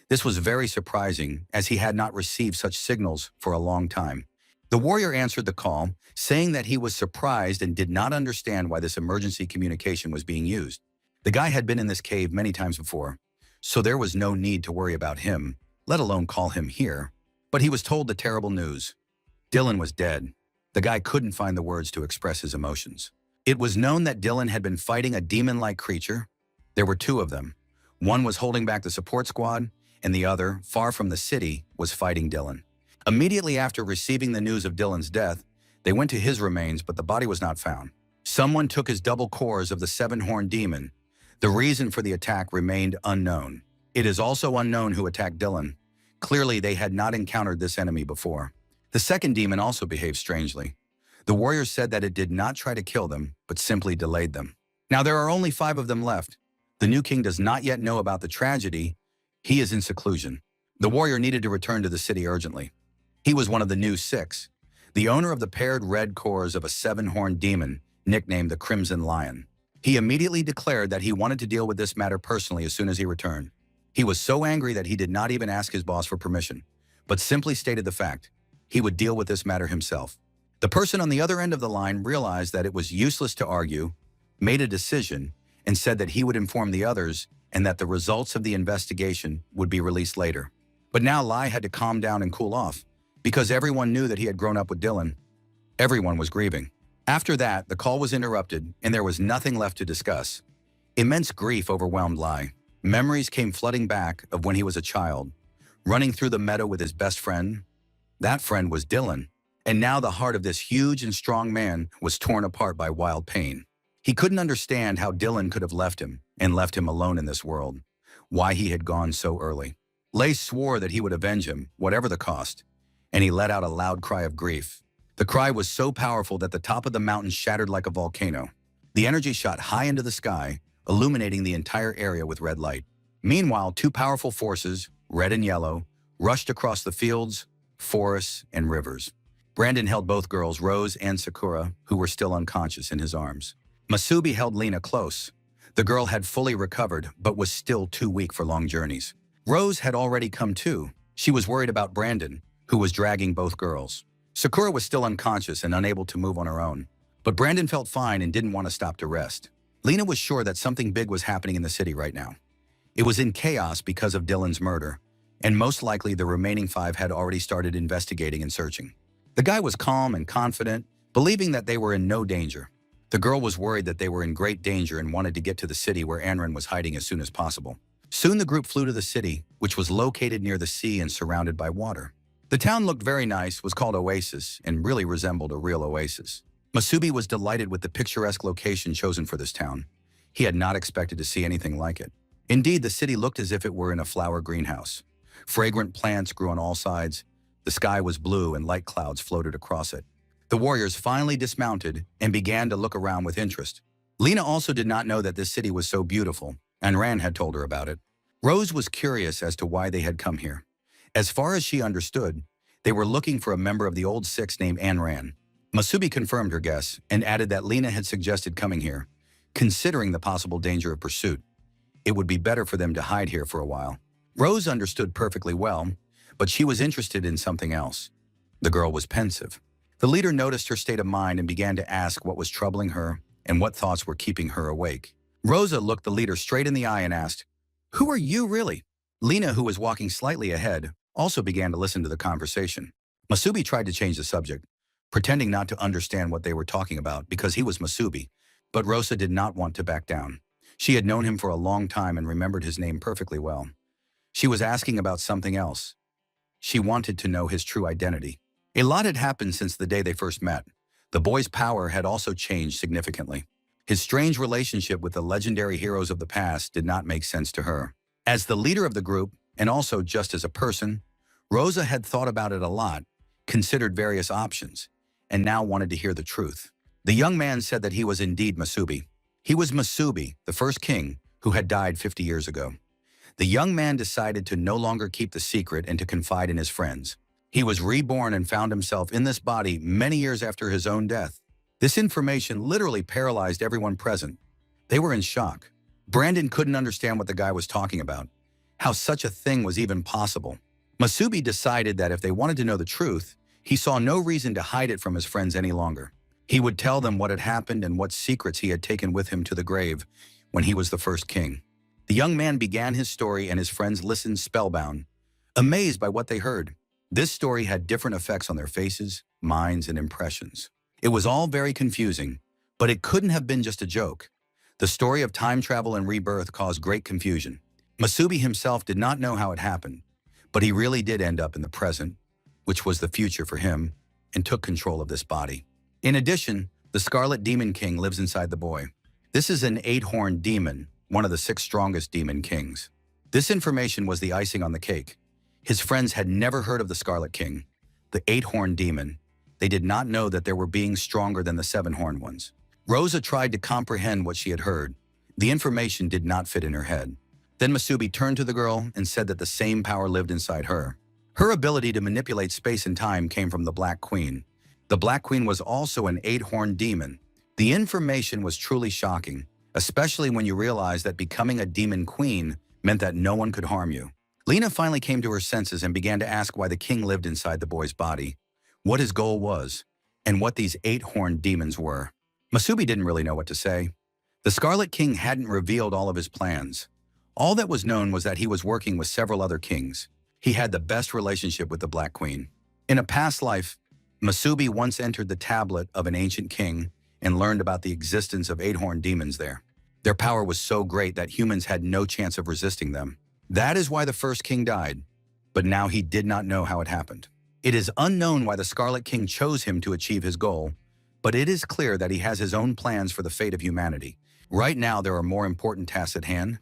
This was very surprising, as he had not received such signals for a long time. The warrior answered the call, saying that he was surprised and did not understand why this emergency communication was being used. The guy had been in this cave many times before, so there was no need to worry about him, let alone call him here. But he was told the terrible news. Dylan was dead. The guy couldn't find the words to express his emotions. It was known that Dylan had been fighting a demon-like creature. There were two of them. One was holding back the support squad, and the other, far from the city, was fighting Dylan. Immediately after receiving the news of Dylan's death, they went to his remains, but the body was not found. Someone took his double cores of the seven-horned demon. The reason for the attack remained unknown. It is also unknown who attacked Dylan. Clearly, they had not encountered this enemy before. The second demon also behaved strangely. The warrior said that it did not try to kill them, but simply delayed them. Now there are only 5 of them left. The new king does not yet know about the tragedy. He is in seclusion. The warrior needed to return to the city urgently. He was one of the new 6, the owner of the paired red cores of a 7-horned demon, nicknamed the Crimson Lion. He immediately declared that he wanted to deal with this matter personally as soon as he returned. He was so angry that he did not even ask his boss for permission, but simply stated the fact. He would deal with this matter himself. The person on the other end of the line realized that it was useless to argue, made a decision, and said that he would inform the others and that the results of the investigation would be released later. But now Lai had to calm down and cool off, because everyone knew that he had grown up with Dylan. Everyone was grieving. After that, the call was interrupted and there was nothing left to discuss. Immense grief overwhelmed Lai. Memories came flooding back of when he was a child, running through the meadow with his best friend. That friend was Dylan, and now the heart of this huge and strong man was torn apart by wild pain. He couldn't understand how Dylan could have left him and left him alone in this world, why he had gone so early. Lay swore that he would avenge him, whatever the cost, and he let out a loud cry of grief. The cry was so powerful that the top of the mountain shattered like a volcano. The energy shot high into the sky, illuminating the entire area with red light. Meanwhile, 2 powerful forces, red and yellow, rushed across the fields, forests, and rivers. Brandon held both girls, Rose and Sakura, who were still unconscious, in his arms. Masubi held Lena close. The girl had fully recovered, but was still too weak for long journeys. Rose had already come to. She was worried about Brandon, who was dragging both girls. Sakura was still unconscious and unable to move on her own, but Brandon felt fine and didn't want to stop to rest. Lena was sure that something big was happening in the city right now. It was in chaos because of Dylan's murder, and most likely the remaining 5 had already started investigating and searching. The guy was calm and confident, believing that they were in no danger. The girl was worried that they were in great danger and wanted to get to the city where Anran was hiding as soon as possible. Soon the group flew to the city, which was located near the sea and surrounded by water. The town looked very nice, was called Oasis, and really resembled a real oasis. Masubi was delighted with the picturesque location chosen for this town. He had not expected to see anything like it. Indeed, the city looked as if it were in a flower greenhouse. Fragrant plants grew on all sides. The sky was blue and light clouds floated across it. The warriors finally dismounted and began to look around with interest. Lena also did not know that this city was so beautiful, and Ran had told her about it. Rose was curious as to why they had come here. As far as she understood, they were looking for a member of the old 6 named Anran. Masubi confirmed her guess and added that Lena had suggested coming here, considering the possible danger of pursuit. It would be better for them to hide here for a while. Rose understood perfectly well, but she was interested in something else. The girl was pensive. The leader noticed her state of mind and began to ask what was troubling her and what thoughts were keeping her awake. Rosa looked the leader straight in the eye and asked, "Who are you really?" Lena, who was walking slightly ahead, also began to listen to the conversation. Masubi tried to change the subject, pretending not to understand what they were talking about because he was Masubi, but Rosa did not want to back down. She had known him for a long time and remembered his name perfectly well. She was asking about something else. She wanted to know his true identity. A lot had happened since the day they first met. The boy's power had also changed significantly. His strange relationship with the legendary heroes of the past did not make sense to her. As the leader of the group, and also just as a person, Rosa had thought about it a lot, considered various options, and now wanted to hear the truth. The young man said that he was indeed Masubi. He was Masubi, the first king, who had died 50 years ago. The young man decided to no longer keep the secret and to confide in his friends. He was reborn and found himself in this body many years after his own death. This information literally paralyzed everyone present. They were in shock. Brandon couldn't understand what the guy was talking about, how such a thing was even possible. Masubi decided that if they wanted to know the truth, he saw no reason to hide it from his friends any longer. He would tell them what had happened and what secrets he had taken with him to the grave when he was the first king. The young man began his story and his friends listened spellbound, amazed by what they heard. This story had different effects on their faces, minds, and impressions. It was all very confusing, but it couldn't have been just a joke. The story of time travel and rebirth caused great confusion. Masubi himself did not know how it happened, but he really did end up in the present, which was the future for him, and took control of this body. In addition, the Scarlet Demon King lives inside the boy. This is an 8-horned demon, one of the 6 strongest demon kings. This information was the icing on the cake. His friends had never heard of the Scarlet King, the 8-horned demon. They did not know that there were beings stronger than the 7-horned ones. Rosa tried to comprehend what she had heard. The information did not fit in her head. Then Masubi turned to the girl and said that the same power lived inside her. Her ability to manipulate space and time came from the Black Queen. The Black Queen was also an 8-horned demon. The information was truly shocking, especially when you realize that becoming a demon queen meant that no one could harm you. Lena finally came to her senses and began to ask why the king lived inside the boy's body, what his goal was, and what these 8-horned demons were. Masubi didn't really know what to say. The Scarlet King hadn't revealed all of his plans. All that was known was that he was working with several other kings. He had the best relationship with the Black Queen. In a past life, Masubi once entered the tablet of an ancient king and learned about the existence of 8-horned demons there. Their power was so great that humans had no chance of resisting them. That is why the first king died, but now he did not know how it happened. It is unknown why the Scarlet King chose him to achieve his goal, but it is clear that he has his own plans for the fate of humanity. Right now, there are more important tasks at hand.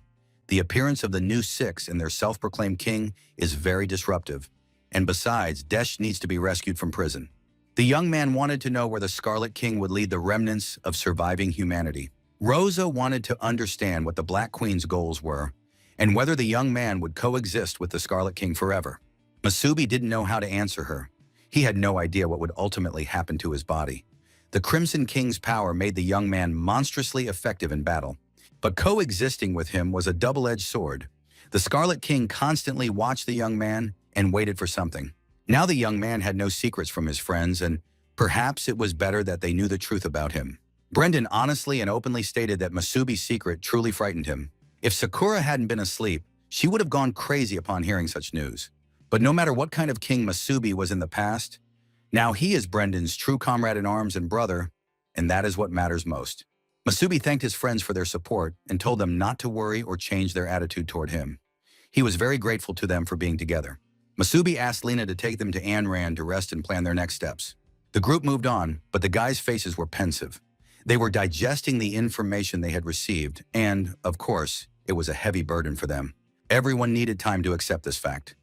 The appearance of the new 6 and their self-proclaimed king is very disruptive, and besides, Desh needs to be rescued from prison. The young man wanted to know where the Scarlet King would lead the remnants of surviving humanity. Rosa wanted to understand what the Black Queen's goals were, and whether the young man would coexist with the Scarlet King forever. Masubi didn't know how to answer her. He had no idea what would ultimately happen to his body. The Crimson King's power made the young man monstrously effective in battle, but coexisting with him was a double-edged sword. The Scarlet King constantly watched the young man and waited for something. Now the young man had no secrets from his friends, and perhaps it was better that they knew the truth about him. Brendan honestly and openly stated that Masubi's secret truly frightened him. If Sakura hadn't been asleep, she would have gone crazy upon hearing such news. But no matter what kind of king Masubi was in the past, now he is Brendan's true comrade in arms and brother, and that is what matters most. Masubi thanked his friends for their support and told them not to worry or change their attitude toward him. He was very grateful to them for being together. Masubi asked Lena to take them to Anran to rest and plan their next steps. The group moved on, but the guys' faces were pensive. They were digesting the information they had received, and, of course, it was a heavy burden for them. Everyone needed time to accept this fact.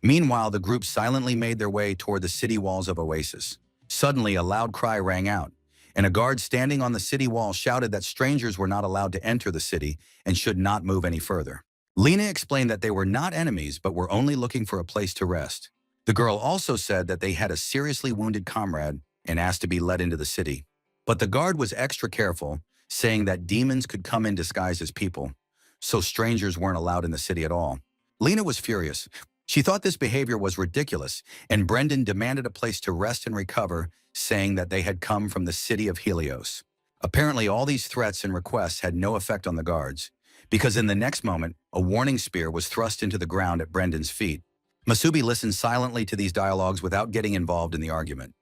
Meanwhile, the group silently made their way toward the city walls of Oasis. Suddenly, a loud cry rang out, and a guard standing on the city wall shouted that strangers were not allowed to enter the city and should not move any further. Lena explained that they were not enemies but were only looking for a place to rest. The girl also said that they had a seriously wounded comrade and asked to be let into the city. But the guard was extra careful, saying that demons could come in disguised as people, so strangers weren't allowed in the city at all. Lena was furious. She thought this behavior was ridiculous, and Brendan demanded a place to rest and recover, saying that they had come from the city of Helios. Apparently, all these threats and requests had no effect on the guards, because in the next moment, a warning spear was thrust into the ground at Brendan's feet. Masubi listened silently to these dialogues without getting involved in the argument.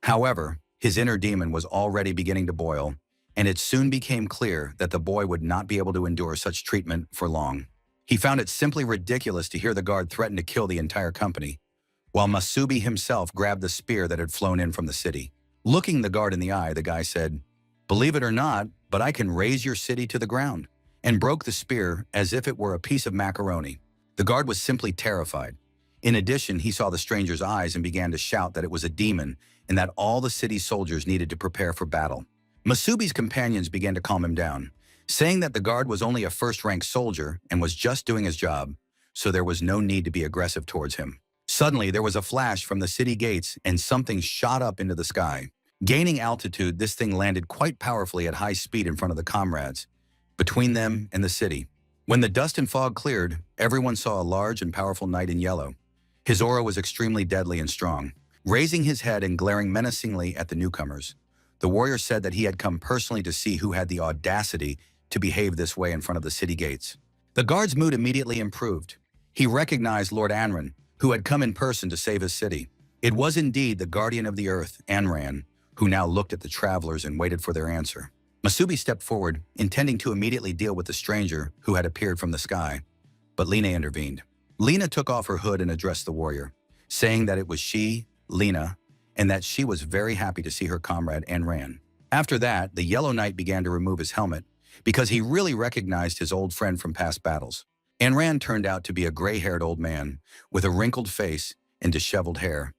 However, his inner demon was already beginning to boil, and it soon became clear that the boy would not be able to endure such treatment for long. He found it simply ridiculous to hear the guard threaten to kill the entire company, while Masubi himself grabbed the spear that had flown in from the city. Looking the guard in the eye, the guy said, "Believe it or not, but I can raze your city to the ground," and broke the spear as if it were a piece of macaroni. The guard was simply terrified. In addition, he saw the stranger's eyes and began to shout that it was a demon and that all the city's soldiers needed to prepare for battle. Masubi's companions began to calm him down, saying that the guard was only a first-rank soldier and was just doing his job, so there was no need to be aggressive towards him. Suddenly, there was a flash from the city gates and something shot up into the sky. Gaining altitude, this thing landed quite powerfully at high speed in front of the comrades, between them and the city. When the dust and fog cleared, everyone saw a large and powerful knight in yellow. His aura was extremely deadly and strong. Raising his head and glaring menacingly at the newcomers, the warrior said that he had come personally to see who had the audacity to behave this way in front of the city gates. The guard's mood immediately improved. He recognized Lord Anran, who had come in person to save his city. It was indeed the guardian of the earth, Anran, who now looked at the travelers and waited for their answer. Masubi stepped forward, intending to immediately deal with the stranger who had appeared from the sky, but Lena intervened. Lena took off her hood and addressed the warrior, saying that it was she, Lena, and that she was very happy to see her comrade Anran. After that, the Yellow Knight began to remove his helmet, because he really recognized his old friend from past battles. Anran turned out to be a gray-haired old man, with a wrinkled face and disheveled hair.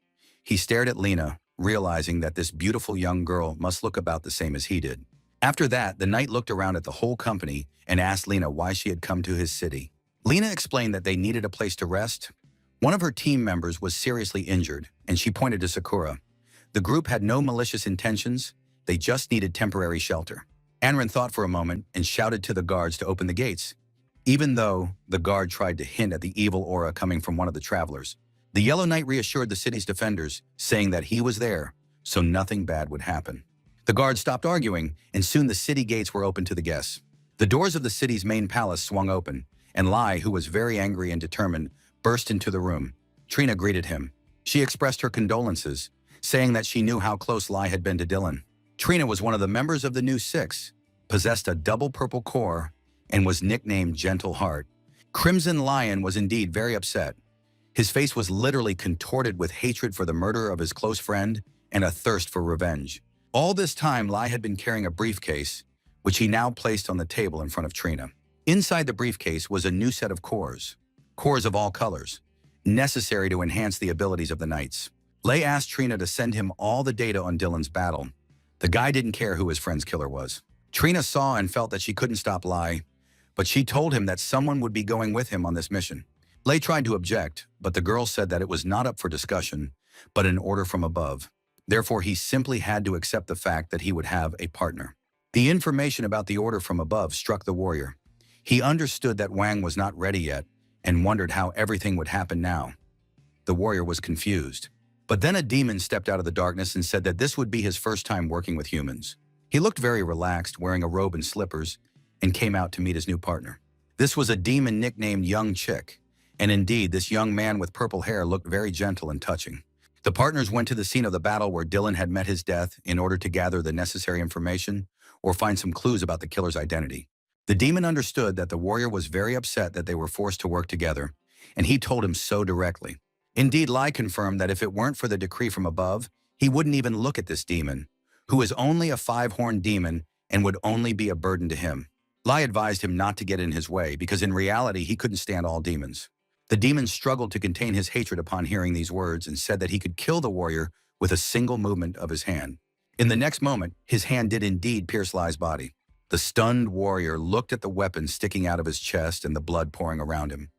He stared at Lena, realizing that this beautiful young girl must look about the same as he did. After that, the knight looked around at the whole company and asked Lena why she had come to his city. Lena explained that they needed a place to rest. One of her team members was seriously injured, and she pointed to Sakura. The group had no malicious intentions, they just needed temporary shelter. Anran thought for a moment and shouted to the guards to open the gates. Even though the guard tried to hint at the evil aura coming from one of the travelers, the Yellow Knight reassured the city's defenders, saying that he was there, so nothing bad would happen. The guards stopped arguing, and soon the city gates were open to the guests. The doors of the city's main palace swung open, and Lai, who was very angry and determined, burst into the room. Trina greeted him. She expressed her condolences, saying that she knew how close Lai had been to Dylan. Trina was one of the members of the new Six, possessed a double purple core, and was nicknamed Gentle Heart. Crimson Lion was indeed very upset. His face was literally contorted with hatred for the murder of his close friend and a thirst for revenge. All this time, Lai had been carrying a briefcase, which he now placed on the table in front of Trina. Inside the briefcase was a new set of cores of all colors, necessary to enhance the abilities of the knights. Lai asked Trina to send him all the data on Dylan's battle. The guy didn't care who his friend's killer was. Trina saw and felt that she couldn't stop Lai, but she told him that someone would be going with him on this mission. Lai tried to object, but the girl said that it was not up for discussion, but an order from above. Therefore, he simply had to accept the fact that he would have a partner. The information about the order from above struck the warrior. He understood that Wang was not ready yet and wondered how everything would happen now. The warrior was confused. But then a demon stepped out of the darkness and said that this would be his first time working with humans. He looked very relaxed, wearing a robe and slippers, and came out to meet his new partner. This was a demon nicknamed Young Chick, and indeed, this young man with purple hair looked very gentle and touching. The partners went to the scene of the battle where Dylan had met his death in order to gather the necessary information or find some clues about the killer's identity. The demon understood that the warrior was very upset that they were forced to work together, and he told him so directly. Indeed, Lai confirmed that if it weren't for the decree from above, he wouldn't even look at this demon, who is only a five-horned demon and would only be a burden to him. Lai advised him not to get in his way because in reality he couldn't stand all demons. The demon struggled to contain his hatred upon hearing these words and said that he could kill the warrior with a single movement of his hand. In the next moment, his hand did indeed pierce Lai's body. The stunned warrior looked at the weapon sticking out of his chest and the blood pouring around him,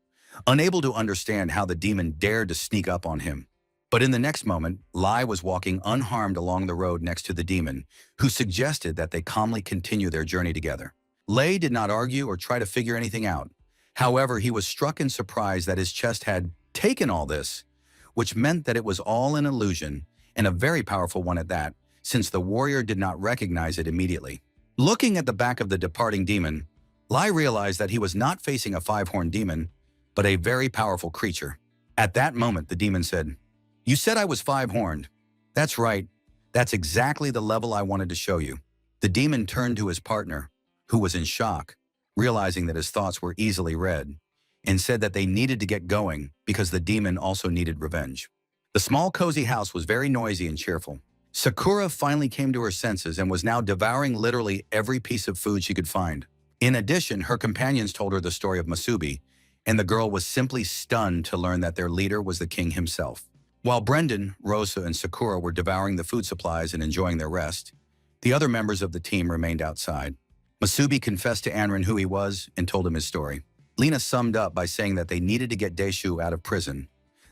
unable to understand how the demon dared to sneak up on him. But in the next moment, Lai was walking unharmed along the road next to the demon, who suggested that they calmly continue their journey together. Lai did not argue or try to figure anything out. However, he was struck in surprise that his chest had taken all this, which meant that it was all an illusion, and a very powerful one at that, since the warrior did not recognize it immediately. Looking at the back of the departing demon, Lai realized that he was not facing a five-horned demon, but a very powerful creature. At that moment, the demon said, "You said I was five-horned. That's right. That's exactly the level I wanted to show you." The demon turned to his partner, who was in shock, realizing that his thoughts were easily read, and said that they needed to get going because the demon also needed revenge. The small cozy house was very noisy and cheerful. Sakura finally came to her senses and was now devouring literally every piece of food she could find. In addition, her companions told her the story of Masubi, and the girl was simply stunned to learn that their leader was the king himself. While Brendan, Rosa, and Sakura were devouring the food supplies and enjoying their rest, the other members of the team remained outside. Masubi confessed to Anran who he was and told him his story. Lena summed up by saying that they needed to get Daishu out of prison.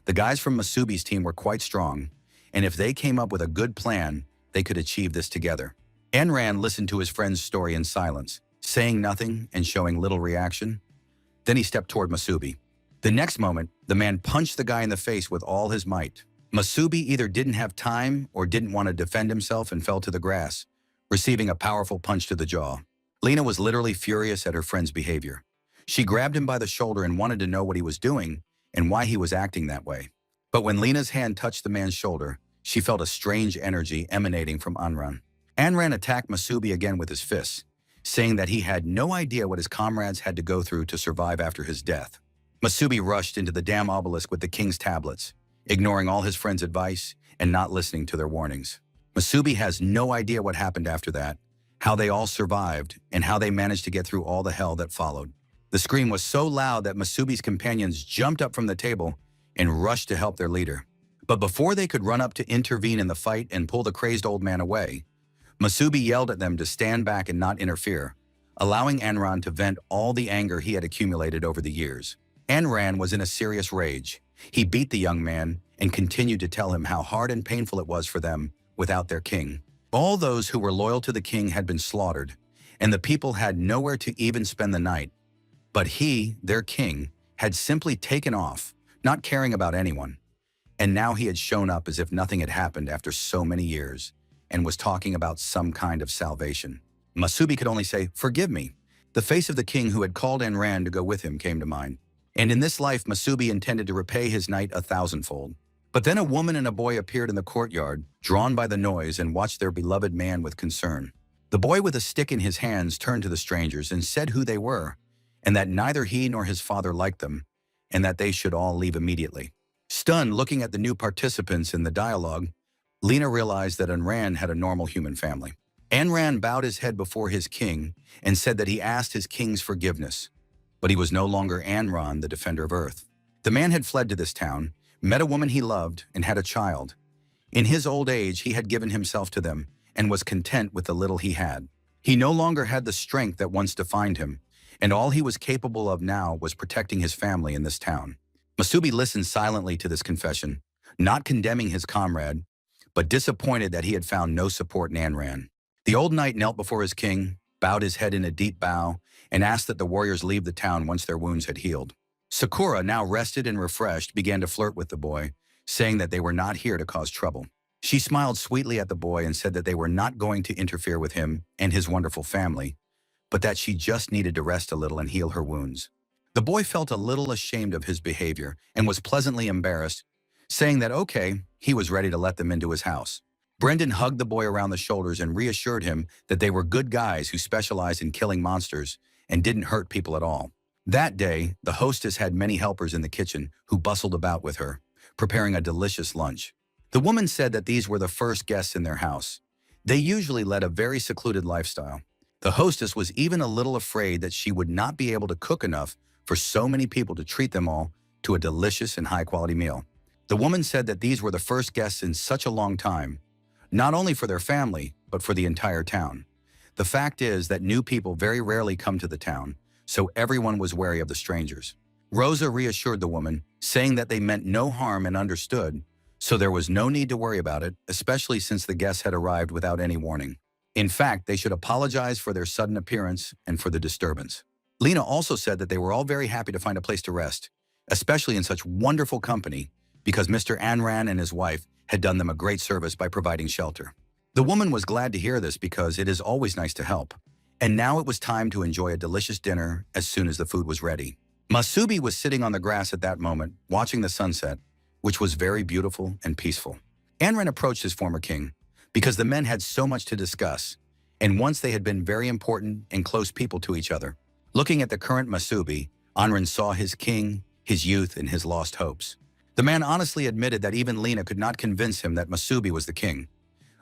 The guys from Masubi's team were quite strong, and if they came up with a good plan, they could achieve this together. Enran listened to his friend's story in silence, saying nothing and showing little reaction. Then he stepped toward Masubi. The next moment, the man punched the guy in the face with all his might. Masubi either didn't have time or didn't want to defend himself and fell to the grass, receiving a powerful punch to the jaw. Lena was literally furious at her friend's behavior. She grabbed him by the shoulder and wanted to know what he was doing and why he was acting that way. But when Lena's hand touched the man's shoulder, she felt a strange energy emanating from Anran. Anran attacked Masubi again with his fists, saying that he had no idea what his comrades had to go through to survive after his death. Masubi rushed into the damn obelisk with the king's tablets, ignoring all his friends' advice and not listening to their warnings. Masubi has no idea what happened after that, how they all survived, and how they managed to get through all the hell that followed. The scream was so loud that Masubi's companions jumped up from the table and rushed to help their leader. But before they could run up to intervene in the fight and pull the crazed old man away, Masubi yelled at them to stand back and not interfere, allowing Anran to vent all the anger he had accumulated over the years. Anran was in a serious rage. He beat the young man and continued to tell him how hard and painful it was for them without their king. All those who were loyal to the king had been slaughtered, and the people had nowhere to even spend the night. But he, their king, had simply taken off, not caring about anyone. And now he had shown up as if nothing had happened after so many years, and was talking about some kind of salvation. Masubi could only say, "Forgive me." The face of the king who had called Anran to go with him came to mind. And in this life, Masubi intended to repay his knight 1,000-fold. But then a woman and a boy appeared in the courtyard, drawn by the noise, and watched their beloved man with concern. The boy with a stick in his hands turned to the strangers and said who they were, and that neither he nor his father liked them, and that they should all leave immediately. Stunned, looking at the new participants in the dialogue, Lena realized that Anran had a normal human family. Anran bowed his head before his king and said that he asked his king's forgiveness, but he was no longer Anran, the defender of Earth. The man had fled to this town, met a woman he loved, and had a child. In his old age, he had given himself to them and was content with the little he had. He no longer had the strength that once defined him, and all he was capable of now was protecting his family in this town. Masubi listened silently to this confession, not condemning his comrade, but disappointed that he had found no support in Anran. The old knight knelt before his king, bowed his head in a deep bow, and asked that the warriors leave the town once their wounds had healed. Sakura, now rested and refreshed, began to flirt with the boy, saying that they were not here to cause trouble. She smiled sweetly at the boy and said that they were not going to interfere with him and his wonderful family, but that she just needed to rest a little and heal her wounds. The boy felt a little ashamed of his behavior and was pleasantly embarrassed, saying that okay, he was ready to let them into his house. Brendan hugged the boy around the shoulders and reassured him that they were good guys who specialized in killing monsters and didn't hurt people at all. That day, the hostess had many helpers in the kitchen who bustled about with her, preparing a delicious lunch. The woman said that these were the first guests in their house. They usually led a very secluded lifestyle. The hostess was even a little afraid that she would not be able to cook enough for so many people to treat them all to a delicious and high-quality meal. The woman said that these were the first guests in such a long time, not only for their family, but for the entire town. The fact is that new people very rarely come to the town, so everyone was wary of the strangers. Rosa reassured the woman, saying that they meant no harm and understood, so there was no need to worry about it, especially since the guests had arrived without any warning. In fact, they should apologize for their sudden appearance and for the disturbance. Lena also said that they were all very happy to find a place to rest, especially in such wonderful company, because Mr. Anran and his wife had done them a great service by providing shelter. The woman was glad to hear this because it is always nice to help. And now it was time to enjoy a delicious dinner as soon as the food was ready. Masubi was sitting on the grass at that moment, watching the sunset, which was very beautiful and peaceful. Anran approached his former king, because the men had so much to discuss, and once they had been very important and close people to each other. Looking at the current Masubi, Anran saw his king, his youth, and his lost hopes. The man honestly admitted that even Lena could not convince him that Masubi was the king.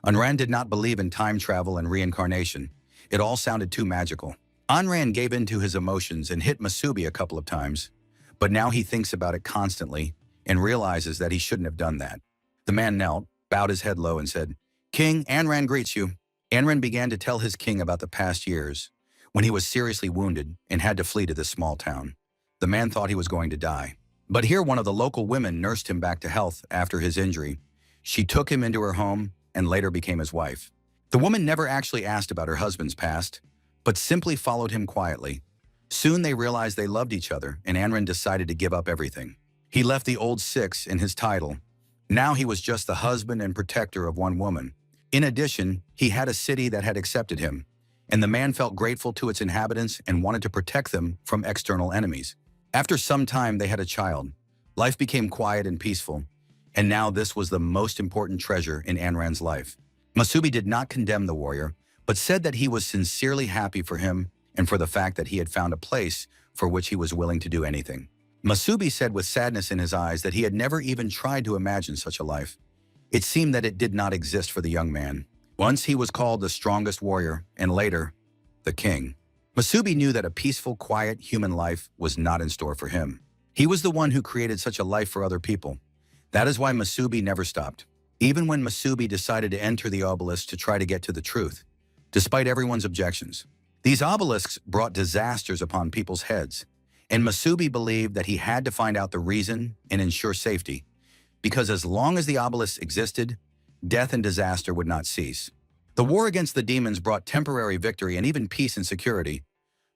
Anran did not believe in time travel and reincarnation. It all sounded too magical. Anran gave in to his emotions and hit Masubi a couple of times, but now he thinks about it constantly and realizes that he shouldn't have done that. The man knelt, bowed his head low, and said, "King, Anran greets you." Anran began to tell his king about the past years, when he was seriously wounded and had to flee to this small town. The man thought he was going to die. But here one of the local women nursed him back to health after his injury. She took him into her home and later became his wife. The woman never actually asked about her husband's past, but simply followed him quietly. Soon they realized they loved each other, and Anran decided to give up everything. He left the old six and his title. Now he was just the husband and protector of one woman. In addition, he had a city that had accepted him, and the man felt grateful to its inhabitants and wanted to protect them from external enemies. After some time, they had a child. Life became quiet and peaceful, and now this was the most important treasure in Anran's life. Masubi did not condemn the warrior, but said that he was sincerely happy for him and for the fact that he had found a place for which he was willing to do anything. Masubi said with sadness in his eyes that he had never even tried to imagine such a life. It seemed that it did not exist for the young man. Once he was called the strongest warrior, and later, the king. Masubi knew that a peaceful, quiet human life was not in store for him. He was the one who created such a life for other people. That is why Masubi never stopped. Even when Masubi decided to enter the obelisk to try to get to the truth, despite everyone's objections. These obelisks brought disasters upon people's heads, and Masubi believed that he had to find out the reason and ensure safety, because as long as the obelisks existed, death and disaster would not cease. The war against the demons brought temporary victory and even peace and security.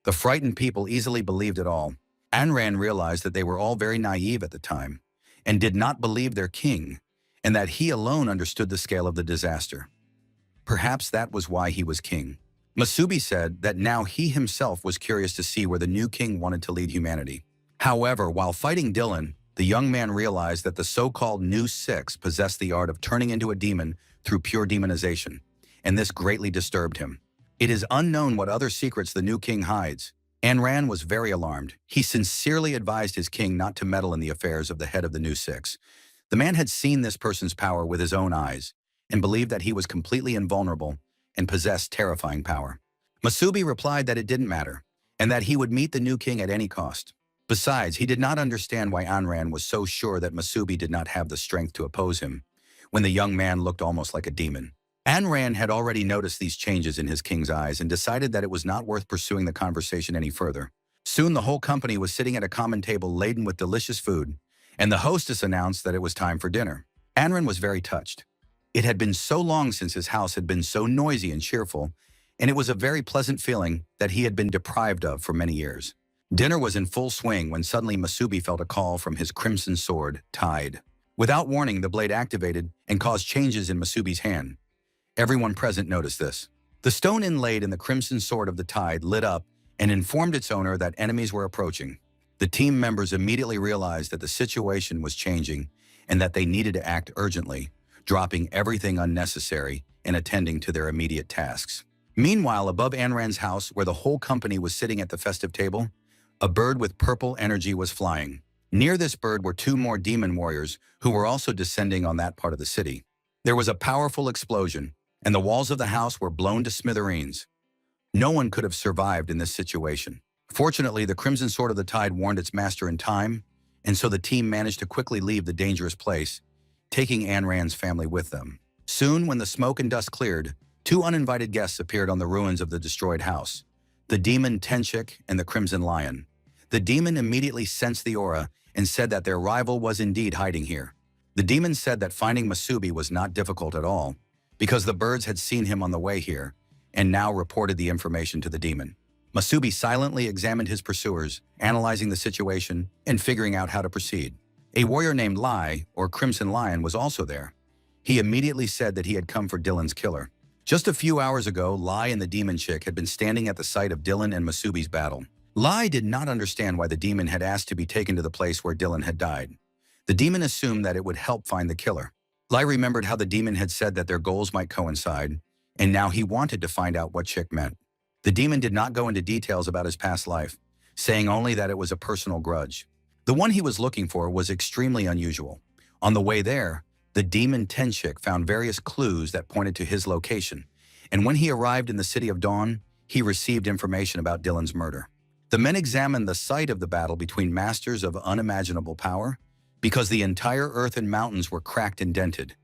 The frightened people easily believed it all. Anran realized that they were all very naive at the time, and did not believe their king, and that he alone understood the scale of the disaster. Perhaps that was why he was king. Masubi said that now he himself was curious to see where the new king wanted to lead humanity. However, while fighting Dylan, the young man realized that the so-called New Six possessed the art of turning into a demon through pure demonization, and this greatly disturbed him. It is unknown what other secrets the new king hides. Anran was very alarmed. He sincerely advised his king not to meddle in the affairs of the head of the New Six. The man had seen this person's power with his own eyes, and believed that he was completely invulnerable and possessed terrifying power. Masubi replied that it didn't matter, and that he would meet the new king at any cost. Besides, he did not understand why Anran was so sure that Masubi did not have the strength to oppose him, when the young man looked almost like a demon. Anran had already noticed these changes in his king's eyes and decided that it was not worth pursuing the conversation any further. Soon the whole company was sitting at a common table laden with delicious food, and the hostess announced that it was time for dinner. Anran was very touched. It had been so long since his house had been so noisy and cheerful, and it was a very pleasant feeling that he had been deprived of for many years. Dinner was in full swing when suddenly Masubi felt a call from his crimson sword, Tide. Without warning, the blade activated and caused changes in Masubi's hand. Everyone present noticed this. The stone inlaid in the crimson sword of the Tide lit up and informed its owner that enemies were approaching. The team members immediately realized that the situation was changing and that they needed to act urgently, dropping everything unnecessary and attending to their immediate tasks. Meanwhile, above Anran's house, where the whole company was sitting at the festive table, a bird with purple energy was flying. Near this bird were two more demon warriors who were also descending on that part of the city. There was a powerful explosion, and the walls of the house were blown to smithereens. No one could have survived in this situation. Fortunately, the Crimson Sword of the Tide warned its master in time, and so the team managed to quickly leave the dangerous place, taking Anran's family with them. Soon, when the smoke and dust cleared, two uninvited guests appeared on the ruins of the destroyed house, the demon Tenchik and the Crimson Lion. The demon immediately sensed the aura and said that their rival was indeed hiding here. The demon said that finding Masubi was not difficult at all, because the birds had seen him on the way here, and now reported the information to the demon. Masubi silently examined his pursuers, analyzing the situation and figuring out how to proceed. A warrior named Lai, or Crimson Lion, was also there. He immediately said that he had come for Dylan's killer. Just a few hours ago, Lai and the demon chick had been standing at the site of Dylan and Masubi's battle. Lai did not understand why the demon had asked to be taken to the place where Dylan had died. The demon assumed that it would help find the killer. Lai remembered how the demon had said that their goals might coincide, and now he wanted to find out what chick meant. The demon did not go into details about his past life, saying only that it was a personal grudge. The one he was looking for was extremely unusual. On the way there, the demon Tenchik found various clues that pointed to his location, and when he arrived in the City of Dawn, he received information about Dylan's murder. The men examined the site of the battle between masters of unimaginable power because the entire earth and mountains were cracked and dented.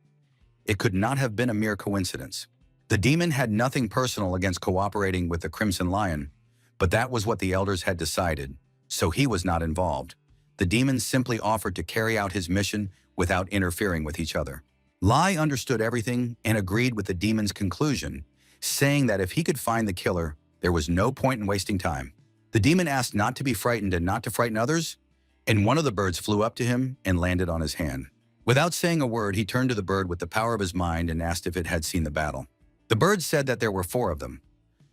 It could not have been a mere coincidence. The demon had nothing personal against cooperating with the Crimson Lion, but that was what the elders had decided, so he was not involved. The demon simply offered to carry out his mission without interfering with each other. Lai understood everything and agreed with the demon's conclusion, saying that if he could find the killer, there was no point in wasting time. The demon asked not to be frightened and not to frighten others, and one of the birds flew up to him and landed on his hand. Without saying a word, he turned to the bird with the power of his mind and asked if it had seen the battle. The bird said that there were 4 of them.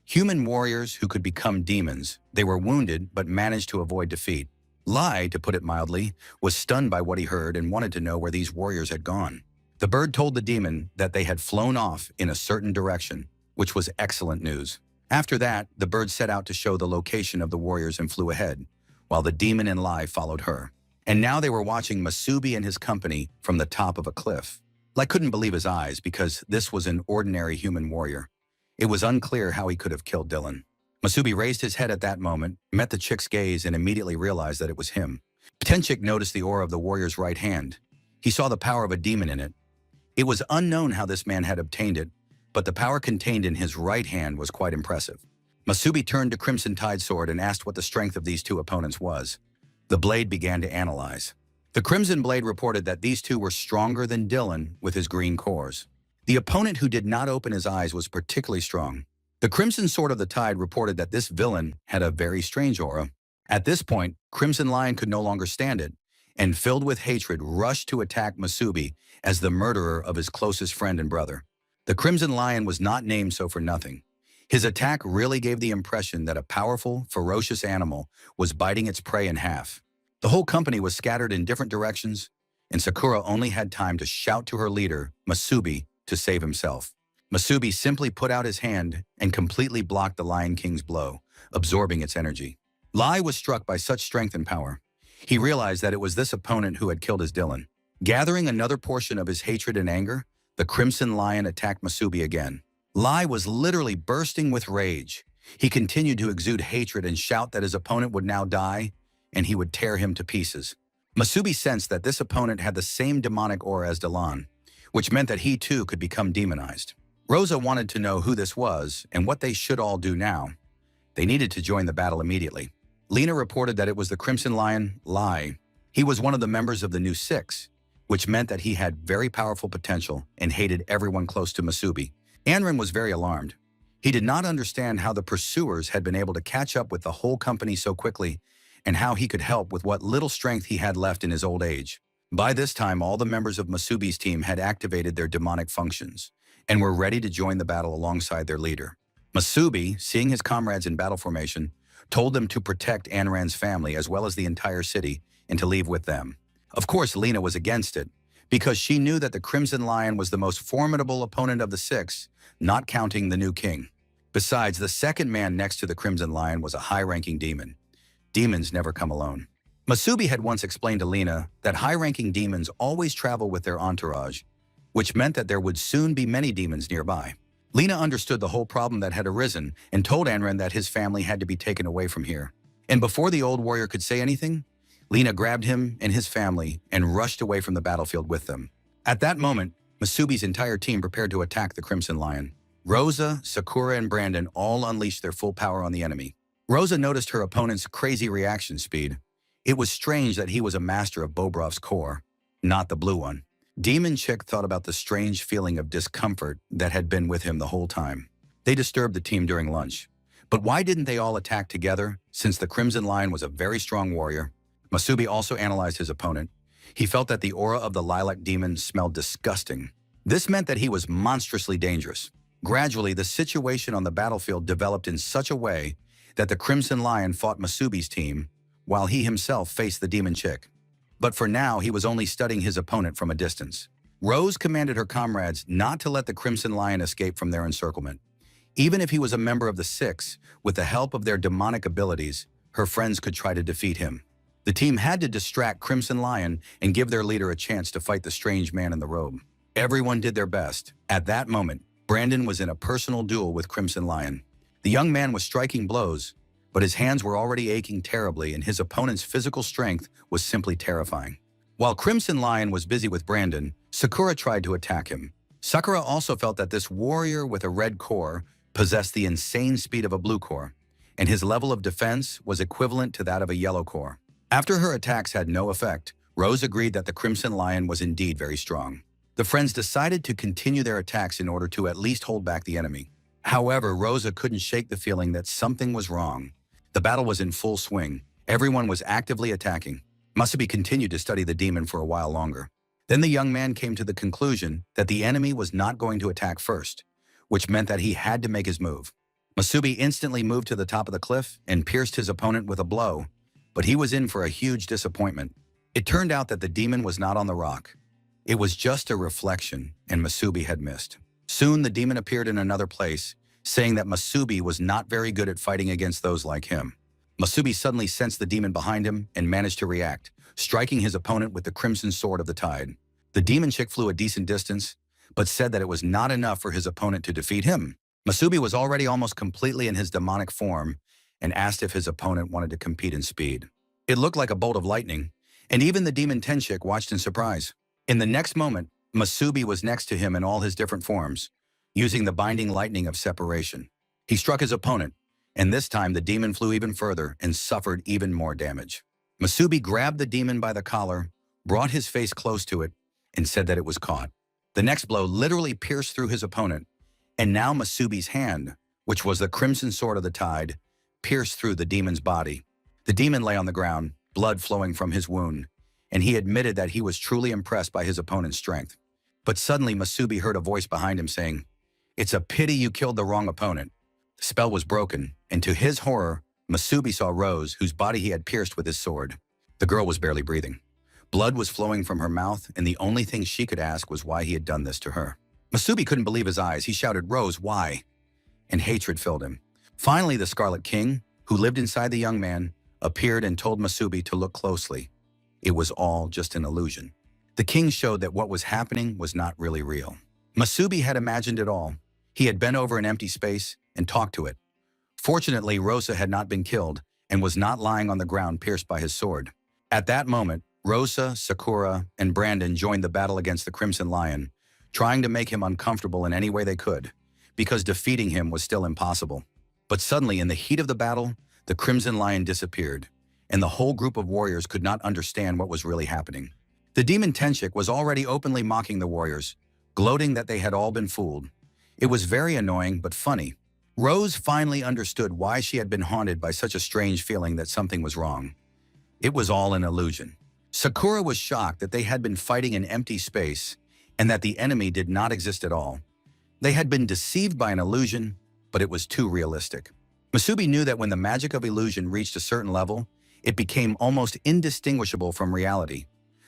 Human warriors who could become demons. They were wounded but managed to avoid defeat. Lai, to put it mildly, was stunned by what he heard and wanted to know where these warriors had gone. The bird told the demon that they had flown off in a certain direction, which was excellent news. After that, the bird set out to show the location of the warriors and flew ahead, while the demon and Lai followed her. And now they were watching Masubi and his company from the top of a cliff. Lai couldn't believe his eyes because this was an ordinary human warrior. It was unclear how he could have killed Dylan. Masubi raised his head at that moment, met the chick's gaze, and immediately realized that it was him. Tenchik noticed the aura of the warrior's right hand. He saw the power of a demon in it. It was unknown how this man had obtained it, but the power contained in his right hand was quite impressive. Masubi turned to Crimson Tide Sword and asked what the strength of these 2 opponents was. The blade began to analyze. The Crimson Blade reported that these 2 were stronger than Dylan with his green cores. The opponent who did not open his eyes was particularly strong. The Crimson Sword of the Tide reported that this villain had a very strange aura. At this point, Crimson Lion could no longer stand it, and filled with hatred, rushed to attack Masubi as the murderer of his closest friend and brother. The Crimson Lion was not named so for nothing. His attack really gave the impression that a powerful, ferocious animal was biting its prey in half. The whole company was scattered in different directions, and Sakura only had time to shout to her leader, Masubi, to save himself. Masubi simply put out his hand and completely blocked the Lion King's blow, absorbing its energy. Lai was struck by such strength and power. He realized that it was this opponent who had killed his Dylan. Gathering another portion of his hatred and anger, the Crimson Lion attacked Masubi again. Lai was literally bursting with rage. He continued to exude hatred and shout that his opponent would now die, and he would tear him to pieces. Masubi sensed that this opponent had the same demonic aura as Dylan, which meant that he too could become demonized. Rosa wanted to know who this was and what they should all do now. They needed to join the battle immediately. Lena reported that it was the Crimson Lion, Lai. He was one of the members of the new 6, which meant that he had very powerful potential and hated everyone close to Masubi. Anren was very alarmed. He did not understand how the pursuers had been able to catch up with the whole company so quickly and how he could help with what little strength he had left in his old age. By this time, all the members of Masubi's team had activated their demonic functions and were ready to join the battle alongside their leader. Masubi, seeing his comrades in battle formation, told them to protect Anran's family as well as the entire city and to leave with them. Of course, Lena was against it because she knew that the Crimson Lion was the most formidable opponent of the 6, not counting the new king. Besides, the second man next to the Crimson Lion was a high-ranking demon. Demons never come alone. Masubi had once explained to Lena that high-ranking demons always travel with their entourage, which meant that there would soon be many demons nearby. Lena understood the whole problem that had arisen and told Anran that his family had to be taken away from here. And before the old warrior could say anything, Lena grabbed him and his family and rushed away from the battlefield with them. At that moment, Masubi's entire team prepared to attack the Crimson Lion. Rosa, Sakura, and Brandon all unleashed their full power on the enemy. Rosa noticed her opponent's crazy reaction speed. It was strange that he was a master of Bobrov's core, not the blue one. Demon Chick thought about the strange feeling of discomfort that had been with him the whole time. They disturbed the team during lunch, But why didn't they all attack together, since the Crimson Lion was a very strong warrior? Masubi also analyzed his opponent. He felt that the aura of the lilac demon smelled disgusting. This meant that he was monstrously dangerous. Gradually, the situation on the battlefield developed in such a way that the Crimson Lion fought Masubi's team, while he himself faced the demon chick. But for now, he was only studying his opponent from a distance. Rose commanded her comrades not to let the Crimson Lion escape from their encirclement. Even if he was a member of the Six, with the help of their demonic abilities, her friends could try to defeat him. The team had to distract Crimson Lion and give their leader a chance to fight the strange man in the robe. Everyone did their best. At that moment, Brandon was in a personal duel with Crimson Lion. The young man was striking blows, but his hands were already aching terribly and his opponent's physical strength was simply terrifying. While Crimson Lion was busy with Brandon, Sakura tried to attack him. Sakura also felt that this warrior with a red core possessed the insane speed of a blue core, and his level of defense was equivalent to that of a yellow core. After her attacks had no effect, Rose agreed that the Crimson Lion was indeed very strong. The friends decided to continue their attacks in order to at least hold back the enemy. However, Rosa couldn't shake the feeling that something was wrong. The battle was in full swing. Everyone was actively attacking. Masubi continued to study the demon for a while longer. Then the young man came to the conclusion that the enemy was not going to attack first, which meant that he had to make his move. Masubi instantly moved to the top of the cliff and pierced his opponent with a blow, but he was in for a huge disappointment. It turned out that the demon was not on the rock. It was just a reflection, and Masubi had missed. Soon the demon appeared in another place, saying that Masubi was not very good at fighting against those like him. Masubi suddenly sensed the demon behind him and managed to react, striking his opponent with the Crimson Sword of the Tide. The demon chick flew a decent distance, but said that it was not enough for his opponent to defeat him. Masubi was already almost completely in his demonic form and asked if his opponent wanted to compete in speed. It looked like a bolt of lightning, and even the demon Tenshik watched in surprise. In the next moment, Masubi was next to him in all his different forms, using the binding lightning of separation. He struck his opponent, and this time the demon flew even further and suffered even more damage. Masubi grabbed the demon by the collar, brought his face close to it, and said that it was caught. The next blow literally pierced through his opponent, and now Masubi's hand, which was the Crimson Sword of the Tide, pierced through the demon's body. The demon lay on the ground, blood flowing from his wound, and he admitted that he was truly impressed by his opponent's strength. But suddenly Masubi heard a voice behind him saying, "It's a pity you killed the wrong opponent." The spell was broken, and to his horror, Masubi saw Rose, whose body he had pierced with his sword. The girl was barely breathing. Blood was flowing from her mouth, and the only thing she could ask was why he had done this to her. Masubi couldn't believe his eyes. He shouted, "Rose, why?" And hatred filled him. Finally, the Scarlet King, who lived inside the young man, appeared and told Masubi to look closely. It was all just an illusion. The king showed that what was happening was not really real. Masubi had imagined it all. He had bent over an empty space and talked to it. Fortunately, Rosa had not been killed and was not lying on the ground pierced by his sword. At that moment, Rosa, Sakura, and Brandon joined the battle against the Crimson Lion, trying to make him uncomfortable in any way they could, because defeating him was still impossible. But suddenly, in the heat of the battle, the Crimson Lion disappeared, and the whole group of warriors could not understand what was really happening. The demon Tenshik was already openly mocking the warriors, gloating that they had all been fooled. It was very annoying but funny. Rose finally understood why she had been haunted by such a strange feeling that something was wrong. It was all an illusion. Sakura was shocked that they had been fighting in empty space and that the enemy did not exist at all. They had been deceived by an illusion, but it was too realistic. Masubi knew that when the magic of illusion reached a certain level, it became almost indistinguishable from reality.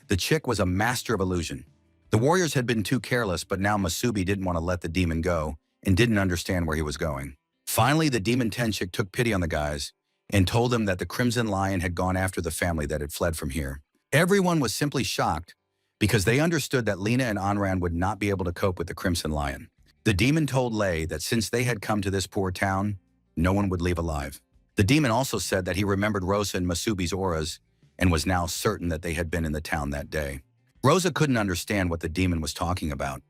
The chick was a master of illusion. The warriors had been too careless, but now Masubi didn't want to let the demon go and didn't understand where he was going. Finally, the demon Tenshik took pity on the guys and told them that the Crimson Lion had gone after the family that had fled from here. Everyone was simply shocked because they understood that Lena and Anran would not be able to cope with the Crimson Lion. The demon told Lei that since they had come to this poor town, no one would leave alive. The demon also said that he remembered Rosa and Masubi's auras and was now certain that they had been in the town that day. Rosa couldn't understand what the demon was talking about,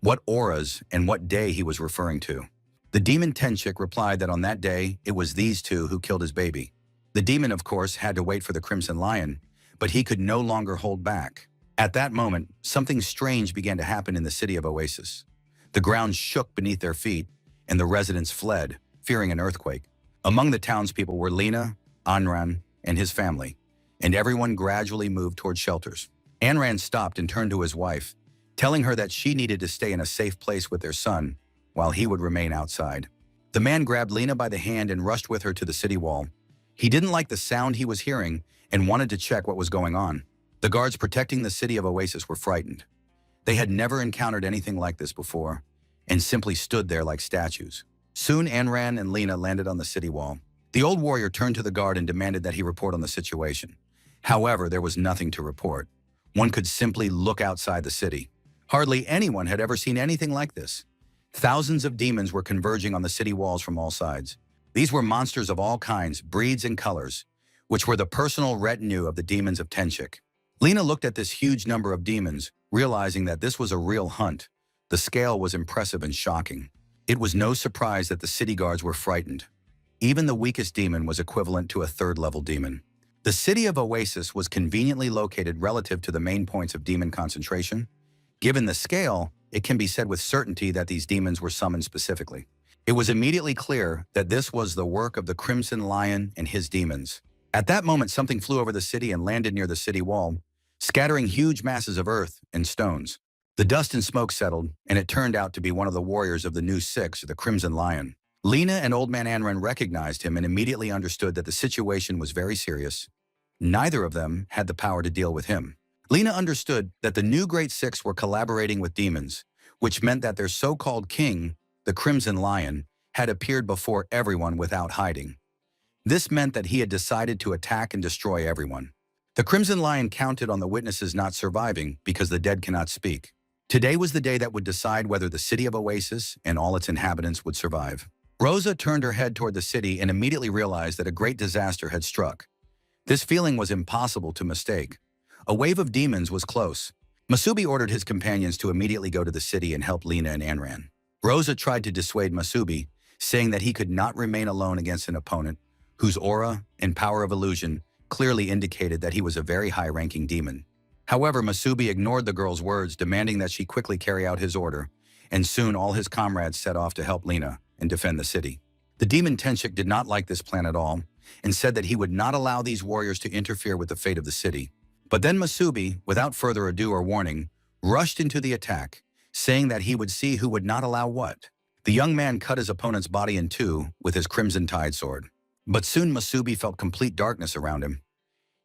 what auras and what day he was referring to. The demon Tenshik replied that on that day, it was these two who killed his baby. The demon, of course, had to wait for the Crimson Lion, but he could no longer hold back. At that moment, something strange began to happen in the city of Oasis. The ground shook beneath their feet, and the residents fled, fearing an earthquake. Among the townspeople were Lena, Anran, and his family, and everyone gradually moved toward shelters. Anran stopped and turned to his wife, telling her that she needed to stay in a safe place with their son, while he would remain outside. The man grabbed Lena by the hand and rushed with her to the city wall. He didn't like the sound he was hearing and wanted to check what was going on. The guards protecting the city of Oasis were frightened. They had never encountered anything like this before, and simply stood there like statues. Soon Anran and Lena landed on the city wall. The old warrior turned to the guard and demanded that he report on the situation. However, there was nothing to report. One could simply look outside the city. Hardly anyone had ever seen anything like this. Thousands of demons were converging on the city walls from all sides. These were monsters of all kinds, breeds, and colors, which were the personal retinue of the demons of Tenchik. Lena looked at this huge number of demons, realizing that this was a real hunt. The scale was impressive and shocking. It was no surprise that the city guards were frightened. Even the weakest demon was equivalent to a third-level demon. The city of Oasis was conveniently located relative to the main points of demon concentration. Given the scale, it can be said with certainty that these demons were summoned specifically. It was immediately clear that this was the work of the Crimson Lion and his demons. At that moment, something flew over the city and landed near the city wall, scattering huge masses of earth and stones. The dust and smoke settled, and it turned out to be one of the warriors of the New Six, the Crimson Lion. Lena and Old Man Anran recognized him and immediately understood that the situation was very serious. Neither of them had the power to deal with him. Lena understood that the new Great Six were collaborating with demons, which meant that their so-called king, the Crimson Lion, had appeared before everyone without hiding. This meant that he had decided to attack and destroy everyone. The Crimson Lion counted on the witnesses not surviving because the dead cannot speak. Today was the day that would decide whether the city of Oasis and all its inhabitants would survive. Rosa turned her head toward the city and immediately realized that a great disaster had struck. This feeling was impossible to mistake. A wave of demons was close. Masubi ordered his companions to immediately go to the city and help Lena and Anran. Rosa tried to dissuade Masubi, saying that he could not remain alone against an opponent whose aura and power of illusion clearly indicated that he was a very high-ranking demon. However, Masubi ignored the girl's words, demanding that she quickly carry out his order, and soon all his comrades set off to help Lena and defend the city. The demon Tenchik did not like this plan at all, and said that he would not allow these warriors to interfere with the fate of the city. But then Masubi, without further ado or warning, rushed into the attack, saying that he would see who would not allow what. The young man cut his opponent's body in two with his crimson tide sword. But soon Masubi felt complete darkness around him.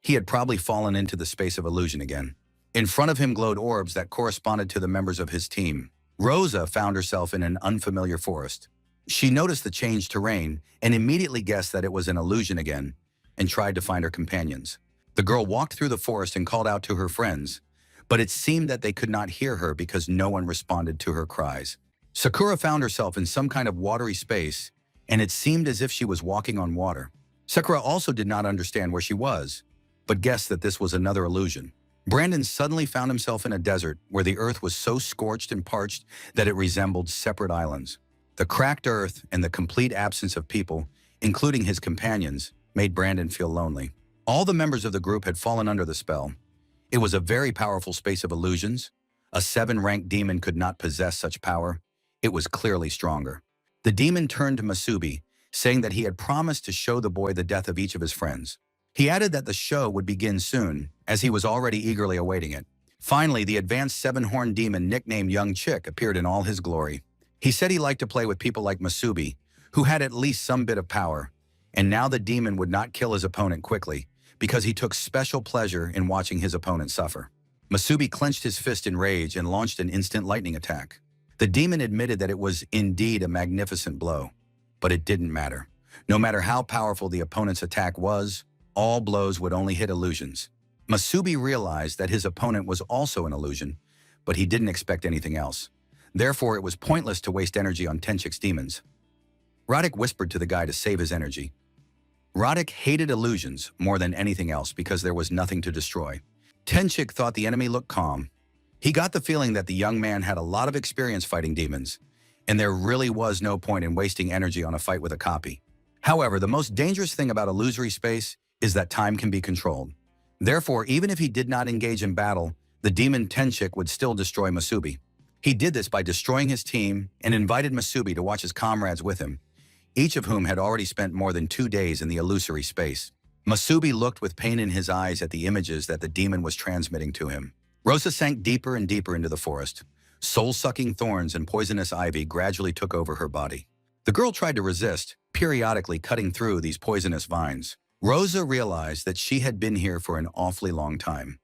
He had probably fallen into the space of illusion again. In front of him glowed orbs that corresponded to the members of his team. Rosa found herself in an unfamiliar forest. She noticed the changed terrain and immediately guessed that it was an illusion again and tried to find her companions. The girl walked through the forest and called out to her friends, but it seemed that they could not hear her because no one responded to her cries. Sakura found herself in some kind of watery space, and it seemed as if she was walking on water. Sakura also did not understand where she was, but guessed that this was another illusion. Brandon suddenly found himself in a desert where the earth was so scorched and parched that it resembled separate islands. The cracked earth and the complete absence of people, including his companions, made Brandon feel lonely. All the members of the group had fallen under the spell. It was a very powerful space of illusions. A 7-ranked demon could not possess such power. It was clearly stronger. The demon turned to Masubi, saying that he had promised to show the boy the death of each of his friends. He added that the show would begin soon, as he was already eagerly awaiting it. Finally, the advanced 7-horned demon nicknamed Young Chick appeared in all his glory. He said he liked to play with people like Masubi, who had at least some bit of power, and now the demon would not kill his opponent quickly, because he took special pleasure in watching his opponent suffer. Masubi clenched his fist in rage and launched an instant lightning attack. The demon admitted that it was indeed a magnificent blow, but it didn't matter. No matter how powerful the opponent's attack was, all blows would only hit illusions. Masubi realized that his opponent was also an illusion, but he didn't expect anything else. Therefore, it was pointless to waste energy on Tenchik's demons. Radic whispered to the guy to save his energy. Radic hated illusions more than anything else because there was nothing to destroy. Tenchik thought the enemy looked calm. He got the feeling that the young man had a lot of experience fighting demons, and there really was no point in wasting energy on a fight with a copy. However, the most dangerous thing about illusory space is that time can be controlled. Therefore, even if he did not engage in battle, the demon Tenchik would still destroy Masubi. He did this by destroying his team and invited Masubi to watch his comrades with him. each of whom had already spent more than 2 days in the illusory space. Masubi looked with pain in his eyes at the images that the demon was transmitting to him. Rosa sank deeper and deeper into the forest. Soul-sucking thorns and poisonous ivy gradually took over her body. The girl tried to resist, periodically cutting through these poisonous vines. Rosa realized that she had been here for an awfully long time,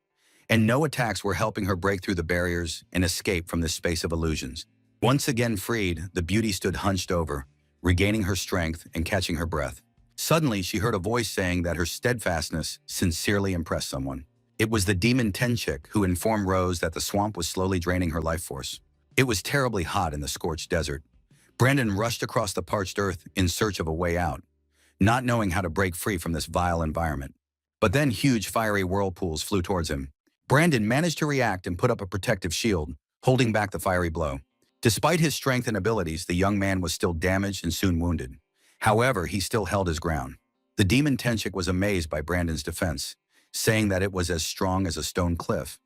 and no attacks were helping her break through the barriers and escape from this space of illusions. Once again freed, the beauty stood hunched over, regaining her strength and catching her breath. Suddenly, she heard a voice saying that her steadfastness sincerely impressed someone. It was the demon Tenchik who informed Rose that the swamp was slowly draining her life force. It was terribly hot in the scorched desert. Brandon rushed across the parched earth in search of a way out, not knowing how to break free from this vile environment. But then huge fiery whirlpools flew towards him. Brandon managed to react and put up a protective shield, holding back the fiery blow. Despite his strength and abilities, the young man was still damaged and soon wounded. However, he still held his ground. The demon Tenchik was amazed by Brandon's defense, saying that it was as strong as a stone cliff.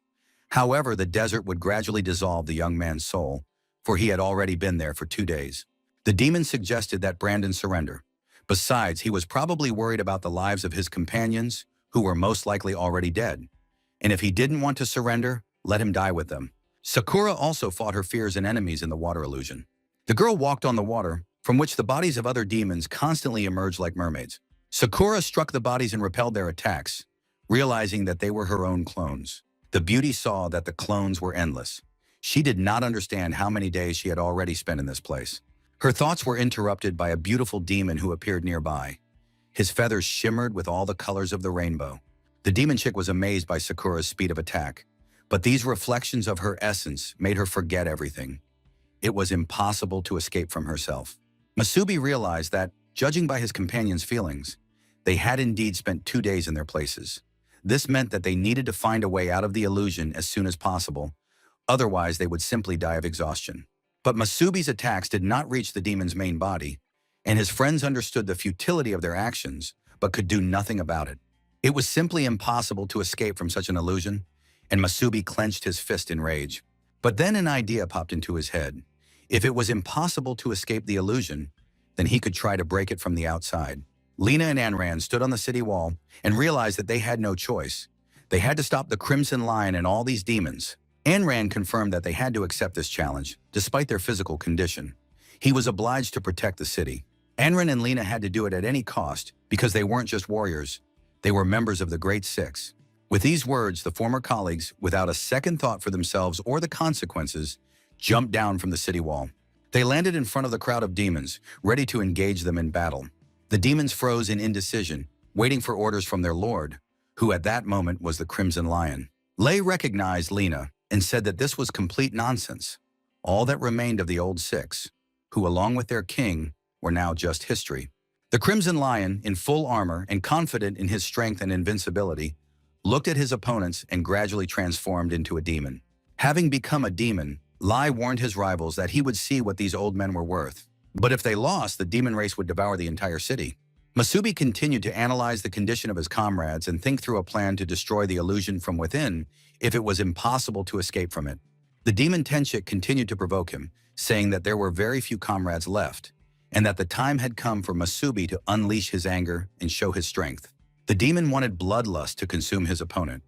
However, the desert would gradually dissolve the young man's soul, for he had already been there for 2 days. The demon suggested that Brandon surrender. Besides, he was probably worried about the lives of his companions, who were most likely already dead. And if he didn't want to surrender, let him die with them. Sakura also fought her fears and enemies in the water illusion. The girl walked on the water, from which the bodies of other demons constantly emerged like mermaids. Sakura struck the bodies and repelled their attacks, realizing that they were her own clones. The beauty saw that the clones were endless. She did not understand how many days she had already spent in this place. Her thoughts were interrupted by a beautiful demon who appeared nearby. His feathers shimmered with all the colors of the rainbow. The demon chick was amazed by Sakura's speed of attack, but these reflections of her essence made her forget everything. It was impossible to escape from herself. Masubi realized that, judging by his companion's feelings, they had indeed spent 2 days in their places. This meant that they needed to find a way out of the illusion as soon as possible, otherwise they would simply die of exhaustion. But Masubi's attacks did not reach the demon's main body, and his friends understood the futility of their actions, but could do nothing about it. It was simply impossible to escape from such an illusion, and Masubi clenched his fist in rage. But then an idea popped into his head. If it was impossible to escape the illusion, then he could try to break it from the outside. Lena and Anran stood on the city wall and realized that they had no choice. They had to stop the Crimson Lion and all these demons. Anran confirmed that they had to accept this challenge, despite their physical condition. He was obliged to protect the city. Anran and Lena had to do it at any cost because they weren't just warriors. They were members of the Great Six. With these words, the former colleagues, without a second thought for themselves or the consequences, jumped down from the city wall. They landed in front of the crowd of demons, ready to engage them in battle. The demons froze in indecision, waiting for orders from their lord, who at that moment was the Crimson Lion. Lei recognized Lena and said that this was complete nonsense. All that remained of the old six, who along with their king, were now just history. The Crimson Lion, in full armor and confident in his strength and invincibility, looked at his opponents and gradually transformed into a demon. Having become a demon, Lai warned his rivals that he would see what these old men were worth. But if they lost, the demon race would devour the entire city. Masubi continued to analyze the condition of his comrades and think through a plan to destroy the illusion from within if it was impossible to escape from it. The demon Tenchik continued to provoke him, saying that there were very few comrades left, and that the time had come for Masubi to unleash his anger and show his strength. The demon wanted bloodlust to consume his opponent,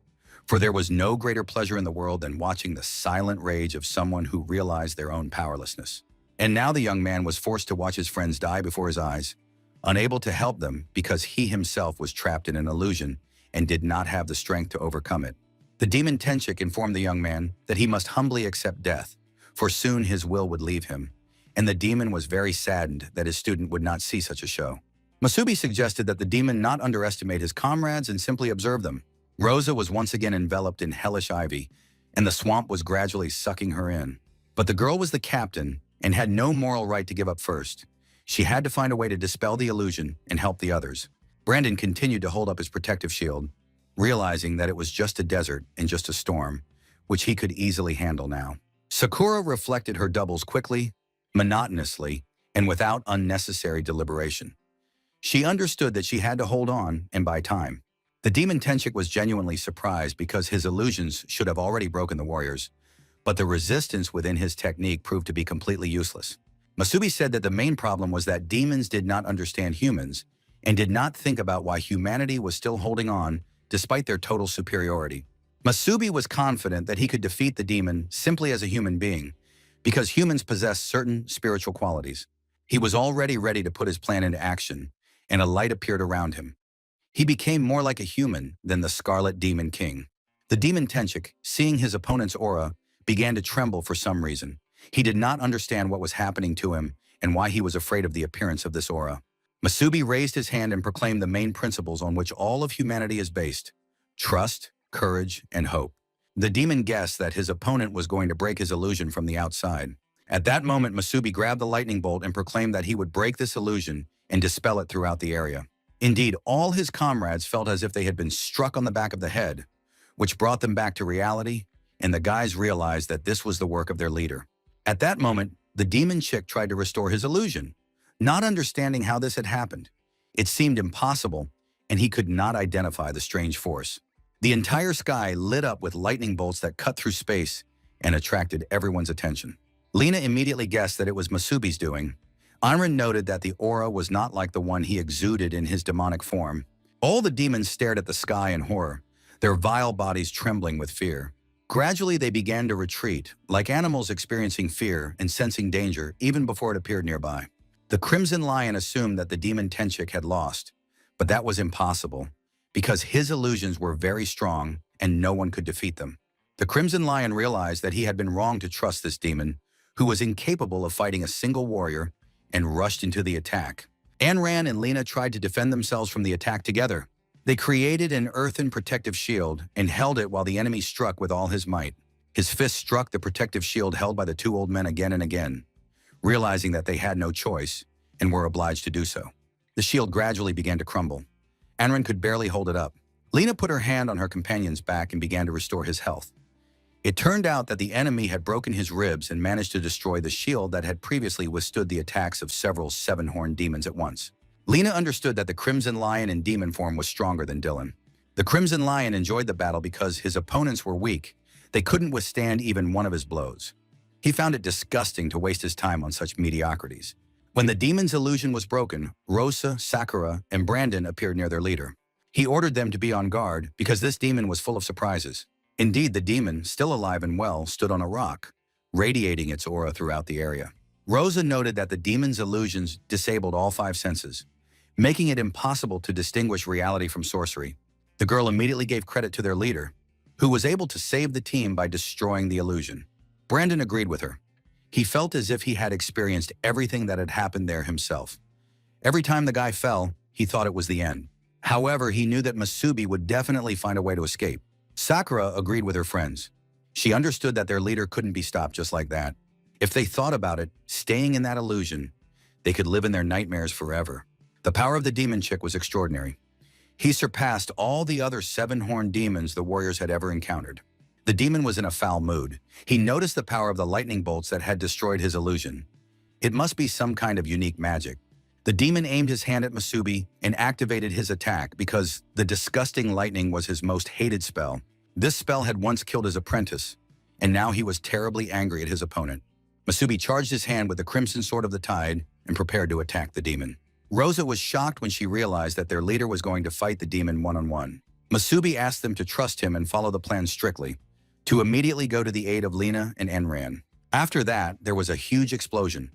for there was no greater pleasure in the world than watching the silent rage of someone who realized their own powerlessness. And now the young man was forced to watch his friends die before his eyes, unable to help them because he himself was trapped in an illusion and did not have the strength to overcome it. The demon Tenchik informed the young man that he must humbly accept death, for soon his will would leave him, and the demon was very saddened that his student would not see such a show. Masubi suggested that the demon not underestimate his comrades and simply observe them. Rosa was once again enveloped in hellish ivy, and the swamp was gradually sucking her in. But the girl was the captain and had no moral right to give up first. She had to find a way to dispel the illusion and help the others. Brandon continued to hold up his protective shield, realizing that it was just a desert and just a storm, which he could easily handle now. Sakura reflected her doubles quickly, monotonously, and without unnecessary deliberation. She understood that she had to hold on and buy time. The demon Tenchik was genuinely surprised because his illusions should have already broken the warriors, but the resistance within his technique proved to be completely useless. Masubi said that the main problem was that demons did not understand humans and did not think about why humanity was still holding on despite their total superiority. Masubi was confident that he could defeat the demon simply as a human being because humans possess certain spiritual qualities. He was already ready to put his plan into action, and a light appeared around him. He became more like a human than the Scarlet Demon King. The demon Tenchik, seeing his opponent's aura, began to tremble for some reason. He did not understand what was happening to him and why he was afraid of the appearance of this aura. Masubi raised his hand and proclaimed the main principles on which all of humanity is based: trust, courage, and hope. The demon guessed that his opponent was going to break his illusion from the outside. At that moment, Masubi grabbed the lightning bolt and proclaimed that he would break this illusion and dispel it throughout the area. Indeed, all his comrades felt as if they had been struck on the back of the head, which brought them back to reality, and the guys realized that this was the work of their leader. At that moment, the demon chick tried to restore his illusion, not understanding how this had happened. It seemed impossible, and he could not identify the strange force. The entire sky lit up with lightning bolts that cut through space and attracted everyone's attention. Lena immediately guessed that it was Masubi's doing. Iron noted that the aura was not like the one he exuded in his demonic form. All the demons stared at the sky in horror, their vile bodies trembling with fear. Gradually, they began to retreat, like animals experiencing fear and sensing danger even before it appeared nearby. The Crimson Lion assumed that the demon Tenchik had lost, but that was impossible, because his illusions were very strong and no one could defeat them. The Crimson Lion realized that he had been wrong to trust this demon, who was incapable of fighting a single warrior, and rushed into the attack. Anran and Lena tried to defend themselves from the attack together. They created an earthen protective shield and held it while the enemy struck with all his might. His fist struck the protective shield held by the two old men again and again, realizing that they had no choice and were obliged to do so. The shield gradually began to crumble. Anran could barely hold it up. Lena put her hand on her companion's back and began to restore his health. It turned out that the enemy had broken his ribs and managed to destroy the shield that had previously withstood the attacks of several seven-horned demons at once. Lena understood that the Crimson Lion in demon form was stronger than Dylan. The Crimson Lion enjoyed the battle because his opponents were weak. They couldn't withstand even one of his blows. He found it disgusting to waste his time on such mediocrities. When the demon's illusion was broken, Rosa, Sakura, and Brandon appeared near their leader. He ordered them to be on guard because this demon was full of surprises. Indeed, the demon, still alive and well, stood on a rock, radiating its aura throughout the area. Rosa noted that the demon's illusions disabled all five senses, making it impossible to distinguish reality from sorcery. The girl immediately gave credit to their leader, who was able to save the team by destroying the illusion. Brandon agreed with her. He felt as if he had experienced everything that had happened there himself. Every time the guy fell, he thought it was the end. However, he knew that Masubi would definitely find a way to escape. Sakura agreed with her friends. She understood that their leader couldn't be stopped just like that. If they thought about it, staying in that illusion, they could live in their nightmares forever. The power of the demon chick was extraordinary. He surpassed all the other seven-horned demons the warriors had ever encountered. The demon was in a foul mood. He noticed the power of the lightning bolts that had destroyed his illusion. It must be some kind of unique magic. The demon aimed his hand at Masubi and activated his attack because the disgusting lightning was his most hated spell. This spell had once killed his apprentice, and now he was terribly angry at his opponent. Masubi charged his hand with the Crimson Sword of the Tide and prepared to attack the demon. Rosa was shocked when she realized that their leader was going to fight the demon one-on-one. Masubi asked them to trust him and follow the plan strictly, to immediately go to the aid of Lena and Enran. After that, there was a huge explosion,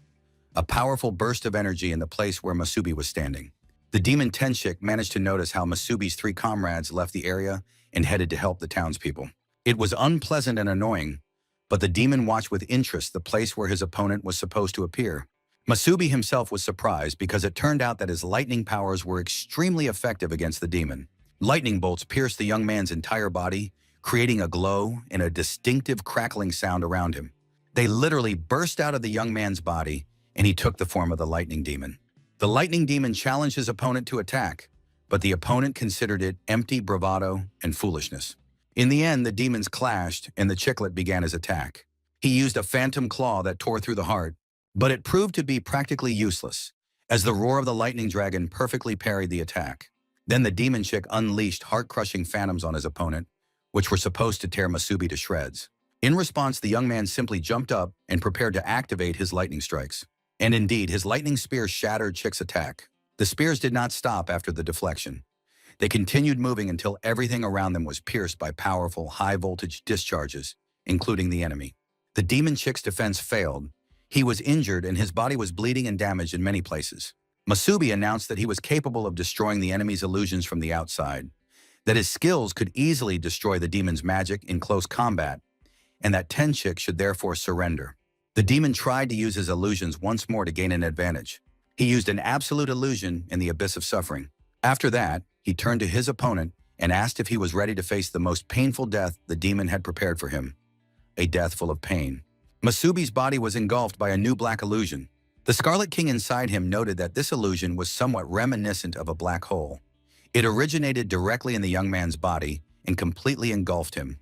a powerful burst of energy in the place where Masubi was standing. The demon Tenchik managed to notice how Masubi's three comrades left the area and headed to help the townspeople. It was unpleasant and annoying, but the demon watched with interest the place where his opponent was supposed to appear. Masubi himself was surprised because it turned out that his lightning powers were extremely effective against the demon. Lightning bolts pierced the young man's entire body, creating a glow and a distinctive crackling sound around him. They literally burst out of the young man's body, and he took the form of the lightning demon. The lightning demon challenged his opponent to attack, but the opponent considered it empty bravado and foolishness. In the end, the demons clashed, and the chicklet began his attack. He used a phantom claw that tore through the heart, but it proved to be practically useless, as the roar of the lightning dragon perfectly parried the attack. Then the demon chick unleashed heart-crushing phantoms on his opponent, which were supposed to tear Masubi to shreds. In response, the young man simply jumped up and prepared to activate his lightning strikes. And indeed, his lightning spear shattered Chick's attack. The spears did not stop after the deflection. They continued moving until everything around them was pierced by powerful, high-voltage discharges, including the enemy. The demon Chick's defense failed. He was injured and his body was bleeding and damaged in many places. Masubi announced that he was capable of destroying the enemy's illusions from the outside, that his skills could easily destroy the demon's magic in close combat, and that Tenchik should therefore surrender. The demon tried to use his illusions once more to gain an advantage. He used an absolute illusion in the abyss of suffering. After that, he turned to his opponent and asked if he was ready to face the most painful death the demon had prepared for him, a death full of pain. Masubi's body was engulfed by a new black illusion. The Scarlet King inside him noted that this illusion was somewhat reminiscent of a black hole. It originated directly in the young man's body and completely engulfed him.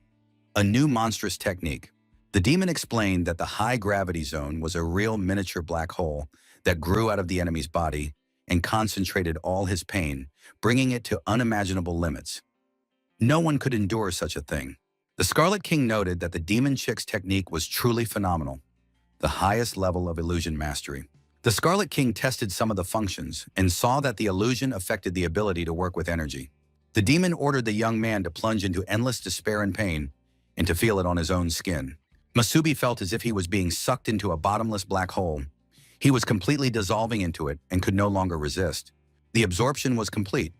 A new monstrous technique. The demon explained that the high-gravity zone was a real miniature black hole that grew out of the enemy's body and concentrated all his pain, bringing it to unimaginable limits. No one could endure such a thing. The Scarlet King noted that the demon Chick's technique was truly phenomenal, the highest level of illusion mastery. The Scarlet King tested some of the functions and saw that the illusion affected the ability to work with energy. The demon ordered the young man to plunge into endless despair and pain and to feel it on his own skin. Masubi felt as if he was being sucked into a bottomless black hole. He was completely dissolving into it and could no longer resist. The absorption was complete.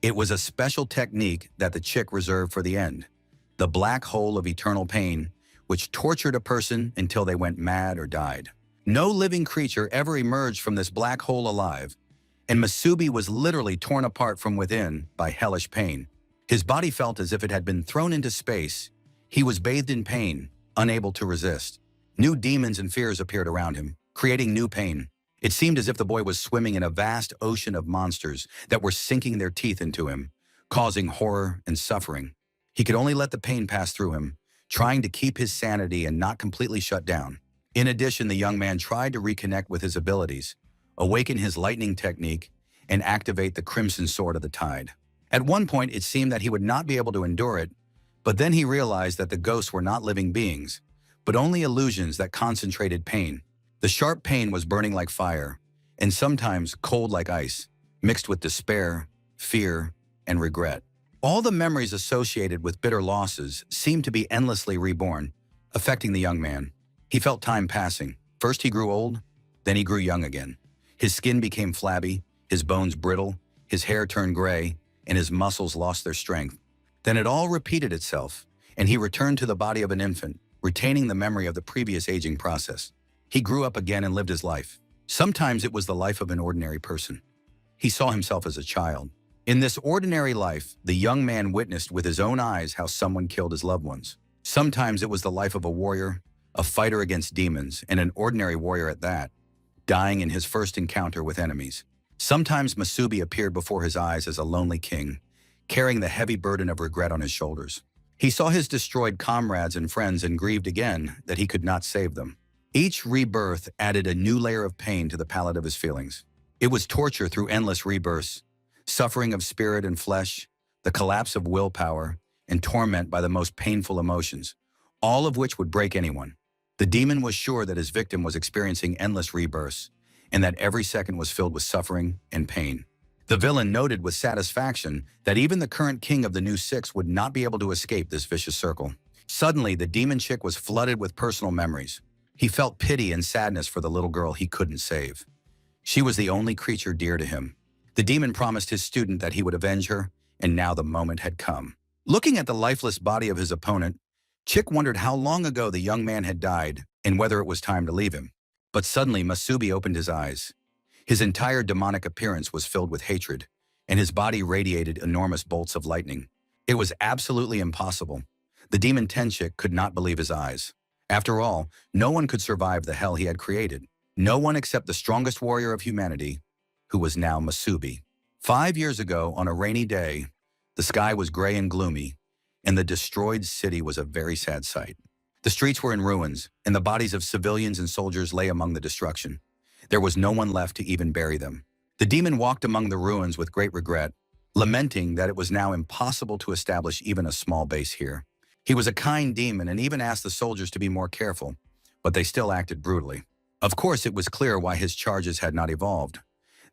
It was a special technique that the Chick reserved for the end, the black hole of eternal pain, which tortured a person until they went mad or died. No living creature ever emerged from this black hole alive, and Masubi was literally torn apart from within by hellish pain. His body felt as if it had been thrown into space. He was bathed in pain, unable to resist. New demons and fears appeared around him, creating new pain. It seemed as if the boy was swimming in a vast ocean of monsters that were sinking their teeth into him, causing horror and suffering. He could only let the pain pass through him, trying to keep his sanity and not completely shut down. In addition, the young man tried to reconnect with his abilities, awaken his lightning technique, and activate the Crimson Sword of the Tide. At one point, it seemed that he would not be able to endure it, but then he realized that the ghosts were not living beings, but only illusions that concentrated pain. The sharp pain was burning like fire, and sometimes cold like ice, mixed with despair, fear, and regret. All the memories associated with bitter losses seemed to be endlessly reborn, affecting the young man. He felt time passing. First he grew old, then he grew young again. His skin became flabby, his bones brittle, his hair turned gray, and his muscles lost their strength. Then it all repeated itself, and he returned to the body of an infant, retaining the memory of the previous aging process. He grew up again and lived his life. Sometimes it was the life of an ordinary person. He saw himself as a child. In this ordinary life, the young man witnessed with his own eyes how someone killed his loved ones. Sometimes it was the life of a warrior, a fighter against demons, and an ordinary warrior at that, dying in his first encounter with enemies. Sometimes Masubi appeared before his eyes as a lonely king, carrying the heavy burden of regret on his shoulders. He saw his destroyed comrades and friends and grieved again that he could not save them. Each rebirth added a new layer of pain to the palette of his feelings. It was torture through endless rebirths, suffering of spirit and flesh, the collapse of willpower, and torment by the most painful emotions, all of which would break anyone. The demon was sure that his victim was experiencing endless rebirths, and that every second was filled with suffering and pain. The villain noted with satisfaction that even the current king of the new six would not be able to escape this vicious circle. Suddenly, the demon chick was flooded with personal memories. He felt pity and sadness for the little girl he couldn't save. She was the only creature dear to him. The demon promised his student that he would avenge her, and now the moment had come. Looking at the lifeless body of his opponent, Chick wondered how long ago the young man had died and whether it was time to leave him. But suddenly Masubi opened his eyes. His entire demonic appearance was filled with hatred, and his body radiated enormous bolts of lightning. It was absolutely impossible. The demon Tenchik could not believe his eyes. After all, no one could survive the hell he had created. No one except the strongest warrior of humanity, who was now Masubi. 5 years ago, on a rainy day, the sky was gray and gloomy, and the destroyed city was a very sad sight. The streets were in ruins, and the bodies of civilians and soldiers lay among the destruction. There was no one left to even bury them. The demon walked among the ruins with great regret, lamenting that it was now impossible to establish even a small base here. He was a kind demon and even asked the soldiers to be more careful, but they still acted brutally. Of course, it was clear why his charges had not evolved.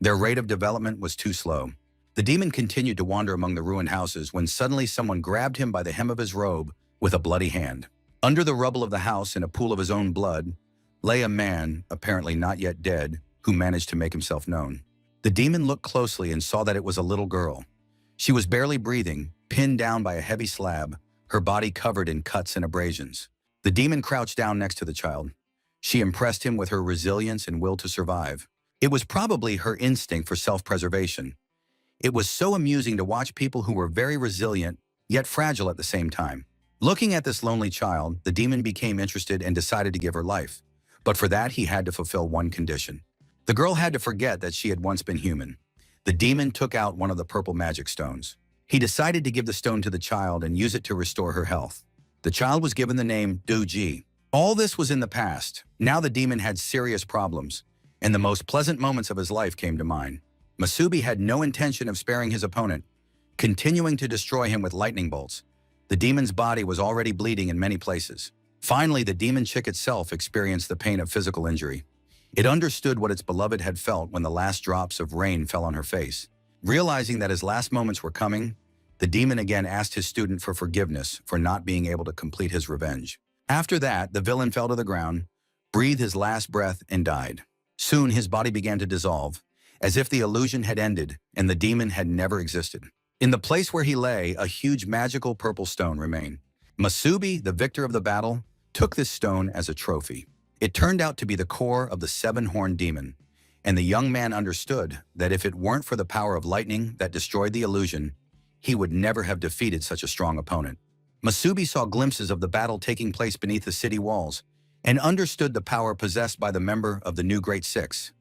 Their rate of development was too slow. The demon continued to wander among the ruined houses when suddenly someone grabbed him by the hem of his robe with a bloody hand. Under the rubble of the house, in a pool of his own blood, lay a man, apparently not yet dead, who managed to make himself known. The demon looked closely and saw that it was a little girl. She was barely breathing, pinned down by a heavy slab, her body covered in cuts and abrasions. The demon crouched down next to the child. She impressed him with her resilience and will to survive. It was probably her instinct for self-preservation. It was so amusing to watch people who were very resilient, yet fragile at the same time. Looking at this lonely child, the demon became interested and decided to give her life. But for that, he had to fulfill one condition. The girl had to forget that she had once been human. The demon took out one of the purple magic stones. He decided to give the stone to the child and use it to restore her health. The child was given the name Du-ji. All this was in the past. Now the demon had serious problems, and the most pleasant moments of his life came to mind. Masubi had no intention of sparing his opponent, continuing to destroy him with lightning bolts. The demon's body was already bleeding in many places. Finally, the demon chick itself experienced the pain of physical injury. It understood what its beloved had felt when the last drops of rain fell on her face. Realizing that his last moments were coming, the demon again asked his student for forgiveness for not being able to complete his revenge. After that, the villain fell to the ground, breathed his last breath, and died. Soon his body began to dissolve, as if the illusion had ended and the demon had never existed. In the place where he lay, a huge magical purple stone remained. Masubi, the victor of the battle, took this stone as a trophy. It turned out to be the core of the seven-horned demon, and the young man understood that if it weren't for the power of lightning that destroyed the illusion, he would never have defeated such a strong opponent. Masubi saw glimpses of the battle taking place beneath the city walls and understood the power possessed by the member of the new Great Six.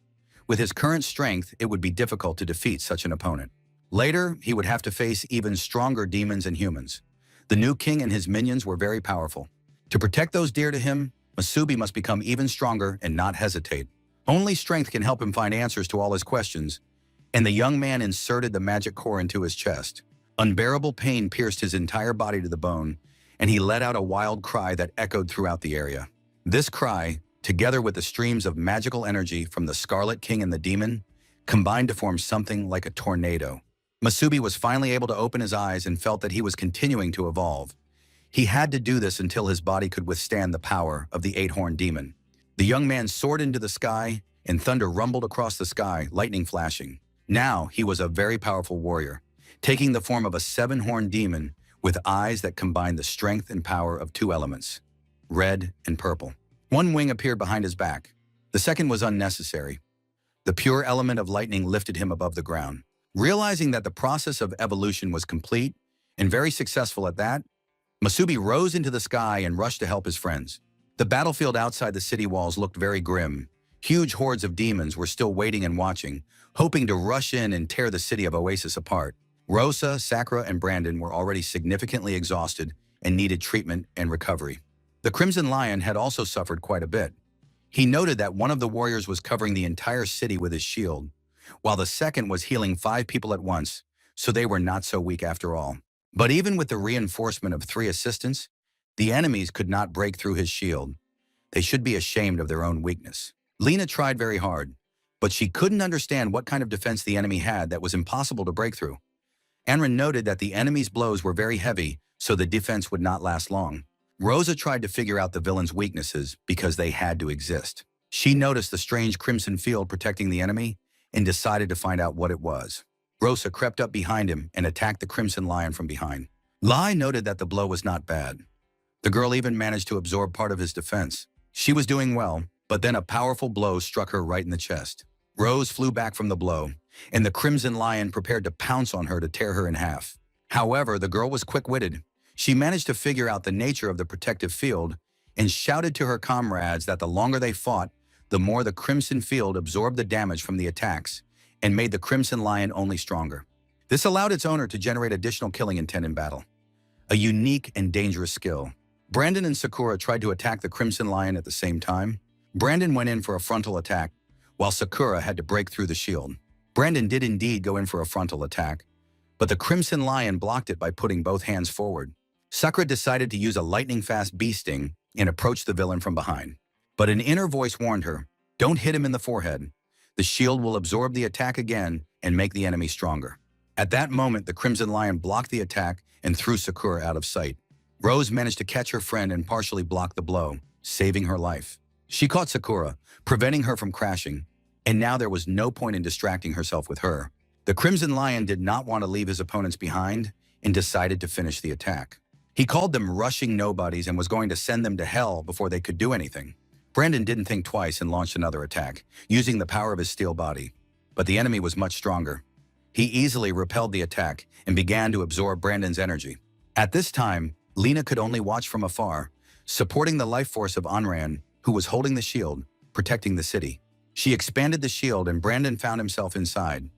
With his current strength, it would be difficult to defeat such an opponent. Later, he would have to face even stronger demons and humans. The new king and his minions were very powerful. To protect those dear to him, Masubi must become even stronger and not hesitate. Only strength can help him find answers to all his questions, and the young man inserted the magic core into his chest. Unbearable pain pierced his entire body to the bone, and he let out a wild cry that echoed throughout the area. This cry, together with the streams of magical energy from the Scarlet King and the demon, combined to form something like a tornado. Masubi was finally able to open his eyes and felt that he was continuing to evolve. He had to do this until his body could withstand the power of the eight-horned demon. The young man soared into the sky, and thunder rumbled across the sky, lightning flashing. Now he was a very powerful warrior, taking the form of a seven-horned demon with eyes that combined the strength and power of two elements, red and purple. One wing appeared behind his back. The second was unnecessary. The pure element of lightning lifted him above the ground. Realizing that the process of evolution was complete and very successful at that, Masubi rose into the sky and rushed to help his friends. The battlefield outside the city walls looked very grim. Huge hordes of demons were still waiting and watching, hoping to rush in and tear the city of Oasis apart. Rosa, Sakura, and Brandon were already significantly exhausted and needed treatment and recovery. The Crimson Lion had also suffered quite a bit. He noted that one of the warriors was covering the entire city with his shield, while the second was healing 5 people at once, so they were not so weak after all. But even with the reinforcement of 3 assistants, the enemies could not break through his shield. They should be ashamed of their own weakness. Lena tried very hard, but she couldn't understand what kind of defense the enemy had that was impossible to break through. Anrin noted that the enemy's blows were very heavy, so the defense would not last long. Rosa tried to figure out the villain's weaknesses because they had to exist. She noticed the strange crimson field protecting the enemy and decided to find out what it was. Rosa crept up behind him and attacked the Crimson Lion from behind. Lai noted that the blow was not bad. The girl even managed to absorb part of his defense. She was doing well, but then a powerful blow struck her right in the chest. Rose flew back from the blow, and the Crimson Lion prepared to pounce on her to tear her in half. However, the girl was quick-witted. She managed to figure out the nature of the protective field and shouted to her comrades that the longer they fought, the more the Crimson Field absorbed the damage from the attacks and made the Crimson Lion only stronger. This allowed its owner to generate additional killing intent in battle, a unique and dangerous skill. Brandon and Sakura tried to attack the Crimson Lion at the same time. Brandon went in for a frontal attack, while Sakura had to break through the shield. Brandon did indeed go in for a frontal attack, but the Crimson Lion blocked it by putting both hands forward. Sakura decided to use a lightning-fast bee sting and approach the villain from behind. But an inner voice warned her, Don't hit him in the forehead. The shield will absorb the attack again and make the enemy stronger. At that moment, the Crimson Lion blocked the attack and threw Sakura out of sight. Rose managed to catch her friend and partially block the blow, saving her life. She caught Sakura, preventing her from crashing, and now there was no point in distracting herself with her. The Crimson Lion did not want to leave his opponents behind and decided to finish the attack. He called them rushing nobodies and was going to send them to hell before they could do anything. Brandon didn't think twice and launched another attack, using the power of his steel body. But the enemy was much stronger. He easily repelled the attack and began to absorb Brandon's energy. At this time, Lena could only watch from afar, supporting the life force of Anran, who was holding the shield, protecting the city. She expanded the shield and Brandon found himself inside.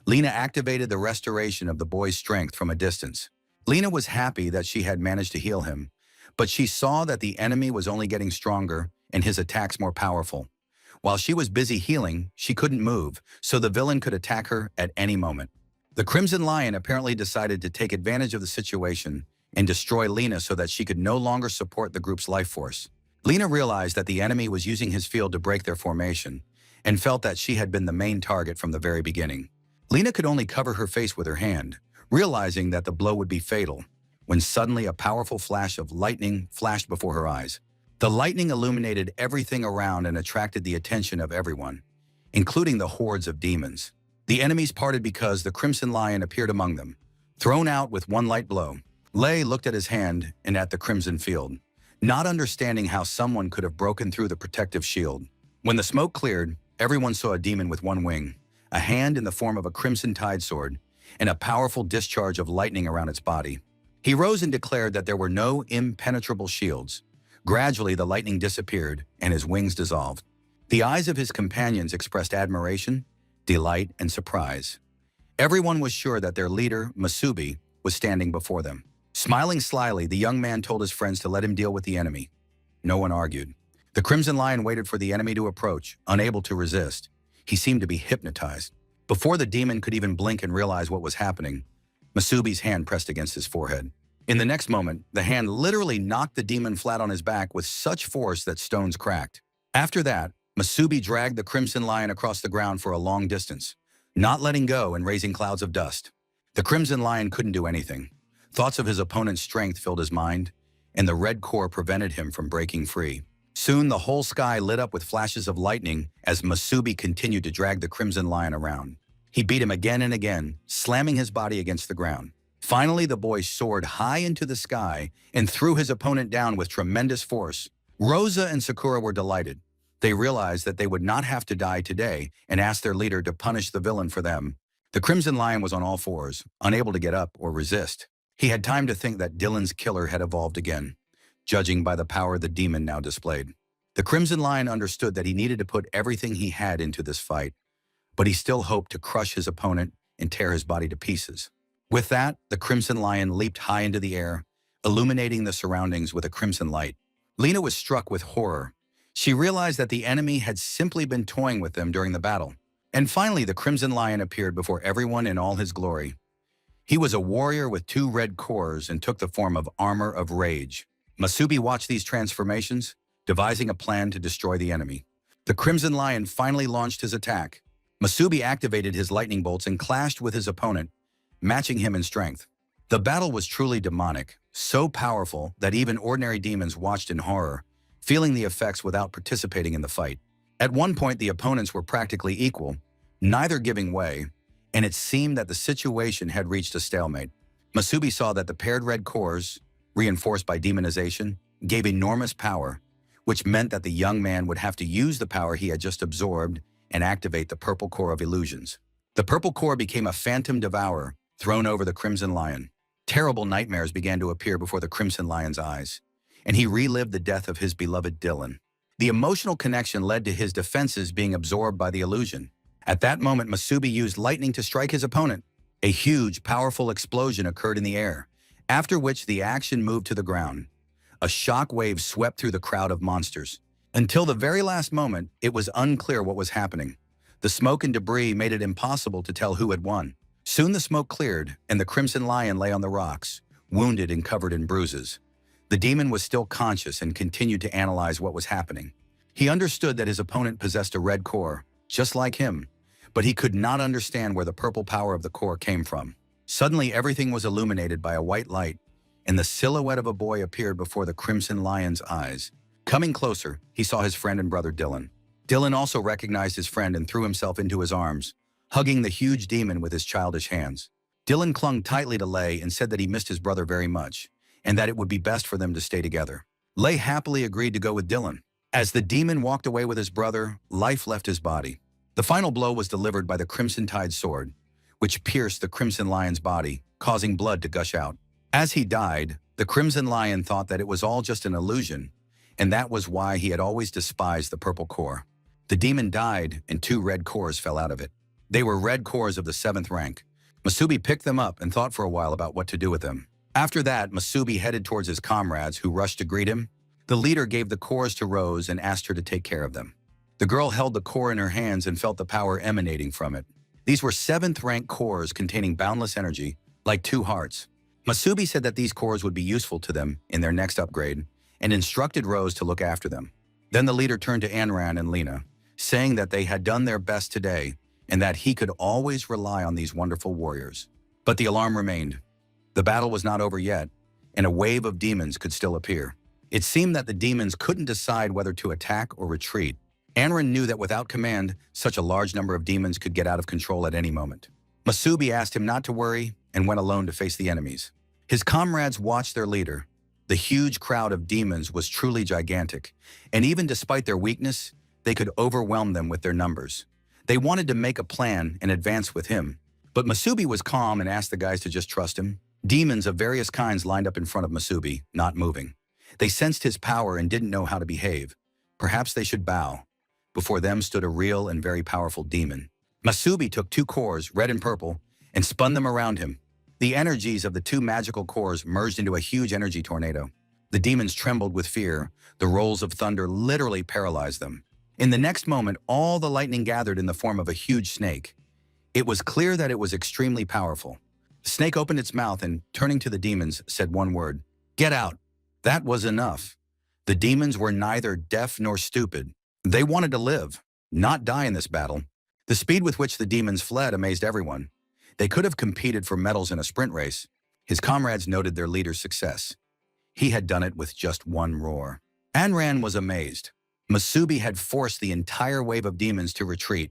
Lena activated the restoration of the boy's strength from a distance. Lena was happy that she had managed to heal him, but she saw that the enemy was only getting stronger and his attacks more powerful. While she was busy healing, she couldn't move, so the villain could attack her at any moment. The Crimson Lion apparently decided to take advantage of the situation and destroy Lena so that she could no longer support the group's life force. Lena realized that the enemy was using his field to break their formation and felt that she had been the main target from the very beginning. Lena could only cover her face with her hand, realizing that the blow would be fatal, when suddenly a powerful flash of lightning flashed before her eyes. The lightning illuminated everything around and attracted the attention of everyone, including the hordes of demons. The enemies parted because the Crimson Lion appeared among them, thrown out with one light blow. Lei looked at his hand and at the crimson field, not understanding how someone could have broken through the protective shield. When the smoke cleared, everyone saw a demon with one wing, a hand in the form of a crimson tide sword, and a powerful discharge of lightning around its body. He rose and declared that there were no impenetrable shields. Gradually, the lightning disappeared and his wings dissolved. The eyes of his companions expressed admiration, delight, and surprise. Everyone was sure that their leader, Masubi, was standing before them. Smiling slyly, the young man told his friends to let him deal with the enemy. No one argued. The Crimson Lion waited for the enemy to approach, unable to resist. He seemed to be hypnotized. Before the demon could even blink and realize what was happening, Masubi's hand pressed against his forehead. In the next moment, the hand literally knocked the demon flat on his back with such force that stones cracked. After that, Masubi dragged the Crimson Lion across the ground for a long distance, not letting go and raising clouds of dust. The Crimson Lion couldn't do anything. Thoughts of his opponent's strength filled his mind, and the red core prevented him from breaking free. Soon, the whole sky lit up with flashes of lightning as Masubi continued to drag the Crimson Lion around. He beat him again and again, slamming his body against the ground. Finally, the boy soared high into the sky and threw his opponent down with tremendous force. Rosa and Sakura were delighted. They realized that they would not have to die today and asked their leader to punish the villain for them. The Crimson Lion was on all fours, unable to get up or resist. He had time to think that Dylan's killer had evolved again, judging by the power the demon now displayed. The Crimson Lion understood that he needed to put everything he had into this fight, but he still hoped to crush his opponent and tear his body to pieces. With that, the Crimson Lion leaped high into the air, illuminating the surroundings with a crimson light. Lena was struck with horror. She realized that the enemy had simply been toying with them during the battle. And finally, the Crimson Lion appeared before everyone in all his glory. He was a warrior with 2 red cores and took the form of Armor of Rage. Masubi watched these transformations, devising a plan to destroy the enemy. The Crimson Lion finally launched his attack. Masubi activated his lightning bolts and clashed with his opponent, matching him in strength. The battle was truly demonic, so powerful that even ordinary demons watched in horror, feeling the effects without participating in the fight. At one point, the opponents were practically equal, neither giving way, and it seemed that the situation had reached a stalemate. Masubi saw that the paired red cores, reinforced by demonization, gave enormous power, which meant that the young man would have to use the power he had just absorbed and activate the purple core of illusions. The purple core became a phantom devourer, thrown over the Crimson Lion. Terrible nightmares began to appear before the Crimson Lion's eyes, and he relived the death of his beloved Dylan. The emotional connection led to his defenses being absorbed by the illusion. At that moment, Masubi used lightning to strike his opponent. A huge, powerful explosion occurred in the air, after which the action moved to the ground. A shock wave swept through the crowd of monsters. Until the very last moment, it was unclear what was happening. The smoke and debris made it impossible to tell who had won. Soon the smoke cleared, and the Crimson Lion lay on the rocks, wounded and covered in bruises. The demon was still conscious and continued to analyze what was happening. He understood that his opponent possessed a red core, just like him, but he could not understand where the purple power of the core came from. Suddenly, everything was illuminated by a white light, and the silhouette of a boy appeared before the Crimson Lion's eyes. Coming closer, he saw his friend and brother Dylan. Dylan also recognized his friend and threw himself into his arms, hugging the huge demon with his childish hands. Dylan clung tightly to Lei and said that he missed his brother very much, and that it would be best for them to stay together. Lei happily agreed to go with Dylan. As the demon walked away with his brother, life left his body. The final blow was delivered by the Crimson Tide sword, which pierced the Crimson Lion's body, causing blood to gush out. As he died, the Crimson Lion thought that it was all just an illusion, and that was why he had always despised the purple core. The demon died, and 2 red cores fell out of it. They were red cores of the 7th rank. Masubi picked them up and thought for a while about what to do with them. After that, Masubi headed towards his comrades, who rushed to greet him. The leader gave the cores to Rose and asked her to take care of them. The girl held the core in her hands and felt the power emanating from it. These were 7th rank cores containing boundless energy, like 2 hearts. Masubi said that these cores would be useful to them in their next upgrade, and instructed Rose to look after them. Then the leader turned to Anran and Lena, saying that they had done their best today and that he could always rely on these wonderful warriors. But the alarm remained. The battle was not over yet, and a wave of demons could still appear. It seemed that the demons couldn't decide whether to attack or retreat. Anran knew that without command, such a large number of demons could get out of control at any moment. Masubi asked him not to worry and went alone to face the enemies. His comrades watched their leader. The huge crowd of demons was truly gigantic, and even despite their weakness, they could overwhelm them with their numbers. They wanted to make a plan and advance with him, but Masubi was calm and asked the guys to just trust him. Demons of various kinds lined up in front of Masubi, not moving. They sensed his power and didn't know how to behave. Perhaps they should bow. Before them stood a real and very powerful demon. Masubi took 2 cores, red and purple, and spun them around him. The energies of the 2 magical cores merged into a huge energy tornado. The demons trembled with fear. The rolls of thunder literally paralyzed them. In the next moment, all the lightning gathered in the form of a huge snake. It was clear that it was extremely powerful. The snake opened its mouth and, turning to the demons, said one word, "Get out." That was enough. The demons were neither deaf nor stupid. They wanted to live, not die in this battle. The speed with which the demons fled amazed everyone. They could have competed for medals in a sprint race. His comrades noted their leader's success. He had done it with just 1 roar. Anran was amazed. Masubi had forced the entire wave of demons to retreat.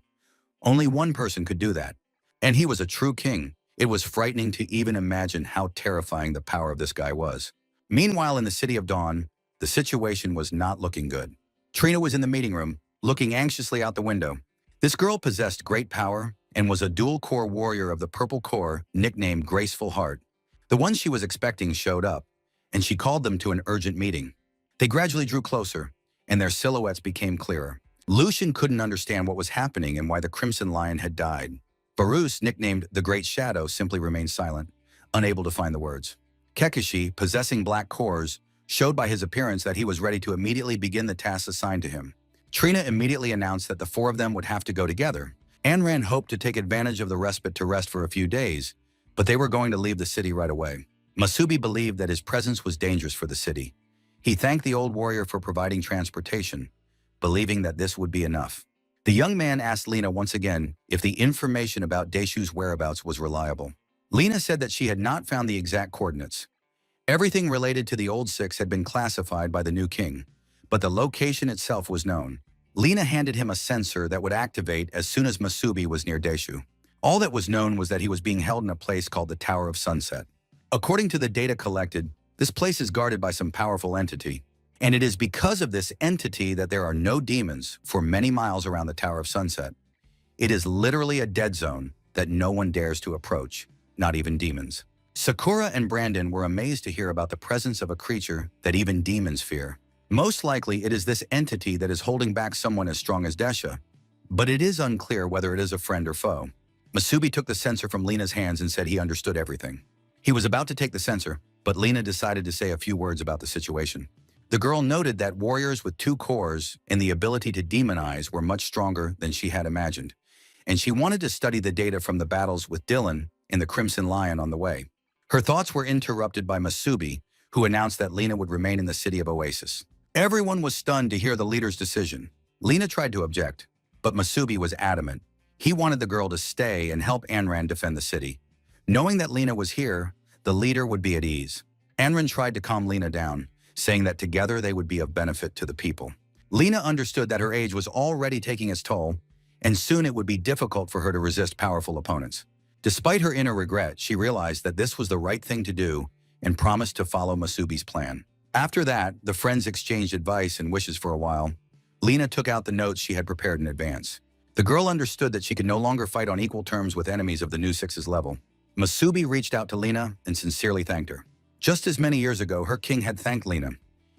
Only one person could do that. And he was a true king. It was frightening to even imagine how terrifying the power of this guy was. Meanwhile, in the City of Dawn, the situation was not looking good. Trina was in the meeting room, looking anxiously out the window. This girl possessed great power and was a dual-core warrior of the purple core, nicknamed Graceful Heart. The ones she was expecting showed up, and she called them to an urgent meeting. They gradually drew closer, and their silhouettes became clearer. Lucian couldn't understand what was happening and why the Crimson Lion had died. Barus, nicknamed the Great Shadow, simply remained silent, unable to find the words. Kekishi, possessing black cores, showed by his appearance that he was ready to immediately begin the tasks assigned to him. Trina immediately announced that the 4 of them would have to go together. Anran hoped to take advantage of the respite to rest for a few days, but they were going to leave the city right away. Masubi believed that his presence was dangerous for the city. He thanked the old warrior for providing transportation, believing that this would be enough. The young man asked Lena once again if the information about Deshu's whereabouts was reliable. Lena said that she had not found the exact coordinates. Everything related to the old 6 had been classified by the new king, but the location itself was known. Lena handed him a sensor that would activate as soon as Masubi was near Deshu. All that was known was that he was being held in a place called the Tower of Sunset. According to the data collected, this place is guarded by some powerful entity, and it is because of this entity that there are no demons for many miles around the Tower of Sunset. It is literally a dead zone that no one dares to approach, not even demons. Sakura and Brandon were amazed to hear about the presence of a creature that even demons fear. Most likely, it is this entity that is holding back someone as strong as Desha, but it is unclear whether it is a friend or foe. Masubi took the sensor from Lena's hands and said he understood everything. He was about to take the sensor, but Lena decided to say a few words about the situation. The girl noted that warriors with 2 cores and the ability to demonize were much stronger than she had imagined, and she wanted to study the data from the battles with Dylan and the Crimson Lion on the way. Her thoughts were interrupted by Masubi, who announced that Lena would remain in the city of Oasis. Everyone was stunned to hear the leader's decision. Lena tried to object, but Masubi was adamant. He wanted the girl to stay and help Anran defend the city. Knowing that Lena was here, the leader would be at ease. Anran tried to calm Lena down, saying that together they would be of benefit to the people. Lena understood that her age was already taking its toll, and soon it would be difficult for her to resist powerful opponents. Despite her inner regret, she realized that this was the right thing to do and promised to follow Masubi's plan. After that, the friends exchanged advice and wishes for a while. Lena took out the notes she had prepared in advance. The girl understood that she could no longer fight on equal terms with enemies of the new Six's level. Masubi reached out to Lena and sincerely thanked her. Just as many years ago, her king had thanked Lena.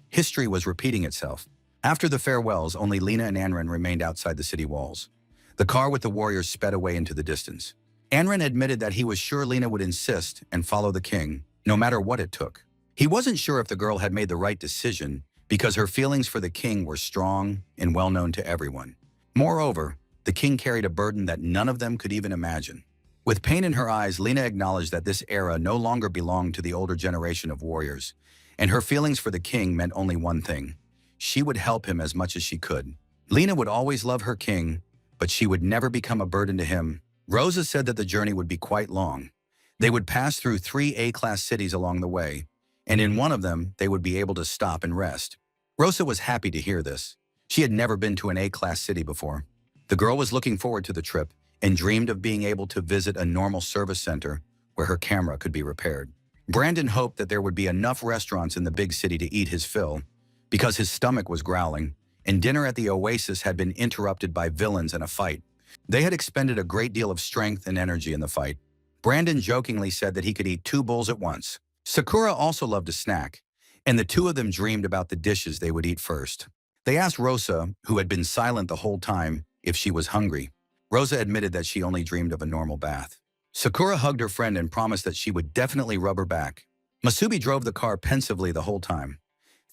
History was repeating itself. After the farewells, only Lena and Anran remained outside the city walls. The car with the warriors sped away into the distance. Anran admitted that he was sure Lena would insist and follow the king, no matter what it took. He wasn't sure if the girl had made the right decision because her feelings for the king were strong and well known to everyone. Moreover, the king carried a burden that none of them could even imagine. With pain in her eyes, Lena acknowledged that this era no longer belonged to the older generation of warriors, and her feelings for the king meant only one thing. She would help him as much as she could. Lena would always love her king, but she would never become a burden to him. Rosa said that the journey would be quite long. They would pass through 3 A-class cities along the way, and in one of them, they would be able to stop and rest. Rosa was happy to hear this. She had never been to an A-class city before. The girl was looking forward to the trip and dreamed of being able to visit a normal service center where her camera could be repaired. Brandon hoped that there would be enough restaurants in the big city to eat his fill, because his stomach was growling, and dinner at the Oasis had been interrupted by villains and a fight. They had expended a great deal of strength and energy in the fight. Brandon jokingly said that he could eat 2 bowls at once. Sakura also loved a snack, and the two of them dreamed about the dishes they would eat first. They asked Rosa, who had been silent the whole time, if she was hungry. Rosa admitted that she only dreamed of a normal bath. Sakura hugged her friend and promised that she would definitely rub her back. Masubi drove the car pensively the whole time,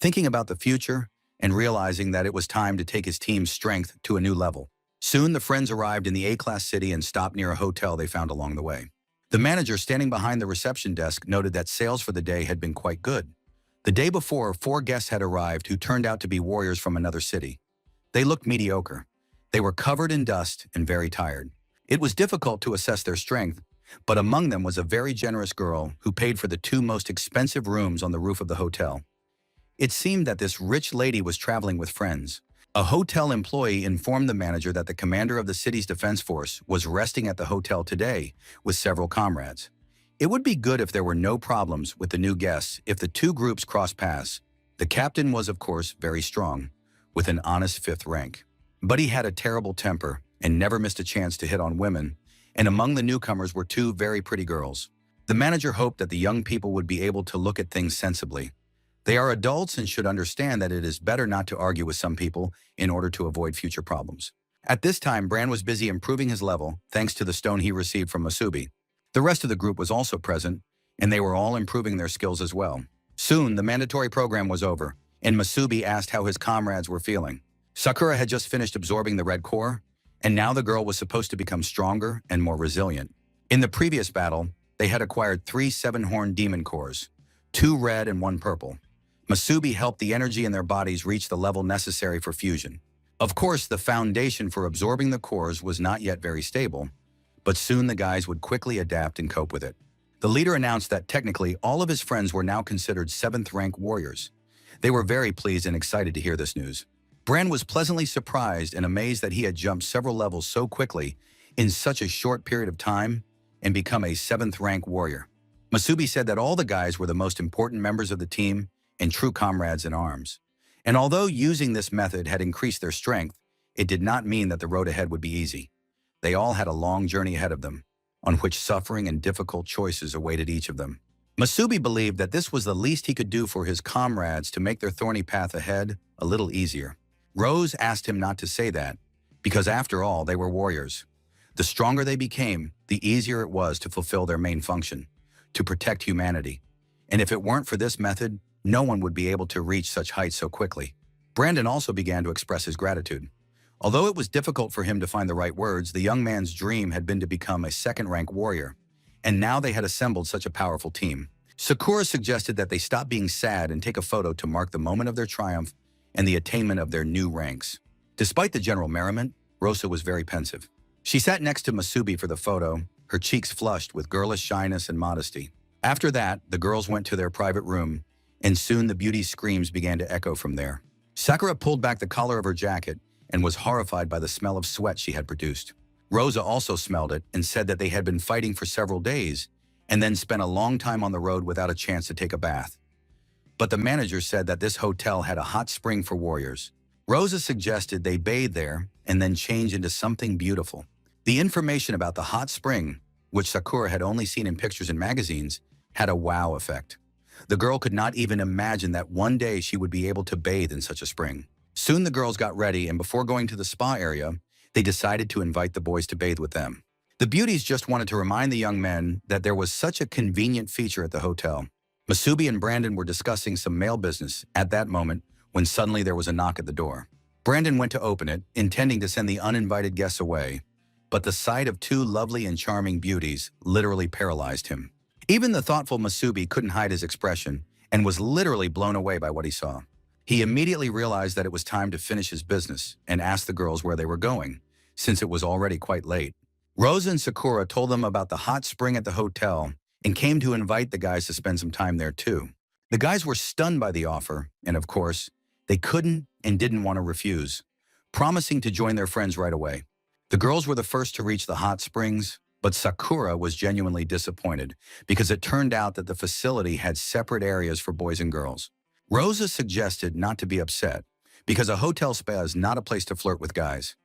thinking about the future and realizing that it was time to take his team's strength to a new level. Soon, the friends arrived in the A-class city and stopped near a hotel they found along the way. The manager standing behind the reception desk noted that sales for the day had been quite good. The day before, 4 guests had arrived who turned out to be warriors from another city. They looked mediocre. They were covered in dust and very tired. It was difficult to assess their strength, but among them was a very generous girl who paid for the 2 most expensive rooms on the roof of the hotel. It seemed that this rich lady was traveling with friends. A hotel employee informed the manager that the commander of the city's defense force was resting at the hotel today with several comrades. It would be good if there were no problems with the new guests if the 2 groups crossed paths. The captain was, of course, very strong, with an honest 5th rank. But he had a terrible temper and never missed a chance to hit on women, and among the newcomers were 2 very pretty girls. The manager hoped that the young people would be able to look at things sensibly. They are adults and should understand that it is better not to argue with some people in order to avoid future problems. At this time, Bran was busy improving his level thanks to the stone he received from Masubi. The rest of the group was also present, and they were all improving their skills as well. Soon, the mandatory program was over, and Masubi asked how his comrades were feeling. Sakura had just finished absorbing the red core, and now the girl was supposed to become stronger and more resilient. In the previous battle, they had acquired 3 7-horned demon cores, 2 red and 1 purple. Masubi helped the energy in their bodies reach the level necessary for fusion. Of course, the foundation for absorbing the cores was not yet very stable, but soon the guys would quickly adapt and cope with it. The leader announced that technically all of his friends were now considered 7th rank warriors. They were very pleased and excited to hear this news. Bran was pleasantly surprised and amazed that he had jumped several levels so quickly in such a short period of time and become a 7th rank warrior. Masubi said that all the guys were the most important members of the team and true comrades in arms. And although using this method had increased their strength, it did not mean that the road ahead would be easy. They all had a long journey ahead of them, on which suffering and difficult choices awaited each of them. Masubi believed that this was the least he could do for his comrades to make their thorny path ahead a little easier. Rose asked him not to say that, because after all, they were warriors. The stronger they became, the easier it was to fulfill their main function, to protect humanity. And if it weren't for this method, no one would be able to reach such heights so quickly. Brandon also began to express his gratitude. Although it was difficult for him to find the right words, the young man's dream had been to become a 2nd-rank warrior, and now they had assembled such a powerful team. Sakura suggested that they stop being sad and take a photo to mark the moment of their triumph and the attainment of their new ranks. Despite the general merriment, Rosa was very pensive. She sat next to Masubi for the photo, her cheeks flushed with girlish shyness and modesty. After that, the girls went to their private room, and soon the beauty's screams began to echo from there. Sakura pulled back the collar of her jacket and was horrified by the smell of sweat she had produced. Rosa also smelled it and said that they had been fighting for several days and then spent a long time on the road without a chance to take a bath. But the manager said that this hotel had a hot spring for warriors. Rosa suggested they bathe there and then change into something beautiful. The information about the hot spring, which Sakura had only seen in pictures and magazines, had a wow effect. The girl could not even imagine that one day she would be able to bathe in such a spring. Soon the girls got ready, and before going to the spa area, they decided to invite the boys to bathe with them. The beauties just wanted to remind the young men that there was such a convenient feature at the hotel. Masubi and Brandon were discussing some male business at that moment when suddenly there was a knock at the door. Brandon went to open it, intending to send the uninvited guests away, but the sight of two lovely and charming beauties literally paralyzed him. Even the thoughtful Masubi couldn't hide his expression and was literally blown away by what he saw. He immediately realized that it was time to finish his business and asked the girls where they were going, since it was already quite late. Rosa and Sakura told them about the hot spring at the hotel and came to invite the guys to spend some time there too. The guys were stunned by the offer, and of course, they couldn't and didn't want to refuse, promising to join their friends right away. The girls were the first to reach the hot springs, but Sakura was genuinely disappointed because it turned out that the facility had separate areas for boys and girls. Rosa suggested not to be upset because a hotel spa is not a place to flirt with guys,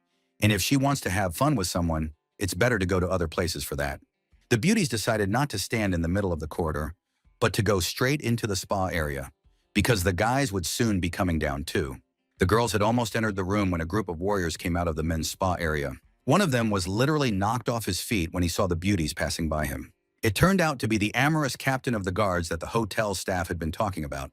and if she wants to have fun with someone, it's better to go to other places for that. The beauties decided not to stand in the middle of the corridor, but to go straight into the spa area, because the guys would soon be coming down too. The girls had almost entered the room when a group of warriors came out of the men's spa area. One of them was literally knocked off his feet when he saw the beauties passing by him. It turned out to be the amorous captain of the guards that the hotel staff had been talking about,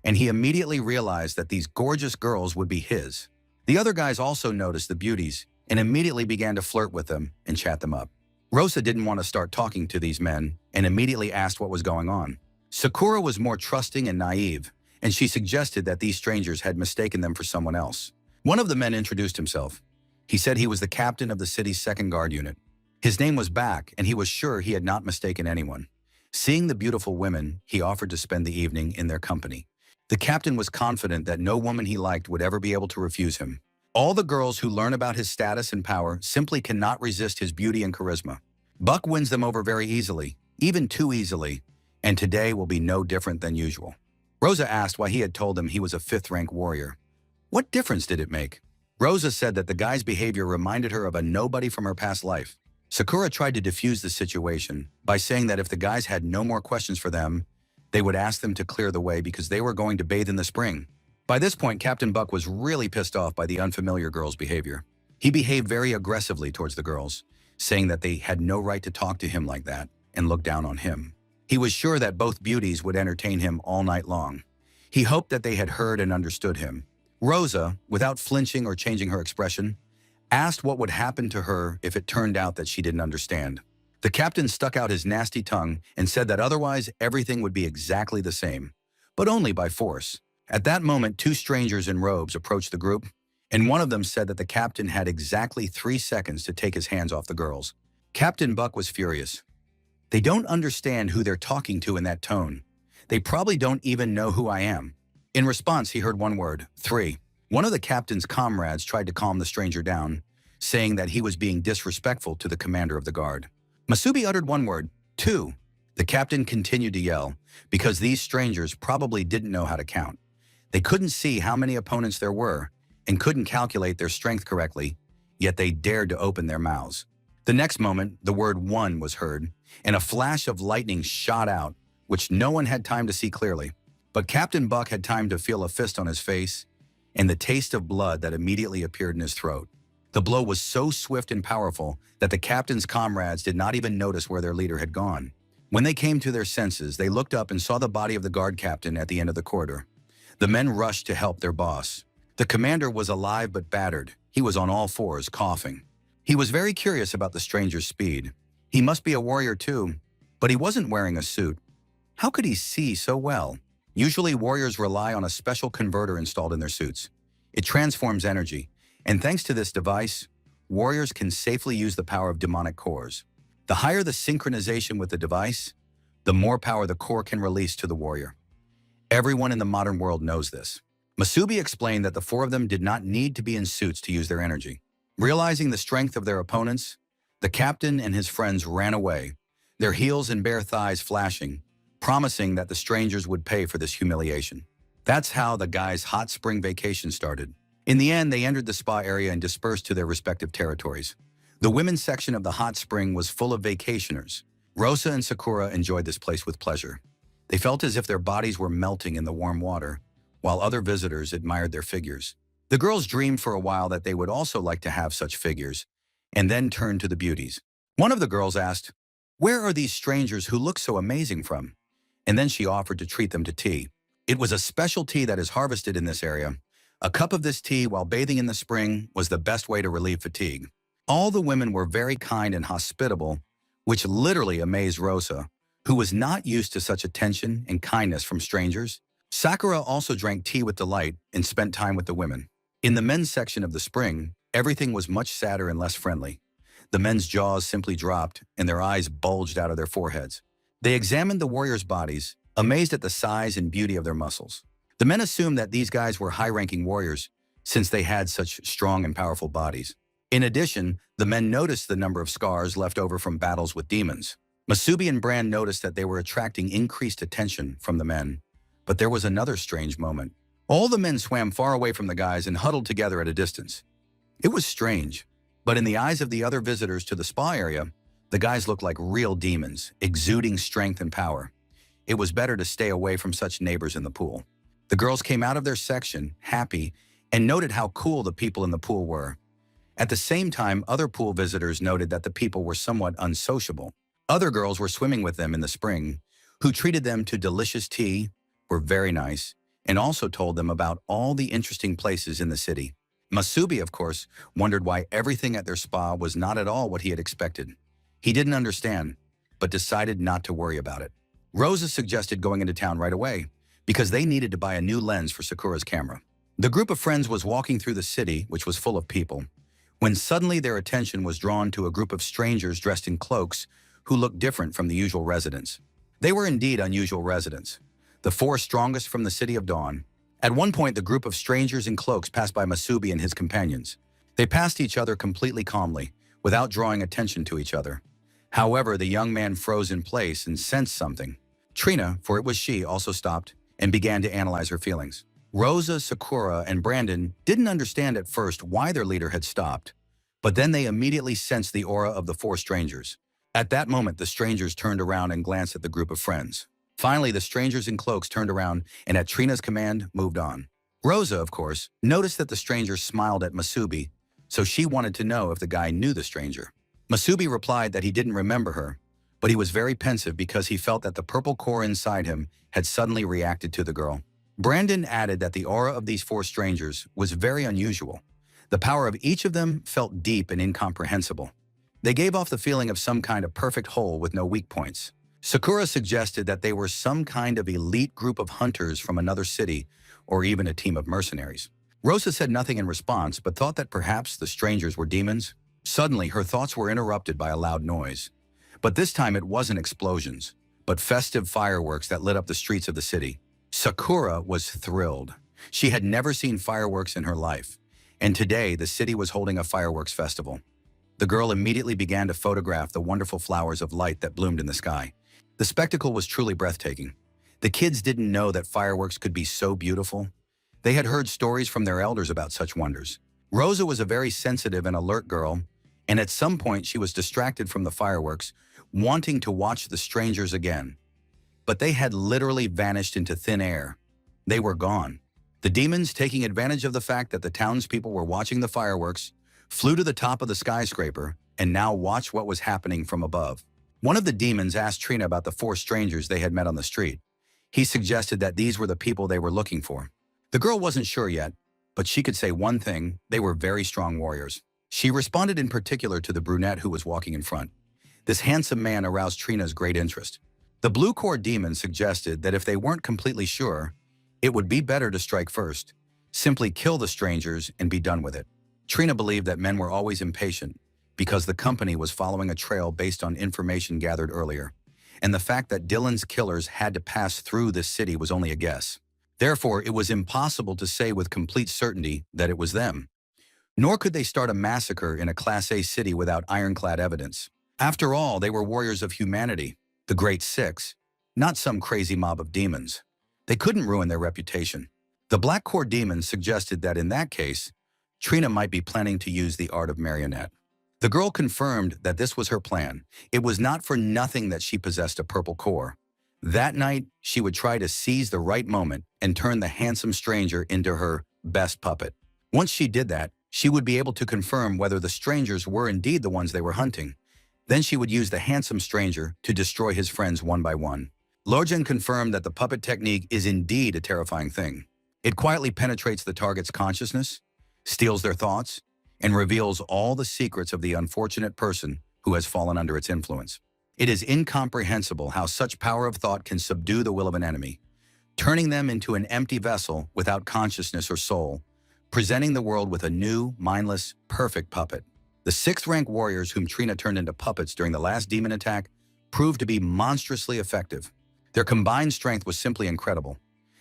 and he immediately realized that these gorgeous girls would be his. The other guys also noticed the beauties and immediately began to flirt with them and chat them up. Rosa didn't want to start talking to these men and immediately asked what was going on. Sakura was more trusting and naive, and she suggested that these strangers had mistaken them for someone else. One of the men introduced himself. He said he was the captain of the city's second guard unit. His name was Back, and he was sure he had not mistaken anyone. Seeing the beautiful women, he offered to spend the evening in their company. The captain was confident that no woman he liked would ever be able to refuse him. All the girls who learn about his status and power simply cannot resist his beauty and charisma. Buck wins them over very easily, even too easily, and today will be no different than usual. Rosa asked why he had told them he was a 5th-rank warrior. What difference did it make? Rosa said that the guy's behavior reminded her of a nobody from her past life. Sakura tried to defuse the situation by saying that if the guys had no more questions for them, they would ask them to clear the way because they were going to bathe in the spring. By this point, Captain Buck was really pissed off by the unfamiliar girls' behavior. He behaved very aggressively towards the girls, saying that they had no right to talk to him like that and look down on him. He was sure that both beauties would entertain him all night long. He hoped that they had heard and understood him. Rosa, without flinching or changing her expression, asked what would happen to her if it turned out that she didn't understand. The captain stuck out his nasty tongue and said that otherwise everything would be exactly the same, but only by force. At that moment, 2 strangers in robes approached the group, and one of them said that the captain had exactly 3 seconds to take his hands off the girls. Captain Buck was furious. They don't understand who they're talking to in that tone. They probably don't even know who I am. In response, he heard one word, 3. One of the captain's comrades tried to calm the stranger down, saying that he was being disrespectful to the commander of the guard. Masubi uttered one word, 2. The captain continued to yell, because these strangers probably didn't know how to count. They couldn't see how many opponents there were and couldn't calculate their strength correctly, yet they dared to open their mouths. The next moment, the word 1 was heard, and a flash of lightning shot out, which no one had time to see clearly. But Captain Buck had time to feel a fist on his face and the taste of blood that immediately appeared in his throat. The blow was so swift and powerful that the captain's comrades did not even notice where their leader had gone. When they came to their senses, they looked up and saw the body of the guard captain at the end of the corridor. The men rushed to help their boss. The commander was alive but battered. He was on all fours, coughing. He was very curious about the stranger's speed. He must be a warrior too, but he wasn't wearing a suit. How could he see so well? Usually, warriors rely on a special converter installed in their suits. It transforms energy, and thanks to this device, warriors can safely use the power of demonic cores. The higher the synchronization with the device, the more power the core can release to the warrior. Everyone in the modern world knows this. Masubi explained that the four of them did not need to be in suits to use their energy. Realizing the strength of their opponents, the captain and his friends ran away, their heels and bare thighs flashing, promising that the strangers would pay for this humiliation. That's how the guys' hot spring vacation started. In the end, they entered the spa area and dispersed to their respective territories. The women's section of the hot spring was full of vacationers. Rosa and Sakura enjoyed this place with pleasure. They felt as if their bodies were melting in the warm water, while other visitors admired their figures. The girls dreamed for a while that they would also like to have such figures, and then turned to the beauties. One of the girls asked, "Where are these strangers who look so amazing from?" And then she offered to treat them to tea. It was a special tea that is harvested in this area. A cup of this tea while bathing in the spring was the best way to relieve fatigue. All the women were very kind and hospitable, which literally amazed Rosa, who was not used to such attention and kindness from strangers. Sakura also drank tea with delight and spent time with the women. In the men's section of the spring, everything was much sadder and less friendly. The men's jaws simply dropped and their eyes bulged out of their foreheads. They examined the warriors' bodies, amazed at the size and beauty of their muscles. The men assumed that these guys were high-ranking warriors since they had such strong and powerful bodies. In addition, the men noticed the number of scars left over from battles with demons. Masubi and Brand noticed that they were attracting increased attention from the men. But there was another strange moment. All the men swam far away from the guys and huddled together at a distance. It was strange, but in the eyes of the other visitors to the spa area, the guys looked like real demons, exuding strength and power. It was better to stay away from such neighbors in the pool. The girls came out of their section, happy, and noted how cool the people in the pool were. At the same time, other pool visitors noted that the people were somewhat unsociable. Other girls were swimming with them in the spring, who treated them to delicious tea, were very nice, and also told them about all the interesting places in the city. Masubi, of course, wondered why everything at their spa was not at all what he had expected. He didn't understand, but decided not to worry about it. Rosa suggested going into town right away, because they needed to buy a new lens for Sakura's camera. The group of friends was walking through the city, which was full of people, when suddenly their attention was drawn to a group of strangers dressed in cloaks who looked different from the usual residents. They were indeed unusual residents, the four strongest from the City of Dawn. At one point, the group of strangers in cloaks passed by Masubi and his companions. They passed each other completely calmly, without drawing attention to each other. However, the young man froze in place and sensed something. Trina, for it was she, also stopped and began to analyze her feelings. Rosa, Sakura, and Brandon didn't understand at first why their leader had stopped, but then they immediately sensed the aura of the four strangers. At that moment, the strangers turned around and glanced at the group of friends. Finally, the strangers in cloaks turned around and at Trina's command, moved on. Rosa, of course, noticed that the strangers smiled at Masubi, so she wanted to know if the guy knew the stranger. Masubi replied that he didn't remember her, but he was very pensive because he felt that the purple core inside him had suddenly reacted to the girl. Brandon added that the aura of these four strangers was very unusual. The power of each of them felt deep and incomprehensible. They gave off the feeling of some kind of perfect whole with no weak points. Sakura suggested that they were some kind of elite group of hunters from another city, or even a team of mercenaries. Rosa said nothing in response, but thought that perhaps the strangers were demons. Suddenly, her thoughts were interrupted by a loud noise. But this time it wasn't explosions, but festive fireworks that lit up the streets of the city. Sakura was thrilled. She had never seen fireworks in her life, and today the city was holding a fireworks festival. The girl immediately began to photograph the wonderful flowers of light that bloomed in the sky. The spectacle was truly breathtaking. The kids didn't know that fireworks could be so beautiful. They had heard stories from their elders about such wonders. Rosa was a very sensitive and alert girl, and at some point she was distracted from the fireworks, wanting to watch the strangers again. But they had literally vanished into thin air. They were gone. The demons, taking advantage of the fact that the townspeople were watching the fireworks, flew to the top of the skyscraper and now watched what was happening from above. One of the demons asked Trina about the four strangers they had met on the street. He suggested that these were the people they were looking for. The girl wasn't sure yet, but she could say one thing: they were very strong warriors. She responded in particular to the brunette who was walking in front. This handsome man aroused Trina's great interest. The blue core demon suggested that if they weren't completely sure, it would be better to strike first. Simply kill the strangers and be done with it. Trina believed that men were always impatient because the company was following a trail based on information gathered earlier, and the fact that Dylan's killers had to pass through this city was only a guess. Therefore, it was impossible to say with complete certainty that it was them. Nor could they start a massacre in a Class A city without ironclad evidence. After all, they were warriors of humanity, the Great Six, not some crazy mob of demons. They couldn't ruin their reputation. The Black Core demon suggested that in that case, Trina might be planning to use the art of marionette. The girl confirmed that this was her plan. It was not for nothing that she possessed a purple core. That night, she would try to seize the right moment and turn the handsome stranger into her best puppet. Once she did that, she would be able to confirm whether the strangers were indeed the ones they were hunting. Then she would use the handsome stranger to destroy his friends one by one. Lorgen confirmed that the puppet technique is indeed a terrifying thing. It quietly penetrates the target's consciousness, steals their thoughts, and reveals all the secrets of the unfortunate person who has fallen under its influence. It is incomprehensible how such power of thought can subdue the will of an enemy, turning them into an empty vessel without consciousness or soul, presenting the world with a new, mindless, perfect puppet. The 6th rank warriors whom Trina turned into puppets during the last demon attack proved to be monstrously effective. Their combined strength was simply incredible.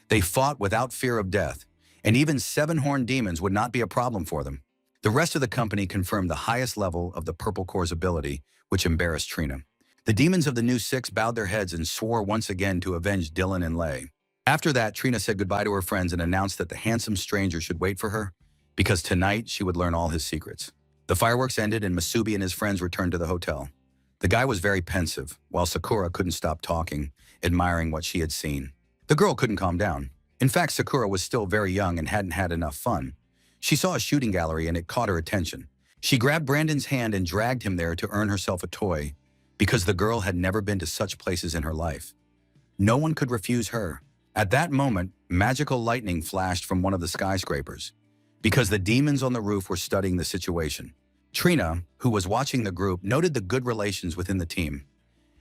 They fought without fear of death, and even 7-horned demons would not be a problem for them. The rest of the company confirmed the highest level of the Purple Core's ability, which embarrassed Trina. The demons of the new 6 bowed their heads and swore once again to avenge Dylan and Lei. After that, Trina said goodbye to her friends and announced that the handsome stranger should wait for her, because tonight she would learn all his secrets. The fireworks ended and Masubi and his friends returned to the hotel. The guy was very pensive, while Sakura couldn't stop talking, admiring what she had seen. The girl couldn't calm down. In fact, Sakura was still very young and hadn't had enough fun. She saw a shooting gallery and it caught her attention. She grabbed Brandon's hand and dragged him there to earn herself a toy, because the girl had never been to such places in her life. No one could refuse her. At that moment, magical lightning flashed from one of the skyscrapers, because the demons on the roof were studying the situation. Trina, who was watching the group, noted the good relations within the team.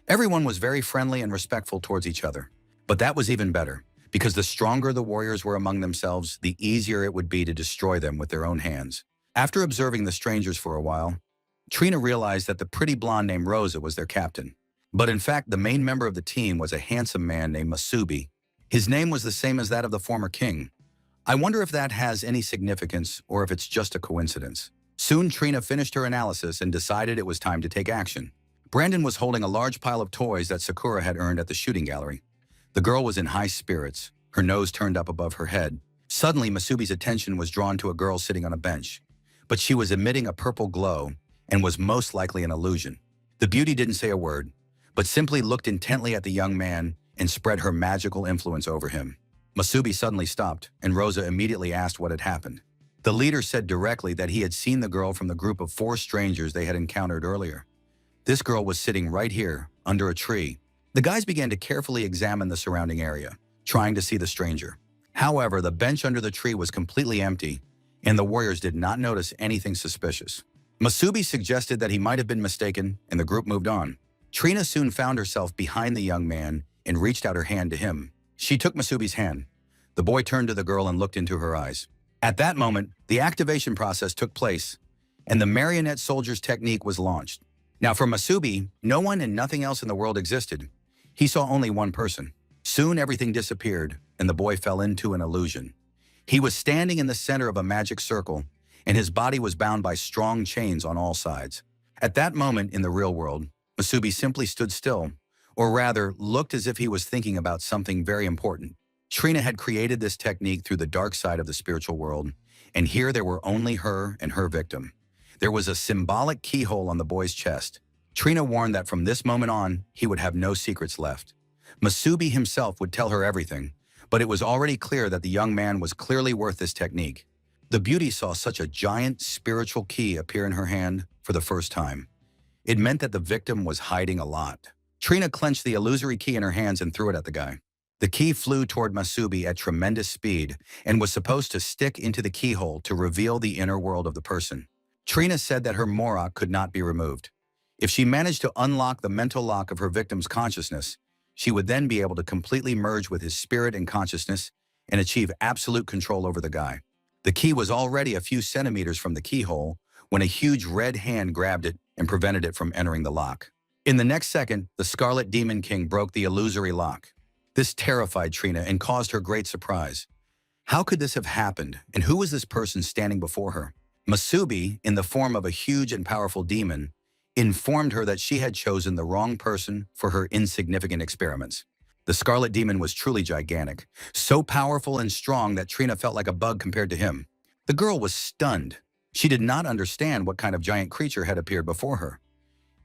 Everyone was very friendly and respectful towards each other. But that was even better, because the stronger the warriors were among themselves, the easier it would be to destroy them with their own hands. After observing the strangers for a while, Trina realized that the pretty blonde named Rosa was their captain. But in fact, the main member of the team was a handsome man named Masubi. His name was the same as that of the former king. I wonder if that has any significance or if it's just a coincidence. Soon, Trina finished her analysis and decided it was time to take action. Brandon was holding a large pile of toys that Sakura had earned at the shooting gallery. The girl was in high spirits, her nose turned up above her head. Suddenly, Masubi's attention was drawn to a girl sitting on a bench, but she was emitting a purple glow and was most likely an illusion. The beauty didn't say a word, but simply looked intently at the young man and spread her magical influence over him. Masubi suddenly stopped, and Rosa immediately asked what had happened. The leader said directly that he had seen the girl from the group of 4 strangers they had encountered earlier. This girl was sitting right here, under a tree. The guys began to carefully examine the surrounding area, trying to see the stranger. However, the bench under the tree was completely empty, and the warriors did not notice anything suspicious. Masubi suggested that he might have been mistaken, and the group moved on. Trina soon found herself behind the young man and reached out her hand to him. She took Masubi's hand. The boy turned to the girl and looked into her eyes. At that moment, the activation process took place, and the marionette soldier's technique was launched. Now for Masubi, no one and nothing else in the world existed. He saw only one person. Soon everything disappeared, and the boy fell into an illusion. He was standing in the center of a magic circle, and his body was bound by strong chains on all sides. At that moment in the real world, Masubi simply stood still, or rather, looked as if he was thinking about something very important. Trina had created this technique through the dark side of the spiritual world, and here there were only her and her victim. There was a symbolic keyhole on the boy's chest. Trina warned that from this moment on, he would have no secrets left. Masubi himself would tell her everything, but it was already clear that the young man was clearly worth this technique. The beauty saw such a giant spiritual key appear in her hand for the first time. It meant that the victim was hiding a lot. Trina clenched the illusory key in her hands and threw it at the guy. The key flew toward Masubi at tremendous speed and was supposed to stick into the keyhole to reveal the inner world of the person. Trina said that her Morok could not be removed. If she managed to unlock the mental lock of her victim's consciousness, She would then be able to completely merge with his spirit and consciousness and achieve absolute control over the guy. The key was already a few centimeters from the keyhole when a huge red hand grabbed it and prevented it from entering the lock. In the next second, the Scarlet Demon King broke the illusory lock. This terrified Trina and caused her great surprise. How could this have happened, and who was this person standing before her? Masubi, in the form of a huge and powerful demon, informed her that she had chosen the wrong person for her insignificant experiments. The Scarlet Demon was truly gigantic, so powerful and strong that Trina felt like a bug compared to him. The girl was stunned. She did not understand what kind of giant creature had appeared before her.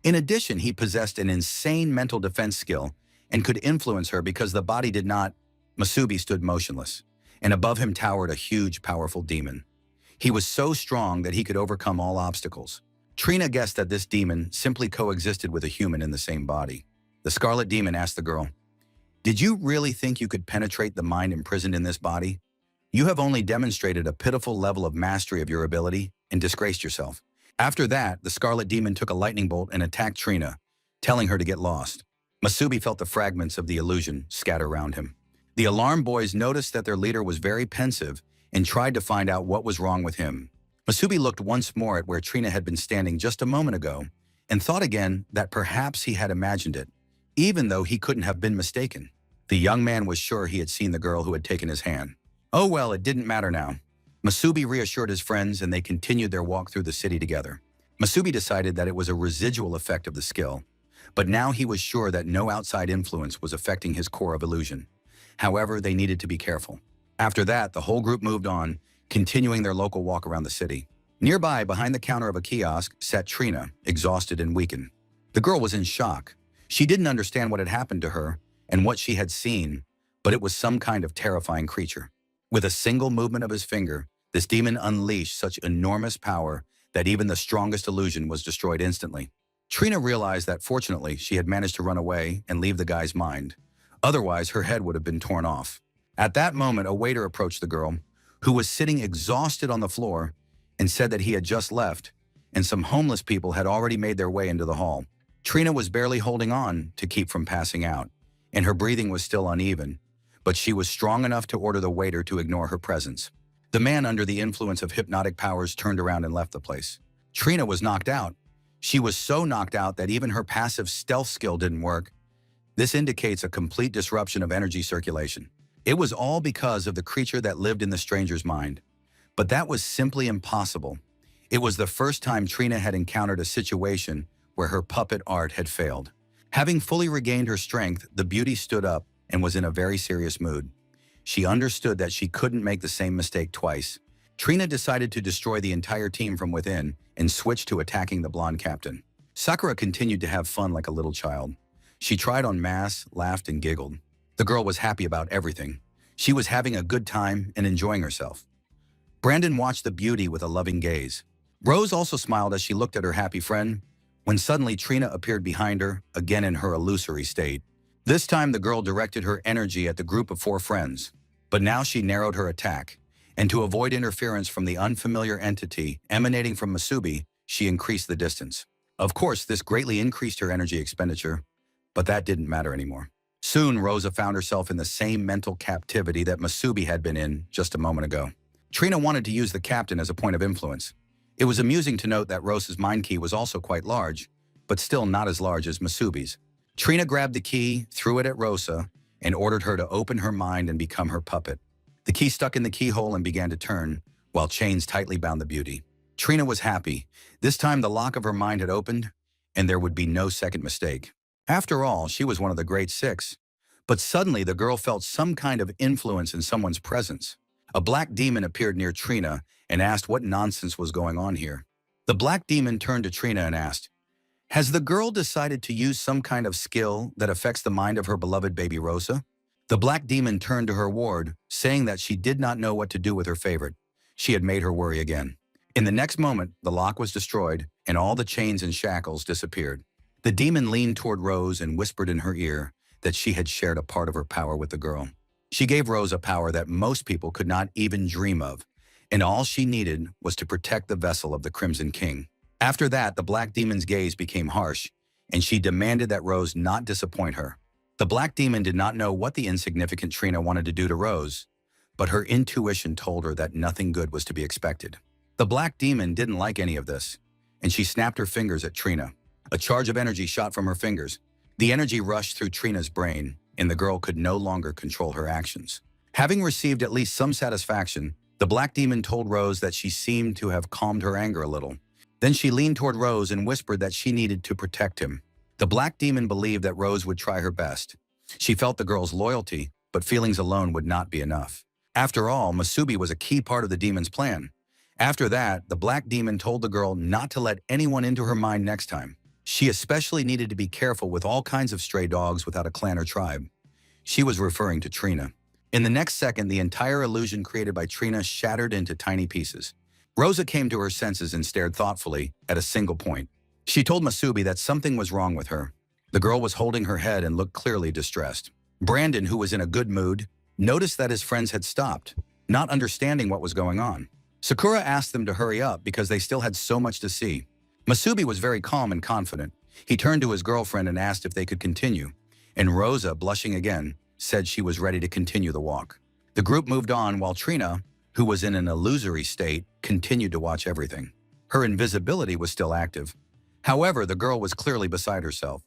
In addition, he possessed an insane mental defense skill and could influence her because the body did not. Masubi stood motionless, and above him towered a huge, powerful demon. He was so strong that he could overcome all obstacles. Trina guessed that this demon simply coexisted with a human in the same body. The Scarlet Demon asked the girl, "Did you really think you could penetrate the mind imprisoned in this body? You have only demonstrated a pitiful level of mastery of your ability and disgraced yourself." After that, the Scarlet Demon took a lightning bolt and attacked Trina, telling her to get lost. Masubi felt the fragments of the illusion scatter around him. The alarmed boys noticed that their leader was very pensive and tried to find out what was wrong with him. Masubi looked once more at where Trina had been standing just a moment ago and thought again that perhaps he had imagined it, even though he couldn't have been mistaken. The young man was sure he had seen the girl who had taken his hand. Oh well, it didn't matter now. Masubi reassured his friends and they continued their walk through the city together. Masubi decided that it was a residual effect of the skill, but now he was sure that no outside influence was affecting his core of illusion. However, they needed to be careful. After that, the whole group moved on, continuing their local walk around the city. Nearby, behind the counter of a kiosk, sat Trina, exhausted and weakened. The girl was in shock. She didn't understand what had happened to her and what she had seen, but it was some kind of terrifying creature. With a single movement of his finger, this demon unleashed such enormous power that even the strongest illusion was destroyed instantly. Trina realized that fortunately she had managed to run away and leave the guy's mind. Otherwise, her head would have been torn off. At that moment, a waiter approached the girl, who was sitting exhausted on the floor, and said that he had just left, and some homeless people had already made their way into the hall. Trina was barely holding on to keep from passing out, and her breathing was still uneven, but she was strong enough to order the waiter to ignore her presence. The man under the influence of hypnotic powers turned around and left the place. Trina was knocked out. She was so knocked out that even her passive stealth skill didn't work. This indicates a complete disruption of energy circulation. It was all because of the creature that lived in the stranger's mind. But that was simply impossible. It was the first time Trina had encountered a situation where her puppet art had failed. Having fully regained her strength, the beauty stood up and was in a very serious mood. She understood that she couldn't make the same mistake twice. Trina decided to destroy the entire team from within and switched to attacking the blonde captain. Sakura continued to have fun like a little child. She tried on masks, laughed, and giggled. The girl was happy about everything. She was having a good time and enjoying herself. Brandon watched the beauty with a loving gaze. Rose also smiled as she looked at her happy friend, when suddenly Trina appeared behind her, again in her illusory state. This time the girl directed her energy at the group of 4 friends, but now she narrowed her attack, and to avoid interference from the unfamiliar entity emanating from Masubi, she increased the distance. Of course, this greatly increased her energy expenditure, but that didn't matter anymore. Soon, Rosa found herself in the same mental captivity that Masubi had been in just a moment ago. Trina wanted to use the captain as a point of influence. It was amusing to note that Rosa's mind key was also quite large, but still not as large as Masubi's. Trina grabbed the key, threw it at Rosa, and ordered her to open her mind and become her puppet. The key stuck in the keyhole and began to turn, while chains tightly bound the beauty. Trina was happy. This time the lock of her mind had opened, and there would be no second mistake. After all, she was one of the great 6. But suddenly the girl felt some kind of influence in someone's presence. A black demon appeared near Trina and asked what nonsense was going on here. The black demon turned to Trina and asked, "Has the girl decided to use some kind of skill that affects the mind of her beloved baby Rosa?" The black demon turned to her ward, saying that she did not know what to do with her favorite. She had made her worry again. In the next moment, the lock was destroyed and all the chains and shackles disappeared. The demon leaned toward Rose and whispered in her ear that she had shared a part of her power with the girl. She gave Rose a power that most people could not even dream of, and all she needed was to protect the vessel of the Crimson King. After that, the black demon's gaze became harsh, and she demanded that Rose not disappoint her. The black demon did not know what the insignificant Trina wanted to do to Rose, but her intuition told her that nothing good was to be expected. The black demon didn't like any of this, and she snapped her fingers at Trina. A charge of energy shot from her fingers. The energy rushed through Trina's brain, and the girl could no longer control her actions. Having received at least some satisfaction, the black demon told Rose that she seemed to have calmed her anger a little. Then she leaned toward Rose and whispered that she needed to protect him. The black demon believed that Rose would try her best. She felt the girl's loyalty, but feelings alone would not be enough. After all, Masubi was a key part of the demon's plan. After that, the black demon told the girl not to let anyone into her mind next time. She especially needed to be careful with all kinds of stray dogs without a clan or tribe. She was referring to Trina. In the next second, the entire illusion created by Trina shattered into tiny pieces. Rosa came to her senses and stared thoughtfully at a single point. She told Masubi that something was wrong with her. The girl was holding her head and looked clearly distressed. Brandon, who was in a good mood, noticed that his friends had stopped, not understanding what was going on. Sakura asked them to hurry up because they still had so much to see. Masubi was very calm and confident. He turned to his girlfriend and asked if they could continue, and Rosa, blushing again, said she was ready to continue the walk. The group moved on while Trina, who was in an illusory state, continued to watch everything. Her invisibility was still active. However, the girl was clearly beside herself.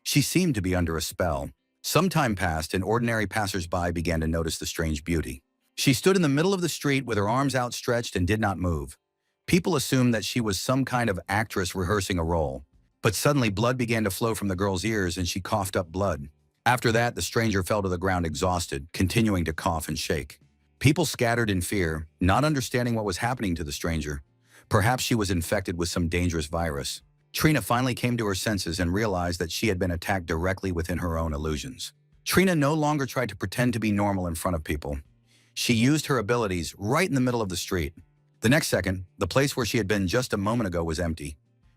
She seemed to be under a spell. Some time passed and ordinary passers-by began to notice the strange beauty. She stood in the middle of the street with her arms outstretched and did not move. People assumed that she was some kind of actress rehearsing a role. But suddenly blood began to flow from the girl's ears and she coughed up blood. After that, the stranger fell to the ground exhausted, continuing to cough and shake. People scattered in fear, not understanding what was happening to the stranger. Perhaps she was infected with some dangerous virus. Trina finally came to her senses and realized that she had been attacked directly within her own illusions. Trina no longer tried to pretend to be normal in front of people. She used her abilities right in the middle of the street. The next second, the place where she had been just a moment ago was empty.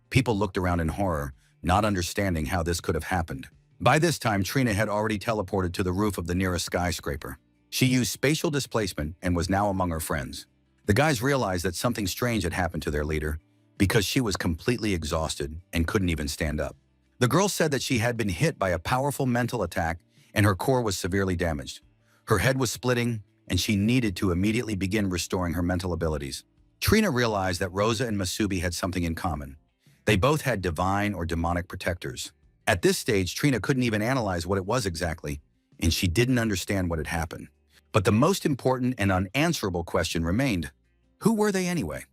People looked around in horror, not understanding how this could have happened. By this time, Trina had already teleported to the roof of the nearest skyscraper. She used spatial displacement and was now among her friends. The guys realized that something strange had happened to their leader, because she was completely exhausted and couldn't even stand up. The girl said that she had been hit by a powerful mental attack and her core was severely damaged. Her head was splitting and she needed to immediately begin restoring her mental abilities. Trina realized that Rosa and Masubi had something in common. They both had divine or demonic protectors. At this stage, Trina couldn't even analyze what it was exactly, and she didn't understand what had happened. But the most important and unanswerable question remained: who were they anyway?